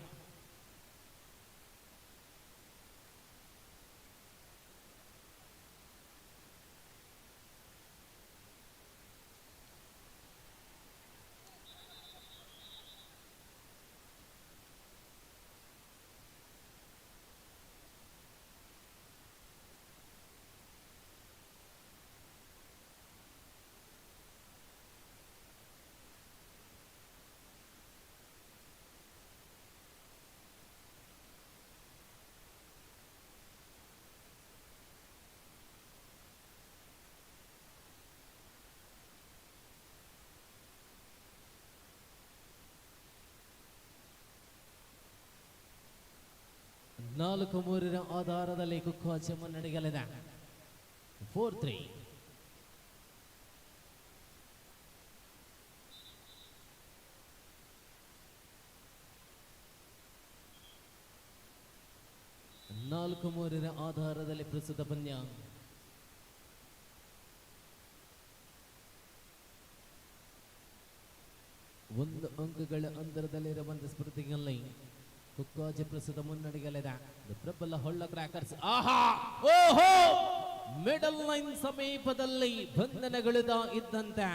ನಾಲ್ಕು ಮೂರರ ಆಧಾರದಲ್ಲಿ ಕೊಕ್ಕಾಜ ಮುನ್ನಡೆಯಲಿದೆ. 4-3. ನಾಲ್ಕು ಮೂರರ ಆಧಾರದಲ್ಲಿ ಪ್ರಸ್ತುತ ಪಂದ್ಯ. ಒಂದು ಅಂಕಗಳ ಅಂತರದಲ್ಲಿರುವಂತಹ ಸ್ಪರ್ಧೆಯಲ್ಲಿ ಕೊಕ್ಕಾಜ ಪ್ರಸ್ತುತ ಮುನ್ನಡೆಯಲಿದೆ. ಪ್ರಬಲ ಹೊಳ್ಳ ಕ್ರ್ಯಾಕರ್ಸ್ ಓಹೋ, ಮಿಡಲ್ ಲೈನ್ ಸಮೀಪದಲ್ಲಿ ಬಂಧನಗೊಳಿದ ಇದ್ದಂತೆ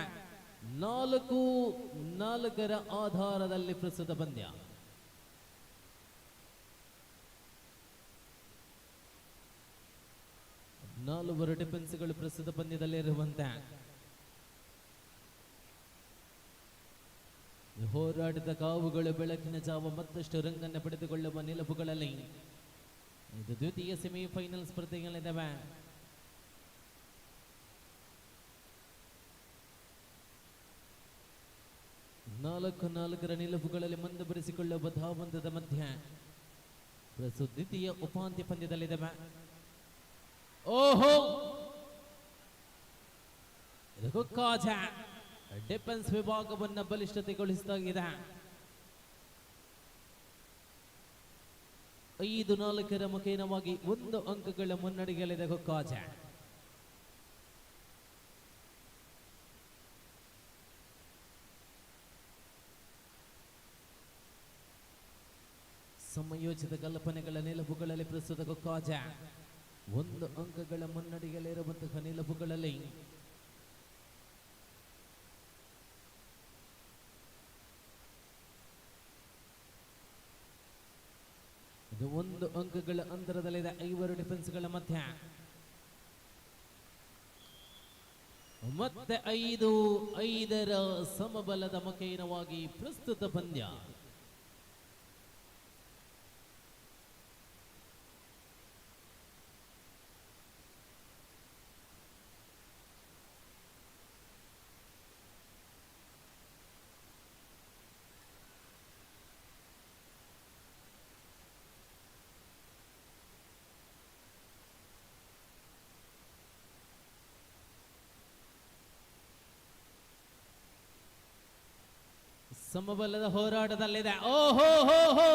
4-4 ಆಧಾರದಲ್ಲಿ ಪ್ರಸ್ತುತ ಪಂದ್ಯ. ನಾಲ್ವರು ಡಿಫೆನ್ಸ್ಗಳು ಪ್ರಸ್ತುತ ಪಂದ್ಯದಲ್ಲಿರುವಂತೆ ಹೋರಾಟದ ಕಾವುಗಳು ಬೆಳಕಿನ ಜಾವ ಮತ್ತಷ್ಟು ರಂಗನ್ನು ಪಡೆದುಕೊಳ್ಳುವ ನಿಲುವುಗಳಲ್ಲಿ ಇದು ದ್ವಿತೀಯ ಸೆಮಿಫೈನಲ್ ಸ್ಪರ್ಧೆಗಳಿದ್ದಾವೆ. 4 ನಿಲುವುಗಳಲ್ಲಿ ಮುಂದುವರಿಸಿಕೊಳ್ಳುವ ಧಾವಂತದ ಮಧ್ಯ ಪ್ರಸ್ತುತ ದ್ವಿತೀಯ ಉಪಾಂತ್ಯ ಪಂದ್ಯದಲ್ಲಿದೆ. ಓಹೋ, ಇದು ಕಾಜ ಡಿಫೆನ್ಸ್ ವಿಭಾಗವನ್ನು ಬಲಿಷ್ಠತೆಗೊಳಿಸಿದಾಗಿದೆ. 5-4 ಮುಖೇನವಾಗಿ 1 ಅಂಕಗಳ ಮುನ್ನಡೆಯಲ್ಲಿದೆ ಕಾಜ. ಸಮಯೋಚಿತ ಕಲ್ಪನೆಗಳ ನಿಲುವುಗಳಲ್ಲಿ ಪ್ರಸ್ತುತ ಕಾಜ 1 ಅಂಕಗಳ ಮುನ್ನಡೆಯಲ್ಲಿರುವಂತಹ ನಿಲುವುಗಳಲ್ಲಿ ಇದು 1 ಅಂಕಗಳ ಅಂತರದಲ್ಲಿದೆ 5 ಡಿಫೆನ್ಸ್ಗಳ ಮಧ್ಯ. ಮತ್ತೆ 5-5 ಸಮಬಲದ ಮುಖೇನವಾಗಿ ಪ್ರಸ್ತುತ ಪಂದ್ಯ. ಸಮಬಲದ ಹೋರಾಟದಲ್ಲಿದೆ. ಓಹೋ ಹೋ ಹೋ,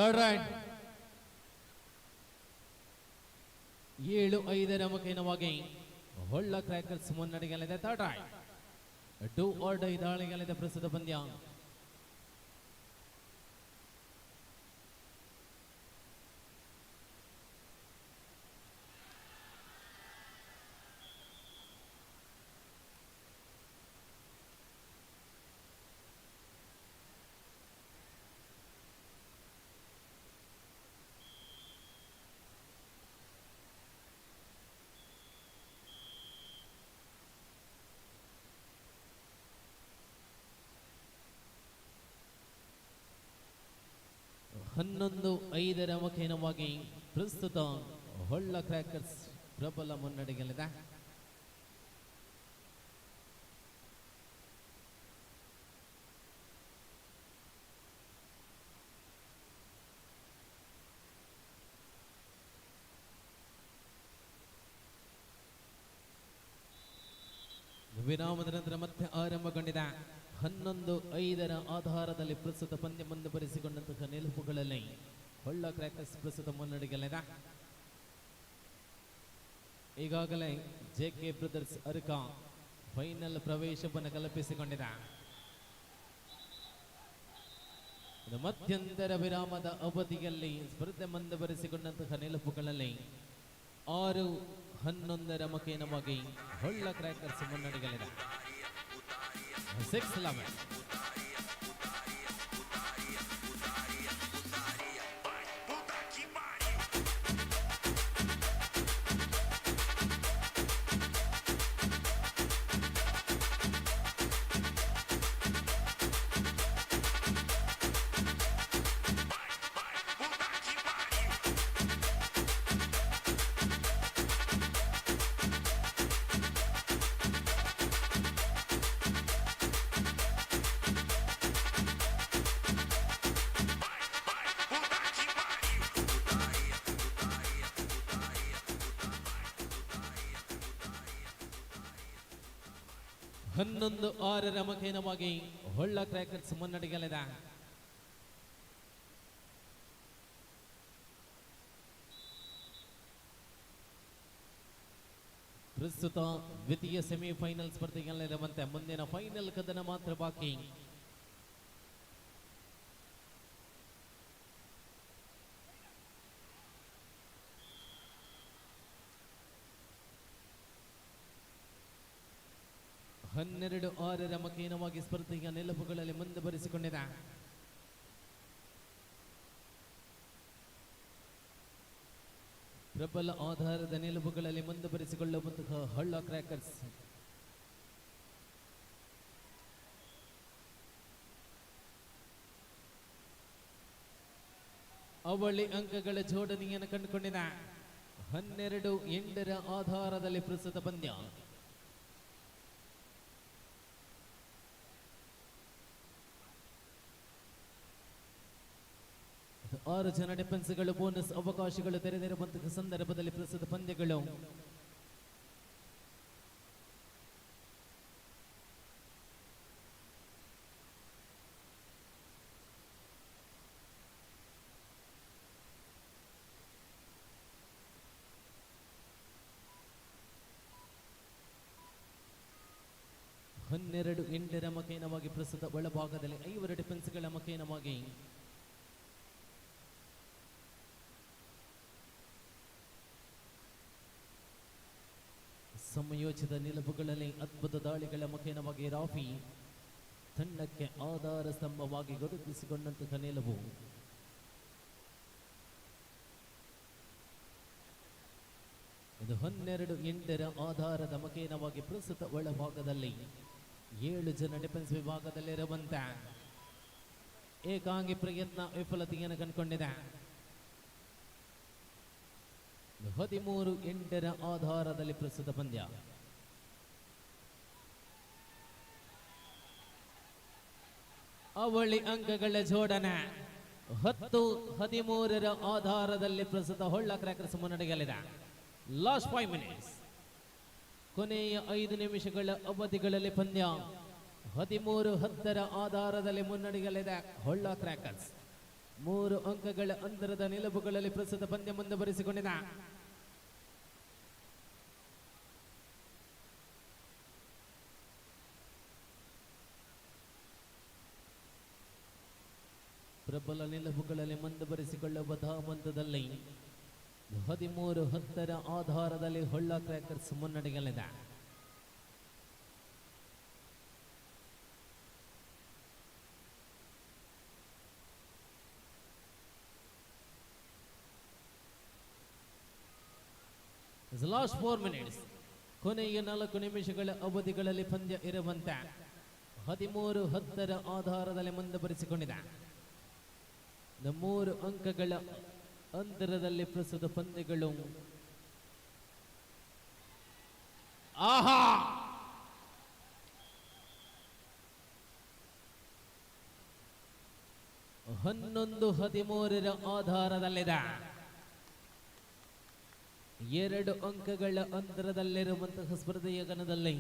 ಥರ್ಡ್ ರೈಡ್ 7-5 ಮುಖೇನವಾಗಿ ಹೊಳ್ಳ ಕ್ರ್ಯಾಕರ್ಸ್ ಮುನ್ನಡೆಯಲ್ಲಿದೆ. Third raid do or die ದಾಳಿಯಲ್ಲಿದೆ ಪ್ರಸ್ತುತ ಪಂದ್ಯ. ಹನ್ನೊಂದು 5 ಮುಖೇನವಾಗಿ ಪ್ರಸ್ತುತ ಹೊಳ್ಳ ಕ್ರ್ಯಾಕರ್ಸ್ ಪ್ರಬಲ ಮುನ್ನಡೆಯಲ್ಲಿದೆ. ವಿರಾಮದ ನಂತರ ಮತ್ತೆ ಆರಂಭಗೊಂಡಿದೆ. 11-5 ಆಧಾರದಲ್ಲಿ ಪ್ರಸ್ತುತ ಪಂದ್ಯ ಮುಂದುವರಿಸಿಕೊಂಡಂತಹ ನಿಲುಪುಗಳಲ್ಲಿ ಹೊಳ್ಳ ಕ್ರ್ಯಾಕರ್ಸ್ ಪ್ರಸ್ತುತ ಮುನ್ನಡೆಯಲ್ಲಿದೆ. ಈಗಾಗಲೇ JK ಬ್ರದರ್ಸ್ ಅರ್ಕ ಫೈನಲ್ ಪ್ರವೇಶವನ್ನು ಕಲ್ಪಿಸಿಕೊಂಡಿದೆ. ಮಧ್ಯಂತರ ವಿರಾಮದ ಅವಧಿಯಲ್ಲಿ ಸ್ಪರ್ಧೆ ಮುಂದುವರಿಸಿಕೊಂಡಂತಹ ನಿಲುಪುಗಳಲ್ಲಿ 6-11 ಮುಖೇನವಾಗಿ ಹೊಳ್ಳ ಕ್ರ್ಯಾಕರ್ಸ್ ಮುನ್ನಡೆಯಲ್ಲಿದೆ. 6-11. ಹನ್ನೊಂದು 6 ಮುಖೇನವಾಗಿ ಹೊಳ್ಳ ಕ್ರ್ಯಾಕರ್ಸ್ ಮುನ್ನಡೆಯಲ್ಲಿದೆ. ಪ್ರಸ್ತುತ ದ್ವಿತೀಯ ಸೆಮಿಫೈನಲ್ ಸ್ಪರ್ಧೆಯಲ್ಲಿರುವಂತೆ ಮುಂದಿನ ಫೈನಲ್ ಕದನ ಮಾತ್ರ ಬಾಕಿ. ಹನ್ನೆರಡು 6 ಮುಖೇನವಾಗಿ ಸ್ಪರ್ಧೆಯ ನಿಲುಪುಗಳಲ್ಲಿ ಮುಂದುವರಿಸಿಕೊಂಡಿದೆ. ಪ್ರಬಲ ಆಧಾರದ ನಿಲುಪುಗಳಲ್ಲಿ ಮುಂದುವರಿಸಿಕೊಳ್ಳುವಂತಹ ಹೊಳ್ಳ ಕ್ರ್ಯಾಕರ್ಸ್ ಅವಳಿ ಅಂಕಗಳ ಜೋಡಣೆಯನ್ನು ಕಂಡುಕೊಂಡಿದೆ. 12-8 ಆಧಾರದಲ್ಲಿ ಪ್ರಸ್ತುತ ಪಂದ್ಯ. ಆರು ಜನ ಡಿಫೆನ್ಸ್ಗಳು ಬೋನಸ್ ಅವಕಾಶಗಳು ತೆರೆದಿರುವಂತಹ ಸಂದರ್ಭದಲ್ಲಿ ಪ್ರಸ್ತುತ ಪಂದ್ಯಗಳು ಹನ್ನೆರಡು 8 ಮಕೇನವಾಗಿ ಪ್ರಸ್ತುತ ಒಳಭಾಗದಲ್ಲಿ 5 ಡಿಫೆನ್ಸ್ಗಳ ಮಕೇನವಾಗಿ ಸಮಯೋಚಿತ ನಿಲುಪುಗಳಲ್ಲಿ ಅದ್ಭುತ ದಾಳಿಗಳ ಮುಖೇನವಾಗಿ ರಾಫಿ ತಂಡಕ್ಕೆ ಆಧಾರ ಸ್ತಂಭವಾಗಿ ಗುರುತಿಸಿಕೊಂಡಂತಹ ನಿಲುವು. ಇದು 12-8 ಆಧಾರದ ಮುಖೇನವಾಗಿ ಪ್ರಸ್ತುತ ಒಳಭಾಗದಲ್ಲಿ 7 ಜನ ಡಿಫೆನ್ಸ್ ವಿಭಾಗದಲ್ಲಿರುವಂತ ಏಕಾಂಗಿ ಪ್ರಯತ್ನ ವಿಫಲತೆಯನ್ನು ಕಂಡುಕೊಂಡಿದೆ. 13-8 ಆಧಾರದಲ್ಲಿ ಪ್ರಸ್ತುತ ಪಂದ್ಯ. ಅವಳಿ ಅಂಕಗಳ ಜೋಡಣೆ 10-13 ಆಧಾರದಲ್ಲಿ ಪ್ರಸ್ತುತ ಹೊಳ್ಳ ಕ್ರ್ಯಾಕರ್ಸ್ ಮುನ್ನಡೆಯಲ್ಲಿದೆ. ಲಾಸ್ಟ್ 5 ಮಿನಿಟ್ಸ್, ಕೊನೆಯ 5 ನಿಮಿಷಗಳ ಅವಧಿಗಳಲ್ಲಿ ಪಂದ್ಯ 13-10 ಆಧಾರದಲ್ಲಿ ಮುನ್ನಡೆಯಲ್ಲಿದೆ ಹೊಳ್ಳ ಕ್ರ್ಯಾಕರ್ಸ್. 3 ಅಂಕಗಳ ಅಂತರದ ನಿಲುವುಗಳಲ್ಲಿ ಪ್ರಸ್ತುತ ಪಂದ್ಯ ಮುಂದುವರಿಸಿಕೊಂಡಿದೆ. ಪ್ರಬಲ ನಿಲುವುಗಳಲ್ಲಿ ಮುಂದುವರಿಸಿಕೊಳ್ಳುವ ಧಾವಂತದಲ್ಲಿ 13-10 ಆಧಾರದಲ್ಲಿ ಹೊಳ್ಳ ಕ್ರ್ಯಾಕರ್ಸ್ ಮುನ್ನಡೆಯಲ್ಲಿದೆ. ಲಾಸ್ಟ್ 4 ಮಿನಿಟ್ಸ್, ಕೊನೆಯ 4 ನಿಮಿಷಗಳ ಅವಧಿಗಳಲ್ಲಿ ಪಂದ್ಯ ಇರುವಂತೆ 13-10 ಆಧಾರದಲ್ಲಿ ಮುಂದುವರಿಸಿಕೊಂಡಿದೆ. 3 ಅಂಕಗಳ ಅಂತರದಲ್ಲಿ ಪ್ರಸ್ತುತ ಪಂದ್ಯಗಳು. ಆಹಾ, ಹನ್ನೊಂದು 13 ಆಧಾರದಲ್ಲಿದೆ. 2 ಅಂಕಗಳ ಅಂತರದಲ್ಲಿರುವಂತಹ ಸ್ಪರ್ಧೆಯ ಗಣದಲ್ಲಿ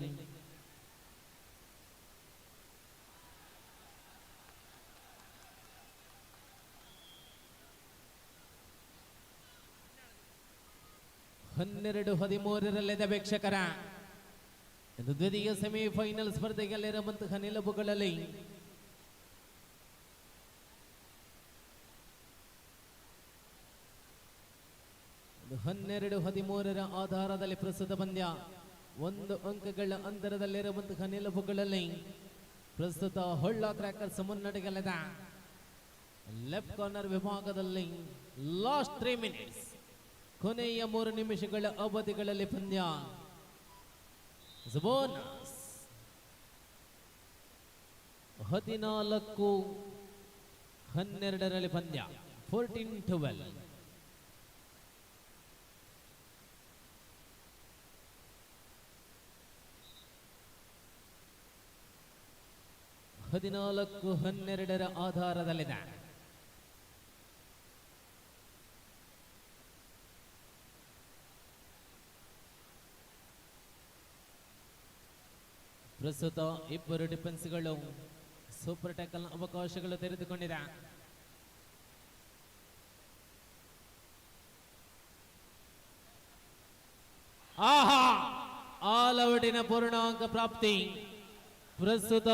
ಹನ್ನೆರಡು 13 ವೀಕ್ಷಕರ ಇದು ದ್ವಿತೀಯ ಸೆಮಿಫೈನಲ್ ಸ್ಪರ್ಧೆಯಲ್ಲಿರುವಂತಹ ನಿಲುವುಗಳಲ್ಲಿ ಹನ್ನೆರಡು 13 ಆಧಾರದಲ್ಲಿ ಪ್ರಸ್ತುತ ಪಂದ್ಯ. 1 ಅಂಕಗಳ ಅಂತರದಲ್ಲಿರುವಂತಹ ನಿಲುವುಗಳಲ್ಲಿ ಪ್ರಸ್ತುತ ಹೊಳ್ಳ ಕ್ರ್ಯಾಕರ್ಸ್ ಮುನ್ನಡೆಯಲ್ಲಿದೆ. ಲೆಫ್ಟ್ ಕಾರ್ನರ್ ವಿಭಾಗದಲ್ಲಿ ಲಾಸ್ಟ್ 3 ಮಿನಿಟ್ಸ್, ಕೊನೆಯ 3 ನಿಮಿಷಗಳ ಅವಧಿಗಳಲ್ಲಿ ಪಂದ್ಯ. ಬೋನಸ್ 14-12 ಪಂದ್ಯ. 14-12. ಹದಿನಾಲ್ಕು 12 ಆಧಾರದಲ್ಲಿದೆ. ಪ್ರಸ್ತುತ ಇಬ್ಬರು ಡಿಫೆನ್ಸ್ಗಳು ಸೂಪರ್ ಟ್ಯಾಕಲ್ ಅವಕಾಶಗಳು ತೆರೆದುಕೊಂಡಿದೆ. ಆಹಾ, ಆಲ್ ಔಟಿನ ಪೂರ್ಣಾಂಕ ಪ್ರಾಪ್ತಿ. ಪ್ರಸ್ತುತ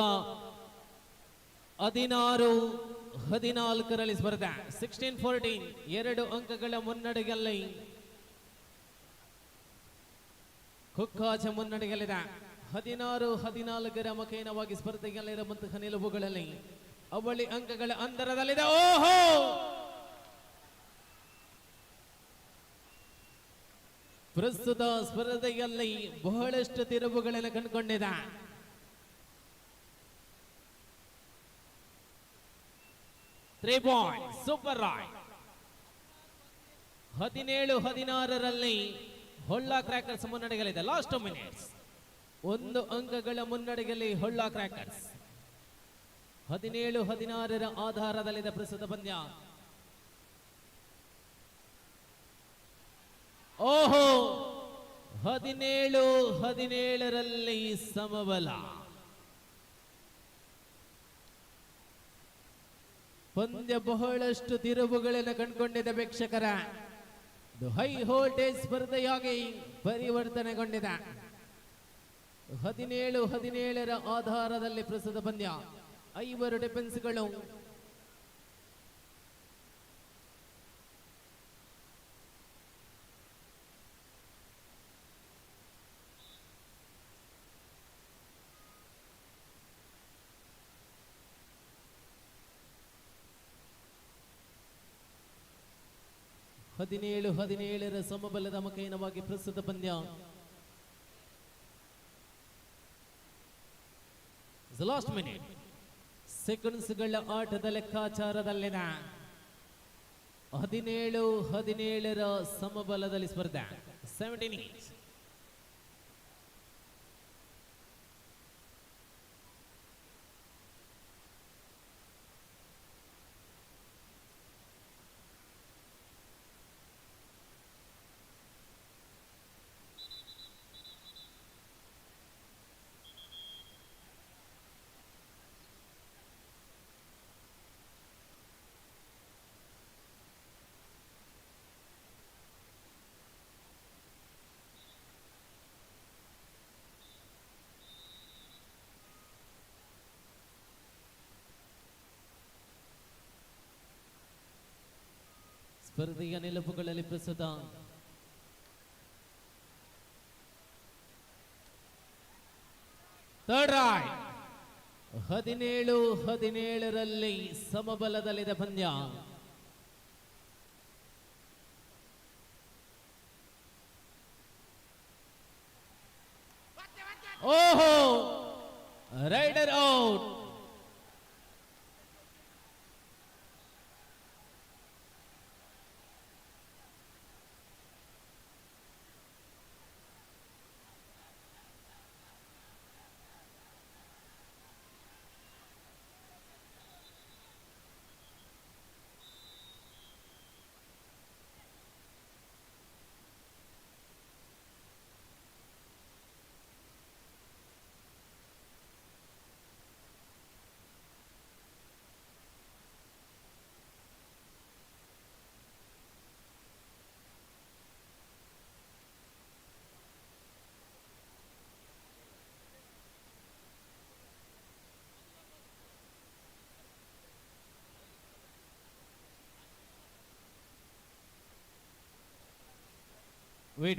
16-14 ಸ್ಪರ್ಧೆ. 16-14, 2 ಅಂಕಗಳ ಮುನ್ನಡೆಯಲ್ಲಿ ಕುಕ್ಕಾಚ ಮುನ್ನಡೆಯಲ್ಲಿದೆ. 16-14 ಮಕೇನವಾಗಿ ಸ್ಪರ್ಧೆಯಲ್ಲಿರುವಂತಹ ನಿಲುವುಗಳಲ್ಲಿ ಅವಳಿ ಅಂಕಗಳ ಅಂತರದಲ್ಲಿದೆ. ಓಹೋ, ಪ್ರಸ್ತುತ ಸ್ಪರ್ಧೆಯಲ್ಲಿ ಬಹಳಷ್ಟು ತಿರುವುಗಳನ್ನು ಕಂಡುಕೊಂಡಿದೆ. Super raid. 17-16 ಹೊಳ್ಳ ಕ್ರ್ಯಾಕರ್ಸ್ ಮುನ್ನಡೆಯಲ್ಲಿದೆ. ಲಾಸ್ಟ್ 2 ಮಿನಿಟ್ಸ್, 1 ಅಂಕಗಳ ಮುನ್ನಡೆಯಲ್ಲಿ ಹೊಳ್ಳ ಕ್ರ್ಯಾಕರ್ಸ್. 17-16 ಆಧಾರದಲ್ಲಿದೆ ಪ್ರಸ್ತುತ ಪಂದ್ಯ. ಓಹೋ, 17-17 ಸಮಬಲ. ಪಂದ್ಯ ಬಹಳಷ್ಟು ತಿರುವುಗಳನ್ನು ಕಂಡುಕೊಂಡಿದೆ ವೀಕ್ಷಕರ. High voltage ಸ್ಪರ್ಧೆಯಾಗಿ ಪರಿವರ್ತನೆಗೊಂಡಿದೆ. 17-17 ಆಧಾರದಲ್ಲಿ ಪ್ರಸ್ತುತ ಪಂದ್ಯ. 5 ಡಿಫೆನ್ಸ್ಗಳು. ಹದಿನೇಳು 17 ಸಮಬಲದ ಮಕೇನವಾಗಿ ಪ್ರಸ್ತುತ ಪಂದ್ಯ. ಲಾಸ್ಟ್ ಮಿನಿಟ್, ಸೆಕೆಂಡ್ಸ್ಗಳ ಆಟದ ಲೆಕ್ಕಾಚಾರದಲ್ಲಿನ 17-17 ಸಮಬಲದಲ್ಲಿ ಸ್ಪರ್ಧೆ. 17 each. ಸ್ಪರ್ಧೆಯ ನಿಲುವುಗಳಲ್ಲಿ ಪ್ರಸ್ತುತ ಥರ್ಡ್ ರೈಡ್ 17-17 ಸಮಬಲದಲ್ಲಿದೆ ಪಂದ್ಯ. ಓಹೋ, raider out. Wait.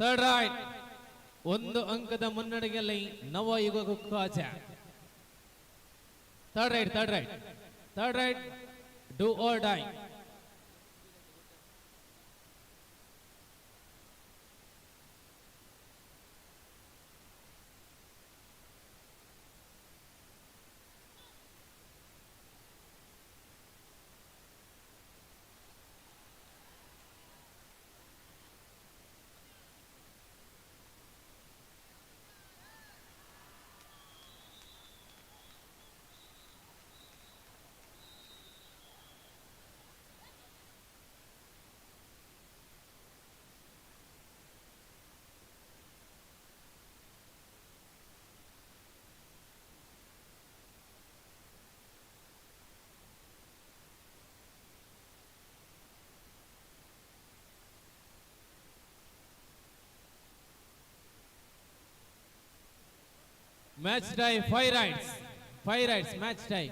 Third raid. ಒಂದು ಅಂಕದ ಮುನ್ನಡೆಯಲ್ಲಿ Navayuga Kukkaja. Third raid. Do or die. Match tie, 5 rights. 5 rights, match tie.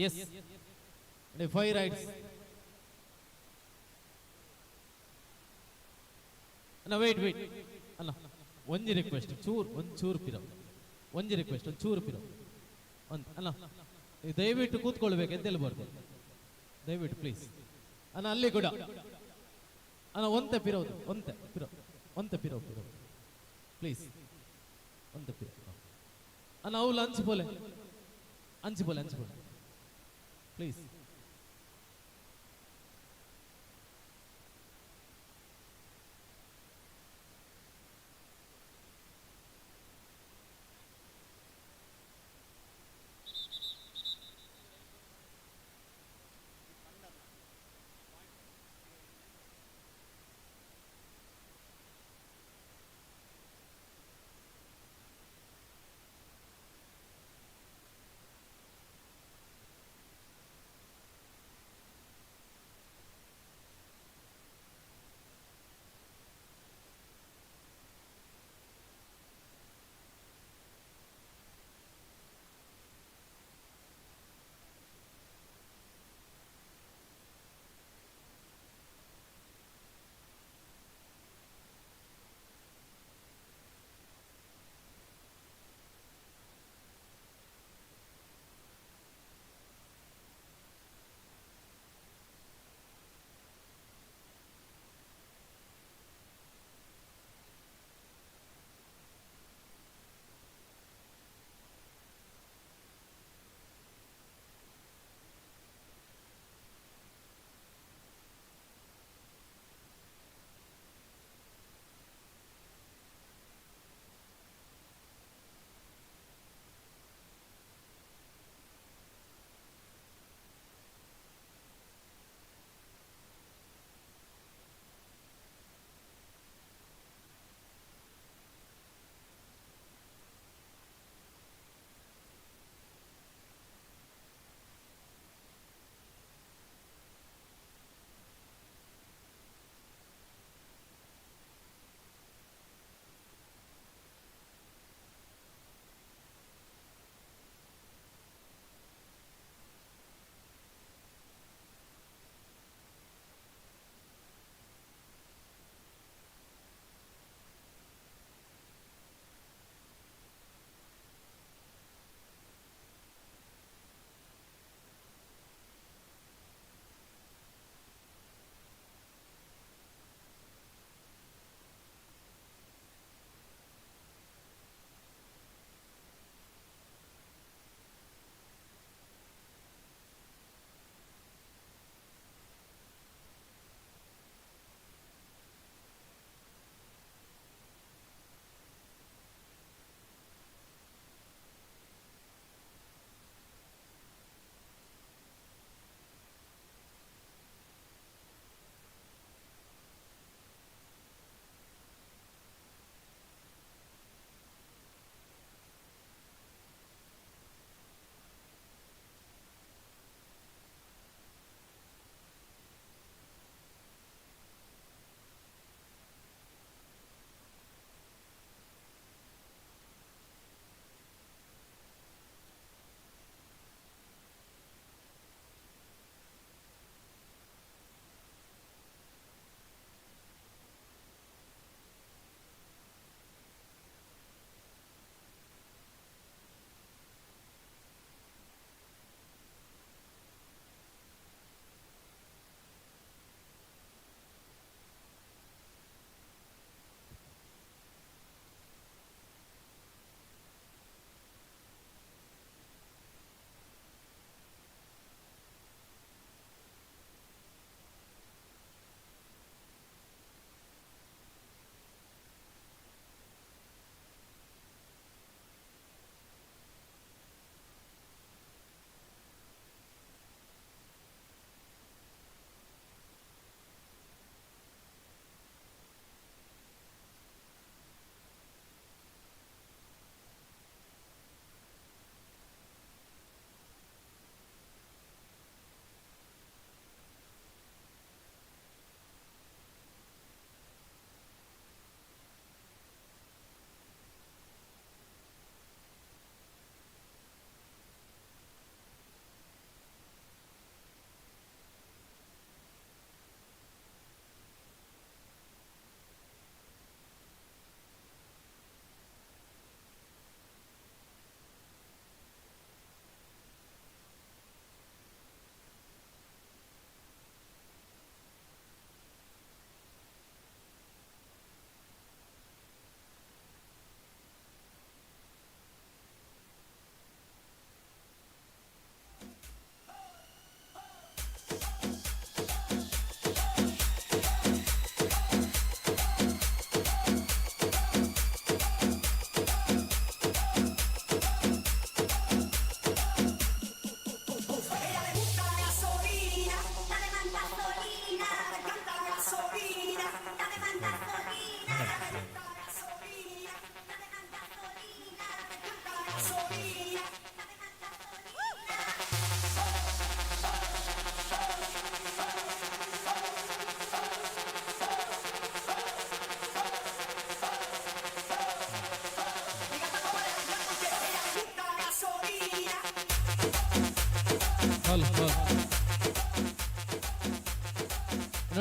Yes. 5 rights. No, wait. ಅಲ್ಲ, ಒಂಜಿ ರಿಕ್ವೆಸ್ಟ್, ಒಂಚೂರು ಪಿರವು. ಒಂಜಿ ರಿಕ್ವೆಸ್ಟ್, ಒಂಚೂರು ಪಿರವು. ಅಲ್ಲ, ದಯವಿಟ್ಟು ಕೂತ್ಕೊಳ್ಬೇಕು, ಎದ್ದೆಲ್ಲ ಬರ್ಬೋದು. ದಯವಿಟ್ಟು ಪ್ಲೀಸ್. ಅಲ್ಲ, ಅಲ್ಲಿ ಕೂಡ ಅಲ್ಲ, ಒಂತೆ ಪಿರೋದು, ಒಂತೆ ಪಿರವು ಪ್ಲೀಸ್. ಒಂತೆ ಪಿರವು ಅಲ್ಲ, ಅವ್ಲು ಹಂಚಿಬೋಲೆ ಪ್ಲೀಸ್.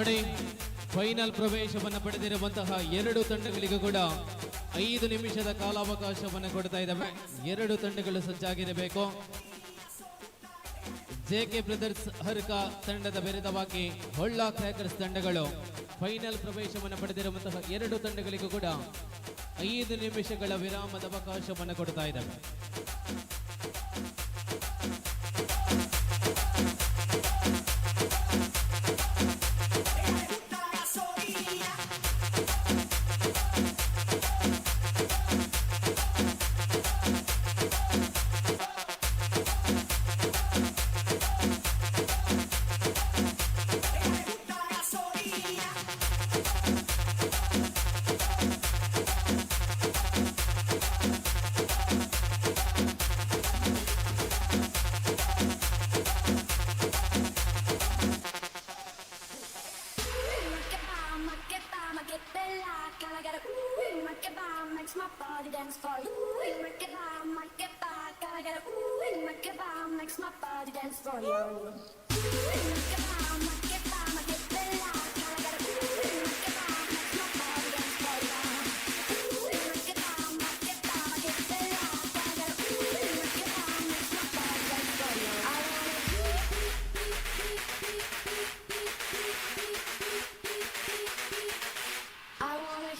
ನೋಡಿ, ಫೈನಲ್ ಪ್ರವೇಶವನ್ನು ಪಡೆದಿರುವಂತಹ ಎರಡು ತಂಡಗಳಿಗೂ ಕೂಡ 5 ನಿಮಿಷದ ಕಾಲಾವಕಾಶವನ್ನು ಕೊಡ್ತಾ ಇದ್ದಾವೆ. ಎರಡು ತಂಡಗಳು ಸಜ್ಜಾಗಿರಬೇಕು. ಜೆಕೆ ಬ್ರದರ್ಸ್ ಹರ್ಕ ತಂಡದ ವಿರುದ್ಧವಾಗಿ ಹೊಳ್ಳ ಕ್ರ್ಯಾಕರ್ಸ್ ತಂಡಗಳು ಫೈನಲ್ ಪ್ರವೇಶವನ್ನು ಪಡೆದಿರುವಂತಹ ಎರಡು ತಂಡಗಳಿಗೂ ಕೂಡ 5 ನಿಮಿಷಗಳ ವಿರಾಮದ ಅವಕಾಶವನ್ನು ಕೊಡ್ತಾ ಇದ್ದಾವೆ. Makes my body dance for you. Make it bomb, make it back. I got a ooh, make it bomb, makes my body dance for you. Make it bomb, make it bomb, make it back. I got a ooh, make it bomb, makes my body dance for you. Make it bomb, make it bomb, make it back. I got a ooh, make it bomb, makes my body dance for you. I wanna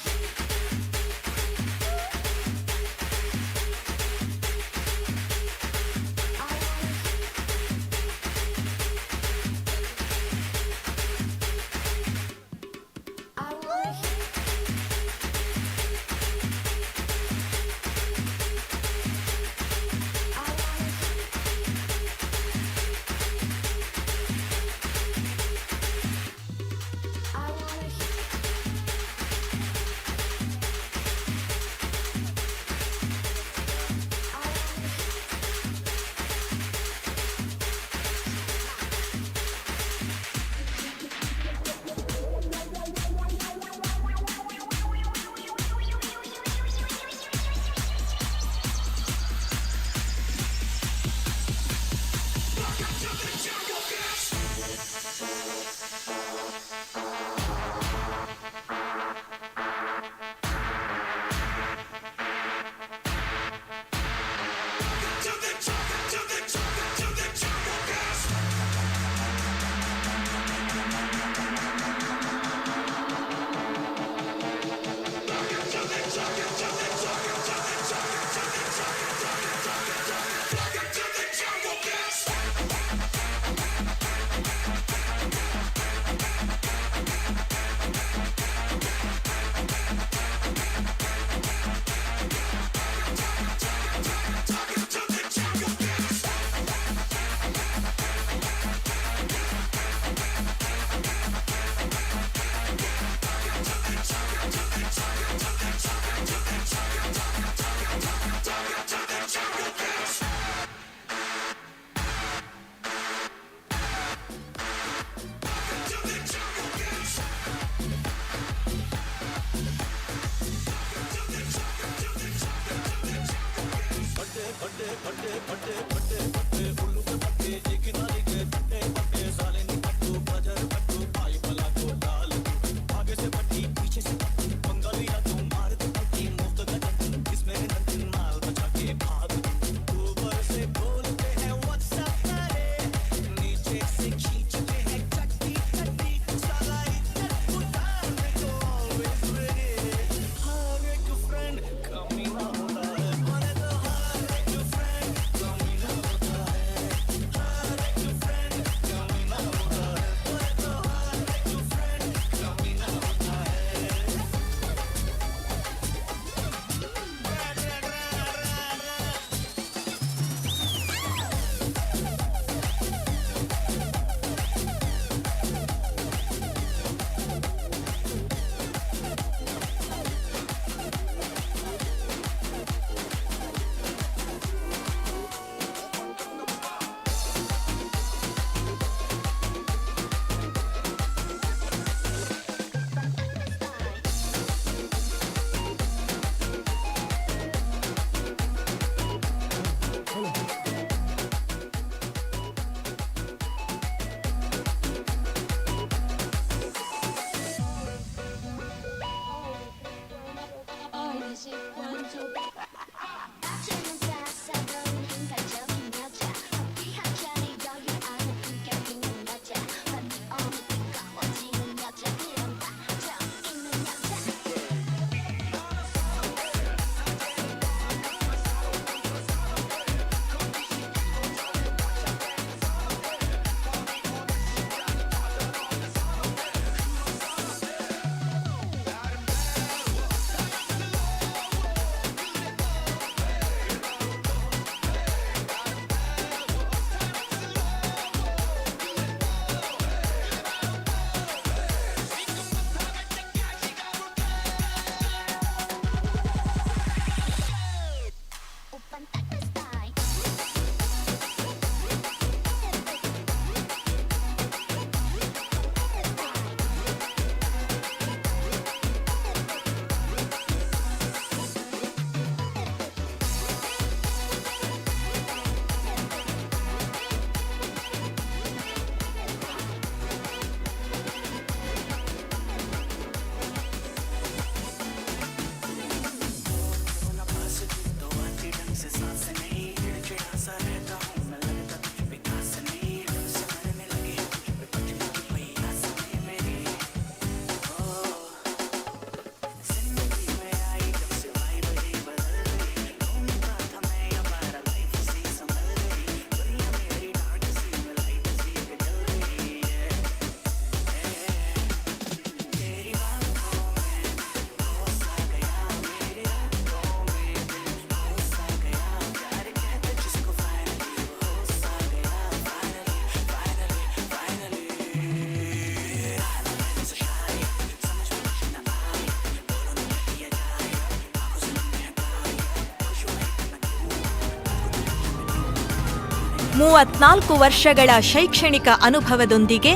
34 ವರ್ಷಗಳ ಶೈಕ್ಷಣಿಕ ಅನುಭವದೊಂದಿಗೆ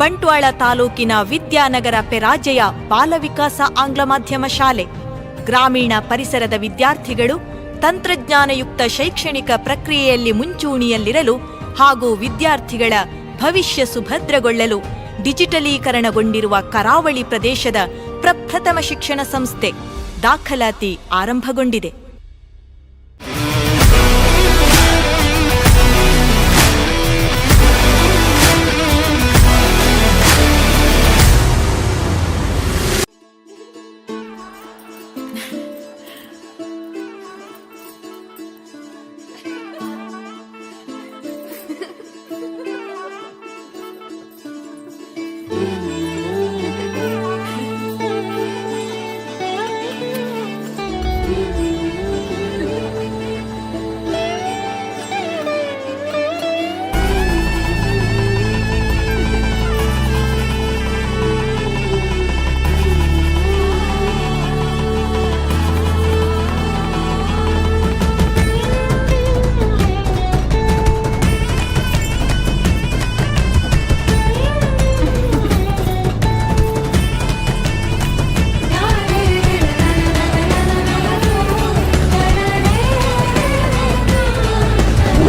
ಬಂಟ್ವಾಳ ತಾಲೂಕಿನ ವಿದ್ಯಾನಗರ ಪೆರಾಜೆಯ ಬಾಲವಿಕಾಸ ಆಂಗ್ಲ ಮಾಧ್ಯಮ ಶಾಲೆ ಗ್ರಾಮೀಣ ಪರಿಸರದ ವಿದ್ಯಾರ್ಥಿಗಳು ತಂತ್ರಜ್ಞಾನಯುಕ್ತ ಶೈಕ್ಷಣಿಕ ಪ್ರಕ್ರಿಯೆಯಲ್ಲಿ ಮುಂಚೂಣಿಯಲ್ಲಿರಲು ಹಾಗೂ ವಿದ್ಯಾರ್ಥಿಗಳ ಭವಿಷ್ಯ ಸುಭದ್ರಗೊಳ್ಳಲು ಡಿಜಿಟಲೀಕರಣಗೊಂಡಿರುವ ಕರಾವಳಿ ಪ್ರದೇಶದ ಪ್ರಪ್ರಥಮ ಶಿಕ್ಷಣ ಸಂಸ್ಥೆ. ದಾಖಲಾತಿ ಆರಂಭಗೊಂಡಿದೆ.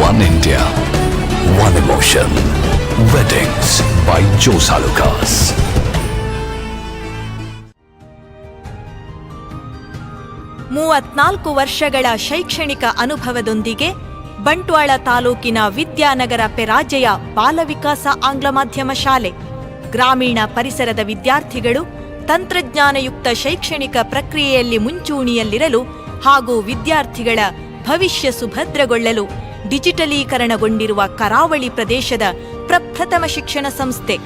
One India, one emotion. Weddings by Jose Alucas. ಮೂವತ್ನಾಲ್ಕು ವರ್ಷಗಳ ಶೈಕ್ಷಣಿಕ ಅನುಭವದೊಂದಿಗೆ ಬಂಟ್ವಾಳ ತಾಲೂಕಿನ ವಿದ್ಯಾನಗರ ಪೆರಾಜೆಯ ಬಾಲವಿಕಾಸ ಆಂಗ್ಲ ಮಾಧ್ಯಮ ಶಾಲೆ ಗ್ರಾಮೀಣ ಪರಿಸರದ ವಿದ್ಯಾರ್ಥಿಗಳು ತಂತ್ರಜ್ಞಾನಯುಕ್ತ ಶೈಕ್ಷಣಿಕ ಪ್ರಕ್ರಿಯೆಯಲ್ಲಿ ಮುಂಚೂಣಿಯಲ್ಲಿರಲು ಹಾಗೂ ವಿದ್ಯಾರ್ಥಿಗಳ ಭವಿಷ್ಯ ಸುಭದ್ರಗೊಳ್ಳಲು ಡಿಜಿಟಲೀಕರಣಗೊಂಡಿರುವ ಕರಾವಳಿ ಪ್ರದೇಶದ ಪ್ರಪ್ರಥಮ ಶಿಕ್ಷಣ ಸಂಸ್ಥೆ.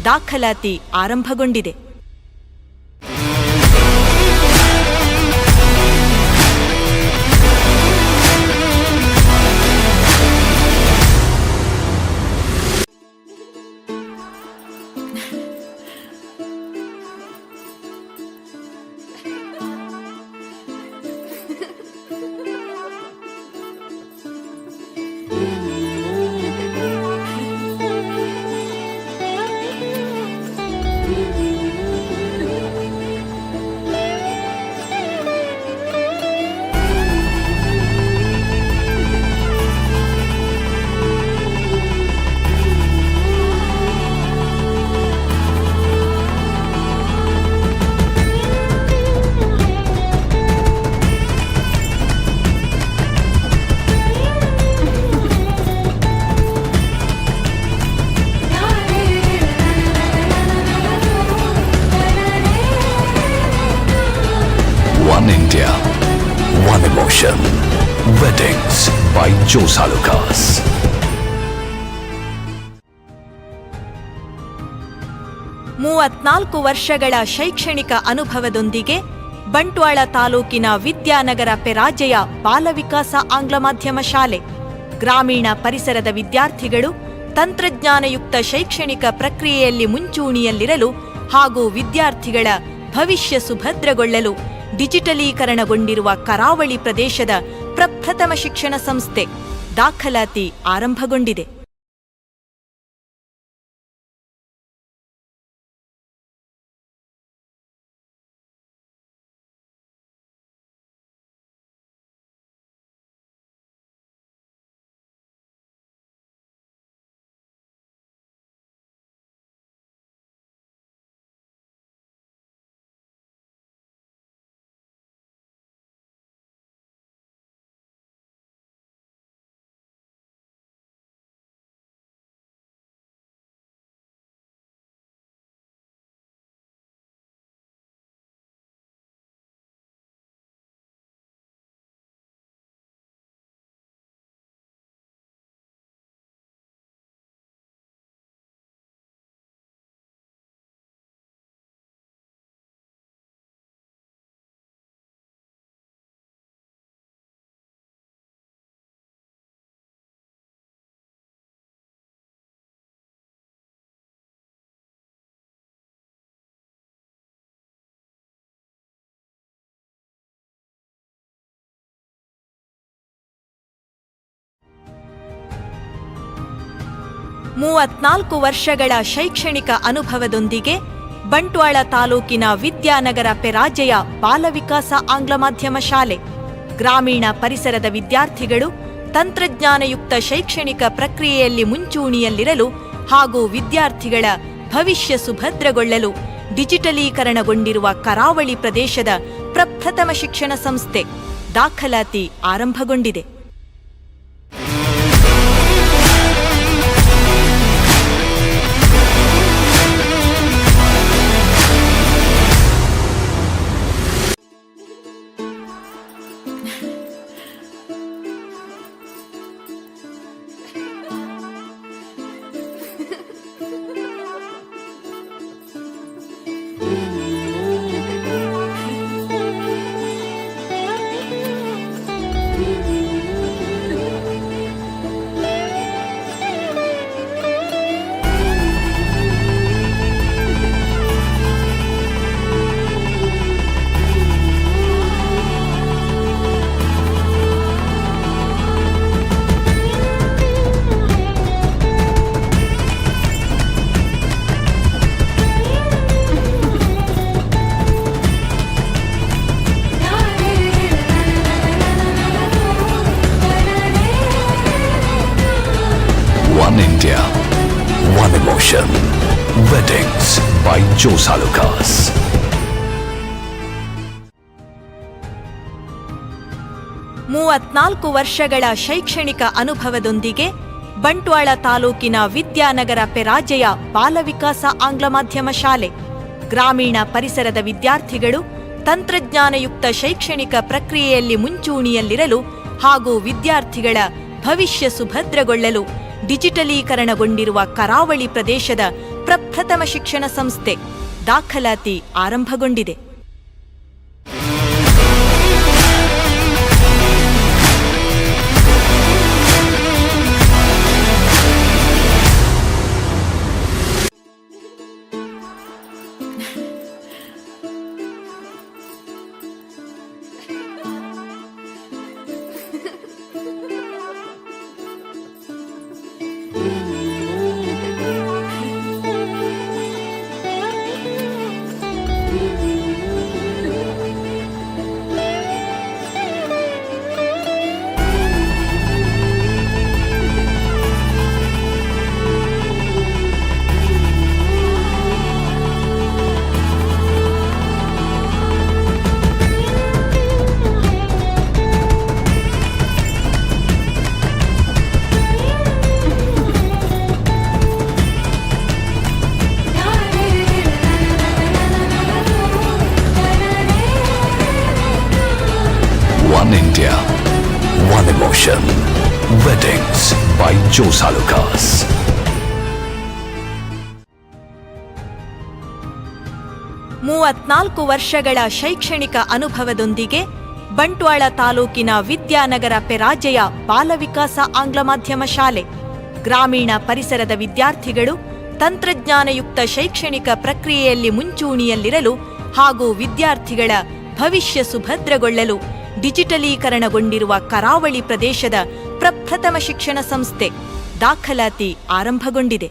ದಾಖಲಾತಿ ಆರಂಭಗೊಂಡಿದೆ. One India, one emotion. Weddings by Jose Alucas. ಮೂವತ್ನಾಲ್ಕು ವರ್ಷಗಳ ಶೈಕ್ಷಣಿಕ ಅನುಭವದೊಂದಿಗೆ ಬಂಟ್ವಾಳ ತಾಲೂಕಿನ ವಿದ್ಯಾನಗರ ಪೆರಾಜೆಯ ಬಾಲವಿಕಾಸ ಆಂಗ್ಲ ಮಾಧ್ಯಮ ಶಾಲೆ ಗ್ರಾಮೀಣ ಪರಿಸರದ ವಿದ್ಯಾರ್ಥಿಗಳು ತಂತ್ರಜ್ಞಾನಯುಕ್ತ ಶೈಕ್ಷಣಿಕ ಪ್ರಕ್ರಿಯೆಯಲ್ಲಿ ಮುಂಚೂಣಿಯಲ್ಲಿರಲು ಹಾಗೂ ವಿದ್ಯಾರ್ಥಿಗಳ ಭವಿಷ್ಯ ಸುಭದ್ರಗೊಳ್ಳಲು ಡಿಜಿಟಲೀಕರಣಗೊಂಡಿರುವ ಕರಾವಳಿ ಪ್ರದೇಶದ ಪ್ರಪ್ರಥಮ ಶಿಕ್ಷಣ ಸಂಸ್ಥೆ. ದಾಖಲಾತಿ ಆರಂಭಗೊಂಡಿದೆ. 34 ವರ್ಷಗಳ ಶೈಕ್ಷಣಿಕ ಅನುಭವದೊಂದಿಗೆ ಬಂಟ್ವಾಳ ತಾಲೂಕಿನ ವಿದ್ಯಾನಗರ ಪೆರಾಜೆಯ ಬಾಲವಿಕಾಸ ಆಂಗ್ಲ ಮಾಧ್ಯಮ ಶಾಲೆ ಗ್ರಾಮೀಣ ಪರಿಸರದ ವಿದ್ಯಾರ್ಥಿಗಳು ತಂತ್ರಜ್ಞಾನಯುಕ್ತ ಶೈಕ್ಷಣಿಕ ಪ್ರಕ್ರಿಯೆಯಲ್ಲಿ ಮುಂಚೂಣಿಯಲ್ಲಿರಲು ಹಾಗೂ ವಿದ್ಯಾರ್ಥಿಗಳ ಭವಿಷ್ಯ ಸುಭದ್ರಗೊಳ್ಳಲು ಡಿಜಿಟಲೀಕರಣಗೊಂಡಿರುವ ಕರಾವಳಿ ಪ್ರದೇಶದ ಪ್ರಪ್ರಥಮ ಶಿಕ್ಷಣ ಸಂಸ್ಥೆ. ದಾಖಲಾತಿ ಆರಂಭಗೊಂಡಿದೆ. One India, one emotion. Weddings by Jose Alucas. ಮೂವತ್ನಾಲ್ಕು ವರ್ಷಗಳ ಶೈಕ್ಷಣಿಕ ಅನುಭವದೊಂದಿಗೆ ಬಂಟ್ವಾಳ ತಾಲೂಕಿನ ವಿದ್ಯಾನಗರ ಪೆರಾಜೆಯ ಬಾಲವಿಕಾಸ ಆಂಗ್ಲ ಮಾಧ್ಯಮ ಶಾಲೆ ಗ್ರಾಮೀಣ ಪರಿಸರದ ವಿದ್ಯಾರ್ಥಿಗಳು ತಂತ್ರಜ್ಞಾನಯುಕ್ತ ಶೈಕ್ಷಣಿಕ ಪ್ರಕ್ರಿಯೆಯಲ್ಲಿ ಮುಂಚೂಣಿಯಲ್ಲಿರಲು ಹಾಗೂ ವಿದ್ಯಾರ್ಥಿಗಳ ಭವಿಷ್ಯ ಸುಭದ್ರಗೊಳ್ಳಲು ಡಿಜಿಟಲೀಕರಣಗೊಂಡಿರುವ ಕರಾವಳಿ ಪ್ರದೇಶದ ಪ್ರಪ್ರಥಮ ಶಿಕ್ಷಣ ಸಂಸ್ಥೆ. ದಾಖಲಾತಿ ಆರಂಭಗೊಂಡಿದೆ. One India, one emotion. Weddings by Jose Alucas. ಮೂವತ್ನಾಲ್ಕು ವರ್ಷಗಳ ಶೈಕ್ಷಣಿಕ ಅನುಭವದೊಂದಿಗೆ ಬಂಟ್ವಾಳ ತಾಲೂಕಿನ ವಿದ್ಯಾನಗರ ಪೆರಾಜೆಯ ಬಾಲವಿಕಾಸ ಆಂಗ್ಲ ಮಾಧ್ಯಮ ಶಾಲೆ ಗ್ರಾಮೀಣ ಪರಿಸರದ ವಿದ್ಯಾರ್ಥಿಗಳು ತಂತ್ರಜ್ಞಾನಯುಕ್ತ ಶೈಕ್ಷಣಿಕ ಪ್ರಕ್ರಿಯೆಯಲ್ಲಿ ಮುಂಚೂಣಿಯಲ್ಲಿರಲು ಹಾಗೂ ವಿದ್ಯಾರ್ಥಿಗಳ ಭವಿಷ್ಯ ಸುಭದ್ರಗೊಳ್ಳಲು ಡಿಜಿಟಲೀಕರಣಗೊಂಡಿರುವ ಕರಾವಳಿ ಪ್ರದೇಶದ ಪ್ರಪ್ರಥಮ ಶಿಕ್ಷಣ ಸಂಸ್ಥೆ. ದಾಖಲಾತಿ ಆರಂಭಗೊಂಡಿದೆ.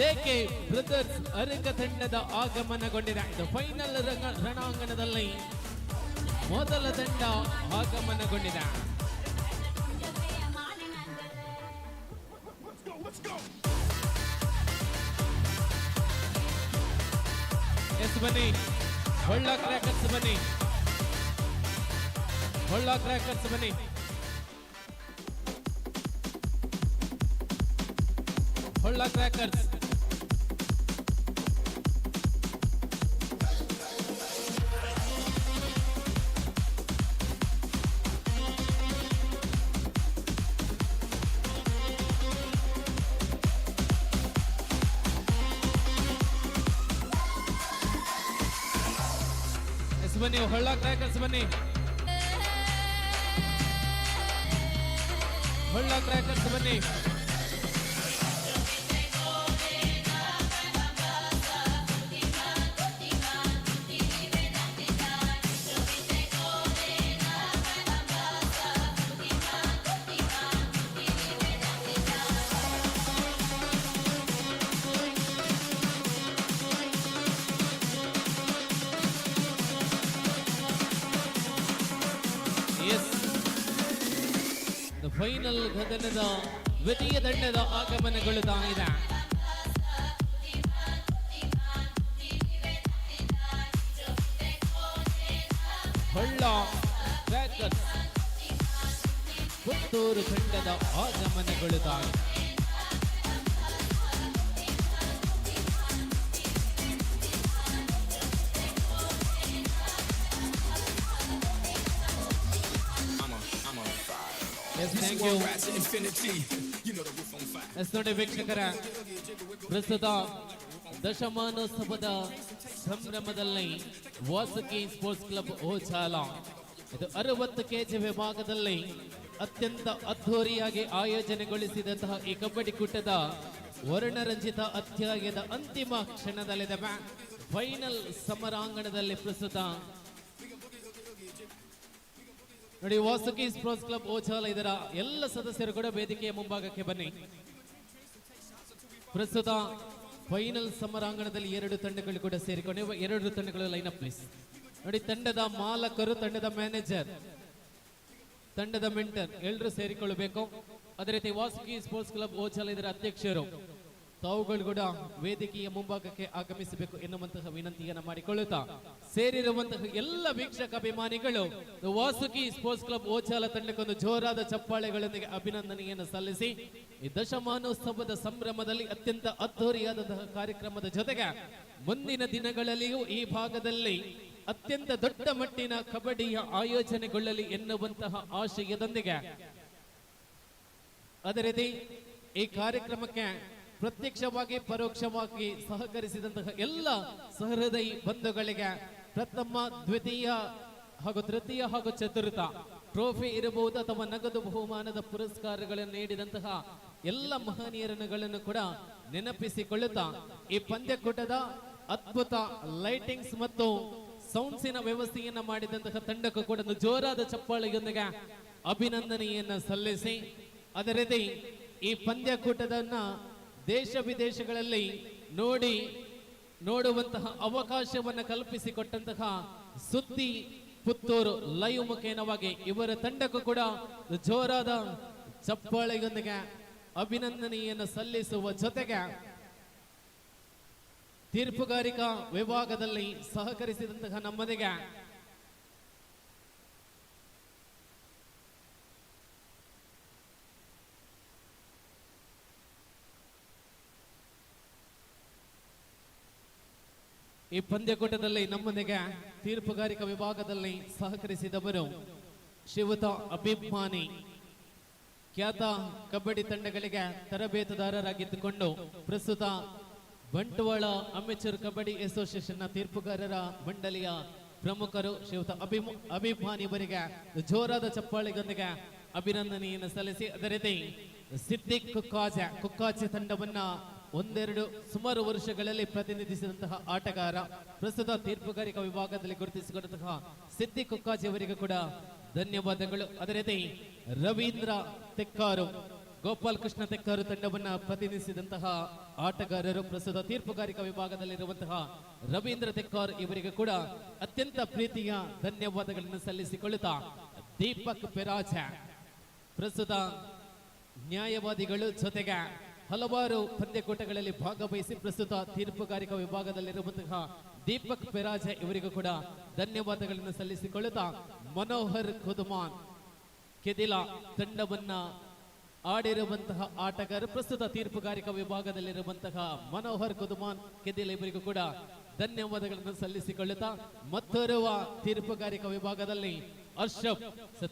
ಜೆಕೆ ಬ್ರದರ್ಸ್ ಅರಂಗ ತಂಡದ ಆಗಮನಗೊಂಡಿದೆ. ಫೈನಲ್ ರಣಾಂಗಣದಲ್ಲಿ ಮೊದಲ ತಂಡ ಆಗಮನಗೊಂಡಿದೆ. ಎಸ್ ಬನ್ನಿ, ಹೊಳ್ಳ ಕ್ರ್ಯಾಕರ್ಸ್ ಬನ್ನಿ, ಹೊಳ್ಳ ಕ್ರ್ಯಾಕರ್ಸ್ ಬನ್ನಿ. ಹೊಳ್ಳ ಕ್ರ್ಯಾಕರ್ಸ್ ಬನ್ನಿ, ಹೊಳ್ಳ ಕ್ರ್ಯಾಕರ್ಸ್ ಬನ್ನಿ, ಹೊಳ್ಳ ಕ್ರ್ಯಾಕರ್ಸ್ ಬನ್ನಿ. ಫೈನಲ್ ಗಗನದ ದ್ವಿತೀಯ ದಂಡದ ಆಗಮನಗೊಳ್ಳುತ್ತಾ ಇದೆ. ಹೊಳ್ಳ ಕ್ರ್ಯಾಕರ್ಸ್ ಪುತ್ತೂರು ತಂಡದ ಆಗಮನಗೊಳ್ಳುತ್ತಾ ಇದೆ. ನೋಡಿ ವೀಕ್ಷಕರ, ಪ್ರಸ್ತುತ ದಶಮಾನೋತ್ಸವದ ಸಂಭ್ರಮದಲ್ಲಿ ವಾಸುಕಿ ಸ್ಪೋರ್ಟ್ಸ್ ಕ್ಲಬ್ ಓಚಾಲ ಇದು 60 ಕೆಜಿ ವಿಭಾಗದಲ್ಲಿ ಅತ್ಯಂತ ಅದ್ಧೂರಿಯಾಗಿ ಆಯೋಜನೆಗೊಳಿಸಿದಂತಹ ಈ ಕಬಡ್ಡಿ ಕೂಟದ ವರ್ಣರಂಜಿತ ಅಧ್ಯಾಯದ ಅಂತಿಮ ಕ್ಷಣದಲ್ಲಿದೆ. ಫೈನಲ್ ಸಮರಾಂಗಣದಲ್ಲಿ ಪ್ರಸ್ತುತ ನೋಡಿ ವಾಸುಕಿ ಸ್ಪೋರ್ಟ್ಸ್ ಕ್ಲಬ್ ಓಚಾಲ ಇದರ ಎಲ್ಲ ಸದಸ್ಯರು ಕೂಡ ವೇದಿಕೆಯ ಮುಂಭಾಗಕ್ಕೆ ಬನ್ನಿ. ಪ್ರಸ್ತುತ ಫೈನಲ್ ಸಮರಾಂಗಣದಲ್ಲಿ 2 ತಂಡಗಳು ಕೂಡ ಸೇರಿಕೊಂಡಿವೆ. 2 ತಂಡಗಳು ಲೈನ್ ಅಪ್ ಪ್ಲೀಸ್. ನೋಡಿ, ತಂಡದ ಮಾಲಕರು, ತಂಡದ ಮ್ಯಾನೇಜರ್, ತಂಡದ ಮೆಂಟರ್ ಎಲ್ಲರೂ ಸೇರಿಕೊಳ್ಳಬೇಕು. ಅದೇ ರೀತಿ ವಾಸುಕಿ ಸ್ಪೋರ್ಟ್ಸ್ ಕ್ಲಬ್ ಓಚಾಲ ಇದರ ಅಧ್ಯಕ್ಷರು ತಾವುಗಳು ಕೂಡ ವೇದಿಕೆಯ ಮುಂಭಾಗಕ್ಕೆ ಆಗಮಿಸಬೇಕು ಎನ್ನುವಂತಹ ವಿನಂತಿಯನ್ನ ಮಾಡಿಕೊಳ್ಳುತ್ತಾ, ಸೇರಿರುವಂತಹ ಎಲ್ಲ ವೀಕ್ಷಕ ಅಭಿಮಾನಿಗಳು ವಾಸುಕಿ ಸ್ಪೋರ್ಟ್ಸ್ ಕ್ಲಬ್ ಓಚಾಲ ತಂಡಕ್ಕೊಂದು ಜೋರಾದ ಚಪ್ಪಾಳೆಗಳೊಂದಿಗೆ ಅಭಿನಂದನೆಯನ್ನು ಸಲ್ಲಿಸಿ ಈ ದಶಮಾನೋತ್ಸವದ ಸಂಭ್ರಮದಲ್ಲಿ ಅತ್ಯಂತ ಅದ್ಧೂರಿಯಾದಂತಹ ಕಾರ್ಯಕ್ರಮದ ಜೊತೆಗೆ ಮುಂದಿನ ದಿನಗಳಲ್ಲಿಯೂ ಈ ಭಾಗದಲ್ಲಿ ಅತ್ಯಂತ ದೊಡ್ಡ ಮಟ್ಟಿನ ಕಬಡ್ಡಿಯ ಆಯೋಜನೆಗೊಳ್ಳಲಿ ಎನ್ನುವಂತಹ ಆಶಯದೊಂದಿಗೆ ಅದೇ ರೀತಿ ಈ ಕಾರ್ಯಕ್ರಮಕ್ಕೆ ಪ್ರತ್ಯಕ್ಷವಾಗಿ ಪರೋಕ್ಷವಾಗಿ ಸಹಕರಿಸಿದಂತಹ ಎಲ್ಲ ಸಹೃದಯಿ ಬಂಧುಗಳಿಗೆ ಪ್ರಥಮ, ದ್ವಿತೀಯ ಹಾಗೂ ತೃತೀಯ ಹಾಗೂ ಚತುರ್ಥ ಟ್ರೋಫಿ ಇರಬಹುದು ಅಥವಾ ನಗದು ಬಹುಮಾನದ ಪುರಸ್ಕಾರಗಳನ್ನು ನೀಡಿದಂತಹ ಎಲ್ಲ ಮಹನೀಯರನ್ನು ಕೂಡ ನೆನಪಿಸಿಕೊಳ್ಳುತ್ತಾ ಈ ಪಂದ್ಯಕೂಟದ ಅದ್ಭುತ ಲೈಟಿಂಗ್ಸ್ ಮತ್ತು ಸೌಂಡ್ಸಿನ ವ್ಯವಸ್ಥೆಯನ್ನ ಮಾಡಿದಂತಹ ತಂಡಕ್ಕೂ ಕೂಡ ಒಂದು ಜೋರಾದ ಚಪ್ಪಾಳೆಯೊಂದಿಗೆ ಅಭಿನಂದನೆಯನ್ನ ಸಲ್ಲಿಸಿ, ಅದೇ ರೀತಿ ಈ ಪಂದ್ಯಕೂಟದನ್ನ ದೇಶ ವಿದೇಶಗಳಲ್ಲಿ ನೋಡುವಂತಹ ಅವಕಾಶವನ್ನು ಕಲ್ಪಿಸಿಕೊಟ್ಟಂತಹ ಸುದ್ದಿ ಪುತ್ತೂರು ಲೈವ್ ಮುಖೇನವಾಗಿ ಇವರ ತಂಡಕ್ಕೂ ಕೂಡ ಜೋರಾದ ಚಪ್ಪಾಳೆಯೊಂದಿಗೆ ಅಭಿನಂದನೆಯನ್ನು ಸಲ್ಲಿಸುವ ಜೊತೆಗೆ ತೀರ್ಪುಗಾರಿಕಾ ವಿಭಾಗದಲ್ಲಿ ಸಹಕರಿಸಿದಂತಹ ನಮ್ಮದಿಗೆ ಈ ಪಂದ್ಯಕೂಟದಲ್ಲಿ ನಮ್ಮೊಂದಿಗೆ ತೀರ್ಪುಗಾರಿಕಾ ವಿಭಾಗದಲ್ಲಿ ಸಹಕರಿಸಿದವರು ಶ್ರೀಯುತ ಅಭಿಮಾನಿ ಖ್ಯಾತ ಕಬಡ್ಡಿ ತಂಡಗಳಿಗೆ ತರಬೇತುದಾರರಾಗಿದ್ದುಕೊಂಡು ಪ್ರಸ್ತುತ ಬಂಟ್ವಾಳ ಅಮೆಚೂರ್ ಕಬಡ್ಡಿ ಅಸೋಸಿಯೇಷನ್ ನ ತೀರ್ಪುಗಾರರ ಮಂಡಳಿಯ ಪ್ರಮುಖರು ಶ್ರೀಯುತ ಅಭಿಮಾನಿ ಅವರಿಗೆ ಜೋರಾದ ಚಪ್ಪಾಳೆಯೊಂದಿಗೆ ಅಭಿನಂದನೆಯನ್ನು ಸಲ್ಲಿಸಿ, ಅದೇ ರೀತಿ ಸಿದ್ದಿಕ್ ಕುಕ್ಕಾಜೆ ತಂಡವನ್ನ ಸುಮಾರು ವರ್ಷಗಳಲ್ಲಿ ಪ್ರತಿನಿಧಿಸಿದಂತಹ ಆಟಗಾರ, ಪ್ರಸ್ತುತ ತೀರ್ಪುಗಾರಿಕಾ ವಿಭಾಗದಲ್ಲಿ ಗುರುತಿಸಿಕೊಂಡಂತಹ ಸಿದ್ದಿಕ್ ಕುಕ್ಕಾಜೆ ಅವರಿಗೆ ಕೂಡ ಧನ್ಯವಾದಗಳು. ಅದೇ ರೀತಿ ರವೀಂದ್ರ ತೆಕ್ಕಾರು, ಗೋಪಾಲ್ ಕೃಷ್ಣ ತೆಕ್ಕಾರು ತಂಡವನ್ನ ಪ್ರತಿನಿಧಿಸಿದಂತಹ ಆಟಗಾರರು, ಪ್ರಸ್ತುತ ತೀರ್ಪುಗಾರಿಕಾ ವಿಭಾಗದಲ್ಲಿರುವಂತಹ ರವೀಂದ್ರ ತೆಕ್ಕಾರ್ ಇವರಿಗೆ ಕೂಡ ಅತ್ಯಂತ ಪ್ರೀತಿಯ ಧನ್ಯವಾದಗಳನ್ನು ಸಲ್ಲಿಸಿಕೊಳ್ಳುತ್ತಾ, ದೀಪಕ್ ಪೆರಾಜ ಪ್ರಸ್ತುತ ನ್ಯಾಯವಾದಿಗಳು ಜೊತೆಗೆ ಹಲವಾರು ಪಂದ್ಯಕೂಟಗಳಲ್ಲಿ ಭಾಗವಹಿಸಿ ಪ್ರಸ್ತುತ ತೀರ್ಪುಗಾರಿಕಾ ವಿಭಾಗದಲ್ಲಿರುವಂತಹ ದೀಪಕ್ ಪೆರಾಜ ಇವರಿಗೂ ಕೂಡ ಧನ್ಯವಾದಗಳನ್ನು ಸಲ್ಲಿಸಿಕೊಳ್ಳುತ್ತಾ, ಮನೋಹರ್ ಕುದುಮಾನ್ ಕೆದಿಲ ತಂಡವನ್ನ ಆಡಿರುವಂತಹ ಆಟಗಾರ, ಪ್ರಸ್ತುತ ತೀರ್ಪುಗಾರಿಕಾ ವಿಭಾಗದಲ್ಲಿರುವಂತಹ ಮನೋಹರ್ ಕುದುಮಾನ್ ಕೆದಿಲ ಇವರಿಗೂ ಕೂಡ ಧನ್ಯವಾದಗಳನ್ನು ಸಲ್ಲಿಸಿಕೊಳ್ಳುತ್ತಾ, ಮತ್ತೋರ್ವ ತೀರ್ಪುಗಾರಿಕಾ ವಿಭಾಗದಲ್ಲಿ ಅರ್ಷಫ್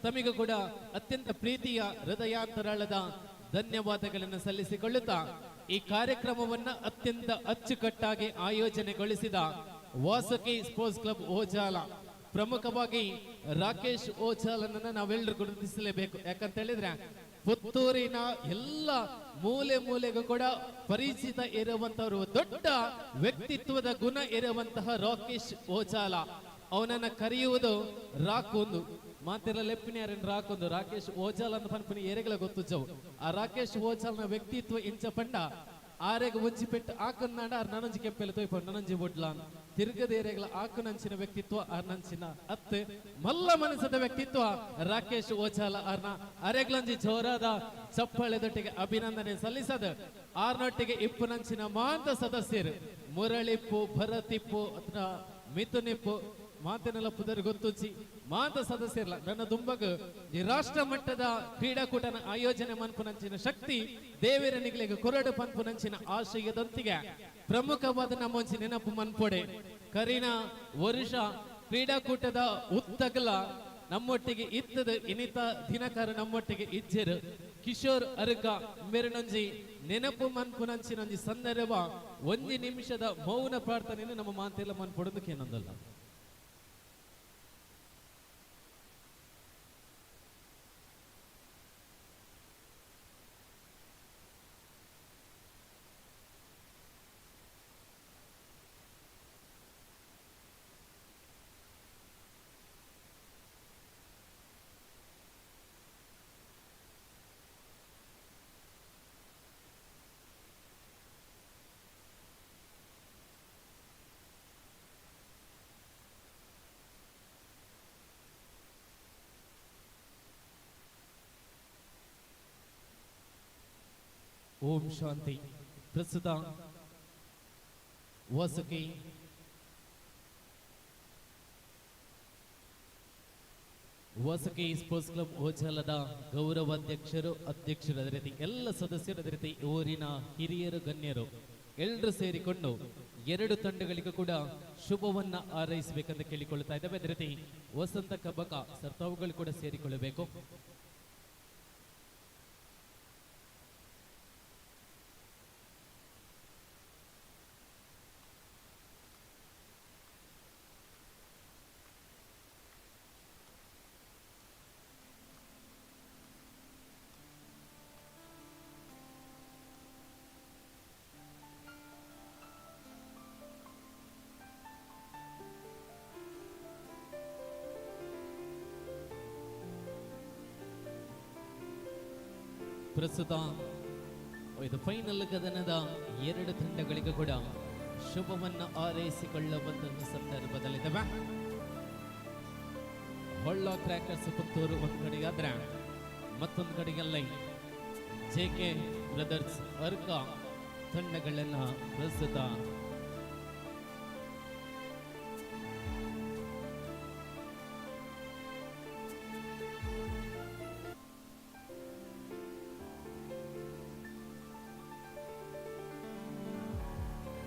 ತಮಿಗೂ ಕೂಡ ಅತ್ಯಂತ ಪ್ರೀತಿಯ ಹೃದಯಾಂತರಾಳದ ಧನ್ಯವಾದಗಳನ್ನು ಸಲ್ಲಿಸಿಕೊಳ್ಳುತ್ತಾ, ಈ ಕಾರ್ಯಕ್ರಮವನ್ನ ಅತ್ಯಂತ ಅಚ್ಚುಕಟ್ಟಾಗಿ ಆಯೋಜನೆಗೊಳಿಸಿದ ವಾಸುಕಿ ಸ್ಪೋರ್ಟ್ಸ್ ಕ್ಲಬ್ ಓಜಾಲ ಪ್ರಮುಖವಾಗಿ ರಾಕೇಶ್ ಓಚಾಲನನ್ನ ನಾವೆಲ್ಲರೂ ಗುರುತಿಸಲೇಬೇಕು. ಯಾಕಂತ ಹೇಳಿದ್ರೆ ಪುತ್ತೂರಿನ ಎಲ್ಲ ಮೂಲೆ ಮೂಲೆಗೂ ಕೂಡ ಪರಿಚಿತ ಇರುವಂತವರು, ದೊಡ್ಡ ವ್ಯಕ್ತಿತ್ವದ ಗುಣ ಇರುವಂತಹ ರಾಕೇಶ್ ಓಚಾಲ. ಅವನನ್ನ ಕರೆಯುವುದು ರಾಕೊಂದು ಮಾತಿರ ಲೆಪ್ಪಿನ ರಾಕೊಂದು ರಾಕೇಶ್ ಓಚಾಲ್ ಅಂತ ಪನ್ಪನಿ ಏರೆಗಳ ಗೊತ್ತುಜವು. ಆ ರಾಕೇಶ್ ಓಚಾಲ್ನ ವ್ಯಕ್ತಿತ್ವ ಇಂಚ ಪಂಡ ಆರೆಗ ಒಂಜಿ ಪೆಟ್ಟು ಆಕನ್ನಾಡ ಆರ್ ನನಂಜಿ ಕೆಪ್ಪೆಲ್ಲ ತೊಯ್ಪ ನನಂಜಿ ಬೊಡ್ಲಾನ್ ತಿರ್ಗದ ಏರೆಗಳ ಆಕನಂಚಿನ ವ್ಯಕ್ತಿತ್ವ ಆರ್ನಂಚಿನ ಅತ್ತೆ ಮಲ್ಲ ಮನಸ್ಸದ ವ್ಯಕ್ತಿತ್ವ ರಾಕೇಶ್ ಓಚಾಲ ಆರ್ನ ಅರೆಗ್ಲಂಜಿ ಜೋರಾದ ಚಪ್ಪಳೆದೊಟ್ಟಿಗೆ ಅಭಿನಂದನೆ ಸಲ್ಲಿಸದ ಆರ್ನೊಟ್ಟಿಗೆ ಇಪ್ಪುನಂಚಿನ ಮಾಂತ ಸದಸ್ಯರು ಮುರಳಿಪ್ಪು ಭರತಿಪ್ಪು ಅಥವಾ ಮಿಥುನಿಪ್ಪು ಮಾತಿನೆಲ್ಲ ಪುದರ್ ಗೊತ್ತುಚ್ಚಿ ಮಾತ ಸದಸ್ಯರ್ಲ ನನ್ನ ದುಂಬಗ ಈ ರಾಷ್ಟ್ರ ಮಟ್ಟದ ಕ್ರೀಡಾಕೂಟನ ಆಯೋಜನೆ ಮನ್ಪುನಂಚಿನ ಶಕ್ತಿ ದೇವೇರ ನಿಗ್ಲೆಗೆ ಕೊರಡು ಪನ್ಪುನಂಚಿನ ಆಶಯದೊಂದಿಗೆ ಪ್ರಮುಖವಾದ ನಮ್ಮೊಂಚಿ ನೆನಪು ಮನ್ಪೊಡೆ ಕರಿನ ವರುಷ ಕ್ರೀಡಾಕೂಟದ ಉತ್ತಗಲ ನಮ್ಮೊಟ್ಟಿಗೆ ಇತ್ತದ ಇನಿತ ದಿನಕಾರ ನಮ್ಮೊಟ್ಟಿಗೆ ಇಜ್ಜೆರು ಕಿಶೋರ್ ಅರ್ಗ ಮೆರನೊಂಜಿ ನೆನಪು ಮನ್ಪುನಂಚಿನೊಂಜಿ ಸಂದರ್ಭ ಒಂಜಿ ನಿಮಿಷದ ಮೌನ ಪ್ರಾರ್ಥನೆಯನ್ನು ನಮ್ಮ ಮಾತೆಲ್ಲ ಮನ್ಪೊಡೋದಕ್ಕೆ ಏನೊಂದಲ್ಲ. ಓಂ ಶಾಂತಿ. ಪ್ರಸ್ತುತ ವಾಸುಕಿ ಸ್ಪೋರ್ಟ್ಸ್ ಕ್ಲಬ್ ಓಚಾಲದ ಗೌರವಾಧ್ಯಕ್ಷರು, ಅಧ್ಯಕ್ಷರು, ಅದೇ ರೀತಿ ಎಲ್ಲ ಸದಸ್ಯರು, ಅದೇ ರೀತಿ ಊರಿನ ಹಿರಿಯರು, ಗಣ್ಯರು ಎಲ್ಲರೂ ಸೇರಿಕೊಂಡು 2 ತಂಡಗಳಿಗೂ ಕೂಡ ಶುಭವನ್ನ ಹಾರೈಸಬೇಕಂತ ಕೇಳಿಕೊಳ್ಳುತ್ತಾ ಇದ್ದೇವೆ. ಅದೇ ರೀತಿ ವಸಂತ ಕಬಕ ಸರ್ತಾವುಗಳು ಕೂಡ ಸೇರಿಕೊಳ್ಳಬೇಕು. ಪ್ರಸ್ತುತ ಇದು ಫೈನಲ್ ಕದನದ 2 ತಂಡಗಳಿಗೂ ಕೂಡ ಶುಭವನ್ನ ಹಾರೈಸಿಕೊಳ್ಳುವಂತಹ ಸಂದರ್ಭದಲ್ಲಿದ್ದಾವೆ. ಹೊಳ್ಳ ಕ್ರ್ಯಾಕರ್ಸ್ ಪುತ್ತೂರು ಒಂದು ಕಡೆಗಾದ್ರೆ ಮತ್ತೊಂದು ಕಡೆಗೆಲ್ಲ JK ಬ್ರದರ್ಸ್ ಅರ್ಕ ತಂಡಗಳನ್ನ ಪ್ರಸ್ತುತ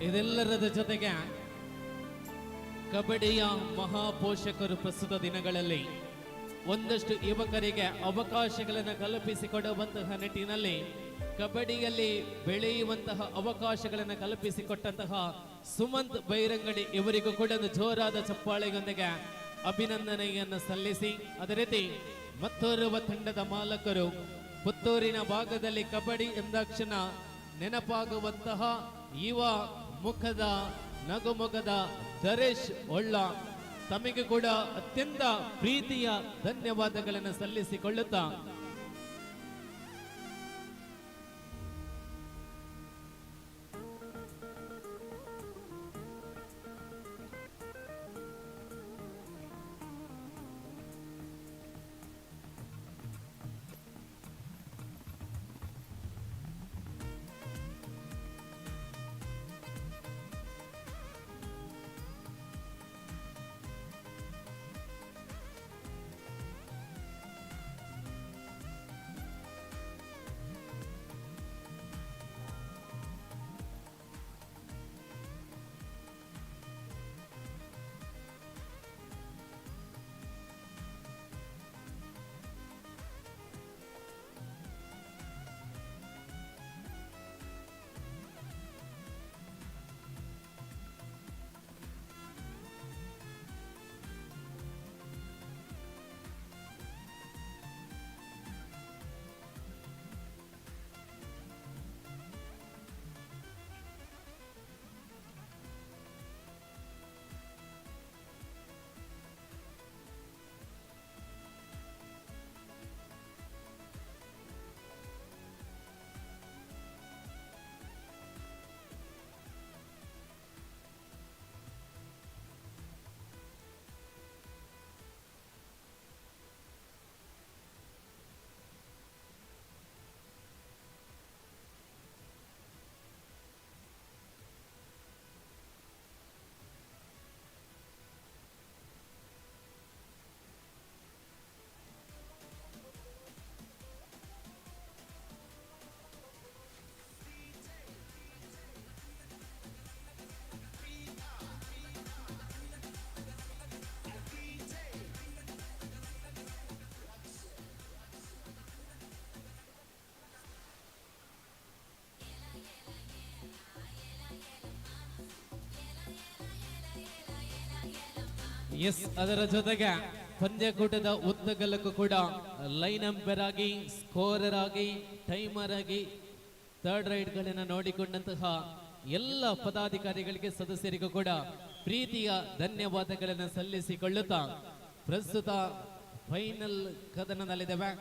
ಇದೆಲ್ಲರದ ಜೊತೆಗೆ ಕಬಡ್ಡಿಯ ಮಹಾಪೋಷಕರು ಪ್ರಸ್ತುತ ದಿನಗಳಲ್ಲಿ ಒಂದಷ್ಟು ಯುವಕರಿಗೆ ಅವಕಾಶಗಳನ್ನು ಕಲ್ಪಿಸಿಕೊಡುವಂತಹ ನಿಟ್ಟಿನಲ್ಲಿ ಕಬಡ್ಡಿಯಲ್ಲಿ ಬೆಳೆಯುವಂತಹ ಅವಕಾಶಗಳನ್ನು ಕಲ್ಪಿಸಿಕೊಟ್ಟಂತಹ ಸುಮಂತ್ ಬೈರಂಗಡಿ ಇವರಿಗೂ ಕೂಡ ಒಂದು ಜೋರಾದ ಚಪ್ಪಾಳೆಯೊಂದಿಗೆ ಅಭಿನಂದನೆಯನ್ನು ಸಲ್ಲಿಸಿ, ಅದೇ ರೀತಿ ಮತ್ತೋರ್ವ ತಂಡದ ಮಾಲಕರು ಪುತ್ತೂರಿನ ಭಾಗದಲ್ಲಿ ಕಬಡ್ಡಿ ಎಂದಾಕ್ಷಣ ನೆನಪಾಗುವಂತಹ ಯುವ ಮುಖದ ನಗುಮುಖದ ದರೇಶ್ ಒಳ್ಳ ತಮಗೆ ಕೂಡ ಅತ್ಯಂತ ಪ್ರೀತಿಯ ಧನ್ಯವಾದಗಳನ್ನು ಸಲ್ಲಿಸಿಕೊಳ್ಳುತ್ತಾ ಎಸ್, ಅದರ ಜೊತೆಗೆ ಪಂದ್ಯಕೂಟದ ಉದ್ದಗಲಕ್ಕೂ ಕೂಡ ಲೈನ್ ಅಂಪೈರ್ ಆಗಿ, ಸ್ಕೋರರ್ ಆಗಿ, ಟೈಮರ್ ಆಗಿ, ಥರ್ಡ್ ರೈಡ್ ಗಳನ್ನ ನೋಡಿಕೊಂಡಂತಹ ಎಲ್ಲ ಪದಾಧಿಕಾರಿಗಳಿಗೆ, ಸದಸ್ಯರಿಗೂ ಕೂಡ ಪ್ರೀತಿಯ ಧನ್ಯವಾದಗಳನ್ನು ಸಲ್ಲಿಸಿಕೊಳ್ಳುತ್ತಾ ಪ್ರಸ್ತುತ ಫೈನಲ್ ಕದನದಲ್ಲಿದ್ದೇವೆ.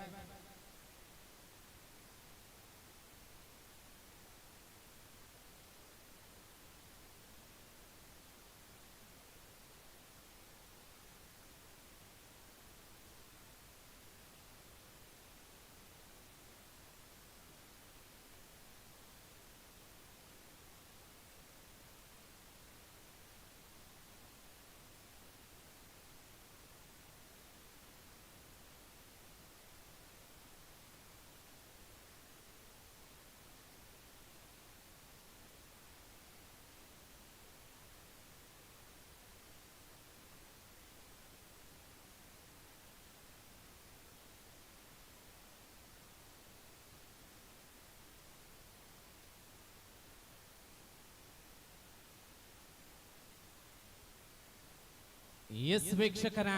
ಎಸ್ ವೀಕ್ಷಕರ,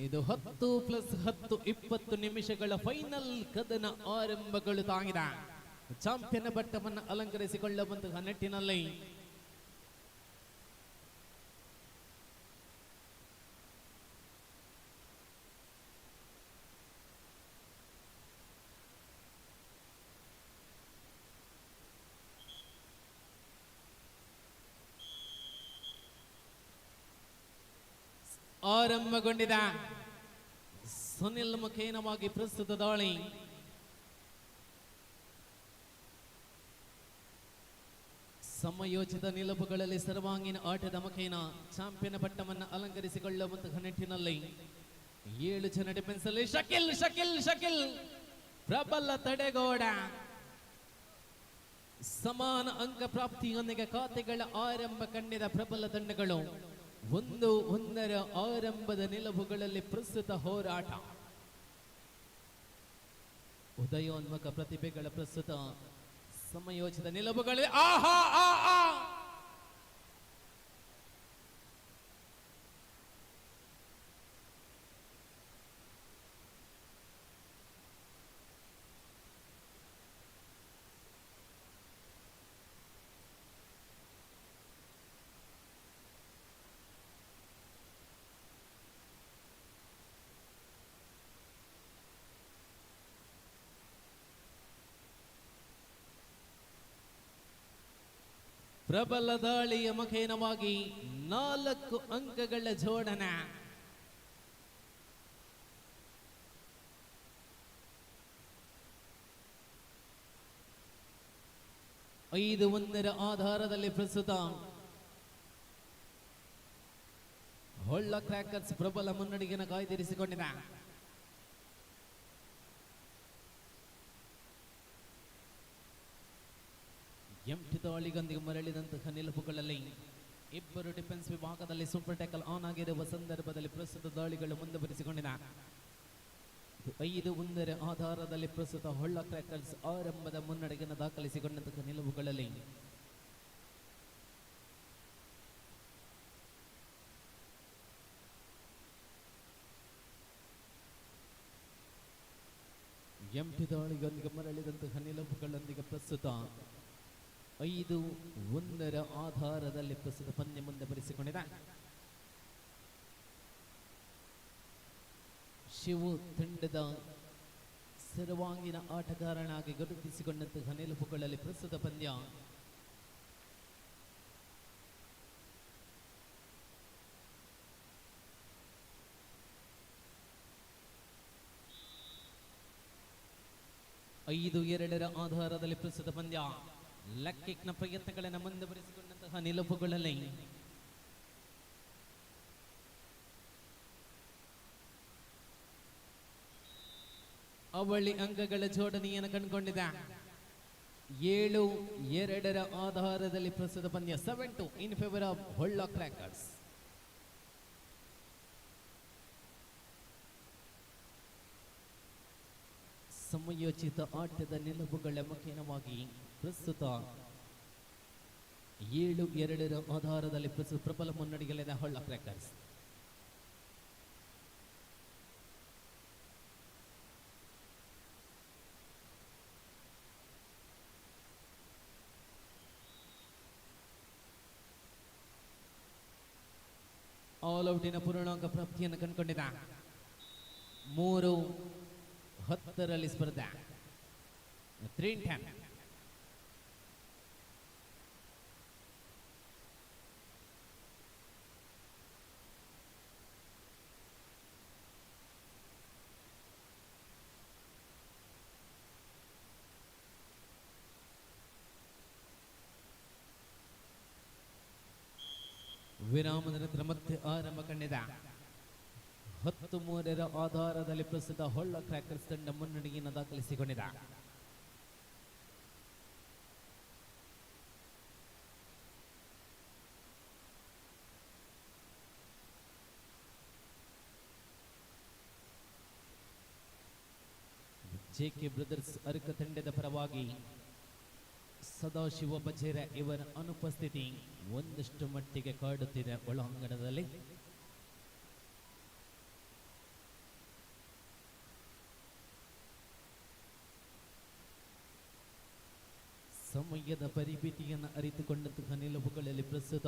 ಇದು 10+10 20 ನಿಮಿಷಗಳ ಫೈನಲ್ ಕದನ ಆರಂಭಗೊಳ್ಳುತ್ತಾಗಿದೆ. ಚಾಂಪಿಯನ್ ಪಟ್ಟವನ್ನು ಅಲಂಕರಿಸಿಕೊಳ್ಳುವಂತಹ ನಿಟ್ಟಿನಲ್ಲಿ ಆರಂಭಗೊಂಡಿದೆ. ಸುನಿಲ್ ಮುಖೇನವಾಗಿ ಪ್ರಸ್ತುತ ದಾಳಿ. ಸಮಯೋಚಿತ ನಿಲುವುಗಳಲ್ಲಿ ಸರ್ವಾಂಗೀಣ ಆಟದ ಮುಖೇನ ಚಾಂಪಿಯನ್ ಪಟ್ಟವನ್ನು ಅಲಂಕರಿಸಿಕೊಳ್ಳುವಂತಹ ನಿಟ್ಟಿನಲ್ಲಿ 7 ಜನ ಡಿಫೆನ್ಸ್ ಅಲ್ಲಿ ಶಕಿಲ್ ಶಕಿಲ್ ಶಕಿಲ್ ಪ್ರಬಲ ತಡೆಗೋಡ. ಸಮಾನ ಅಂಕ ಪ್ರಾಪ್ತಿಯೊಂದಿಗೆ ಖಾತೆಗಳ ಆರಂಭ ಕಂಡಿದ ಪ್ರಬಲ ತಂಡಗಳು 1-1 ಆರಂಭದ ನಿಲುವುಗಳಲ್ಲಿ ಪ್ರಸ್ತುತ ಹೋರಾಟ. ಉದಯೋನ್ಮುಖ ಪ್ರತಿಭೆಗಳ ಪ್ರಸ್ತುತ ಸಮಯೋಚಿತ ನಿಲುವುಗಳಲ್ಲಿ ಆಹಾ ಆ ಪ್ರಬಲ ದಾಳಿಯ ಮುಖೇನವಾಗಿ 4 ಅಂಕಗಳ ಜೋಡಣೆ. ಐದು 1 ಆಧಾರದಲ್ಲಿ ಪ್ರಸ್ತುತ ಹೊಳ್ಳ ಕ್ರ್ಯಾಕರ್ಸ್ ಪ್ರಬಲ ಮುನ್ನಡೆಯನ್ನು ಕಾಯ್ದಿರಿಸಿಕೊಂಡಿದೆ. ಎಂಟಿ ದಾಳಿಗೊಂದಿಗೆ ಮರಳಿದಂತಹ ನಿಲುವುಗಳಲ್ಲಿ ಇಬ್ಬರು ಡಿಫೆನ್ಸ್ ವಿಭಾಗದಲ್ಲಿ ಸೂಪರ್ ಟ್ಯಾಕಲ್ ಆನ್ ಆಗಿರುವ ಸಂದರ್ಭದಲ್ಲಿ ಪ್ರಸ್ತುತ ದಾಳಿಗಳು ಮುಂದುವರಿಸಿಕೊಂಡಿದೆ. 5-1 ಆಧಾರದಲ್ಲಿ ಪ್ರಸ್ತುತ ಹೊಳ್ಳ ಕ್ರ್ಯಾಕರ್ಸ್ ಆರಂಭದ ಮುನ್ನಡೆಯನ್ನು ದಾಖಲಿಸಿಕೊಂಡಂತಹ ನಿಲುವುಗಳಲ್ಲಿ ಎಂಟಿ ದಾಳಿಗೊಂದಿಗೆ ಮರಳಿದಂತಹ ನಿಲುವುಗಳೊಂದಿಗೆ ಪ್ರಸ್ತುತ 5-1 ಆಧಾರದಲ್ಲಿ ಪ್ರಸ್ತುತ ಪಂದ್ಯ ಮುಂದುವರಿಸಿಕೊಂಡಿದೆ. ಶಿವು ತಂಡದ ಸರ್ವಾಂಗೀಣ ಆಟಗಾರನಾಗಿ ಗುರುತಿಸಿಕೊಂಡಂತಹ ನಿಲುವುಗಳಲ್ಲಿ ಪ್ರಸ್ತುತ ಪಂದ್ಯ ಐದು 2 ಆಧಾರದಲ್ಲಿ ಪ್ರಸ್ತುತ ಪಂದ್ಯ ಲೆಕ್ಕಿಕ್ನ ಪ್ರಯತ್ನಗಳನ್ನು ಮುಂದುವರಿಸಿಕೊಂಡಂತಹ ನಿಲುವುಗಳಲ್ಲಿ ಅವಳಿ ಅಂಕಗಳ ಜೋಡಣೆಯನ್ನು ಕಂಡುಕೊಂಡಿದೆ. 7-2 ಆಧಾರದಲ್ಲಿ ಪ್ರಸ್ತುತ ಪಂದ್ಯ 7-2 ಇನ್ ಫೇವರ್ ಆಫ್ ಹೊಳ್ಳ ಕ್ರ್ಯಾಕರ್ಸ್. ಸಮಯೋಚಿತ ಆಟದ ನಿಲುವುಗಳ ಮುಖೇನವಾಗಿ ಪ್ರಸ್ತುತ 7-2 ಆಧಾರದಲ್ಲಿ ಪ್ರಸ್ತುತ ಪ್ರಬಲ ಮುನ್ನಡೆಯಲ್ಲಿದೆ ಹೊಳ್ಳ ಕ್ರ್ಯಾಕರ್ಸ್. ಆಲ್ ಔಟಿನ ಪೂರ್ಣಾಂಕ ಪ್ರಾಪ್ತಿಯನ್ನು ಕಂಡುಕೊಂಡಿದ್ದ 3-10 ಸ್ಪರ್ಧೆ 3-10. ವಿರಾಮದ ನಂತರ ಮತ್ತೆ ಆರಂಭ ಕಂಡಿದೆ 10-3 ಆಧಾರದಲ್ಲಿ ಪ್ರಸ್ತುತ ಹೊಳ್ಳ ಕ್ರ್ಯಾಕರ್ಸ್ ತಂಡ ಮುನ್ನಡೆಯನ್ನು ದಾಖಲಿಸಿಕೊಂಡಿದೆ. ಜೆಕೆ ಬ್ರದರ್ಸ್ ಅರ್ಕ ತಂಡದ ಪರವಾಗಿ ಸದಾಶಿವ ಬಜೇರ ಇವರ ಅನುಪಸ್ಥಿತಿ ಒಂದಷ್ಟು ಮಟ್ಟಿಗೆ ಕಾಡುತ್ತಿದೆ ಒಳಾಂಗಣದಲ್ಲಿ. ಸಮಯದ ಪರಿಮಿತಿಯನ್ನು ಅರಿತುಕೊಂಡಂತಹ ನಿಲುವುಗಳಲ್ಲಿ ಪ್ರಸ್ತುತ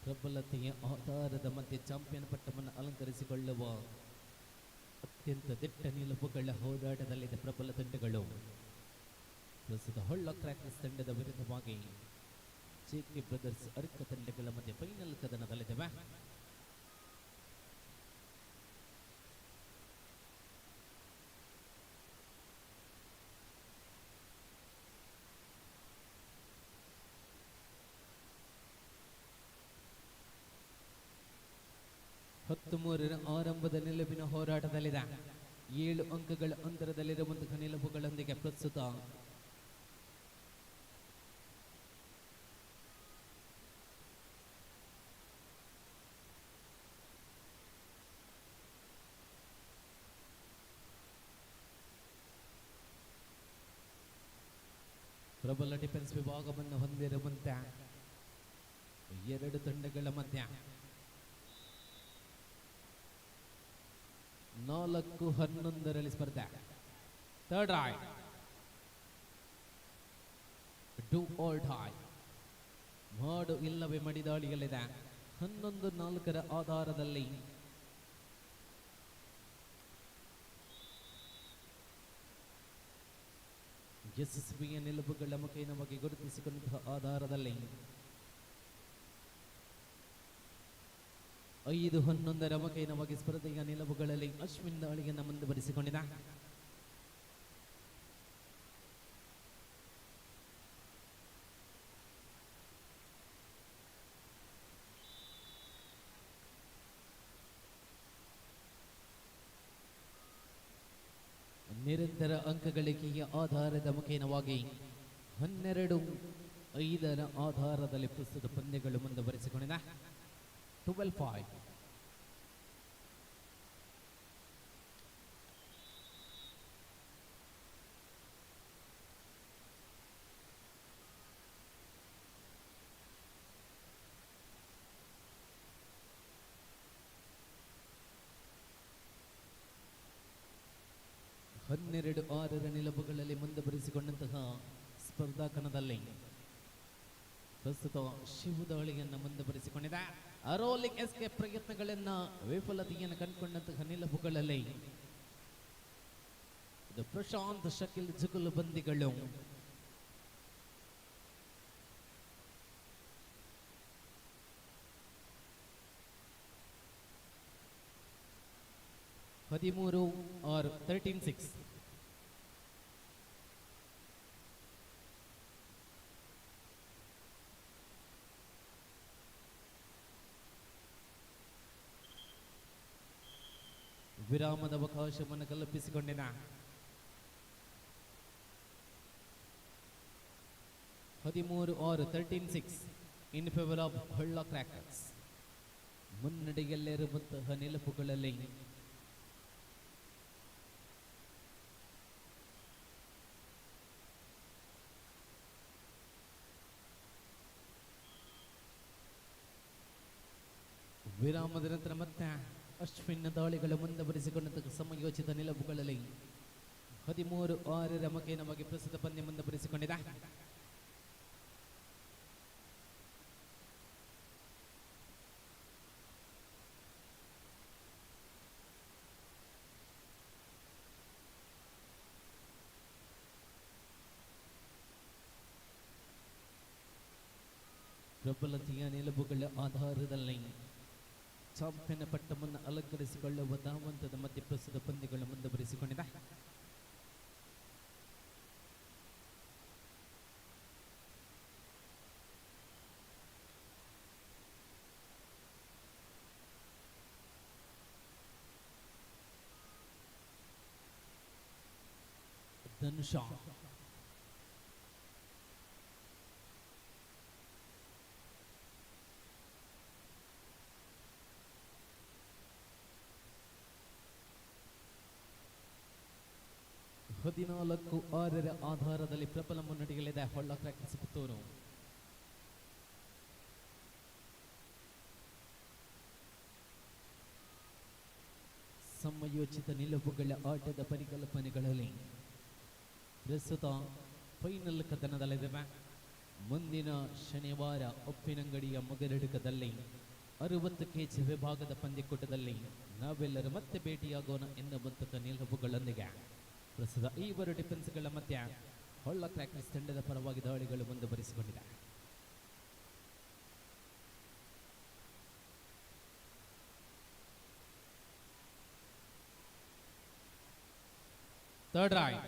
ಪ್ರಬಲತೆಯ ಆಧಾರದ ಮಧ್ಯೆ ಚಾಂಪಿಯನ್ ಪಟ್ಟವನ್ನು ಅಲಂಕರಿಸಿಕೊಳ್ಳುವ ಅತ್ಯಂತ ದಿಟ್ಟ ನಿಲುವುಗಳ ಹೋರಾಟದಲ್ಲಿದೆ ಪ್ರಬಲ ತಂಡಗಳು. ಪ್ರಸ್ತುತ ಹೊಳ್ಳ ಕ್ರ್ಯಾಕರ್ಸ್ ತಂಡದ ವಿರುದ್ಧವಾಗಿ ಜೆಕೆ ಬ್ರದರ್ಸ್ ಅರ್ಕ ತಂಡಗಳ ಮಧ್ಯೆ ಫೈನಲ್ ಕದನದಲ್ಲಿದೆ. ಆರಂಭದ ನಿಲುವಿನ ಹೋರಾಟದಲ್ಲಿದೆ. 7 ಅಂಕಗಳ ಅಂತರದಲ್ಲಿರುವಂತಹ ನಿಲುವುಗಳೊಂದಿಗೆ ಪ್ರಸ್ತುತ ಪ್ರಬಲ ಡಿಫೆನ್ಸ್ ವಿಭಾಗವನ್ನು ಹೊಂದಿರುವಂತೆ 2 ತಂಡಗಳ ಮಧ್ಯ 4-11 ಸ್ಪರ್ಧೆ. Third raid do or die, ಮಾಡು ಇಲ್ಲವೇ ಮಡಿದಾಳಿಯಲ್ಲಿದೆ. 11-4 ಆಧಾರದಲ್ಲಿ ಯಶಸ್ವಿಯ ನಿಲುವುಗಳ ಮುಖೇನವಾಗಿ ಗುರುತಿಸಿಕೊಂಡಂತಹ ಆಧಾರದಲ್ಲಿ 5-11 ಮುಖೇನವಾಗಿ ಸ್ಪರ್ಧೆಯ ನಿಲುವುಗಳಲ್ಲಿ ಅಶ್ವಿನ್ ದಾಳಿಯನ್ನು ಮುಂದುವರಿಸಿಕೊಂಡಿದೆ. ನಿರಂತರ ಅಂಕಗಳಿಕೆಯ ಆಧಾರದ ಮುಖೇನವಾಗಿ 12-5 ಆಧಾರದಲ್ಲಿ ಪ್ರಸ್ತುತ ಪಂದ್ಯಗಳು ಮುಂದುವರಿಸಿಕೊಂಡಿದೆ. 12-5. ಹನ್ನೆರಡು 6 ನಿಲುವುಗಳಲ್ಲಿ ಮುಂದುವರಿಸಿಕೊಂಡಂತಹ ಸ್ಪರ್ಧಾ ಕಣದಲ್ಲಿ ಪ್ರಸ್ತುತ ಶಿವದಾಳಿಯನ್ನು ಮುಂದುವರಿಸಿಕೊಂಡಿದೆ. ರೋಲಿಂಗ್ ಎಸ್ಕೇಪ್ ಪ್ರಯತ್ನಗಳನ್ನ ವಿಫಲತೆಯನ್ನು ಕಂಡುಕೊಂಡಂತಹ ನಿಲುವುಗಳಲ್ಲಿ ಪ್ರಶಾಂತ್ ಶಕಿಲ್ ಜುಗುಲು ಬಂದಿಗಳು ಹದಿಮೂರು 13-6. ವಿರಾಮದ ಅವಕಾಶವನ್ನು ಕಲ್ಪಿಸಿಕೊಂಡಿನ 13-6 in favour of Holla crackers. ಮುನ್ನಡೆಯಲ್ಲಿರುವಂತಹ ನಿಲುವುಗಳಲ್ಲಿ ವಿರಾಮದ ನಂತರ ಮತ್ತೆ ಅಶ್ವಿನ್ ದಾಳಿಗಳು ಮುಂದುವರಿಸಿಕೊಂಡಂತಹ ಸಮಯೋಚಿತ ನಿಲುವುಗಳಲ್ಲಿ 13-6 ನಮಗೆ ನಮಗೆ ಪ್ರಸ್ತುತ ಪಂದ್ಯ ಮುಂದುವರಿಸಿಕೊಂಡಿದೆ. ಪ್ರಬಲತೆಯ ನಿಲುವುಗಳ ಆಧಾರದಲ್ಲಿ ಚಾಂಪಿಯನ್ ಪಟ್ಟವನ್ನು ಅಲಂಕರಿಸಿಕೊಳ್ಳುವ ಧಾವಂತದ ಮಧ್ಯೆ ಪ್ರಸ್ತುತ ಪಂದ್ಯಗಳು ಮುಂದುವರಿಸಿಕೊಂಡಿದೆ. ಧನುಷ ಹದಿನಾಲ್ಕು 6 ಆಧಾರದಲ್ಲಿ ಪ್ರಬಲ ಮುನ್ನಡೆಯಲ್ಲಿದೆ ಹೊಳ್ಳ ಕ್ರಾಕರ್ಸ್ ಪುತ್ತೂರು. ಸಮಯೋಚಿತ ನಿಲುವುಗಳ ಆಟದ ಪರಿಕಲ್ಪನೆಗಳಲ್ಲಿ ಪ್ರಸ್ತುತ ಫೈನಲ್ ಕದನದಲ್ಲಿದೆ. ಮುಂದಿನ ಶನಿವಾರ ಉಪ್ಪಿನಂಗಡಿಯ ಮುಗರಡುಕದಲ್ಲಿ 60 kg ವಿಭಾಗದ ಪಂದ್ಯಕೂಟದಲ್ಲಿ ನಾವೆಲ್ಲರೂ ಮತ್ತೆ ಭೇಟಿಯಾಗೋಣ ಎನ್ನುವಂತಹ ನಿಲುವುಗಳೊಂದಿಗೆ ಪ್ರಸ್ತುತ ಇಬ್ಬರು ಡಿಫೆನ್ಸ್ಗಳ ಮಧ್ಯೆ ಹೊಳ್ಳ ಕ್ರಾಕರ್ಸ್ ತಂಡದ ಪರವಾಗಿ ದಾಳಿಗಳು ಮುಂದುವರಿಸಿಕೊಂಡಿದೆ. Third raid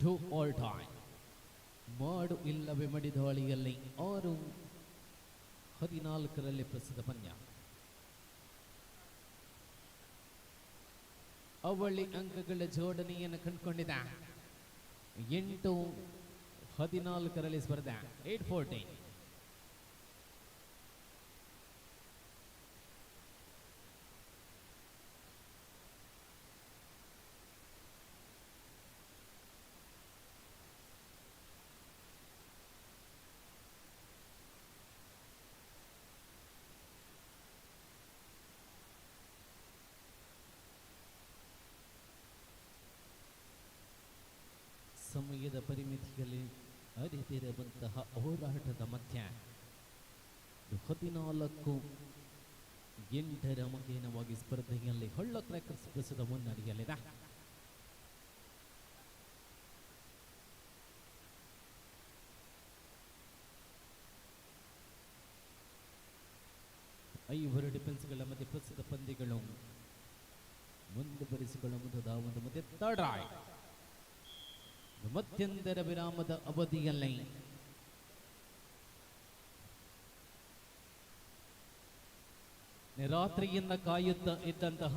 do or die ಮಾಡು ಇಲ್ಲವೇ ಮಡಿ ದಾಳಿಯಲ್ಲಿ 6-14 ಪ್ರಸ್ತುತ ಪಂದ್ಯ. ಅವಳಿ ಅಂಕಗಳ ಜೋಡಣೆಯನ್ನು ಕಂಡುಕೊಂಡಿದೆ. 8-14 ಸ್ಪರ್ಧೆ 8-14. ಸಮಯದ ಪರಿಮಿತಿಯಲ್ಲಿ ಅರಿತಿರುವಂತಹ ಹೋರಾಟದ ಮಧ್ಯ 14-8 ಮಗೇನವಾಗಿ ಸ್ಪರ್ಧೆಯಲ್ಲಿ ಹೊಳ್ಳ ಕ್ರಾಕರ್ಸ್ ಪ್ರಸ್ತುತ ಮುನ್ನಡೆಯಲಿದೆ. ಐವರು ಡಿಫೆನ್ಸ್ಗಳ ಮಧ್ಯೆ ಪ್ರಸ್ತುತ ಪಂದ್ಯಗಳು ಮುಂದುವರಿಸಿಕೊಳ್ಳುವ ಒಂದು ಮಧ್ಯೆ ಥರ್ಡ್ ರೈಟ್ ಮಧ್ಯಂತರ ವಿರಾಮದ ಅವಧಿಯಲ್ಲಿ ರಾತ್ರಿಯಿಂದ ಕಾಯುತ್ತಾ ಇದ್ದಂತಹ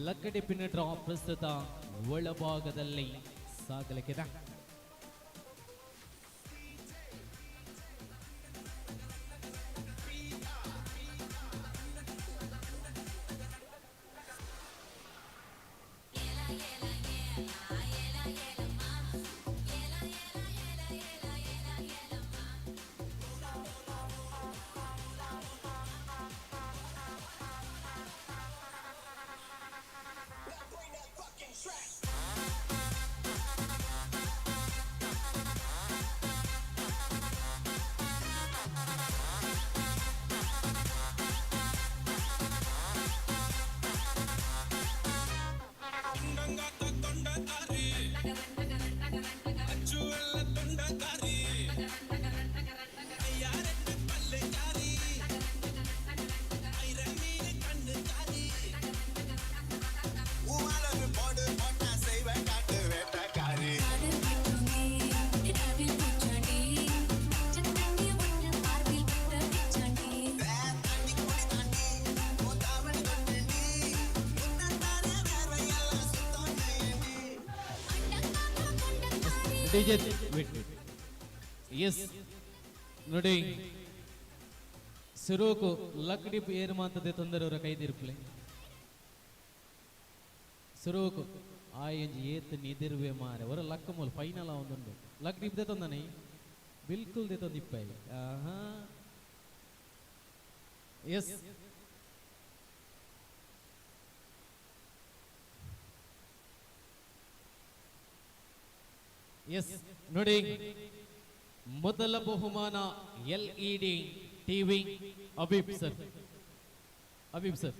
ಲಕ್ಕಡಿ ಪಿನ್ ಡ್ರಾ ಪ್ರಸ್ತುತ ಒಳಭಾಗದಲ್ಲಿ ಸಾಗಲಿಕ್ಕಿದೆ. ಎಸ್ ನೋಡಿ ಸುರೂಕು ಲಕ್ಡಿ ಏರು ಮಾತದೆ ತೊಂದರೆಯವರ ಕೈದಿರುಪ್ಲೆ ಸುರೂಕು ಆಯಂಜಿ ಏತ್ ನಿದಿರುವೆ ಮಾರೆ ಅವರ ಲಕ್ಕ ಮೂಲ ಫೈನಲ್ ಒಂದೊಂದು ಲಕ್ಡಿ ಇದ್ದೆ ತೊಂದನೆ ಬಿಲ್ಕುಲ್ ದೇ ತೊಂದು ಇಪ್ಪ ಎಸ್ ಎಸ್ ನೋಡಿ, ಮೊದಲ ಬಹುಮಾನ LED TV. Habib sir, Habib sir.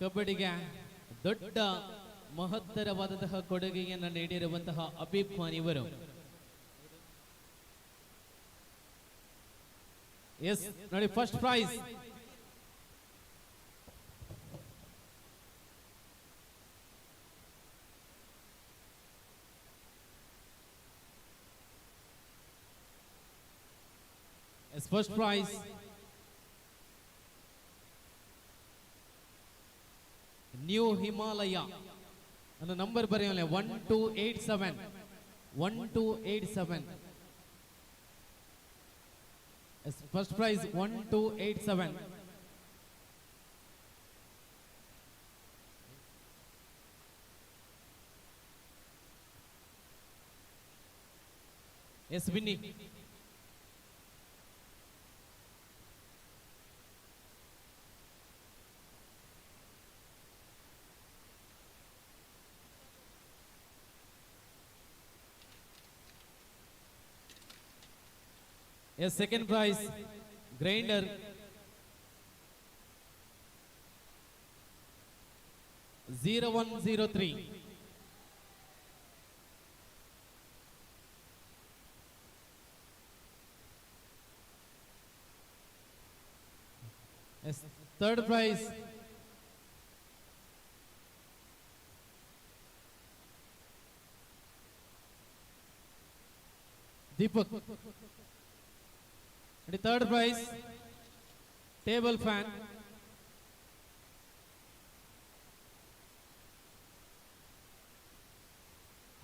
ಕಬಡ್ಡಿಗೆ ದೊಡ್ಡ ಮಹತ್ತರವಾದಂತಹ ಕೊಡುಗೆಯನ್ನು ನೀಡಿರುವಂತಹ ಅಬೀಬ್ ಖಾನ್ ಇವರು. ಎಸ್ ನೋಡಿ, first prize first prize new Himalaya ಅನ್ನೋ ನಂಬರ್ ಬರೆಯೋಲ್ಲ, 1287 1287. First prize 1287. Yes winner. Yes, second prize, grinder. (0103). Yes, third prize, Deepak. The third prize, table fan.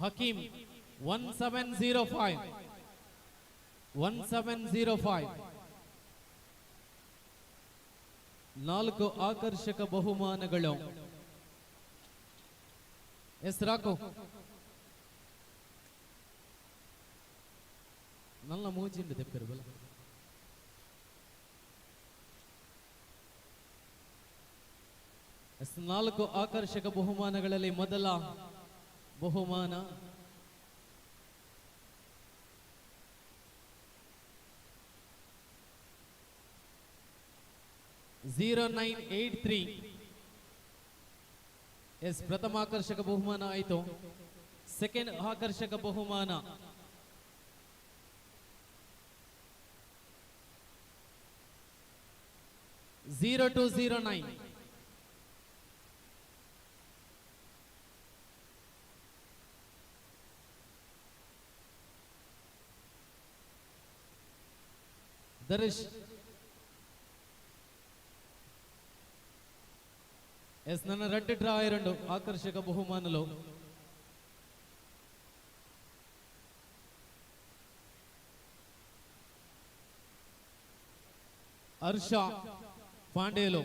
Hakim, 1705. 1705. 4 ಆಕರ್ಷಕ ಬಹುಮಾನಗಳು. ಎಸ್ ರಾಕು, ನನ್ನ ಮೂಜಿಂದ ತೆಪ್ಪರು. ನಾಲ್ಕು ಆಕರ್ಷಕ ಬಹುಮಾನಗಳಲ್ಲಿ ಮೊದಲ ಬಹುಮಾನ (0983). ಎಸ್, ಪ್ರಥಮ ಆಕರ್ಷಕ ಬಹುಮಾನ ಆಯಿತು. ಸೆಕೆಂಡ್ ಆಕರ್ಷಕ ಬಹುಮಾನ (0209). దర్శ్. ఎస్, నన్న రెడ్ డ్రా రెండు ఆకర్షక బహుమానులు. హర్ష పాండేలు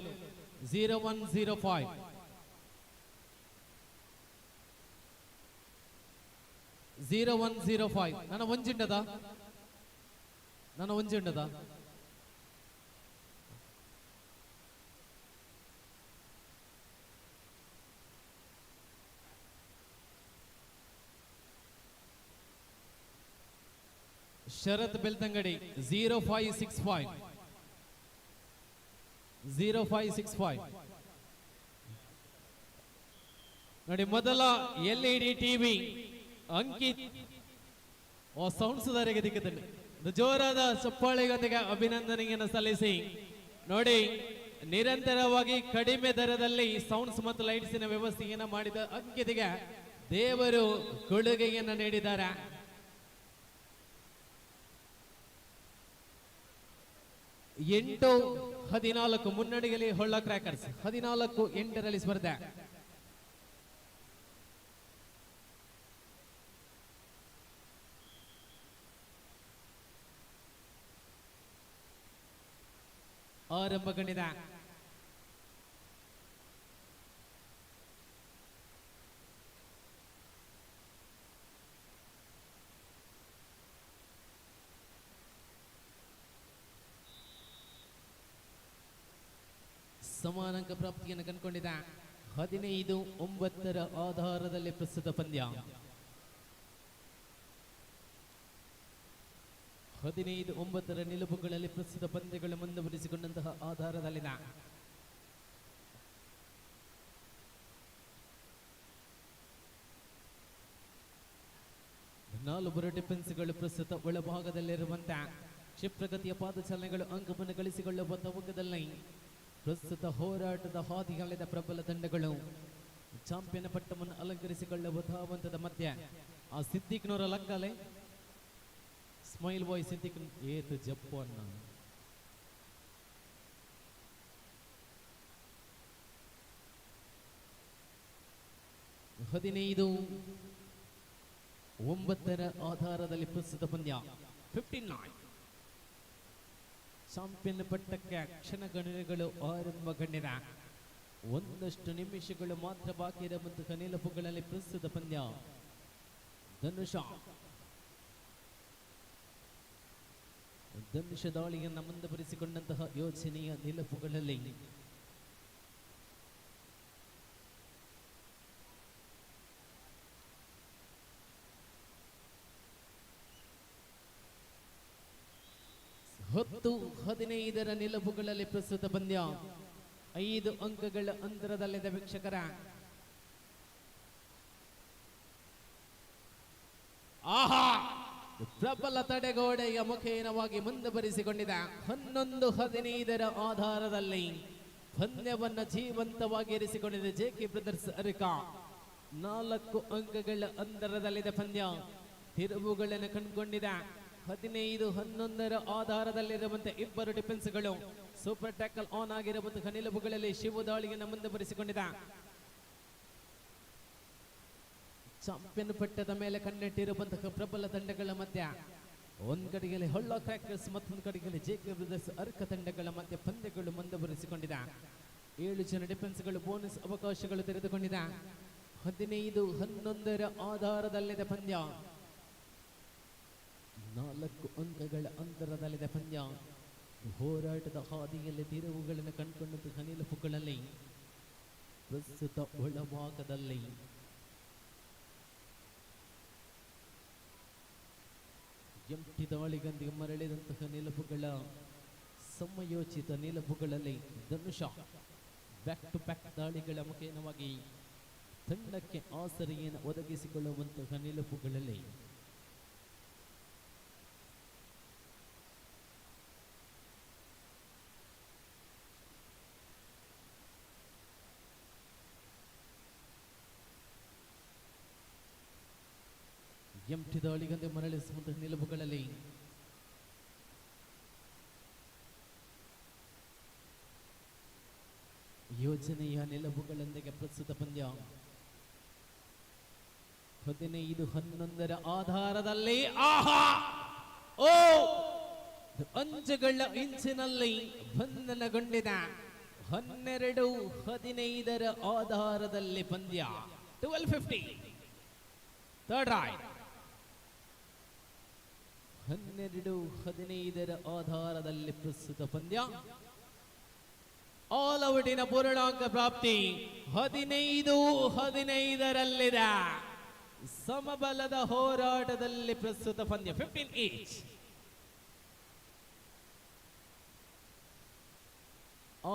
0105. ನನ್ನ ಒಂಜಿಂಡದ ಶರತ್ ಬೆಳ್ತಂಗಡಿ 0565. 0565. ನೋಡಿ, ಮೊದಲ LED ಟಿವಿ ಅಂಕಿತ್. ಸೌಂಡ್ ಸುಧಾರಿಗೆ ದಿಕ್ಕದಲ್ಲಿ ಜೋರಾದ ಚಪ್ಪಾಳೆಯೊಂದಿಗೆ ಅಭಿನಂದನೆಯನ್ನು ಸಲ್ಲಿಸಿ. ನೋಡಿ, ನಿರಂತರವಾಗಿ ಕಡಿಮೆ ದರದಲ್ಲಿ ಸೌಂಡ್ಸ್ ಮತ್ತು ಲೈಟ್ಸಿನ ವ್ಯವಸ್ಥೆಯನ್ನು ಮಾಡಿದ ಅಂಕಿತಿಗೆ ದೇವರು ಕೊಡುಗೆಯನ್ನು ನೀಡಿದ್ದಾರೆ. 8-14 ಮುನ್ನಡೆಯಲ್ಲಿ ಹೊಳ್ಳ ಕ್ರ್ಯಾಕರ್ಸ್ 14-8 ಸ್ಪರ್ಧೆ. ಆರಂಭಗೊಂಡಿದೆ. ಸಮಾನಾಂಕ ಪ್ರಾಪ್ತಿಯನ್ನು ಕಂಡುಕೊಂಡಿದೆ. 15-9 ಆಧಾರದಲ್ಲಿ ಪ್ರಸ್ತುತ ಪಂದ್ಯ. 15-9 ನಿಲುವುಗಳಲ್ಲಿ ಪ್ರಸ್ತುತ ಪಂದ್ಯಗಳು ಮುಂದುವರಿಸಿಕೊಂಡಂತಹ ಆಧಾರದಲ್ಲಿನ ನಾಲ್ವರು ಡಿಫೆನ್ಸ್ಗಳು ಪ್ರಸ್ತುತ ಒಳಭಾಗದಲ್ಲಿರುವಂತಹ ಕ್ಷಿಪ್ರಗತಿಯ ಪಾದಚಾಲನೆಗಳು ಅಂಕವನ್ನು ಗಳಿಸಿಕೊಳ್ಳುವ ತವಕದಲ್ಲಿ ಪ್ರಸ್ತುತ ಹೋರಾಟದ ಹಾದಿಯಲ್ಲಿದ್ದ ಪ್ರಬಲ ತಂಡಗಳು ಚಾಂಪಿಯನ್ ಪಟ್ಟವನ್ನು ಅಲಂಕರಿಸಿಕೊಳ್ಳುವ ಧಾವಂತದ ಮಧ್ಯೆ ಆ ಸಿದ್ದಿಕ್ನವರ ಲಕ್ಕಲೆ ಸ್ಮೈಲ್ ಬಾಯ್ ಸಿದ್ದಿಕ್ ಏತು ಜಪ್ಪು ಅನ್ನ 15-9 ಆಧಾರದಲ್ಲಿ ಪ್ರಸ್ತುತ ಪಂದ್ಯ. 59 ಚಾಂಪಿಯನ್ ಪಟ್ಟಕ್ಕೆ ಕ್ಷಣಗಣನೆಗಳು ಆರಂಭಗೊಂಡಿದೆ. ಒಂದಷ್ಟು ನಿಮಿಷಗಳು ಮಾತ್ರ ಬಾಕಿ ಇರುವಂತಹ ನಿಲುವುಗಳಲ್ಲಿ ಪ್ರಸ್ತುತ ಪಂದ್ಯ. ಧನುಷ ದಾಳಿಯನ್ನು ಮುಂದುವರಿಸಿಕೊಂಡಂತಹ ಯೋಜನೆಯ ನಿಲುವುಗಳಲ್ಲಿ ಹತ್ತು 15 ನಿಲುವುಗಳಲ್ಲಿ ಪ್ರಸ್ತುತ ಪಂದ್ಯ. 5 ಅಂಕಗಳ ಅಂತರದಲ್ಲಿದ್ದ ವೀಕ್ಷಕರ ಆಹಾ ಪ್ರಬಲ ತಡೆಗೋಡೆಯ ಮುಖೇನವಾಗಿ ಮುಂದುವರಿಸಿಕೊಂಡಿದೆ. 11-15 ಆಧಾರದಲ್ಲಿ ಪಂದ್ಯವನ್ನು ಜೀವಂತವಾಗಿ ಇರಿಸಿಕೊಂಡಿದೆ ಜೆಕೆ ಬ್ರದರ್ಸ್ ಅರಿಕ. 4 ಅಂಕಗಳ ಅಂತರದಲ್ಲಿದೆ ಪಂದ್ಯ. ತಿರುವುಗಳನ್ನು ಕಂಡುಕೊಂಡಿದೆ. 15-11 ಆಧಾರದಲ್ಲಿರುವಂತಹ ಇಬ್ಬರು ಡಿಫೆನ್ಸ್ಗಳು ಸೂಪರ್ ಟ್ಯಾಕಲ್ ಆನ್ ಆಗಿರುವಂತಹ ನಿಲುವುಗಳಲ್ಲಿ ಶಿವ ದಾಳಿಯನ್ನು ಮುಂದುವರಿಸಿಕೊಂಡಿದೆ. ಚಾಂಪಿಯನ್ ಪಟ್ಟದ ಮೇಲೆ ಕಣ್ಣಿಟ್ಟಿರುವಂತಹ ಪ್ರಬಲ ತಂಡಗಳ ಮಧ್ಯ ಒಂದ್ ಕಡೆಯಲ್ಲಿ ಹೊಳ್ಳ ಕ್ರ್ಯಾಕರ್ಸ್ ಮತ್ತೊಂದು ಕಡೆಯಲ್ಲಿ ಜೆಕೆ ಬ್ರದರ್ಸ್ ಅರ್ಕ ತಂಡಗಳ ಮಧ್ಯೆ ಪಂದ್ಯಗಳು ಮುಂದುವರಿಸಿಕೊಂಡಿದೆ. 7 ಜನ ಡಿಫೆನ್ಸ್ಗಳು ಬೋನಸ್ ಅವಕಾಶಗಳು ತೆರೆದುಕೊಂಡಿದೆ. 15-11 ಆಧಾರದಲ್ಲಿದೆ ಪಂದ್ಯ. 4 ಅಂಕಗಳ ಅಂತರದಲ್ಲಿದೆ ಪಂದ್ಯ. ಹೋರಾಟದ ಹಾದಿಯಲ್ಲಿ ತಿರುವುಗಳನ್ನು ಕಂಡುಕೊಂಡಂತಹ ನಿಲುವುಗಳಲ್ಲಿ ಪ್ರಸ್ತುತ ಒಳಭಾಗದಲ್ಲಿ ಎಂಟಿ ದಾಳಿಗಂದಿಗೆ ಮರಳಿದಂತಹ ನಿಲುವುಗಳ ಸಮಯೋಚಿತ ನಿಲುವುಗಳಲ್ಲಿ ಧನುಷ ಬ್ಯಾಕ್ ಟು ಬ್ಯಾಕ್ ದಾಳಿಗಳ ಮುಖೇನವಾಗಿ ತಂಡಕ್ಕೆ ಆಸರೆಯನ್ನು ಒದಗಿಸಿಕೊಳ್ಳುವಂತಹ ನಿಲುವುಗಳಲ್ಲಿ ಎಂಟಿ ದಾಳಿಗಂದೆ ಮರಳಿಸುವಂತಹ ನಿಲುವುಗಳಲ್ಲಿ ಯೋಜನೆಯ ನಿಲುವುಗಳೊಂದಿಗೆ ಪ್ರಸ್ತುತ ಪಂದ್ಯ. 15-11 ಆಧಾರದಲ್ಲಿ ಆಹಾ ಓ ಅಂಚುಗಳ ಇಂಚಿನಲ್ಲಿ ಬಂಧನಗೊಂಡಿದೆ. 12-15 ಆಧಾರದಲ್ಲಿ ಪಂದ್ಯ. 12-50 ಥರ್ಡ್ ರೈಟ್. 12-15 ಆಧಾರದಲ್ಲಿ ಪ್ರಸ್ತುತ ಪಂದ್ಯ. ಆಲ್ ಔಟಿನ ಪೂರ್ಣಾಂಕ ಪ್ರಾಪ್ತಿ 15-15ರಲ್ಲಿದೆ. ಸಮಬಲದ ಹೋರಾಟದಲ್ಲಿ ಪ್ರಸ್ತುತ ಪಂದ್ಯ. 15 ಈಚ್.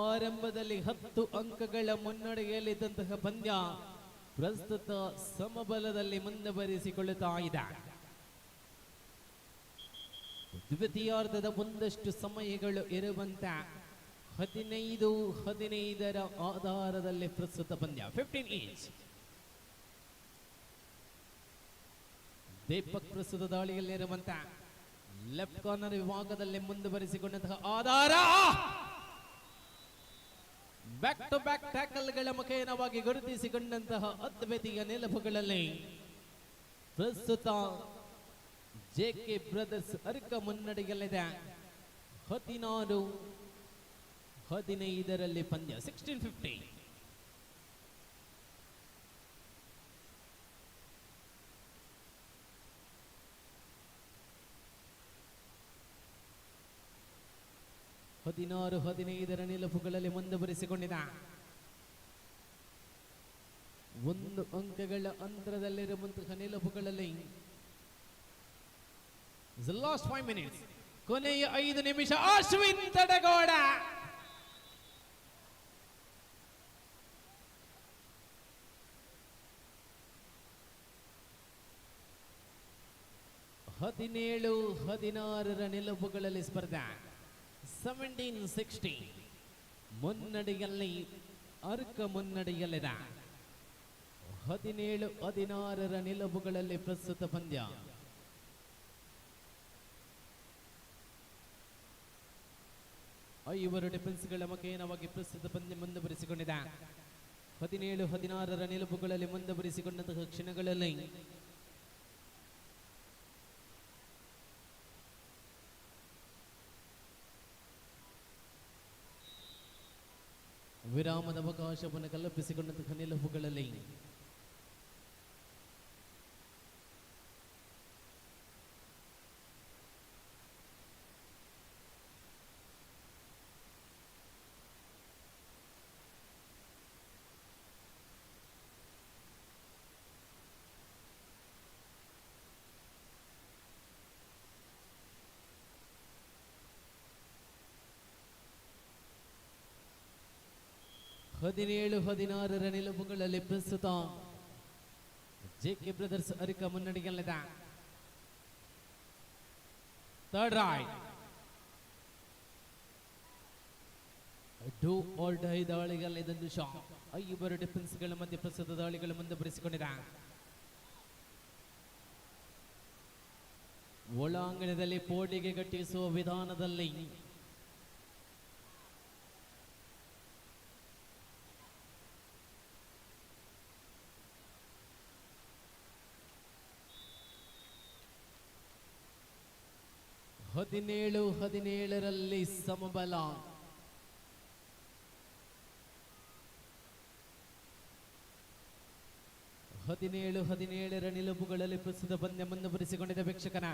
ಆರಂಭದಲ್ಲಿ 10 ಅಂಕಗಳ ಮುನ್ನಡೆಯಲ್ಲಿದ್ದಂತಹ ಪಂದ್ಯ ಪ್ರಸ್ತುತ ಸಮಬಲದಲ್ಲಿ ಮುಂದುವರಿಸಿಕೊಳ್ಳುತ್ತಾ ಇದೆ. ದ್ವಿತೀಯಾರ್ಧದ ಒಂದಷ್ಟು ಸಮಯಗಳು ಇರುವಂತ 15-15 ಆಧಾರದಲ್ಲಿ ಪ್ರಸ್ತುತ ಪಂದ್ಯ. 15 ಈಚ್. ದೀಪಕ್ ಪ್ರಸ್ತುತ ದಾಳಿಯಲ್ಲಿರುವಂತ ಲೆಫ್ಟ್ ಕಾರ್ನರ್ ವಿಭಾಗದಲ್ಲಿ ಮುಂದುವರಿಸಿಕೊಂಡಂತಹ ಆಧಾರ ಬ್ಯಾಕ್ ಟು ಬ್ಯಾಕ್ ಟ್ಯಾಕಲ್ಗಳ ಮುಖೇನವಾಗಿ ಗುರುತಿಸಿಕೊಂಡಂತಹ ಅದ್ವಿತೀಯ ನಿಲುವುಗಳಲ್ಲಿ ಪ್ರಸ್ತುತ ಜೆಕೆ ಬ್ರದರ್ಸ್ ಅರ್ಕ ಮುನ್ನಡೆಯಲ್ಲಿದೆ. 16-15 ಪಂದ್ಯ. 16-50. ಹದಿನಾರು 15 ನಿಲುವುಗಳಲ್ಲಿ ಮುಂದುವರಿಸಿಕೊಂಡಿದೆ. 1 ಅಂಕಗಳ ಅಂತರದಲ್ಲಿರುವಂತಹ ನಿಲುವುಗಳಲ್ಲಿ the last 5 minutes ಕೊನೆಯ 5 ನಿಮಿಷ ಅಶ್ವಿನ್ ತಡಗೋಡ ಹದಿನೇಳು 16 ನಿಲುವುಗಳಲ್ಲಿ ಸ್ಪರ್ಧೆ 17-16 ಮುನ್ನಡೆಯಲ್ಲಿ ಅರ್ಕ ಮುನ್ನಡೆಯಲ್ಲಿದೆ 17-16 ನಿಲುವುಗಳಲ್ಲಿ ಪ್ರಸ್ತುತ ಪಂದ್ಯ ಐವರು ಡಿಫೆನ್ಸ್ಗಳ ಮುಖೇನವಾಗಿ ಪ್ರಸ್ತುತ ಪಂದ್ಯ ಮುಂದುವರಿಸಿಕೊಂಡಿದೆ 17-16 ನಿಲುವುಗಳಲ್ಲಿ ಮುಂದುವರಿಸಿಕೊಂಡಂತಹ ಕ್ಷಣಗಳಲ್ಲಿ ವಿರಾಮದ ಅವಕಾಶವನ್ನು ಕಲ್ಪಿಸಿಕೊಂಡಂತಹ ನಿಲುವುಗಳಲ್ಲಿ ಹದಿನೇಳು 16 ನಿಲುವುಗಳಲ್ಲಿ ಪ್ರಸ್ತುತ ಜೆಕೆ ಬ್ರದರ್ಸ್ ಅರಿಕ ಮುನ್ನಡೆಯಲ್ಲಿದೆ third raid do or die ದಾಳಿಗಳಲ್ಲಿ ಇದೊಂದು ಶಾಟ್ ಐವರು ಡಿಫೆನ್ಸ್ಗಳ ಮಧ್ಯೆ ಪ್ರಸ್ತುತ ದಾಳಿಗಳು ಮುಂದುವರಿಸಿಕೊಂಡಿದೆ ಒಳಾಂಗಣದಲ್ಲಿ ಪೋಟಿಗೆ ಗಟ್ಟಿಸುವ ವಿಧಾನದಲ್ಲಿ ಹದಿನೇಳು 17ರಲ್ಲಿ ಸಮಬಲ ಹದಿನೇಳು 17ರ ನಿಲುವುಗಳಲ್ಲಿ ಪ್ರಸ್ತುತ ಪಂದ್ಯ ಮುಂದುವರಿಸಿಕೊಂಡಿದ್ದ ವೀಕ್ಷಕನ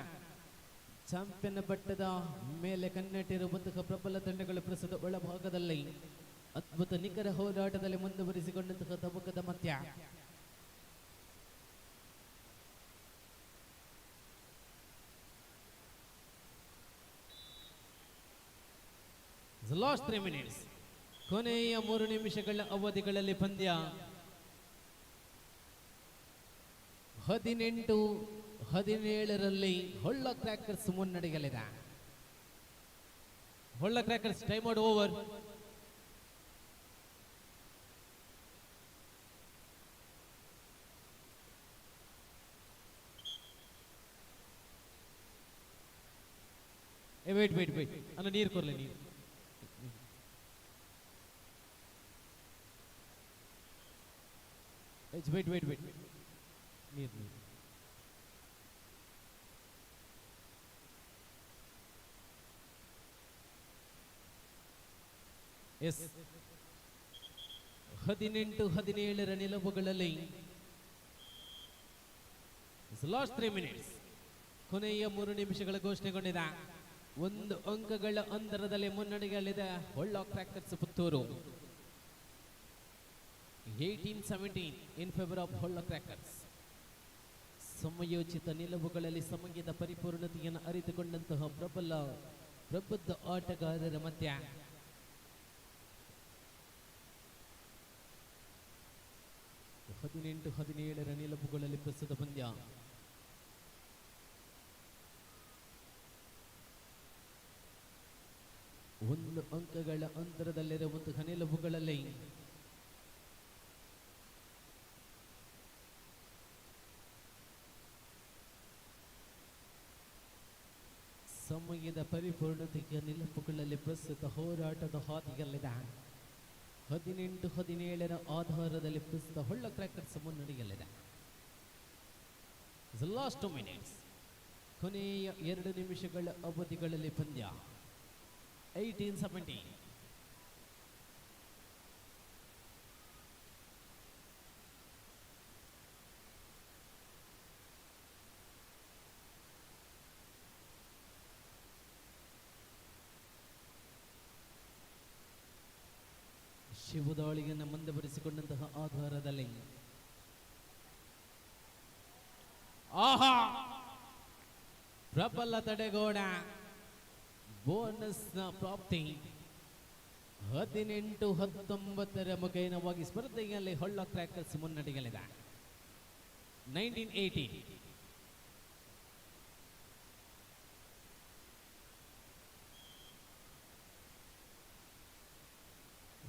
ಚಾಂಪಿಯನ್ ಪಟ್ಟದ ಮೇಲೆ ಕಣ್ಣಿಟ್ಟಿರುವಂತಹ ಪ್ರಬಲ ತಂಡಗಳು ಪ್ರಸ್ತುತ ಒಳಭಾಗದಲ್ಲಿ ಅದ್ಭುತ ನಿಖರ ಹೋರಾಟದಲ್ಲಿ ಮುಂದುವರಿಸಿಕೊಂಡಂತಹ ತಬಕದ ಮಧ್ಯ ಲಾಸ್ಟ್ 3 minutes ಕೊನೆಯ 3 ನಿಮಿಷಗಳ ಅವಧಿಗಳಲ್ಲಿ ಪಂದ್ಯ 18-17ರಲ್ಲಿ ಹೊಳ್ಳ ಕ್ರ್ಯಾಕರ್ಸ್ ಮುನ್ನಡೆಯಲಿದೆ Holla crackers time out over wait ಅನ್ನ ನೀರು ಕೊರ್ಲಿ ನೀರು wait ನೀರು ಎಸ್ 18-17ರ ನಿಲುವುಗಳಲ್ಲಿ ಲಾಸ್ಟ್ 3 minutes ಕೊನೆಯ 3 ನಿಮಿಷಗಳ ಘೋಷಣೆಗೊಂಡಿದೆ 1 ಅಂಕಗಳ ಅಂತರದಲ್ಲಿ ಮುನ್ನಡೆಯಲ್ಲಿದೆ Holla crackers Puttur 18-17 in favor of Holla crackers ಸಮಯೋಚಿತ ನಿಲುವುಗಳಲ್ಲಿ ಸಮಯದ ಪರಿಪೂರ್ಣತೆಯನ್ನು ಅರಿತುಕೊಂಡಂತಹ ಪ್ರಬುದ್ಧ ಆಟಗಾರರ ಮಧ್ಯ ಹದಿನೆಂಟು 17ರ ನಿಲುವುಗಳಲ್ಲಿ ಪ್ರಸ್ತುತ ಪಂದ್ಯ ಒಂದು ಅಂಕಗಳ ಅಂತರದಲ್ಲಿರುವಂತಹ ನಿಲುವುಗಳಲ್ಲಿ ಸಮಯದ ಪರಿಪೂರ್ಣತೆಯ ನಿಲುವುಗಳಲ್ಲಿ ಪ್ರಸ್ತುತ ಹೋರಾಟದ ಹಾದಿಯಲ್ಲಿದೆ 18-17ರ ಆಧಾರದಲ್ಲಿ ಪ್ರಸ್ತುತ ಹೊಳ್ಳ ಕ್ರ್ಯಾಕರ್ಸ್ ಮುನ್ನಡೆಯಲ್ಲಿದೆ ಲಾಸ್ಟ್ 2 minutes ಕೊನೆಯ 2 ನಿಮಿಷಗಳ ಅವಧಿಗಳಲ್ಲಿ ಪಂದ್ಯ 18-17 ಶಿವದಾಳಿಯನ್ನು ಮುಂದುವರಿಸಿಕೊಂಡಂತಹ ಆಧಾರದಲ್ಲಿ ಆಹಾ ಪ್ರಬಲ ತಡೆಗೋಣ ಬೋನಸ್ನ ಪ್ರಾಪ್ತಿ 18-19 ಮುಖೇನವಾಗಿ ಸ್ಪರ್ಧೆಯಲ್ಲಿ ಹೊಳ್ಳ ಕ್ರ್ಯಾಕರ್ಸ್ ಮುನ್ನಡೆಯಲಿದೆ 1918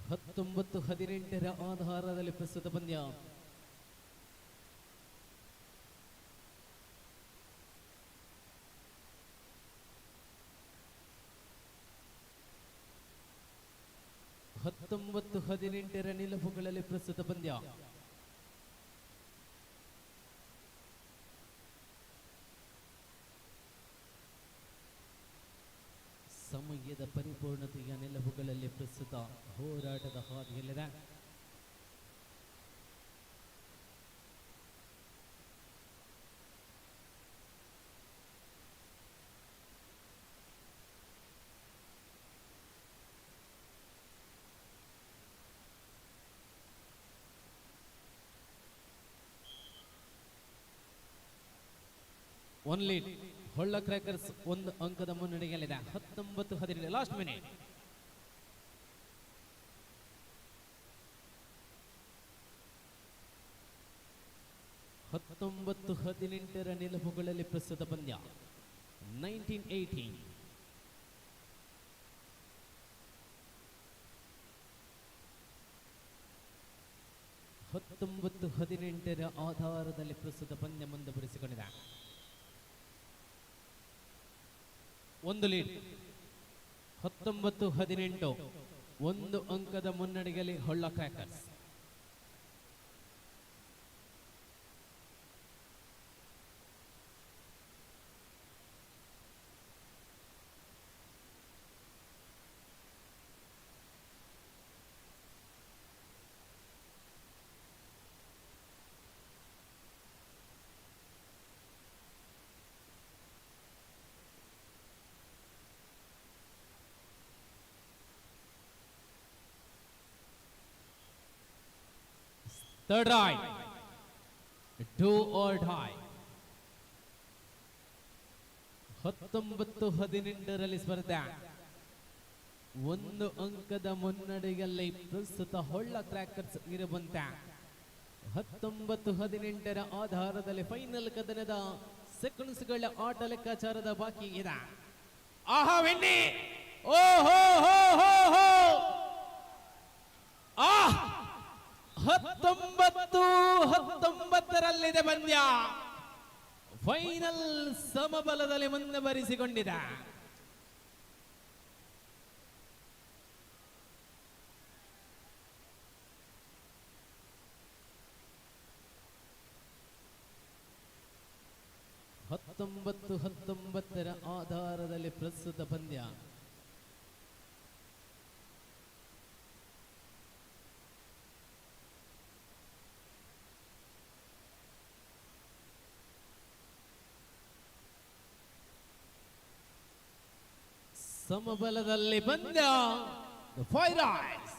19-18 ಆಧಾರದಲ್ಲಿ ಪ್ರಸ್ತುತ ಪಂದ್ಯ. ಹತ್ತೊಂಬತ್ತು 18 ನಿಲುವುಗಳಲ್ಲಿ ಪ್ರಸ್ತುತ ಪಂದ್ಯ. ಸಮಯದ ಪರಿಪೂರ್ಣತೆಯ ನಿಲುವುಗಳಲ್ಲಿ ಪ್ರಸ್ತುತ ಹೋರಾಟದ ಹಾದಿಯಲ್ಲಿದೆ. ಓನ್ಲಿ ಹೊಳ್ಳ ಕ್ರ್ಯಾಕರ್ಸ್ 1 ಅಂಕದ ಮುನ್ನಡೆಯಲ್ಲಿದೆ. 19-17 ಲಾಸ್ಟ್ ಮಿನಿಟ್. ಹತ್ತೊಂಬತ್ತು 18 ನಿಲುವುಗಳಲ್ಲಿ ಪ್ರಸ್ತುತ ಪಂದ್ಯ. 1918 19-18 ಆಧಾರದಲ್ಲಿ ಪ್ರಸ್ತುತ ಪಂದ್ಯ ಮುಂದುವರಿಸಿಕೊಂಡಿದೆ. ಒಂದು ಲೀಡ್ 19-18 1 ಅಂಕದ ಮುನ್ನಡೆಯಲ್ಲಿ Holla crackers. Third right, do or die. 19-18 ಸ್ಪರ್ಧೆ 1 ಅಂಕದ ಮುನ್ನಡೆಯಲ್ಲಿ ಪ್ರಸ್ತುತ ಹೊಳ್ಳ ಕ್ರ್ಯಾಕರ್ಸ್ ಇರುವಂತೆ 19-18 ಆಧಾರದಲ್ಲಿ ಫೈನಲ್ ಕದನದ ಸೆಕೆಂಡ್ಸ್ಗಳ ಆಟ ಲೆಕ್ಕಾಚಾರದ ಬಾಕಿ ಇದೆ. ಆಹಾ ವೆನ್ನಿ, ಓ ಹೋ ಹೋ ಹೋ ಹೋ, 19-19 ಪಂದ್ಯ ಫೈನಲ್ ಸಮಬಲದಲ್ಲಿ ಮುಂದುವರಿಸಿಕೊಂಡಿದೆ. ಹತ್ತೊಂಬತ್ತು 19 ಆಧಾರದಲ್ಲಿ ಪ್ರಸ್ತುತ ಪಂದ್ಯ. ಸಮಬಲದಲ್ಲಿ ಪಂದ್ಯ. The Fire Eyes.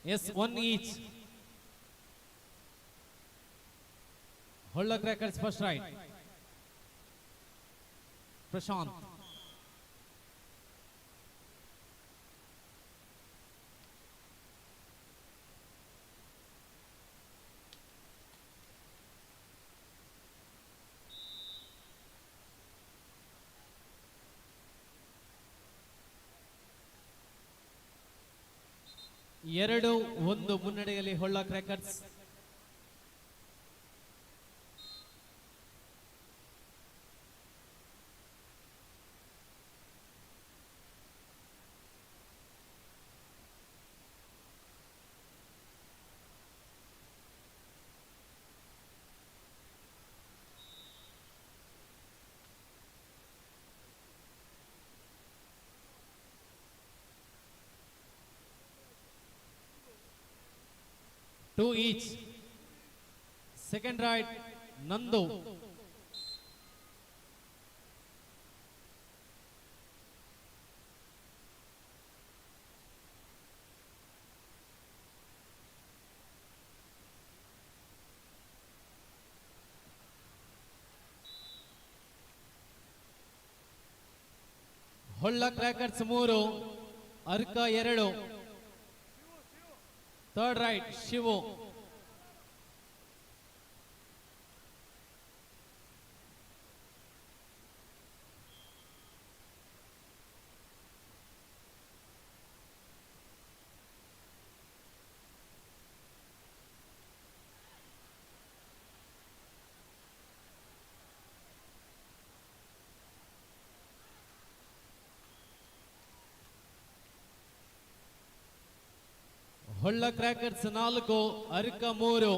Yes, 1 each. Holla Crackers first right. Prashant. ಎರಡು ಒಂದು ಮುನ್ನಡೆಯಲ್ಲಿ Holla crackers. Two each. Second right, Nandu. Holla crackers 3, Arka 2. Third raid, Shivu. Holla crackers 4, Arka 3.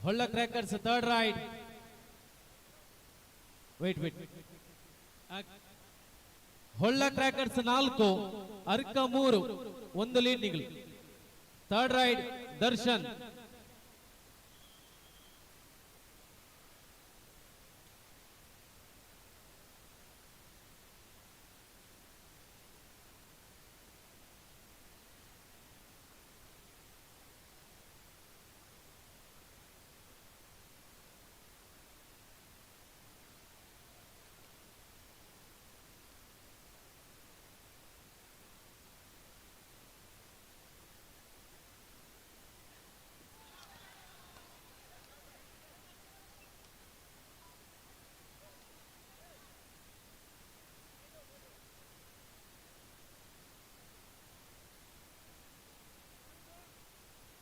Holla crackers third raid. Wait. Holla crackers 4, Arka 3. 1 lead ನಿಗಲು. Third raid, Darshan.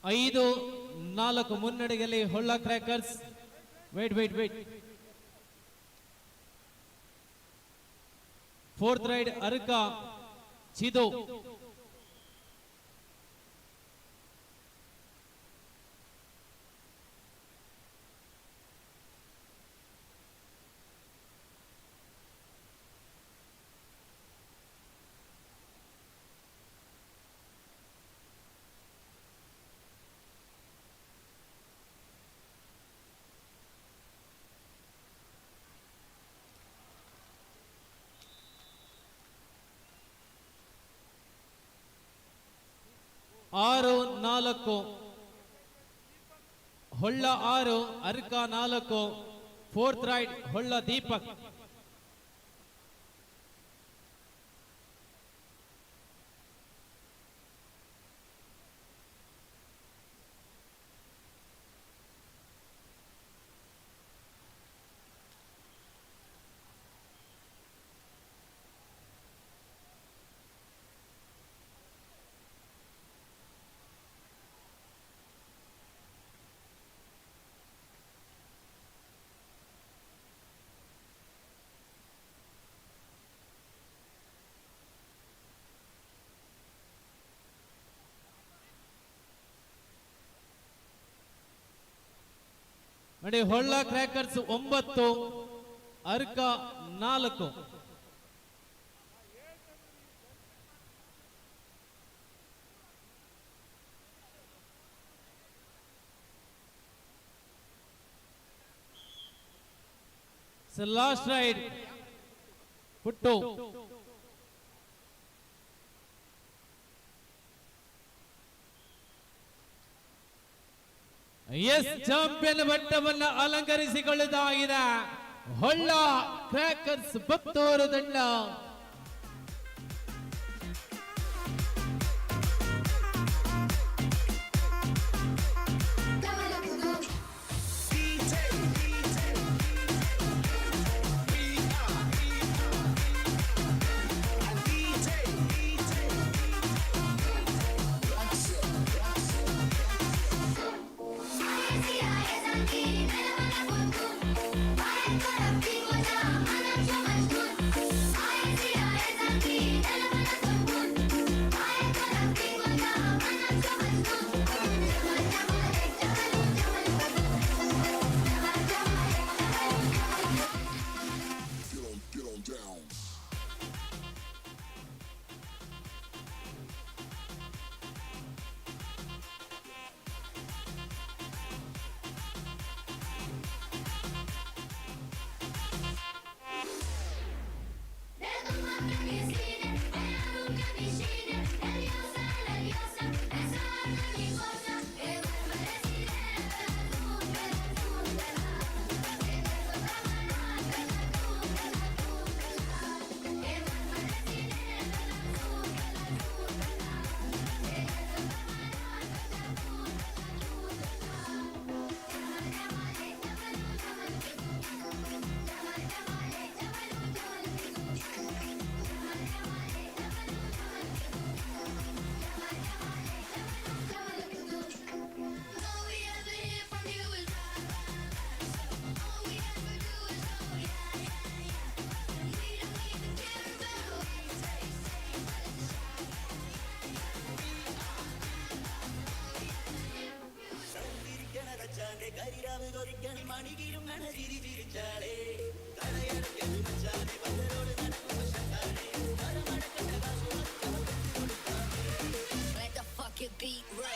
ಐದು 4 ಮುನ್ನಡೆಯಲ್ಲಿ Holla crackers. Wait. Fourth raid, Arka, Chidu. ಆರು 4, Holla 6, Arka 4. Fourth raid, Holla Deepak. ನೋಡಿ, Holla crackers 9, Arka 4. Last raid, ಪುಟ್ಟು. S champion ಪಟ್ಟವನ್ನ ಅಲಂಕರಿಸಿಕೊಳ್ಳುವುದಾಗಿದೆ ಹೊಳ್ಳ ಕ್ರ್ಯಾಕರ್ಸ್ ಪುತ್ತೂರು ತಂಡ. Let the fucking beat rap.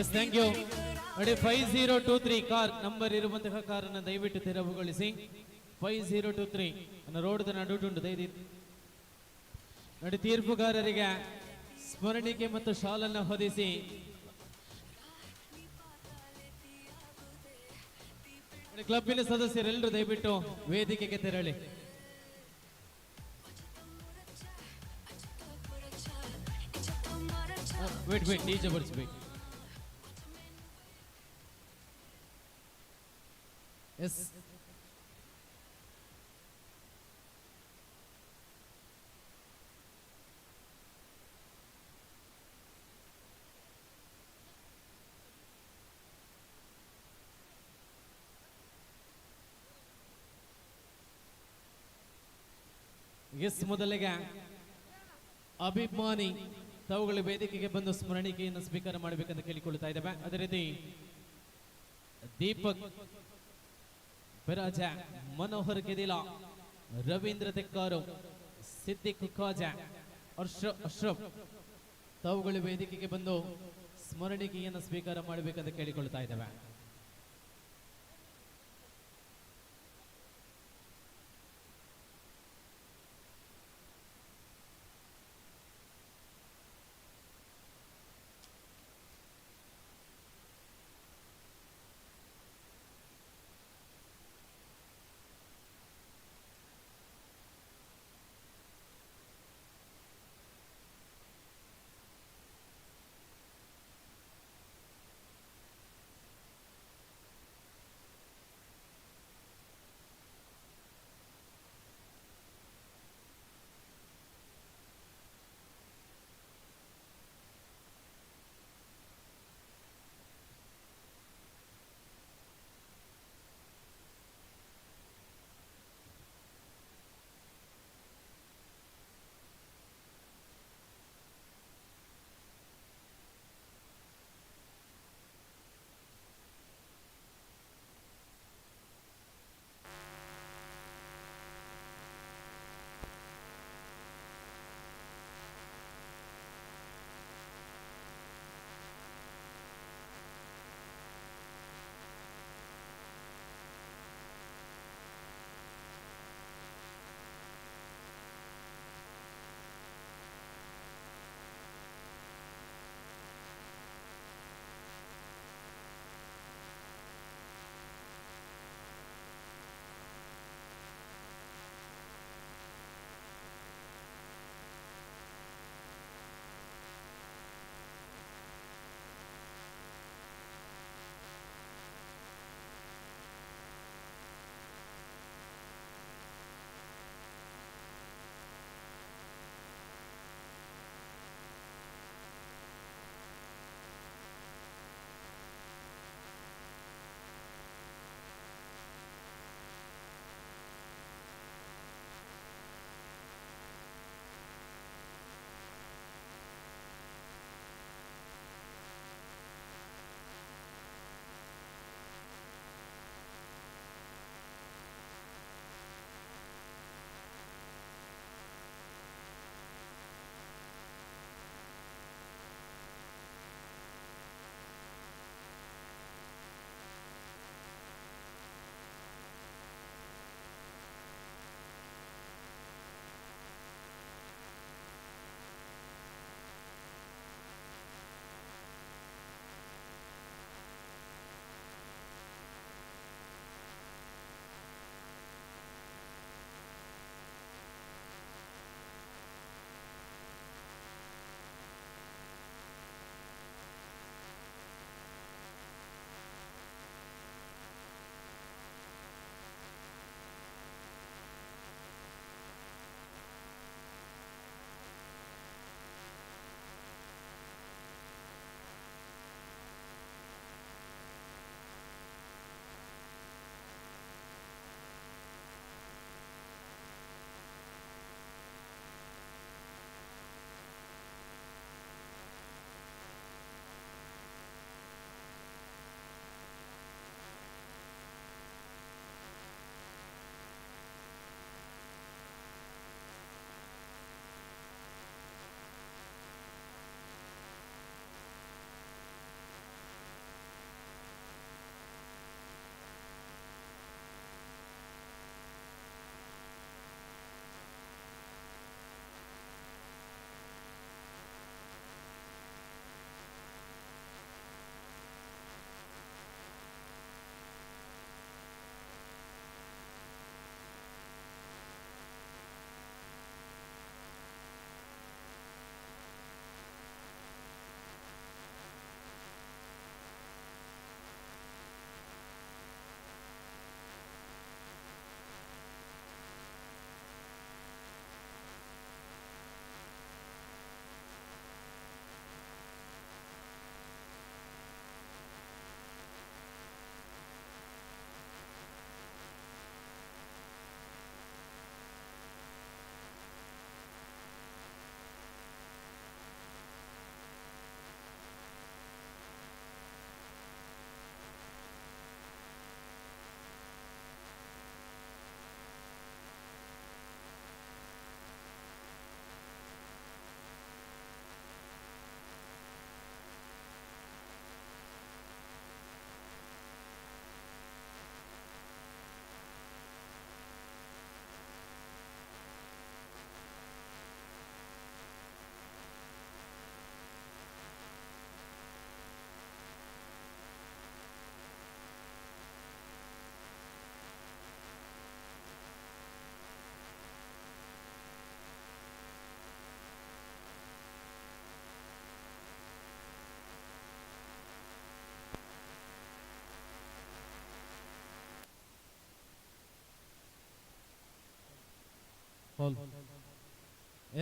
Yes thank you. ನೋಡಿ 5023 car number ಇರುವಂತಹ ಕಾರನ್ನು ದಯವಿಟ್ಟು ತೆರವುಗೊಳಿಸಿ. 5023 ಅನ್ನ ರೋಡ್ ನಡುಟುಂಟು ದಯದಿ ನೋಡಿ. ತೀರ್ಪುಗಾರರಿಗೆ ಸ್ಮರಣಿಕೆ ಮತ್ತು ಶಾಲನ್ನ ಹೊದಿಸಿ ಕ್ಲಬ್ಬಿನ ಸದಸ್ಯರೆಲ್ಲರೂ ದಯವಿಟ್ಟು ವೇದಿಕೆಗೆ ತೆರಳಿ. Wait DJ ಬರ್ಸ್ಬೇಕು. ಎಸ್ ಮೊದಲಿಗೆ ಅಭಿಮಾನಿ ತಾವುಗಳ ವೇದಿಕೆಗೆ ಬಂದು ಸ್ಮರಣಿಕೆಯನ್ನು ಸ್ವೀಕಾರ ಮಾಡಬೇಕಂತ ಕೇಳಿಕೊಳ್ತಾ ಇದ್ದೇವೆ. ಅದೇ ರೀತಿ ದೀಪಕ್ ಪೆರಾಜ, ಮನೋಹರ್ ಗೆದಿಲಾ, ರವೀಂದ್ರ ತೆಕ್ಕಾರು, ಸಿದ್ದಿಕ್ ಖಾಜಾ, ಅಶ್ರಫ್ ತಾವುಗಳು ವೇದಿಕೆಗೆ ಬಂದು ಸ್ಮರಣಿಕೆಯನ್ನು ಸ್ವೀಕಾರ ಮಾಡಬೇಕಂತ ಕೇಳಿಕೊಳ್ತಾ ಇದ್ದೇವೆ.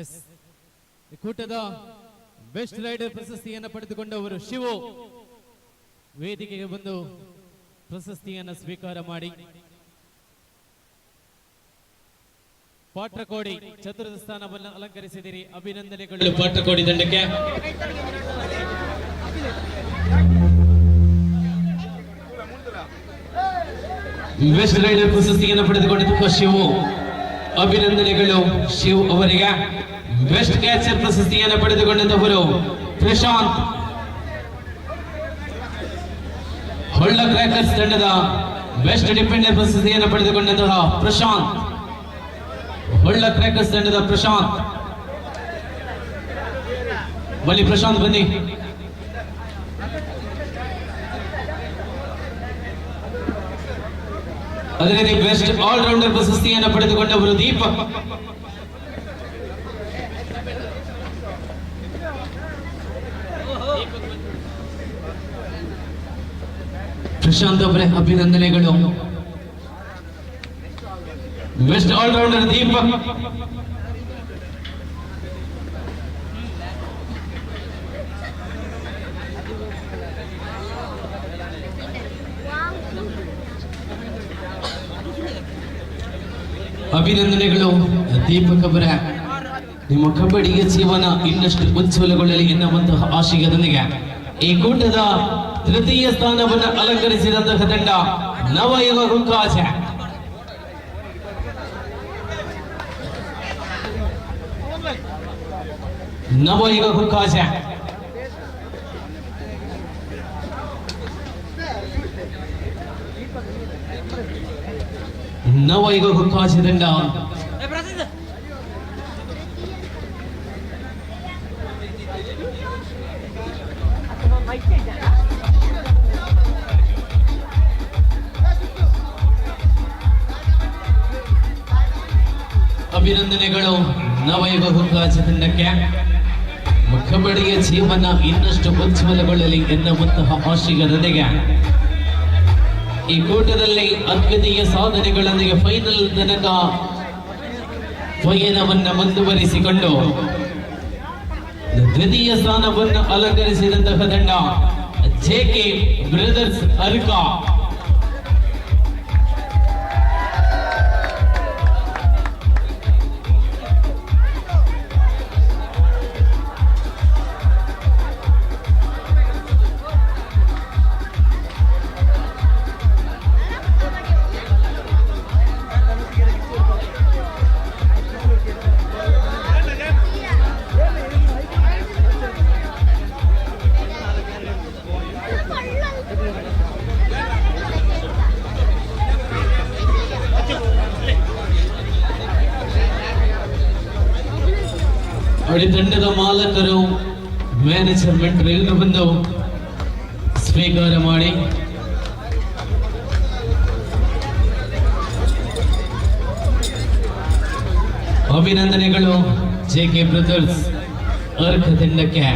ಎಸ್ ಈ ಕೂಟದ ಬೆಸ್ಟ್ ರೈಡರ್ ಪ್ರಶಸ್ತಿಯನ್ನು ಪಡೆದುಕೊಂಡವರು ಶಿವು ವೇದಿಕೆಗೆ ಬಂದು ಪ್ರಶಸ್ತಿಯನ್ನು ಸ್ವೀಕಾರ ಮಾಡಿ. ಪಾಟ್ರಕೋಡಿ ಚತುರ್ಥ ಸ್ಥಾನವನ್ನು ಅಲಂಕರಿಸಿದಿರಿ, ಅಭಿನಂದನೆಗಳು ಪಾಟ್ರಕೋಡಿ ತಂಡಕ್ಕೆ. ಬೆಸ್ಟ್ ರೈಡರ್ ಪ್ರಶಸ್ತಿಯನ್ನು ಪಡೆದುಕೊಂಡಿರುವ ಶಿವು, ಅಭಿನಂದನೆಗಳು ಶಿವ್ ಅವರಿಗೆ. ಬೆಸ್ಟ್ ಕ್ಯಾಚರ್ ಪ್ರಶಸ್ತಿಯನ್ನು ಪಡೆದುಕೊಂಡವರು ಪ್ರಶಾಂತ್. ಹೊಳ್ಳ ಕ್ರ್ಯಾಕರ್ಸ್ ತಂಡದ ಬೆಸ್ಟ್ ಡಿಫೆಂಡರ್ ಪ್ರಶಸ್ತಿಯನ್ನು ಪಡೆದುಕೊಂಡಂತಹ ಪ್ರಶಾಂತ್. ಹೊಳ್ಳ ಕ್ರ್ಯಾಕರ್ಸ್ ತಂಡದ ಪ್ರಶಾಂತ್. ಬನ್ನಿ ಪ್ರಶಾಂತ್ ಬನ್ನಿ. ಅದೇ ರೀತಿ ಬೆಸ್ಟ್ ಆಲ್ರೌಂಡರ್ ಪ್ರಶಸ್ತಿಯನ್ನು ಪಡೆದುಕೊಂಡವರು ದೀಪಕ್. ಪ್ರಶಾಂತ್ ಅವರೇ ಅಭಿನಂದನೆಗಳು. Best allrounder Deepak. ಅಭಿನಂದನೆಗಳು ದೀಪಕ್ ಅವರ. ನಿಮ್ಮ ಕಬಡ್ಡಿಯ ಜೀವನ ಇನ್ನಷ್ಟು ಉಜ್ವಲಗೊಳ್ಳಲಿ ಎನ್ನುವಂತಹ ಆಶಯದೊಂದಿಗೆ ಈ ಕೂಟದ ತೃತೀಯ ಸ್ಥಾನವನ್ನು ಅಲಂಕರಿಸಿದಂತಹ ತಂಡ ನವಯುಗ ಹುಕ್ಕಾಜ. ನವಯುಗ ಹುಕ್ಕಾಜ ನವಯುಗ ಹುಕ್ಕಾಜ ತಂಡ ಅಭಿನಂದನೆಗಳು ನವಯುಗ ಹುಕ್ಕಾಜ ತಂಡಕ್ಕೆ. ಕಬಡ್ಡಿಯ ಜೀವನ ಇನ್ನಷ್ಟು ಉಜ್ವಲಗೊಳ್ಳಲಿ ಎನ್ನುವಂತಹ ಆಶಯದೊಂದಿಗೆ ಈ ಕೂಟದಲ್ಲಿ ಅದ್ವಿತೀಯ ಸಾಧನೆಗಳೊಂದಿಗೆ ಫೈನಲ್ ತನಕ ಪಯಣವನ್ನು ಮುಂದುವರಿಸಿಕೊಂಡು ದ್ವಿತೀಯ ಸ್ಥಾನವನ್ನು ಅಲಂಕರಿಸಿದಂತಹ ತಂಡ ಜೆಕೆ ಬ್ರದರ್ಸ್ ಅರ್ಕ. ತಂಡದ ಮಾಲಕರು ಮ್ಯಾನೇಜ್ಮೆಂಟ್ ಎಲ್ಲರೂ ಬಂದು ಸ್ವೀಕಾರ ಮಾಡಿ ಅಭಿನಂದನೆಗಳು ಜೆಕೆ ಬ್ರದರ್ಸ್ ಅರ್ಕ ತಂಡಕ್ಕೆ.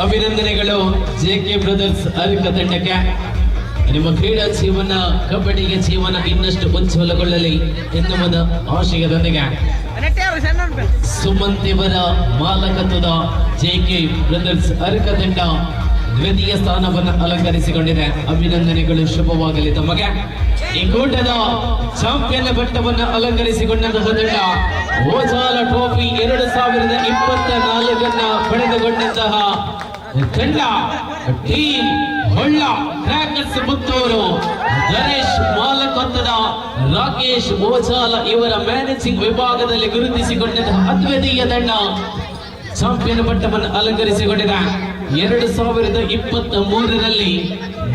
ಅಭಿನಂದನೆಗಳು ಜೆಕೆ ಬ್ರದರ್ಸ್ ಅರ್ಕ ತಂಡಕ್ಕೆ. ನಿಮ್ಮ ಕ್ರೀಡಾ ಜೀವನ ಕಬಡ್ಡಿಯ ಜೀವನ ಇನ್ನಷ್ಟು ಉಜ್ವಲಗೊಳ್ಳಲಿ ಎನ್ನುವ ಆಶಯದೊಂದಿಗೆ ಸುಮಂತ್ ಇವರ ಮಾಲಕತ್ವದ ಜೆಕೆ ಬ್ರದರ್ಸ್ ಅರ್ಕ ತಂಡ ದ್ವಿತೀಯ ಸ್ಥಾನವನ್ನು ಅಲಂಕರಿಸಿಕೊಂಡಿದೆ. ಅಭಿನಂದನೆಗಳು, ಶುಭವಾಗಲಿ ತಮಗೆ. ಈ ಕೂಟದ ಚಾಂಪಿಯನ್ ಪಟ್ಟವನ್ನು ಅಲಂಕರಿಸಿಕೊಂಡಂತಹ ತಂಡ ಓಜಾಲ ಟ್ರೋಫಿ 2024 ಪಡೆದುಕೊಂಡಂತಹ ತಂಡ ಟೀಮ್ ಹೊಳ್ಳ ಕ್ರ್ಯಾಕರ್ಸ್ ಪುತ್ತೂರು. ಗಣೇಶ್ ಮಾಲಕತ್ವದ ರಾಕೇಶ್ ಓಜಾಲ ಇವರ ಮ್ಯಾನೇಜಿಂಗ್ ವಿಭಾಗದಲ್ಲಿ ಗುರುತಿಸಿಕೊಂಡಂತಹ ಅದ್ವಿತೀಯ ತಂಡ ಚಾಂಪಿಯನ್ ಪಟ್ಟವನ್ನು ಅಲಂಕರಿಸಿಕೊಂಡಿದೆ. 2023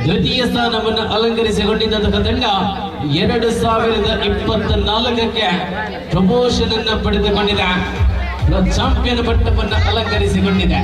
ದ್ವಿತೀಯ ಸ್ಥಾನವನ್ನು ಅಲಂಕರಿಸಿಕೊಂಡಿದ್ದಂತಹ ತಂಡ 2024 ಪ್ರಮೋಷನ್ ಅನ್ನು ಪಡೆದುಕೊಂಡಿದೆ. ಚಾಂಪಿಯನ್ ಪಟ್ಟವನ್ನು ಅಲಂಕರಿಸಿಕೊಂಡಿದೆ.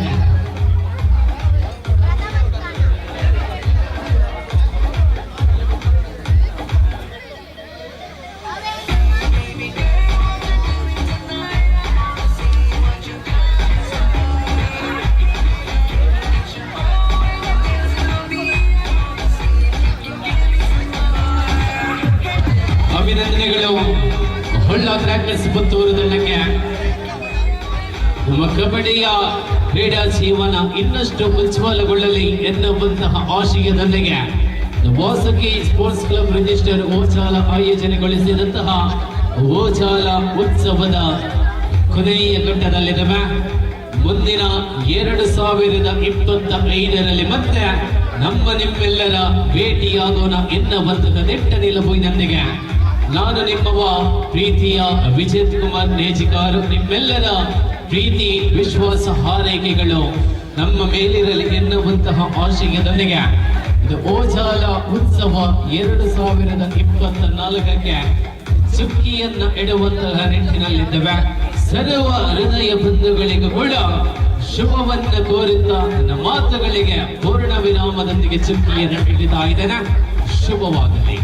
ಕಬಡ್ಡಿಯ ಕ್ರೀಡಾ ಜೀವನ ಇನ್ನಷ್ಟು ಉಜ್ವಲಗೊಳ್ಳಲಿ ಎನ್ನುವಂತಹ ಆಶಯದೊಂದಿಗೆ ವಾಸುಕಿ ಸ್ಪೋರ್ಟ್ಸ್ ಕ್ಲಬ್ ರಿಜಿಸ್ಟರ್ ಓಜಾಲ ಆಯೋಜನೆಗೊಳಿಸಿದಂತಹ ಓಜಾಲ ಉತ್ಸವದ ಕೊನೆಯ ಘಟ್ಟದಲ್ಲಿದೆ. ಮುಂದಿನ 2025ರಲ್ಲಿ ಮತ್ತೆ ನಿಮ್ಮೆಲ್ಲರ ಭೇಟಿಯಾಗೋಣ ಎನ್ನುವಂತಹ ನೆಟ್ಟ ನಿಲುವಿನೊಂದಿಗೆ ನಾನು ನಿಮ್ಮವ ಪ್ರೀತಿಯ ವಿಜಯ್ ಕುಮಾರ್ ನೇಜಿಕಾರು ನಿಮ್ಮೆಲ್ಲರ ಪ್ರೀತಿ ವಿಶ್ವಾಸ ಹಾರೈಕೆಗಳು ನಮ್ಮ ಮೇಲಿರಲಿ ಎನ್ನುವಂತಹ ಆಶಯದೊಂದಿಗೆ ಇದು ಓಜಾಲ ಉತ್ಸವ 2024ಕ್ಕೆ ಚುಕ್ಕಿಯನ್ನ ಇಡುವಂತಹ ನಿಟ್ಟಿನಲ್ಲಿದ್ದೇವೆ. ಸರ್ವ ಹೃದಯ ಬಂಧುಗಳಿಗೂ ಕೂಡ ಶುಭವನ್ನು ಕೋರುತ್ತಾ ನನ್ನ ಮಾತುಗಳಿಗೆ ಪೂರ್ಣ ವಿರಾಮದೊಂದಿಗೆ ಚುಕ್ಕಿಯನ್ನು ಇಡ್ತಾ ಇದ್ದೇನೆ. ಶುಭವಾಗಲಿ.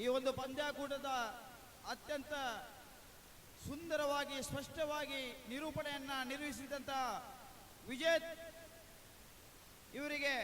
ಈ ಒಂದು ಪಂದ್ಯಾಕೂಟದ ಅತ್ಯಂತ ಸುಂದರವಾಗಿ ಸ್ಪಷ್ಟವಾಗಿ ನಿರೂಪಣೆಯನ್ನ ನಿರ್ವಹಿಸಿದಂತ ವಿಜಯ್ ಇವರಿಗೆ